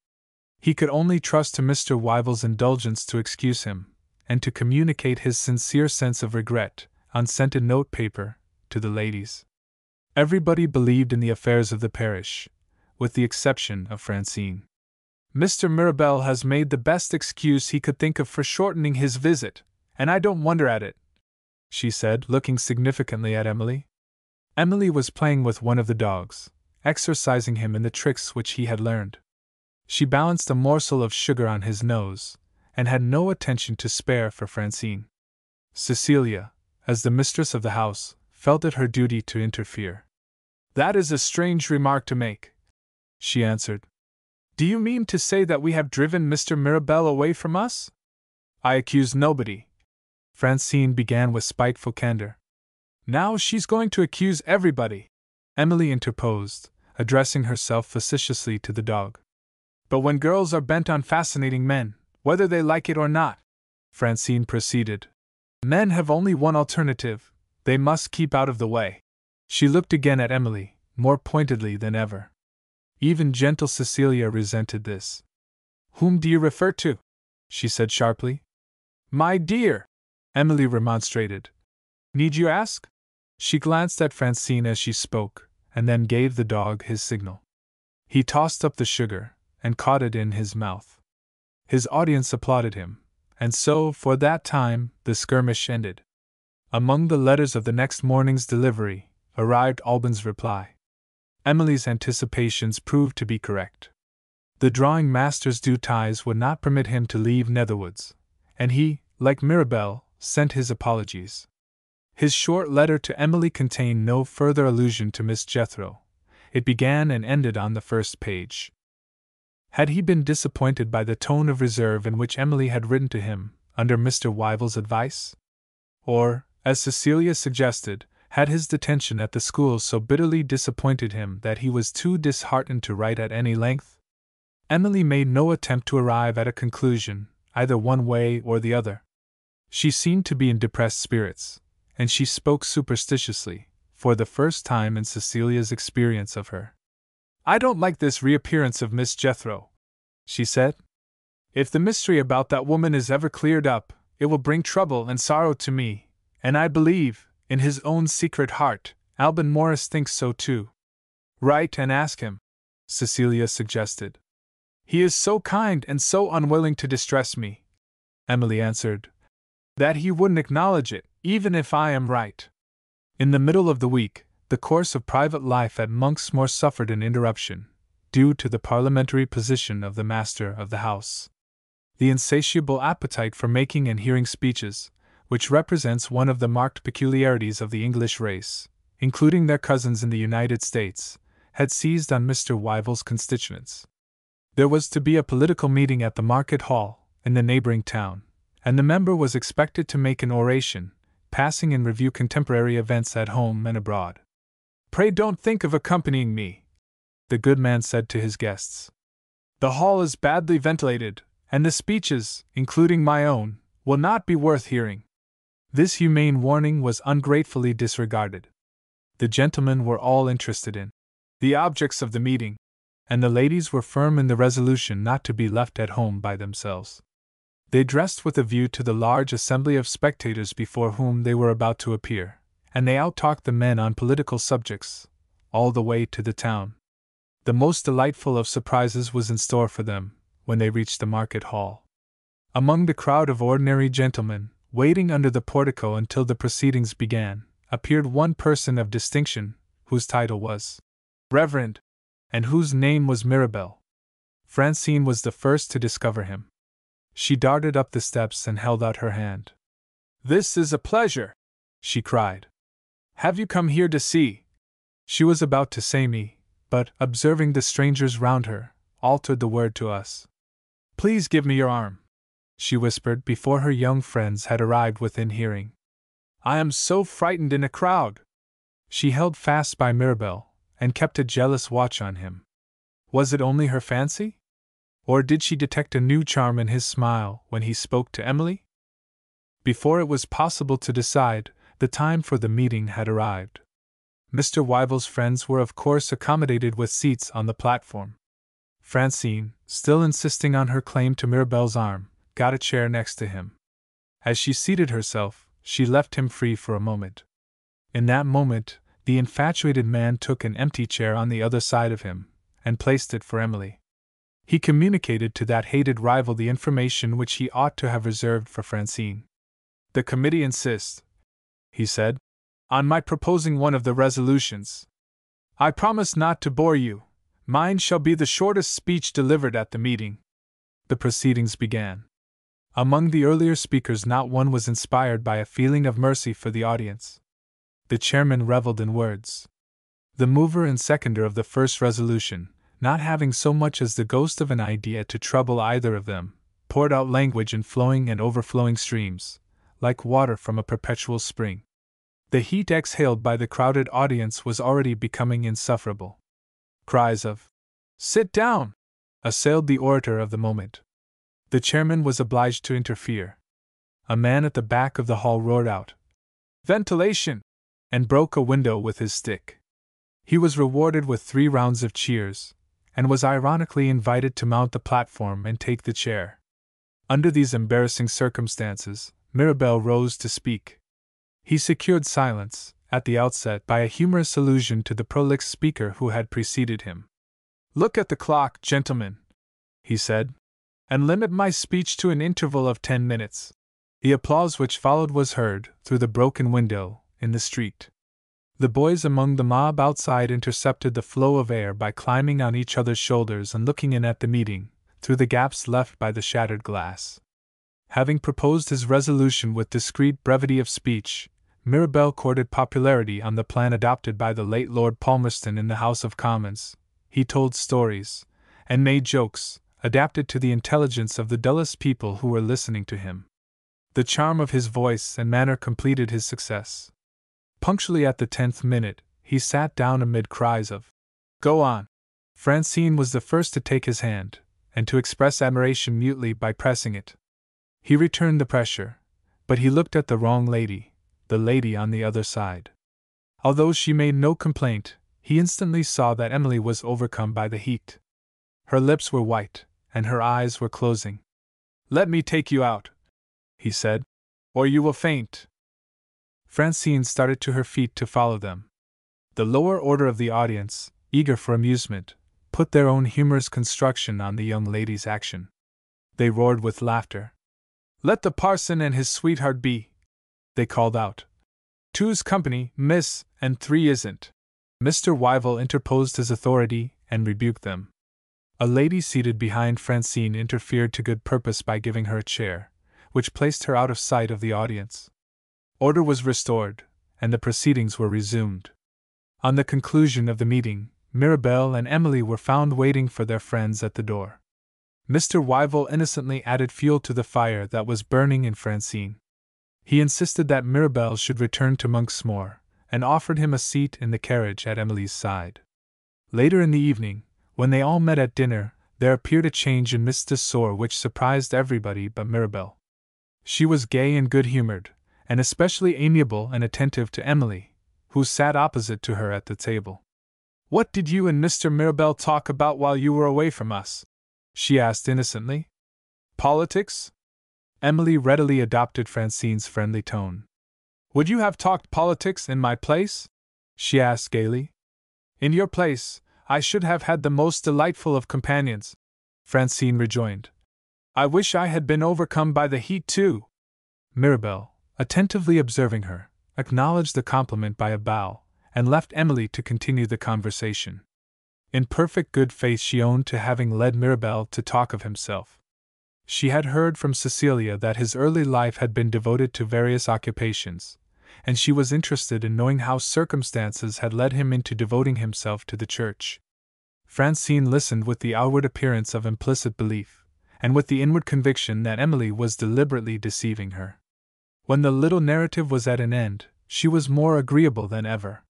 [SPEAKER 1] He could only trust to Mr. Wyville's indulgence to excuse him, and to communicate his sincere sense of regret, on scented note paper, to the ladies. Everybody believed in the affairs of the parish, with the exception of Francine. "Mr. Mirabel has made the best excuse he could think of for shortening his visit, and I don't wonder at it," she said, looking significantly at Emily. Emily was playing with one of the dogs, exercising him in the tricks which he had learned. She balanced a morsel of sugar on his nose, and had no attention to spare for Francine. Cecilia, as the mistress of the house, felt it her duty to interfere. "That is a strange remark to make," she answered. "Do you mean to say that we have driven Mr. Mirabel away from us?" "I accuse nobody," Francine began with spiteful candor. "Now she's going to accuse everybody," Emily interposed, addressing herself facetiously to the dog. "But when girls are bent on fascinating men, whether they like it or not," Francine proceeded, "men have only one alternative: they must keep out of the way." She looked again at Emily, more pointedly than ever. Even gentle Cecilia resented this. "Whom do you refer to?" she said sharply. "My dear," Emily remonstrated. "Need you ask?" She glanced at Francine as she spoke, and then gave the dog his signal. He tossed up the sugar, and caught it in his mouth. His audience applauded him, and so, for that time, the skirmish ended. Among the letters of the next morning's delivery, arrived Albin's reply. Emily's anticipations proved to be correct. The drawing master's due ties would not permit him to leave Netherwoods, and he, like Mirabel, sent his apologies. His short letter to Emily contained no further allusion to Miss Jethro. It began and ended on the first page. Had he been disappointed by the tone of reserve in which Emily had written to him, under Mr. Wyville's advice? Or, as Cecilia suggested, had his detention at the school so bitterly disappointed him that he was too disheartened to write at any length? Emily made no attempt to arrive at a conclusion, either one way or the other. She seemed to be in depressed spirits, and she spoke superstitiously, for the first time in Cecilia's experience of her. "I don't like this reappearance of Miss Jethro," she said. "If the mystery about that woman is ever cleared up, it will bring trouble and sorrow to me, and I believe, in his own secret heart, Albin Morris thinks so too." "Write and ask him," Cecilia suggested. "He is so kind and so unwilling to distress me," Emily answered, "that he wouldn't acknowledge it, even if I am right." In the middle of the week, the course of private life at Monksmoor suffered an interruption, due to the parliamentary position of the master of the house. The insatiable appetite for making and hearing speeches, which represents one of the marked peculiarities of the English race, including their cousins in the United States, had seized on Mr. Wyville's constituents. There was to be a political meeting at the market hall, in the neighboring town, and the member was expected to make an oration, passing in review contemporary events at home and abroad. "Pray don't think of accompanying me," the good man said to his guests. "The hall is badly ventilated, and the speeches, including my own, will not be worth hearing." This humane warning was ungratefully disregarded. The gentlemen were all interested in the objects of the meeting, and the ladies were firm in the resolution not to be left at home by themselves. They dressed with a view to the large assembly of spectators before whom they were about to appear, and they out-talked the men on political subjects, all the way to the town. The most delightful of surprises was in store for them when they reached the market hall. Among the crowd of ordinary gentlemen, waiting under the portico until the proceedings began, appeared one person of distinction, whose title was Reverend, and whose name was Mirabel. Francine was the first to discover him. She darted up the steps and held out her hand. "This is a pleasure," she cried. "Have you come here to see?" She was about to say me, but, observing the strangers round her, altered the word to us. "Please give me your arm," she whispered before her young friends had arrived within hearing. "I am so frightened in a crowd." She held fast by Mirabel, and kept a jealous watch on him. Was it only her fancy? Or did she detect a new charm in his smile when he spoke to Emily? Before it was possible to decide, the time for the meeting had arrived. Mr. Wyville's friends were of course accommodated with seats on the platform. Francine, still insisting on her claim to Mirabel's arm, got a chair next to him. As she seated herself, she left him free for a moment. In that moment, the infatuated man took an empty chair on the other side of him, and placed it for Emily. He communicated to that hated rival the information which he ought to have reserved for Francine. "The committee insists," he said, "on my proposing one of the resolutions. I promise not to bore you. Mine shall be the shortest speech delivered at the meeting." The proceedings began. Among the earlier speakers not one was inspired by a feeling of mercy for the audience. The chairman reveled in words. The mover and seconder of the first resolution, not having so much as the ghost of an idea to trouble either of them, poured out language in flowing and overflowing streams, like water from a perpetual spring. The heat exhaled by the crowded audience was already becoming insufferable. Cries of "Sit down!" assailed the orator of the moment. The chairman was obliged to interfere. A man at the back of the hall roared out, "Ventilation!" and broke a window with his stick. He was rewarded with 3 rounds of cheers, and was ironically invited to mount the platform and take the chair. Under these embarrassing circumstances, Mirabel rose to speak. He secured silence, at the outset, by a humorous allusion to the prolix speaker who had preceded him. "Look at the clock, gentlemen," he said, "and limit my speech to an interval of 10 minutes. The applause which followed was heard, through the broken window, in the street. The boys among the mob outside intercepted the flow of air by climbing on each other's shoulders and looking in at the meeting, through the gaps left by the shattered glass. Having proposed his resolution with discreet brevity of speech, Mirabel courted popularity on the plan adopted by the late Lord Palmerston in the House of Commons. He told stories, and made jokes, adapted to the intelligence of the dullest people who were listening to him. The charm of his voice and manner completed his success. Punctually at the 10th minute, he sat down amid cries of "Go on!" Francine was the first to take his hand, and to express admiration mutely by pressing it. He returned the pressure, but he looked at the wrong lady, the lady on the other side. Although she made no complaint, he instantly saw that Emily was overcome by the heat. Her lips were white, and her eyes were closing. "Let me take you out," he said, "or you will faint." Francine started to her feet to follow them. The lower order of the audience, eager for amusement, put their own humorous construction on the young lady's action. They roared with laughter. "Let the parson and his sweetheart be," they called out. "Two's company, miss, and 3 isn't." Mr. Wyville interposed his authority and rebuked them. A lady seated behind Francine interfered to good purpose by giving her a chair, which placed her out of sight of the audience. Order was restored, and the proceedings were resumed. On the conclusion of the meeting, Mirabel and Emily were found waiting for their friends at the door. Mr. Wyville innocently added fuel to the fire that was burning in Francine. He insisted that Mirabel should return to Monksmoor, and offered him a seat in the carriage at Emily's side. Later in the evening, when they all met at dinner, there appeared a change in Miss de Sor which surprised everybody but Mirabel. She was gay and good-humored, and especially amiable and attentive to Emily, who sat opposite to her at the table. "What did you and Mr. Mirabel talk about while you were away from us?" she asked innocently. "Politics?" Emily readily adopted Francine's friendly tone. "Would you have talked politics in my place?" she asked gaily. "In your place, I should have had the most delightful of companions," Francine rejoined. "I wish I had been overcome by the heat too." Mirabel, attentively observing her, acknowledged the compliment by a bow, and left Emily to continue the conversation. In perfect good faith she owned to having led Mirabel to talk of himself. She had heard from Cecilia that his early life had been devoted to various occupations, and she was interested in knowing how circumstances had led him into devoting himself to the church. Francine listened with the outward appearance of implicit belief, and with the inward conviction that Emily was deliberately deceiving her. When the little narrative was at an end, she was more agreeable than ever.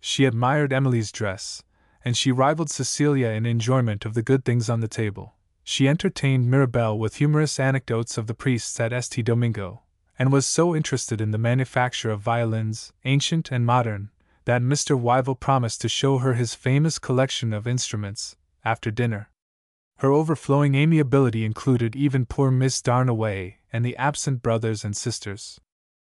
[SPEAKER 1] She admired Emily's dress, and she rivaled Cecilia in enjoyment of the good things on the table. She entertained Mirabel with humorous anecdotes of the priests at St. Domingo, and was so interested in the manufacture of violins, ancient and modern, that Mr. Wyville promised to show her his famous collection of instruments, after dinner. Her overflowing amiability included even poor Miss Darnaway and the absent brothers and sisters.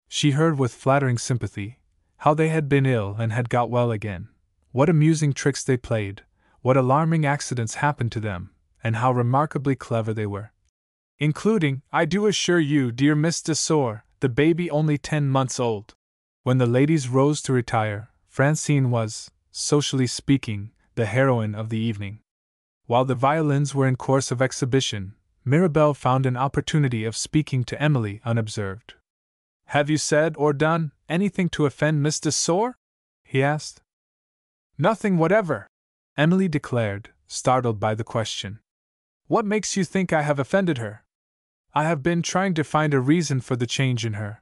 [SPEAKER 1] She heard with flattering sympathy how they had been ill and had got well again, what amusing tricks they played, what alarming accidents happened to them, and how remarkably clever they were. Including, I do assure you, dear Miss de Sor, the baby only 10 months old. When the ladies rose to retire, Francine was, socially speaking, the heroine of the evening. While the violins were in course of exhibition, Mirabel found an opportunity of speaking to Emily unobserved. "Have you said or done anything to offend Miss de Sor?" he asked. "Nothing whatever," Emily declared, startled by the question. "What makes you think I have offended her?" "I have been trying to find a reason for the change in her,"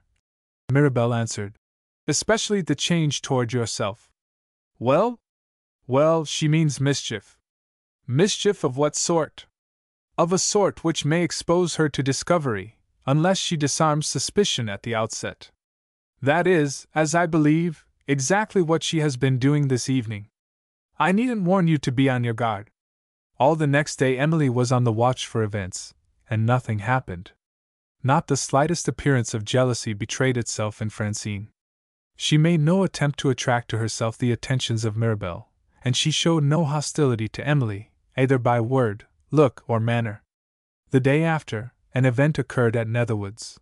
[SPEAKER 1] Mirabel answered. "Especially the change toward yourself." "Well? Well, she means mischief." "Mischief of what sort?" "Of a sort which may expose her to discovery, unless she disarms suspicion at the outset. That is, as I believe, exactly what she has been doing this evening. I needn't warn you to be on your guard." All the next day Emily was on the watch for events, and nothing happened. Not the slightest appearance of jealousy betrayed itself in Francine. She made no attempt to attract to herself the attentions of Mirabel, and she showed no hostility to Emily, either by word, look, or manner. The day after, an event occurred at Netherwoods.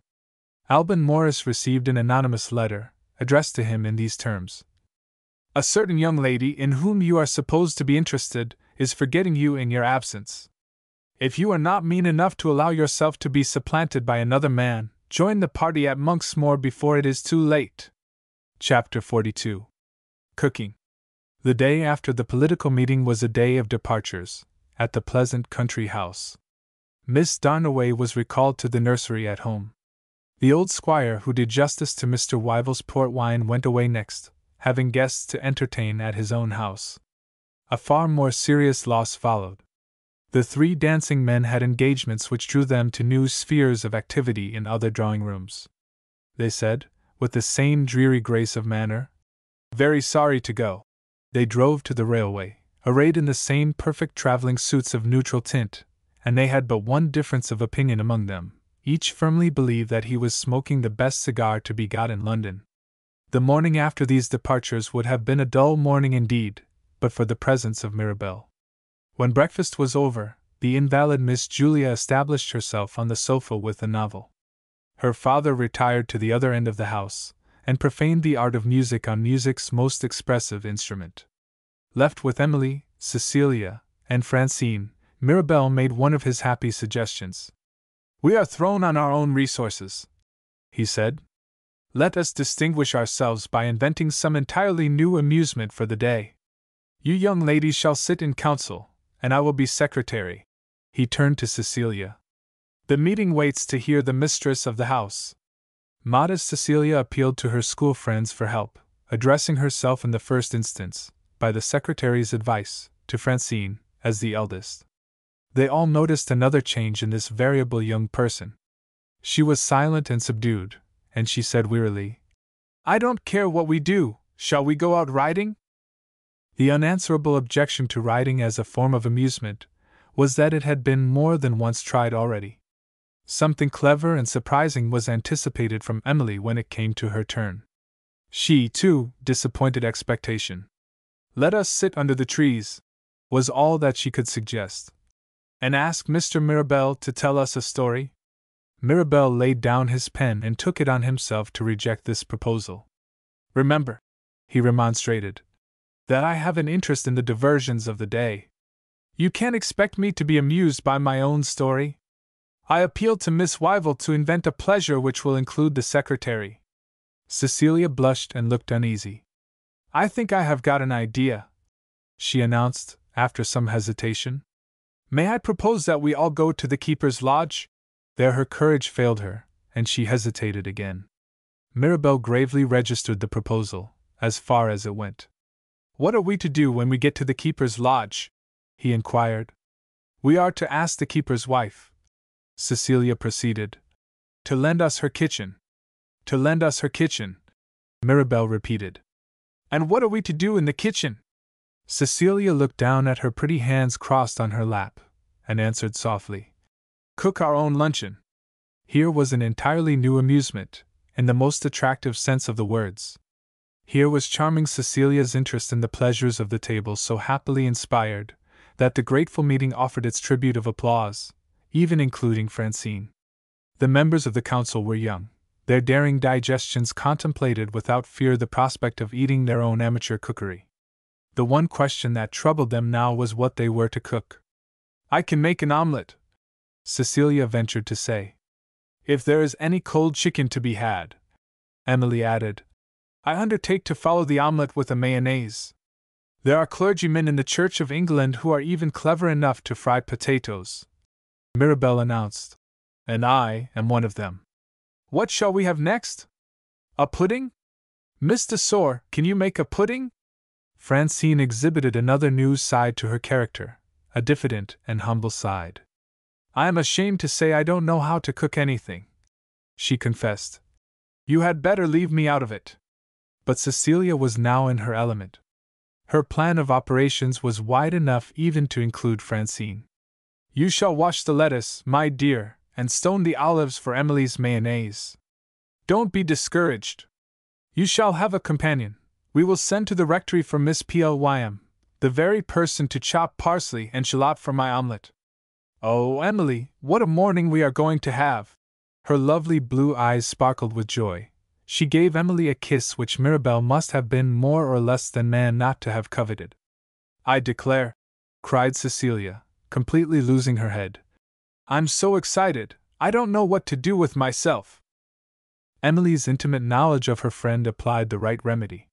[SPEAKER 1] Alban Morris received an anonymous letter, addressed to him in these terms: "A certain young lady in whom you are supposed to be interested is forgetting you in your absence. If you are not mean enough to allow yourself to be supplanted by another man, join the party at Monksmoor before it is too late." Chapter 42. Cooking. The day after the political meeting was a day of departures, at the pleasant country house. Miss Darnaway was recalled to the nursery at home. The old squire who did justice to Mr. Wyville's port wine went away next, having guests to entertain at his own house. A far more serious loss followed. The 3 dancing men had engagements which drew them to new spheres of activity in other drawing-rooms. They said, with the same dreary grace of manner, "Very sorry to go." They drove to the railway, arrayed in the same perfect traveling suits of neutral tint, and they had but one difference of opinion among them. Each firmly believed that he was smoking the best cigar to be got in London. The morning after these departures would have been a dull morning indeed, but for the presence of Mirabel. When breakfast was over, the invalid Miss Julia established herself on the sofa with a novel. Her father retired to the other end of the house, and profaned the art of music on music's most expressive instrument. Left with Emily, Cecilia, and Francine, Mirabel made one of his happy suggestions. "We are thrown on our own resources," he said. "Let us distinguish ourselves by inventing some entirely new amusement for the day. You young ladies shall sit in council, and I will be secretary." He turned to Cecilia. "The meeting waits to hear the mistress of the house." Modest Cecilia appealed to her school friends for help, addressing herself in the first instance, by the secretary's advice, to Francine, as the eldest. They all noticed another change in this variable young person. She was silent and subdued, and she said wearily, "I don't care what we do, shall we go out riding?" The unanswerable objection to riding as a form of amusement was that it had been more than once tried already. Something clever and surprising was anticipated from Emily when it came to her turn. She, too, disappointed expectation. "Let us sit under the trees," was all that she could suggest. "And ask Mr. Mirabel to tell us a story?" Mirabel laid down his pen and took it on himself to reject this proposal. "Remember," he remonstrated, "that I have an interest in the diversions of the day. You can't expect me to be amused by my own story. I appeal to Miss Wyville to invent a pleasure which will include the secretary." Cecilia blushed and looked uneasy. "I think I have got an idea," she announced, after some hesitation. "May I propose that we all go to the keeper's lodge?" There her courage failed her, and she hesitated again. Mirabel gravely registered the proposal, as far as it went. "What are we to do when we get to the keeper's lodge?" he inquired. "We are to ask the keeper's wife," Cecilia proceeded, "to lend us her kitchen." "To lend us her kitchen," Mirabel repeated. "And what are we to do in the kitchen?" Cecilia looked down at her pretty hands crossed on her lap, and answered softly, "Cook our own luncheon." Here was an entirely new amusement, in the most attractive sense of the words. Here was charming Cecilia's interest in the pleasures of the table so happily inspired, that the grateful meeting offered its tribute of applause, even including Francine. The members of the council were young, their daring digestions contemplated without fear the prospect of eating their own amateur cookery. The one question that troubled them now was what they were to cook. "I can make an omelette," Cecilia ventured to say. "If there is any cold chicken to be had," Emily added, "I undertake to follow the omelette with a mayonnaise. There are clergymen in the Church of England who are even clever enough to fry potatoes," Mirabel announced, "and I am one of them. What shall we have next? A pudding? Miss de Sor, can you make a pudding?" Francine exhibited another new side to her character, a diffident and humble side. "I am ashamed to say I don't know how to cook anything," she confessed. "You had better leave me out of it." But Cecilia was now in her element. Her plan of operations was wide enough even to include Francine. "You shall wash the lettuce, my dear, and stone the olives for Emily's mayonnaise. Don't be discouraged. You shall have a companion. We will send to the rectory for Miss Plym, the very person to chop parsley and shallot for my omelette. Oh, Emily, what a morning we are going to have!" Her lovely blue eyes sparkled with joy. She gave Emily a kiss which Mirabel must have been more or less than man not to have coveted. "I declare," cried Cecilia, completely losing her head, "I'm so excited, I don't know what to do with myself." Emily's intimate knowledge of her friend applied the right remedy.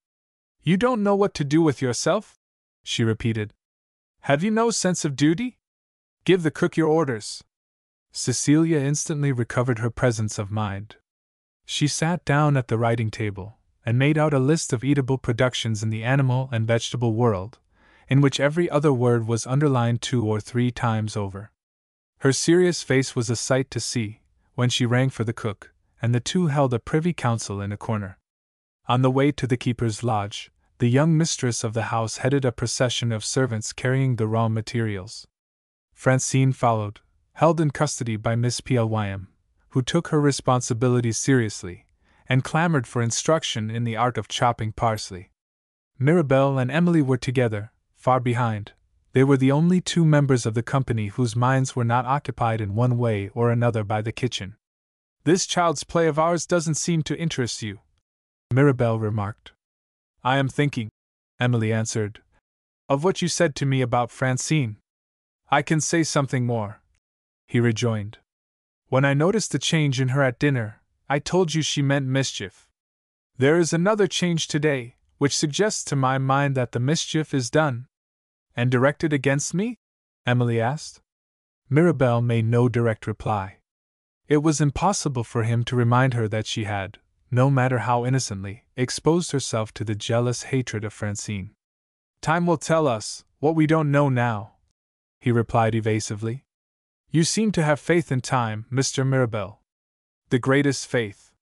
[SPEAKER 1] "You don't know what to do with yourself?" she repeated. "Have you no sense of duty? Give the cook your orders." Cecilia instantly recovered her presence of mind. She sat down at the writing table, and made out a list of eatable productions in the animal and vegetable world, in which every other word was underlined 2 or 3 times over. Her serious face was a sight to see, when she rang for the cook, and the two held a privy council in a corner. On the way to the keeper's lodge, the young mistress of the house headed a procession of servants carrying the raw materials. Francine followed, held in custody by Miss Plym, who took her responsibilities seriously, and clamored for instruction in the art of chopping parsley. Mirabel and Emily were together, far behind. They were the only 2 members of the company whose minds were not occupied in one way or another by the kitchen. "This child's play of ours doesn't seem to interest you," Mirabel remarked. "I am thinking," Emily answered, "of what you said to me about Francine." "I can say something more," he rejoined. "When I noticed the change in her at dinner, I told you she meant mischief. There is another change today, which suggests to my mind that the mischief is done." "And directed against me?" Emily asked. Mirabel made no direct reply. It was impossible for him to remind her that she had, no matter how innocently, exposed herself to the jealous hatred of Francine. Time will tell us what we don't know now, he replied evasively. You seem to have faith in time, Mr. Mirabel. The greatest faith.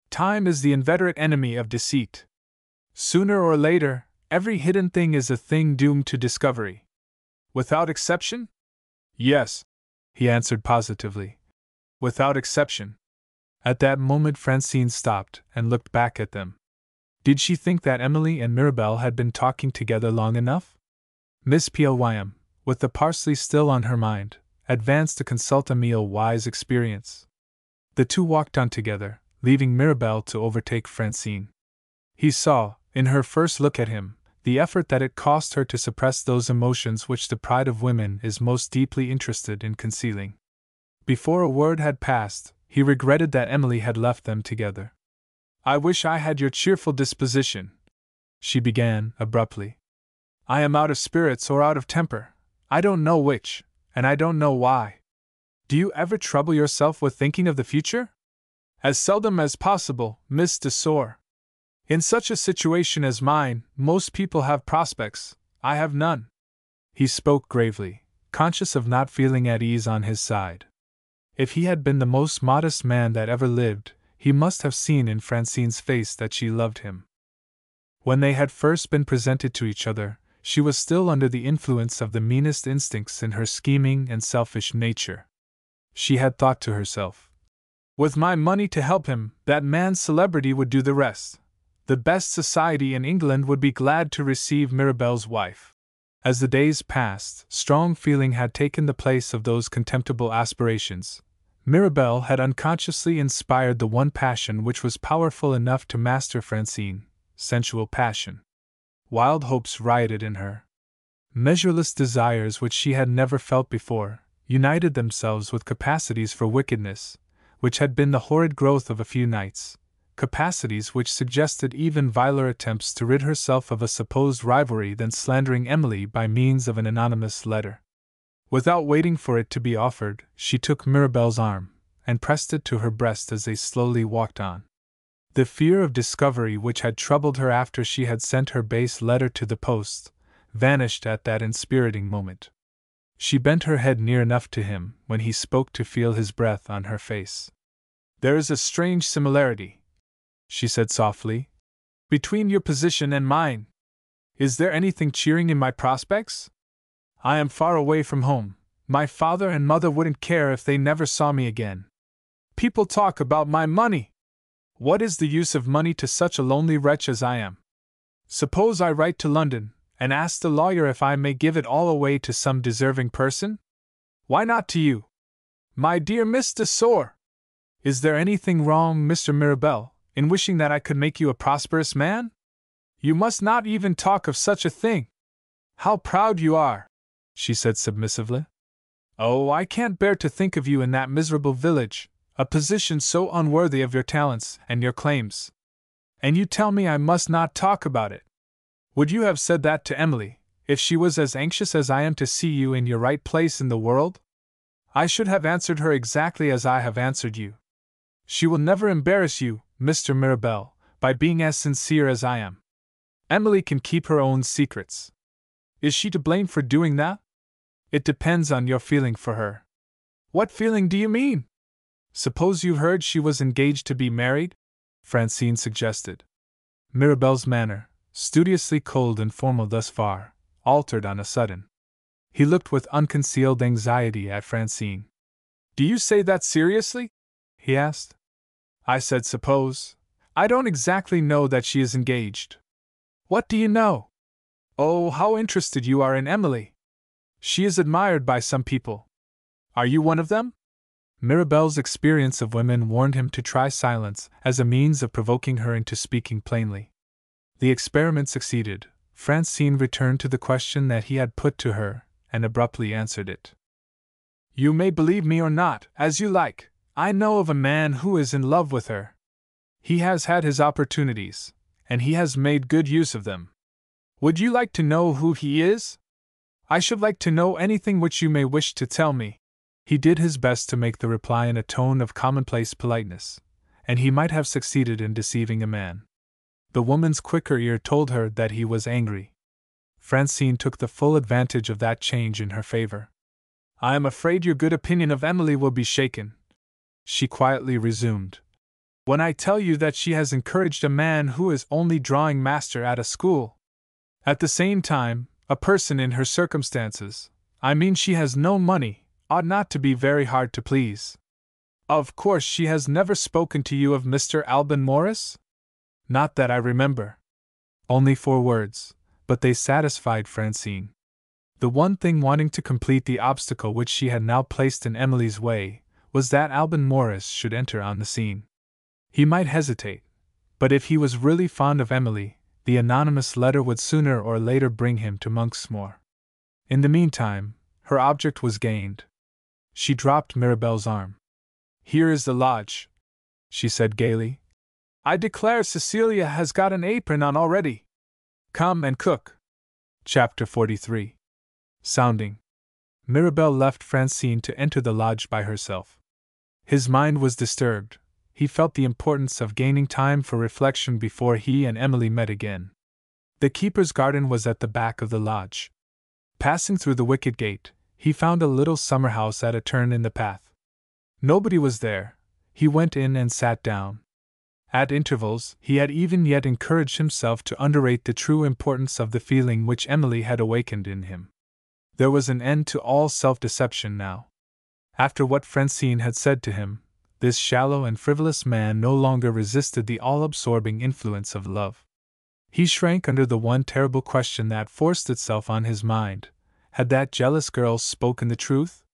[SPEAKER 1] Time is the inveterate enemy of deceit. Sooner or later, every hidden thing is a thing doomed to discovery. Without exception? Yes, he answered positively. Without exception. At that moment Francine stopped and looked back at them. Did she think that Emily and Mirabel had been talking together long enough? Miss Plym, with the parsley still on her mind, advanced to consult Emile Wise' experience. The two walked on together, leaving Mirabel to overtake Francine. He saw, in her first look at him, the effort that it cost her to suppress those emotions which the pride of women is most deeply interested in concealing. Before a word had passed, he regretted that Emily had left them together. I wish I had your cheerful disposition, she began, abruptly. I am out of spirits or out of temper. I don't know which, and I don't know why. Do you ever trouble yourself with thinking of the future? As seldom as possible, Miss de Sor. In such a situation as mine, most people have prospects. I have none. He spoke gravely, conscious of not feeling at ease on his side. If he had been the most modest man that ever lived, he must have seen in Francine's face that she loved him. When they had first been presented to each other, she was still under the influence of the meanest instincts in her scheming and selfish nature. She had thought to herself, with my money to help him, that man's celebrity would do the rest. The best society in England would be glad to receive Mirabel's wife. As the days passed, strong feeling had taken the place of those contemptible aspirations. Mirabel had unconsciously inspired the one passion which was powerful enough to master Francine, sensual passion. Wild hopes rioted in her. Measureless desires which she had never felt before, united themselves with capacities for wickedness, which had been the horrid growth of a few nights, capacities which suggested even viler attempts to rid herself of a supposed rivalry than slandering Emily by means of an anonymous letter. Without waiting for it to be offered, she took Mirabel's arm, and pressed it to her breast as they slowly walked on. The fear of discovery which had troubled her after she had sent her base letter to the post, vanished at that inspiriting moment. She bent her head near enough to him when he spoke to feel his breath on her face. There is a strange similarity, she said softly, between your position and mine. Is there anything cheering in my prospects? I am far away from home. My father and mother wouldn't care if they never saw me again. People talk about my money. What is the use of money to such a lonely wretch as I am? Suppose I write to London, and ask the lawyer if I may give it all away to some deserving person? Why not to you? My dear Miss de Sor! Is there anything wrong, Mr. Mirabel, in wishing that I could make you a prosperous man? You must not even talk of such a thing. How proud you are, she said submissively. Oh, I can't bear to think of you in that miserable village, a position so unworthy of your talents and your claims. And you tell me I must not talk about it. Would you have said that to Emily, if she was as anxious as I am to see you in your right place in the world? I should have answered her exactly as I have answered you. She will never embarrass you, Mr. Mirabel, by being as sincere as I am. Emily can keep her own secrets. Is she to blame for doing that? It depends on your feeling for her. What feeling do you mean? Suppose you heard she was engaged to be married? Francine suggested. Mirabel's manner, studiously cold and formal thus far, altered on a sudden. He looked with unconcealed anxiety at Francine. Do you say that seriously? He asked. I said suppose. I don't exactly know that she is engaged. What do you know? Oh, how interested you are in Emily! She is admired by some people. Are you one of them? Mirabel's experience of women warned him to try silence as a means of provoking her into speaking plainly. The experiment succeeded. Francine returned to the question that he had put to her, and abruptly answered it. You may believe me or not, as you like. I know of a man who is in love with her. He has had his opportunities, and he has made good use of them. Would you like to know who he is? I should like to know anything which you may wish to tell me, He did his best to make the reply in a tone of commonplace politeness, and he might have succeeded in deceiving a man. The woman's quicker ear told her that he was angry. Francine took the full advantage of that change in her favor. "I am afraid your good opinion of Emily will be shaken," she quietly resumed, "when I tell you that she has encouraged a man who is only drawing master at a school. At the same time, a person in her circumstances, I mean she has no money, ought not to be very hard to please. Of course she has never spoken to you of Mr. Alban Morris?" "Not that I remember." Only 4 words, but they satisfied Francine. The one thing wanting to complete the obstacle which she had now placed in Emily's way was that Alban Morris should enter on the scene. He might hesitate, but if he was really fond of Emily, the anonymous letter would sooner or later bring him to Monksmoor. In the meantime, her object was gained. She dropped Mirabel's arm. "Here is the lodge," she said gaily. "I declare Cecilia has got an apron on already. Come and cook." Chapter 43. Sounding. Mirabel left Francine to enter the lodge by herself. His mind was disturbed. He felt the importance of gaining time for reflection before he and Emily met again. The keeper's garden was at the back of the lodge. Passing through the wicket gate, he found a little summer house at a turn in the path. Nobody was there. He went in and sat down. At intervals, he had even yet encouraged himself to underrate the true importance of the feeling which Emily had awakened in him. There was an end to all self-deception now. After what Francine had said to him, this shallow and frivolous man no longer resisted the all-absorbing influence of love. He shrank under the one terrible question that forced itself on his mind: had that jealous girl spoken the truth?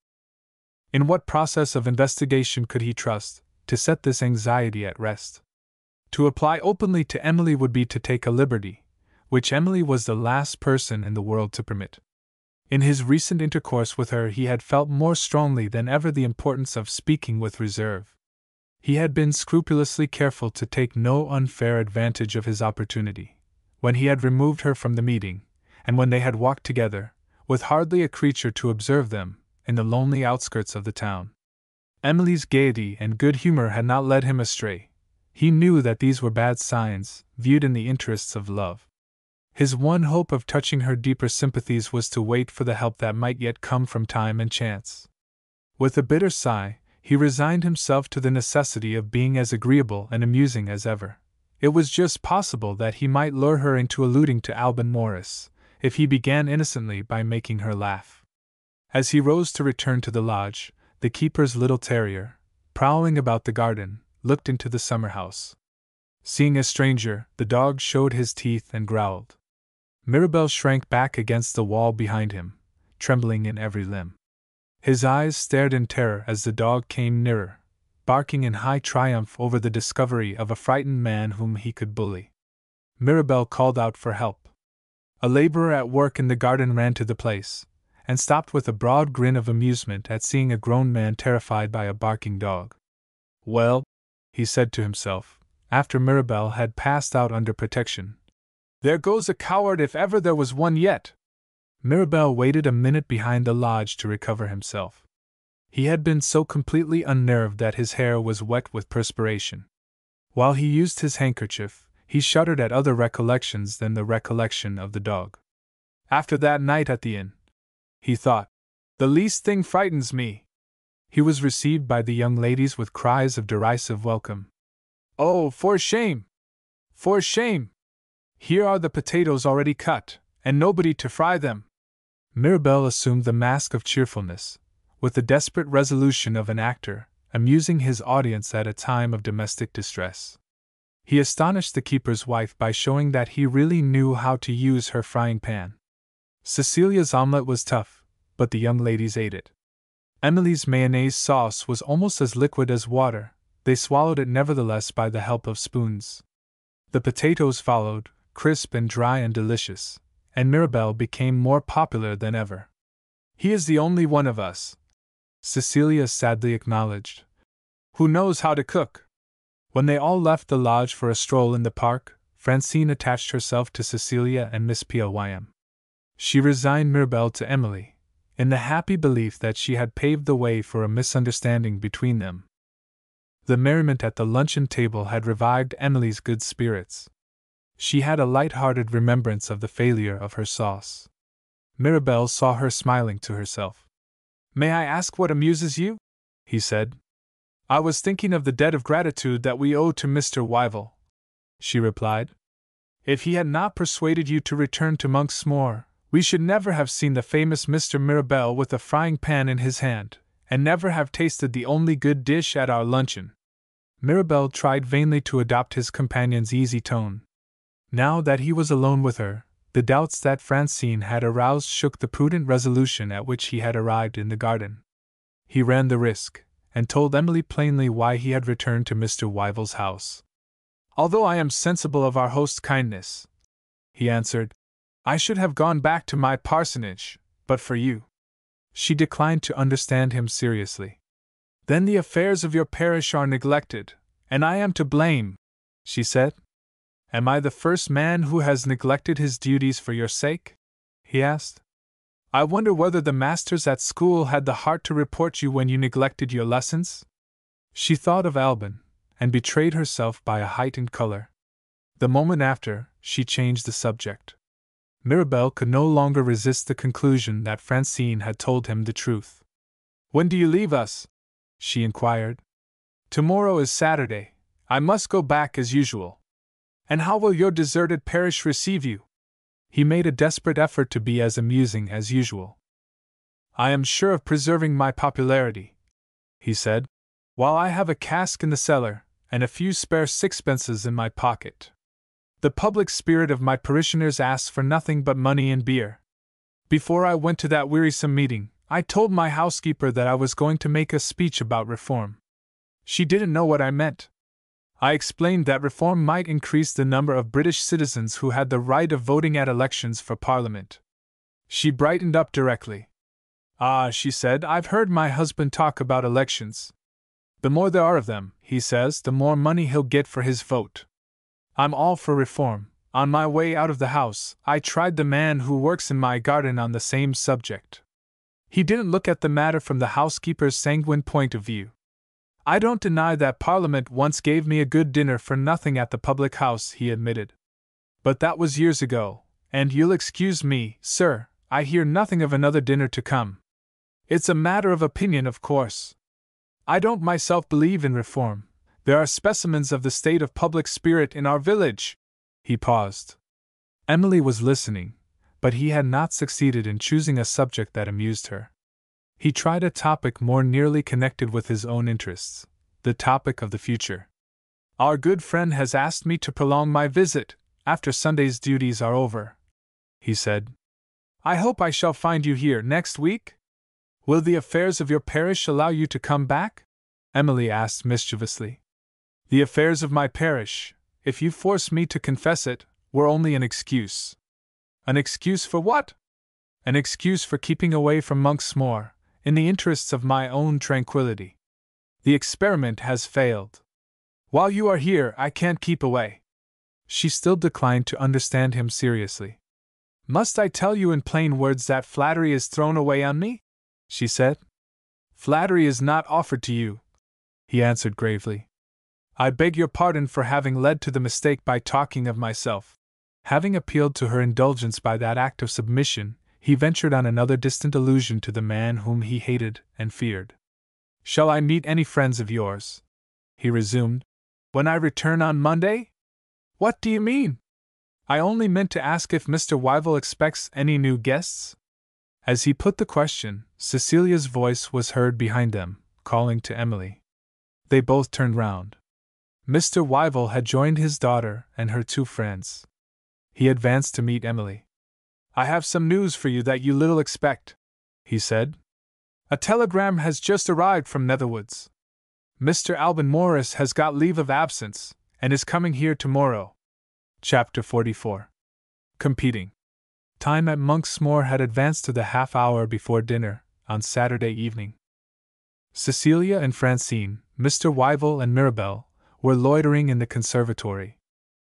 [SPEAKER 1] In what process of investigation could he trust, to set this anxiety at rest? To apply openly to Emily would be to take a liberty, which Emily was the last person in the world to permit. In his recent intercourse with her he had felt more strongly than ever the importance of speaking with reserve. He had been scrupulously careful to take no unfair advantage of his opportunity. When he had removed her from the meeting, and when they had walked together, with hardly a creature to observe them, in the lonely outskirts of the town, Emily's gaiety and good humor had not led him astray. He knew that these were bad signs, viewed in the interests of love. His one hope of touching her deeper sympathies was to wait for the help that might yet come from time and chance. With a bitter sigh, he resigned himself to the necessity of being as agreeable and amusing as ever. It was just possible that he might lure her into alluding to Alban Morris, if he began innocently by making her laugh. As he rose to return to the lodge, the keeper's little terrier, prowling about the garden, looked into the summer house. Seeing a stranger, the dog showed his teeth and growled. Mirabel shrank back against the wall behind him, trembling in every limb. His eyes stared in terror as the dog came nearer, barking in high triumph over the discovery of a frightened man whom he could bully. Mirabel called out for help. A laborer at work in the garden ran to the place, and stopped with a broad grin of amusement at seeing a grown man terrified by a barking dog. "Well," he said to himself, after Mirabel had passed out under protection, "there goes a coward if ever there was one yet." Mirabel waited a minute behind the lodge to recover himself. He had been so completely unnerved that his hair was wet with perspiration. While he used his handkerchief, he shuddered at other recollections than the recollection of the dog. "After that night at the inn," he thought, "the least thing frightens me." He was received by the young ladies with cries of derisive welcome. "Oh, for shame! For shame! Here are the potatoes already cut, and nobody to fry them." Mirabel assumed the mask of cheerfulness, with the desperate resolution of an actor, amusing his audience at a time of domestic distress. He astonished the keeper's wife by showing that he really knew how to use her frying pan. Cecilia's omelette was tough, but the young ladies ate it. Emily's mayonnaise sauce was almost as liquid as water. They swallowed it nevertheless by the help of spoons. The potatoes followed, crisp and dry and delicious, and Mirabel became more popular than ever. "He is the only one of us," Cecilia sadly acknowledged, "who knows how to cook." When they all left the lodge for a stroll in the park, Francine attached herself to Cecilia and Miss Pilym. She resigned Mirabel to Emily, in the happy belief that she had paved the way for a misunderstanding between them. The merriment at the luncheon table had revived Emily's good spirits. She had a light-hearted remembrance of the failure of her sauce. Mirabel saw her smiling to herself. "May I ask what amuses you?" he said. "I was thinking of the debt of gratitude that we owe to Mr. Wyville," she replied. "If he had not persuaded you to return to Monksmoor, we should never have seen the famous Mr. Mirabel with a frying pan in his hand, and never have tasted the only good dish at our luncheon." Mirabel tried vainly to adopt his companion's easy tone. Now that he was alone with her, the doubts that Francine had aroused shook the prudent resolution at which he had arrived in the garden. He ran the risk, and told Emily plainly why he had returned to Mr. Wyville's house. "Although I am sensible of our host's kindness," he answered, "I should have gone back to my parsonage, but for you." She declined to understand him seriously. "Then the affairs of your parish are neglected, and I am to blame," she said. "Am I the first man who has neglected his duties for your sake?" he asked. "I wonder whether the masters at school had the heart to report you when you neglected your lessons?" She thought of Alban, and betrayed herself by a heightened color. The moment after, she changed the subject. Mirabel could no longer resist the conclusion that Francine had told him the truth. "When do you leave us?" she inquired. "Tomorrow is Saturday. I must go back as usual." "And how will your deserted parish receive you?" He made a desperate effort to be as amusing as usual. "I am sure of preserving my popularity," he said, "while I have a cask in the cellar, and a few spare sixpences in my pocket. The public spirit of my parishioners asks for nothing but money and beer. Before I went to that wearisome meeting, I told my housekeeper that I was going to make a speech about reform. She didn't know what I meant. I explained that reform might increase the number of British citizens who had the right of voting at elections for Parliament. She brightened up directly. "Ah," she said, "I've heard my husband talk about elections. The more there are of them, he says, the more money he'll get for his vote. I'm all for reform. On my way out of the house, I tried the man who works in my garden on the same subject. He didn't look at the matter from the housekeeper's sanguine point of view. I don't deny that Parliament once gave me a good dinner for nothing at the public house," he admitted. "But that was years ago, and you'll excuse me, sir, I hear nothing of another dinner to come. It's a matter of opinion, of course. I don't myself believe in reform. There are specimens of the state of public spirit in our village." He paused. Emily was listening, but he had not succeeded in choosing a subject that amused her. He tried a topic more nearly connected with his own interests, the topic of the future. "Our good friend has asked me to prolong my visit, after Sunday's duties are over," he said. "I hope I shall find you here next week? Will the affairs of your parish allow you to come back?" Emily asked mischievously. "The affairs of my parish, if you force me to confess it, were only an excuse." "An excuse for what?" "An excuse for keeping away from Monksmoor, in the interests of my own tranquility. The experiment has failed. While you are here, I can't keep away." She still declined to understand him seriously. "Must I tell you in plain words that flattery is thrown away on me?" she said. "Flattery is not offered to you," he answered gravely. "I beg your pardon for having led to the mistake by talking of myself." Having appealed to her indulgence by that act of submission, he ventured on another distant allusion to the man whom he hated and feared. "Shall I meet any friends of yours?" he resumed, "when I return on Monday?" "What do you mean?" "I only meant to ask if Mr. Wyville expects any new guests?" As he put the question, Cecilia's voice was heard behind them, calling to Emily. They both turned round. Mr. Wyville had joined his daughter and her two friends. He advanced to meet Emily. "I have some news for you that you little expect," he said. "A telegram has just arrived from Netherwoods. Mr. Alban Morris has got leave of absence, and is coming here tomorrow." Chapter 44. Competing. Time at Monksmoor had advanced to the half hour before dinner, on Saturday evening. Cecilia and Francine, Mr. Wyville and Mirabel, were loitering in the conservatory.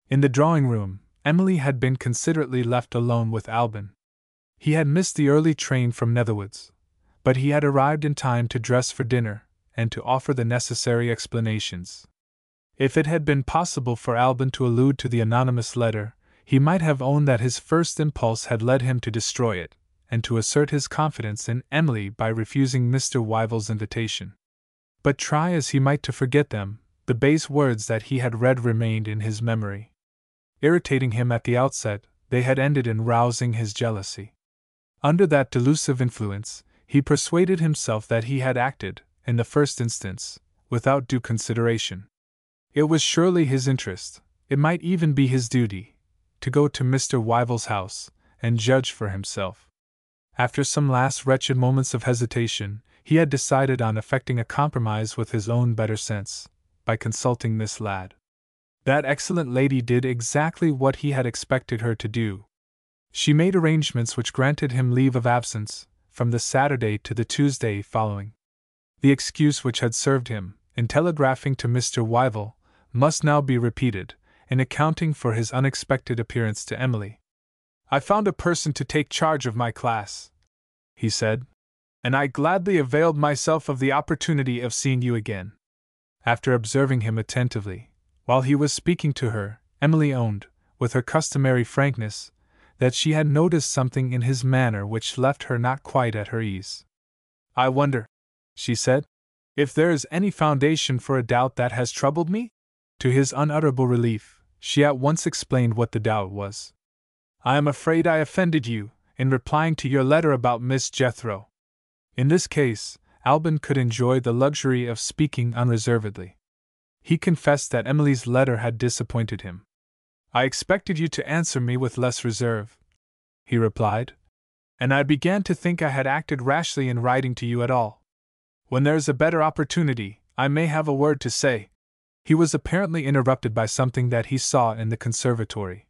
[SPEAKER 1] In the drawing-room, Emily had been considerately left alone with Alban. He had missed the early train from Netherwoods, but he had arrived in time to dress for dinner and to offer the necessary explanations. If it had been possible for Alban to allude to the anonymous letter, he might have owned that his first impulse had led him to destroy it, and to assert his confidence in Emily by refusing Mr. Wyville's invitation. But try as he might to forget them, the base words that he had read remained in his memory. Irritating him at the outset, they had ended in rousing his jealousy. Under that delusive influence, he persuaded himself that he had acted, in the first instance, without due consideration. It was surely his interest, it might even be his duty, to go to Mr. Wyville's house, and judge for himself. After some last wretched moments of hesitation, he had decided on effecting a compromise with his own better sense, by consulting Miss Ladd. That excellent lady did exactly what he had expected her to do. She made arrangements which granted him leave of absence, from the Saturday to the Tuesday following. The excuse which had served him, in telegraphing to Mr. Wyville, must now be repeated, in accounting for his unexpected appearance to Emily. "I found a person to take charge of my class," he said, "and I gladly availed myself of the opportunity of seeing you again." After observing him attentively, while he was speaking to her, Emily owned, with her customary frankness, that she had noticed something in his manner which left her not quite at her ease. "I wonder," she said, "if there is any foundation for a doubt that has troubled me?" To his unutterable relief, she at once explained what the doubt was. "I am afraid I offended you, in replying to your letter about Miss Jethro." In this case, Alban could enjoy the luxury of speaking unreservedly. He confessed that Emily's letter had disappointed him. "I expected you to answer me with less reserve," he replied, "and I began to think I had acted rashly in writing to you at all. When there is a better opportunity, I may have a word to say." He was apparently interrupted by something that he saw in the conservatory.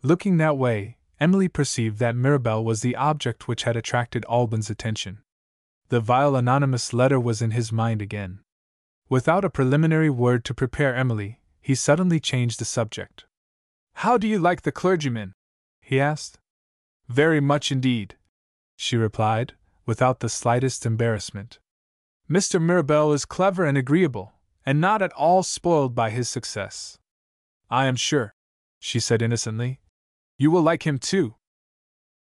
[SPEAKER 1] Looking that way, Emily perceived that Mirabel was the object which had attracted Alban's attention. The vile anonymous letter was in his mind again. Without a preliminary word to prepare Emily, he suddenly changed the subject. "How do you like the clergyman?" he asked. "Very much indeed," she replied, without the slightest embarrassment. "Mr. Mirabel is clever and agreeable, and not at all spoiled by his success. I am sure," she said innocently, "you will like him too."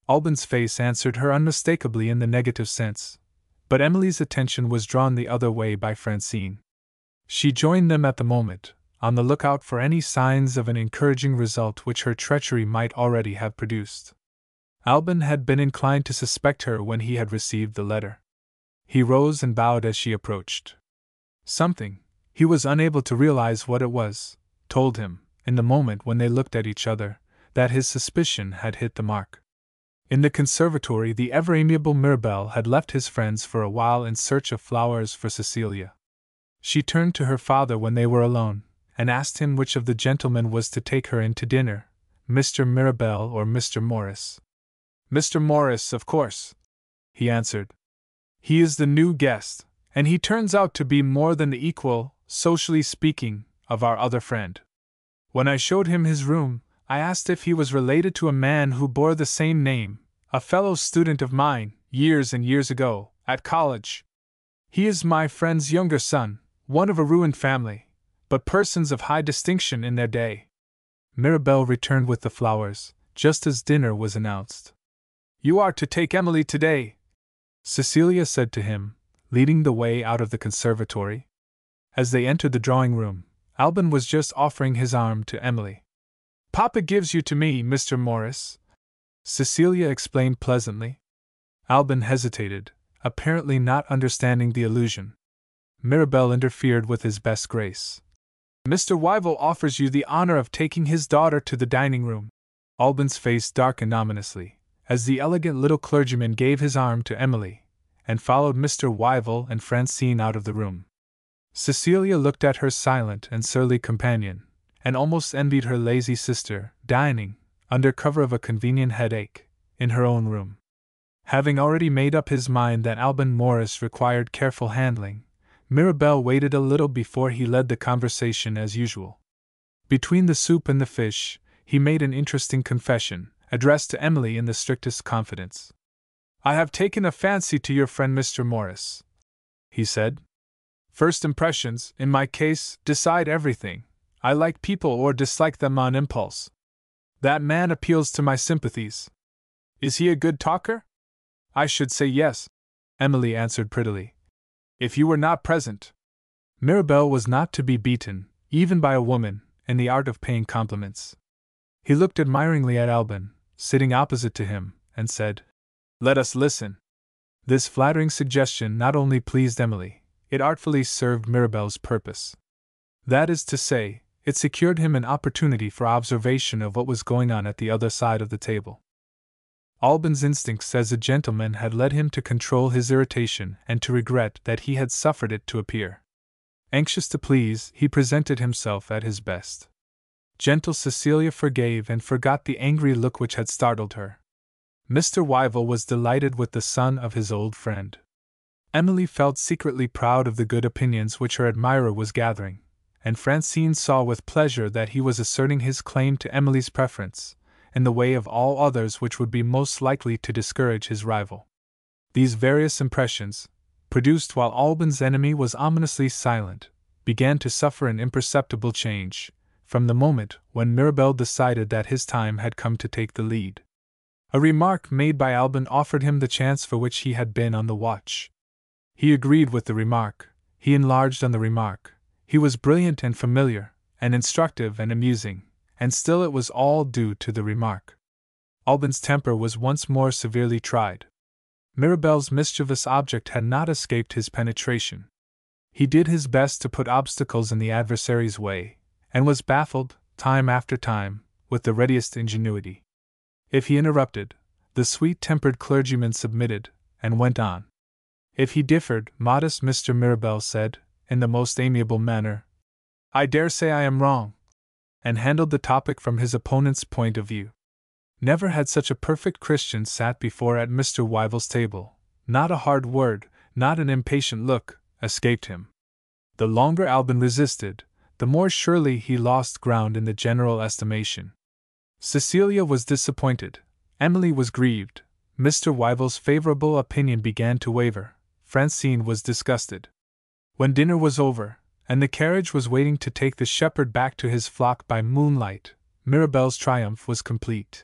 [SPEAKER 1] Alban's face answered her unmistakably in the negative sense, but Emily's attention was drawn the other way by Francine. She joined them at the moment, on the lookout for any signs of an encouraging result which her treachery might already have produced. Alban had been inclined to suspect her when he had received the letter. He rose and bowed as she approached. Something, he was unable to realize what it was, told him, in the moment when they looked at each other, that his suspicion had hit the mark. In the conservatory, the ever-amiable Mirabel had left his friends for a while in search of flowers for Cecilia. She turned to her father when they were alone, and asked him which of the gentlemen was to take her in to dinner, Mr. Mirabel or Mr. Morris. "Mr. Morris, of course," he answered. "He is the new guest, and he turns out to be more than the equal, socially speaking, of our other friend. When I showed him his room, I asked if he was related to a man who bore the same name, a fellow student of mine, years and years ago, at college. He is my friend's younger son, one of a ruined family, but persons of high distinction in their day." Mirabel returned with the flowers, just as dinner was announced. "You are to take Emily today," Cecilia said to him, leading the way out of the conservatory. As they entered the drawing-room, Alban was just offering his arm to Emily. "Papa gives you to me, Mr. Morris," Cecilia explained pleasantly. Alban hesitated, apparently not understanding the allusion. Mirabel interfered with his best grace. "Mr. Wyville offers you the honor of taking his daughter to the dining-room." Alban's face darkened ominously, as the elegant little clergyman gave his arm to Emily, and followed Mr. Wyville and Francine out of the room. Cecilia looked at her silent and surly companion, and almost envied her lazy sister, dining, under cover of a convenient headache, in her own room. Having already made up his mind that Alban Morris required careful handling, Mirabel waited a little before he led the conversation as usual. Between the soup and the fish, he made an interesting confession, addressed to Emily in the strictest confidence. "I have taken a fancy to your friend Mr. Morris," he said. "First impressions, in my case, decide everything. I like people or dislike them on impulse. That man appeals to my sympathies. Is he a good talker?" "I should say yes," Emily answered prettily, "if you were not present." Mirabel was not to be beaten, even by a woman, in the art of paying compliments. He looked admiringly at Alban, sitting opposite to him, and said, "Let us listen." This flattering suggestion not only pleased Emily, it artfully served Mirabel's purpose. That is to say, it secured him an opportunity for observation of what was going on at the other side of the table. Alban's instincts as a gentleman had led him to control his irritation and to regret that he had suffered it to appear. Anxious to please, he presented himself at his best. Gentle Cecilia forgave and forgot the angry look which had startled her. Mr. Wyville was delighted with the son of his old friend. Emily felt secretly proud of the good opinions which her admirer was gathering, and Francine saw with pleasure that he was asserting his claim to Emily's preference, in the way of all others which would be most likely to discourage his rival. These various impressions, produced while Alban's enemy was ominously silent, began to suffer an imperceptible change, from the moment when Mirabel decided that his time had come to take the lead. A remark made by Alban offered him the chance for which he had been on the watch. He agreed with the remark, he enlarged on the remark, he was brilliant and familiar, and instructive and amusing, and still it was all due to the remark. Alban's temper was once more severely tried. Mirabel's mischievous object had not escaped his penetration. He did his best to put obstacles in the adversary's way, and was baffled, time after time, with the readiest ingenuity. If he interrupted, the sweet-tempered clergyman submitted, and went on. If he differed, modest Mr. Mirabel said, in the most amiable manner, "I dare say I am wrong," and handled the topic from his opponent's point of view. Never had such a perfect Christian sat before at Mr. Wyville's table. Not a hard word, not an impatient look, escaped him. The longer Alban resisted, the more surely he lost ground in the general estimation. Cecilia was disappointed, Emily was grieved, Mr. Wyville's favorable opinion began to waver, Francine was disgusted. When dinner was over, and the carriage was waiting to take the shepherd back to his flock by moonlight, Mirabel's triumph was complete.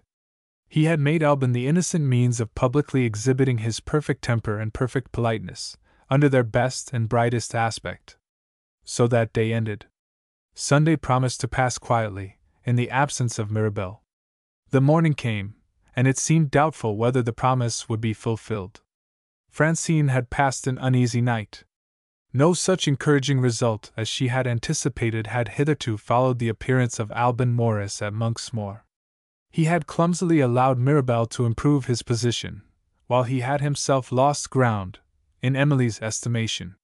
[SPEAKER 1] He had made Alban the innocent means of publicly exhibiting his perfect temper and perfect politeness, under their best and brightest aspect. So that day ended. Sunday promised to pass quietly, in the absence of Mirabel. The morning came, and it seemed doubtful whether the promise would be fulfilled. Francine had passed an uneasy night. No such encouraging result as she had anticipated had hitherto followed the appearance of Alban Morris at Monksmoor. He had clumsily allowed Mirabel to improve his position, while he had himself lost ground, in Emily's estimation.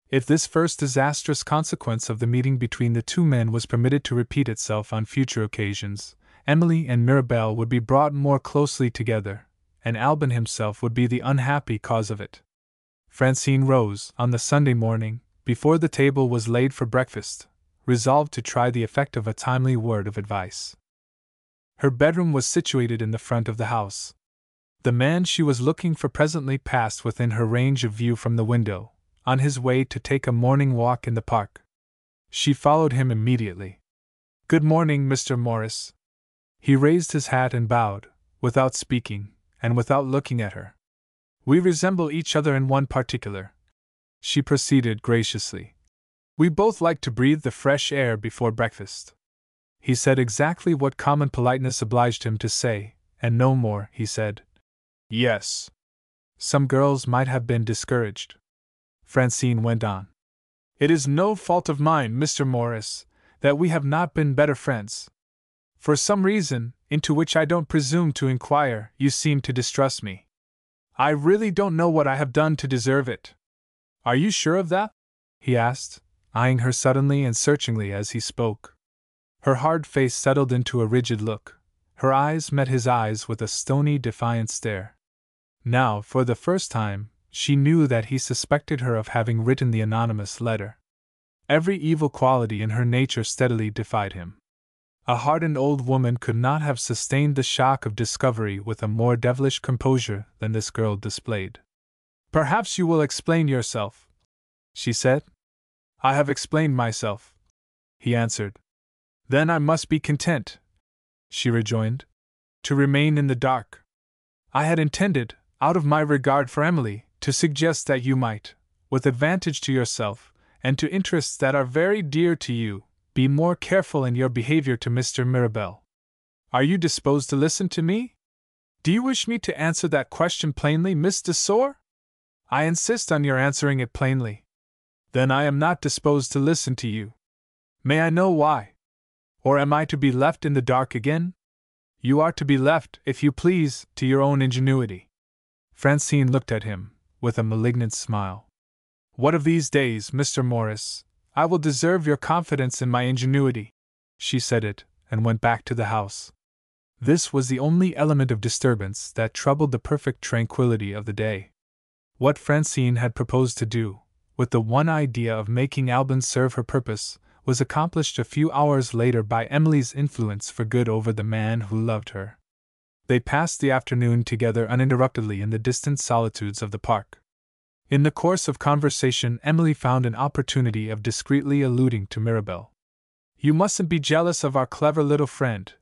[SPEAKER 1] If this first disastrous consequence of the meeting between the two men was permitted to repeat itself on future occasions, Emily and Mirabel would be brought more closely together, and Alban himself would be the unhappy cause of it. Francine rose, on the Sunday morning, before the table was laid for breakfast, resolved to try the effect of a timely word of advice. Her bedroom was situated in the front of the house. The man she was looking for presently passed within her range of view from the window, on his way to take a morning walk in the park. She followed him immediately. "Good morning, Mr. Morris." He raised his hat and bowed, without speaking, and without looking at her. "We resemble each other in one particular," she proceeded graciously. "We both like to breathe the fresh air before breakfast." He said exactly what common politeness obliged him to say, and no more. He said, "Yes." Some girls might have been discouraged. Francine went on. "It is no fault of mine, Mr. Morris, that we have not been better friends. For some reason, into which I don't presume to inquire, you seem to distrust me. I really don't know what I have done to deserve it." "Are you sure of that?" he asked, eyeing her suddenly and searchingly as he spoke. Her hard face settled into a rigid look. Her eyes met his eyes with a stony, defiant stare. Now, for the first time, she knew that he suspected her of having written the anonymous letter. Every evil quality in her nature steadily defied him. A hardened old woman could not have sustained the shock of discovery with a more devilish composure than this girl displayed. "Perhaps you will explain yourself," she said. "I have explained myself," he answered. "Then I must be content," she rejoined, "to remain in the dark. I had intended, out of my regard for Emily, to suggest that you might, with advantage to yourself, and to interests that are very dear to you, be more careful in your behavior to Mr. Mirabel. Are you disposed to listen to me? Do you wish me to answer that question plainly, Miss de Sor? I insist on your answering it plainly. Then I am not disposed to listen to you. May I know why? Or am I to be left in the dark again? You are to be left, if you please, to your own ingenuity." Francine looked at him, with a malignant smile. "What of these days, Mr. Morris? I will deserve your confidence in my ingenuity." She said it, and went back to the house. This was the only element of disturbance that troubled the perfect tranquility of the day. What Francine had proposed to do, with the one idea of making Alban serve her purpose, was accomplished a few hours later by Emily's influence for good over the man who loved her. They passed the afternoon together uninterruptedly in the distant solitudes of the park. In the course of conversation, Emily found an opportunity of discreetly alluding to Mirabel. "You mustn't be jealous of our clever little friend,"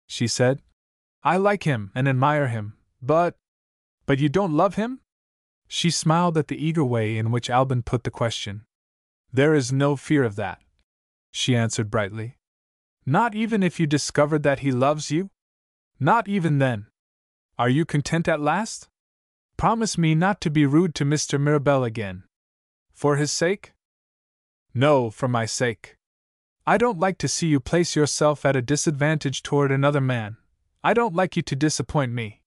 [SPEAKER 1] she said. "I like him and admire him, but you don't love him?" She smiled at the eager way in which Alban put the question. "There is no fear of that," she answered brightly. "Not even if you discovered that he loves you? Not even then? Are you content at last? Promise me not to be rude to Mr. Mirabel again. For his sake?" "No, for my sake. I don't like to see you place yourself at a disadvantage toward another man. I don't like you to disappoint me."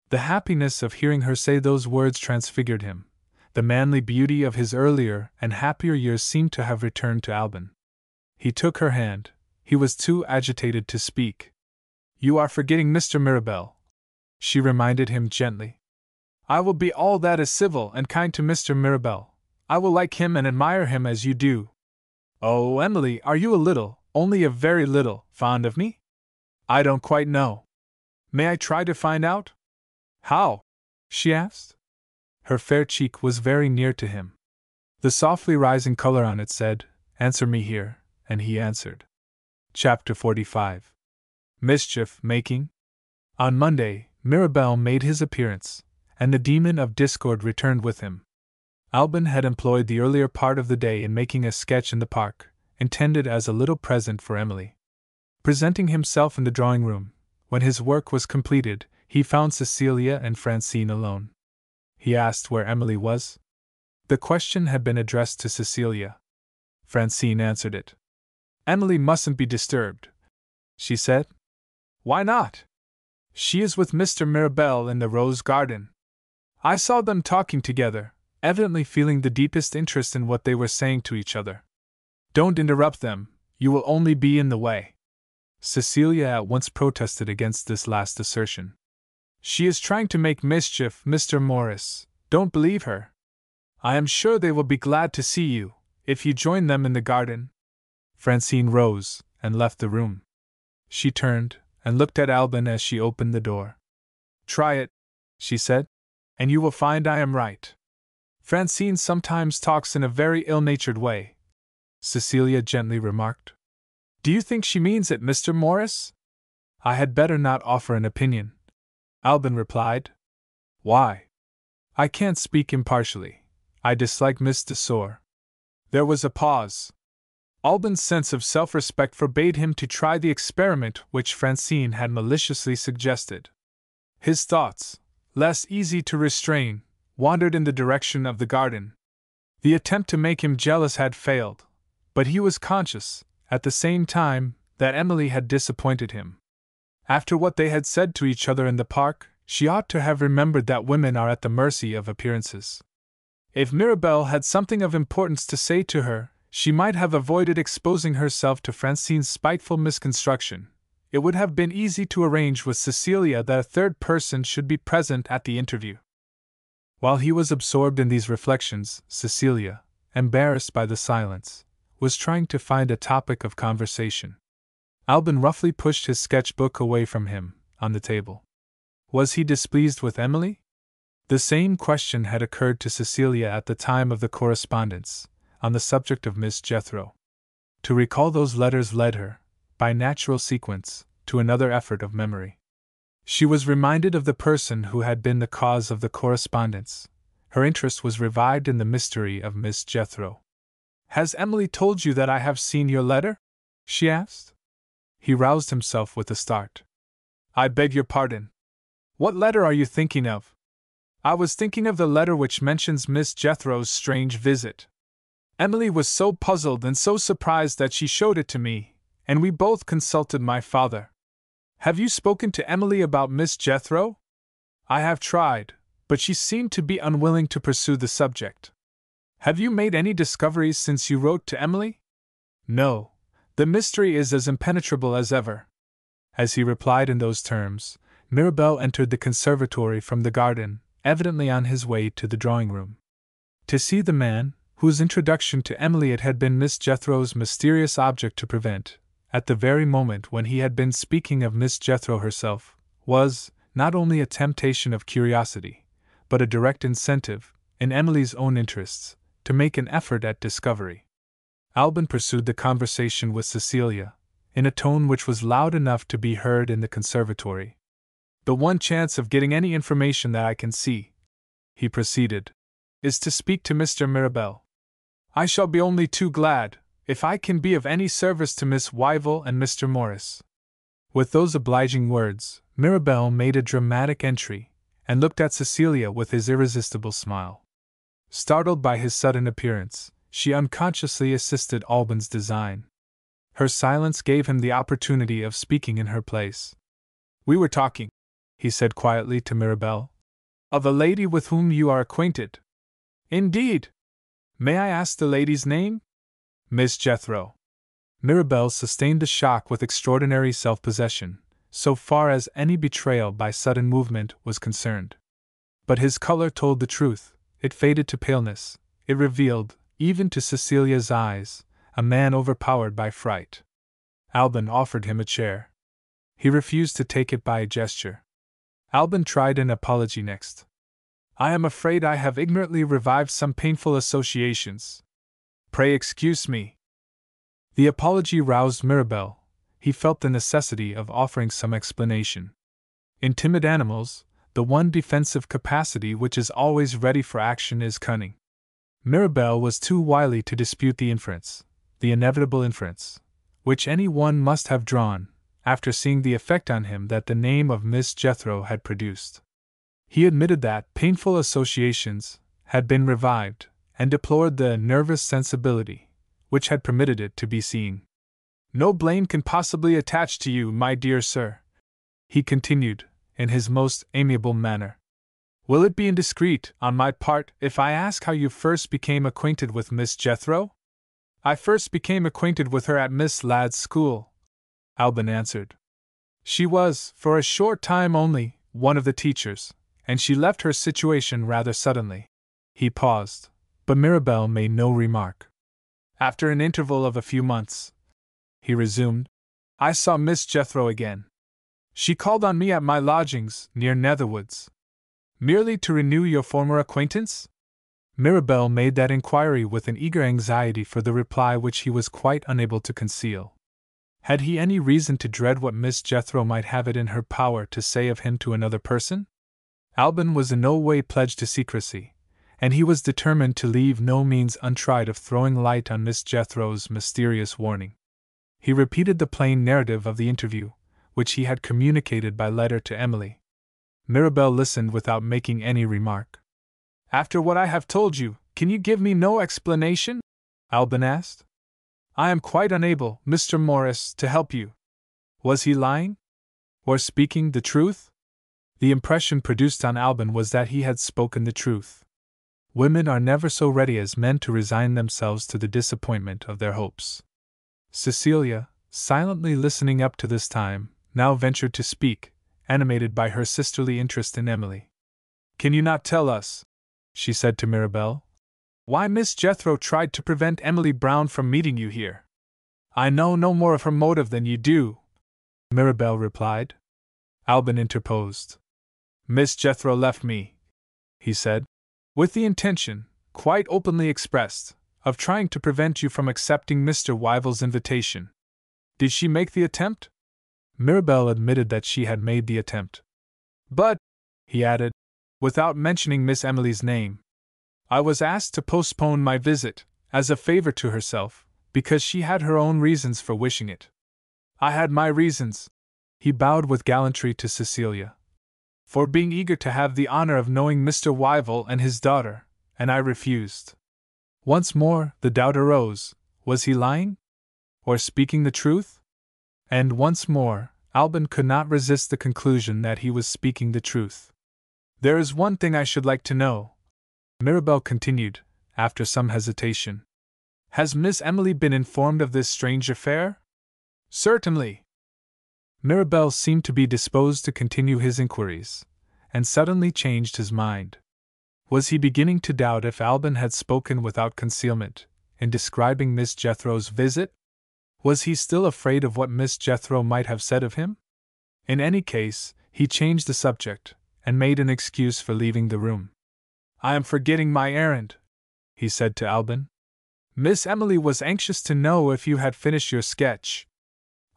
[SPEAKER 1] The happiness of hearing her say those words transfigured him. The manly beauty of his earlier and happier years seemed to have returned to Alban. He took her hand. He was too agitated to speak. "You are forgetting Mr. Mirabel," she reminded him gently. "I will be all that is civil and kind to Mr. Mirabel. I will like him and admire him as you do. Oh, Emily, are you a little, only a very little, fond of me? I don't quite know. May I try to find out?" "How?" she asked. Her fair cheek was very near to him. The softly rising color on it said, "Answer me here," and he answered. Chapter 45. Mischief Making. On Monday, Mirabel made his appearance, and the demon of discord returned with him. Alban had employed the earlier part of the day in making a sketch in the park, intended as a little present for Emily. Presenting himself in the drawing-room, when his work was completed, he found Cecilia and Francine alone. He asked where Emily was. The question had been addressed to Cecilia. Francine answered it. "Emily mustn't be disturbed," she said. "Why not?" "She is with Mr. Mirabel in the rose garden. I saw them talking together, evidently feeling the deepest interest in what they were saying to each other." "Don't interrupt them, you will only be in the way." Cecilia at once protested against this last assertion. "She is trying to make mischief, Mr. Morris. Don't believe her. I am sure they will be glad to see you, if you join them in the garden." Francine rose and left the room. She turned and looked at Alban as she opened the door. "Try it," she said, "and you will find I am right." "Francine sometimes talks in a very ill-natured way," Cecilia gently remarked. "Do you think she means it, Mr. Morris?" "I had better not offer an opinion," Alban replied. "Why?" "I can't speak impartially. I dislike Miss de Sor." There was a pause. Alban's sense of self-respect forbade him to try the experiment which Francine had maliciously suggested. His thoughts, less easy to restrain, wandered in the direction of the garden. The attempt to make him jealous had failed, but he was conscious, at the same time, that Emily had disappointed him. After what they had said to each other in the park, she ought to have remembered that women are at the mercy of appearances. If Mirabel had something of importance to say to her, she might have avoided exposing herself to Francine's spiteful misconstruction. It would have been easy to arrange with Cecilia that a third person should be present at the interview. While he was absorbed in these reflections, Cecilia, embarrassed by the silence, was trying to find a topic of conversation. Alban roughly pushed his sketchbook away from him, on the table. Was he displeased with Emily? The same question had occurred to Cecilia at the time of the correspondence, on the subject of Miss Jethro. To recall those letters led her, by natural sequence, to another effort of memory. She was reminded of the person who had been the cause of the correspondence. Her interest was revived in the mystery of Miss Jethro. "Has Emily told you that I have seen your letter?" she asked. He roused himself with a start. "I beg your pardon. What letter are you thinking of?" "I was thinking of the letter which mentions Miss Jethro's strange visit. Emily was so puzzled and so surprised that she showed it to me, and we both consulted my father." "Have you spoken to Emily about Miss Jethro?" "I have tried, but she seemed to be unwilling to pursue the subject." "Have you made any discoveries since you wrote to Emily?" "No, the mystery is as impenetrable as ever." As he replied in those terms, Mirabel entered the conservatory from the garden, evidently on his way to the drawing-room. To see the man, whose introduction to Emily it had been Miss Jethro's mysterious object to prevent, at the very moment when he had been speaking of Miss Jethro herself, was, not only a temptation of curiosity, but a direct incentive, in Emily's own interests, to make an effort at discovery. Alban pursued the conversation with Cecilia, in a tone which was loud enough to be heard in the conservatory. "The one chance of getting any information that I can see," he proceeded, "is to speak to Mr. Mirabel. I shall be only too glad, if I can be of any service to Miss Wyville and Mr. Morris." With those obliging words, Mirabel made a dramatic entry, and looked at Cecilia with his irresistible smile. Startled by his sudden appearance, she unconsciously assisted Alban's design. Her silence gave him the opportunity of speaking in her place. "We were talking," he said quietly to Mirabel, "of a lady with whom you are acquainted." "Indeed? May I ask the lady's name?" "Miss Jethro." Mirabel sustained the shock with extraordinary self-possession, so far as any betrayal by sudden movement was concerned. But his color told the truth. It faded to paleness. It revealed, even to Cecilia's eyes, a man overpowered by fright. Alban offered him a chair. He refused to take it by a gesture. Alban tried an apology next. "I am afraid I have ignorantly revived some painful associations. Pray excuse me." The apology roused Mirabel. He felt the necessity of offering some explanation. In timid animals, the one defensive capacity which is always ready for action is cunning. Mirabel was too wily to dispute the inference, the inevitable inference, which any one must have drawn, after seeing the effect on him that the name of Miss Jethro had produced. He admitted that painful associations had been revived, and deplored the nervous sensibility which had permitted it to be seen. "No blame can possibly attach to you, my dear sir," he continued, in his most amiable manner. "Will it be indiscreet, on my part, if I ask how you first became acquainted with Miss Jethro?" "I first became acquainted with her at Miss Ladd's school," Alban answered. "She was, for a short time only, one of the teachers, and she left her situation rather suddenly." He paused, but Mirabel made no remark. "After an interval of a few months," he resumed, "I saw Miss Jethro again. She called on me at my lodgings, near Netherwoods." "Merely to renew your former acquaintance?" Mirabel made that inquiry with an eager anxiety for the reply which he was quite unable to conceal. Had he any reason to dread what Miss Jethro might have it in her power to say of him to another person? Alban was in no way pledged to secrecy, and he was determined to leave no means untried of throwing light on Miss Jethro's mysterious warning. He repeated the plain narrative of the interview, which he had communicated by letter to Emily. Mirabel listened without making any remark. "After what I have told you, can you give me no explanation?" Alban asked. "I am quite unable, Mr. Morris, to help you." Was he lying? Or speaking the truth? The impression produced on Alban was that he had spoken the truth. Women are never so ready as men to resign themselves to the disappointment of their hopes. Cecilia, silently listening up to this time, now ventured to speak, animated by her sisterly interest in Emily. "Can you not tell us," she said to Mirabel, "why Miss Jethro tried to prevent Emily Brown from meeting you here?" I know no more of her motive than you do, Mirabel replied. Alban interposed. Miss Jethro left me, he said, with the intention, quite openly expressed, of trying to prevent you from accepting Mr. Wyville's invitation. Did she make the attempt? Mirabel admitted that she had made the attempt. But, he added, without mentioning Miss Emily's name, I was asked to postpone my visit, as a favor to herself, because she had her own reasons for wishing it. I had my reasons, he bowed with gallantry to Cecilia, for being eager to have the honor of knowing Mr. Wyville and his daughter, and I refused. Once more the doubt arose, was he lying? Or speaking the truth? And once more, Alban could not resist the conclusion that he was speaking the truth. There is one thing I should like to know, Mirabel continued, after some hesitation. Has Miss Emily been informed of this strange affair? Certainly. Mirabel seemed to be disposed to continue his inquiries, and suddenly changed his mind. Was he beginning to doubt if Alban had spoken without concealment, in describing Miss Jethro's visit? Was he still afraid of what Miss Jethro might have said of him? In any case, he changed the subject, and made an excuse for leaving the room. I am forgetting my errand, he said to Alban. Miss Emily was anxious to know if you had finished your sketch.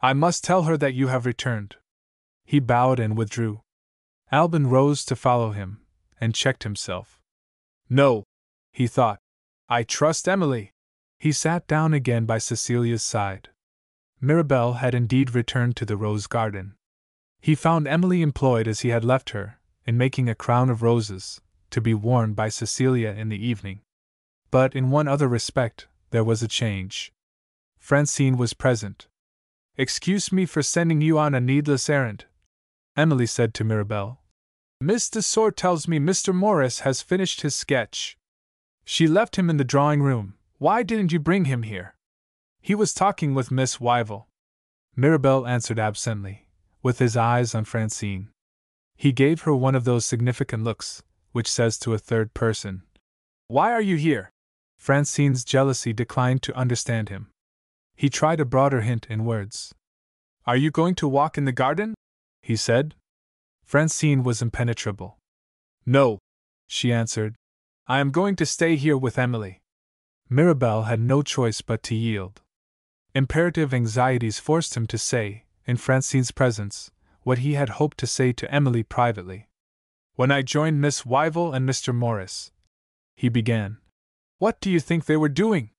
[SPEAKER 1] I must tell her that you have returned. He bowed and withdrew. Alban rose to follow him, and checked himself. No, he thought. I trust Emily. He sat down again by Cecilia's side. Mirabel had indeed returned to the rose garden. He found Emily employed as he had left her, in making a crown of roses, to be worn by Cecilia in the evening. But in one other respect, there was a change. Francine was present. Excuse me for sending you on a needless errand, Emily said to Mirabel. Miss Desor tells me Mr. Morris has finished his sketch. She left him in the drawing room. Why didn't you bring him here? He was talking with Miss Wyville. Mirabel answered absently, with his eyes on Francine. He gave her one of those significant looks, which says to a third person, Why are you here? Francine's jealousy declined to understand him. He tried a broader hint in words. Are you going to walk in the garden? He said. Francine was impenetrable. No, she answered. I am going to stay here with Emily. Mirabel had no choice but to yield. Imperative anxieties forced him to say, in Francine's presence, what he had hoped to say to Emily privately. When I joined Miss Wyville and Mr. Morris, he began. What do you think they were doing?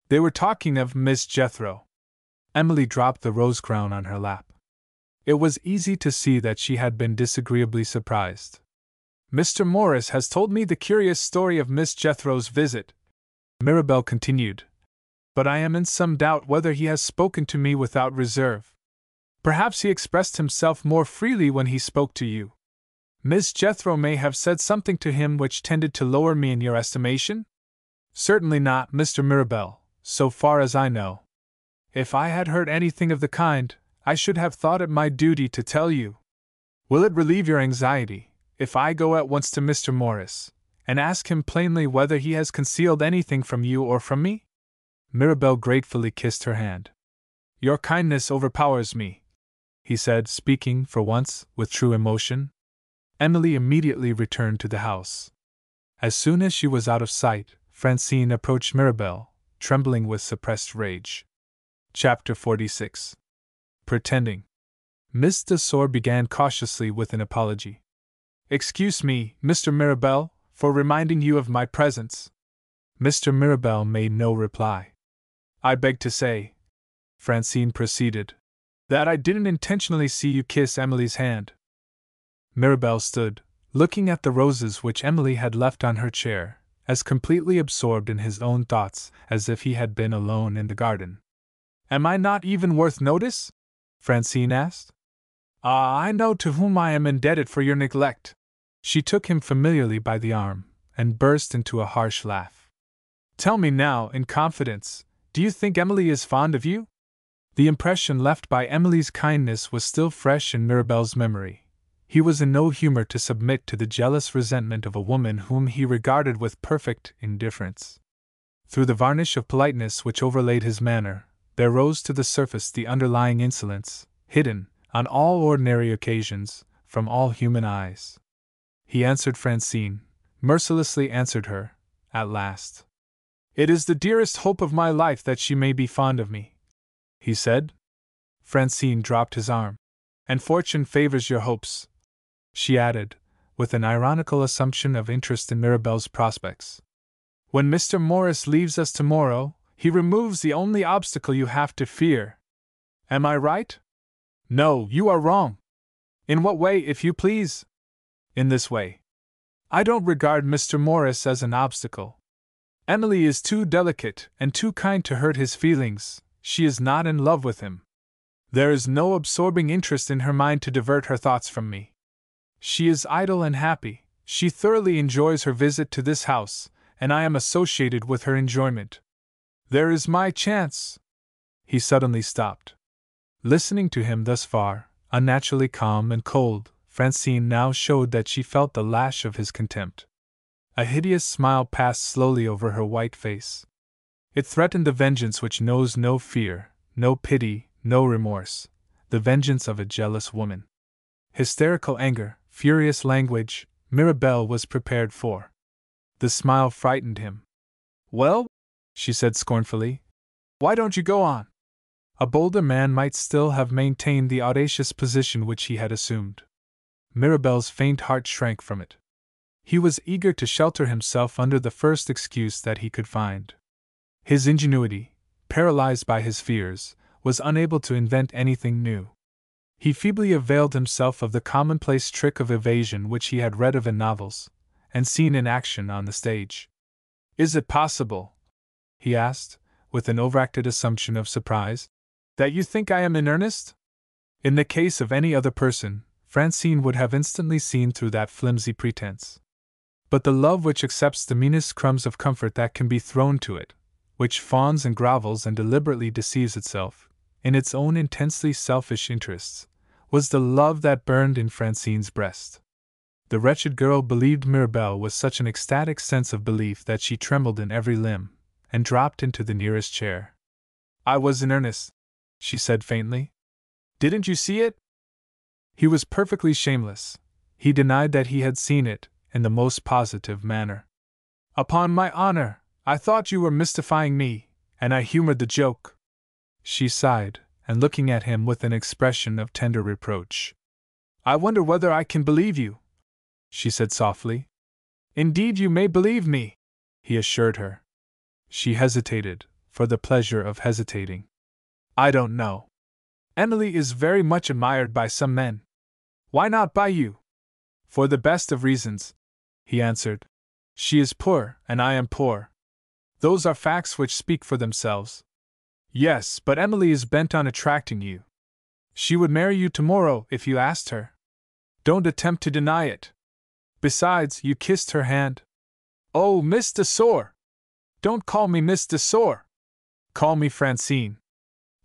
[SPEAKER 1] They were talking of Miss Jethro. Emily dropped the rose crown on her lap. It was easy to see that she had been disagreeably surprised. Mr. Morris has told me the curious story of Miss Jethro's visit, Mirabel continued, but I am in some doubt whether he has spoken to me without reserve. Perhaps he expressed himself more freely when he spoke to you. Miss Jethro may have said something to him which tended to lower me in your estimation? Certainly not, Mr. Mirabel, so far as I know. If I had heard anything of the kind, I should have thought it my duty to tell you. Will it relieve your anxiety, if I go at once to Mr. Morris, and ask him plainly whether he has concealed anything from you or from me? Mirabel gratefully kissed her hand. Your kindness overpowers me, he said, speaking, for once, with true emotion. Emily immediately returned to the house. As soon as she was out of sight, Francine approached Mirabel, trembling with suppressed rage. Chapter 46. Pretending. Miss Desor began cautiously with an apology. Excuse me, Mr. Mirabel, for reminding you of my presence. Mr. Mirabel made no reply. I beg to say, Francine proceeded, that I didn't intentionally see you kiss Emily's hand. Mirabel stood, looking at the roses which Emily had left on her chair, as completely absorbed in his own thoughts as if he had been alone in the garden. Am I not even worth notice? Francine asked. Ah, I know to whom I am indebted for your neglect. She took him familiarly by the arm, and burst into a harsh laugh. Tell me now, in confidence, do you think Emily is fond of you? The impression left by Emily's kindness was still fresh in Mirabel's memory. He was in no humor to submit to the jealous resentment of a woman whom he regarded with perfect indifference. Through the varnish of politeness which overlaid his manner, there rose to the surface the underlying insolence, hidden, on all ordinary occasions, from all human eyes. He answered Francine, mercilessly answered her, at last. "It is the dearest hope of my life that she may be fond of me," he said. Francine dropped his arm. "And fortune favors your hopes," she added, with an ironical assumption of interest in Mirabel's prospects. "When Mr. Morris leaves us tomorrow, he removes the only obstacle you have to fear. Am I right?" "No, you are wrong." "In what way, if you please?" "In this way. I don't regard Mr. Morris as an obstacle. Emily is too delicate and too kind to hurt his feelings. She is not in love with him. There is no absorbing interest in her mind to divert her thoughts from me. She is idle and happy. She thoroughly enjoys her visit to this house, and I am associated with her enjoyment. There is my chance." He suddenly stopped. Listening to him thus far, unnaturally calm and cold, Francine now showed that she felt the lash of his contempt. A hideous smile passed slowly over her white face. It threatened the vengeance which knows no fear, no pity, no remorse, the vengeance of a jealous woman. Hysterical anger, furious language, Mirabel was prepared for. The smile frightened him. "Well," she said scornfully, "why don't you go on?" A bolder man might still have maintained the audacious position which he had assumed. Mirabel's faint heart shrank from it. He was eager to shelter himself under the first excuse that he could find. His ingenuity, paralyzed by his fears, was unable to invent anything new. He feebly availed himself of the commonplace trick of evasion which he had read of in novels, and seen in action on the stage. "Is it possible," he asked, with an overacted assumption of surprise, "that you think I am in earnest?" In the case of any other person, Francine would have instantly seen through that flimsy pretense. But the love which accepts the meanest crumbs of comfort that can be thrown to it, which fawns and grovels and deliberately deceives itself, in its own intensely selfish interests, was the love that burned in Francine's breast. The wretched girl believed Mirabel with such an ecstatic sense of belief that she trembled in every limb, and dropped into the nearest chair. "I was in earnest," she said faintly. "Didn't you see it?" He was perfectly shameless. He denied that he had seen it, in the most positive manner. "Upon my honor, I thought you were mystifying me, and I humored the joke." She sighed, and looking at him with an expression of tender reproach. "I wonder whether I can believe you," she said softly. "Indeed, you may believe me," he assured her. She hesitated, for the pleasure of hesitating. "I don't know. Emily is very much admired by some men. Why not by you?" "For the best of reasons," he answered. "She is poor, and I am poor. Those are facts which speak for themselves." "Yes, but Emily is bent on attracting you. She would marry you tomorrow if you asked her. Don't attempt to deny it. Besides, you kissed her hand." "Oh, Miss de Sor!" "Don't call me Miss de Sor. Call me Francine.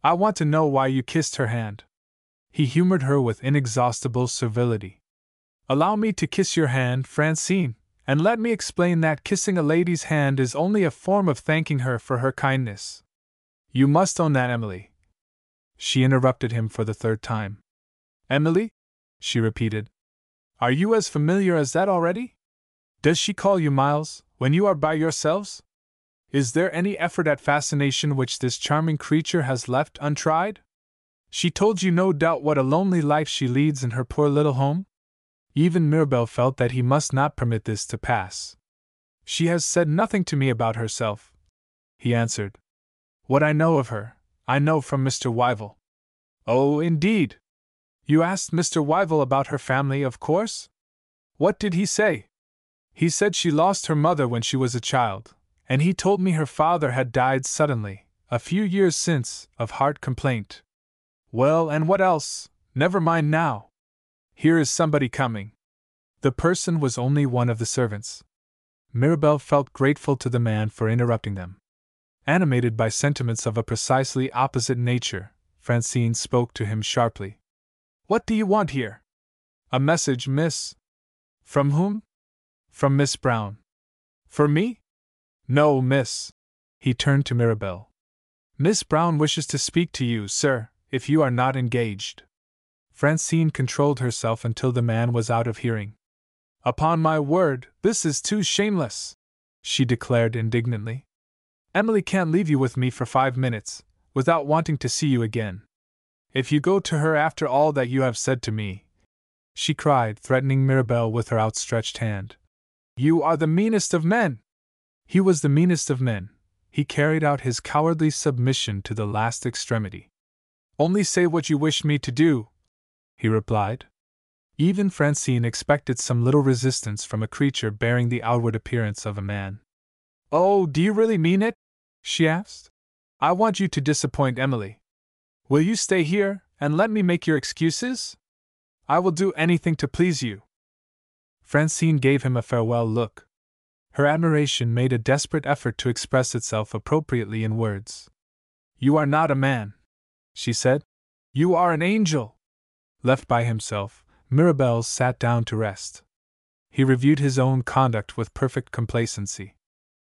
[SPEAKER 1] I want to know why you kissed her hand." He humored her with inexhaustible servility. "Allow me to kiss your hand, Francine, and let me explain that kissing a lady's hand is only a form of thanking her for her kindness. You must own that Emily—" She interrupted him for the third time. "Emily?" she repeated. "Are you as familiar as that already? Does she call you Miles, when you are by yourselves? Is there any effort at fascination which this charming creature has left untried? She told you no doubt what a lonely life she leads in her poor little home?" Even Mirabel felt that he must not permit this to pass. "She has said nothing to me about herself," he answered. "What I know of her, I know from Mr. Wyville." "Oh, indeed! You asked Mr. Wyville about her family, of course? What did he say?" "He said she lost her mother when she was a child, and he told me her father had died suddenly, a few years since, of heart complaint." "Well, and what else? Never mind now. Here is somebody coming." The person was only one of the servants. Mirabel felt grateful to the man for interrupting them. Animated by sentiments of a precisely opposite nature, Francine spoke to him sharply. "What do you want here?" "A message, miss." "From whom?" "From Miss Brown." "For me?" "No, miss." He turned to Mirabel. Miss Brown wishes to speak to you, sir, if you are not engaged. Francine controlled herself until the man was out of hearing. Upon my word, this is too shameless, she declared indignantly. Emily can't leave you with me for 5 minutes, without wanting to see you again. If you go to her after all that you have said to me, she cried, threatening Mirabel with her outstretched hand, you are the meanest of men! He was the meanest of men. He carried out his cowardly submission to the last extremity. Only say what you wish me to do, he replied. Even Francine expected some little resistance from a creature bearing the outward appearance of a man. Oh, do you really mean it? She asked. I want you to disappoint Emily. Will you stay here, and let me make your excuses? I will do anything to please you. Francine gave him a farewell look. Her admiration made a desperate effort to express itself appropriately in words. You are not a man, she said. You are an angel. Left by himself, Mirabel sat down to rest. He reviewed his own conduct with perfect complacency.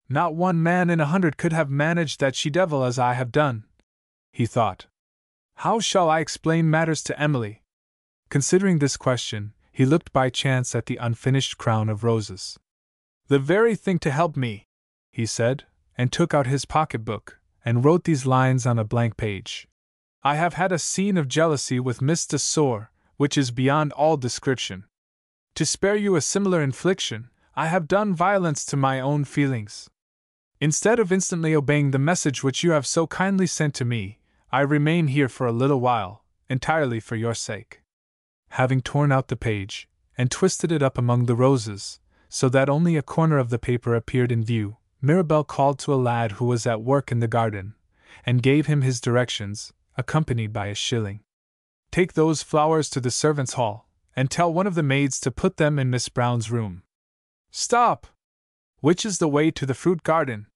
[SPEAKER 1] Not one man in 100 could have managed that she-devil as I have done, he thought. How shall I explain matters to Emily? Considering this question, he looked by chance at the unfinished crown of roses. The very thing to help me, he said, and took out his pocketbook, and wrote these lines on a blank page. I have had a scene of jealousy with Miss de Sor, which is beyond all description. To spare you a similar infliction, I have done violence to my own feelings. Instead of instantly obeying the message which you have so kindly sent to me, I remain here for a little while, entirely for your sake. Having torn out the page, and twisted it up among the roses, so that only a corner of the paper appeared in view, Mirabel called to a lad who was at work in the garden, and gave him his directions, accompanied by a shilling. Take those flowers to the servants' hall, and tell one of the maids to put them in Miss Brown's room. Stop! Which is the way to the fruit garden?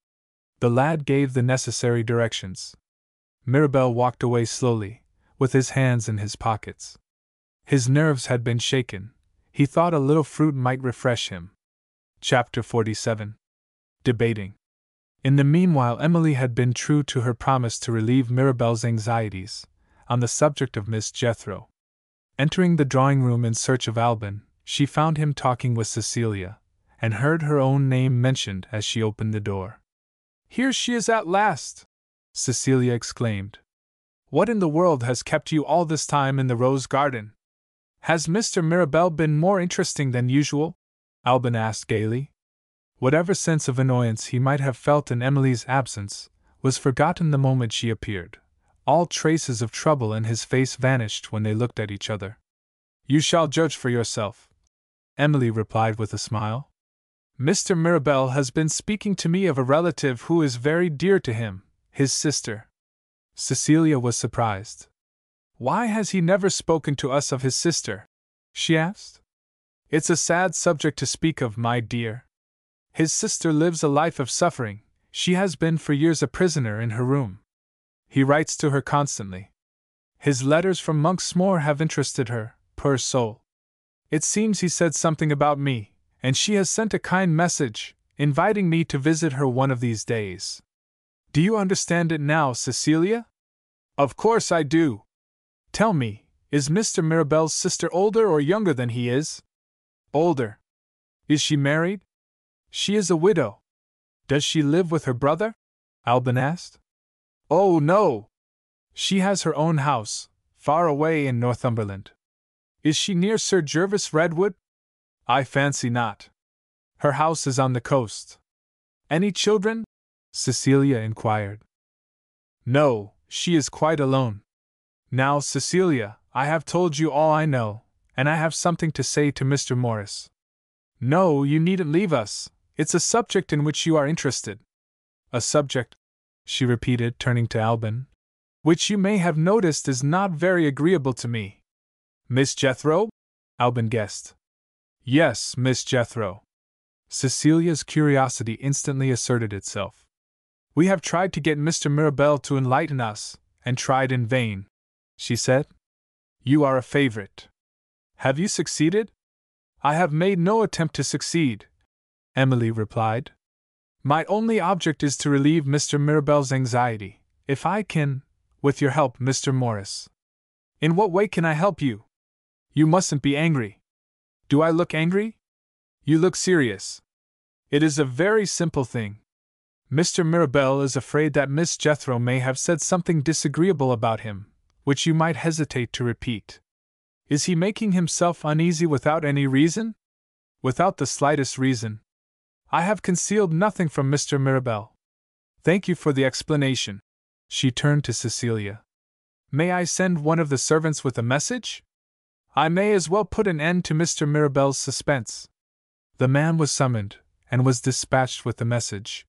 [SPEAKER 1] The lad gave the necessary directions. Mirabel walked away slowly, with his hands in his pockets. His nerves had been shaken. He thought a little fruit might refresh him. Chapter 47. Debating. In the meanwhile, Emily had been true to her promise to relieve Mirabel's anxieties on the subject of Miss Jethro. Entering the drawing-room in search of Alban, she found him talking with Cecilia, and heard her own name mentioned as she opened the door. Here she is at last! Cecilia exclaimed. What in the world has kept you all this time in the rose garden? Has Mr. Mirabel been more interesting than usual? Alban asked gaily. Whatever sense of annoyance he might have felt in Emily's absence was forgotten the moment she appeared. All traces of trouble in his face vanished when they looked at each other. You shall judge for yourself, Emily replied with a smile. Mr. Mirabel has been speaking to me of a relative who is very dear to him, his sister. Cecilia was surprised. Why has he never spoken to us of his sister? She asked. It's a sad subject to speak of, my dear. His sister lives a life of suffering. She has been for years a prisoner in her room. He writes to her constantly. His letters from Monksmoor have interested her, poor soul. It seems he said something about me, and she has sent a kind message, inviting me to visit her one of these days. Do you understand it now, Cecilia? Of course I do. Tell me, is Mr. Mirabel's sister older or younger than he is? Older. Is she married? She is a widow. Does she live with her brother? Alban asked. Oh, no. She has her own house, far away in Northumberland. Is she near Sir Gervas Redwood? I fancy not. Her house is on the coast. Any children? Cecilia inquired. No, she is quite alone. Now, Cecilia, I have told you all I know, and I have something to say to Mr. Morris. No, you needn't leave us. It's a subject in which you are interested. A subject, she repeated, turning to Alban, which you may have noticed is not very agreeable to me. Miss Jethro? Alban guessed. Yes, Miss Jethro. Cecilia's curiosity instantly asserted itself. We have tried to get Mr. Mirabel to enlighten us, and tried in vain, she said. You are a favorite. Have you succeeded? I have made no attempt to succeed, Emily replied. My only object is to relieve Mr. Mirabel's anxiety. If I can, with your help, Mr. Morris. In what way can I help you? You mustn't be angry. Do I look angry? You look serious. It is a very simple thing. Mr. Mirabel is afraid that Miss Jethro may have said something disagreeable about him, which you might hesitate to repeat. Is he making himself uneasy without any reason? Without the slightest reason. I have concealed nothing from Mr. Mirabel. Thank you for the explanation. She turned to Cecilia. May I send one of the servants with a message? I may as well put an end to Mr. Mirabel's suspense. The man was summoned, and was dispatched with the message.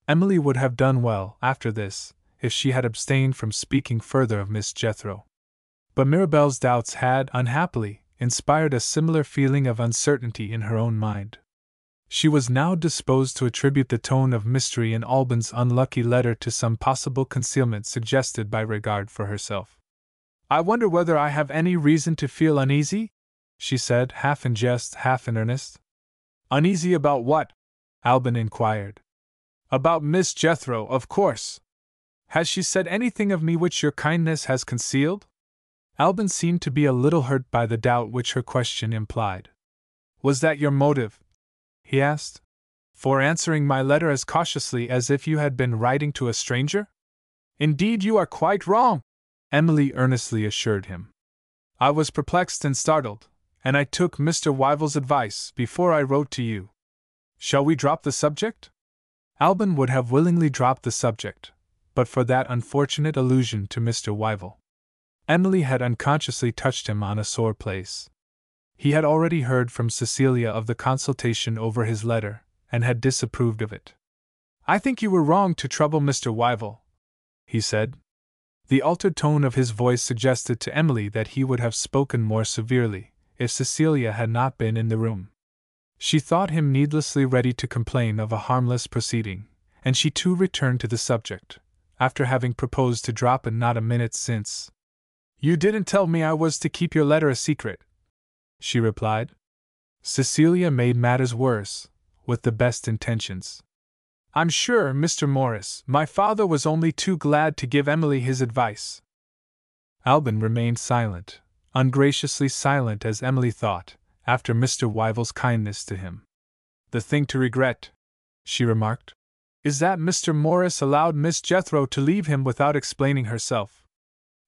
[SPEAKER 1] Emily would have done well, after this, if she had abstained from speaking further of Miss Jethro. But Mirabel's doubts had, unhappily, inspired a similar feeling of uncertainty in her own mind. She was now disposed to attribute the tone of mystery in Alban's unlucky letter to some possible concealment suggested by regard for herself. I wonder whether I have any reason to feel uneasy? She said, half in jest, half in earnest. Uneasy about what? Alban inquired. About Miss Jethro, of course. Has she said anything of me which your kindness has concealed? Alban seemed to be a little hurt by the doubt which her question implied. Was that your motive? He asked. For answering my letter as cautiously as if you had been writing to a stranger? Indeed, you are quite wrong, Emily earnestly assured him. I was perplexed and startled, and I took Mr. Wyville's advice before I wrote to you. Shall we drop the subject? Alban would have willingly dropped the subject, but for that unfortunate allusion to Mr. Wyville. Emily had unconsciously touched him on a sore place. He had already heard from Cecilia of the consultation over his letter, and had disapproved of it. I think you were wrong to trouble Mr. Wyville, he said. The altered tone of his voice suggested to Emily that he would have spoken more severely, if Cecilia had not been in the room. She thought him needlessly ready to complain of a harmless proceeding, and she too returned to the subject, after having proposed to drop it not a minute since. You didn't tell me I was to keep your letter a secret, she replied. Cecilia made matters worse, with the best intentions. I'm sure, Mr. Morris, my father was only too glad to give Emily his advice. Alban remained silent, ungraciously silent as Emily thought, after Mr. Wyville's kindness to him. The thing to regret, she remarked, is that Mr. Morris allowed Miss Jethro to leave him without explaining herself.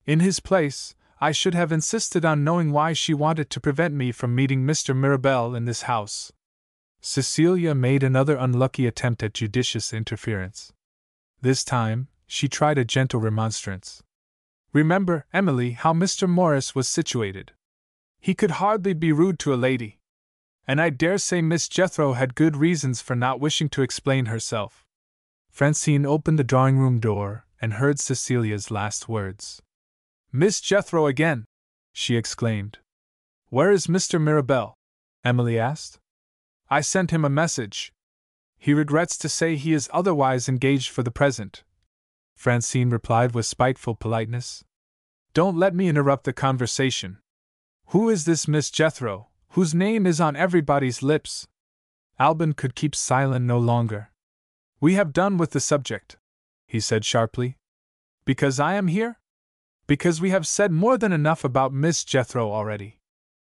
[SPEAKER 1] In his place, I should have insisted on knowing why she wanted to prevent me from meeting Mr. Mirabel in this house. Cecilia made another unlucky attempt at judicious interference. This time, she tried a gentle remonstrance. Remember, Emily, how Mr. Morris was situated. He could hardly be rude to a lady. And I dare say Miss Jethro had good reasons for not wishing to explain herself. Francine opened the drawing-room door and heard Cecilia's last words. Miss Jethro again! She exclaimed. Where is Mr. Mirabel? Emily asked. I sent him a message. He regrets to say he is otherwise engaged for the present, Francine replied with spiteful politeness. Don't let me interrupt the conversation. Who is this Miss Jethro, whose name is on everybody's lips? Alban could keep silent no longer. We have done with the subject, he said sharply. Because I am here? Because we have said more than enough about Miss Jethro already.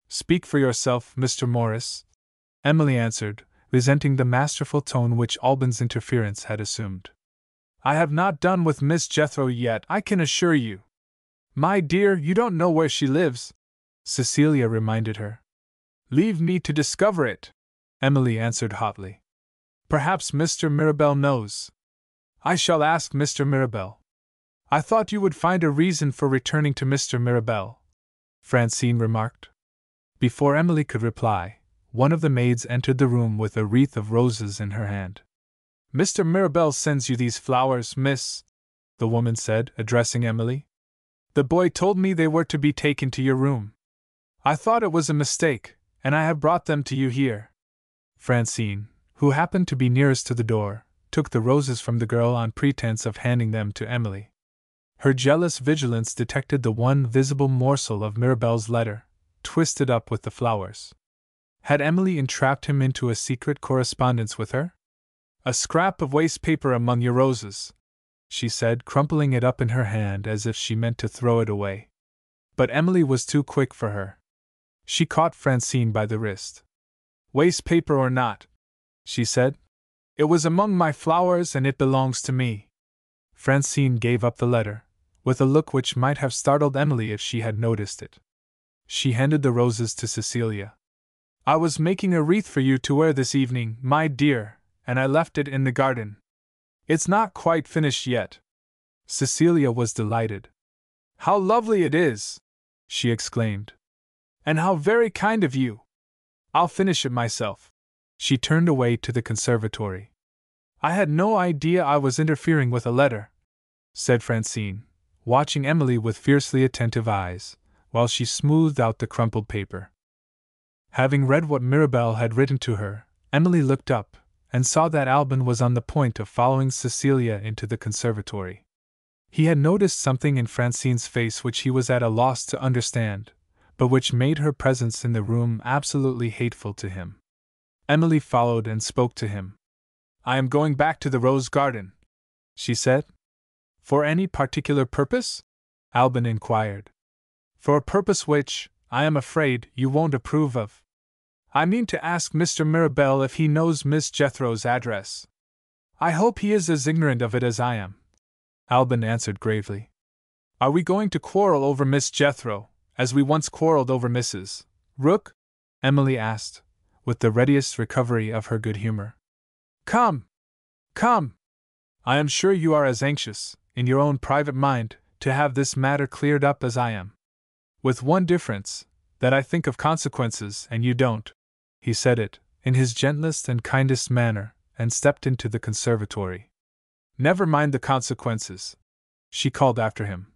[SPEAKER 1] Speak for yourself, Mr. Morris, Emily answered, resenting the masterful tone which Alban's interference had assumed. I have not done with Miss Jethro yet, I can assure you. My dear, you don't know where she lives, Cecilia reminded her. Leave me to discover it, Emily answered hotly. Perhaps Mr. Mirabel knows. I shall ask Mr. Mirabel. I thought you would find a reason for returning to Mr. Mirabel, Francine remarked. Before Emily could reply, one of the maids entered the room with a wreath of roses in her hand. Mr. Mirabel sends you these flowers, miss, the woman said, addressing Emily. The boy told me they were to be taken to your room. I thought it was a mistake, and I have brought them to you here. Francine, who happened to be nearest to the door, took the roses from the girl on pretense of handing them to Emily. Her jealous vigilance detected the one visible morsel of Mirabel's letter, twisted up with the flowers. Had Emily entrapped him into a secret correspondence with her? A scrap of waste paper among your roses, she said, crumpling it up in her hand as if she meant to throw it away. But Emily was too quick for her. She caught Francine by the wrist. Waste paper or not, she said. It was among my flowers and it belongs to me. Francine gave up the letter, with a look which might have startled Emily if she had noticed it. She handed the roses to Cecilia. I was making a wreath for you to wear this evening, my dear, and I left it in the garden. It's not quite finished yet. Cecilia was delighted. How lovely it is! She exclaimed. And how very kind of you! I'll finish it myself. She turned away to the conservatory. I had no idea I was interfering with a letter, said Francine, watching Emily with fiercely attentive eyes, while she smoothed out the crumpled paper. Having read what Mirabel had written to her, Emily looked up, and saw that Alban was on the point of following Cecilia into the conservatory. He had noticed something in Francine's face which he was at a loss to understand, but which made her presence in the room absolutely hateful to him. Emily followed and spoke to him. I am going back to the rose garden, she said. For any particular purpose? Alban inquired. For a purpose which, I am afraid, you won't approve of. I mean to ask Mr. Mirabel if he knows Miss Jethro's address. I hope he is as ignorant of it as I am. Alban answered gravely. Are we going to quarrel over Miss Jethro, as we once quarreled over Mrs. Rook? Emily asked, with the readiest recovery of her good humor. Come! Come! I am sure you are as anxious, in your own private mind, to have this matter cleared up as I am. With one difference, that I think of consequences and you don't. He said it, in his gentlest and kindest manner, and stepped into the conservatory. Never mind the consequences, she called after him.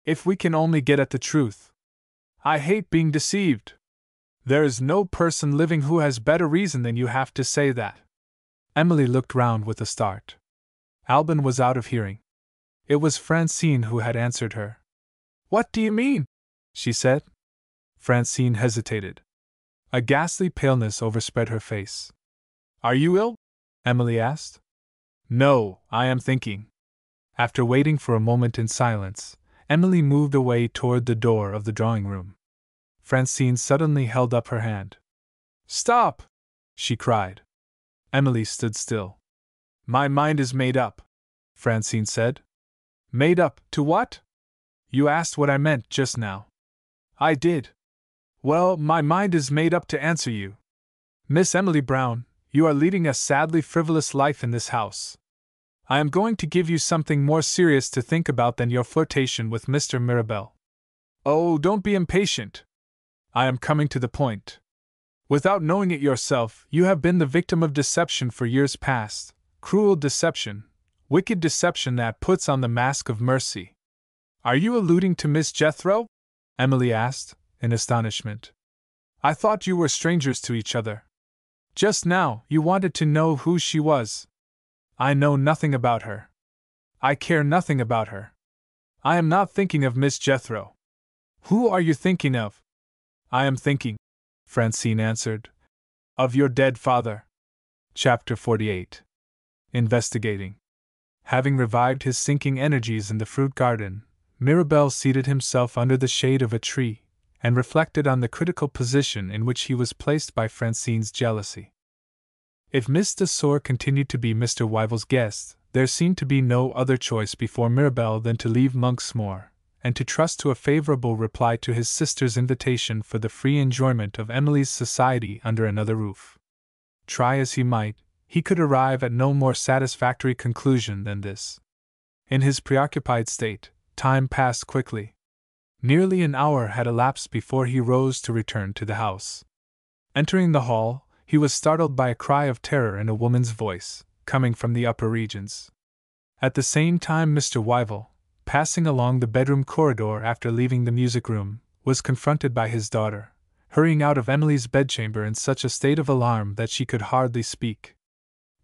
[SPEAKER 1] If we can only get at the truth. I hate being deceived. There is no person living who has better reason than you have to say that. Emily looked round with a start. Alban was out of hearing. It was Francine who had answered her. What do you mean? She said. Francine hesitated. A ghastly paleness overspread her face. Are you ill? Emily asked. No, I am thinking. After waiting for a moment in silence, Emily moved away toward the door of the drawing-room. Francine suddenly held up her hand. Stop! She cried. Emily stood still. My mind is made up, Francine said. Made up to what? You asked what I meant just now. I did. Well, my mind is made up to answer you. Miss Emily Brown, you are leading a sadly frivolous life in this house. I am going to give you something more serious to think about than your flirtation with Mr. Mirabel. Oh, don't be impatient. I am coming to the point. Without knowing it yourself, you have been the victim of deception for years past, cruel deception, wicked deception that puts on the mask of mercy. Are you alluding to Miss Jethro? Emily asked, in astonishment. I thought you were strangers to each other. Just now, you wanted to know who she was. I know nothing about her. I care nothing about her. I am not thinking of Miss Jethro. Who are you thinking of? I am thinking, Francine answered, of your dead father. Chapter 48. Investigating. Having revived his sinking energies in the fruit garden, Mirabel seated himself under the shade of a tree, and reflected on the critical position in which he was placed by Francine's jealousy. If Miss de Sor continued to be Mr. Wyville's guest, there seemed to be no other choice before Mirabel than to leave Monksmoor, and to trust to a favorable reply to his sister's invitation for the free enjoyment of Emily's society under another roof. Try as he might, he could arrive at no more satisfactory conclusion than this. In his preoccupied state, time passed quickly. Nearly an hour had elapsed before he rose to return to the house. Entering the hall, he was startled by a cry of terror in a woman's voice, coming from the upper regions. At the same time Mr. Wyville, passing along the bedroom corridor after leaving the music-room, was confronted by his daughter, hurrying out of Emily's bedchamber in such a state of alarm that she could hardly speak.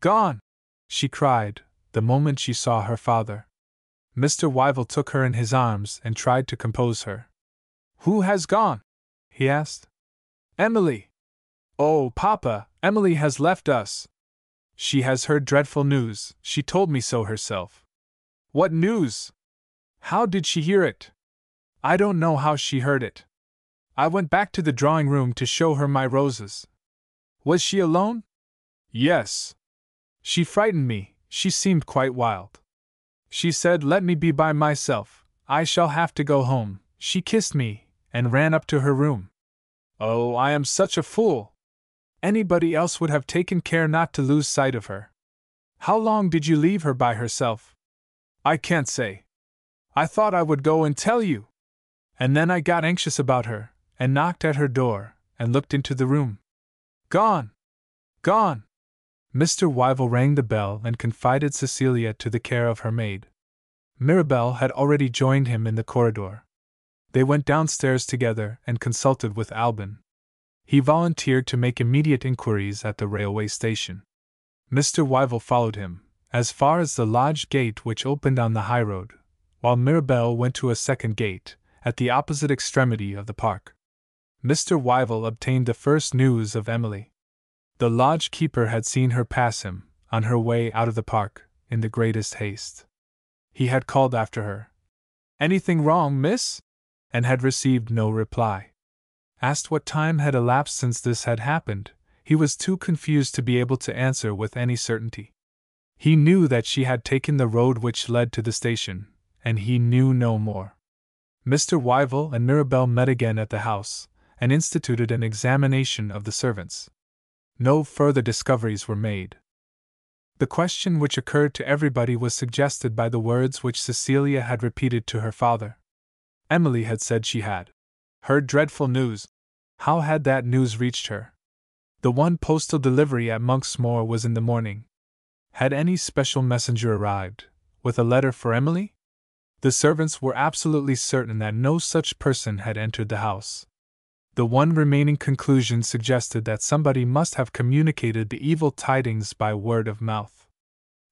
[SPEAKER 1] Gone! She cried, the moment she saw her father. Mr. Wyville took her in his arms and tried to compose her. Who has gone? He asked. Emily! Oh, Papa, Emily has left us. She has heard dreadful news, she told me so herself. What news? How did she hear it? I don't know how she heard it. I went back to the drawing room to show her my roses. Was she alone? Yes. She frightened me, she seemed quite wild. She said, "Let me be by myself, I shall have to go home." She kissed me, and ran up to her room. Oh, I am such a fool! Anybody else would have taken care not to lose sight of her. How long did you leave her by herself? I can't say. I thought I would go and tell you. And then I got anxious about her, and knocked at her door, and looked into the room. Gone! Gone! Mr. Wyville rang the bell and confided Cecilia to the care of her maid. Mirabel had already joined him in the corridor. They went downstairs together and consulted with Albin. He volunteered to make immediate inquiries at the railway station. Mr. Wyville followed him, as far as the lodge gate which opened on the highroad, while Mirabel went to a second gate, at the opposite extremity of the park. Mr. Wyville obtained the first news of Emily. The lodge keeper had seen her pass him, on her way out of the park, in the greatest haste. He had called after her, "Anything wrong, miss?" and had received no reply. Asked what time had elapsed since this had happened, he was too confused to be able to answer with any certainty. He knew that she had taken the road which led to the station, and he knew no more. Mr. Wyville and Mirabel met again at the house, and instituted an examination of the servants. No further discoveries were made. The question which occurred to everybody was suggested by the words which Cecilia had repeated to her father. Emily had said she had heard dreadful news. How had that news reached her? The one postal delivery at Monk's Moor was in the morning. Had any special messenger arrived, with a letter for Emily? The servants were absolutely certain that no such person had entered the house. The one remaining conclusion suggested that somebody must have communicated the evil tidings by word of mouth.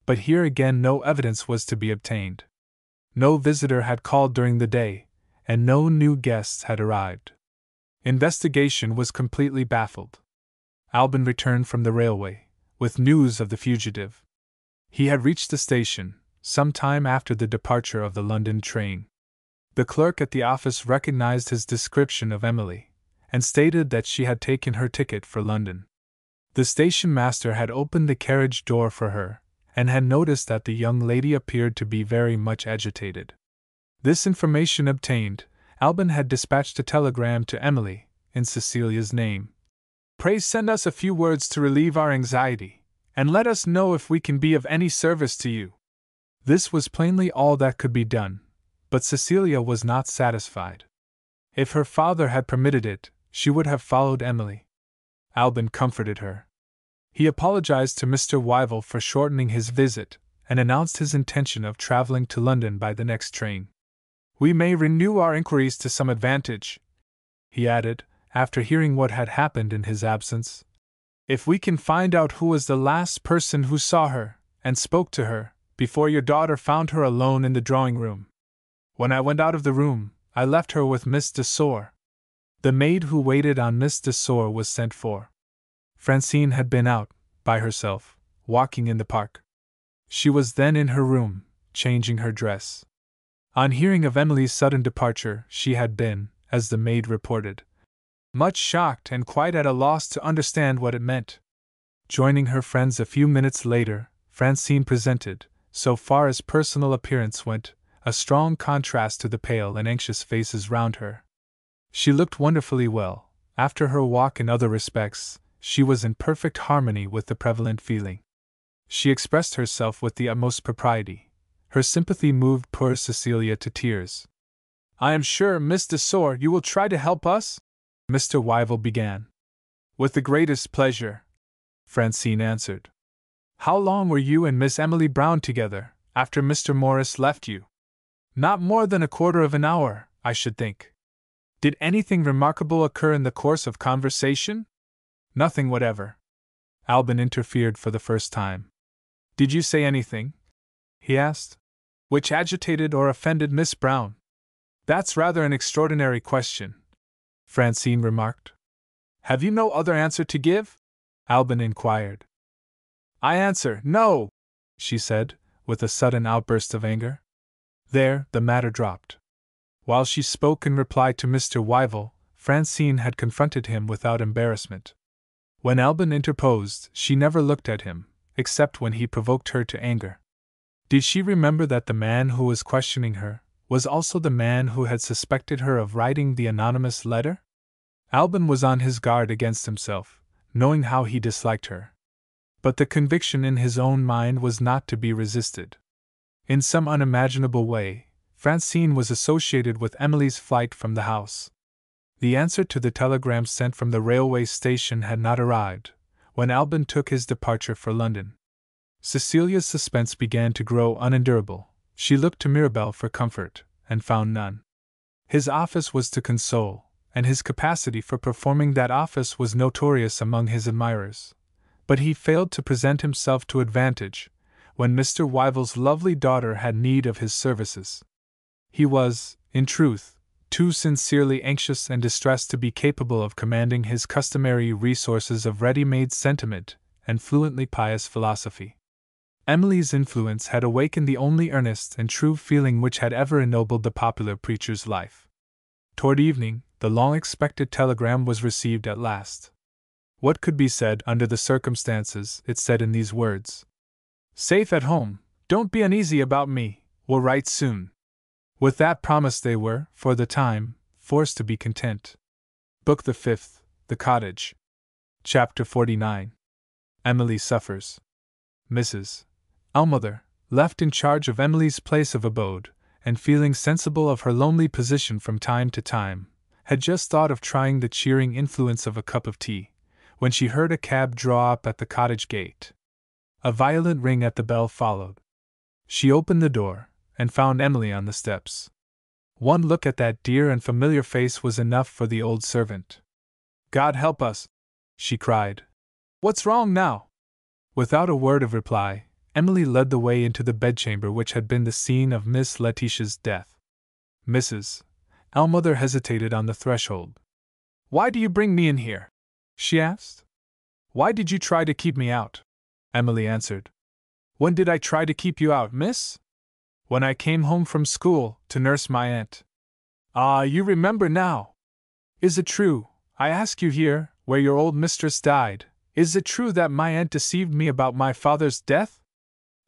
[SPEAKER 1] But here again no evidence was to be obtained. No visitor had called during the day, and no new guests had arrived. Investigation was completely baffled. Albin returned from the railway, with news of the fugitive. He had reached the station, some time after the departure of the London train. The clerk at the office recognized his description of Emily, and stated that she had taken her ticket for London. The station master had opened the carriage door for her, and had noticed that the young lady appeared to be very much agitated. This information obtained, Albin had dispatched a telegram to Emily, in Cecilia's name. "Pray send us a few words to relieve our anxiety, and let us know if we can be of any service to you." This was plainly all that could be done, but Cecilia was not satisfied. If her father had permitted it, she would have followed Emily. Albin comforted her. He apologized to Mr. Wyville for shortening his visit, and announced his intention of traveling to London by the next train. "We may renew our inquiries to some advantage," he added, after hearing what had happened in his absence, "if we can find out who was the last person who saw her, and spoke to her, before your daughter found her alone in the drawing room. When I went out of the room, I left her with Miss de Sor." The maid who waited on Miss de Sor was sent for. Francine had been out, by herself, walking in the park. She was then in her room, changing her dress. On hearing of Emily's sudden departure, she had been, as the maid reported, much shocked and quite at a loss to understand what it meant. Joining her friends a few minutes later, Francine presented, so far as personal appearance went, a strong contrast to the pale and anxious faces round her. She looked wonderfully well. After her walk in other respects, she was in perfect harmony with the prevalent feeling. She expressed herself with the utmost propriety. Her sympathy moved poor Cecilia to tears. "I am sure, Miss de Sor, you will try to help us?" Mr. Wyville began. "With the greatest pleasure," Francine answered. "How long were you and Miss Emily Brown together, after Mr. Morris left you?" "Not more than a quarter of an hour, I should think." "Did anything remarkable occur in the course of conversation?" "Nothing whatever." Albin interfered for the first time. "Did you say anything," he asked, "which agitated or offended Miss Brown?" "That's rather an extraordinary question," Francine remarked. "Have you no other answer to give?" Albin inquired. "I answer, no," she said, with a sudden outburst of anger. There, the matter dropped. While she spoke in reply to Mr. Wyville, Francine had confronted him without embarrassment. When Alban interposed, she never looked at him, except when he provoked her to anger. Did she remember that the man who was questioning her was also the man who had suspected her of writing the anonymous letter? Alban was on his guard against himself, knowing how he disliked her. But the conviction in his own mind was not to be resisted. In some unimaginable way, Francine was associated with Emily's flight from the house. The answer to the telegram sent from the railway station had not arrived when Alban took his departure for London. Cecilia's suspense began to grow unendurable. She looked to Mirabel for comfort, and found none. His office was to console, and his capacity for performing that office was notorious among his admirers. But he failed to present himself to advantage when Mr. Wyville's lovely daughter had need of his services. He was, in truth, too sincerely anxious and distressed to be capable of commanding his customary resources of ready-made sentiment and fluently pious philosophy. Emily's influence had awakened the only earnest and true feeling which had ever ennobled the popular preacher's life. Toward evening, the long-expected telegram was received at last. What could be said under the circumstances? It said in these words: "Safe at home, don't be uneasy about me, will write soon." With that promise they were, for the time, forced to be content. Book the 5th, The Cottage. Chapter 49. Emily suffers. Mrs. Ellmother, left in charge of Emily's place of abode, and feeling sensible of her lonely position from time to time, had just thought of trying the cheering influence of a cup of tea, when she heard a cab draw up at the cottage gate. A violent ring at the bell followed. She opened the door, and found Emily on the steps. One look at that dear and familiar face was enough for the old servant. "God help us!" she cried. "What's wrong now?" Without a word of reply, Emily led the way into the bedchamber which had been the scene of Miss Letitia's death. Mrs. Ellmother hesitated on the threshold. "Why do you bring me in here?" she asked. "Why did you try to keep me out?" Emily answered. "When did I try to keep you out, miss?" "When I came home from school, to nurse my aunt." "Ah, you remember now! Is it true, I ask you here, where your old mistress died, is it true that my aunt deceived me about my father's death?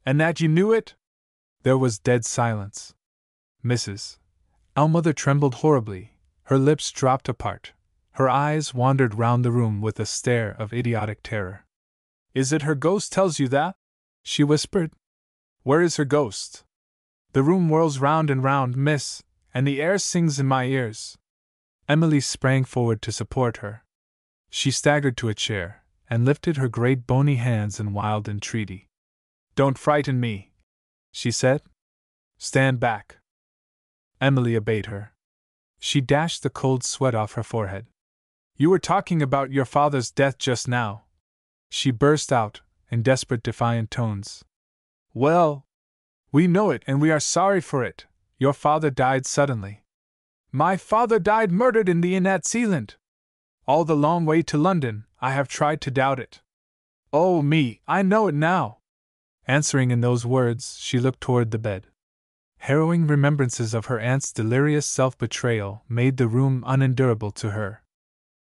[SPEAKER 1] And that you knew it?" There was dead silence. Mrs. Ellmother trembled horribly, her lips dropped apart, her eyes wandered round the room with a stare of idiotic terror. "Is it her ghost tells you that?" she whispered. "Where is her ghost?" "The room whirls round and round, miss, and the air sings in my ears." Emily sprang forward to support her. She staggered to a chair, and lifted her great bony hands in wild entreaty. "Don't frighten me," she said. "Stand back." Emily obeyed her. She dashed the cold sweat off her forehead. "You were talking about your father's death just now," she burst out, in desperate defiant tones. "Well, we know it and we are sorry for it. Your father died suddenly." "My father died murdered in the inn at Sealand." "All the long way to London, I have tried to doubt it." "Oh me, I know it now." Answering in those words, she looked toward the bed. Harrowing remembrances of her aunt's delirious self-betrayal made the room unendurable to her.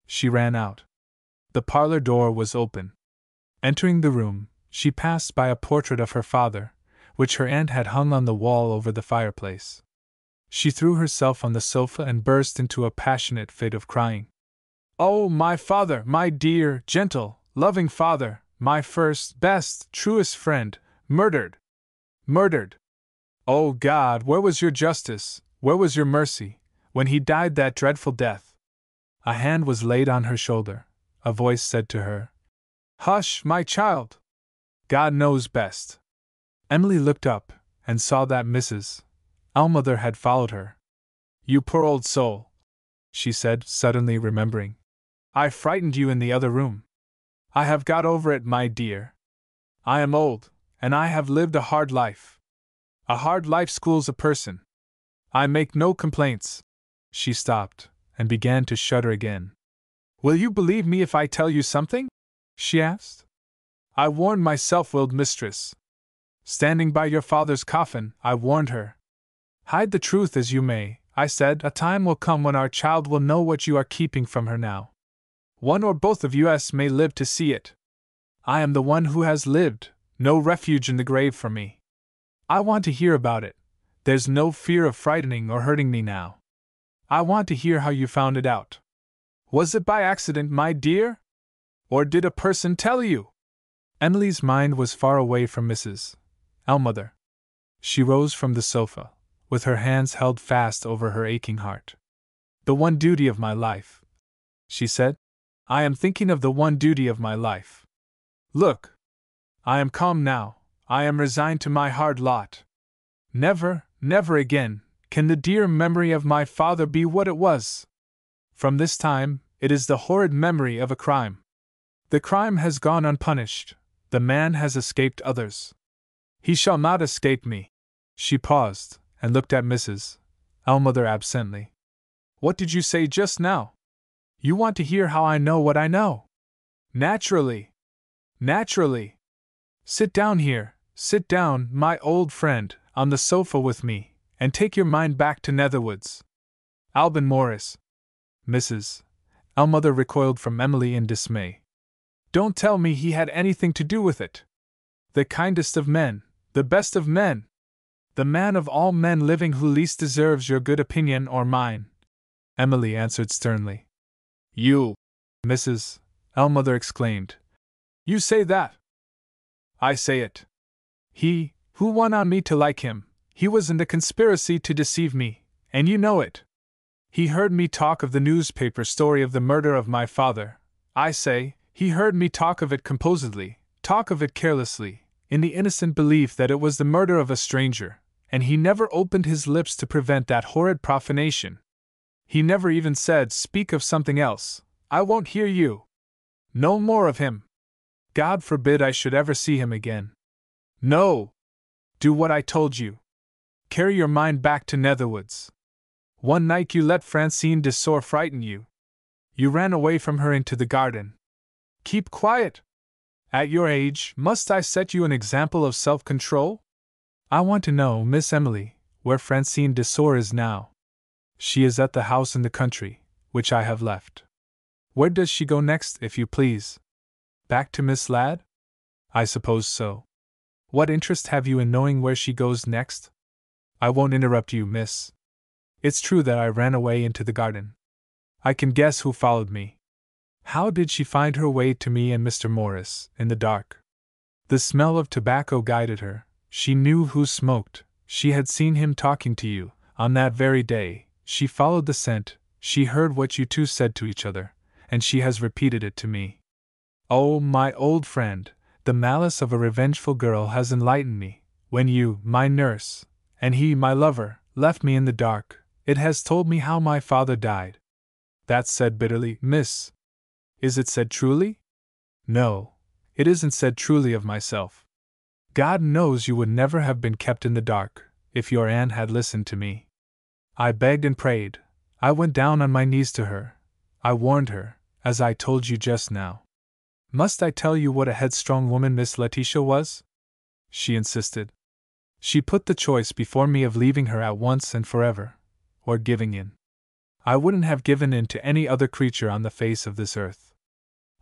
[SPEAKER 1] She ran out. The parlor door was open. Entering the room, she passed by a portrait of her father, which her aunt had hung on the wall over the fireplace. She threw herself on the sofa and burst into a passionate fit of crying. "Oh, my father, my dear, gentle, loving father, my first, best, truest friend, murdered! Murdered! Oh God, where was your justice, where was your mercy, when he died that dreadful death?" A hand was laid on her shoulder. A voice said to her, "Hush, my child! God knows best." Emily looked up, and saw that Mrs. Ellmother had followed her. "You poor old soul," she said, suddenly remembering. "I frightened you in the other room. I have got over it, my dear. I am old, and I have lived a hard life. A hard life schools a person. I make no complaints." She stopped, and began to shudder again. "Will you believe me if I tell you something?" she asked. "I warned my self-willed mistress. Standing by your father's coffin, I warned her. Hide the truth as you may, I said, a time will come when our child will know what you are keeping from her now. One or both of us may live to see it. I am the one who has lived, no refuge in the grave for me. I want to hear about it. There's no fear of frightening or hurting me now. I want to hear how you found it out. Was it by accident, my dear? Or did a person tell you? Emily's mind was far away from Mrs. Ellmother. She rose from the sofa, with her hands held fast over her aching heart. The one duty of my life, she said. I am thinking of the one duty of my life. Look. I am calm now, I am resigned to my hard lot. Never, never again, can the dear memory of my father be what it was. From this time, it is the horrid memory of a crime. The crime has gone unpunished, the man has escaped others. He shall not escape me. She paused, and looked at Mrs. Ellmother absently. What did you say just now? You want to hear how I know what I know? Naturally. Naturally. Sit down here, sit down, my old friend, on the sofa with me, and take your mind back to Netherwoods. Alban Morris. Mrs. Ellmother recoiled from Emily in dismay. Don't tell me he had anything to do with it. The kindest of men, the best of men. The man of all men living who least deserves your good opinion or mine. Emily answered sternly. You, Mrs. Ellmother exclaimed. You say that? I say it. He, who won on me to like him, he was in the conspiracy to deceive me, and you know it. He heard me talk of the newspaper story of the murder of my father. I say, he heard me talk of it composedly, talk of it carelessly, in the innocent belief that it was the murder of a stranger, and he never opened his lips to prevent that horrid profanation. He never even said, speak of something else. I won't hear you. No more of him. God forbid I should ever see him again. No. Do what I told you. Carry your mind back to Netherwoods. One night you let Francine Dessor frighten you. You ran away from her into the garden. Keep quiet. At your age, must I set you an example of self-control? I want to know, Miss Emily, where Francine Dessor is now. She is at the house in the country, which I have left. Where does she go next, if you please? Back to Miss Ladd? I suppose so. What interest have you in knowing where she goes next? I won't interrupt you, miss. It's true that I ran away into the garden. I can guess who followed me. How did she find her way to me and Mr. Morris, in the dark? The smell of tobacco guided her. She knew who smoked. She had seen him talking to you, on that very day. She followed the scent, she heard what you two said to each other, and she has repeated it to me. Oh, my old friend, the malice of a revengeful girl has enlightened me. When you, my nurse, and he, my lover, left me in the dark, it has told me how my father died. That's said bitterly, miss. Is it said truly? No, it isn't said truly of myself. God knows you would never have been kept in the dark, if your Anne had listened to me. I begged and prayed. I went down on my knees to her. I warned her, as I told you just now. Must I tell you what a headstrong woman Miss Letitia was? She insisted. She put the choice before me of leaving her at once and forever, or giving in. I wouldn't have given in to any other creature on the face of this earth.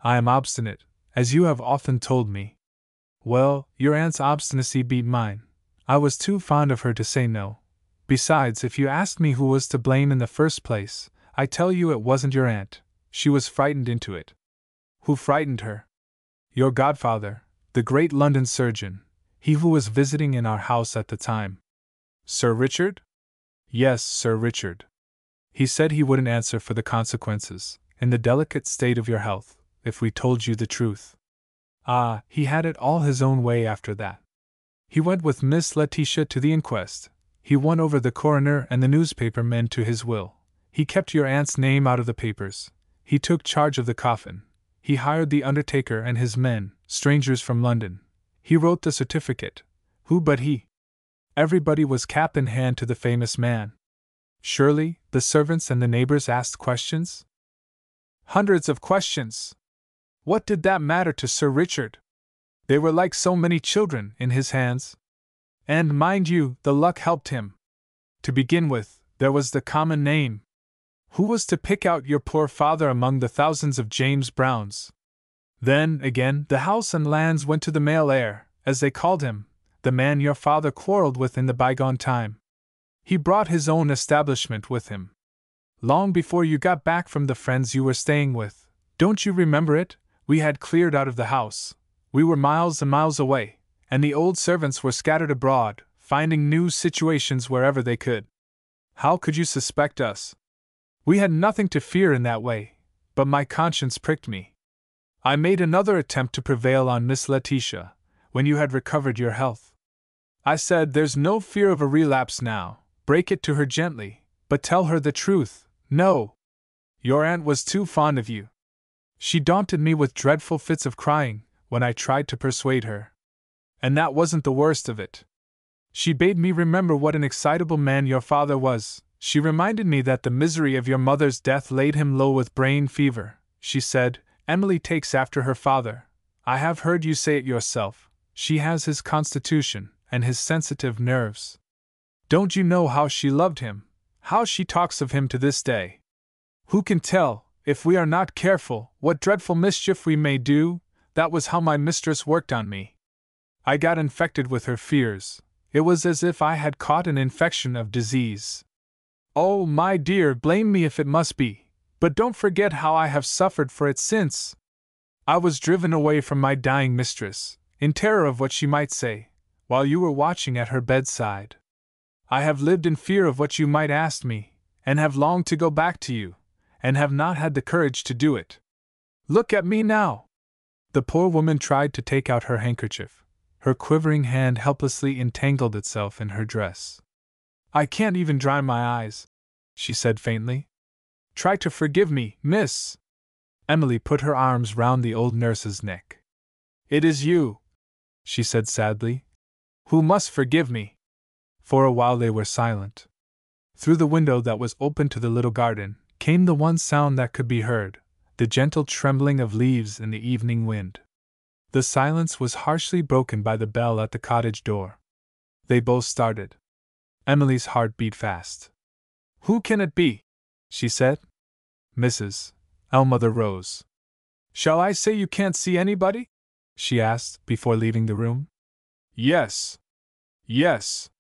[SPEAKER 1] I am obstinate, as you have often told me. Well, your aunt's obstinacy beat mine. I was too fond of her to say no. Besides, if you ask me who was to blame in the first place, I tell you it wasn't your aunt. She was frightened into it. Who frightened her? Your godfather, the great London surgeon, he who was visiting in our house at the time. Sir Richard? Yes, Sir Richard. He said he wouldn't answer for the consequences, in the delicate state of your health, if we told you the truth. Ah, he had it all his own way after that. He went with Miss Letitia to the inquest. He won over the coroner and the newspaper men to his will. He kept your aunt's name out of the papers. He took charge of the coffin. He hired the undertaker and his men, strangers from London. He wrote the certificate. Who but he? Everybody was cap in hand to the famous man. Surely, the servants and the neighbors asked questions? Hundreds of questions. What did that matter to Sir Richard? They were like so many children in his hands. And, mind you, the luck helped him. To begin with, there was the common name. Who was to pick out your poor father among the thousands of James Browns? Then, again, the house and lands went to the male heir, as they called him, the man your father quarreled with in the bygone time. He brought his own establishment with him. Long before you got back from the friends you were staying with, don't you remember it? We had cleared out of the house. We were miles and miles away, and the old servants were scattered abroad, finding new situations wherever they could. How could you suspect us? We had nothing to fear in that way, but my conscience pricked me. I made another attempt to prevail on Miss Letitia, when you had recovered your health. I said, there's no fear of a relapse now. Break it to her gently, but tell her the truth. No! Your aunt was too fond of you. She daunted me with dreadful fits of crying when I tried to persuade her. And that wasn't the worst of it. She bade me remember what an excitable man your father was. She reminded me that the misery of your mother's death laid him low with brain fever. She said, Emily takes after her father. I have heard you say it yourself. She has his constitution and his sensitive nerves. Don't you know how she loved him? How she talks of him to this day? Who can tell, if we are not careful, what dreadful mischief we may do? That was how my mistress worked on me. I got infected with her fears. It was as if I had caught an infection of disease. Oh, my dear, blame me if it must be, but don't forget how I have suffered for it since. I was driven away from my dying mistress, in terror of what she might say, while you were watching at her bedside. I have lived in fear of what you might ask me, and have longed to go back to you, and have not had the courage to do it. Look at me now! The poor woman tried to take out her handkerchief. Her quivering hand helplessly entangled itself in her dress. I can't even dry my eyes, she said faintly. Try to forgive me, miss. Emily put her arms round the old nurse's neck. It is you, she said sadly, who must forgive me. For a while they were silent. Through the window that was open to the little garden came the one sound that could be heard, the gentle trembling of leaves in the evening wind. The silence was harshly broken by the bell at the cottage door. They both started. Emily's heart beat fast. Who can it be? She said. Mrs. Ellmother rose. Shall I say you can't see anybody? She asked, before leaving the room. Yes. Yes.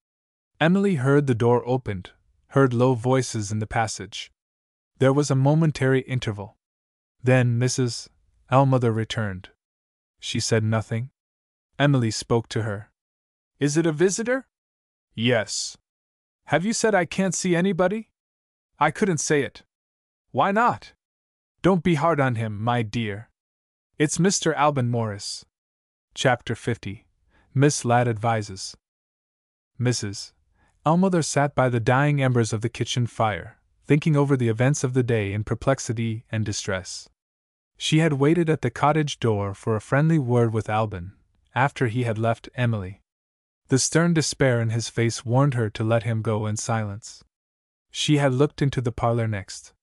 [SPEAKER 1] Emily heard the door opened, heard low voices in the passage. There was a momentary interval. Then Mrs. Ellmother returned. She said nothing. Emily spoke to her. Is it a visitor? Yes. Have you said I can't see anybody? I couldn't say it. Why not? Don't be hard on him, my dear. It's Mr. Alban Morris. Chapter 50. Miss Ladd Advises. Mrs. Ellmother sat by the dying embers of the kitchen fire, thinking over the events of the day in perplexity and distress. She had waited at the cottage door for a friendly word with Alban, after he had left Emily. The stern despair in his face warned her to let him go in silence. She had looked into the parlor next.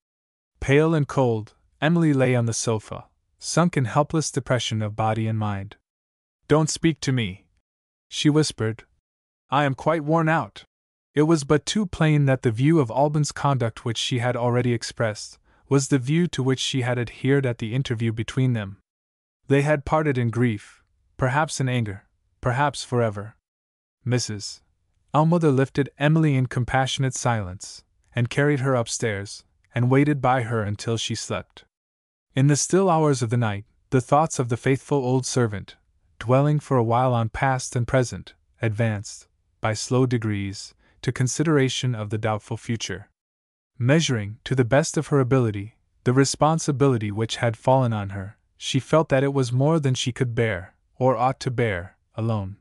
[SPEAKER 1] Pale and cold, Emily lay on the sofa, sunk in helpless depression of body and mind. Don't speak to me, she whispered. I am quite worn out. It was but too plain that the view of Alban's conduct which she had already expressed was the view to which she had adhered at the interview between them. They had parted in grief, perhaps in anger, perhaps forever. Mrs. Ellmother lifted Emily in compassionate silence, and carried her upstairs, and waited by her until she slept. In the still hours of the night, the thoughts of the faithful old servant, dwelling for a while on past and present, advanced, by slow degrees, to consideration of the doubtful future. Measuring, to the best of her ability, the responsibility which had fallen on her, she felt that it was more than she could bear, or ought to bear, alone.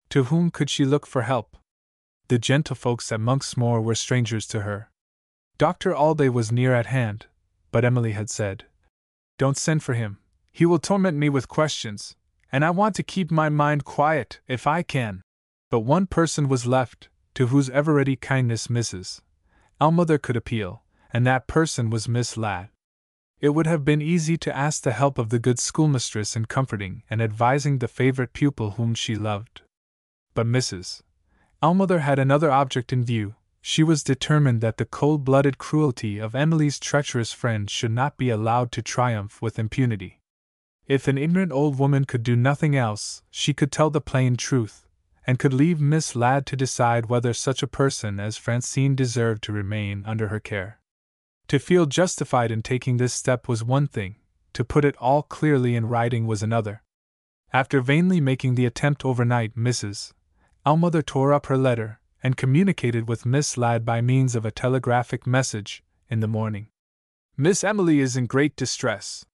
[SPEAKER 1] To whom could she look for help? The gentlefolks at Monksmoor were strangers to her. Dr. Alday was near at hand, but Emily had said, Don't send for him, he will torment me with questions, and I want to keep my mind quiet, if I can. But one person was left, to whose ever-ready kindness Mrs. Ellmother could appeal, and that person was Miss Ladd. It would have been easy to ask the help of the good schoolmistress in comforting and advising the favorite pupil whom she loved. But Mrs. Ellmother had another object in view. She was determined that the cold-blooded cruelty of Emily's treacherous friend should not be allowed to triumph with impunity. If an ignorant old woman could do nothing else, she could tell the plain truth, and could leave Miss Ladd to decide whether such a person as Francine deserved to remain under her care. To feel justified in taking this step was one thing, to put it all clearly in writing was another. After vainly making the attempt overnight, Mrs. Ellmother tore up her letter, and communicated with Miss Ladd by means of a telegraphic message in the morning. Miss Emily is in great distress.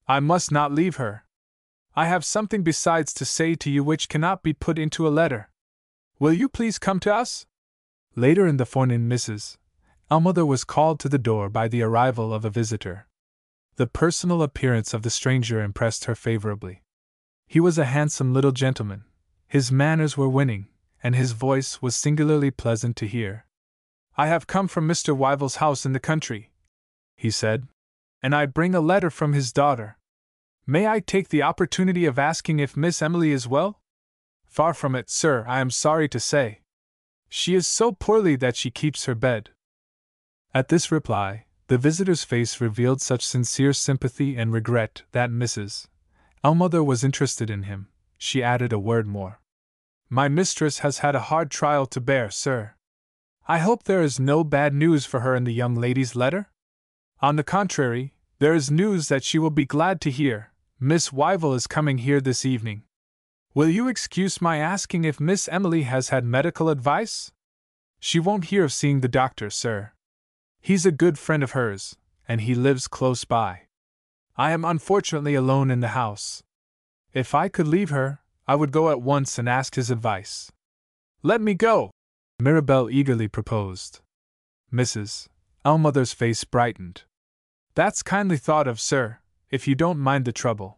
[SPEAKER 1] I must not leave her. I have something besides to say to you which cannot be put into a letter. Will you please come to us? Later in the forenoon, Mrs. Ellmother was called to the door by the arrival of a visitor. The personal appearance of the stranger impressed her favorably. He was a handsome little gentleman, his manners were winning, and his voice was singularly pleasant to hear. I have come from Mr. Wyville's house in the country, he said, and I bring a letter from his daughter. May I take the opportunity of asking if Miss Emily is well? Far from it, sir, I am sorry to say. She is so poorly that she keeps her bed. At this reply, the visitor's face revealed such sincere sympathy and regret that Mrs. Ellmother was interested in him. She added a word more. My mistress has had a hard trial to bear, sir. I hope there is no bad news for her in the young lady's letter? On the contrary, there is news that she will be glad to hear. Miss Wyville is coming here this evening. Will you excuse my asking if Miss Emily has had medical advice? She won't hear of seeing the doctor, sir. He's a good friend of hers, and he lives close by. I am unfortunately alone in the house. If I could leave her, I would go at once and ask his advice. Let me go, Mirabelle eagerly proposed. Mrs. Ellmother's face brightened. That's kindly thought of, sir, if you don't mind the trouble.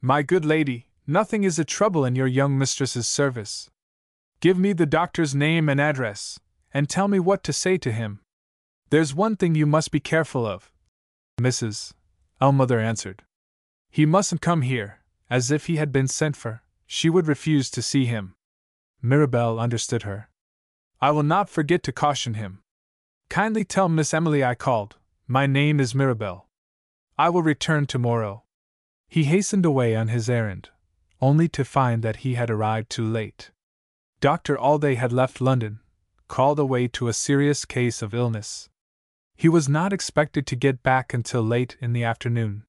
[SPEAKER 1] My good lady, nothing is a trouble in your young mistress's service. Give me the doctor's name and address, and tell me what to say to him. There's one thing you must be careful of, Mrs. Ellmother answered. He mustn't come here, as if he had been sent for. She would refuse to see him. Mirabelle understood her. I will not forget to caution him. Kindly tell Miss Emily I called. My name is Mirabelle. I will return tomorrow. He hastened away on his errand, only to find that he had arrived too late. Dr. Alday had left London, called away to a serious case of illness. He was not expected to get back until late in the afternoon.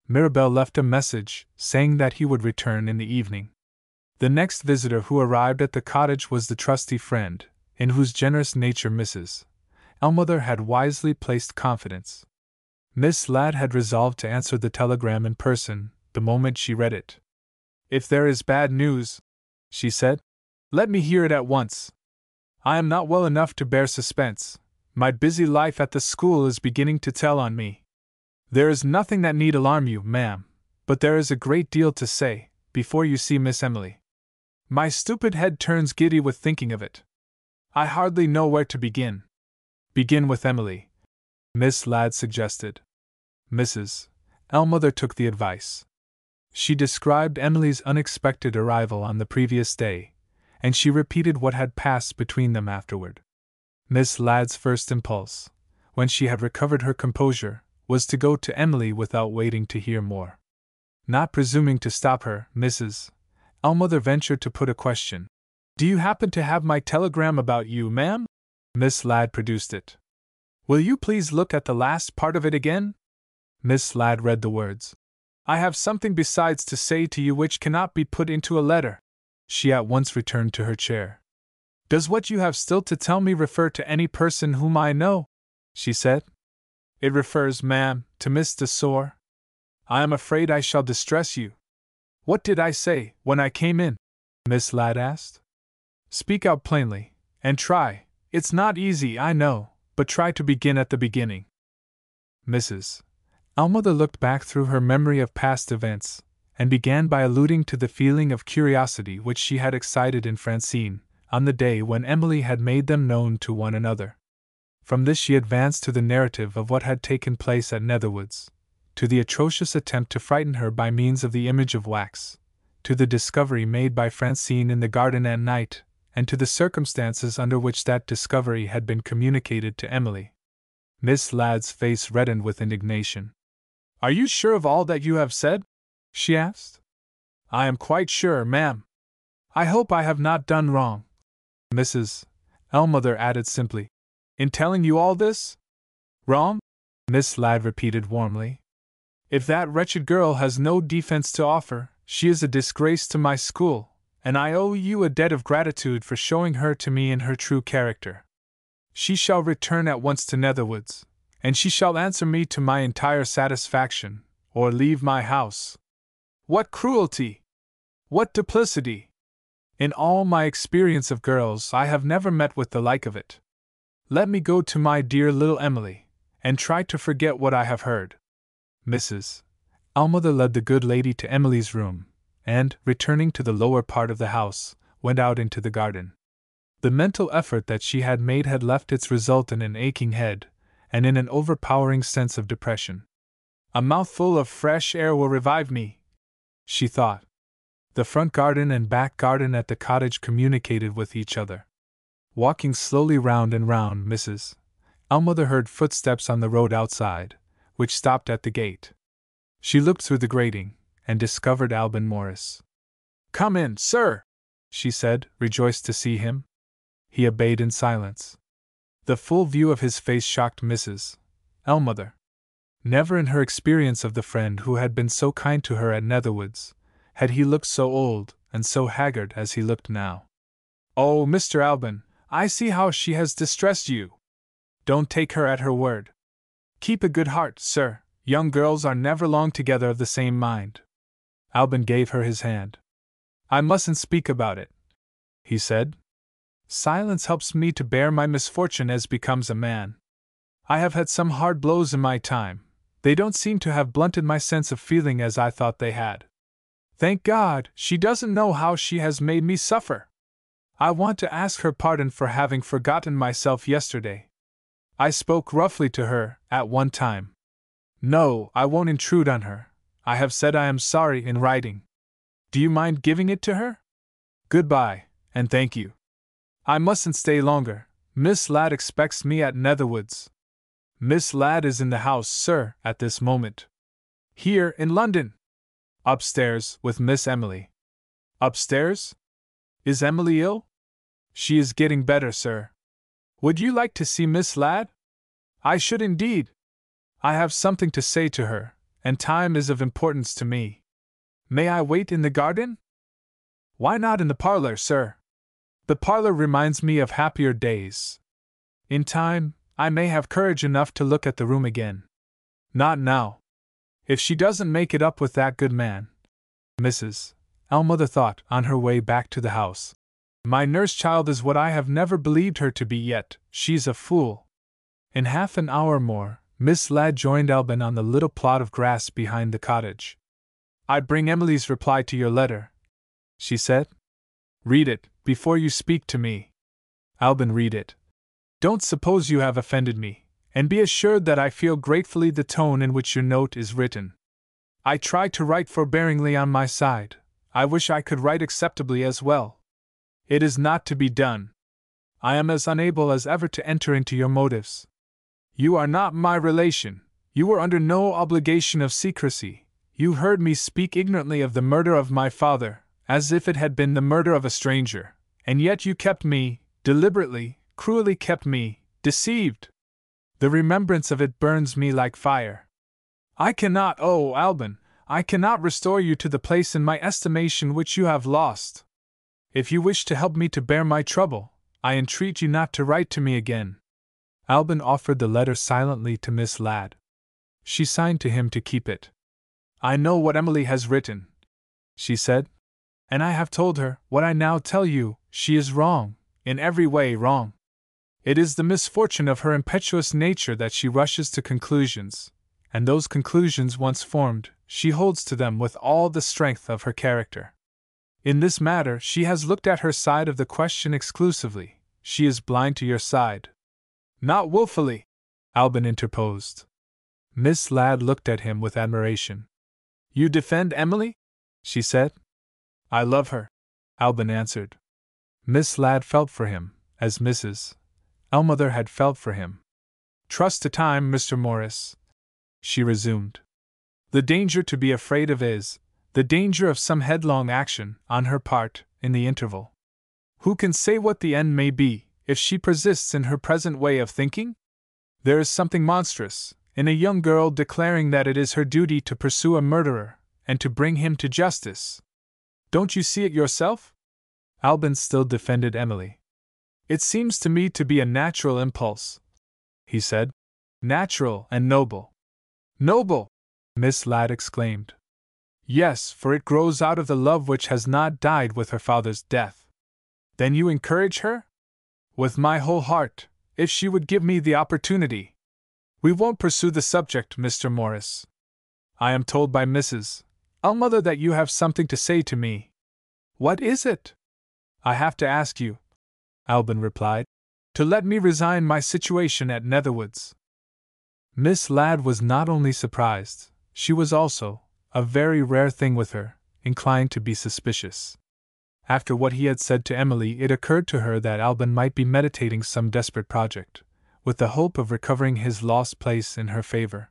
[SPEAKER 1] Mirabelle left a message, saying that he would return in the evening. The next visitor who arrived at the cottage was the trusty friend, in whose generous nature Mrs. Ellmother had wisely placed confidence. Miss Ladd had resolved to answer the telegram in person, the moment she read it. If there is bad news, she said, let me hear it at once. I am not well enough to bear suspense. My busy life at the school is beginning to tell on me. There is nothing that need alarm you, ma'am, but there is a great deal to say, before you see Miss Emily. My stupid head turns giddy with thinking of it. I hardly know where to begin. Begin with Emily, Miss Ladd suggested. Mrs. Ellmother took the advice. She described Emily's unexpected arrival on the previous day, and she repeated what had passed between them afterward. Miss Ladd's first impulse, when she had recovered her composure, was to go to Emily without waiting to hear more. Not presuming to stop her, Mrs. Ellmother ventured to put a question. Do you happen to have my telegram about you, ma'am? Miss Ladd produced it. Will you please look at the last part of it again? Miss Ladd read the words. I have something besides to say to you which cannot be put into a letter. She at once returned to her chair. Does what you have still to tell me refer to any person whom I know? She said. It refers, ma'am, to Miss de Sor. I am afraid I shall distress you. What did I say when I came in? Miss Ladd asked. Speak out plainly, and try. It's not easy, I know, but try to begin at the beginning. Mrs. Ellmother looked back through her memory of past events, and began by alluding to the feeling of curiosity which she had excited in Francine, on the day when Emily had made them known to one another. From this she advanced to the narrative of what had taken place at Netherwoods, to the atrocious attempt to frighten her by means of the image of wax, to the discovery made by Francine in the garden at night, and to the circumstances under which that discovery had been communicated to Emily. Miss Ladd's face reddened with indignation. "Are you sure of all that you have said?" she asked. "I am quite sure, ma'am. I hope I have not done wrong," Mrs. Ellmother added simply, "in telling you all this." "Wrong?" Miss Ladd repeated warmly. "If that wretched girl has no defense to offer, she is a disgrace to my school, and I owe you a debt of gratitude for showing her to me in her true character. She shall return at once to Netherwoods, and she shall answer me to my entire satisfaction, or leave my house. What cruelty! What duplicity! In all my experience of girls, I have never met with the like of it. Let me go to my dear little Emily, and try to forget what I have heard." Mrs. Ellmother led the good lady to Emily's room, and, returning to the lower part of the house, went out into the garden. The mental effort that she had made had left its result in an aching head, and in an overpowering sense of depression. "A mouthful of fresh air will revive me," she thought. The front garden and back garden at the cottage communicated with each other. Walking slowly round and round, Mrs. Ellmother heard footsteps on the road outside, which stopped at the gate. She looked through the grating, and discovered Alban Morris. "Come in, sir," she said, rejoiced to see him. He obeyed in silence. The full view of his face shocked Mrs. Ellmother. Never in her experience of the friend who had been so kind to her at Netherwoods had he looked so old and so haggard as he looked now. "Oh, Mr. Alban, I see how she has distressed you. Don't take her at her word. Keep a good heart, sir. Young girls are never long together of the same mind." Alban gave her his hand. "I mustn't speak about it," he said. "Silence helps me to bear my misfortune as becomes a man. I have had some hard blows in my time. They don't seem to have blunted my sense of feeling as I thought they had. Thank God, she doesn't know how she has made me suffer. I want to ask her pardon for having forgotten myself yesterday. I spoke roughly to her, at one time. No, I won't intrude on her. I have said I am sorry in writing. Do you mind giving it to her? Goodbye, and thank you. I mustn't stay longer. Miss Ladd expects me at Netherwoods." "Miss Ladd is in the house, sir, at this moment." "Here, in London?" "Upstairs, with Miss Emily." "Upstairs? Is Emily ill?" "She is getting better, sir." "Would you like to see Miss Ladd?" "I should indeed. I have something to say to her, and time is of importance to me. May I wait in the garden?" "Why not in the parlor, sir? The parlor reminds me of happier days. In time, I may have courage enough to look at the room again. Not now. If she doesn't make it up with that good man," Mrs. Ellmother thought, on her way back to the house. "My nurse child is what I have never believed her to be yet. She's a fool." In half an hour more, Miss Ladd joined Alban on the little plot of grass behind the cottage. "I bring Emily's reply to your letter," she said. "Read it, before you speak to me." Alban read it. "Don't suppose you have offended me, and be assured that I feel gratefully the tone in which your note is written. I try to write forbearingly on my side. I wish I could write acceptably as well. It is not to be done. I am as unable as ever to enter into your motives. You are not my relation. You were under no obligation of secrecy. You heard me speak ignorantly of the murder of my father, as if it had been the murder of a stranger, and yet you kept me, deliberately, cruelly kept me, deceived. The remembrance of it burns me like fire. I cannot, oh, Alban, I cannot restore you to the place in my estimation which you have lost. If you wish to help me to bear my trouble, I entreat you not to write to me again." Alban offered the letter silently to Miss Ladd. She signed to him to keep it. "I know what Emily has written," she said, "and I have told her what I now tell you. She is wrong, in every way wrong. It is the misfortune of her impetuous nature that she rushes to conclusions, and those conclusions once formed, she holds to them with all the strength of her character. In this matter, she has looked at her side of the question exclusively. She is blind to your side." "Not wilfully," Alban interposed. Miss Ladd looked at him with admiration. "You defend Emily?" she said. "I love her," Alban answered. Miss Ladd felt for him, as Mrs. Ellmother had felt for him. "Trust to time, Mr. Morris," she resumed. "The danger to be afraid of is the danger of some headlong action, on her part, in the interval. Who can say what the end may be, if she persists in her present way of thinking? There is something monstrous in a young girl declaring that it is her duty to pursue a murderer, and to bring him to justice. Don't you see it yourself?" Albin still defended Emily. "It seems to me to be a natural impulse," he said. "Natural and noble." "Noble!" Miss Ladd exclaimed. "Yes, for it grows out of the love which has not died with her father's death." "Then you encourage her?" "With my whole heart, if she would give me the opportunity. We won't pursue the subject, Mr. Morris. I am told by Mrs. Ellmother that you have something to say to me." "What is it?" "I have to ask you," Albin replied, "to let me resign my situation at Netherwoods." Miss Ladd was not only surprised, she was also, a very rare thing with her, inclined to be suspicious. After what he had said to Emily, it occurred to her that Albin might be meditating some desperate project, with the hope of recovering his lost place in her favor.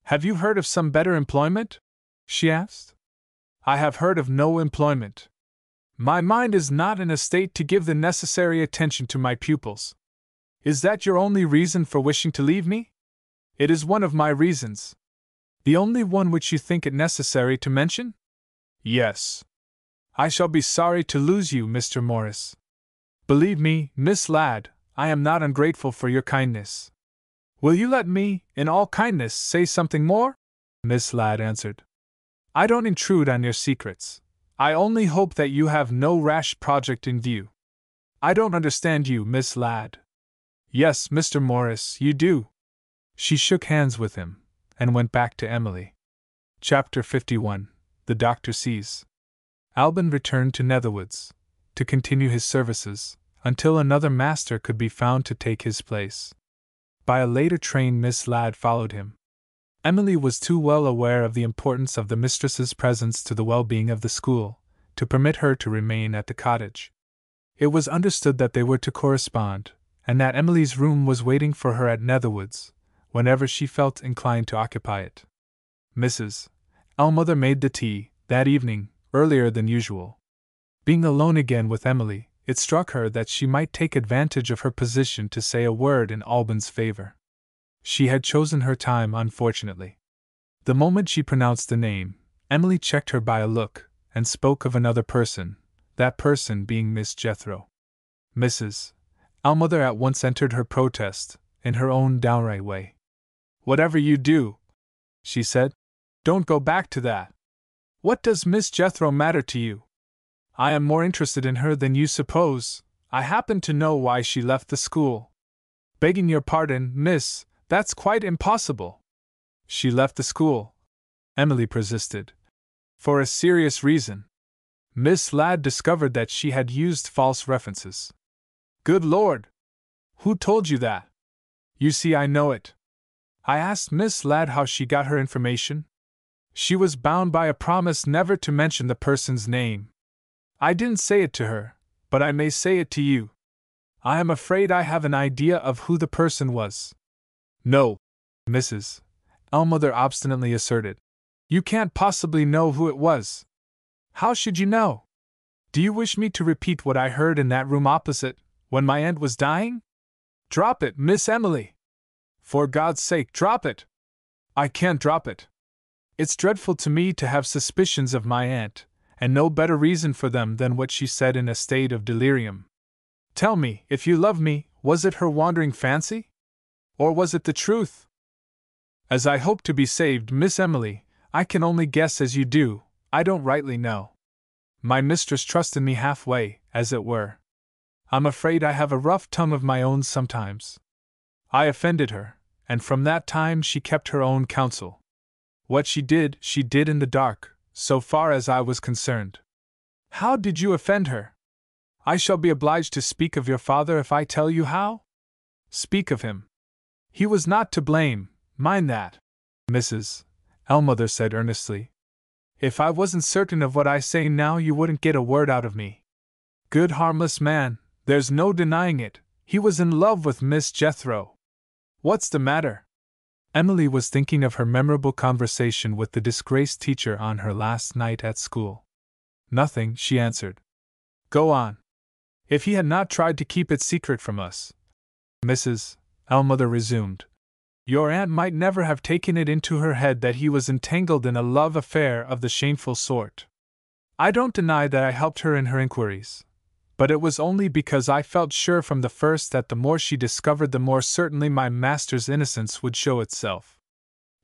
[SPEAKER 1] "Have you heard of some better employment?" she asked. "I have heard of no employment. My mind is not in a state to give the necessary attention to my pupils." "Is that your only reason for wishing to leave me?" "It is one of my reasons." "The only one which you think it necessary to mention?" "Yes." "I shall be sorry to lose you, Mr. Morris. Believe me, Miss Ladd, I am not ungrateful for your kindness." "Will you let me, in all kindness, say something more?" Miss Ladd answered. "I don't intrude on your secrets. I only hope that you have no rash project in view." "I don't understand you, Miss Ladd." "Yes, Mr. Morris, you do." She shook hands with him, and went back to Emily. Chapter 51. The Doctor Sees. Albin returned to Netherwoods, to continue his services, until another master could be found to take his place. By a later train Miss Ladd followed him. Emily was too well aware of the importance of the mistress's presence to the well-being of the school, to permit her to remain at the cottage. It was understood that they were to correspond, and that Emily's room was waiting for her at Netherwoods, whenever she felt inclined to occupy it. Mrs. Ellmother made the tea, that evening, earlier than usual. Being alone again with Emily, it struck her that she might take advantage of her position to say a word in Albin's favor. She had chosen her time unfortunately. The moment she pronounced the name, Emily checked her by a look, and spoke of another person, that person being Miss Jethro. Mrs. Ellmother at once entered her protest, in her own downright way. "Whatever you do," she said, "don't go back to that. What does Miss Jethro matter to you? I am more interested in her than you suppose. I happen to know why she left the school." "Begging your pardon, miss, that's quite impossible." "She left the school," Emily persisted, "for a serious reason. Miss Ladd discovered that she had used false references." "Good Lord! Who told you that?" "You see, I know it. I asked Miss Ladd how she got her information. She was bound by a promise never to mention the person's name. I didn't say it to her, but I may say it to you. I am afraid I have an idea of who the person was." "No," Mrs. Ellmother obstinately asserted. "You can't possibly know who it was. How should you know? Do you wish me to repeat what I heard in that room opposite, when my aunt was dying? Drop it, Miss Emily! For God's sake, drop it!" "I can't drop it. It's dreadful to me to have suspicions of my aunt, and no better reason for them than what she said in a state of delirium. Tell me, if you love me, was it her wandering fancy? Or was it the truth?" "As I hope to be saved, Miss Emily, I can only guess as you do. I don't rightly know. My mistress trusted me halfway, as it were. I'm afraid I have a rough tongue of my own sometimes. I offended her, and from that time she kept her own counsel. What she did in the dark, so far as I was concerned." "How did you offend her?" "I shall be obliged to speak of your father if I tell you how?" "Speak of him. He was not to blame, mind that," Mrs. Ellmother said earnestly. "If I wasn't certain of what I say now, you wouldn't get a word out of me." Good harmless man, there's no denying it, he was in love with Miss Jethro. What's the matter? Emily was thinking of her memorable conversation with the disgraced teacher on her last night at school. Nothing, she answered. Go on. If he had not tried to keep it secret from us, Mrs. Ellmother resumed, your aunt might never have taken it into her head that he was entangled in a love affair of the shameful sort. I don't deny that I helped her in her inquiries, but it was only because I felt sure from the first that the more she discovered, the more certainly my master's innocence would show itself.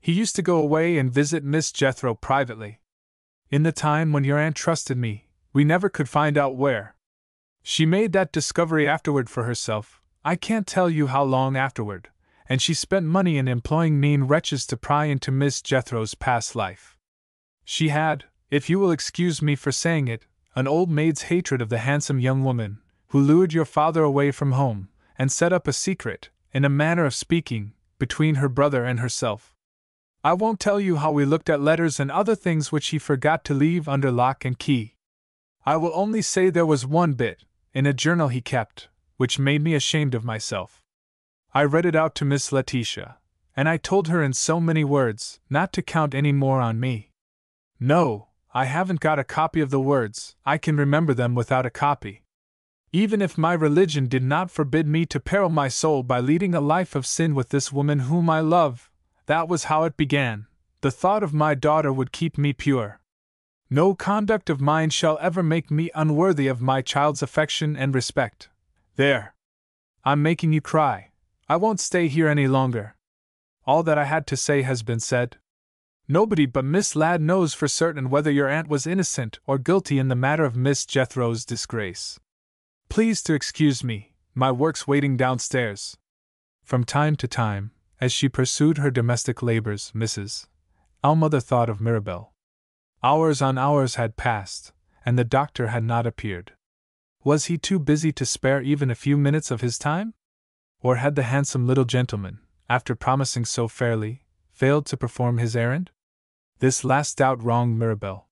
[SPEAKER 1] He used to go away and visit Miss Jethro privately. In the time when your aunt trusted me, we never could find out where. She made that discovery afterward for herself, I can't tell you how long afterward, and she spent money in employing mean wretches to pry into Miss Jethro's past life. She had, if you will excuse me for saying it, an old maid's hatred of the handsome young woman who lured your father away from home, and set up a secret, in a manner of speaking, between her brother and herself. I won't tell you how we looked at letters and other things which he forgot to leave under lock and key. I will only say there was one bit, in a journal he kept, which made me ashamed of myself. I read it out to Miss Letitia, and I told her in so many words not to count any more on me. No, I haven't got a copy of the words, I can remember them without a copy. Even if my religion did not forbid me to peril my soul by leading a life of sin with this woman whom I love, that was how it began. The thought of my daughter would keep me pure. No conduct of mine shall ever make me unworthy of my child's affection and respect. There. I'm making you cry. I won't stay here any longer. All that I had to say has been said. Nobody but Miss Ladd knows for certain whether your aunt was innocent or guilty in the matter of Miss Jethro's disgrace. Please to excuse me, my work's waiting downstairs. From time to time, as she pursued her domestic labors, Mrs. Ellmother thought of Mirabel. Hours on hours had passed, and the doctor had not appeared. Was he too busy to spare even a few minutes of his time? Or had the handsome little gentleman, after promising so fairly, failed to perform his errand? This last doubt wronged Mirabel.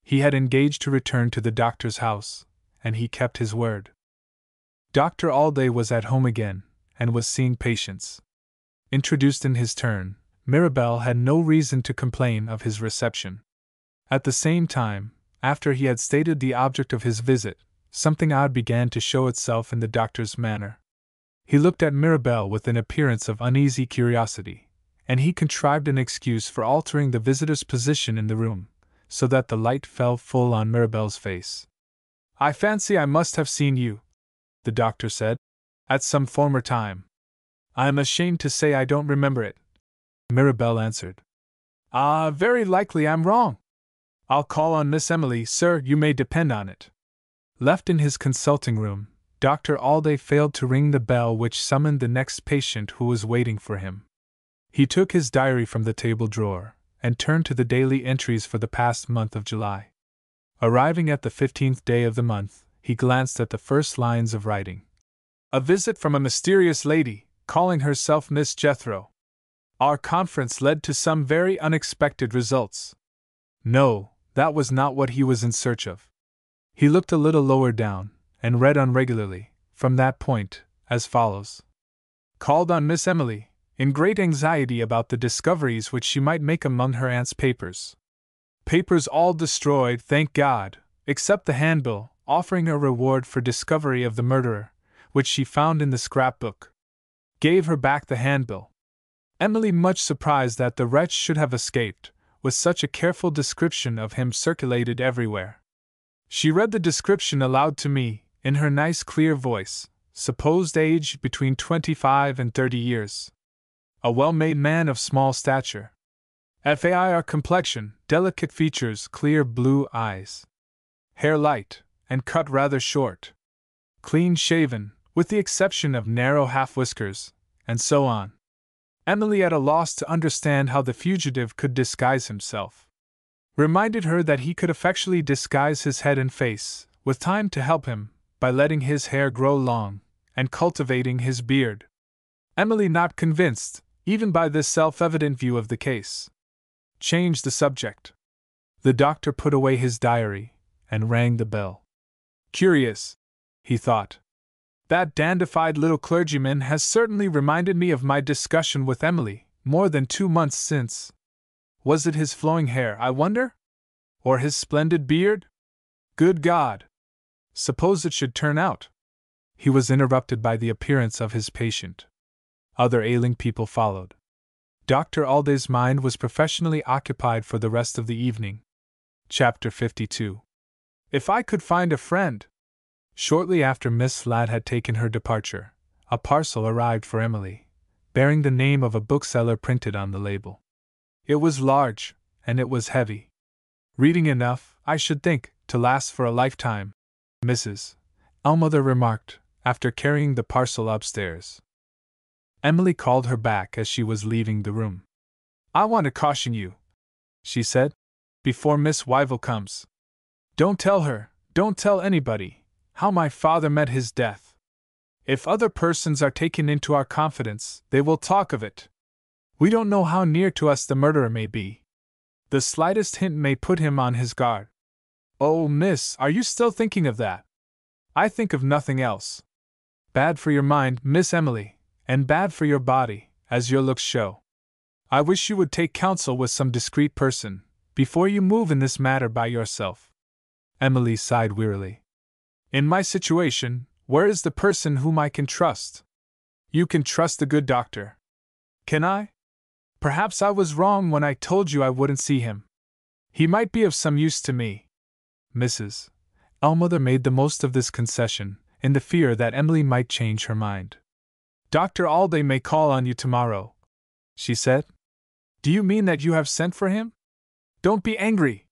[SPEAKER 1] He had engaged to return to the doctor's house, and he kept his word. Dr. Alday was at home again, and was seeing patients. Introduced in his turn, Mirabel had no reason to complain of his reception. At the same time, after he had stated the object of his visit, something odd began to show itself in the doctor's manner. He looked at Mirabel with an appearance of uneasy curiosity, and he contrived an excuse for altering the visitor's position in the room, so that the light fell full on Mirabel's face. I fancy I must have seen you, the doctor said, at some former time. I am ashamed to say I don't remember it, Mirabel answered. Very likely I'm wrong. I'll call on Miss Emily, sir, you may depend on it. Left in his consulting room, Dr. Alday failed to ring the bell which summoned the next patient who was waiting for him. He took his diary from the table drawer, and turned to the daily entries for the past month of July. Arriving at the 15th day of the month, he glanced at the first lines of writing. A visit from a mysterious lady, calling herself Miss Jethro. Our conference led to some very unexpected results. No, that was not what he was in search of. He looked a little lower down, and read unregularly, from that point, as follows. Called on Miss Emily, in great anxiety about the discoveries which she might make among her aunt's papers. Papers all destroyed, thank God, except the handbill, offering a reward for discovery of the murderer, which she found in the scrapbook. Gave her back the handbill. Emily, much surprised that the wretch should have escaped, with such a careful description of him circulated everywhere. She read the description aloud to me, in her nice clear voice, supposed age between 25 and 30 years. A well-made man of small stature. Fair complexion, delicate features, clear blue eyes. Hair light, and cut rather short. Clean shaven, with the exception of narrow half-whiskers, and so on. Emily, at a loss to understand how the fugitive could disguise himself, reminded her that he could effectually disguise his head and face, with time to help him, by letting his hair grow long, and cultivating his beard. Emily, not convinced, even by this self-evident view of the case, changed the subject. The doctor put away his diary, and rang the bell. Curious, he thought. That dandified little clergyman has certainly reminded me of my discussion with Emily, more than 2 months since. Was it his flowing hair, I wonder? Or his splendid beard? Good God! Suppose it should turn out. He was interrupted by the appearance of his patient. Other ailing people followed. Dr. Alday's mind was professionally occupied for the rest of the evening. Chapter 52. If I could find a friend! Shortly after Miss Ladd had taken her departure, a parcel arrived for Emily, bearing the name of a bookseller printed on the label. It was large, and it was heavy. Reading enough, I should think, to last for a lifetime, Mrs. Ellmother remarked, after carrying the parcel upstairs. Emily called her back as she was leaving the room. I want to caution you, she said, before Miss Wyville comes. Don't tell anybody, how my father met his death. If other persons are taken into our confidence, they will talk of it. We don't know how near to us the murderer may be. The slightest hint may put him on his guard. Oh, miss, are you still thinking of that? I think of nothing else. Bad for your mind, Miss Emily, and bad for your body, as your looks show. I wish you would take counsel with some discreet person, before you move in this matter by yourself. Emily sighed wearily. In my situation, where is the person whom I can trust? You can trust the good doctor. Can I? Perhaps I was wrong when I told you I wouldn't see him. He might be of some use to me. Mrs. Ellmother made the most of this concession, in the fear that Emily might change her mind. Dr. Alday may call on you tomorrow, she said. Do you mean that you have sent for him? Don't be angry.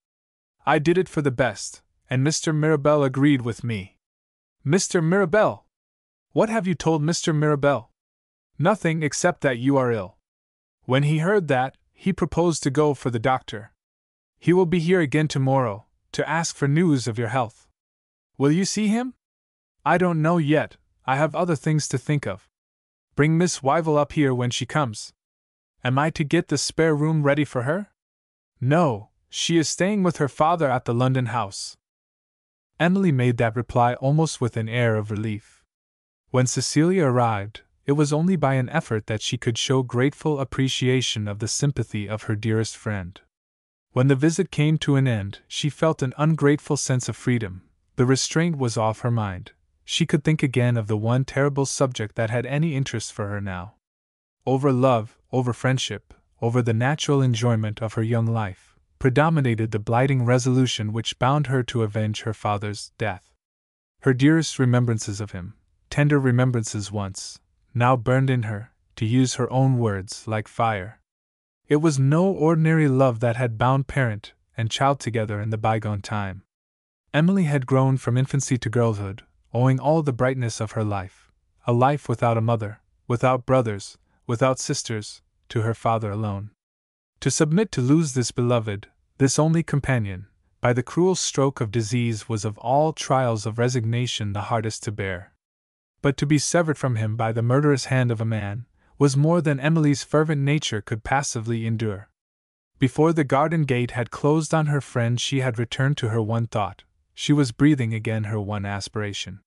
[SPEAKER 1] I did it for the best, and Mr. Mirabel agreed with me. Mr. Mirabel? What have you told Mr. Mirabel? Nothing except that you are ill. When he heard that, he proposed to go for the doctor. He will be here again tomorrow, to ask for news of your health. Will you see him? I don't know yet, I have other things to think of. Bring Miss Wyville up here when she comes. Am I to get the spare room ready for her? No, she is staying with her father at the London house. Emily made that reply almost with an air of relief. When Cecilia arrived, it was only by an effort that she could show grateful appreciation of the sympathy of her dearest friend. When the visit came to an end, she felt an ungrateful sense of freedom. The restraint was off her mind. She could think again of the one terrible subject that had any interest for her now. Over love, over friendship, over the natural enjoyment of her young life, predominated the blighting resolution which bound her to avenge her father's death. Her dearest remembrances of him, tender remembrances once, now burned in her, to use her own words, like fire. It was no ordinary love that had bound parent and child together in the bygone time. Emily had grown from infancy to girlhood, owing all the brightness of her life, a life without a mother, without brothers, without sisters, to her father alone. To submit to lose this beloved, this only companion, by the cruel stroke of disease was of all trials of resignation the hardest to bear. But to be severed from him by the murderous hand of a man, was more than Emily's fervent nature could passively endure. Before the garden gate had closed on her friend she had returned to her one thought, she was breathing again her one aspiration.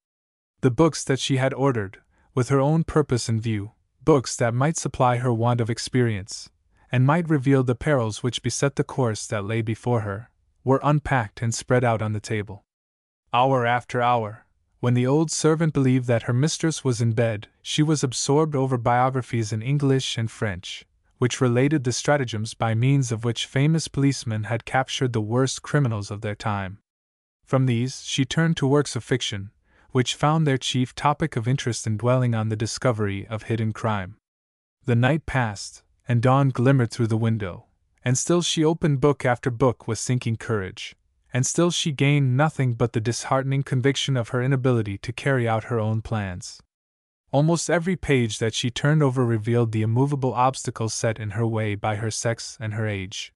[SPEAKER 1] The books that she had ordered, with her own purpose in view, books that might supply her want of experience, and might reveal the perils which beset the course that lay before her, were unpacked and spread out on the table. Hour after hour, when the old servant believed that her mistress was in bed, she was absorbed over biographies in English and French, which related the stratagems by means of which famous policemen had captured the worst criminals of their time. From these she turned to works of fiction, which found their chief topic of interest in dwelling on the discovery of hidden crime. The night passed, and dawn glimmered through the window, and still she opened book after book with sinking courage, and still she gained nothing but the disheartening conviction of her inability to carry out her own plans. Almost every page that she turned over revealed the immovable obstacles set in her way by her sex and her age.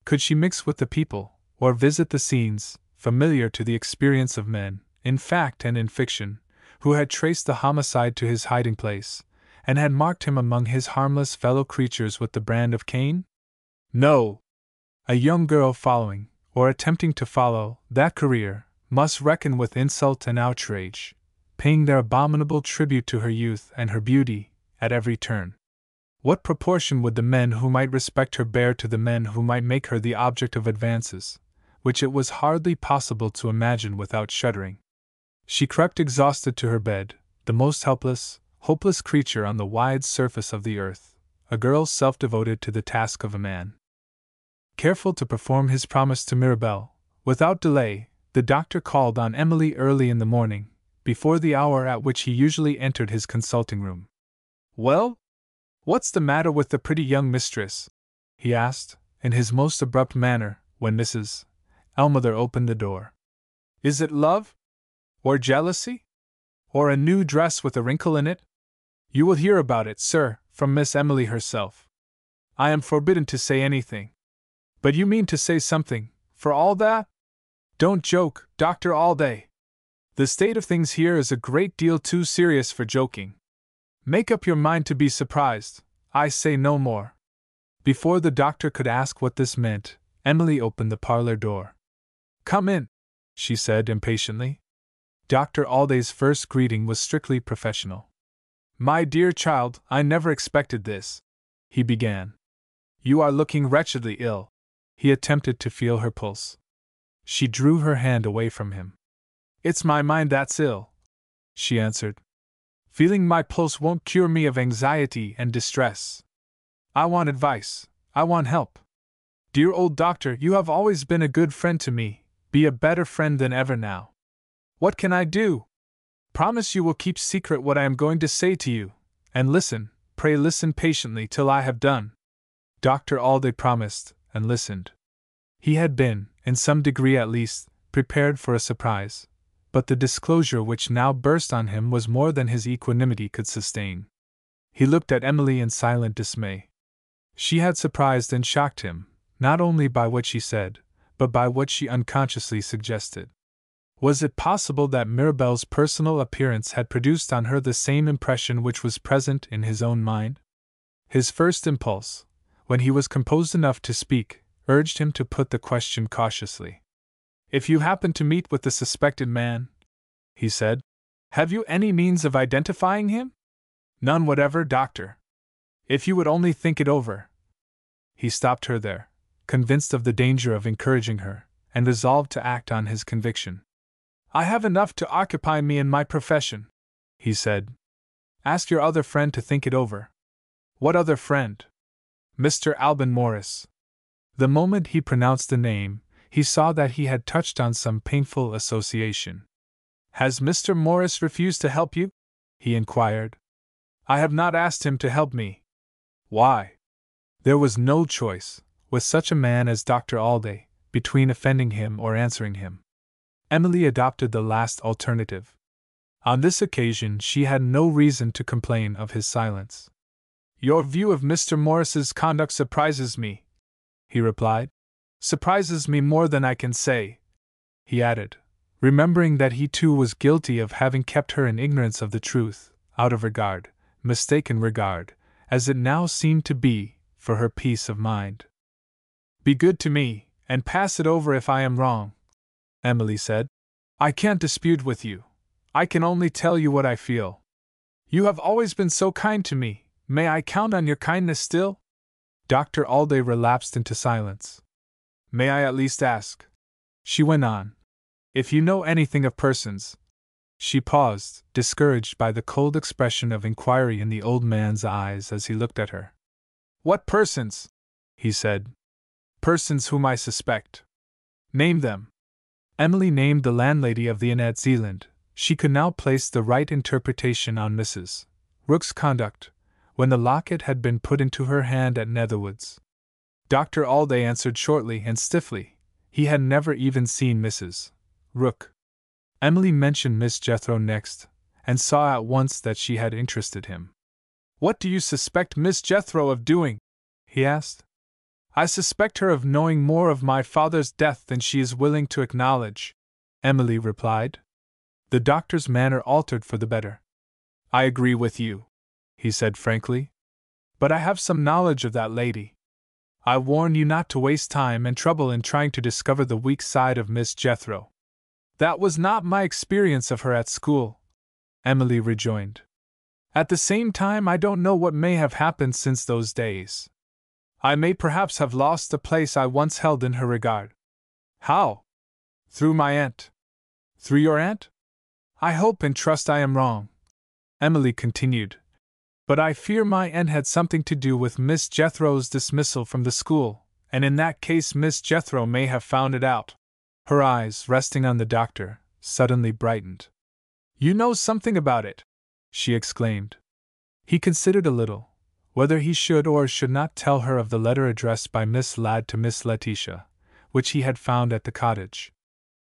[SPEAKER 1] Could she mix with the people, or visit the scenes, familiar to the experience of men, in fact and in fiction, who had traced the homicide to his hiding place, and had marked him among his harmless fellow creatures with the brand of Cain? No! A young girl following, or attempting to follow, that career, must reckon with insult and outrage, paying their abominable tribute to her youth and her beauty at every turn. What proportion would the men who might respect her bear to the men who might make her the object of advances, which it was hardly possible to imagine without shuddering? She crept exhausted to her bed, the most helpless, hopeless creature on the wide surface of the earth, a girl self-devoted to the task of a man. Careful to perform his promise to Mirabel, without delay, the doctor called on Emily early in the morning, before the hour at which he usually entered his consulting room. "Well? What's the matter with the pretty young mistress?" he asked, in his most abrupt manner, when Mrs. Ellmother opened the door. "Is it love? Or jealousy? Or a new dress with a wrinkle in it? You will hear about it, sir, from Miss Emily herself. I am forbidden to say anything. But you mean to say something, for all that? Don't joke, Dr. Alday. The state of things here is a great deal too serious for joking. Make up your mind to be surprised, I say no more." Before the doctor could ask what this meant, Emily opened the parlor door. "Come in," she said impatiently. Dr. Alday's first greeting was strictly professional. "My dear child, I never expected this," he began. "You are looking wretchedly ill." He attempted to feel her pulse. She drew her hand away from him. "It's my mind that's ill," she answered. "Feeling my pulse won't cure me of anxiety and distress. I want advice, I want help. Dear old doctor, you have always been a good friend to me, be a better friend than ever now. What can I do? Promise you will keep secret what I am going to say to you, and listen, pray listen patiently till I have done." Dr. Alday promised, and listened. He had been, in some degree at least, prepared for a surprise, but the disclosure which now burst on him was more than his equanimity could sustain. He looked at Emily in silent dismay. She had surprised and shocked him, not only by what she said, but by what she unconsciously suggested. Was it possible that Mirabel's personal appearance had produced on her the same impression which was present in his own mind? His first impulse, when he was composed enough to speak, urged him to put the question cautiously. "If you happen to meet with the suspected man," he said, "have you any means of identifying him?" "None whatever, doctor. If you would only think it over." He stopped her there, convinced of the danger of encouraging her, and resolved to act on his conviction. "I have enough to occupy me in my profession," he said. "Ask your other friend to think it over." "What other friend?" "Mr. Alban Morris." The moment he pronounced the name, he saw that he had touched on some painful association. "Has Mr. Morris refused to help you?" he inquired. "I have not asked him to help me." "Why?" There was no choice, with such a man as Dr. Alday, between offending him or answering him. Emily adopted the last alternative. On this occasion she had no reason to complain of his silence. "Your view of Mr. Morris's conduct surprises me," he replied. "Surprises me more than I can say," he added, remembering that he too was guilty of having kept her in ignorance of the truth, out of regard, mistaken regard, as it now seemed to be, for her peace of mind. "Be good to me, and pass it over if I am wrong," Emily said. "I can't dispute with you. I can only tell you what I feel. You have always been so kind to me. May I count on your kindness still?" Dr. Alday relapsed into silence. "May I at least ask," she went on, "if you know anything of persons—" She paused, discouraged by the cold expression of inquiry in the old man's eyes as he looked at her. "What persons?" he said. "Persons whom I suspect." "Name them." Emily named the landlady of the inn at Zealand. She could now place the right interpretation on Mrs. Rook's conduct, when the locket had been put into her hand at Netherwoods. Dr. Alday answered shortly and stiffly. He had never even seen Mrs. Rook. Emily mentioned Miss Jethro next, and saw at once that she had interested him. "What do you suspect Miss Jethro of doing?" he asked. "I suspect her of knowing more of my father's death than she is willing to acknowledge," Emily replied. The doctor's manner altered for the better. "I agree with you," he said frankly. "But I have some knowledge of that lady. I warn you not to waste time and trouble in trying to discover the weak side of Miss Jethro. That was not my experience of her at school." Emily rejoined. At the same time, I don't know what may have happened since those days. I may perhaps have lost the place I once held in her regard. How? Through my aunt. Through your aunt? I hope and trust I am wrong, Emily continued. But I fear my aunt had something to do with Miss Jethro's dismissal from the school, and in that case Miss Jethro may have found it out. Her eyes, resting on the doctor, suddenly brightened. You know something about it, she exclaimed. He considered a little, whether he should or should not tell her of the letter addressed by Miss Ladd to Miss Letitia, which he had found at the cottage.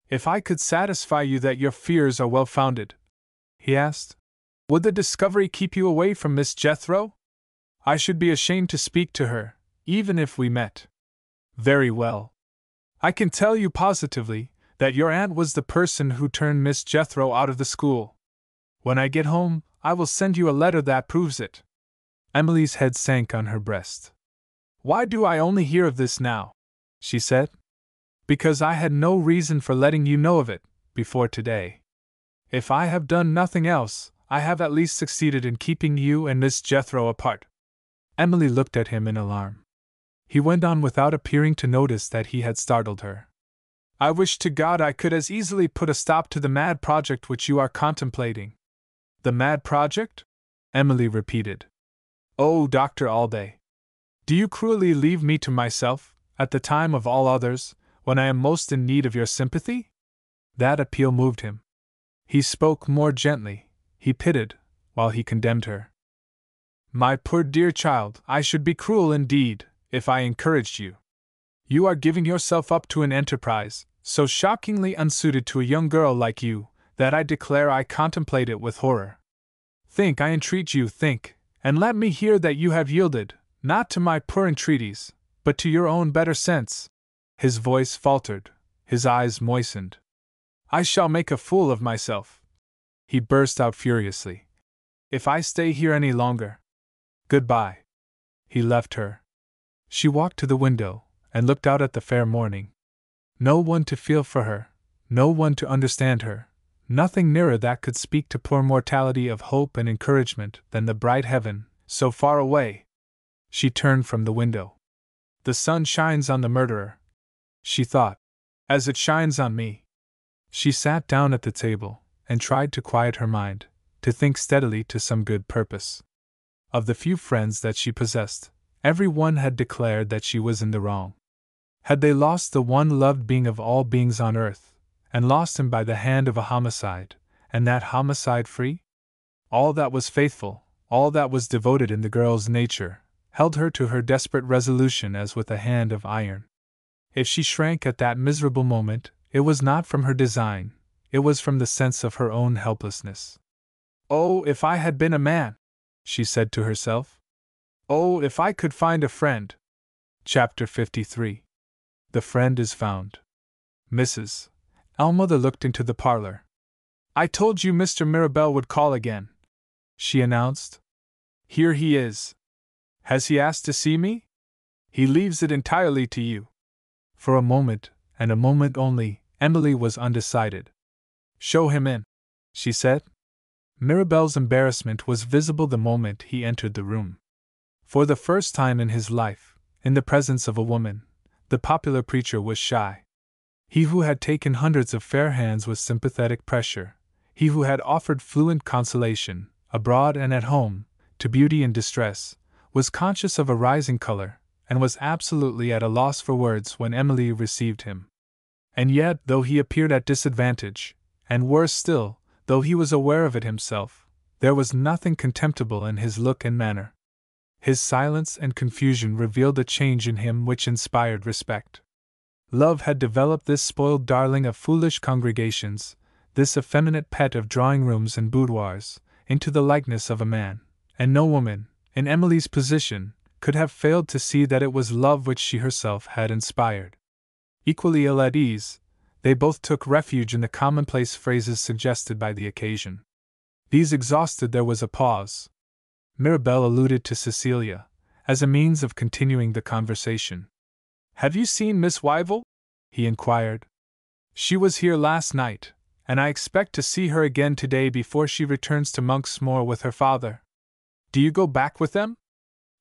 [SPEAKER 1] If I could satisfy you that your fears are well founded, he asked, would the discovery keep you away from Miss Jethro? I should be ashamed to speak to her, even if we met. Very well. I can tell you positively that your aunt was the person who turned Miss Jethro out of the school. When I get home, I will send you a letter that proves it. Emily's head sank on her breast. Why do I only hear of this now? She said. Because I had no reason for letting you know of it before today. If I have done nothing else, I have at least succeeded in keeping you and Miss Jethro apart. Emily looked at him in alarm. He went on without appearing to notice that he had startled her. I wish to God I could as easily put a stop to the mad project which you are contemplating. The mad project? Emily repeated. Oh, Dr. Alday! Do you cruelly leave me to myself, at the time of all others, when I am most in need of your sympathy? That appeal moved him. He spoke more gently. He pitied, while he condemned her. My poor dear child, I should be cruel indeed, if I encouraged you. You are giving yourself up to an enterprise, so shockingly unsuited to a young girl like you, that I declare I contemplate it with horror. Think, I entreat you, think, and let me hear that you have yielded, not to my poor entreaties, but to your own better sense. His voice faltered, his eyes moistened. I shall make a fool of myself, he burst out furiously, if I stay here any longer. Goodbye. He left her. She walked to the window, and looked out at the fair morning. No one to feel for her, no one to understand her, nothing nearer that could speak to poor mortality of hope and encouragement than the bright heaven, so far away. She turned from the window. The sun shines on the murderer, she thought, as it shines on me. She sat down at the table, and tried to quiet her mind, to think steadily to some good purpose. Of the few friends that she possessed, every one had declared that she was in the wrong. Had they lost the one loved being of all beings on earth, and lost him by the hand of a homicide, and that homicide free? All that was faithful, all that was devoted in the girl's nature, held her to her desperate resolution as with a hand of iron. If she shrank at that miserable moment, it was not from her design, it was from the sense of her own helplessness. Oh, if I had been a man, she said to herself. Oh, if I could find a friend. Chapter 53. The friend is found. Mrs. Elmother looked into the parlor. I told you Mr. Mirabell would call again, she announced. Here he is. Has he asked to see me? He leaves it entirely to you. For a moment, and a moment only, Emily was undecided. Show him in, she said. Mirabell's embarrassment was visible the moment he entered the room. For the first time in his life, in the presence of a woman, the popular preacher was shy. He who had taken hundreds of fair hands with sympathetic pressure, he who had offered fluent consolation, abroad and at home, to beauty in distress, was conscious of a rising color, and was absolutely at a loss for words when Emily received him. And yet, though he appeared at disadvantage, and worse still, though he was aware of it himself, there was nothing contemptible in his look and manner. His silence and confusion revealed a change in him which inspired respect. Love had developed this spoiled darling of foolish congregations, this effeminate pet of drawing-rooms and boudoirs, into the likeness of a man, and no woman, in Emily's position, could have failed to see that it was love which she herself had inspired. Equally ill at ease, they both took refuge in the commonplace phrases suggested by the occasion. These exhausted, there was a pause. Mirabell alluded to Cecilia, as a means of continuing the conversation. Have you seen Miss Wyville? He inquired. She was here last night, and I expect to see her again today before she returns to Monksmoor with her father. Do you go back with them?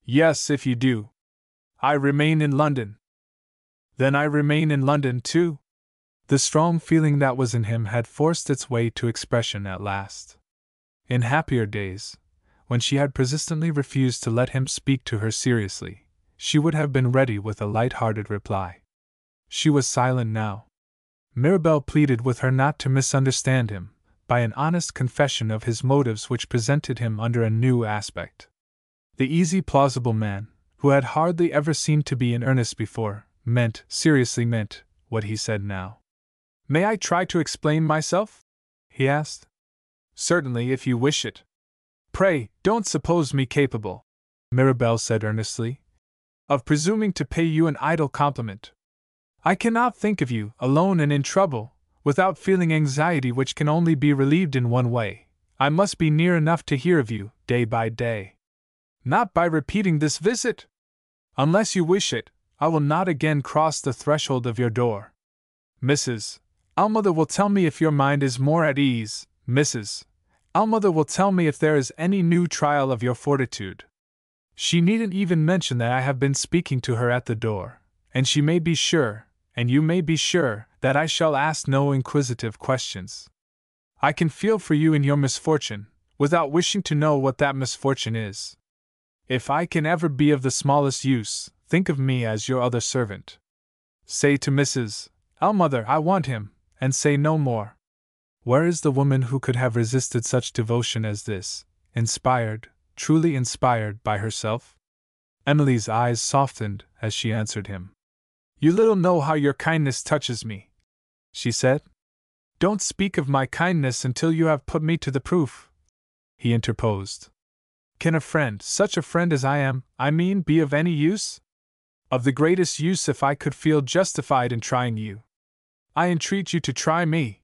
[SPEAKER 1] Yes, if you do. I remain in London. Then I remain in London too. The strong feeling that was in him had forced its way to expression at last. In happier days, when she had persistently refused to let him speak to her seriously, she would have been ready with a light-hearted reply. She was silent now. Mirabel pleaded with her not to misunderstand him, by an honest confession of his motives which presented him under a new aspect. The easy, plausible man, who had hardly ever seemed to be in earnest before, seriously meant, what he said now. May I try to explain myself? He asked. Certainly, if you wish it. Pray, don't suppose me capable, Mirabel said earnestly, of presuming to pay you an idle compliment. I cannot think of you, alone and in trouble, without feeling anxiety which can only be relieved in one way. I must be near enough to hear of you, day by day. Not by repeating this visit. Unless you wish it, I will not again cross the threshold of your door. Mrs. Almother will tell me if your mind is more at ease. Mrs. Almother will tell me if there is any new trial of your fortitude. She needn't even mention that I have been speaking to her at the door, and she may be sure, and you may be sure, that I shall ask no inquisitive questions. I can feel for you in your misfortune, without wishing to know what that misfortune is. If I can ever be of the smallest use, think of me as your other servant. Say to Mrs. Almother I want him, and say no more. Where is the woman who could have resisted such devotion as this, inspired, truly inspired by herself? Emily's eyes softened as she answered him. You little know how your kindness touches me, she said. Don't speak of my kindness until you have put me to the proof, he interposed. Can a friend, such a friend as I am, be of any use? Of the greatest use if I could feel justified in trying you. I entreat you to try me.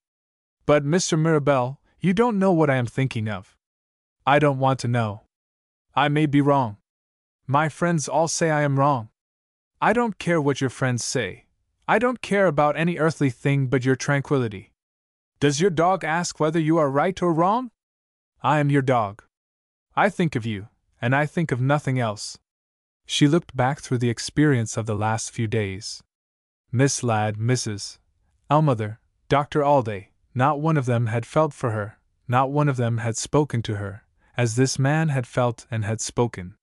[SPEAKER 1] But, Mr. Mirabel, you don't know what I am thinking of. I don't want to know. I may be wrong. My friends all say I am wrong. I don't care what your friends say. I don't care about any earthly thing but your tranquility. Does your dog ask whether you are right or wrong? I am your dog. I think of you, and I think of nothing else. She looked back through the experience of the last few days. Miss Ladd, Mrs. Almother, Dr. Alday, not one of them had felt for her, not one of them had spoken to her, as this man had felt and had spoken.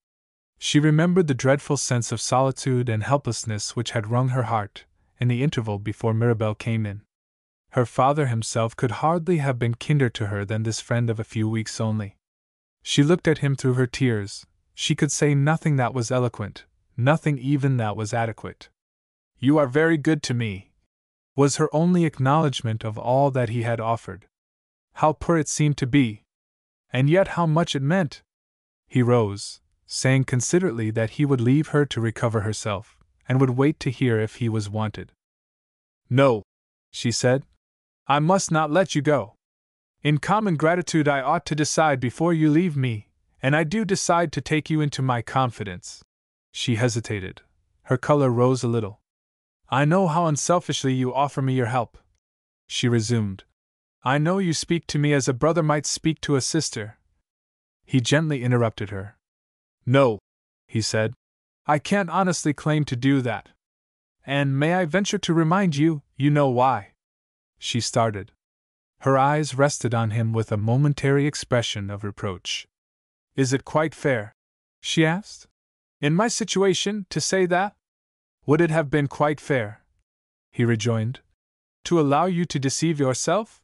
[SPEAKER 1] She remembered the dreadful sense of solitude and helplessness which had wrung her heart, in the interval before Mirabel came in. Her father himself could hardly have been kinder to her than this friend of a few weeks only. She looked at him through her tears. She could say nothing that was eloquent, nothing even that was adequate. You are very good to me, was her only acknowledgment of all that he had offered. How poor it seemed to be, and yet how much it meant! He rose, saying considerately that he would leave her to recover herself, and would wait to hear if he was wanted. No, she said. I must not let you go. In common gratitude I ought to decide before you leave me, and I do decide to take you into my confidence. She hesitated. Her color rose a little. I know how unselfishly you offer me your help, she resumed. I know you speak to me as a brother might speak to a sister. He gently interrupted her. No, he said. I can't honestly claim to do that. And may I venture to remind you, you know why? She started. Her eyes rested on him with a momentary expression of reproach. Is it quite fair? She asked. In my situation, to say that? Would it have been quite fair? He rejoined. To allow you to deceive yourself?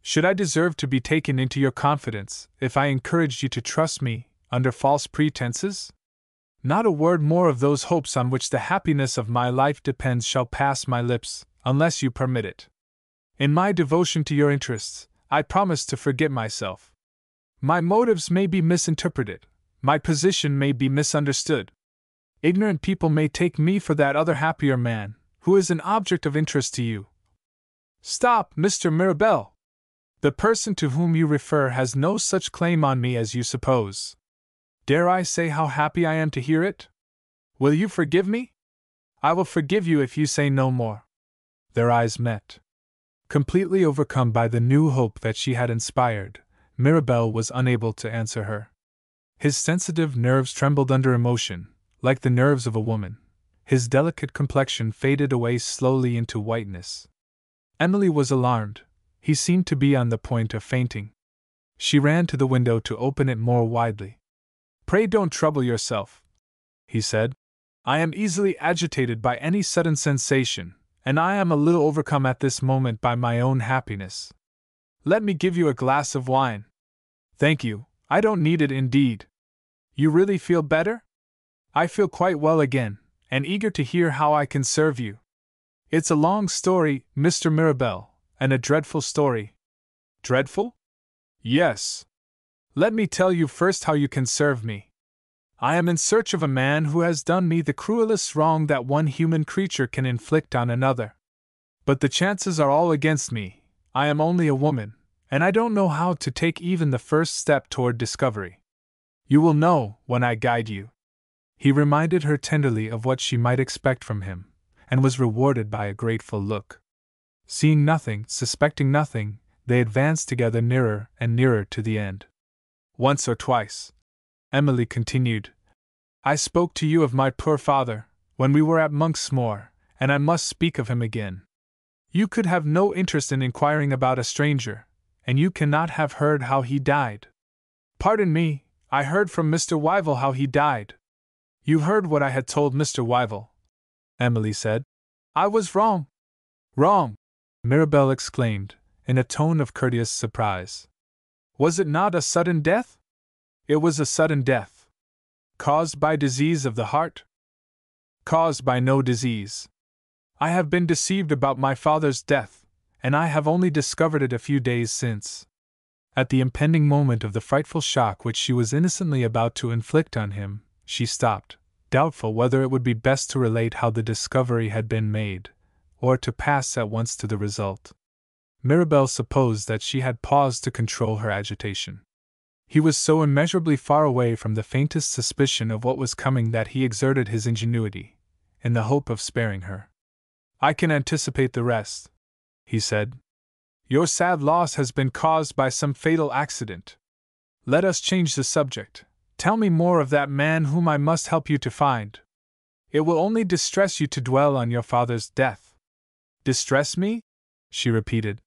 [SPEAKER 1] Should I deserve to be taken into your confidence if I encouraged you to trust me, under false pretenses? Not a word more of those hopes on which the happiness of my life depends shall pass my lips, unless you permit it. In my devotion to your interests, I promise to forget myself. My motives may be misinterpreted, my position may be misunderstood. Ignorant people may take me for that other happier man, who is an object of interest to you. Stop, Mr. Mirabel! The person to whom you refer has no such claim on me as you suppose. Dare I say how happy I am to hear it? Will you forgive me? I will forgive you if you say no more. Their eyes met. Completely overcome by the new hope that she had inspired, Mirabel was unable to answer her. His sensitive nerves trembled under emotion, like the nerves of a woman. His delicate complexion faded away slowly into whiteness. Emily was alarmed. He seemed to be on the point of fainting. She ran to the window to open it more widely. "Pray don't trouble yourself," he said. "I am easily agitated by any sudden sensation, and I am a little overcome at this moment by my own happiness. Let me give you a glass of wine." "Thank you, I don't need it indeed." "You really feel better?" "I feel quite well again, and eager to hear how I can serve you." "It's a long story, Mr. Mirabel, and a dreadful story." "Dreadful?" "Yes. Let me tell you first how you can serve me. I am in search of a man who has done me the cruelest wrong that one human creature can inflict on another. But the chances are all against me. I am only a woman, and I don't know how to take even the first step toward discovery. You will know when I guide you." He reminded her tenderly of what she might expect from him, and was rewarded by a grateful look. Seeing nothing, suspecting nothing, they advanced together nearer and nearer to the end. "Once or twice," Emily continued, "I spoke to you of my poor father, when we were at Monk's Moor, and I must speak of him again. You could have no interest in inquiring about a stranger, and you cannot have heard how he died." "Pardon me, I heard from Mr. Wyville how he died." "You heard what I had told Mr. Wyville," Emily said. "I was wrong." "Wrong!" Mirabel exclaimed, in a tone of courteous surprise. "Was it not a sudden death?" "It was a sudden death." "Caused by disease of the heart?" "Caused by no disease. I have been deceived about my father's death, and I have only discovered it a few days since." At the impending moment of the frightful shock which she was innocently about to inflict on him, she stopped, doubtful whether it would be best to relate how the discovery had been made, or to pass at once to the result. Mirabel supposed that she had paused to control her agitation. He was so immeasurably far away from the faintest suspicion of what was coming that he exerted his ingenuity, in the hope of sparing her. "I can anticipate the rest," he said. "Your sad loss has been caused by some fatal accident. Let us change the subject. Tell me more of that man whom I must help you to find. It will only distress you to dwell on your father's death." "Distress me?" she repeated.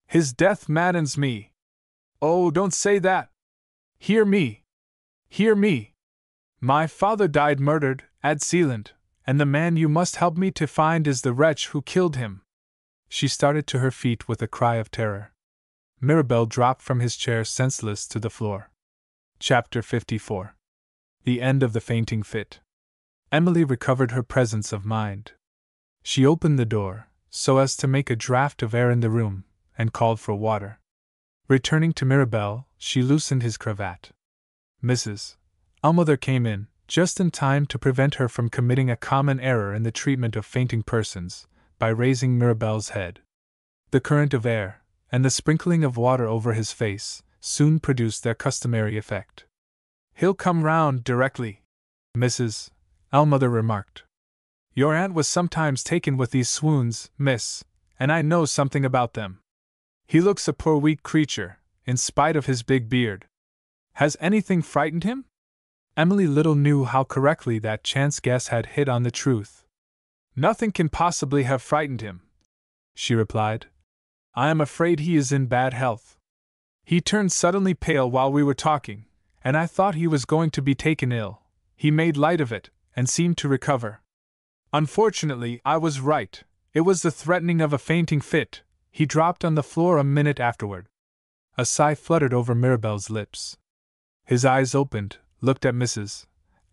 [SPEAKER 1] "His death maddens me." "Oh, don't say that! Hear me! Hear me! My father died murdered, at Zealand, and the man you must help me to find is the wretch who killed him." She started to her feet with a cry of terror. Mirabel dropped from his chair senseless to the floor. Chapter 54. The End of the Fainting Fit. Emily recovered her presence of mind. She opened the door, so as to make a draught of air in the room, and called for water. Returning to Mirabel, she loosened his cravat. Mrs. Ellmother came in, just in time to prevent her from committing a common error in the treatment of fainting persons, by raising Mirabel's head. The current of air, and the sprinkling of water over his face, soon produced their customary effect. "He'll come round directly," Mrs. Ellmother remarked. "Your aunt was sometimes taken with these swoons, miss, and I know something about them. He looks a poor weak creature, in spite of his big beard. Has anything frightened him?" Emily little knew how correctly that chance guess had hit on the truth. "Nothing can possibly have frightened him," she replied. "I am afraid he is in bad health. He turned suddenly pale while we were talking, and I thought he was going to be taken ill. He made light of it, and seemed to recover. Unfortunately, I was right. It was the threatening of a fainting fit. He dropped on the floor a minute afterward." A sigh fluttered over Mirabel's lips. His eyes opened, looked at Mrs.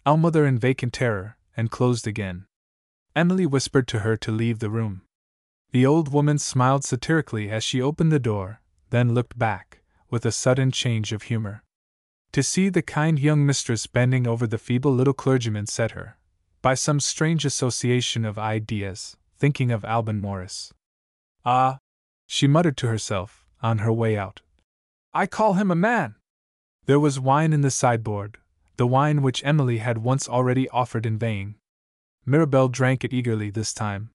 [SPEAKER 1] Ellmother in vacant terror, and closed again. Emily whispered to her to leave the room. The old woman smiled satirically as she opened the door, then looked back, with a sudden change of humor. To see the kind young mistress bending over the feeble little clergyman set her, by some strange association of ideas, thinking of Alban Morris. "Ah," she muttered to herself, on her way out. "I call him a man!" There was wine in the sideboard, the wine which Emily had once already offered in vain. Mirabel drank it eagerly this time.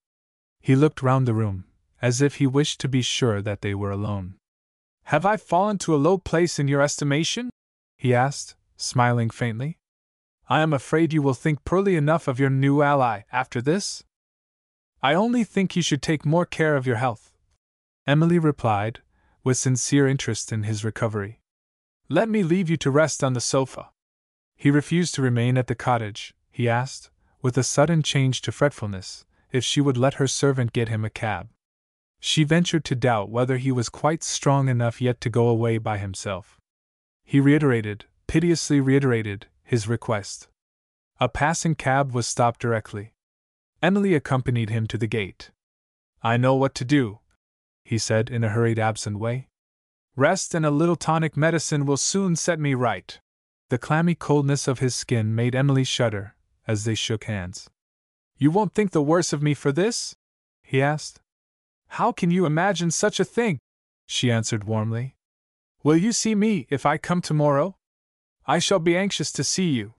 [SPEAKER 1] He looked round the room, as if he wished to be sure that they were alone. "Have I fallen to a low place in your estimation?" he asked, smiling faintly. "I am afraid you will think poorly enough of your new ally after this." "I only think you should take more care of your health," Emily replied, with sincere interest in his recovery. "Let me leave you to rest on the sofa." He refused to remain at the cottage. He asked, with a sudden change to fretfulness, if she would let her servant get him a cab. She ventured to doubt whether he was quite strong enough yet to go away by himself. He piteously reiterated, his request. A passing cab was stopped directly. Emily accompanied him to the gate. "I know what to do," he said in a hurried, absent way. "Rest and a little tonic medicine will soon set me right." The clammy coldness of his skin made Emily shudder, as they shook hands. "You won't think the worse of me for this?" he asked. "How can you imagine such a thing?" she answered warmly. "Will you see me if I come tomorrow? I shall be anxious to see you."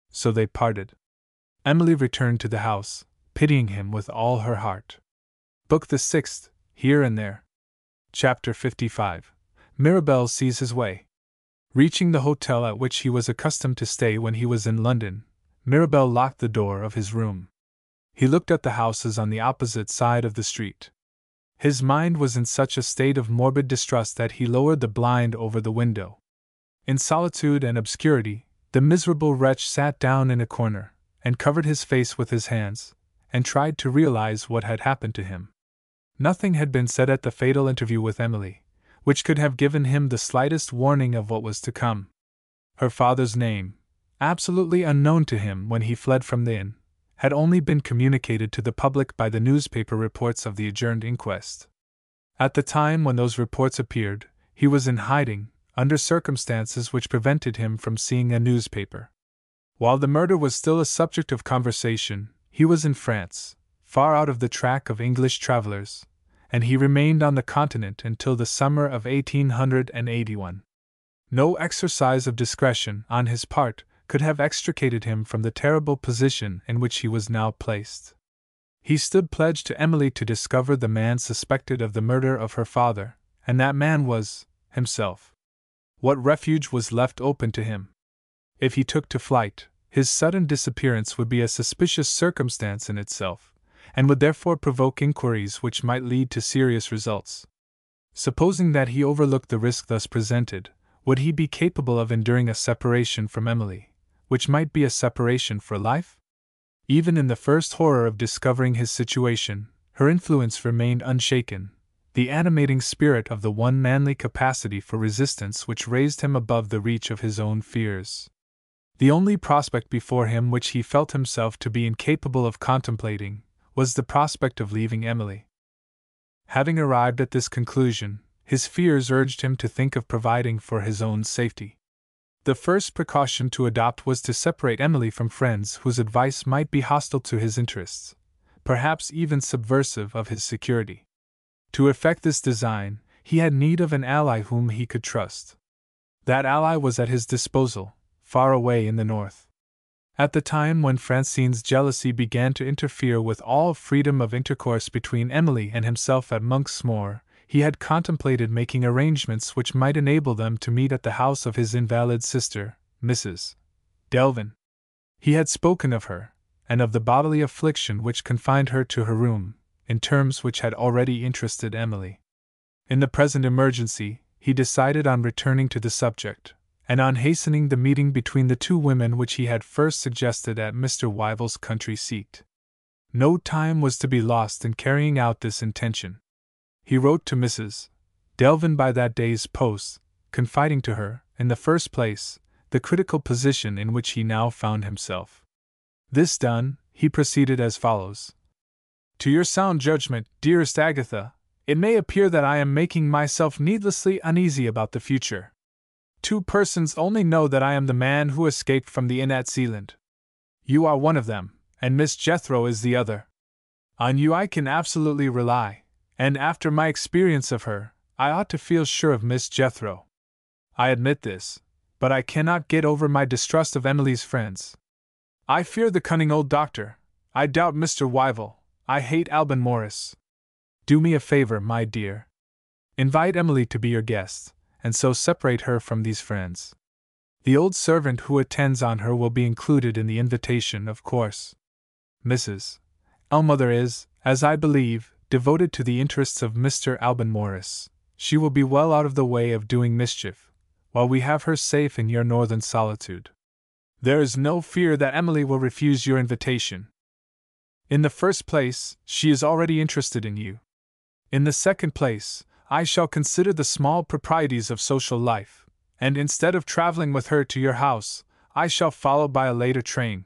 [SPEAKER 1] So they parted. Emily returned to the house, pitying him with all her heart. Book the 6th, Here and There. Chapter 55. Mirabel Sees His Way. Reaching the hotel at which he was accustomed to stay when he was in London, Mirabel locked the door of his room. He looked at the houses on the opposite side of the street. His mind was in such a state of morbid distrust that he lowered the blind over the window. In solitude and obscurity, the miserable wretch sat down in a corner, and covered his face with his hands, and tried to realize what had happened to him. Nothing had been said at the fatal interview with Emily, which could have given him the slightest warning of what was to come. Her father's name, absolutely unknown to him when he fled from the inn, had only been communicated to the public by the newspaper reports of the adjourned inquest. At the time when those reports appeared, he was in hiding, under circumstances which prevented him from seeing a newspaper. While the murder was still a subject of conversation, he was in France, far out of the track of English travelers, and he remained on the continent until the summer of 1881. No exercise of discretion on his part could have extricated him from the terrible position in which he was now placed. He stood pledged to Emily to discover the man suspected of the murder of her father, and that man was himself. What refuge was left open to him? If he took to flight, his sudden disappearance would be a suspicious circumstance in itself, and would therefore provoke inquiries which might lead to serious results. Supposing that he overlooked the risk thus presented, would he be capable of enduring a separation from Emily, which might be a separation for life? Even in the first horror of discovering his situation, her influence remained unshaken, the animating spirit of the one manly capacity for resistance which raised him above the reach of his own fears. The only prospect before him which he felt himself to be incapable of contemplating was the prospect of leaving Emily. Having arrived at this conclusion, his fears urged him to think of providing for his own safety. The first precaution to adopt was to separate Emily from friends whose advice might be hostile to his interests, perhaps even subversive of his security. To effect this design, he had need of an ally whom he could trust. That ally was at his disposal, far away in the north. At the time when Francine's jealousy began to interfere with all freedom of intercourse between Emily and himself at Monk's Moor, he had contemplated making arrangements which might enable them to meet at the house of his invalid sister, Mrs. Delvin. He had spoken of her, and of the bodily affliction which confined her to her room, in terms which had already interested Emily. In the present emergency, he decided on returning to the subject, and on hastening the meeting between the two women which he had first suggested at Mr. Wyville's country seat. No time was to be lost in carrying out this intention. He wrote to Mrs. Delvin by that day's post, confiding to her, in the first place, the critical position in which he now found himself. This done, he proceeded as follows. To your sound judgment, dearest Agatha, it may appear that I am making myself needlessly uneasy about the future. 2 persons only know that I am the man who escaped from the inn at Zealand. You are one of them, and Miss Jethro is the other. On you I can absolutely rely, and after my experience of her, I ought to feel sure of Miss Jethro. I admit this, but I cannot get over my distrust of Emily's friends. I fear the cunning old doctor, I doubt Mr. Wyville, I hate Alban Morris. Do me a favor, my dear. Invite Emily to be your guest, and so separate her from these friends. The old servant who attends on her will be included in the invitation, of course. Mrs. Ellmother is, as I believe, devoted to the interests of Mr. Alban Morris. She will be well out of the way of doing mischief, while we have her safe in your northern solitude. There is no fear that Emily will refuse your invitation. In the first place, she is already interested in you. In the second place, I shall consider the small proprieties of social life, and instead of traveling with her to your house, I shall follow by a later train.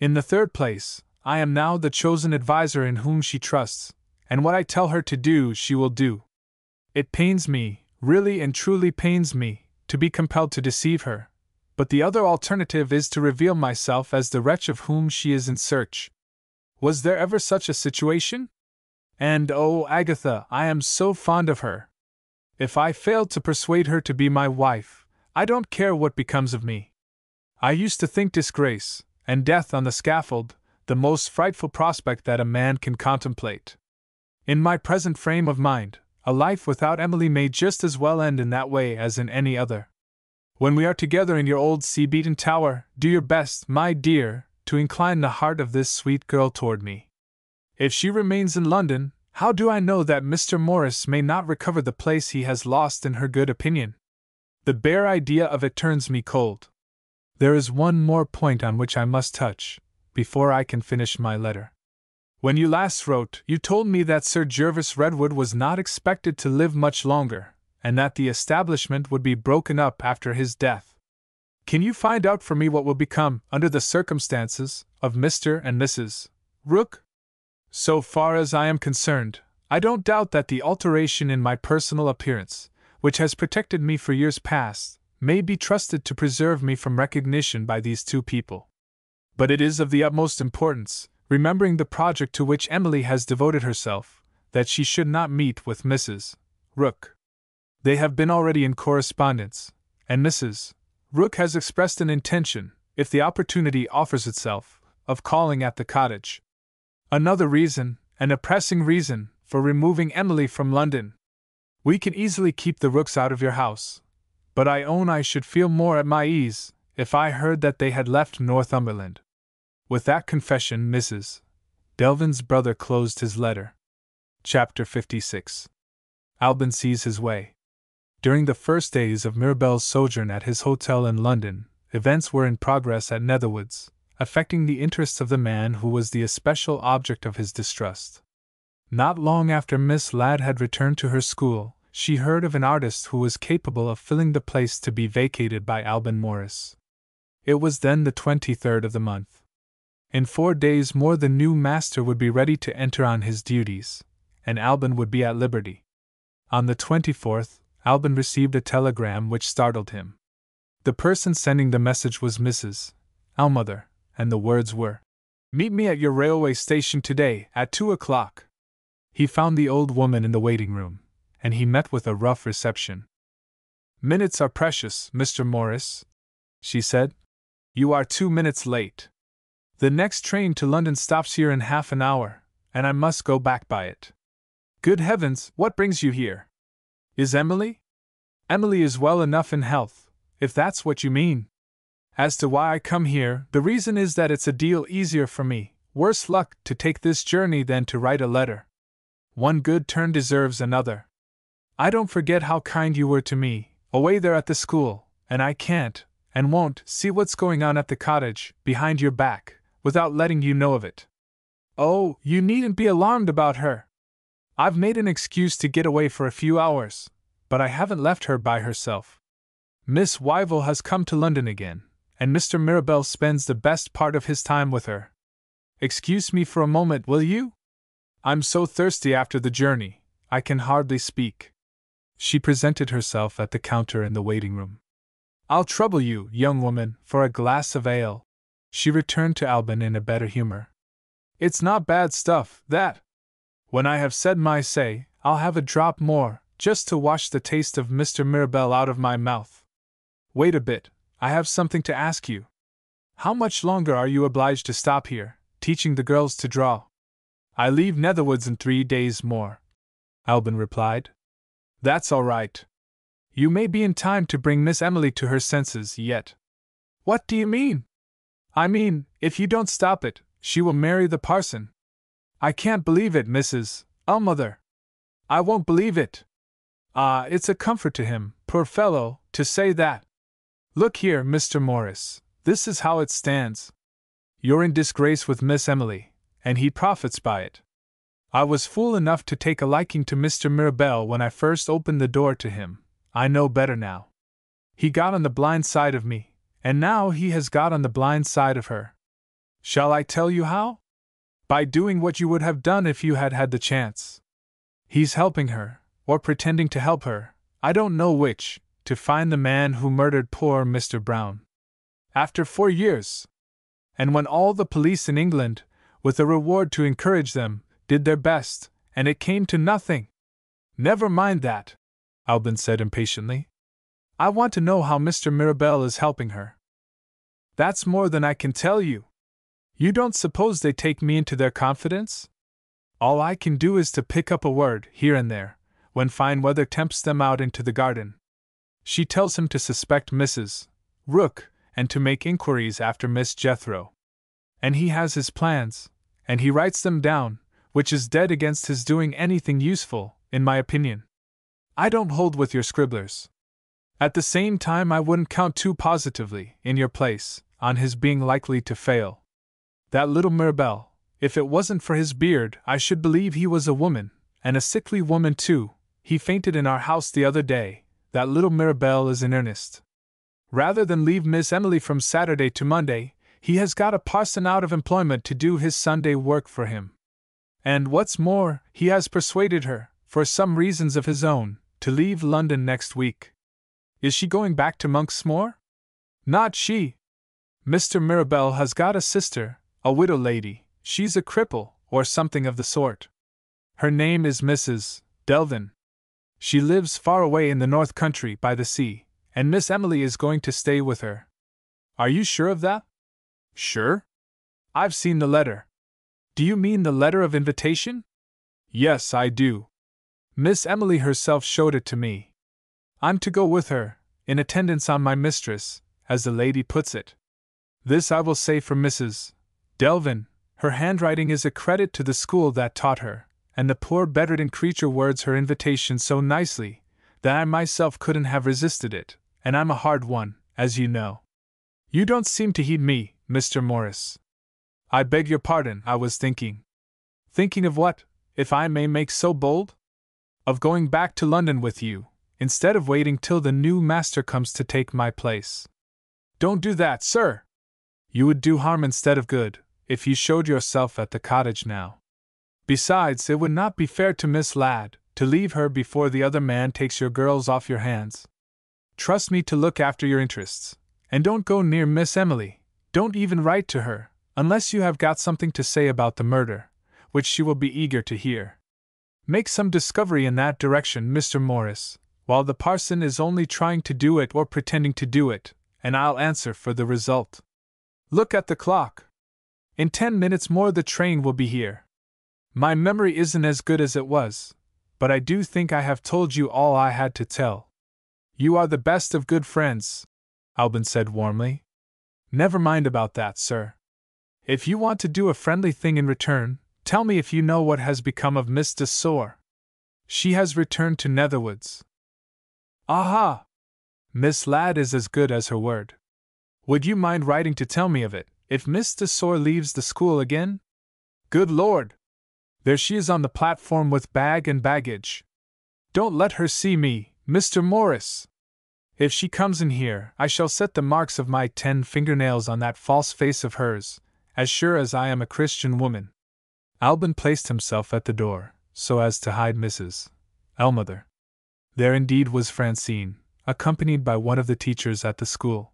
[SPEAKER 1] In the third place, I am now the chosen adviser in whom she trusts, and what I tell her to do, she will do. It pains me, really and truly pains me, to be compelled to deceive her, but the other alternative is to reveal myself as the wretch of whom she is in search. Was there ever such a situation? And oh, Agatha, I am so fond of her. If I fail to persuade her to be my wife, I don't care what becomes of me. I used to think disgrace, and death on the scaffold, the most frightful prospect that a man can contemplate. In my present frame of mind, a life without Emily may just as well end in that way as in any other. When we are together in your old sea-beaten tower, do your best, my dear, to incline the heart of this sweet girl toward me. If she remains in London, how do I know that Mr. Morris may not recover the place he has lost in her good opinion? The bare idea of it turns me cold. There is one more point on which I must touch, before I can finish my letter. When you last wrote, you told me that Sir Gervas Redwood was not expected to live much longer, and that the establishment would be broken up after his death. Can you find out for me what will become, under the circumstances, of Mr. and Mrs. Rook? So far as I am concerned, I don't doubt that the alteration in my personal appearance, which has protected me for years past, may be trusted to preserve me from recognition by these two people. But it is of the utmost importance, remembering the project to which Emily has devoted herself, that she should not meet with Mrs. Rook. They have been already in correspondence, and Mrs. Rook has expressed an intention, if the opportunity offers itself, of calling at the cottage. Another reason, and a pressing reason, for removing Emily from London. We can easily keep the Rooks out of your house, but I own I should feel more at my ease if I heard that they had left Northumberland. With that confession, Mrs. Delvin's brother closed his letter. Chapter 56. Alban sees his way. During the first days of Mirabell's sojourn at his hotel in London, events were in progress at Netherwoods, affecting the interests of the man who was the especial object of his distrust. Not long after Miss Ladd had returned to her school, she heard of an artist who was capable of filling the place to be vacated by Alban Morris. It was then the 23rd of the month. In 4 days more the new master would be ready to enter on his duties, and Alban would be at liberty. On the 24th, Alban received a telegram which startled him. The person sending the message was Mrs. Ellmother, and the words were, "Meet me at your railway station today at 2 o'clock." He found the old woman in the waiting room, and he met with a rough reception. "Minutes are precious, Mr. Morris," she said. "You are 2 minutes late. The next train to London stops here in half an hour, and I must go back by it. Good heavens, what brings you here? Is Emily? Emily is well enough in health, if that's what you mean. As to why I come here, the reason is that it's a deal easier for me, worse luck, to take this journey than to write a letter. One good turn deserves another. I don't forget how kind you were to me, away there at the school, and I can't, and won't, see what's going on at the cottage, behind your back, without letting you know of it. Oh, you needn't be alarmed about her. I've made an excuse to get away for a few hours, but I haven't left her by herself. Miss Wyville has come to London again, and Mr. Mirabell spends the best part of his time with her. Excuse me for a moment, will you? I'm so thirsty after the journey, I can hardly speak." She presented herself at the counter in the waiting room. "I'll trouble you, young woman, for a glass of ale," she returned to Alban in a better humor. "It's not bad stuff, that. When I have said my say, I'll have a drop more, just to wash the taste of Mr. Mirabell out of my mouth. Wait a bit, I have something to ask you. How much longer are you obliged to stop here, teaching the girls to draw?" "I leave Netherwoods in 3 days more." Albin replied. That's all right. You may be in time to bring Miss Emily to her senses yet. What do you mean? I mean, if you don't stop it, she will marry the parson. I can't believe it, Mrs. Mother. I won't believe it. Ah, it's a comfort to him, poor fellow, to say that. Look here, Mr. Morris, this is how it stands. You're in disgrace with Miss Emily, and he profits by it. I was fool enough to take a liking to Mr. Mirabell when I first opened the door to him. I know better now. He got on the blind side of me, and now he has got on the blind side of her. Shall I tell you how? By doing what you would have done if you had had the chance. He's helping her, or pretending to help her, I don't know which, to find the man who murdered poor Mr. Brown. After 4 years! And when all the police in England, with a reward to encourage them, did their best, and it came to nothing. Never mind that, Albin said impatiently. I want to know how Mr. Mirabell is helping her. That's more than I can tell you. You don't suppose they take me into their confidence? All I can do is to pick up a word, here and there, when fine weather tempts them out into the garden. She tells him to suspect Mrs. Rook, and to make inquiries after Miss Jethro. And he has his plans, and he writes them down, which is dead against his doing anything useful, in my opinion. I don't hold with your scribblers. At the same time, I wouldn't count too positively, in your place, on his being likely to fail. That little Mirabell, if it wasn't for his beard, I should believe he was a woman, and a sickly woman too. He fainted in our house the other day. That little Mirabell is in earnest. Rather than leave Miss Emily from Saturday to Monday, he has got a parson out of employment to do his Sunday work for him. And what's more, he has persuaded her, for some reasons of his own, to leave London next week. Is she going back to Monksmoor? Not she. Mr. Mirabell has got a sister, a widow lady. She's a cripple, or something of the sort. Her name is Mrs. Delvin. She lives far away in the north country by the sea, and Miss Emily is going to stay with her. Are you sure of that? Sure? I've seen the letter. Do you mean the letter of invitation? Yes, I do. Miss Emily herself showed it to me. I'm to go with her, in attendance on my mistress, as the lady puts it. This I will say for Mrs. Delvin, her handwriting is a credit to the school that taught her, and the poor bedridden creature words her invitation so nicely, that I myself couldn't have resisted it, and I'm a hard one, as you know. You don't seem to heed me, Mr. Morris. I beg your pardon, I was thinking. Thinking of what, if I may make so bold? Of going back to London with you, instead of waiting till the new master comes to take my place. Don't do that, sir! You would do harm instead of good, if you showed yourself at the cottage now. Besides, it would not be fair to Miss Ladd, to leave her before the other man takes your girls off your hands. Trust me to look after your interests, and don't go near Miss Emily, don't even write to her, unless you have got something to say about the murder, which she will be eager to hear. Make some discovery in that direction, Mr. Morris, while the parson is only trying to do it or pretending to do it, and I'll answer for the result. Look at the clock. In 10 minutes more the train will be here. My memory isn't as good as it was, but I do think I have told you all I had to tell. You are the best of good friends, Albin said warmly. Never mind about that, sir. If you want to do a friendly thing in return, tell me if you know what has become of Miss de Sor. She has returned to Netherwoods. Aha! Miss Ladd is as good as her word. Would you mind writing to tell me of it, if Miss de Sor leaves the school again? Good Lord! There she is on the platform with bag and baggage. Don't let her see me, Mr. Morris! If she comes in here, I shall set the marks of my 10 fingernails on that false face of hers, as sure as I am a Christian woman. Albin placed himself at the door, so as to hide Mrs. Ellmother. There indeed was Francine, accompanied by one of the teachers at the school.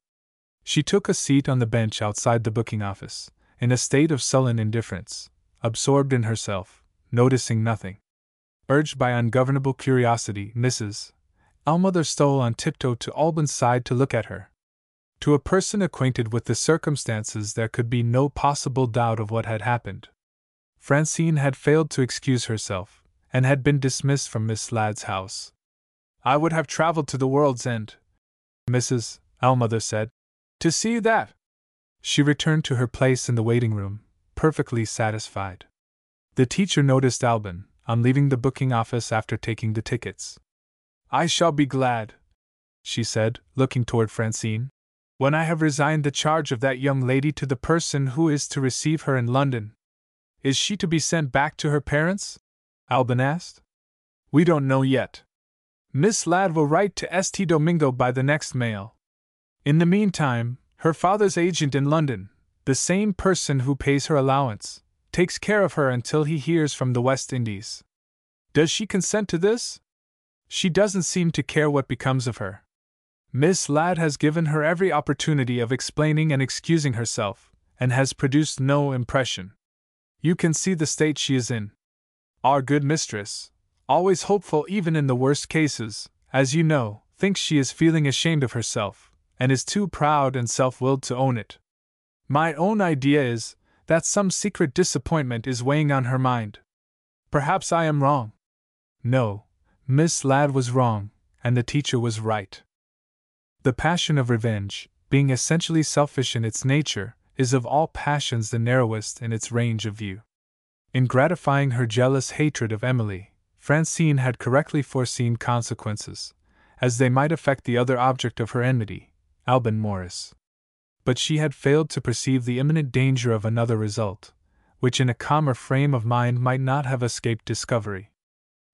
[SPEAKER 1] She took a seat on the bench outside the booking office, in a state of sullen indifference, absorbed in herself, noticing nothing. Urged by ungovernable curiosity, Mrs. Ellmother stole on tiptoe to Albin's side to look at her. To a person acquainted with the circumstances there could be no possible doubt of what had happened. Francine had failed to excuse herself, and had been dismissed from Miss Ladd's house. "I would have traveled to the world's end," Mrs. Ellmother said, "to see that." She returned to her place in the waiting room, perfectly satisfied. The teacher noticed Alban, on leaving the booking office after taking the tickets. "I shall be glad," she said, looking toward Francine, "when I have resigned the charge of that young lady to the person who is to receive her in London." "Is she to be sent back to her parents?" Alban asked. "We don't know yet. Miss Ladd will write to St. Domingo by the next mail. In the meantime, her father's agent in London, the same person who pays her allowance, takes care of her until he hears from the West Indies." "Does she consent to this?" "She doesn't seem to care what becomes of her. Miss Ladd has given her every opportunity of explaining and excusing herself, and has produced no impression. You can see the state she is in. Our good mistress, always hopeful even in the worst cases, as you know, thinks she is feeling ashamed of herself, and is too proud and self-willed to own it. My own idea is that some secret disappointment is weighing on her mind. Perhaps I am wrong." No, Miss Ladd was wrong, and the teacher was right. The passion of revenge, being essentially selfish in its nature, is of all passions the narrowest in its range of view. In gratifying her jealous hatred of Emily, Francine had correctly foreseen consequences, as they might affect the other object of her enmity, Alban Morris. But she had failed to perceive the imminent danger of another result, which in a calmer frame of mind might not have escaped discovery.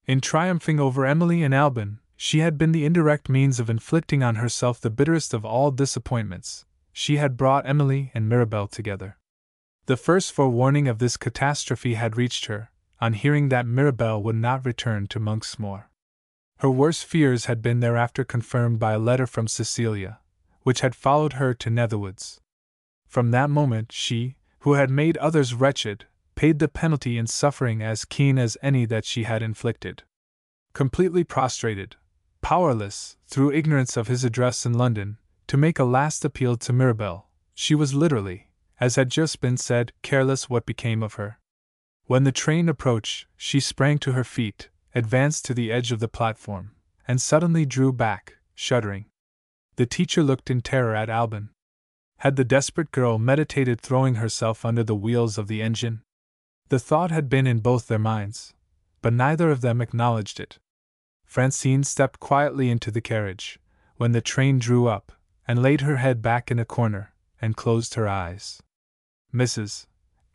[SPEAKER 1] In triumphing over Emily and Alban, she had been the indirect means of inflicting on herself the bitterest of all disappointments. She had brought Emily and Mirabel together. The first forewarning of this catastrophe had reached her, on hearing that Mirabel would not return to Monksmoor. Her worst fears had been thereafter confirmed by a letter from Cecilia, which had followed her to Netherwoods. From that moment she, who had made others wretched, paid the penalty in suffering as keen as any that she had inflicted. Completely prostrated, powerless, through ignorance of his address in London, to make a last appeal to Mirabel, she was literally, as had just been said, careless what became of her. When the train approached, she sprang to her feet, advanced to the edge of the platform, and suddenly drew back, shuddering. The teacher looked in terror at Alban. Had the desperate girl meditated throwing herself under the wheels of the engine? The thought had been in both their minds, but neither of them acknowledged it. Francine stepped quietly into the carriage, when the train drew up, and laid her head back in a corner, and closed her eyes. Mrs.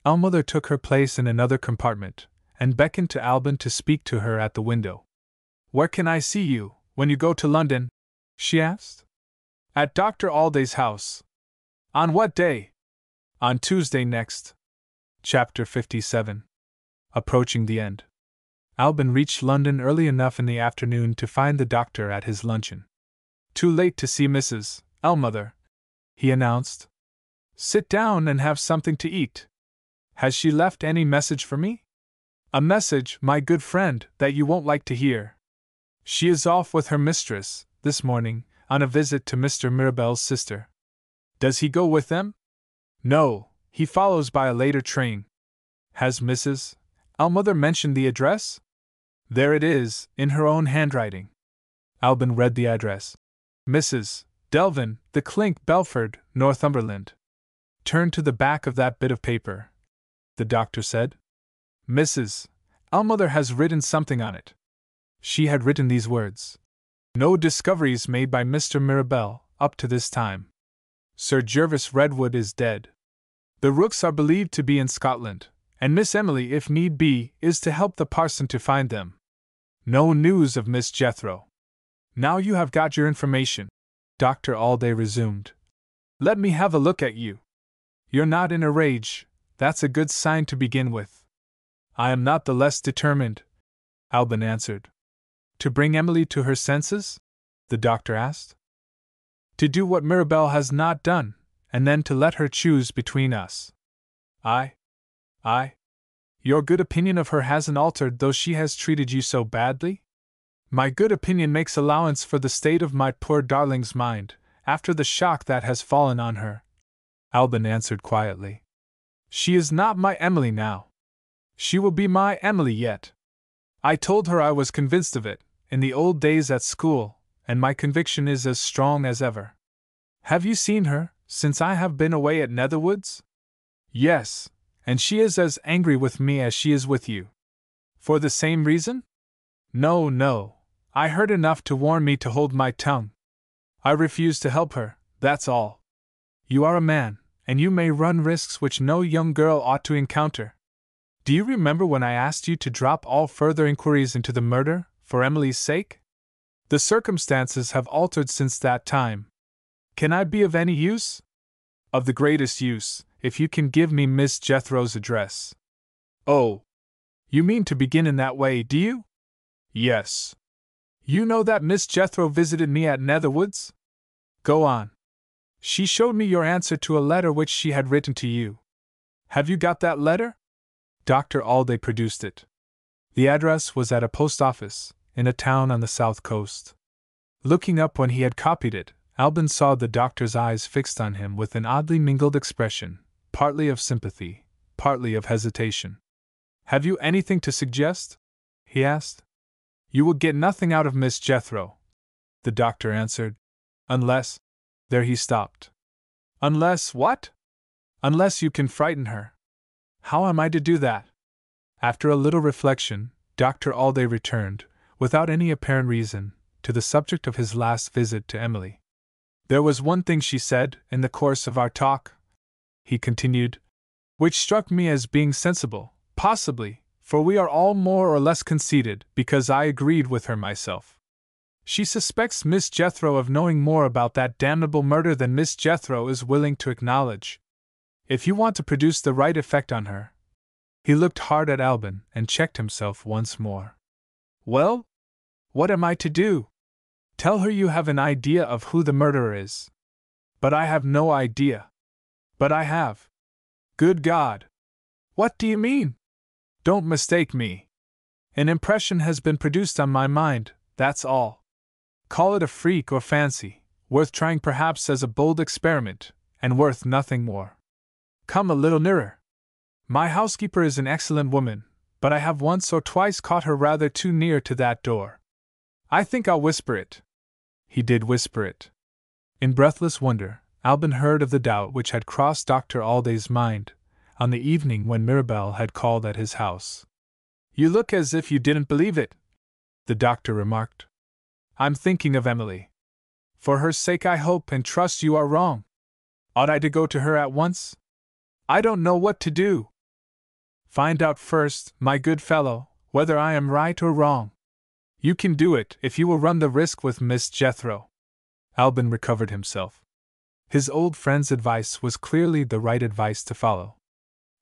[SPEAKER 1] Ellmother took her place in another compartment, and beckoned to Alban to speak to her at the window. "Where can I see you, when you go to London?" she asked. "At Dr. Alday's house." "On what day?" "On Tuesday next." Chapter 57. Approaching the end. Alban reached London early enough in the afternoon to find the doctor at his luncheon. "Too late to see Mrs. Ellmother," he announced. "Sit down and have something to eat. Has she left any message for me?" "A message, my good friend, that you won't like to hear. She is off with her mistress, this morning, on a visit to Mr. Mirabel's sister." "Does he go with them?" "No, he follows by a later train." "Has Mrs. Ellmother mentioned the address?" "There it is, in her own handwriting." Alban read the address. "Mrs. Delvin, The Clink, Belford, Northumberland." "Turn to the back of that bit of paper," the doctor said. "Mrs. Ellmother has written something on it." She had written these words: "No discoveries made by Mr. Mirabel, up to this time. Sir Jervis Redwood is dead. The Rookes are believed to be in Scotland, and Miss Emily, if need be, is to help the parson to find them. No news of Miss Jethro. Now you have got your information," Dr. Alday resumed. "Let me have a look at you. You're not in a rage, that's a good sign to begin with." "I am not the less determined," Alban answered. "To bring Emily to her senses?" the doctor asked. "To do what Mirabel has not done, and then to let her choose between us." I. Your good opinion of her hasn't altered though she has treated you so badly?" "My good opinion makes allowance for the state of my poor darling's mind, after the shock that has fallen on her," Alban answered quietly. "She is not my Emily now. She will be my Emily yet. I told her I was convinced of it, in the old days at school, and my conviction is as strong as ever. Have you seen her, since I have been away at Netherwoods? Yes, and she is as angry with me as she is with you. For the same reason? No, no, I heard enough to warn me to hold my tongue. I refuse to help her, that's all. You are a man, and you may run risks which no young girl ought to encounter. Do you remember when I asked you to drop all further inquiries into the murder, for Emily's sake? The circumstances have altered since that time. Can I be of any use? Of the greatest use, if you can give me Miss Jethro's address. Oh, you mean to begin in that way, do you? Yes. You know that Miss Jethro visited me at Netherwoods? Go on. She showed me your answer to a letter which she had written to you. Have you got that letter? Dr. Alday produced it. The address was at a post office, in a town on the south coast. Looking up when he had copied it, Albin saw the doctor's eyes fixed on him with an oddly mingled expression, partly of sympathy, partly of hesitation. Have you anything to suggest? He asked. You will get nothing out of Miss Jethro, the doctor answered, unless— There he stopped. Unless what? Unless you can frighten her. How am I to do that? After a little reflection, Dr. Alday returned, without any apparent reason, to the subject of his last visit to Emily. There was one thing she said, in the course of our talk, he continued, which struck me as being sensible, possibly, for we are all more or less conceited, because I agreed with her myself. She suspects Miss Jethro of knowing more about that damnable murder than Miss Jethro is willing to acknowledge. If you want to produce the right effect on her— He looked hard at Albin and checked himself once more. Well? What am I to do? Tell her you have an idea of who the murderer is. But I have no idea. But I have. Good God! What do you mean? Don't mistake me. An impression has been produced on my mind, that's all. Call it a freak or fancy, worth trying perhaps as a bold experiment, and worth nothing more. Come a little nearer. My housekeeper is an excellent woman, but I have once or twice caught her rather too near to that door. I think I'll whisper it. He did whisper it. In breathless wonder, Albin heard of the doubt which had crossed Dr. Alday's mind on the evening when Mirabelle had called at his house. You look as if you didn't believe it, the doctor remarked. I'm thinking of Emily. For her sake I hope and trust you are wrong. Ought I to go to her at once? I don't know what to do. Find out first, my good fellow, whether I am right or wrong. You can do it if you will run the risk with Miss Jethro. Albin recovered himself. His old friend's advice was clearly the right advice to follow.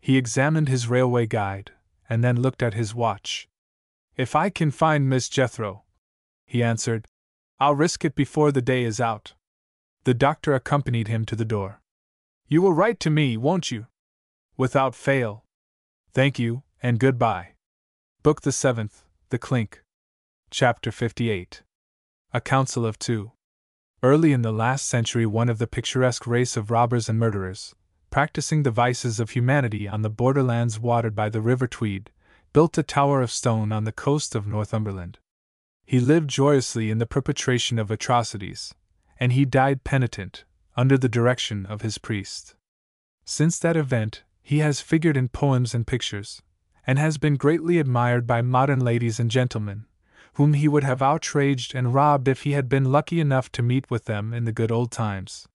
[SPEAKER 1] He examined his railway guide, and then looked at his watch. If I can find Miss Jethro, he answered, I'll risk it before the day is out. The doctor accompanied him to the door. You will write to me, won't you? Without fail. Thank you, and goodbye. Book the 7th, The Clink. Chapter 58. A Council of Two. Early in the last century, one of the picturesque race of robbers and murderers, practicing the vices of humanity on the borderlands watered by the River Tweed, built a tower of stone on the coast of Northumberland. He lived joyously in the perpetration of atrocities, and he died penitent, under the direction of his priest. Since that event, he has figured in poems and pictures, and has been greatly admired by modern ladies and gentlemen, whom he would have outraged and robbed if he had been lucky enough to meet with them in the good old times.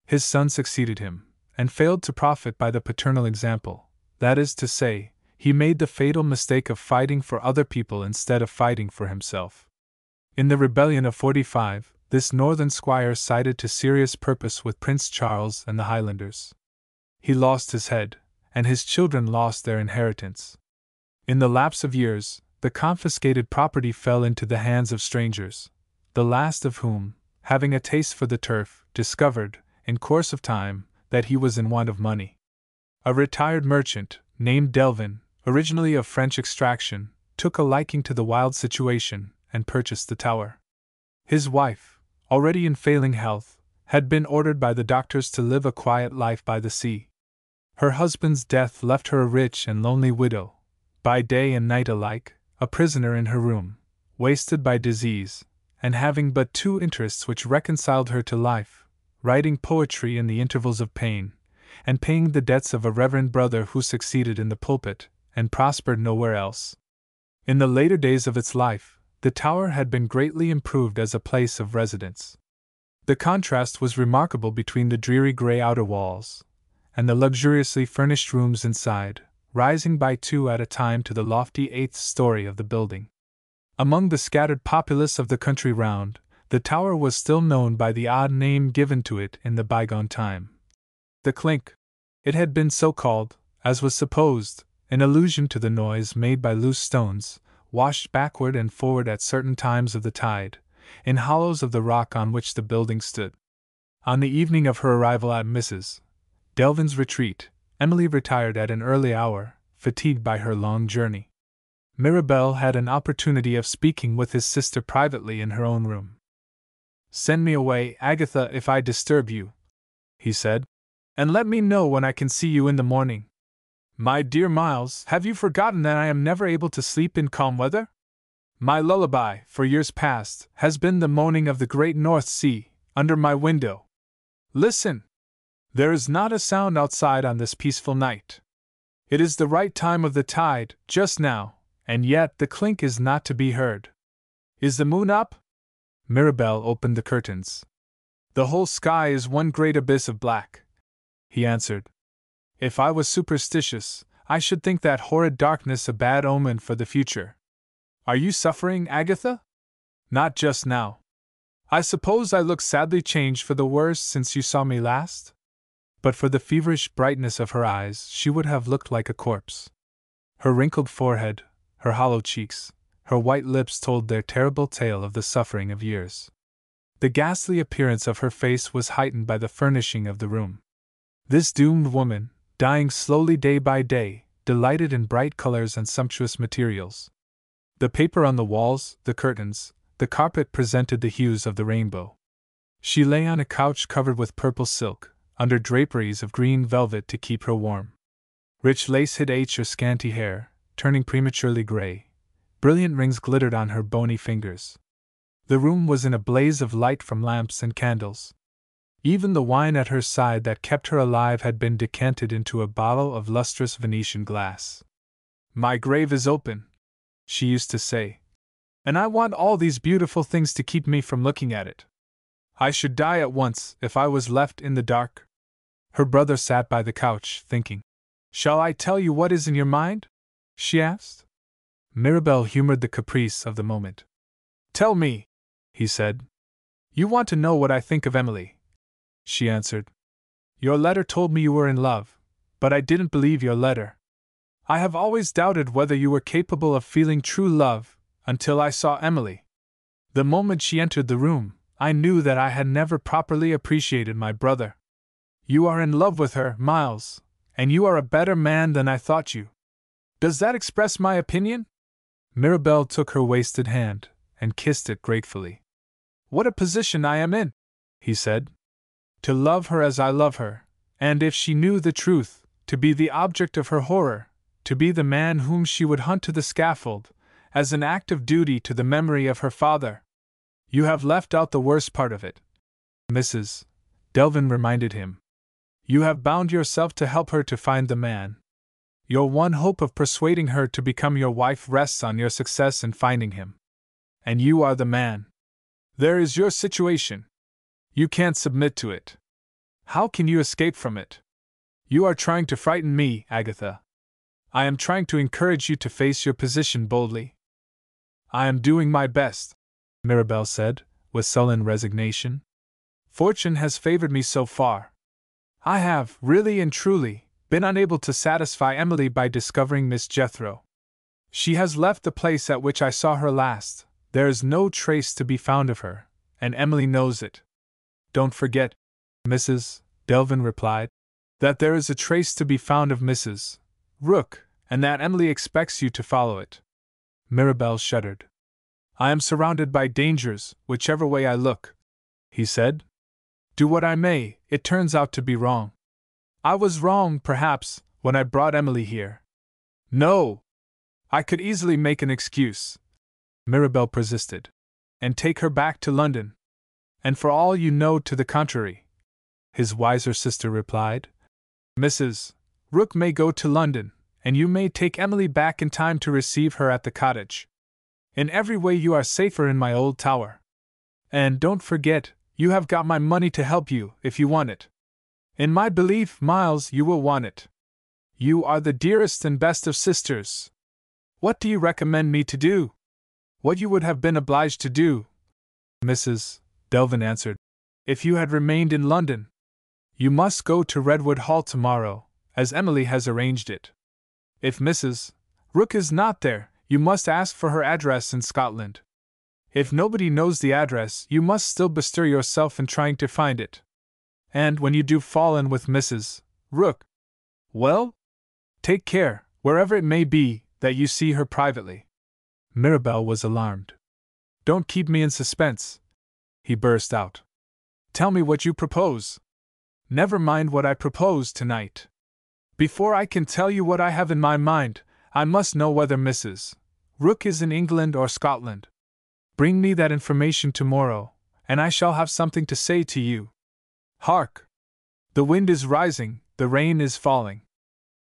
[SPEAKER 1] His son succeeded him, and failed to profit by the paternal example, that is to say, he made the fatal mistake of fighting for other people instead of fighting for himself. In the rebellion of '45, this northern squire sided to serious purpose with Prince Charles and the Highlanders. He lost his head, and his children lost their inheritance. In the lapse of years, the confiscated property fell into the hands of strangers, the last of whom, having a taste for the turf, discovered, in course of time, that he was in want of money. A retired merchant, named Delvin, originally of French extraction, took a liking to the wild situation, and purchased the tower. His wife, already in failing health, had been ordered by the doctors to live a quiet life by the sea. Her husband's death left her a rich and lonely widow, by day and night alike, a prisoner in her room, wasted by disease, and having but two interests which reconciled her to life: writing poetry in the intervals of pain, and paying the debts of a reverend brother who succeeded in the pulpit, and prospered nowhere else. In the later days of its life, the tower had been greatly improved as a place of residence. The contrast was remarkable between the dreary grey outer walls and the luxuriously furnished rooms inside, rising by two at a time to the lofty 8th story of the building. Among the scattered populace of the country round, the tower was still known by the odd name given to it in the bygone time. The Clink. It had been so called, as was supposed, in allusion to the noise made by loose stones, washed backward and forward at certain times of the tide, in hollows of the rock on which the building stood. On the evening of her arrival at Mrs. Delvin's retreat, Emily retired at an early hour, fatigued by her long journey. Mirabel had an opportunity of speaking with his sister privately in her own room. "Send me away, Agatha, if I disturb you," he said, "and let me know when I can see you in the morning. My dear Miles, have you forgotten that I am never able to sleep in calm weather? My lullaby, for years past, has been the moaning of the great North Sea, under my window. Listen! There is not a sound outside on this peaceful night. It is the right time of the tide, just now, and yet the clink is not to be heard. Is the moon up?" Mirabel opened the curtains. "The whole sky is one great abyss of black," he answered. "If I was superstitious, I should think that horrid darkness a bad omen for the future. Are you suffering, Agatha?" "Not just now. I suppose I look sadly changed for the worse since you saw me last?" But for the feverish brightness of her eyes, she would have looked like a corpse. Her wrinkled forehead, her hollow cheeks, her white lips told their terrible tale of the suffering of years. The ghastly appearance of her face was heightened by the furnishing of the room. This doomed woman, dying slowly day by day, delighted in bright colors and sumptuous materials. The paper on the walls, the curtains, the carpet presented the hues of the rainbow. She lay on a couch covered with purple silk, under draperies of green velvet to keep her warm. Rich lace hid her scanty hair, turning prematurely gray. Brilliant rings glittered on her bony fingers. The room was in a blaze of light from lamps and candles. Even the wine at her side that kept her alive had been decanted into a bottle of lustrous Venetian glass. "My grave is open," she used to say, "and I want all these beautiful things to keep me from looking at it. I should die at once if I was left in the dark." Her brother sat by the couch, thinking. "Shall I tell you what is in your mind?" she asked. Mirabel humored the caprice of the moment. "Tell me," he said. "You want to know what I think of Emily," she answered. "Your letter told me you were in love, but I didn't believe your letter. I have always doubted whether you were capable of feeling true love, until I saw Emily. The moment she entered the room, I knew that I had never properly appreciated my brother. You are in love with her, Miles, and you are a better man than I thought you. Does that express my opinion?" Mirabel took her wasted hand, and kissed it gratefully. "What a position I am in," he said. "To love her as I love her, and if she knew the truth, to be the object of her horror, to be the man whom she would hunt to the scaffold, as an act of duty to the memory of her father. You have left out the worst part of it," Mrs. Delvin reminded him. "You have bound yourself to help her to find the man. Your one hope of persuading her to become your wife rests on your success in finding him. And you are the man. There is your situation. You can't submit to it. How can you escape from it? You are trying to frighten me, Agatha. I am trying to encourage you to face your position boldly." "I am doing my best," Mirabel said, with sullen resignation. "Fortune has favored me so far. I have, really and truly, been unable to satisfy Emily by discovering Miss Jethro. She has left the place at which I saw her last. There is no trace to be found of her, and Emily knows it." "Don't forget," Mrs. Delvin replied, "that there is a trace to be found of Mrs. Rook, and that Emily expects you to follow it." Mirabel shuddered. "I am surrounded by dangers, whichever way I look," he said. "Do what I may, it turns out to be wrong. I was wrong, perhaps, when I brought Emily here. No! I could easily make an excuse, Mirabel persisted, and take her back to London. And for all you know to the contrary, his wiser sister replied, Mrs. Rook may go to London, and you may take Emily back in time to receive her at the cottage. In every way you are safer in my old tower. And don't forget, you have got my money to help you if you want it. In my belief, Miles, you will want it. You are the dearest and best of sisters. What do you recommend me to do? What you would have been obliged to do, Mrs. Delvin answered, if you had remained in London. You must go to Redwood Hall tomorrow, as Emily has arranged it. If Mrs. Rook is not there, you must ask for her address in Scotland. If nobody knows the address, you must still bestir yourself in trying to find it. And when you do fall in with Mrs. Rook, well, take care, wherever it may be, that you see her privately. Mirabel was alarmed. Don't keep me in suspense, he burst out. Tell me what you propose. Never mind what I propose tonight. Before I can tell you what I have in my mind, I must know whether Mrs. Rook is in England or Scotland. Bring me that information tomorrow, and I shall have something to say to you. Hark! The wind is rising, the rain is falling.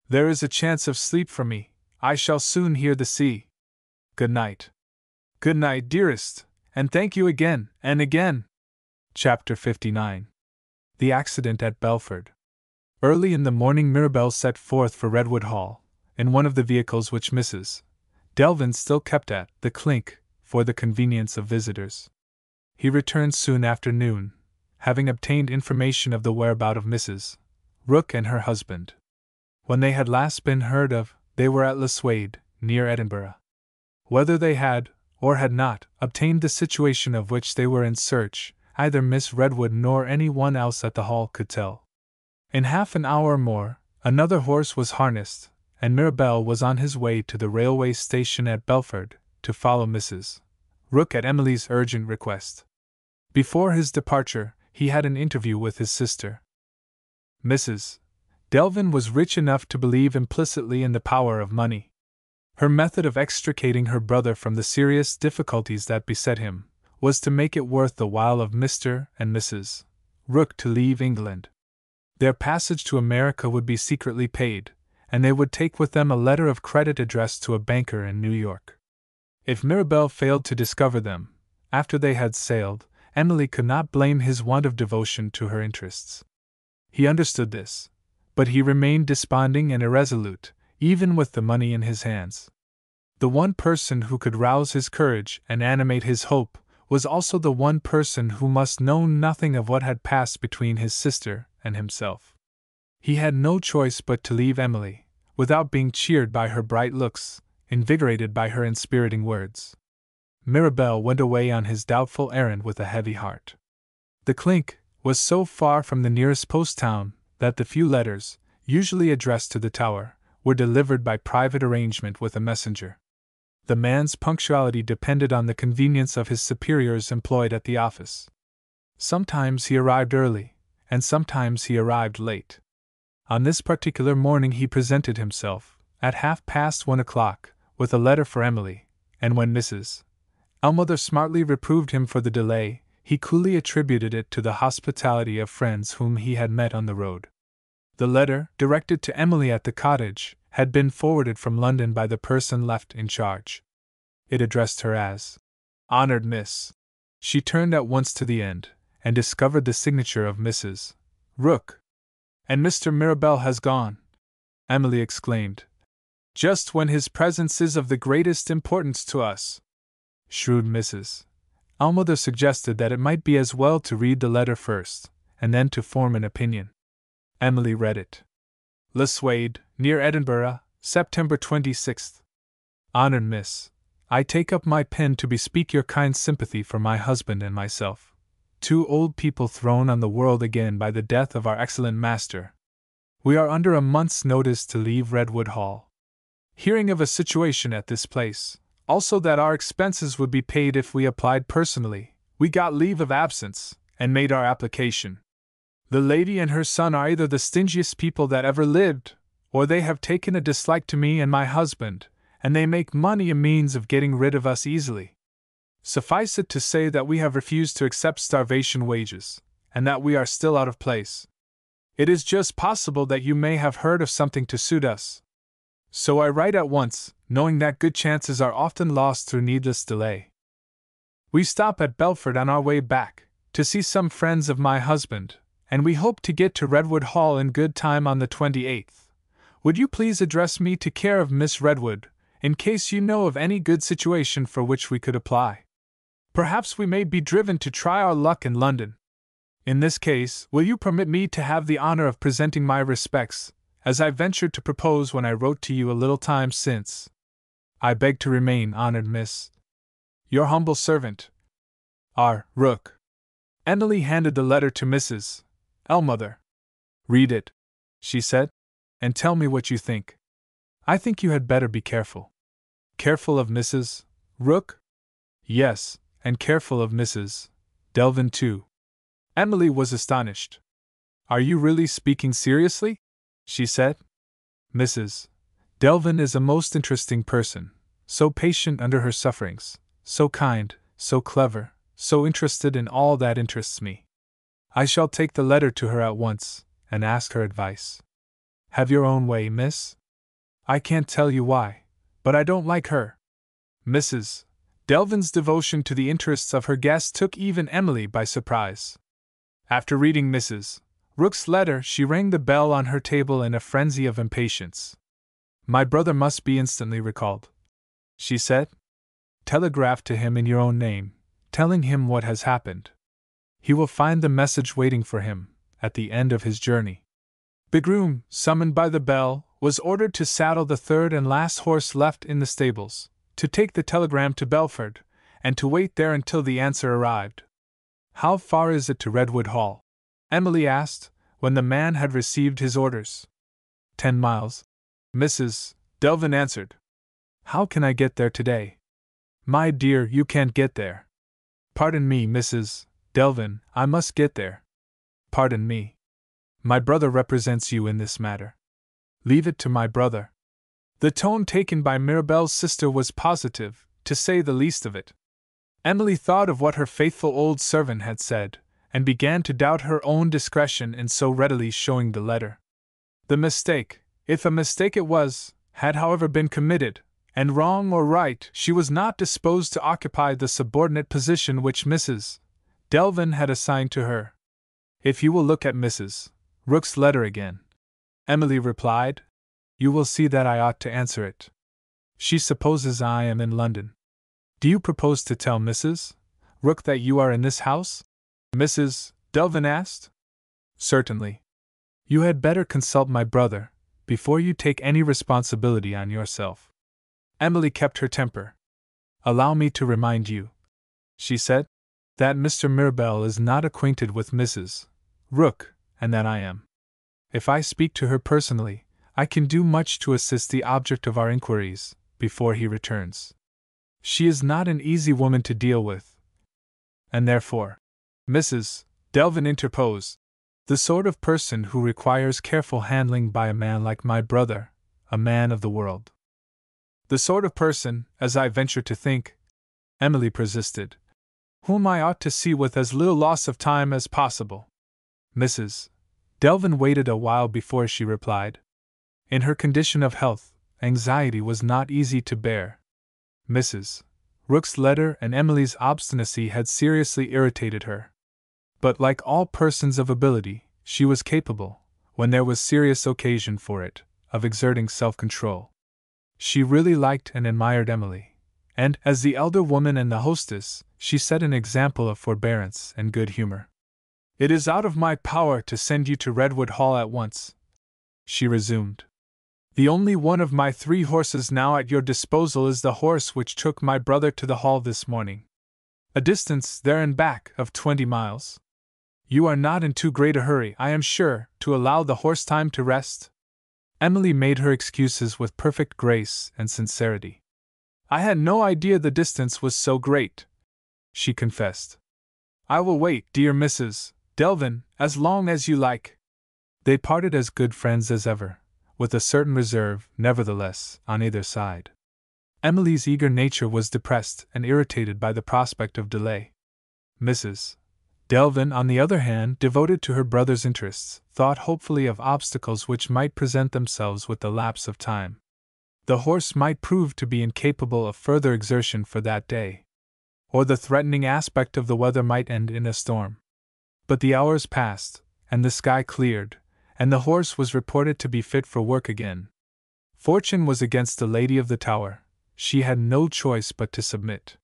[SPEAKER 1] There is a chance of sleep for me, I shall soon hear the sea. Good night. Good night, dearest, and thank you again and again. Chapter 59. The Accident at Belford. Early in the morning Mirabel set forth for Redwood Hall, in one of the vehicles which Mrs. Delvin still kept at the Clink for the convenience of visitors. He returned soon after noon, having obtained information of the whereabout of Mrs. Rook and her husband. When they had last been heard of, they were at Leswade, near Edinburgh. Whether they had, or had not, obtained the situation of which they were in search, either Miss Redwood nor any one else at the Hall could tell. In half an hour more, another horse was harnessed, and Mirabel was on his way to the railway station at Belford, to follow Mrs. Rook at Emily's urgent request. Before his departure, he had an interview with his sister. Mrs. Delvin was rich enough to believe implicitly in the power of money. Her method of extricating her brother from the serious difficulties that beset him was to make it worth the while of Mr. and Mrs. Rook to leave England. Their passage to America would be secretly paid, and they would take with them a letter of credit addressed to a banker in New York. If Mirabel failed to discover them, after they had sailed, Emily could not blame his want of devotion to her interests. He understood this, but he remained desponding and irresolute, even with the money in his hands. The one person who could rouse his courage and animate his hope was also the one person who must know nothing of what had passed between his sister and himself. He had no choice but to leave Emily, without being cheered by her bright looks, invigorated by her inspiriting words. Mirabel went away on his doubtful errand with a heavy heart. The Clink was so far from the nearest post town that the few letters, usually addressed to the Tower, were delivered by private arrangement with a messenger. The man's punctuality depended on the convenience of his superiors employed at the office. Sometimes he arrived early, and sometimes he arrived late. On this particular morning he presented himself, at 1:30, with a letter for Emily, and when Mrs. Ellmother smartly reproved him for the delay, he coolly attributed it to the hospitality of friends whom he had met on the road. The letter, directed to Emily at the cottage, had been forwarded from London by the person left in charge. It addressed her as Honored Miss. She turned at once to the end, and discovered the signature of Mrs. Rook. And Mr. Mirabel has gone, Emily exclaimed. Just when his presence is of the greatest importance to us. Shrewd Mrs. Ellmother suggested that it might be as well to read the letter first, and then to form an opinion. Emily read it. Leswade, near Edinburgh, September 26th. Honored Miss, I take up my pen to bespeak your kind sympathy for my husband and myself, two old people thrown on the world again by the death of our excellent master. We are under a month's notice to leave Redwood Hall. Hearing of a situation at this place, also that our expenses would be paid if we applied personally, we got leave of absence, and made our application. The lady and her son are either the stingiest people that ever lived, or they have taken a dislike to me and my husband, and they make money a means of getting rid of us easily. Suffice it to say that we have refused to accept starvation wages, and that we are still out of place. It is just possible that you may have heard of something to suit us. So I write at once, knowing that good chances are often lost through needless delay. We stop at Belford on our way back, to see some friends of my husband, and we hope to get to Redwood Hall in good time on the 28th. Would you please address me to care of Miss Redwood, in case you know of any good situation for which we could apply? Perhaps we may be driven to try our luck in London. In this case, will you permit me to have the honor of presenting my respects, as I ventured to propose when I wrote to you a little time since? I beg to remain, honored Miss, your humble servant, R. Rook. Emily handed the letter to Mrs. Ellmother. Read it, she said, and tell me what you think. I think you had better be careful. Careful of Mrs. Rook? Yes, and careful of Mrs. Delvin too. Emily was astonished. Are you really speaking seriously? She said. Mrs. Delvin is a most interesting person, so patient under her sufferings, so kind, so clever, so interested in all that interests me. I shall take the letter to her at once, and ask her advice. Have your own way, miss. I can't tell you why, but I don't like her. Mrs. Delvin's devotion to the interests of her guest took even Emily by surprise. After reading Mrs. Rook's letter, she rang the bell on her table in a frenzy of impatience. My brother must be instantly recalled, she said. Telegraph to him in your own name, telling him what has happened. He will find the message waiting for him, at the end of his journey. The groom, summoned by the bell, was ordered to saddle the third and last horse left in the stables, to take the telegram to Belford, and to wait there until the answer arrived. How far is it to Redwood Hall? Emily asked, when the man had received his orders. 10 miles. Mrs. Delvin answered. How can I get there today? My dear, you can't get there. Pardon me, Mrs. Delvin, I must get there. Pardon me. My brother represents you in this matter. Leave it to my brother. The tone taken by Mirabel's sister was positive, to say the least of it. Emily thought of what her faithful old servant had said, and began to doubt her own discretion in so readily showing the letter. The mistake, if a mistake it was, had however been committed, and wrong or right, she was not disposed to occupy the subordinate position which Mrs. Delvin had assigned to her. If you will look at Mrs. Rook's letter again, Emily replied, you will see that I ought to answer it. She supposes I am in London. Do you propose to tell Mrs. Rook that you are in this house? Mrs. Delvin asked. Certainly. You had better consult my brother, before you take any responsibility on yourself. Emily kept her temper. Allow me to remind you, she said, that Mr. Mirabel is not acquainted with Mrs. Rook, and that I am. If I speak to her personally, I can do much to assist the object of our inquiries, before he returns. She is not an easy woman to deal with. And therefore, Mrs. Delvin interposed, the sort of person who requires careful handling by a man like my brother, a man of the world. The sort of person, as I venture to think, Emily persisted, whom I ought to see with as little loss of time as possible. Mrs. Delvin waited a while before she replied. In her condition of health, anxiety was not easy to bear. Mrs. Rook's letter and Emily's obstinacy had seriously irritated her. But like all persons of ability, she was capable, when there was serious occasion for it, of exerting self-control. She really liked and admired Emily, and, as the elder woman and the hostess, she set an example of forbearance and good humor. It is out of my power to send you to Redwood Hall at once, she resumed. The only one of my 3 horses now at your disposal is the horse which took my brother to the hall this morning. A distance there and back of 20 miles. You are not in too great a hurry, I am sure, to allow the horse time to rest? Emily made her excuses with perfect grace and sincerity. I had no idea the distance was so great, she confessed. I will wait, dear Mrs. Delvin, as long as you like. They parted as good friends as ever, with a certain reserve, nevertheless, on either side. Emily's eager nature was depressed and irritated by the prospect of delay. Mrs. Delvin, on the other hand, devoted to her brother's interests, thought hopefully of obstacles which might present themselves with the lapse of time. The horse might prove to be incapable of further exertion for that day, or the threatening aspect of the weather might end in a storm. But the hours passed, and the sky cleared, and the horse was reported to be fit for work again. Fortune was against the lady of the tower. She had no choice but to submit.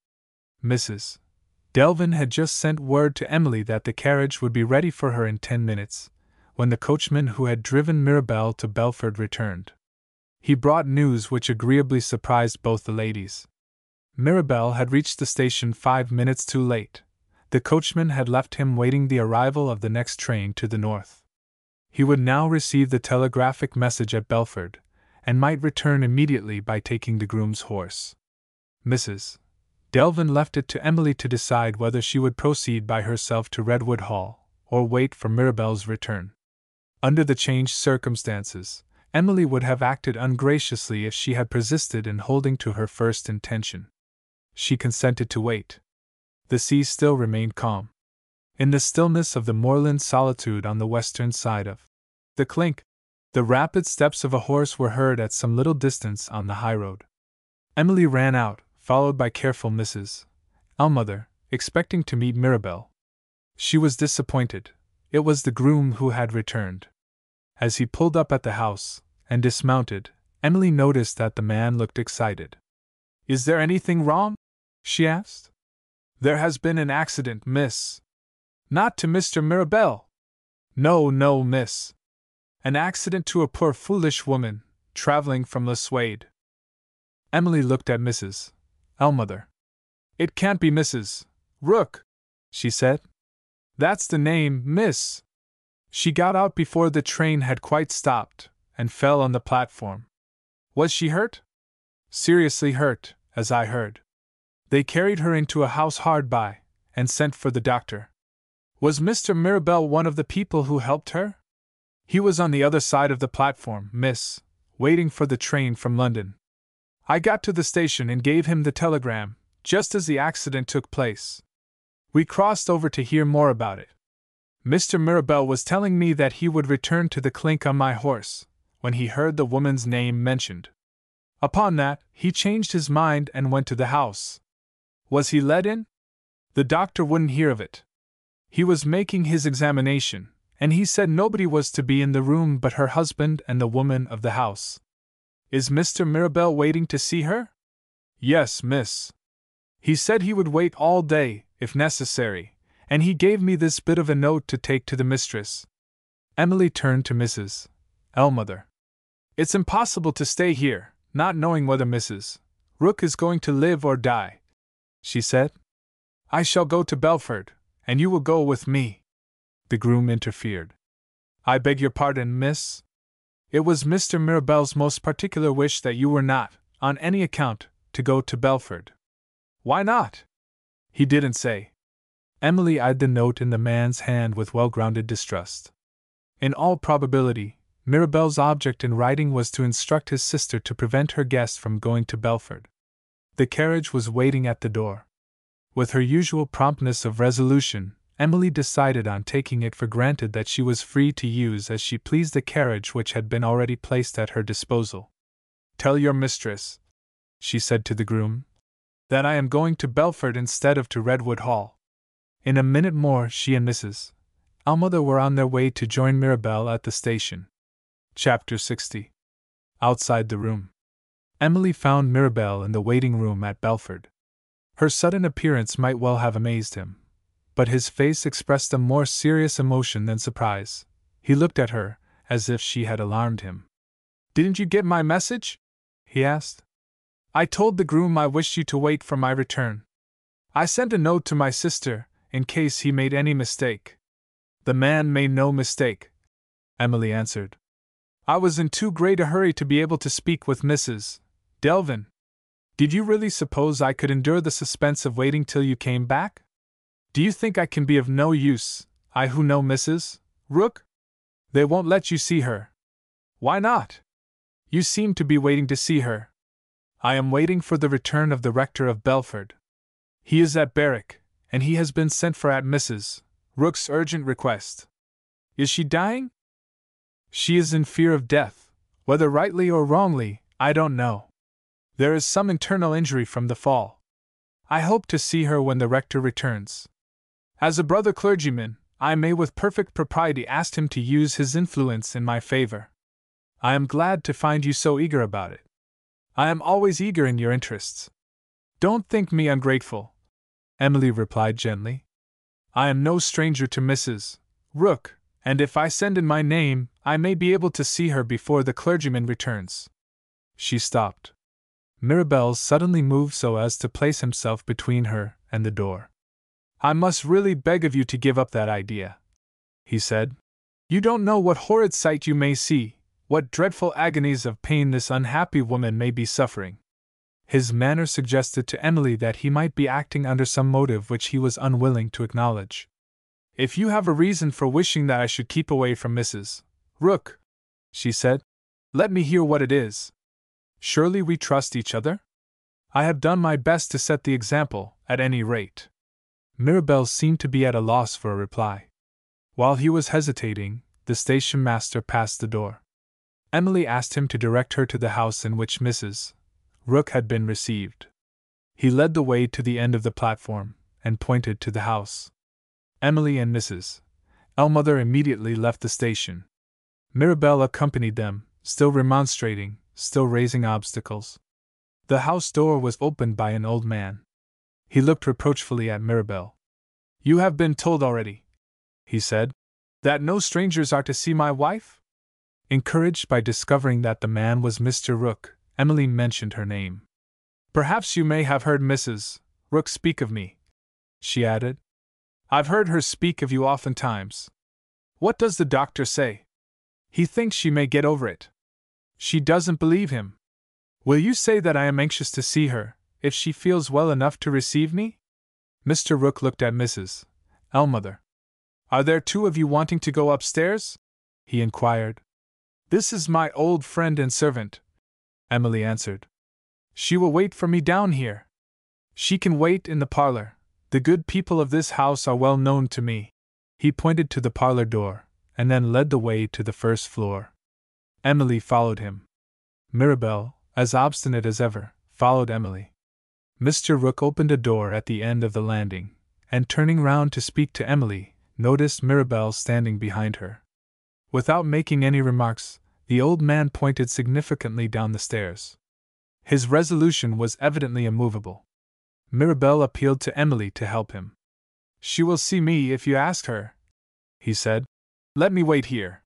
[SPEAKER 1] Mrs. Delvin had just sent word to Emily that the carriage would be ready for her in 10 minutes, when the coachman who had driven Mirabelle to Belford returned. He brought news which agreeably surprised both the ladies. Mirabelle had reached the station 5 minutes too late. The coachman had left him waiting the arrival of the next train to the north. He would now receive the telegraphic message at Belford, and might return immediately by taking the groom's horse. Mrs. Delvin left it to Emily to decide whether she would proceed by herself to Redwood Hall, or wait for Mirabelle's return. Under the changed circumstances, Emily would have acted ungraciously if she had persisted in holding to her first intention. She consented to wait. The sea still remained calm. In the stillness of the moorland solitude on the western side of the Clink, the rapid steps of a horse were heard at some little distance on the highroad. Emily ran out, followed by careful Mrs. Ellmother, expecting to meet Mirabelle. She was disappointed. It was the groom who had returned. As he pulled up at the house and dismounted, Emily noticed that the man looked excited. "Is there anything wrong?" she asked. "There has been an accident, miss." "Not to Mr. Mirabelle?" "No, no, miss. An accident to a poor foolish woman, traveling from L'Suede." Emily looked at Mrs. Ellmother. "It can't be Mrs. Rook," she said. "That's the name, miss. She got out before the train had quite stopped, and fell on the platform." "Was she hurt?" "Seriously hurt, as I heard. They carried her into a house hard by, and sent for the doctor." "Was Mr. Mirabelle one of the people who helped her?" "He was on the other side of the platform, miss, waiting for the train from London. I got to the station and gave him the telegram, just as the accident took place. We crossed over to hear more about it. Mr. Mirabelle was telling me that he would return to the Clink on my horse, when he heard the woman's name mentioned. Upon that, he changed his mind and went to the house." "Was he let in?" "The doctor wouldn't hear of it. He was making his examination, and he said nobody was to be in the room but her husband and the woman of the house." "Is Mr. Mirabelle waiting to see her?" "Yes, miss. He said he would wait all day, if necessary, and he gave me this bit of a note to take to the mistress." Emily turned to Mrs. Ellmother. "It's impossible to stay here, not knowing whether Mrs. Rook is going to live or die," she said. "I shall go to Belford, and you will go with me." The groom interfered. "I beg your pardon, miss. It was Mr. Mirabelle's most particular wish that you were not, on any account, to go to Belford." "Why not?" "He didn't say." Emily eyed the note in the man's hand with well-grounded distrust. In all probability, Mirabelle's object in writing was to instruct his sister to prevent her guest from going to Belford. The carriage was waiting at the door. With her usual promptness of resolution, Emily decided on taking it for granted that she was free to use as she pleased the carriage which had been already placed at her disposal. "Tell your mistress," she said to the groom, "that I am going to Belford instead of to Redwood Hall." In a minute more she and Mrs. Ellmother were on their way to join Mirabelle at the station. Chapter 60. Outside the room. Emily found Mirabelle in the waiting room at Belford. Her sudden appearance might well have amazed him, but his face expressed a more serious emotion than surprise. He looked at her, as if she had alarmed him. "Didn't you get my message?" he asked. "I told the groom I wished you to wait for my return. I sent a note to my sister, in case he made any mistake." "The man made no mistake," Emily answered. "I was in too great a hurry to be able to speak with Mrs. Delvin. Did you really suppose I could endure the suspense of waiting till you came back? Do you think I can be of no use, I who know Mrs. Rook? They won't let you see her." "Why not? You seem to be waiting to see her." I am waiting for the return of the rector of Belford. He is at Berwick, and he has been sent for at Mrs. Rook's urgent request. Is she dying? She is in fear of death, whether rightly or wrongly, I don't know. There is some internal injury from the fall. I hope to see her when the rector returns. As a brother clergyman, I may with perfect propriety ask him to use his influence in my favor. I am glad to find you so eager about it. I am always eager in your interests. Don't think me ungrateful, Emily replied gently. I am no stranger to Mrs. Rook, and if I send in my name, I may be able to see her before the clergyman returns. She stopped. Mirabel suddenly moved so as to place himself between her and the door. I must really beg of you to give up that idea, he said. You don't know what horrid sight you may see, what dreadful agonies of pain this unhappy woman may be suffering. His manner suggested to Emily that he might be acting under some motive which he was unwilling to acknowledge. If you have a reason for wishing that I should keep away from Mrs. Rook, she said, let me hear what it is. Surely we trust each other? I have done my best to set the example, at any rate. Mirabel seemed to be at a loss for a reply. While he was hesitating, the station master passed the door. Emily asked him to direct her to the house in which Mrs. Rook had been received. He led the way to the end of the platform, and pointed to the house. Emily and Mrs. Ellmother immediately left the station. Mirabel accompanied them, still remonstrating, still raising obstacles. The house door was opened by an old man. He looked reproachfully at Mirabel. You have been told already, he said, that no strangers are to see my wife? Encouraged by discovering that the man was Mr. Rook, Emily mentioned her name. Perhaps you may have heard Mrs. Rook speak of me, she added. I've heard her speak of you oftentimes. What does the doctor say? He thinks she may get over it. She doesn't believe him. Will you say that I am anxious to see her, if she feels well enough to receive me? Mr. Rook looked at Mrs. Ellmother. Are there two of you wanting to go upstairs? He inquired. This is my old friend and servant, Emily answered. She will wait for me down here. She can wait in the parlor. The good people of this house are well known to me. He pointed to the parlor door, and then led the way to the first floor. Emily followed him. Mirabel, as obstinate as ever, followed Emily. Mr. Rook opened a door at the end of the landing, and turning round to speak to Emily, noticed Mirabel standing behind her. Without making any remarks, the old man pointed significantly down the stairs. His resolution was evidently immovable. Mirabel appealed to Emily to help him. She will see me if you ask her, he said. Let me wait here.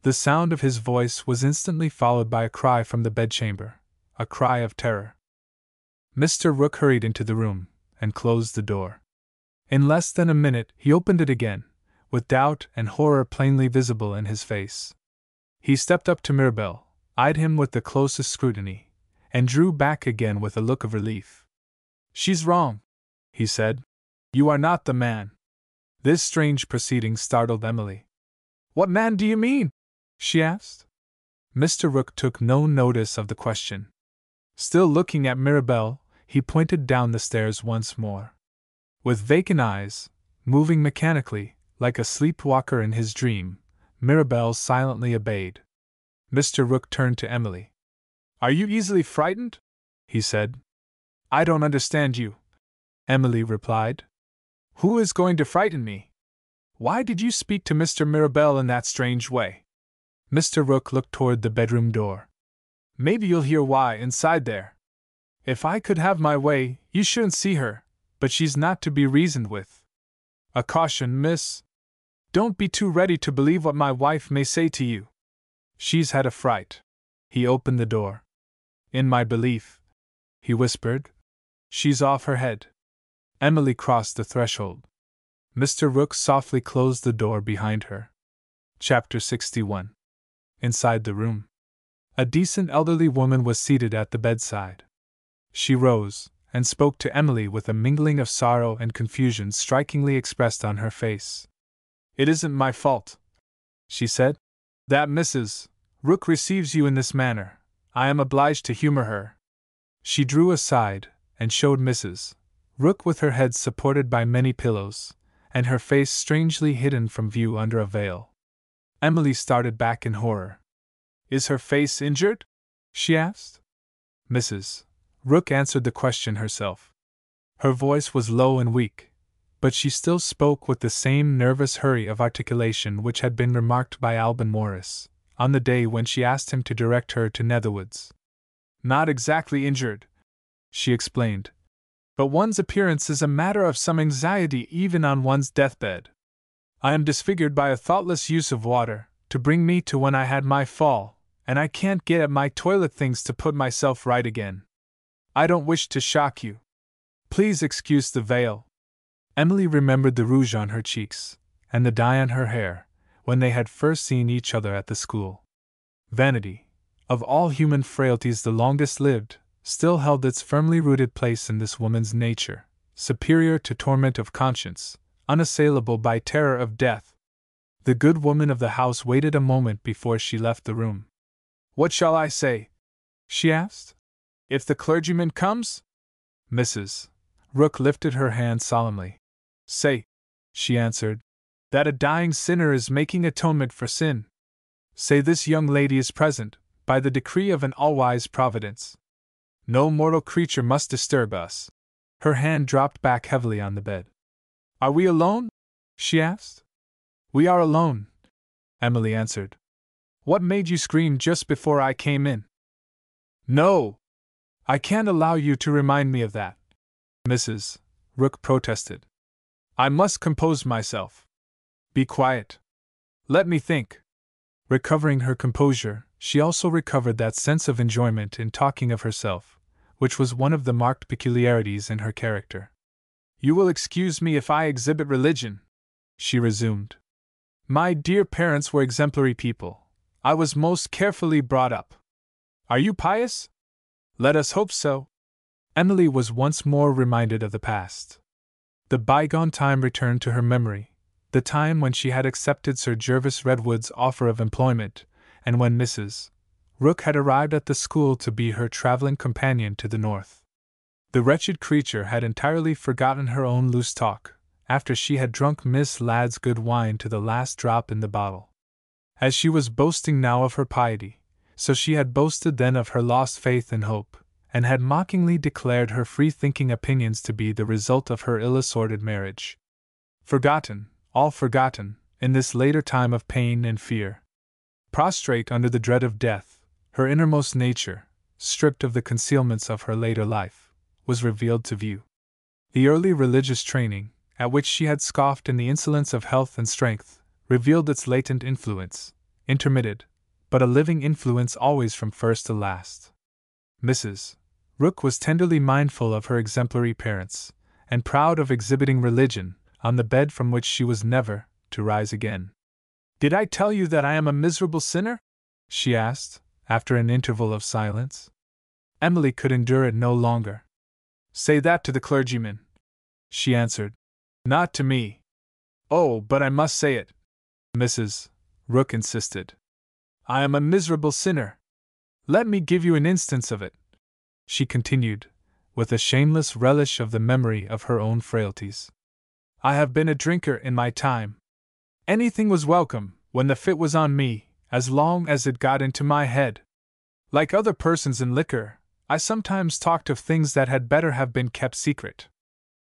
[SPEAKER 1] The sound of his voice was instantly followed by a cry from the bedchamber, a cry of terror. Mr. Rook hurried into the room, and closed the door. In less than a minute he opened it again, with doubt and horror plainly visible in his face. He stepped up to Mirabel, eyed him with the closest scrutiny, and drew back again with a look of relief. She's wrong, he said. You are not the man. This strange proceeding startled Emily. What man do you mean? She asked. Mr. Rook took no notice of the question. Still looking at Mirabel, he pointed down the stairs once more. With vacant eyes, moving mechanically, like a sleepwalker in his dream, Mirabel silently obeyed. Mr. Rook turned to Emily. Are you easily frightened? He said. I don't understand you, Emily replied. Who is going to frighten me? Why did you speak to Mr. Mirabel in that strange way? Mr. Rook looked toward the bedroom door. Maybe you'll hear why inside there. If I could have my way, you shouldn't see her, but she's not to be reasoned with. A caution, miss. Don't be too ready to believe what my wife may say to you. She's had a fright. He opened the door. In my belief, he whispered, she's off her head. Emily crossed the threshold. Mr. Rook softly closed the door behind her. Chapter 61. Inside the room. A decent elderly woman was seated at the bedside. She rose, and spoke to Emily with a mingling of sorrow and confusion strikingly expressed on her face. It isn't my fault, she said, that Mrs. Rook receives you in this manner. I am obliged to humor her. She drew aside, and showed Mrs. Rook with her head supported by many pillows, and her face strangely hidden from view under a veil. Emily started back in horror. "Is her face injured?" she asked. Mrs. Rook answered the question herself. Her voice was low and weak, but she still spoke with the same nervous hurry of articulation which had been remarked by Alban Morris on the day when she asked him to direct her to Netherwoods. "Not exactly injured," she explained, "but one's appearance is a matter of some anxiety even on one's deathbed. I am disfigured by a thoughtless use of water to bring me to when I had my fall, and I can't get at my toilet things to put myself right again. I don't wish to shock you. Please excuse the veil." Emily remembered the rouge on her cheeks, and the dye on her hair, when they had first seen each other at the school. Vanity, of all human frailties the longest lived, still held its firmly rooted place in this woman's nature, superior to torment of conscience, unassailable by terror of death. The good woman of the house waited a moment before she left the room. "What shall I say?" she asked. "If the clergyman comes?" Mrs. Rook lifted her hand solemnly. "Say," she answered, "that a dying sinner is making atonement for sin. Say this young lady is present, by the decree of an all-wise Providence. No mortal creature must disturb us." Her hand dropped back heavily on the bed. "Are we alone?" she asked. "We are alone," Emily answered. "What made you scream just before I came in?" "No! I can't allow you to remind me of that," Mrs. Rook protested. "I must compose myself." "Be quiet. Let me think." Recovering her composure, she also recovered that sense of enjoyment in talking of herself, which was one of the marked peculiarities in her character. "You will excuse me if I exhibit religion," she resumed. "My dear parents were exemplary people. I was most carefully brought up. Are you pious? Let us hope so." Emily was once more reminded of the past. The bygone time returned to her memory, the time when she had accepted Sir Gervas Redwood's offer of employment, and when Mrs. Rook had arrived at the school to be her traveling companion to the north. The wretched creature had entirely forgotten her own loose talk, after she had drunk Miss Ladd's good wine to the last drop in the bottle. As she was boasting now of her piety, so she had boasted then of her lost faith and hope, and had mockingly declared her free-thinking opinions to be the result of her ill-assorted marriage. Forgotten, all forgotten, in this later time of pain and fear. Prostrate under the dread of death, her innermost nature, stripped of the concealments of her later life, was revealed to view. The early religious training, at which she had scoffed in the insolence of health and strength, revealed its latent influence, intermitted, but a living influence always from first to last. Mrs. Rook was tenderly mindful of her exemplary parents, and proud of exhibiting religion on the bed from which she was never to rise again. "Did I tell you that I am a miserable sinner?" she asked, after an interval of silence. Emily could endure it no longer. "Say that to the clergyman," she answered. "Not to me." "Oh, but I must say it," Mrs. Rook insisted. "I am a miserable sinner. Let me give you an instance of it," she continued, with a shameless relish of the memory of her own frailties. "I have been a drinker in my time. Anything was welcome, when the fit was on me, as long as it got into my head. Like other persons in liquor, I sometimes talked of things that had better have been kept secret.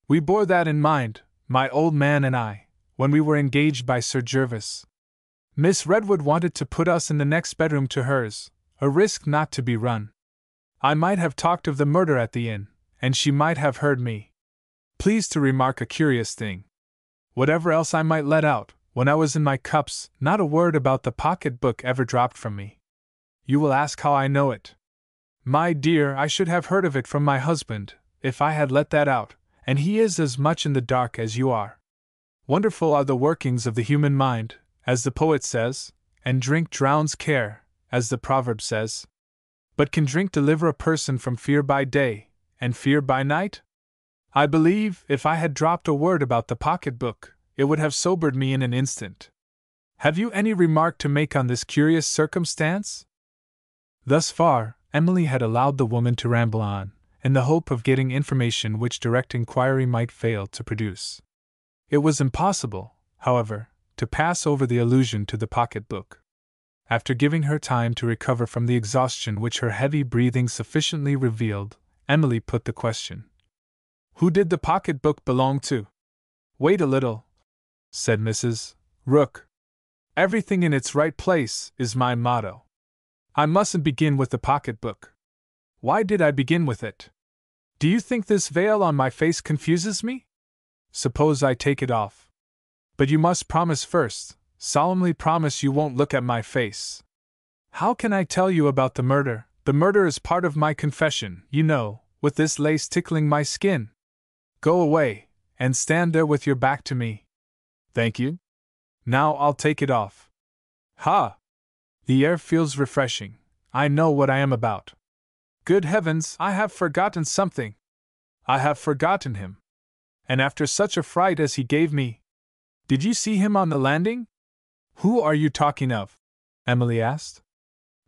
[SPEAKER 1] We bore that in mind, my old man and I, when we were engaged by Sir Gervas. Miss Redwood wanted to put us in the next bedroom to hers, a risk not to be run. I might have talked of the murder at the inn, and she might have heard me. Please to remark a curious thing. Whatever else I might let out, when I was in my cups, not a word about the pocket-book ever dropped from me. You will ask how I know it. My dear, I should have heard of it from my husband, if I had let that out, and he is as much in the dark as you are. Wonderful are the workings of the human mind, as the poet says, and drink drowns care, as the proverb says. But can drink deliver a person from fear by day, and fear by night? I believe, if I had dropped a word about the pocket-book, it would have sobered me in an instant. Have you any remark to make on this curious circumstance?" Thus far, Emily had allowed the woman to ramble on, in the hope of getting information which direct inquiry might fail to produce. It was impossible, however, to pass over the allusion to the pocketbook. After giving her time to recover from the exhaustion which her heavy breathing sufficiently revealed, Emily put the question. Who did the pocketbook belong to? Wait a little, said Mrs. Rook. Everything in its right place is my motto. I mustn't begin with the pocketbook. Why did I begin with it? Do you think this veil on my face confuses me? Suppose I take it off. But you must promise first, solemnly promise you won't look at my face. How can I tell you about the murder? The murder is part of my confession, you know, with this lace tickling my skin. Go away, and stand there with your back to me. Thank you. Now I'll take it off. Ha! The air feels refreshing. I know what I am about. Good heavens, I have forgotten something. I have forgotten him. And after such a fright as he gave me. Did you see him on the landing? Who are you talking of? Emily asked.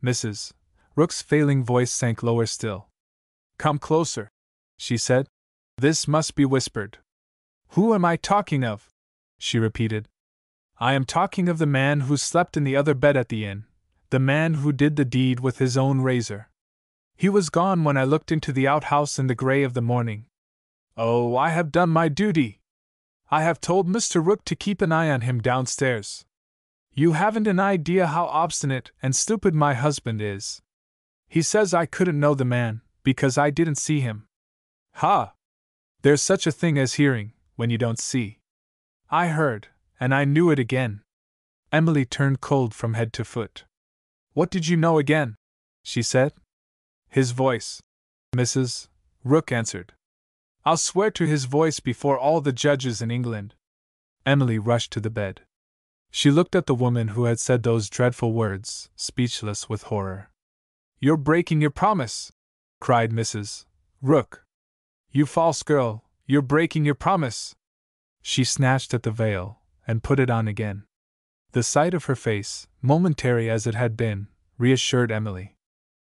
[SPEAKER 1] Mrs. Rook's failing voice sank lower still. Come closer, she said. This must be whispered. Who am I talking of? She repeated. I am talking of the man who slept in the other bed at the inn, the man who did the deed with his own razor. He was gone when I looked into the outhouse in the grey of the morning. Oh, I have done my duty. I have told Mr. Rook to keep an eye on him downstairs. You haven't an idea how obstinate and stupid my husband is. He says I couldn't know the man, because I didn't see him. Ha! There's such a thing as hearing, when you don't see. I heard, and I knew it again. Emily turned cold from head to foot. What did you know again? She said. His voice, Mrs. Rook answered. I'll swear to his voice before all the judges in England. Emily rushed to the bed. She looked at the woman who had said those dreadful words, speechless with horror. You're breaking your promise, cried Mrs. Rook. You false girl, you're breaking your promise. She snatched at the veil, and put it on again. The sight of her face, momentary as it had been, reassured Emily.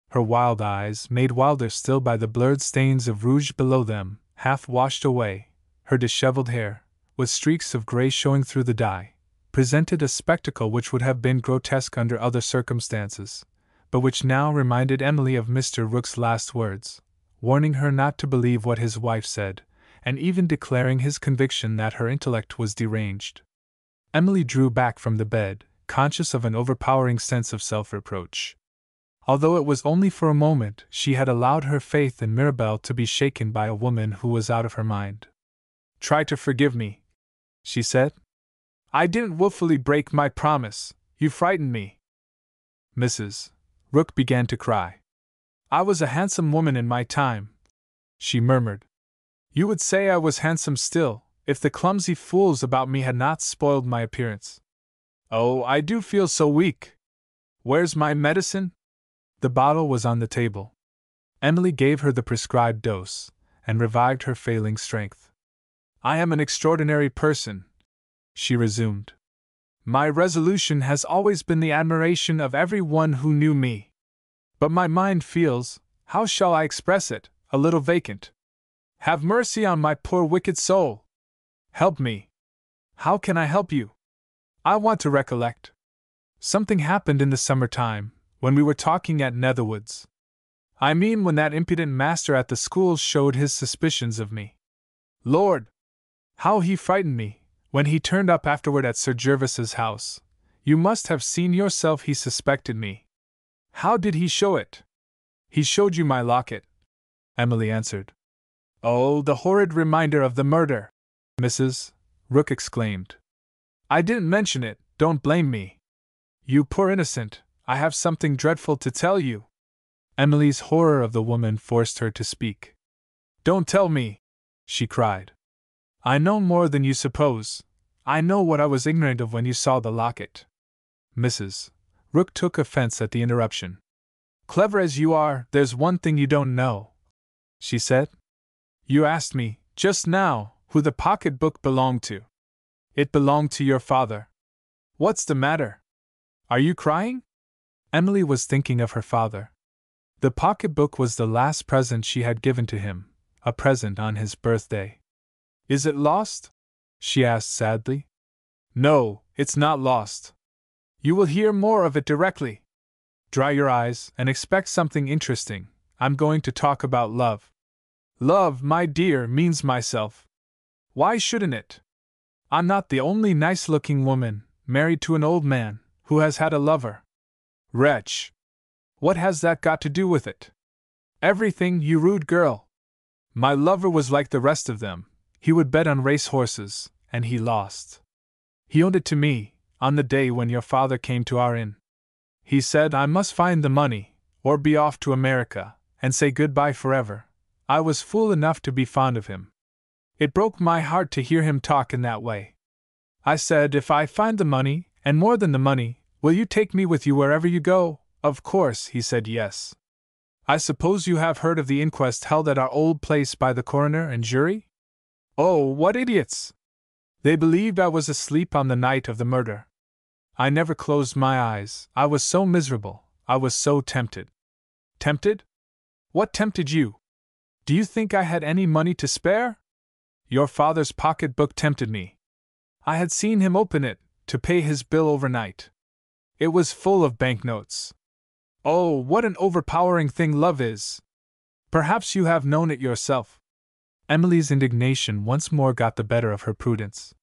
[SPEAKER 1] Her wild eyes, made wilder still by the blurred stains of rouge below them, half washed away, her disheveled hair, with streaks of grey showing through the dye, presented a spectacle which would have been grotesque under other circumstances, but which now reminded Emily of Mr. Rook's last words, warning her not to believe what his wife said, and even declaring his conviction that her intellect was deranged. Emily drew back from the bed, conscious of an overpowering sense of self-reproach. Although it was only for a moment, she had allowed her faith in Mirabel to be shaken by a woman who was out of her mind. Try to forgive me, she said. I didn't willfully break my promise. You frightened me. Mrs. Rook began to cry. I was a handsome woman in my time, she murmured. You would say I was handsome still, if the clumsy fools about me had not spoiled my appearance. Oh, I do feel so weak. Where's my medicine? The bottle was on the table. Emily gave her the prescribed dose, and revived her failing strength. I am an extraordinary person, she resumed. My resolution has always been the admiration of every one who knew me. But my mind feels, how shall I express it, a little vacant. Have mercy on my poor wicked soul. Help me. How can I help you? I want to recollect. Something happened in the summer-time, when we were talking at Netherwoods. I mean when that impudent master at the school showed his suspicions of me. Lord! How he frightened me, when he turned up afterward at Sir Gervas's house. You must have seen yourself he suspected me. How did he show it? He showed you my locket, Emily answered. Oh, the horrid reminder of the murder! Mrs. Rook exclaimed. I didn't mention it, don't blame me. You poor innocent, I have something dreadful to tell you. Emily's horror of the woman forced her to speak. Don't tell me, she cried. I know more than you suppose. I know what I was ignorant of when you saw the locket. Mrs. Rook took offense at the interruption. Clever as you are, there's one thing you don't know, she said. You asked me, just now, who the pocketbook belonged to. It belonged to your father. What's the matter? Are you crying? Emily was thinking of her father. The pocketbook was the last present she had given to him, a present on his birthday. Is it lost? She asked sadly. No, it's not lost. You will hear more of it directly. Dry your eyes and expect something interesting. I'm going to talk about love. Love, my dear, means myself. Why shouldn't it? I'm not the only nice-looking woman, married to an old man, who has had a lover. Wretch! What has that got to do with it? Everything, you rude girl. My lover was like the rest of them. He would bet on race horses, and he lost. He owed it to me, on the day when your father came to our inn. He said I must find the money, or be off to America, and say goodbye forever. I was fool enough to be fond of him. It broke my heart to hear him talk in that way. I said, if I find the money, and more than the money, will you take me with you wherever you go? Of course, he said yes. I suppose you have heard of the inquest held at our old place by the coroner and jury? Oh, what idiots! They believed I was asleep on the night of the murder. I never closed my eyes. I was so miserable. I was so tempted. Tempted? What tempted you? Do you think I had any money to spare? Your father's pocketbook tempted me. I had seen him open it, to pay his bill overnight. It was full of banknotes. Oh, what an overpowering thing love is! Perhaps you have known it yourself. Emily's indignation once more got the better of her prudence.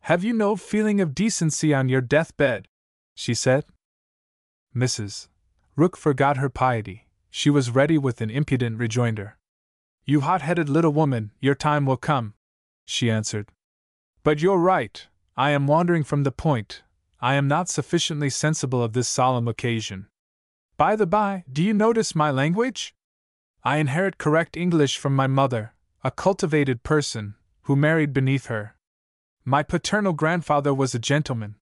[SPEAKER 1] Have you no feeling of decency on your deathbed? She said. Mrs. Rook forgot her piety. She was ready with an impudent rejoinder. You hot-headed little woman, your time will come, she answered. But you're right, I am wandering from the point. I am not sufficiently sensible of this solemn occasion. By the by, do you notice my language? I inherit correct English from my mother, a cultivated person, who married beneath her. My paternal grandfather was a gentleman.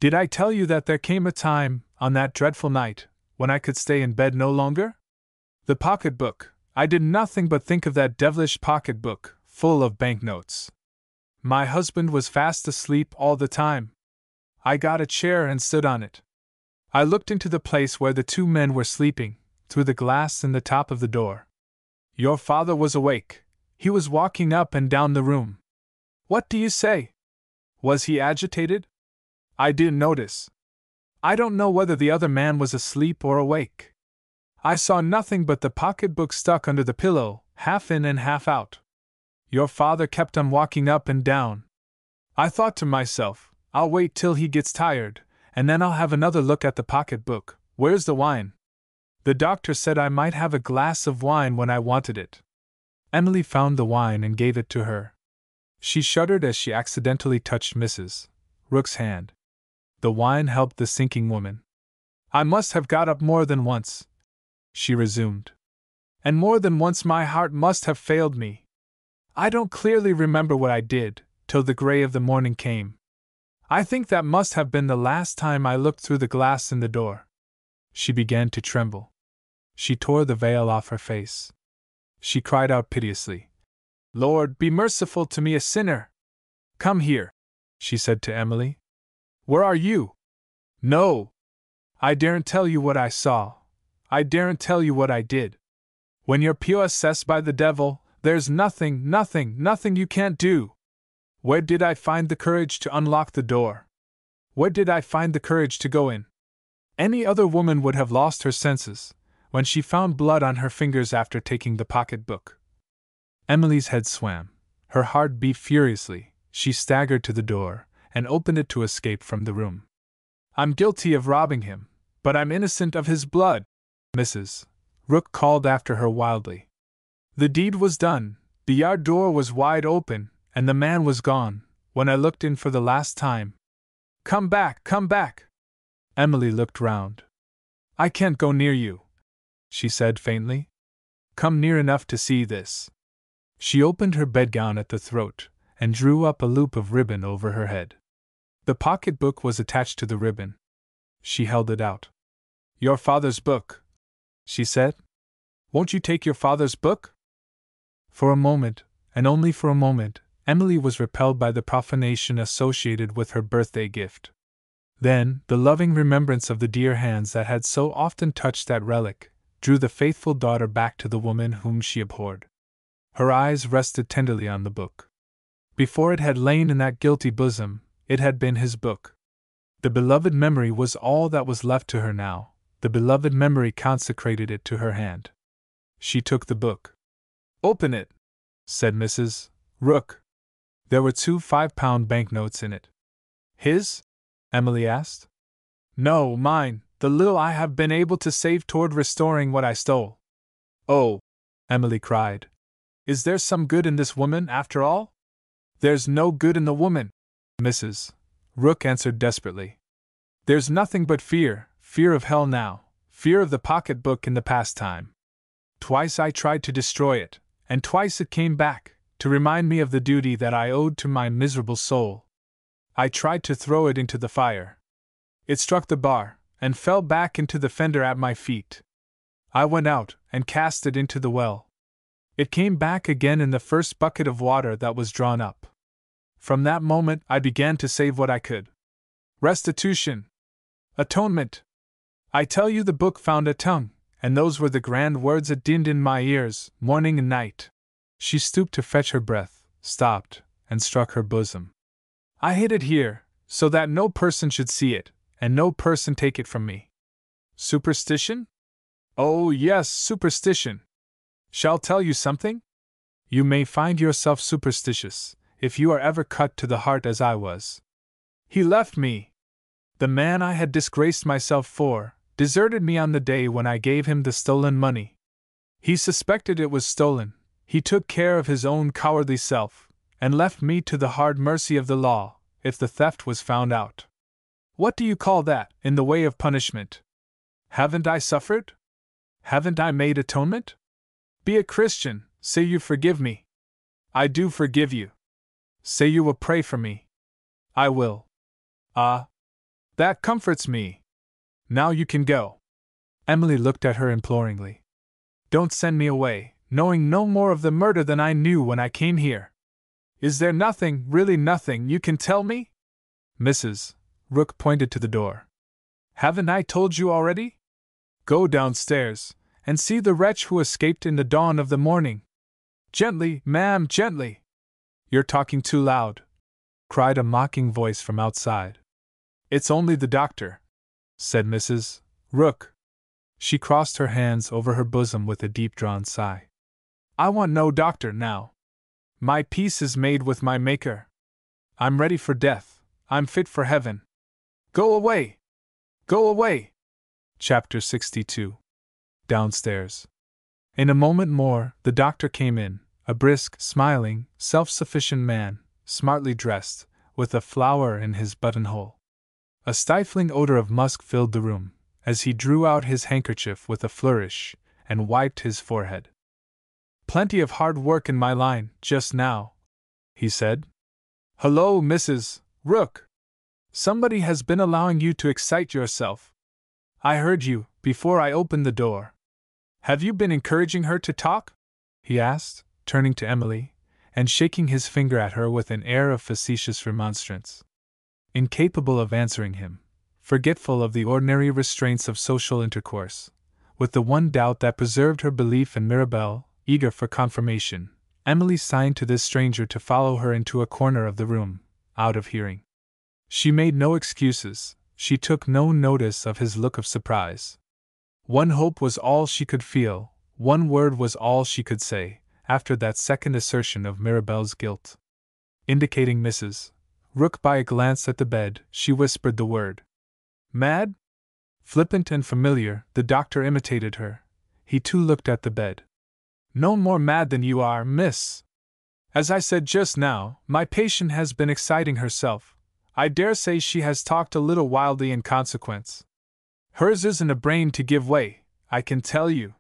[SPEAKER 1] Did I tell you that there came a time, on that dreadful night, when I could stay in bed no longer? The pocketbook, I did nothing but think of that devilish pocketbook, full of banknotes. My husband was fast asleep all the time. I got a chair and stood on it. I looked into the place where the two men were sleeping, through the glass in the top of the door. Your father was awake. He was walking up and down the room. What do you say? Was he agitated? I didn't notice. I don't know whether the other man was asleep or awake. I saw nothing but the pocketbook stuck under the pillow, half in and half out. Your father kept on walking up and down. I thought to myself, I'll wait till he gets tired, and then I'll have another look at the pocketbook. Where's the wine? The doctor said I might have a glass of wine when I wanted it. Emily found the wine and gave it to her. She shuddered as she accidentally touched Mrs. Rook's hand. The wine helped the sinking woman. I must have got up more than once, she resumed. And more than once my heart must have failed me. I don't clearly remember what I did, till the gray of the morning came. I think that must have been the last time I looked through the glass in the door. She began to tremble. She tore the veil off her face. She cried out piteously, Lord, be merciful to me, a sinner! Come here, she said to Emily. Where are you? No! I daren't tell you what I saw. I daren't tell you what I did. When you're possessed by the devil, there's nothing you can't do. Where did I find the courage to unlock the door? Where did I find the courage to go in? Any other woman would have lost her senses, when she found blood on her fingers after taking the pocketbook. Emily's head swam. Her heart beat furiously. She staggered to the door, and opened it to escape from the room. I'm guilty of robbing him, but I'm innocent of his blood, Mrs. Rook called after her wildly. The deed was done, the yard door was wide open, and the man was gone, when I looked in for the last time. Come back, come back! Emily looked round. I can't go near you, she said faintly. Come near enough to see this. She opened her bedgown at the throat, and drew up a loop of ribbon over her head. The pocketbook was attached to the ribbon. She held it out. Your father's book, she said. Won't you take your father's book? For a moment, and only for a moment, Emily was repelled by the profanation associated with her birthday gift. Then, the loving remembrance of the dear hands that had so often touched that relic, drew the faithful daughter back to the woman whom she abhorred. Her eyes rested tenderly on the book. Before it had lain in that guilty bosom, it had been his book. The beloved memory was all that was left to her now, the beloved memory consecrated it to her hand. She took the book. "Open it," said Mrs. Rook. There were 2 5-pound banknotes in it. "His?" Emily asked. "No, mine, the little I have been able to save toward restoring what I stole." "Oh!" Emily cried. "Is there some good in this woman, after all?" "There's no good in the woman," Mrs. Rook answered desperately. "There's nothing but fear, fear of hell now, fear of the pocketbook in the past time. Twice I tried to destroy it, and twice it came back, to remind me of the duty that I owed to my miserable soul. I tried to throw it into the fire. It struck the bar, and fell back into the fender at my feet. I went out, and cast it into the well. It came back again in the first bucket of water that was drawn up. From that moment I began to save what I could. Restitution! Atonement! I tell you the book found a tongue, and those were the grand words it dinned in my ears, morning and night." She stooped to fetch her breath, stopped, and struck her bosom. "I hid it here, so that no person should see it, and no person take it from me." "Superstition?" "Oh, yes, superstition. Shall tell you something? You may find yourself superstitious, if you are ever cut to the heart as I was. He left me. The man I had disgraced myself for, deserted me on the day when I gave him the stolen money. He suspected it was stolen, he took care of his own cowardly self, and left me to the hard mercy of the law, if the theft was found out. What do you call that, in the way of punishment? Haven't I suffered? Haven't I made atonement? Be a Christian, say you forgive me. I do forgive you. Say you will pray for me. I will. Ah! That comforts me. Now you can go." Emily looked at her imploringly. "Don't send me away, knowing no more of the murder than I knew when I came here. Is there nothing, really nothing, you can tell me?" Mrs. Rook pointed to the door. "Haven't I told you already? Go downstairs, and see the wretch who escaped in the dawn of the morning. Gently, ma'am, gently. You're talking too loud," cried a mocking voice from outside. "It's only the doctor," said Mrs. Rook. She crossed her hands over her bosom with a deep-drawn sigh. "I want no doctor now. My peace is made with my Maker. I'm ready for death, I'm fit for heaven. Go away! Go away!" Chapter 62. Downstairs. In a moment more, the doctor came in, a brisk, smiling, self-sufficient man, smartly dressed, with a flower in his buttonhole. A stifling odor of musk filled the room, as he drew out his handkerchief with a flourish, and wiped his forehead. "Plenty of hard work in my line, just now," he said. "Hullo, Mrs. Rook! Somebody has been allowing you to excite yourself. I heard you, before I opened the door. Have you been encouraging her to talk?" he asked, turning to Emily, and shaking his finger at her with an air of facetious remonstrance. Incapable of answering him, forgetful of the ordinary restraints of social intercourse, with the one doubt that preserved her belief in Mirabel, eager for confirmation, Emily signed to this stranger to follow her into a corner of the room, out of hearing. She made no excuses, she took no notice of his look of surprise. One hope was all she could feel, one word was all she could say, after that second assertion of Mirabel's guilt. Indicating Mrs. Rook by a glance at the bed, she whispered the word. "Mad?" Flippant and familiar, the doctor imitated her. He too looked at the bed. "No more mad than you are, miss. As I said just now, my patient has been exciting herself. I dare say she has talked a little wildly in consequence. Hers isn't a brain to give way, I can tell you.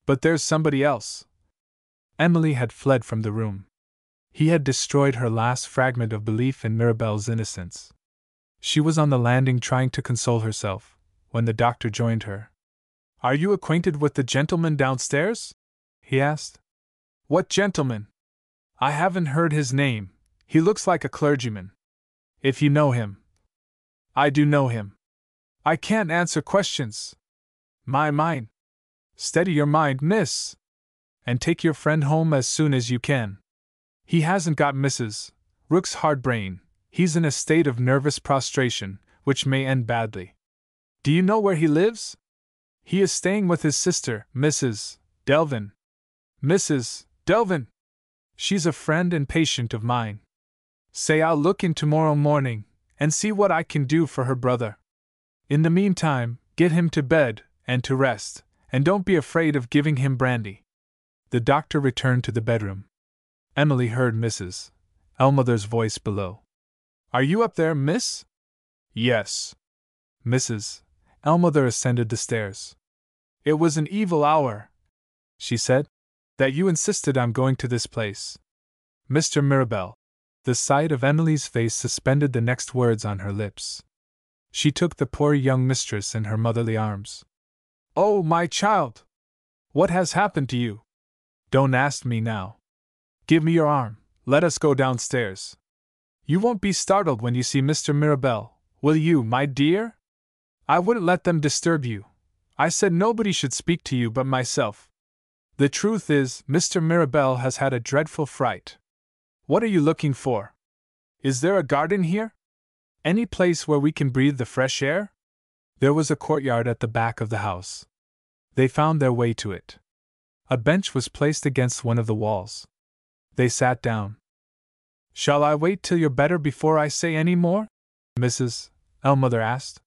[SPEAKER 1] But there's somebody else." Emily had fled from the room. He had destroyed her last fragment of belief in Mirabel's innocence. She was on the landing trying to console herself, when the doctor joined her. "Are you acquainted with the gentleman downstairs?" he asked. "What gentleman? I haven't heard his name. He looks like a clergyman. If you know him." "I do know him. I can't answer questions. My mine. Steady your mind, miss! And take your friend home as soon as you can. He hasn't got Mrs. Rook's hard brain, he's in a state of nervous prostration, which may end badly. Do you know where he lives? He is staying with his sister, Mrs. Delvin. Mrs. Delvin! She's a friend and patient of mine. Say I'll look in tomorrow morning, and see what I can do for her brother. In the meantime, get him to bed, and to rest, and don't be afraid of giving him brandy. The doctor returned to the bedroom. Emily heard Mrs. Ellmother's voice below. Are you up there, miss? Yes. Mrs. Ellmother ascended the stairs. It was an evil hour, she said, that you insisted on going to this place. Mr. Mirabel. The sight of Emily's face suspended the next words on her lips. She took the poor young mistress in her motherly arms. Oh, my child! What has happened to you? Don't ask me now. Give me your arm, let us go downstairs. You won't be startled when you see Mr. Mirabel, will you, my dear? I wouldn't let them disturb you. I said nobody should speak to you but myself. The truth is, Mr. Mirabel has had a dreadful fright. What are you looking for? Is there a garden here? Any place where we can breathe the fresh air? There was a courtyard at the back of the house. They found their way to it. A bench was placed against one of the walls. They sat down. Shall I wait till you're better before I say any more? Mrs. Ellmother asked.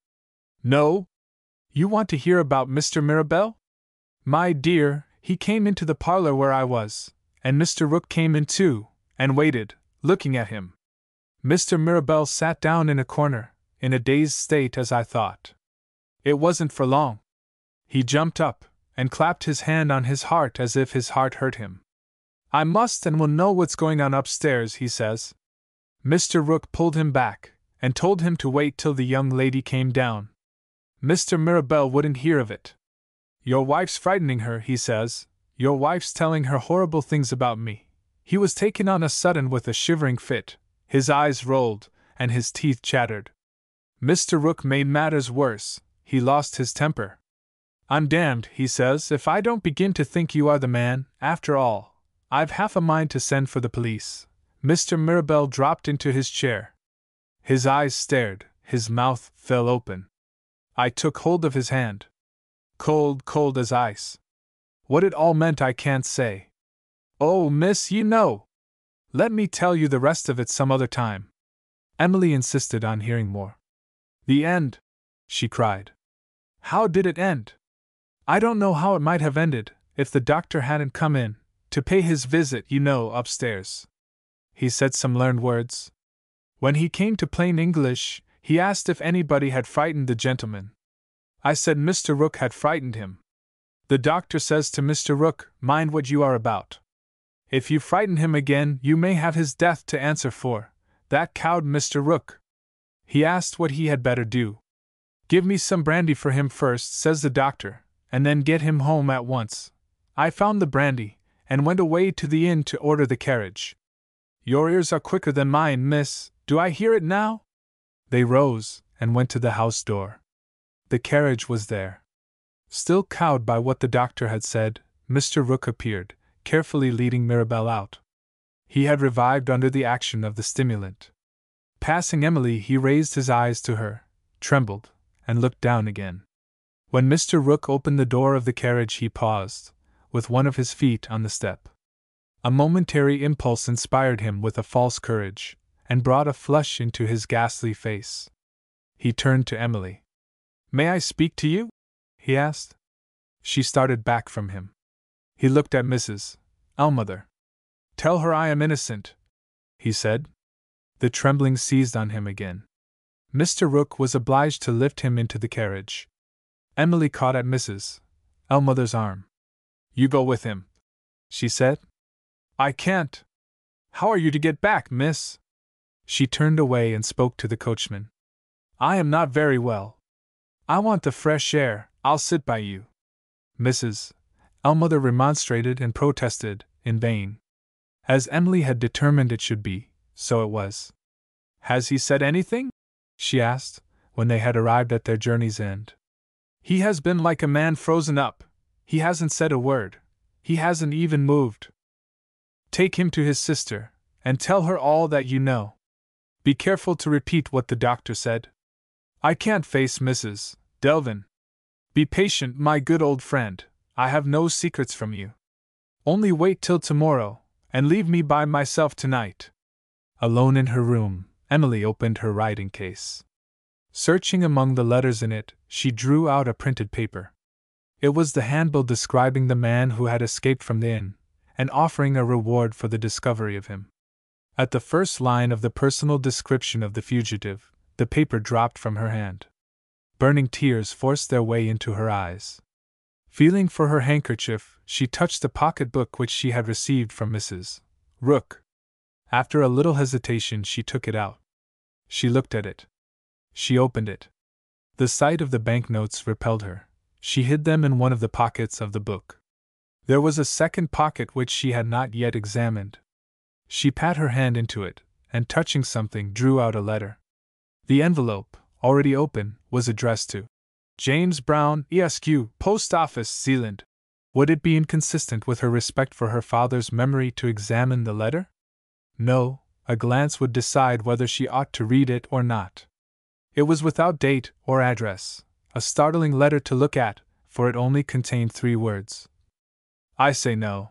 [SPEAKER 1] No. You want to hear about Mr. Mirabel? My dear, he came into the parlor where I was, and Mr. Rook came in too, and waited, looking at him. Mr. Mirabel sat down in a corner, in a dazed state as I thought. It wasn't for long. He jumped up, and clapped his hand on his heart as if his heart hurt him. I must and will know what's going on upstairs, he says. Mr. Rook pulled him back, and told him to wait till the young lady came down. Mr. Mirabel wouldn't hear of it. Your wife's frightening her, he says. Your wife's telling her horrible things about me. He was taken on a sudden with a shivering fit, his eyes rolled, and his teeth chattered. Mr. Rook made matters worse, he lost his temper. I'm damned, he says, if I don't begin to think you are the man, after all. I've half a mind to send for the police. Mr. Mirabel dropped into his chair. His eyes stared, his mouth fell open. I took hold of his hand. Cold, cold as ice. What it all meant I can't say. Oh, miss, you know. Let me tell you the rest of it some other time. Emily insisted on hearing more. The end, she cried. How did it end? I don't know how it might have ended, if the doctor hadn't come in, to pay his visit, you know, upstairs. He said some learned words. When he came to plain English, he asked if anybody had frightened the gentleman. I said Mr. Rook had frightened him. The doctor says to Mr. Rook, mind what you are about. If you frighten him again, you may have his death to answer for. That cowed Mr. Rook. He asked what he had better do. Give me some brandy for him first, says the doctor, and then get him home at once. I found the brandy, and went away to the inn to order the carriage. Your ears are quicker than mine, miss. Do I hear it now? They rose, and went to the house door. The carriage was there. Still cowed by what the doctor had said, Mr. Rook appeared, carefully leading Mirabel out. He had revived under the action of the stimulant. Passing Emily, he raised his eyes to her, trembled, and looked down again. When Mr. Rook opened the door of the carriage, he paused, with one of his feet on the step. A momentary impulse inspired him with a false courage, and brought a flush into his ghastly face. He turned to Emily. May I speak to you? He asked. She started back from him. He looked at Mrs. Ellmother. Tell her I am innocent, he said. The trembling seized on him again. Mr. Rook was obliged to lift him into the carriage. Emily caught at Mrs. Ellmother's arm. You go with him, she said. I can't. How are you to get back, miss? She turned away and spoke to the coachman. I am not very well. I want the fresh air, I'll sit by you. Mrs. Ellmother remonstrated and protested, in vain. As Emily had determined it should be, so it was. Has he said anything? She asked, when they had arrived at their journey's end. He has been like a man frozen up. He hasn't said a word. He hasn't even moved. Take him to his sister, and tell her all that you know. Be careful to repeat what the doctor said. I can't face Mrs. Delvin. Be patient, my good old friend. I have no secrets from you. Only wait till tomorrow, and leave me by myself tonight. Alone in her room, Emily opened her writing case. Searching among the letters in it, she drew out a printed paper. It was the handbill describing the man who had escaped from the inn, and offering a reward for the discovery of him. At the first line of the personal description of the fugitive, the paper dropped from her hand. Burning tears forced their way into her eyes. Feeling for her handkerchief, she touched the pocketbook which she had received from Mrs. Rook. After a little hesitation, she took it out. She looked at it. She opened it. The sight of the banknotes repelled her. She hid them in one of the pockets of the book. There was a second pocket which she had not yet examined. She pat her hand into it, and touching something, drew out a letter. The envelope, already open, was addressed to James Brown, Esq., Post Office, Zealand. Would it be inconsistent with her respect for her father's memory to examine the letter? No, a glance would decide whether she ought to read it or not. It was without date or address, a startling letter to look at, for it only contained 3 words. I say no.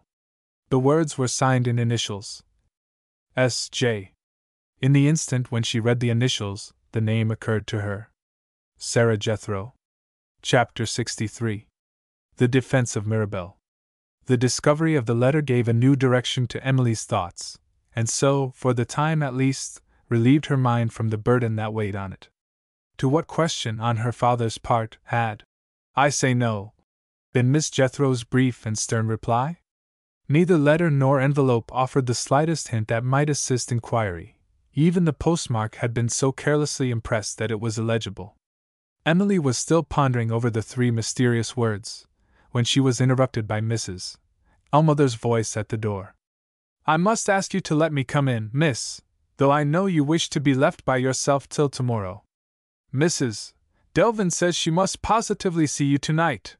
[SPEAKER 1] The words were signed in initials. S.J. In the instant when she read the initials, the name occurred to her. Sarah Jethro. Chapter 63. The Defense of Mirabel. The discovery of the letter gave a new direction to Emily's thoughts, and so, for the time at least, relieved her mind from the burden that weighed on it. To what question on her father's part had "I say no" been Miss Jethro's brief and stern reply? Neither letter nor envelope offered the slightest hint that might assist inquiry. Even the postmark had been so carelessly impressed that it was illegible. Emily was still pondering over the 3 mysterious words, when she was interrupted by Mrs. Ellmother's voice at the door. I must ask you to let me come in, miss, though I know you wish to be left by yourself till tomorrow. Mrs. Delvin says she must positively see you tonight.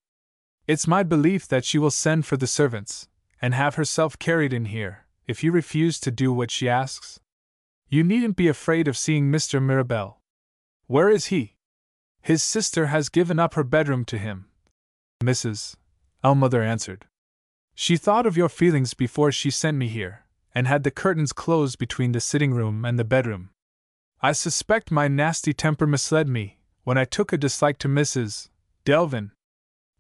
[SPEAKER 1] It's my belief that she will send for the servants, and have herself carried in here, if you refuse to do what she asks. You needn't be afraid of seeing Mr. Mirabel. Where is he? His sister has given up her bedroom to him, Mrs. Ellmother answered. She thought of your feelings before she sent me here, and had the curtains closed between the sitting room and the bedroom. I suspect my nasty temper misled me, when I took a dislike to Mrs. Delvin.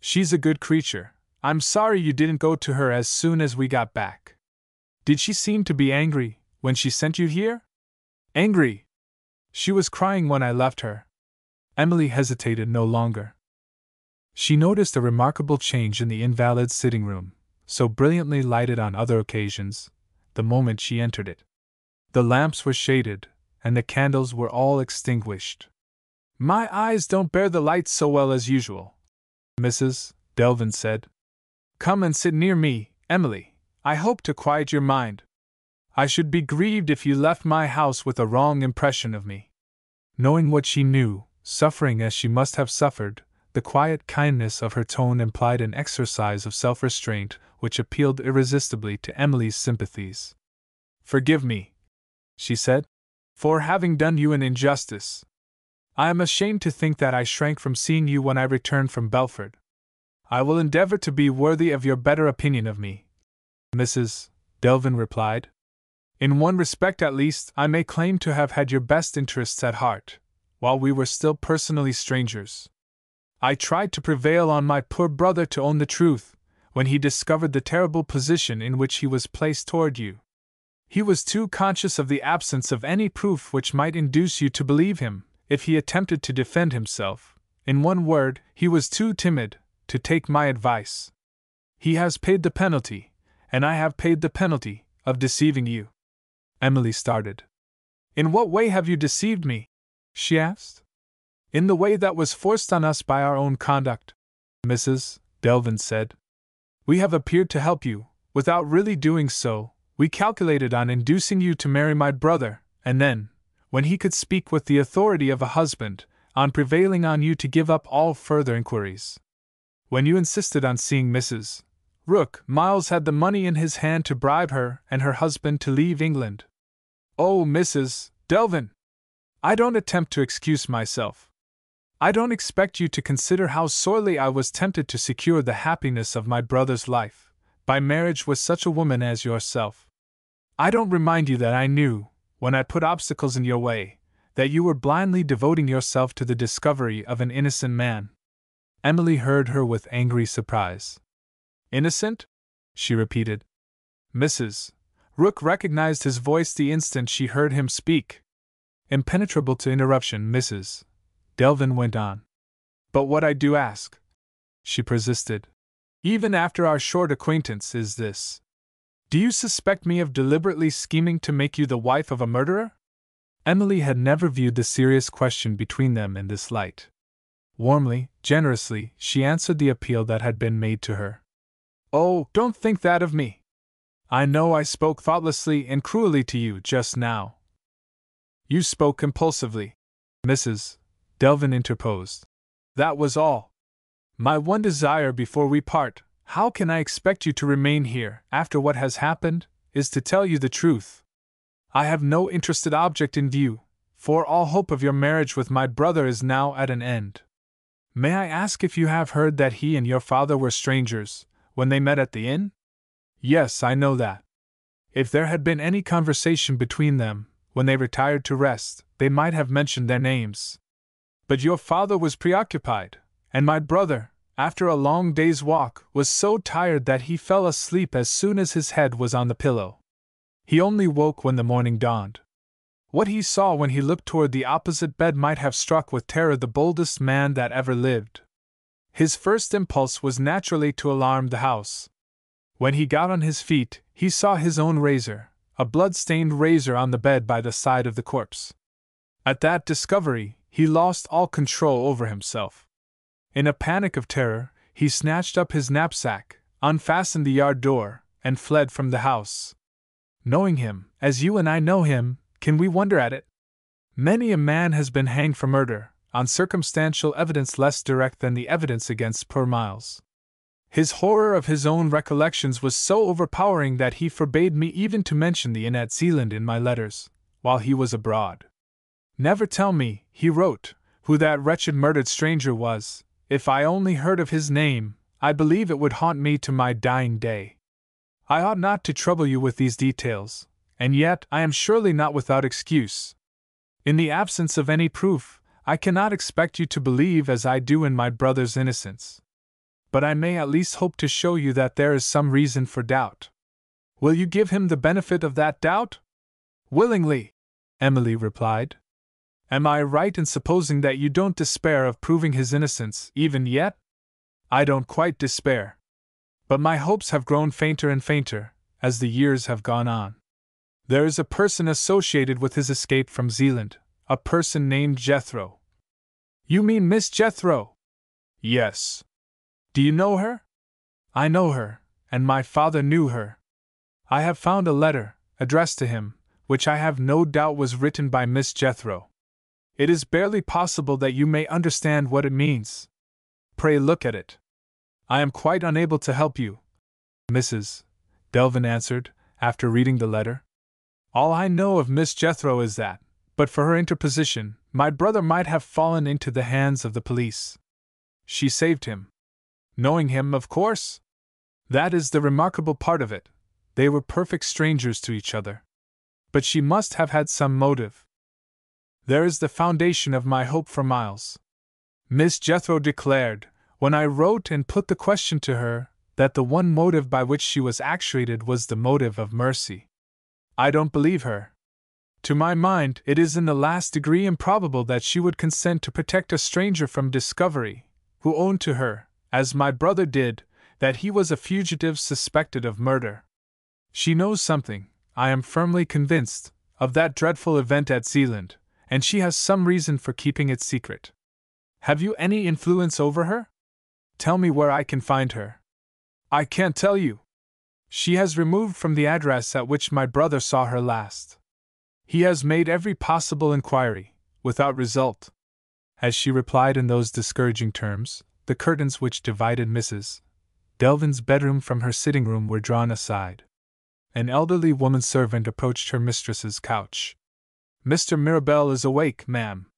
[SPEAKER 1] She's a good creature. I'm sorry you didn't go to her as soon as we got back. Did she seem to be angry when she sent you here? Angry? She was crying when I left her. Emily hesitated no longer. She noticed a remarkable change in the invalid's sitting room, so brilliantly lighted on other occasions, the moment she entered it. The lamps were shaded, and the candles were all extinguished. My eyes don't bear the light so well as usual, Mrs. Delvin said. Come and sit near me, Emily. I hope to quiet your mind. I should be grieved if you left my house with a wrong impression of me. Knowing what she knew, suffering as she must have suffered, the quiet kindness of her tone implied an exercise of self-restraint which appealed irresistibly to Emily's sympathies. Forgive me, she said, for having done you an injustice. I am ashamed to think that I shrank from seeing you when I returned from Belford. I will endeavor to be worthy of your better opinion of me, Mrs. Delvin replied. In one respect at least, I may claim to have had your best interests at heart, while we were still personally strangers. I tried to prevail on my poor brother to own the truth, when he discovered the terrible position in which he was placed toward you. He was too conscious of the absence of any proof which might induce you to believe him, if he attempted to defend himself. In one word, he was too timid to take my advice. He has paid the penalty, and I have paid the penalty, of deceiving you. Emily started. In what way have you deceived me? She asked. In the way that was forced on us by our own conduct, Mrs. Delvin said. We have appeared to help you, without really doing so. We calculated on inducing you to marry my brother, and then, when he could speak with the authority of a husband, on prevailing on you to give up all further inquiries. When you insisted on seeing Mrs. Rook, Miles had the money in his hand to bribe her and her husband to leave England. Oh, Mrs. Delvin! I don't attempt to excuse myself. I don't expect you to consider how sorely I was tempted to secure the happiness of my brother's life, by marriage with such a woman as yourself. I don't remind you that I knew, when I put obstacles in your way, that you were blindly devoting yourself to the discovery of an innocent man. Emily heard her with angry surprise. Innocent? She repeated. Mrs. Rook recognized his voice the instant she heard him speak. Impenetrable to interruption, Mrs. Delvin went on. But what I do ask, she persisted, even after our short acquaintance, is this. Do you suspect me of deliberately scheming to make you the wife of a murderer? Emily had never viewed the serious question between them in this light. Warmly, generously, she answered the appeal that had been made to her. Oh, don't think that of me. I know I spoke thoughtlessly and cruelly to you just now. You spoke impulsively, Mrs. Delvin interposed. That was all. My one desire before we part, how can I expect you to remain here after what has happened, is to tell you the truth. I have no interested object in view, for all hope of your marriage with my brother is now at an end. May I ask if you have heard that he and your father were strangers, when they met at the inn? Yes, I know that. If there had been any conversation between them, when they retired to rest, they might have mentioned their names. But your father was preoccupied, and my brother, after a long day's walk, was so tired that he fell asleep as soon as his head was on the pillow. He only woke when the morning dawned. What he saw when he looked toward the opposite bed might have struck with terror the boldest man that ever lived. His first impulse was naturally to alarm the house. When he got on his feet, he saw his own razor, a blood-stained razor on the bed by the side of the corpse. At that discovery, he lost all control over himself. In a panic of terror, he snatched up his knapsack, unfastened the yard door, and fled from the house. Knowing him, as you and I know him, can we wonder at it? Many a man has been hanged for murder, on circumstantial evidence less direct than the evidence against poor Miles. His horror of his own recollections was so overpowering that he forbade me even to mention the inn at Zealand in my letters, while he was abroad. Never tell me, he wrote, who that wretched murdered stranger was. If I only heard of his name, I believe it would haunt me to my dying day. I ought not to trouble you with these details, and yet I am surely not without excuse. In the absence of any proof, I cannot expect you to believe as I do in my brother's innocence. But I may at least hope to show you that there is some reason for doubt. Will you give him the benefit of that doubt? Willingly, Emily replied. Am I right in supposing that you don't despair of proving his innocence, even yet? I don't quite despair. But my hopes have grown fainter and fainter, as the years have gone on. There is a person associated with his escape from Zealand, a person named Jethro. You mean Miss Jethro? Yes. Do you know her? I know her, and my father knew her. I have found a letter, addressed to him, which I have no doubt was written by Miss Jethro. It is barely possible that you may understand what it means. Pray look at it. I am quite unable to help you, Mrs. Delvin answered, after reading the letter. All I know of Miss Jethro is that, but for her interposition, my brother might have fallen into the hands of the police. She saved him. Knowing him, of course? That is the remarkable part of it. They were perfect strangers to each other. But she must have had some motive. There is the foundation of my hope for Miles. Miss Jethro declared, when I wrote and put the question to her, that the one motive by which she was actuated was the motive of mercy. I don't believe her. To my mind, it is in the last degree improbable that she would consent to protect a stranger from discovery, who owned to her, as my brother did, that he was a fugitive suspected of murder. She knows something, I am firmly convinced, of that dreadful event at Zealand, and she has some reason for keeping it secret. Have you any influence over her? Tell me where I can find her. I can't tell you. She has removed from the address at which my brother saw her last. He has made every possible inquiry, without result. As she replied in those discouraging terms, the curtains which divided Mrs. Delvin's bedroom from her sitting room were drawn aside. An elderly woman servant approached her mistress's couch. "Mr. Mirabel is awake, ma'am.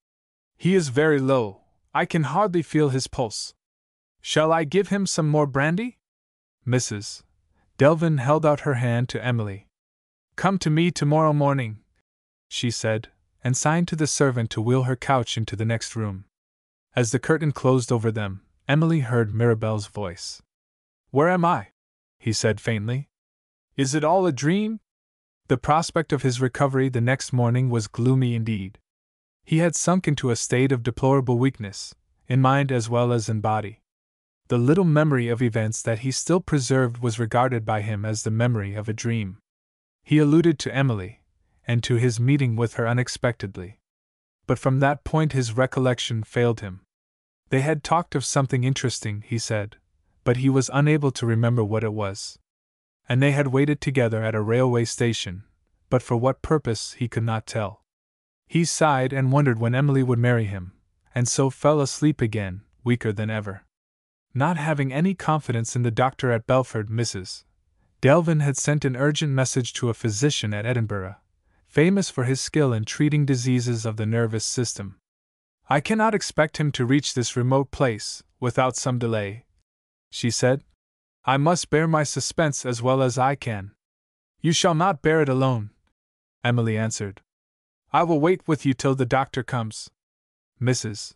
[SPEAKER 1] He is very low. I can hardly feel his pulse. Shall I give him some more brandy?" Mrs. Delvin held out her hand to Emily. "Come to me tomorrow morning," she said, and signed to the servant to wheel her couch into the next room. As the curtain closed over them, Emily heard Mirabel's voice. "Where am I?" he said faintly. "Is it all a dream?" The prospect of his recovery the next morning was gloomy indeed. He had sunk into a state of deplorable weakness, in mind as well as in body. The little memory of events that he still preserved was regarded by him as the memory of a dream. He alluded to Emily, and to his meeting with her unexpectedly. But from that point his recollection failed him. They had talked of something interesting, he said, but he was unable to remember what it was. And they had waited together at a railway station, but for what purpose he could not tell. He sighed and wondered when Emily would marry him, and so fell asleep again, weaker than ever. Not having any confidence in the doctor at Belford, Mrs. Delvin had sent an urgent message to a physician at Edinburgh, famous for his skill in treating diseases of the nervous system. "I cannot expect him to reach this remote place without some delay," she said. "I must bear my suspense as well as I can." "You shall not bear it alone," Emily answered. "I will wait with you till the doctor comes." Mrs.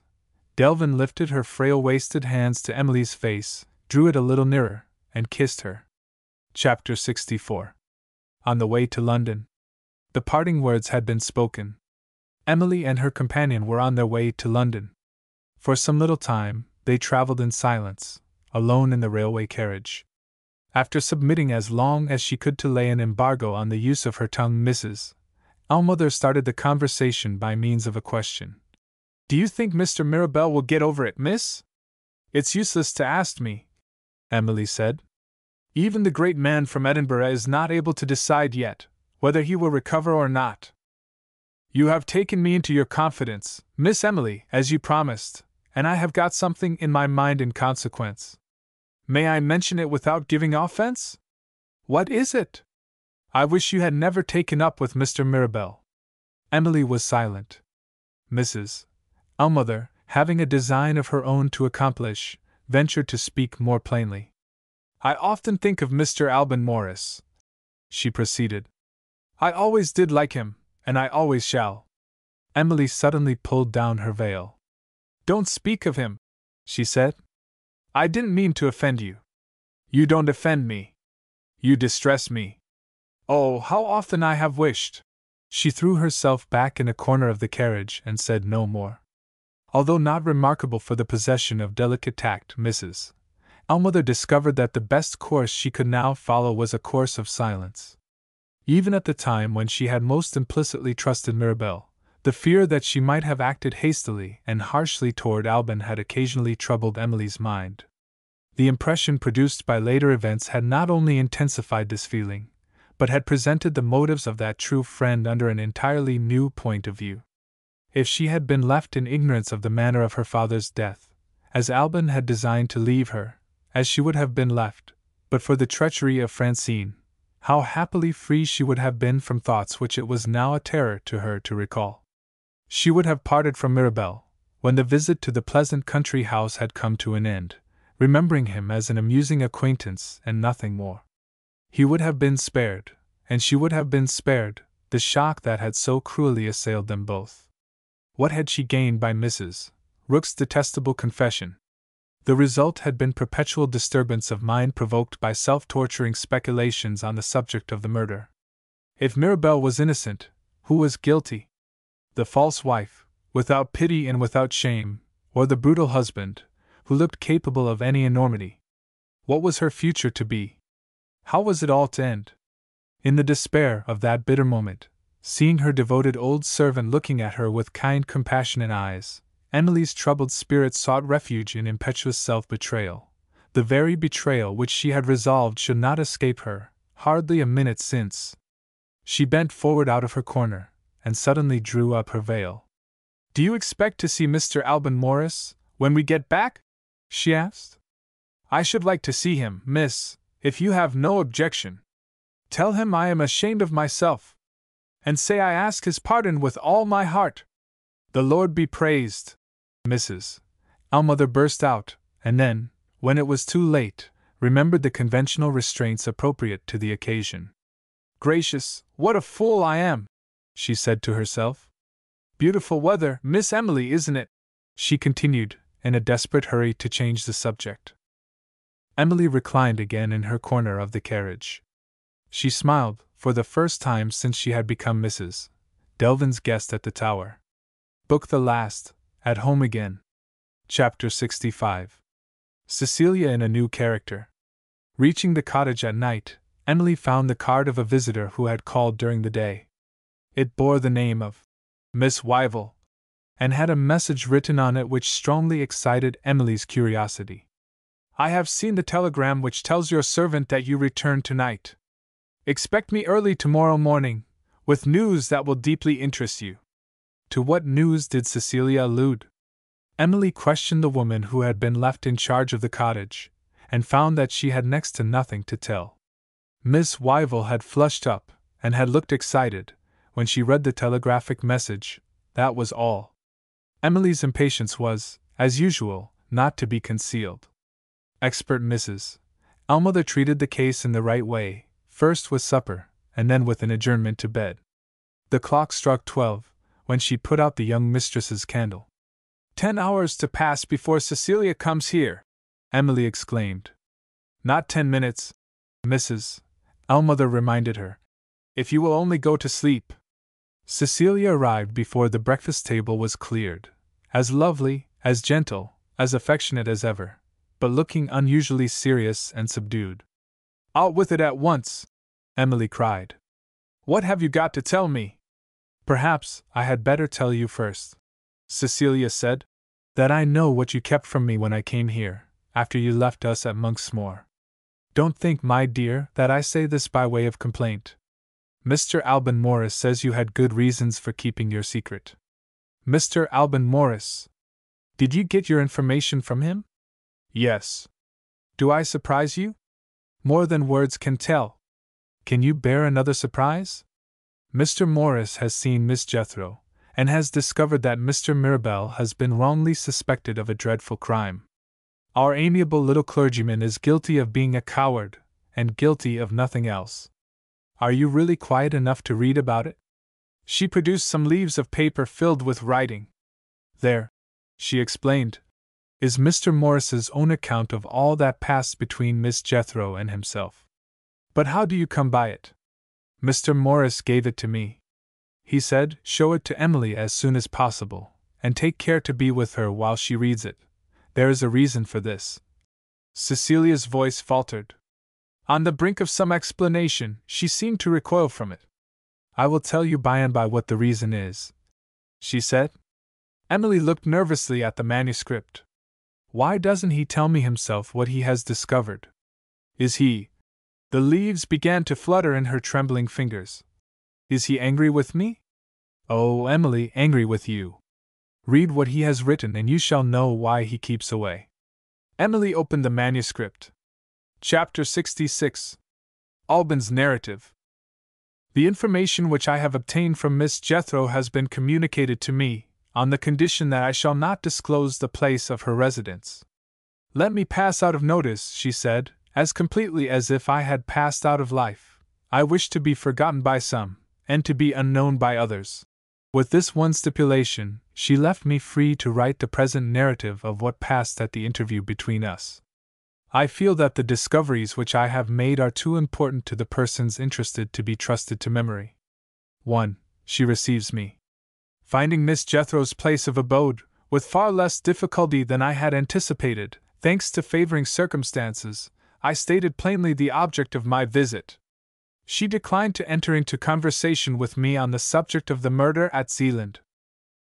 [SPEAKER 1] Delvin lifted her frail wasted hands to Emily's face, drew it a little nearer, and kissed her. Chapter 64. On the way to London. The parting words had been spoken. Emily and her companion were on their way to London. For some little time, they travelled in silence, alone in the railway carriage. After submitting as long as she could to lay an embargo on the use of her tongue, Mrs. Ellmother started the conversation by means of a question. "Do you think Mr. Mirabel will get over it, miss?" "It's useless to ask me," Emily said. "Even the great man from Edinburgh is not able to decide yet whether he will recover or not. You have taken me into your confidence, Miss Emily, as you promised, and I have got something in my mind in consequence. May I mention it without giving offense?" "What is it?" "I wish you had never taken up with Mr. Mirabel." Emily was silent. Mrs. Ellmother, having a design of her own to accomplish, ventured to speak more plainly. "I often think of Mr. Alban Morris," she proceeded. "I always did like him, and I always shall." Emily suddenly pulled down her veil. "Don't speak of him," she said. "I didn't mean to offend you." "You don't offend me. You distress me. Oh, how often I have wished—" She threw herself back in a corner of the carriage and said no more. Although not remarkable for the possession of delicate tact, Mrs. Ellmother discovered that the best course she could now follow was a course of silence. Even at the time when she had most implicitly trusted Mirabel, the fear that she might have acted hastily and harshly toward Alban had occasionally troubled Emily's mind. The impression produced by later events had not only intensified this feeling, but had presented the motives of that true friend under an entirely new point of view. If she had been left in ignorance of the manner of her father's death, as Alban had designed to leave her, as she would have been left, but for the treachery of Francine, how happily free she would have been from thoughts which it was now a terror to her to recall. She would have parted from Mirabel, when the visit to the pleasant country house had come to an end, remembering him as an amusing acquaintance and nothing more. He would have been spared, and she would have been spared, the shock that had so cruelly assailed them both. What had she gained by Mrs. Rook's detestable confession? The result had been perpetual disturbance of mind provoked by self-torturing speculations on the subject of the murder. If Mirabel was innocent, who was guilty? The false wife, without pity and without shame, or the brutal husband, who looked capable of any enormity? What was her future to be? How was it all to end? In the despair of that bitter moment, seeing her devoted old servant looking at her with kind compassionate eyes, Emily's troubled spirit sought refuge in impetuous self-betrayal, the very betrayal which she had resolved should not escape her, hardly a minute since. She bent forward out of her corner, and suddenly drew up her veil. "Do you expect to see Mr. Alban Morris, when we get back?" she asked. I should like to see him, miss, if you have no objection. Tell him I am ashamed of myself, and say I ask his pardon with all my heart. The Lord be praised, Mrs. Ellmother burst out, and then, when it was too late, remembered the conventional restraints appropriate to the occasion. Gracious, what a fool I am, she said to herself. Beautiful weather, Miss Emily, isn't it? She continued, in a desperate hurry to change the subject. Emily reclined again in her corner of the carriage. She smiled, for the first time since she had become Mrs. Delvin's guest at the Tower. Book the last, At Home Again. Chapter 65. Cecilia in a New Character. Reaching the cottage at night, Emily found the card of a visitor who had called during the day. It bore the name of Miss Wyville, and had a message written on it which strongly excited Emily's curiosity. I have seen the telegram which tells your servant that you return tonight. Expect me early tomorrow morning, with news that will deeply interest you. To what news did Cecilia allude? Emily questioned the woman who had been left in charge of the cottage, and found that she had next to nothing to tell. Miss Wyville had flushed up, and had looked excited, when she read the telegraphic message, that was all. Emily's impatience was, as usual, not to be concealed. Expert Mrs. Ellmother treated the case in the right way, first with supper, and then with an adjournment to bed. The clock struck 12, when she put out the young mistress's candle. 10 hours to pass before Cecilia comes here, Emily exclaimed. Not 10 minutes, Mrs. Ellmother reminded her. If you will only go to sleep. Cecilia arrived before the breakfast table was cleared, as lovely, as gentle, as affectionate as ever, but looking unusually serious and subdued. Out with it at once, Emily cried. What have you got to tell me? Perhaps I had better tell you first, Cecilia said, that I know what you kept from me when I came here, after you left us at Monksmoor. Don't think, my dear, that I say this by way of complaint. Mr. Alban Morris says you had good reasons for keeping your secret. Mr. Alban Morris? Did you get your information from him? Yes. Do I surprise you? More than words can tell. Can you bear another surprise? Mr. Morris has seen Miss Jethro, and has discovered that Mr. Mirabell has been wrongly suspected of a dreadful crime. Our amiable little clergyman is guilty of being a coward, and guilty of nothing else. Are you really quiet enough to read about it? She produced some leaves of paper filled with writing. There, she explained, is Mr. Morris's own account of all that passed between Miss Jethro and himself. But how do you come by it? Mr. Morris gave it to me. He said, show it to Emily as soon as possible, and take care to be with her while she reads it. There is a reason for this. Cecilia's voice faltered. On the brink of some explanation, she seemed to recoil from it. I will tell you by and by what the reason is, she said. Emily looked nervously at the manuscript. Why doesn't he tell me himself what he has discovered? Is he— The leaves began to flutter in her trembling fingers. Is he angry with me? Oh, Emily, angry with you. Read what he has written and you shall know why he keeps away. Emily opened the manuscript. Chapter 66. Alban's Narrative. The information which I have obtained from Miss Jethro has been communicated to me, on the condition that I shall not disclose the place of her residence. Let me pass out of notice, she said, as completely as if I had passed out of life. I wish to be forgotten by some, and to be unknown by others. With this one stipulation, she left me free to write the present narrative of what passed at the interview between us. I feel that the discoveries which I have made are too important to the persons interested to be trusted to memory. 1. She receives me. Finding Miss Jethro's place of abode, with far less difficulty than I had anticipated, thanks to favoring circumstances, I stated plainly the object of my visit. She declined to enter into conversation with me on the subject of the murder at Zealand.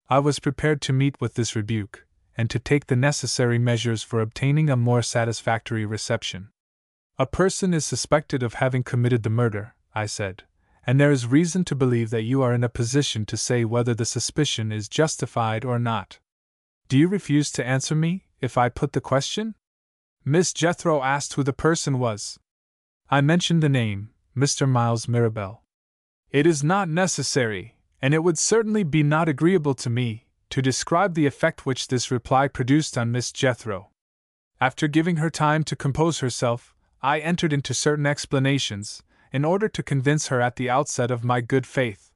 [SPEAKER 1] I was prepared to meet with this rebuke, and to take the necessary measures for obtaining a more satisfactory reception. A person is suspected of having committed the murder, I said, and there is reason to believe that you are in a position to say whether the suspicion is justified or not. Do you refuse to answer me, if I put the question? Miss Jethro asked who the person was. I mentioned the name, Mr. Miles Mirabel. It is not necessary, and it would certainly be not agreeable to me, to describe the effect which this reply produced on Miss Jethro. After giving her time to compose herself, I entered into certain explanations, in order to convince her at the outset of my good faith.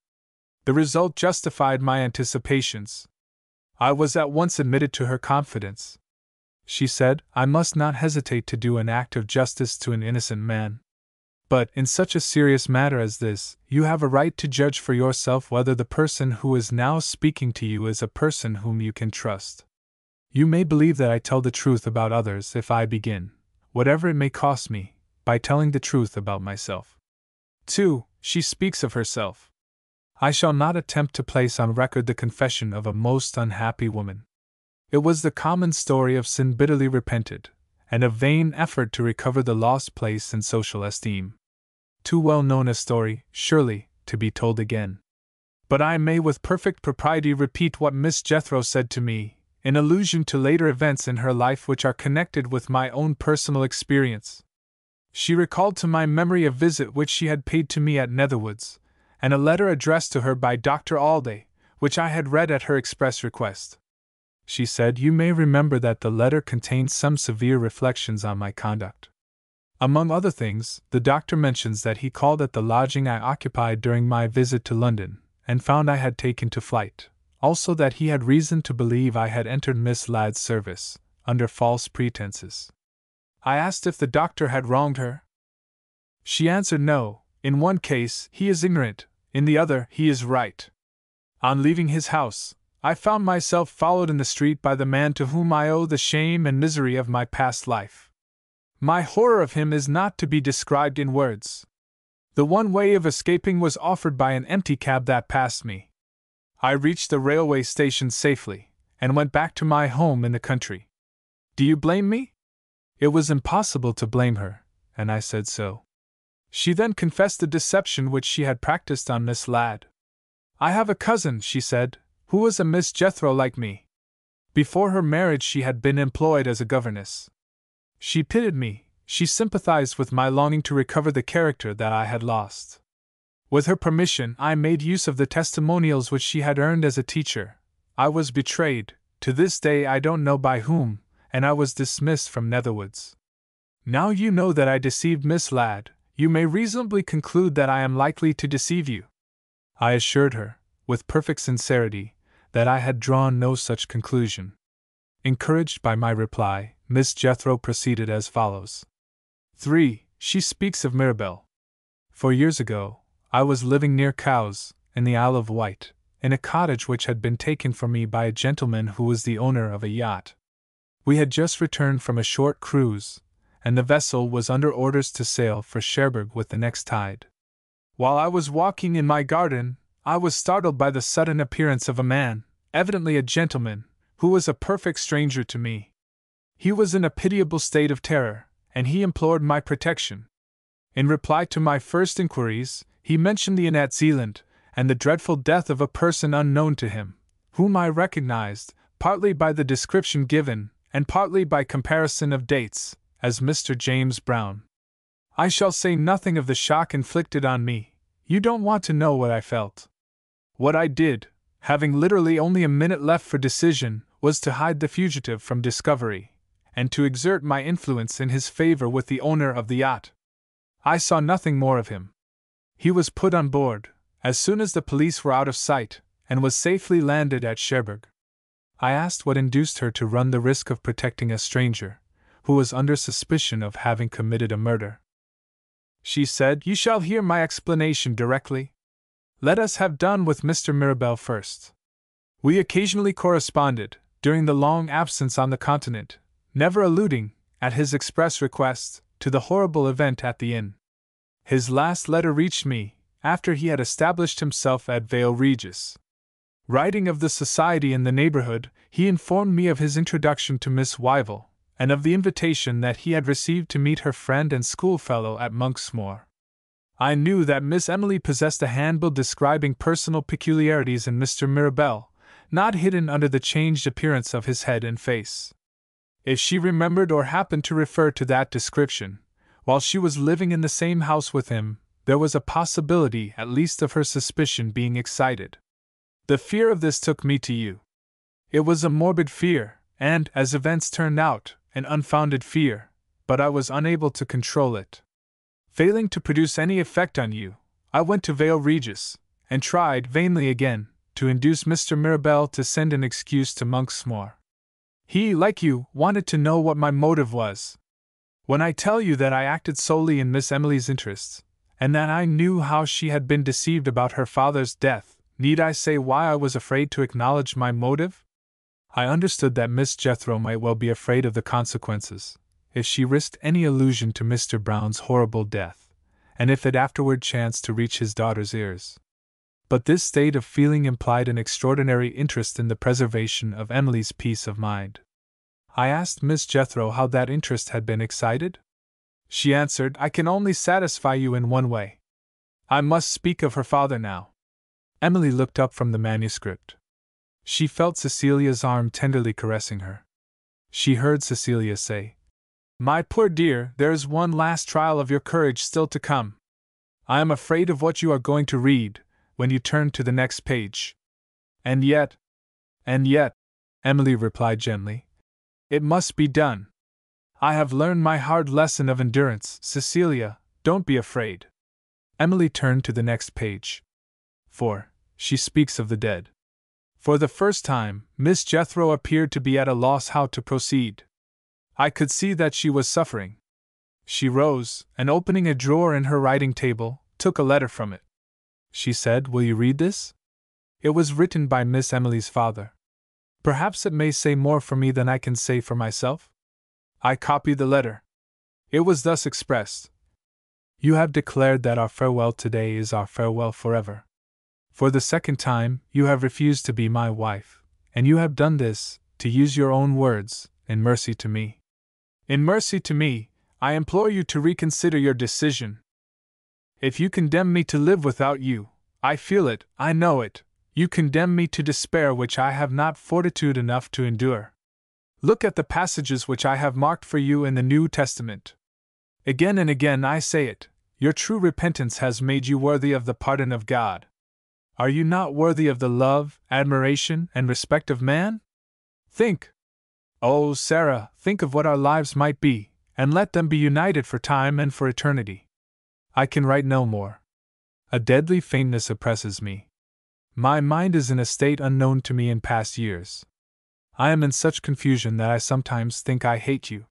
[SPEAKER 1] The result justified my anticipations. I was at once admitted to her confidence. She said, I must not hesitate to do an act of justice to an innocent man. But, in such a serious matter as this, you have a right to judge for yourself whether the person who is now speaking to you is a person whom you can trust. You may believe that I tell the truth about others if I begin, whatever it may cost me, by telling the truth about myself. 2. She speaks of herself. I shall not attempt to place on record the confession of a most unhappy woman. It was the common story of sin bitterly repented, and a vain effort to recover the lost place in social esteem. Too well known a story, surely, to be told again. But I may with perfect propriety repeat what Miss Jethro said to me, in allusion to later events in her life which are connected with my own personal experience. She recalled to my memory a visit which she had paid to me at Netherwoods, and a letter addressed to her by Dr. Alday, which I had read at her express request. She said, you may remember that the letter contained some severe reflections on my conduct. Among other things, the doctor mentions that he called at the lodging I occupied during my visit to London, and found I had taken to flight, also that he had reason to believe I had entered Miss Ladd's service, under false pretenses. I asked if the doctor had wronged her. She answered no, in one case he is ignorant, in the other he is right. On leaving his house, I found myself followed in the street by the man to whom I owe the shame and misery of my past life. My horror of him is not to be described in words. The one way of escaping was offered by an empty cab that passed me. I reached the railway station safely, and went back to my home in the country. Do you blame me? It was impossible to blame her, and I said so. She then confessed the deception which she had practiced on Miss Ladd. I have a cousin, she said, who was a Miss Jethro like me. Before her marriage she had been employed as a governess. She pitied me, she sympathized with my longing to recover the character that I had lost. With her permission, I made use of the testimonials which she had earned as a teacher. I was betrayed, to this day I don't know by whom, and I was dismissed from Netherwoods. Now you know that I deceived Miss Ladd, you may reasonably conclude that I am likely to deceive you. I assured her, with perfect sincerity, that I had drawn no such conclusion. Encouraged by my reply, Miss Jethro proceeded as follows. 3. She speaks of Mirabel. 4 years ago, I was living near Cowes, in the Isle of Wight, in a cottage which had been taken for me by a gentleman who was the owner of a yacht. We had just returned from a short cruise, and the vessel was under orders to sail for Cherbourg with the next tide. While I was walking in my garden, I was startled by the sudden appearance of a man, evidently a gentleman, who was a perfect stranger to me. He was in a pitiable state of terror, and he implored my protection. In reply to my first inquiries, he mentioned the inn at Zealand, and the dreadful death of a person unknown to him, whom I recognized, partly by the description given, and partly by comparison of dates, as Mr. James Brown. I shall say nothing of the shock inflicted on me. You don't want to know what I felt. What I did, having literally only a minute left for decision, was to hide the fugitive from discovery, and to exert my influence in his favor with the owner of the yacht. I saw nothing more of him. He was put on board, as soon as the police were out of sight, and was safely landed at Cherbourg. I asked what induced her to run the risk of protecting a stranger, who was under suspicion of having committed a murder. She said, you shall hear my explanation directly. Let us have done with Mr. Mirabel first. We occasionally corresponded, during the long absence on the continent, never alluding, at his express request, to the horrible event at the inn. His last letter reached me, after he had established himself at Vale Regis. Writing of the society in the neighborhood, he informed me of his introduction to Miss Wyville, and of the invitation that he had received to meet her friend and schoolfellow at Monksmoor. I knew that Miss Emily possessed a handbill describing personal peculiarities in Mr. Mirabel, not hidden under the changed appearance of his head and face. If she remembered or happened to refer to that description, while she was living in the same house with him, there was a possibility at least of her suspicion being excited. The fear of this took me to you. It was a morbid fear, and, as events turned out, an unfounded fear, but I was unable to control it. Failing to produce any effect on you, I went to Vale Regis, and tried, vainly again, to induce Mr. Mirabel to send an excuse to Monksmoor. He, like you, wanted to know what my motive was. When I tell you that I acted solely in Miss Emily's interests, and that I knew how she had been deceived about her father's death, need I say why I was afraid to acknowledge my motive? I understood that Miss Jethro might well be afraid of the consequences, if she risked any allusion to Mr. Brown's horrible death, and if it afterward chanced to reach his daughter's ears. But this state of feeling implied an extraordinary interest in the preservation of Emily's peace of mind. I asked Miss Jethro how that interest had been excited. She answered, "I can only satisfy you in one way. I must speak of her father now." Emily looked up from the manuscript. She felt Cecilia's arm tenderly caressing her. She heard Cecilia say, "My poor dear, there is one last trial of your courage still to come. I am afraid of what you are going to read, when you turn to the next page." And yet, Emily replied gently, "it must be done. I have learned my hard lesson of endurance. Cecilia, don't be afraid." Emily turned to the next page. For she speaks of the dead. For the first time, Miss Jethro appeared to be at a loss how to proceed. I could see that she was suffering. She rose, and opening a drawer in her writing table, took a letter from it. She said, "Will you read this?" It was written by Miss Emily's father. Perhaps it may say more for me than I can say for myself? I copied the letter. It was thus expressed: "You have declared that our farewell today is our farewell forever. For the second time, you have refused to be my wife, and you have done this, to use your own words, in mercy to me. In mercy to me, I implore you to reconsider your decision. If you condemn me to live without you, I feel it, I know it, you condemn me to despair which I have not fortitude enough to endure. Look at the passages which I have marked for you in the New Testament. Again and again I say it, your true repentance has made you worthy of the pardon of God. Are you not worthy of the love, admiration, and respect of man? Think! Oh, Sarah, think of what our lives might be, and let them be united for time and for eternity. I can write no more. A deadly faintness oppresses me. My mind is in a state unknown to me in past years. I am in such confusion that I sometimes think I hate you.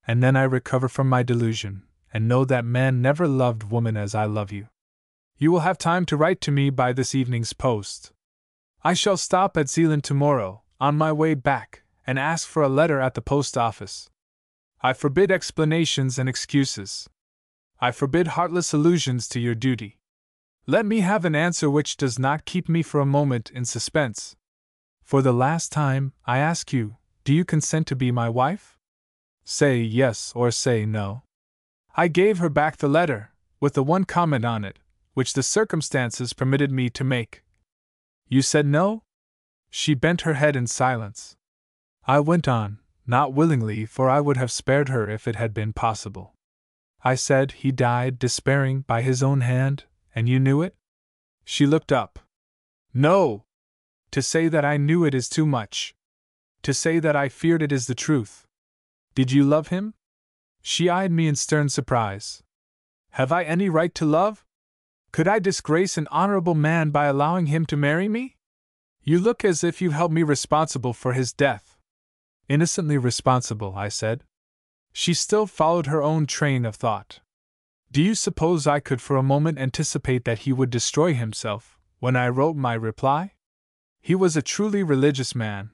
[SPEAKER 1] And then I recover from my delusion, and know that man never loved woman as I love you. You will have time to write to me by this evening's post. I shall stop at Zealand tomorrow, on my way back, and ask for a letter at the post office. I forbid explanations and excuses. I forbid heartless allusions to your duty. Let me have an answer which does not keep me for a moment in suspense. For the last time, I ask you, do you consent to be my wife? Say yes or say no." I gave her back the letter, with the one comment on it, which the circumstances permitted me to make. "You said no?" She bent her head in silence. I went on, not willingly, for I would have spared her if it had been possible. I said, "He died, despairing, by his own hand, and you knew it?" She looked up. "No! To say that I knew it is too much. To say that I feared it is the truth. Did you love him?" She eyed me in stern surprise. "Have I any right to love? Could I disgrace an honorable man by allowing him to marry me? You look as if you held me responsible for his death." "Innocently responsible," I said. She still followed her own train of thought. "Do you suppose I could for a moment anticipate that he would destroy himself, when I wrote my reply? He was a truly religious man.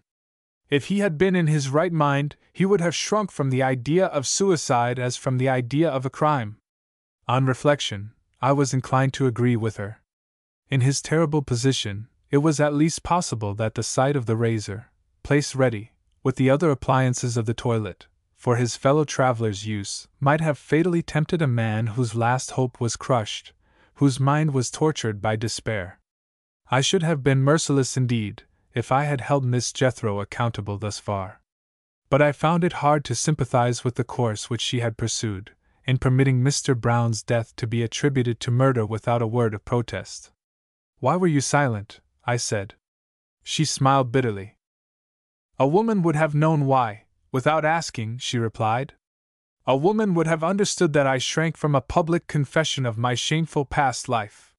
[SPEAKER 1] If he had been in his right mind, he would have shrunk from the idea of suicide as from the idea of a crime." On reflection, I was inclined to agree with her. In his terrible position, it was at least possible that the sight of the razor, placed ready, with the other appliances of the toilet, for his fellow traveler's use, might have fatally tempted a man whose last hope was crushed, whose mind was tortured by despair. I should have been merciless indeed, if I had held Miss Jethro accountable thus far. But I found it hard to sympathize with the course which she had pursued, in permitting Mr. Brown's death to be attributed to murder without a word of protest. "Why were you silent?" I said. She smiled bitterly. "A woman would have known why, without asking," she replied. "A woman would have understood that I shrank from a public confession of my shameful past life.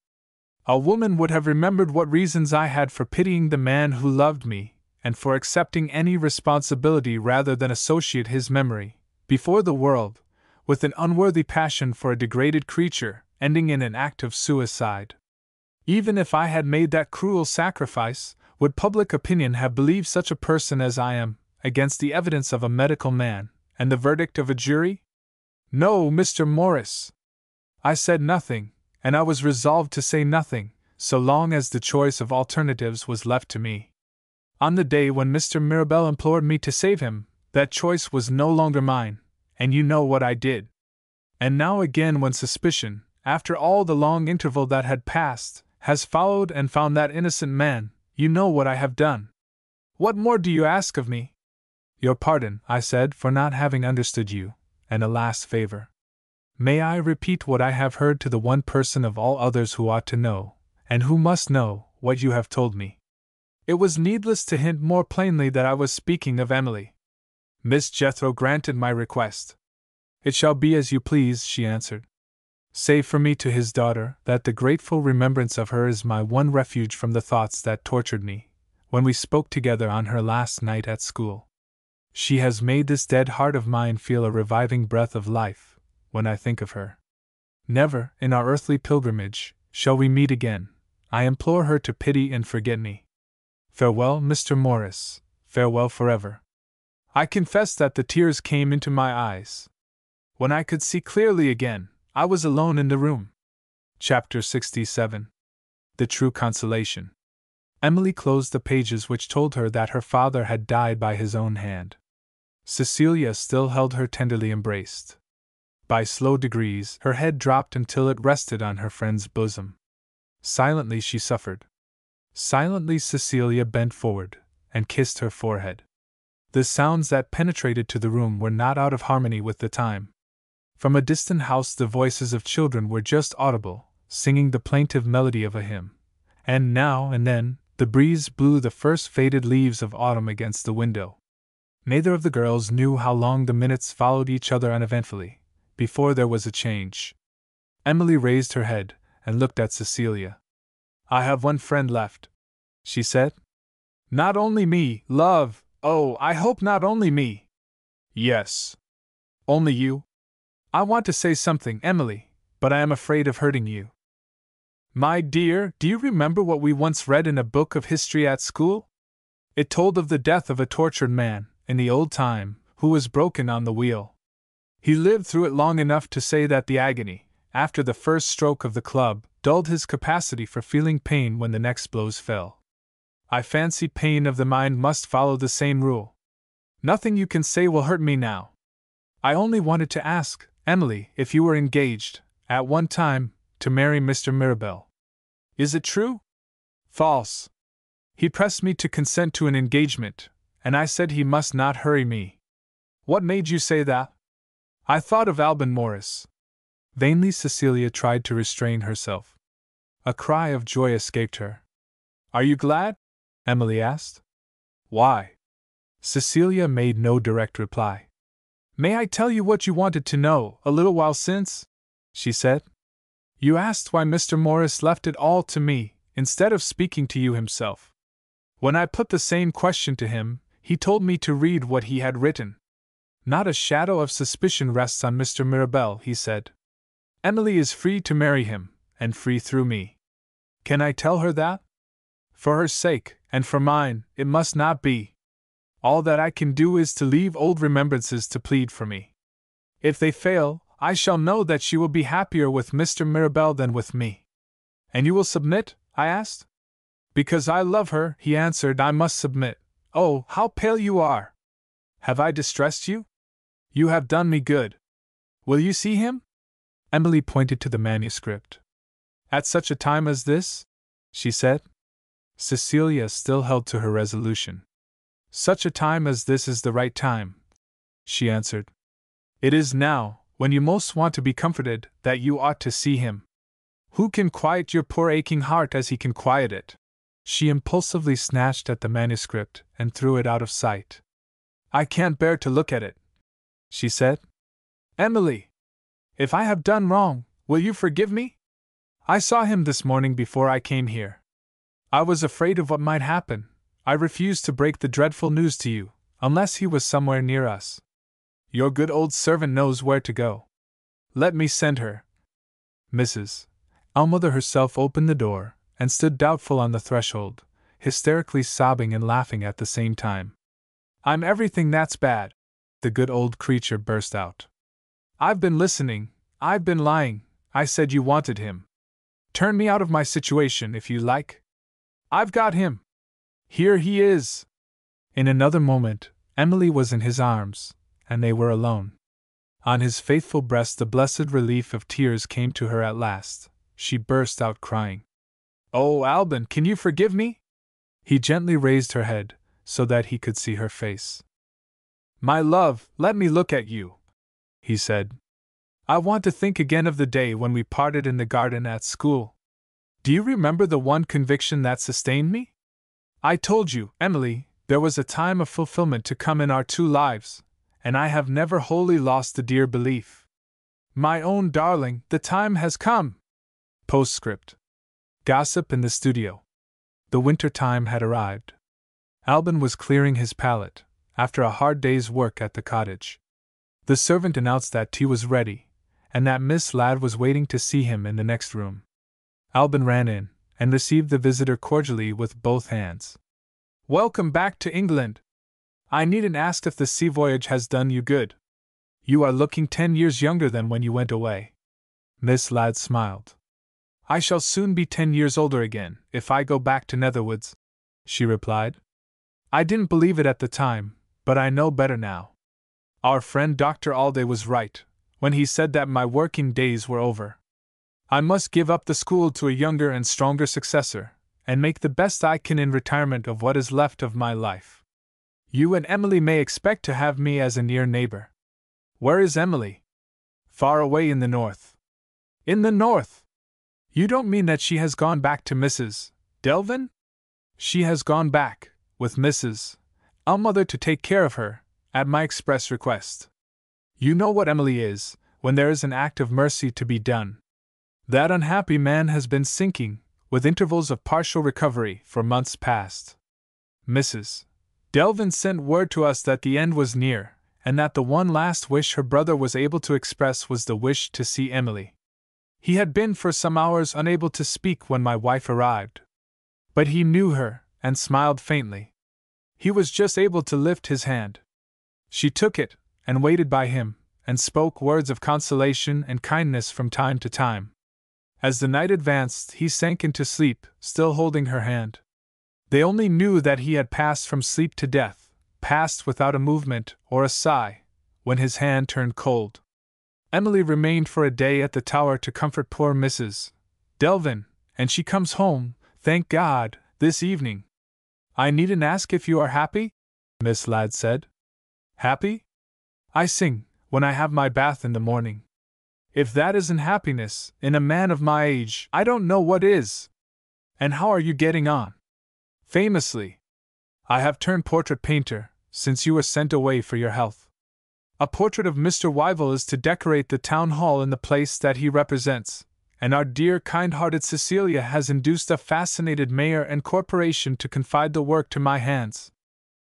[SPEAKER 1] A woman would have remembered what reasons I had for pitying the man who loved me, and for accepting any responsibility rather than associate his memory, before the world, with an unworthy passion for a degraded creature, ending in an act of suicide. Even if I had made that cruel sacrifice, would public opinion have believed such a person as I am, against the evidence of a medical man, and the verdict of a jury? No, Mr. Morris. I said nothing, and I was resolved to say nothing, so long as the choice of alternatives was left to me. On the day when Mr. Mirabel implored me to save him, that choice was no longer mine, and you know what I did. And now again, when suspicion, after all the long interval that had passed, has followed and found that innocent man, you know what I have done. What more do you ask of me?" "Your pardon," I said, "for not having understood you, and a last favor. May I repeat what I have heard to the one person of all others who ought to know, and who must know, what you have told me?" It was needless to hint more plainly that I was speaking of Emily. Miss Jethro granted my request. "It shall be as you please," she answered. "Say for me to his daughter that the grateful remembrance of her is my one refuge from the thoughts that tortured me, when we spoke together on her last night at school. She has made this dead heart of mine feel a reviving breath of life, when I think of her. Never, in our earthly pilgrimage, shall we meet again. I implore her to pity and forget me. Farewell, Mr. Morris, farewell forever." I confess that the tears came into my eyes. When I could see clearly again, I was alone in the room. Chapter 67. The True Consolation. Emily closed the pages which told her that her father had died by his own hand. Cecilia still held her tenderly embraced. By slow degrees, her head dropped until it rested on her friend's bosom. Silently she suffered. Silently Cecilia bent forward, and kissed her forehead. The sounds that penetrated to the room were not out of harmony with the time. From a distant house the voices of children were just audible, singing the plaintive melody of a hymn, and now and then the breeze blew the first faded leaves of autumn against the window. Neither of the girls knew how long the minutes followed each other uneventfully, before there was a change. Emily raised her head, and looked at Cecilia. "I have one friend left," she said. "Not only me, love, oh, I hope not only me." "Yes. Only you? I want to say something, Emily, but I am afraid of hurting you." "My dear, do you remember what we once read in a book of history at school? It told of the death of a tortured man, in the old time, who was broken on the wheel. He lived through it long enough to say that the agony, after the first stroke of the club, dulled his capacity for feeling pain when the next blows fell. I fancy pain of the mind must follow the same rule. Nothing you can say will hurt me now. I only wanted to ask, Emily, if you were engaged, at one time, to marry Mr. Mirabel. Is it true?" "False. He pressed me to consent to an engagement, and I said he must not hurry me." "What made you say that?" "I thought of Alban Morris." Vainly Cecilia tried to restrain herself. A cry of joy escaped her. "Are you glad?" Emily asked. "Why?" Cecilia made no direct reply. "May I tell you what you wanted to know, a little while since?" she said. "You asked why Mr. Morris left it all to me, instead of speaking to you himself. When I put the same question to him, he told me to read what he had written. Not a shadow of suspicion rests on Mr. Mirabel, he said. Emily is free to marry him, and free through me. Can I tell her that? For her sake, and for mine, it must not be. All that I can do is to leave old remembrances to plead for me. If they fail, I shall know that she will be happier with Mr. Mirabel than with me." "And you will submit?" I asked. "Because I love her," he answered, "I must submit. Oh, how pale you are! Have I distressed you? You have done me good. Will you see him?" Emily pointed to the manuscript. "At such a time as this?" she said. Cecilia still held to her resolution. "Such a time as this is the right time," she answered. It is now, when you most want to be comforted, that you ought to see him. Who can quiet your poor aching heart as he can quiet it? She impulsively snatched at the manuscript and threw it out of sight. I can't bear to look at it, she said. Emily! If I have done wrong, will you forgive me? I saw him this morning before I came here. I was afraid of what might happen. I refused to break the dreadful news to you, unless he was somewhere near us. Your good old servant knows where to go. Let me send her. Mrs. Ellmother herself opened the door, and stood doubtful on the threshold, hysterically sobbing and laughing at the same time. I'm everything that's bad, the good old creature burst out. I've been listening, I've been lying, I said you wanted him. Turn me out of my situation if you like. I've got him. Here he is. In another moment, Emily was in his arms, and they were alone. On his faithful breast the blessed relief of tears came to her at last. She burst out crying. Oh, Alban, can you forgive me? He gently raised her head, so that he could see her face. My love, let me look at you, he said. I want to think again of the day when we parted in the garden at school. Do you remember the one conviction that sustained me? I told you, Emily, there was a time of fulfillment to come in our two lives, and I have never wholly lost the dear belief. My own darling, the time has come. Postscript. Gossip in the studio. The winter time had arrived. Alban was clearing his palate, after a hard day's work at the cottage. The servant announced that tea was ready, and that Miss Ladd was waiting to see him in the next room. Alban ran in, and received the visitor cordially with both hands. Welcome back to England. I needn't ask if the sea voyage has done you good. You are looking 10 years younger than when you went away. Miss Ladd smiled. I shall soon be 10 years older again, if I go back to Netherwoods, she replied. I didn't believe it at the time, but I know better now. Our friend Dr. Alday was right, when he said that my working days were over. I must give up the school to a younger and stronger successor, and make the best I can in retirement of what is left of my life. You and Emily may expect to have me as a near neighbor. Where is Emily? Far away in the north. In the north? You don't mean that she has gone back to Mrs. Delvin? She has gone back, with Mrs. Ellmother to take care of her, at my express request. You know what Emily is, when there is an act of mercy to be done. That unhappy man has been sinking, with intervals of partial recovery, for months past. Mrs. Delvin sent word to us that the end was near, and that the one last wish her brother was able to express was the wish to see Emily. He had been for some hours unable to speak when my wife arrived. But he knew her, and smiled faintly. He was just able to lift his hand. She took it, and waited by him, and spoke words of consolation and kindness from time to time. As the night advanced, he sank into sleep, still holding her hand. They only knew that he had passed from sleep to death, passed without a movement or a sigh, when his hand turned cold. Emily remained for a day at the tower to comfort poor Mrs. Delvin, and she comes home, thank God, this evening. I needn't ask if you are happy? Miss Ladd said. Happy? I sing, when I have my bath in the morning. If that isn't happiness, in a man of my age, I don't know what is. And how are you getting on? Famously. I have turned portrait painter, since you were sent away for your health. A portrait of Mr. Wyville is to decorate the town hall in the place that he represents, and our dear kind-hearted Cecilia has induced a fascinated mayor and corporation to confide the work to my hands.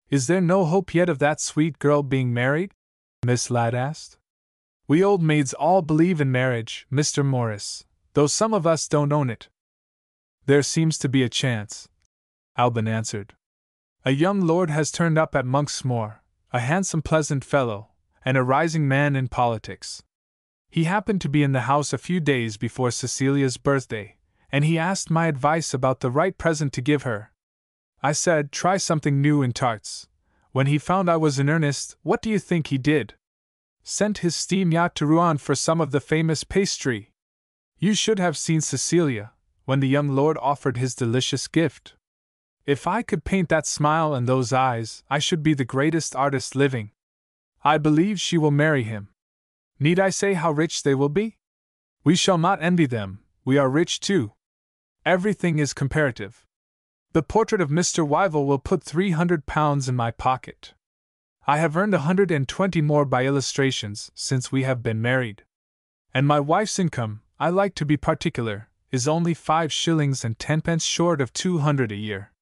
[SPEAKER 1] Is there no hope yet of that sweet girl being married? Miss Ladd asked. We old maids all believe in marriage, Mr. Morris, though some of us don't own it. There seems to be a chance, Alban answered. A young lord has turned up at Monksmoor, a handsome pleasant fellow, and a rising man in politics. He happened to be in the house a few days before Cecilia's birthday, and he asked my advice about the right present to give her. I said, try something new in tarts. When he found I was in earnest, what do you think he did? Sent his steam yacht to Rouen for some of the famous pastry. You should have seen Cecilia, when the young lord offered his delicious gift. If I could paint that smile and those eyes, I should be the greatest artist living. I believe she will marry him. Need I say how rich they will be? We shall not envy them, we are rich too. Everything is comparative. The portrait of Mr. Wyville will put £300 in my pocket. I have earned 120 more by illustrations since we have been married. And my wife's income, I like to be particular, is only 5 shillings and 10 pence short of 200 a year.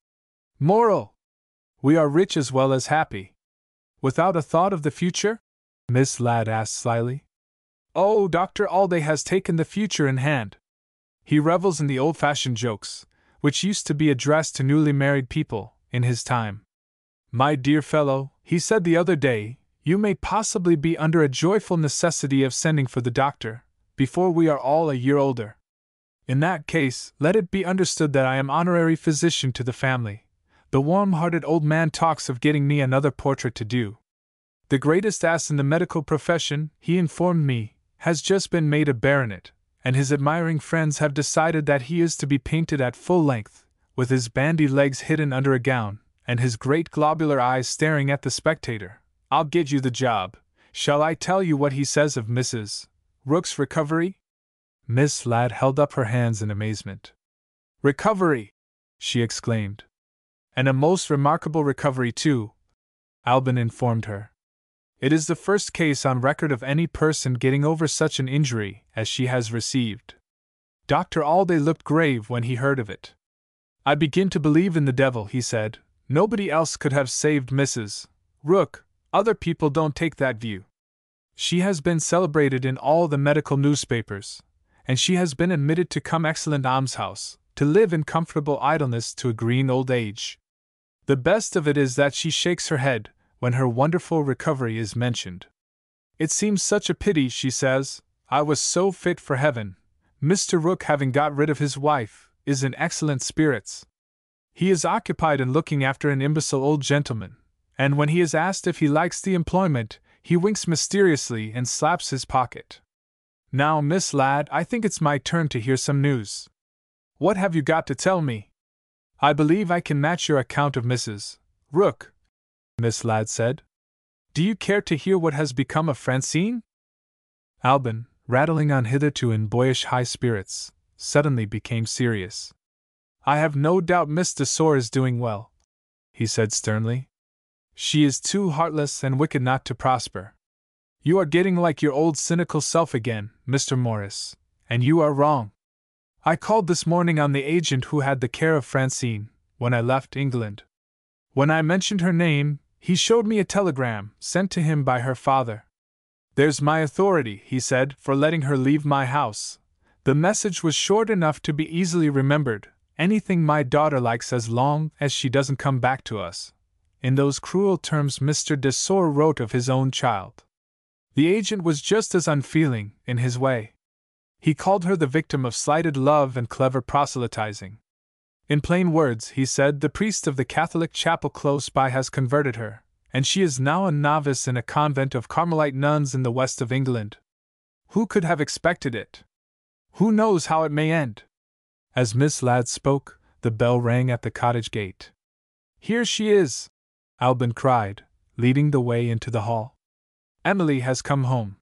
[SPEAKER 1] Moral: we are rich as well as happy. Without a thought of the future? Miss Ladd asked slyly. Oh, Dr. Alday has taken the future in hand. He revels in the old-fashioned jokes, which used to be addressed to newly married people, in his time. My dear fellow, he said the other day, you may possibly be under a joyful necessity of sending for the doctor, before we are all a year older. In that case, let it be understood that I am honorary physician to the family. The warm-hearted old man talks of getting me another portrait to do. The greatest ass in the medical profession, he informed me, has just been made a baronet, and his admiring friends have decided that he is to be painted at full length, with his bandy legs hidden under a gown, and his great globular eyes staring at the spectator. I'll get you the job. Shall I tell you what he says of Mrs. Rook's recovery? Miss Ladd held up her hands in amazement. Recovery! She exclaimed. And a most remarkable recovery, too, Albin informed her. It is the first case on record of any person getting over such an injury as she has received. Dr. Alday looked grave when he heard of it. I begin to believe in the devil, he said. Nobody else could have saved Mrs. Rook. Other people don't take that view. She has been celebrated in all the medical newspapers, and she has been admitted to some excellent almshouse, to live in comfortable idleness to a green old age. The best of it is that she shakes her head when her wonderful recovery is mentioned. It seems such a pity, she says. I was so fit for heaven. Mr. Rook, having got rid of his wife, is in excellent spirits. He is occupied in looking after an imbecile old gentleman, and when he is asked if he likes the employment, he winks mysteriously and slaps his pocket. Now, Miss Ladd, I think it's my turn to hear some news. What have you got to tell me? I believe I can match your account of Mrs. Rook, Miss Ladd said. Do you care to hear what has become of Francine? Albin, rattling on hitherto in boyish high spirits, suddenly became serious. I have no doubt Miss de Sor is doing well, he said sternly. She is too heartless and wicked not to prosper. You are getting like your old cynical self again, Mr. Morris, and you are wrong. I called this morning on the agent who had the care of Francine, when I left England. When I mentioned her name, he showed me a telegram sent to him by her father. There's my authority, he said, for letting her leave my house. The message was short enough to be easily remembered. Anything my daughter likes as long as she doesn't come back to us. In those cruel terms Mr. de Sor wrote of his own child. The agent was just as unfeeling, in his way. He called her the victim of slighted love and clever proselytizing. In plain words, he said, the priest of the Catholic chapel close by has converted her, and she is now a novice in a convent of Carmelite nuns in the west of England. Who could have expected it? Who knows how it may end? As Miss Ladd spoke, the bell rang at the cottage gate. Here she is, Albin cried, leading the way into the hall. Emily has come home.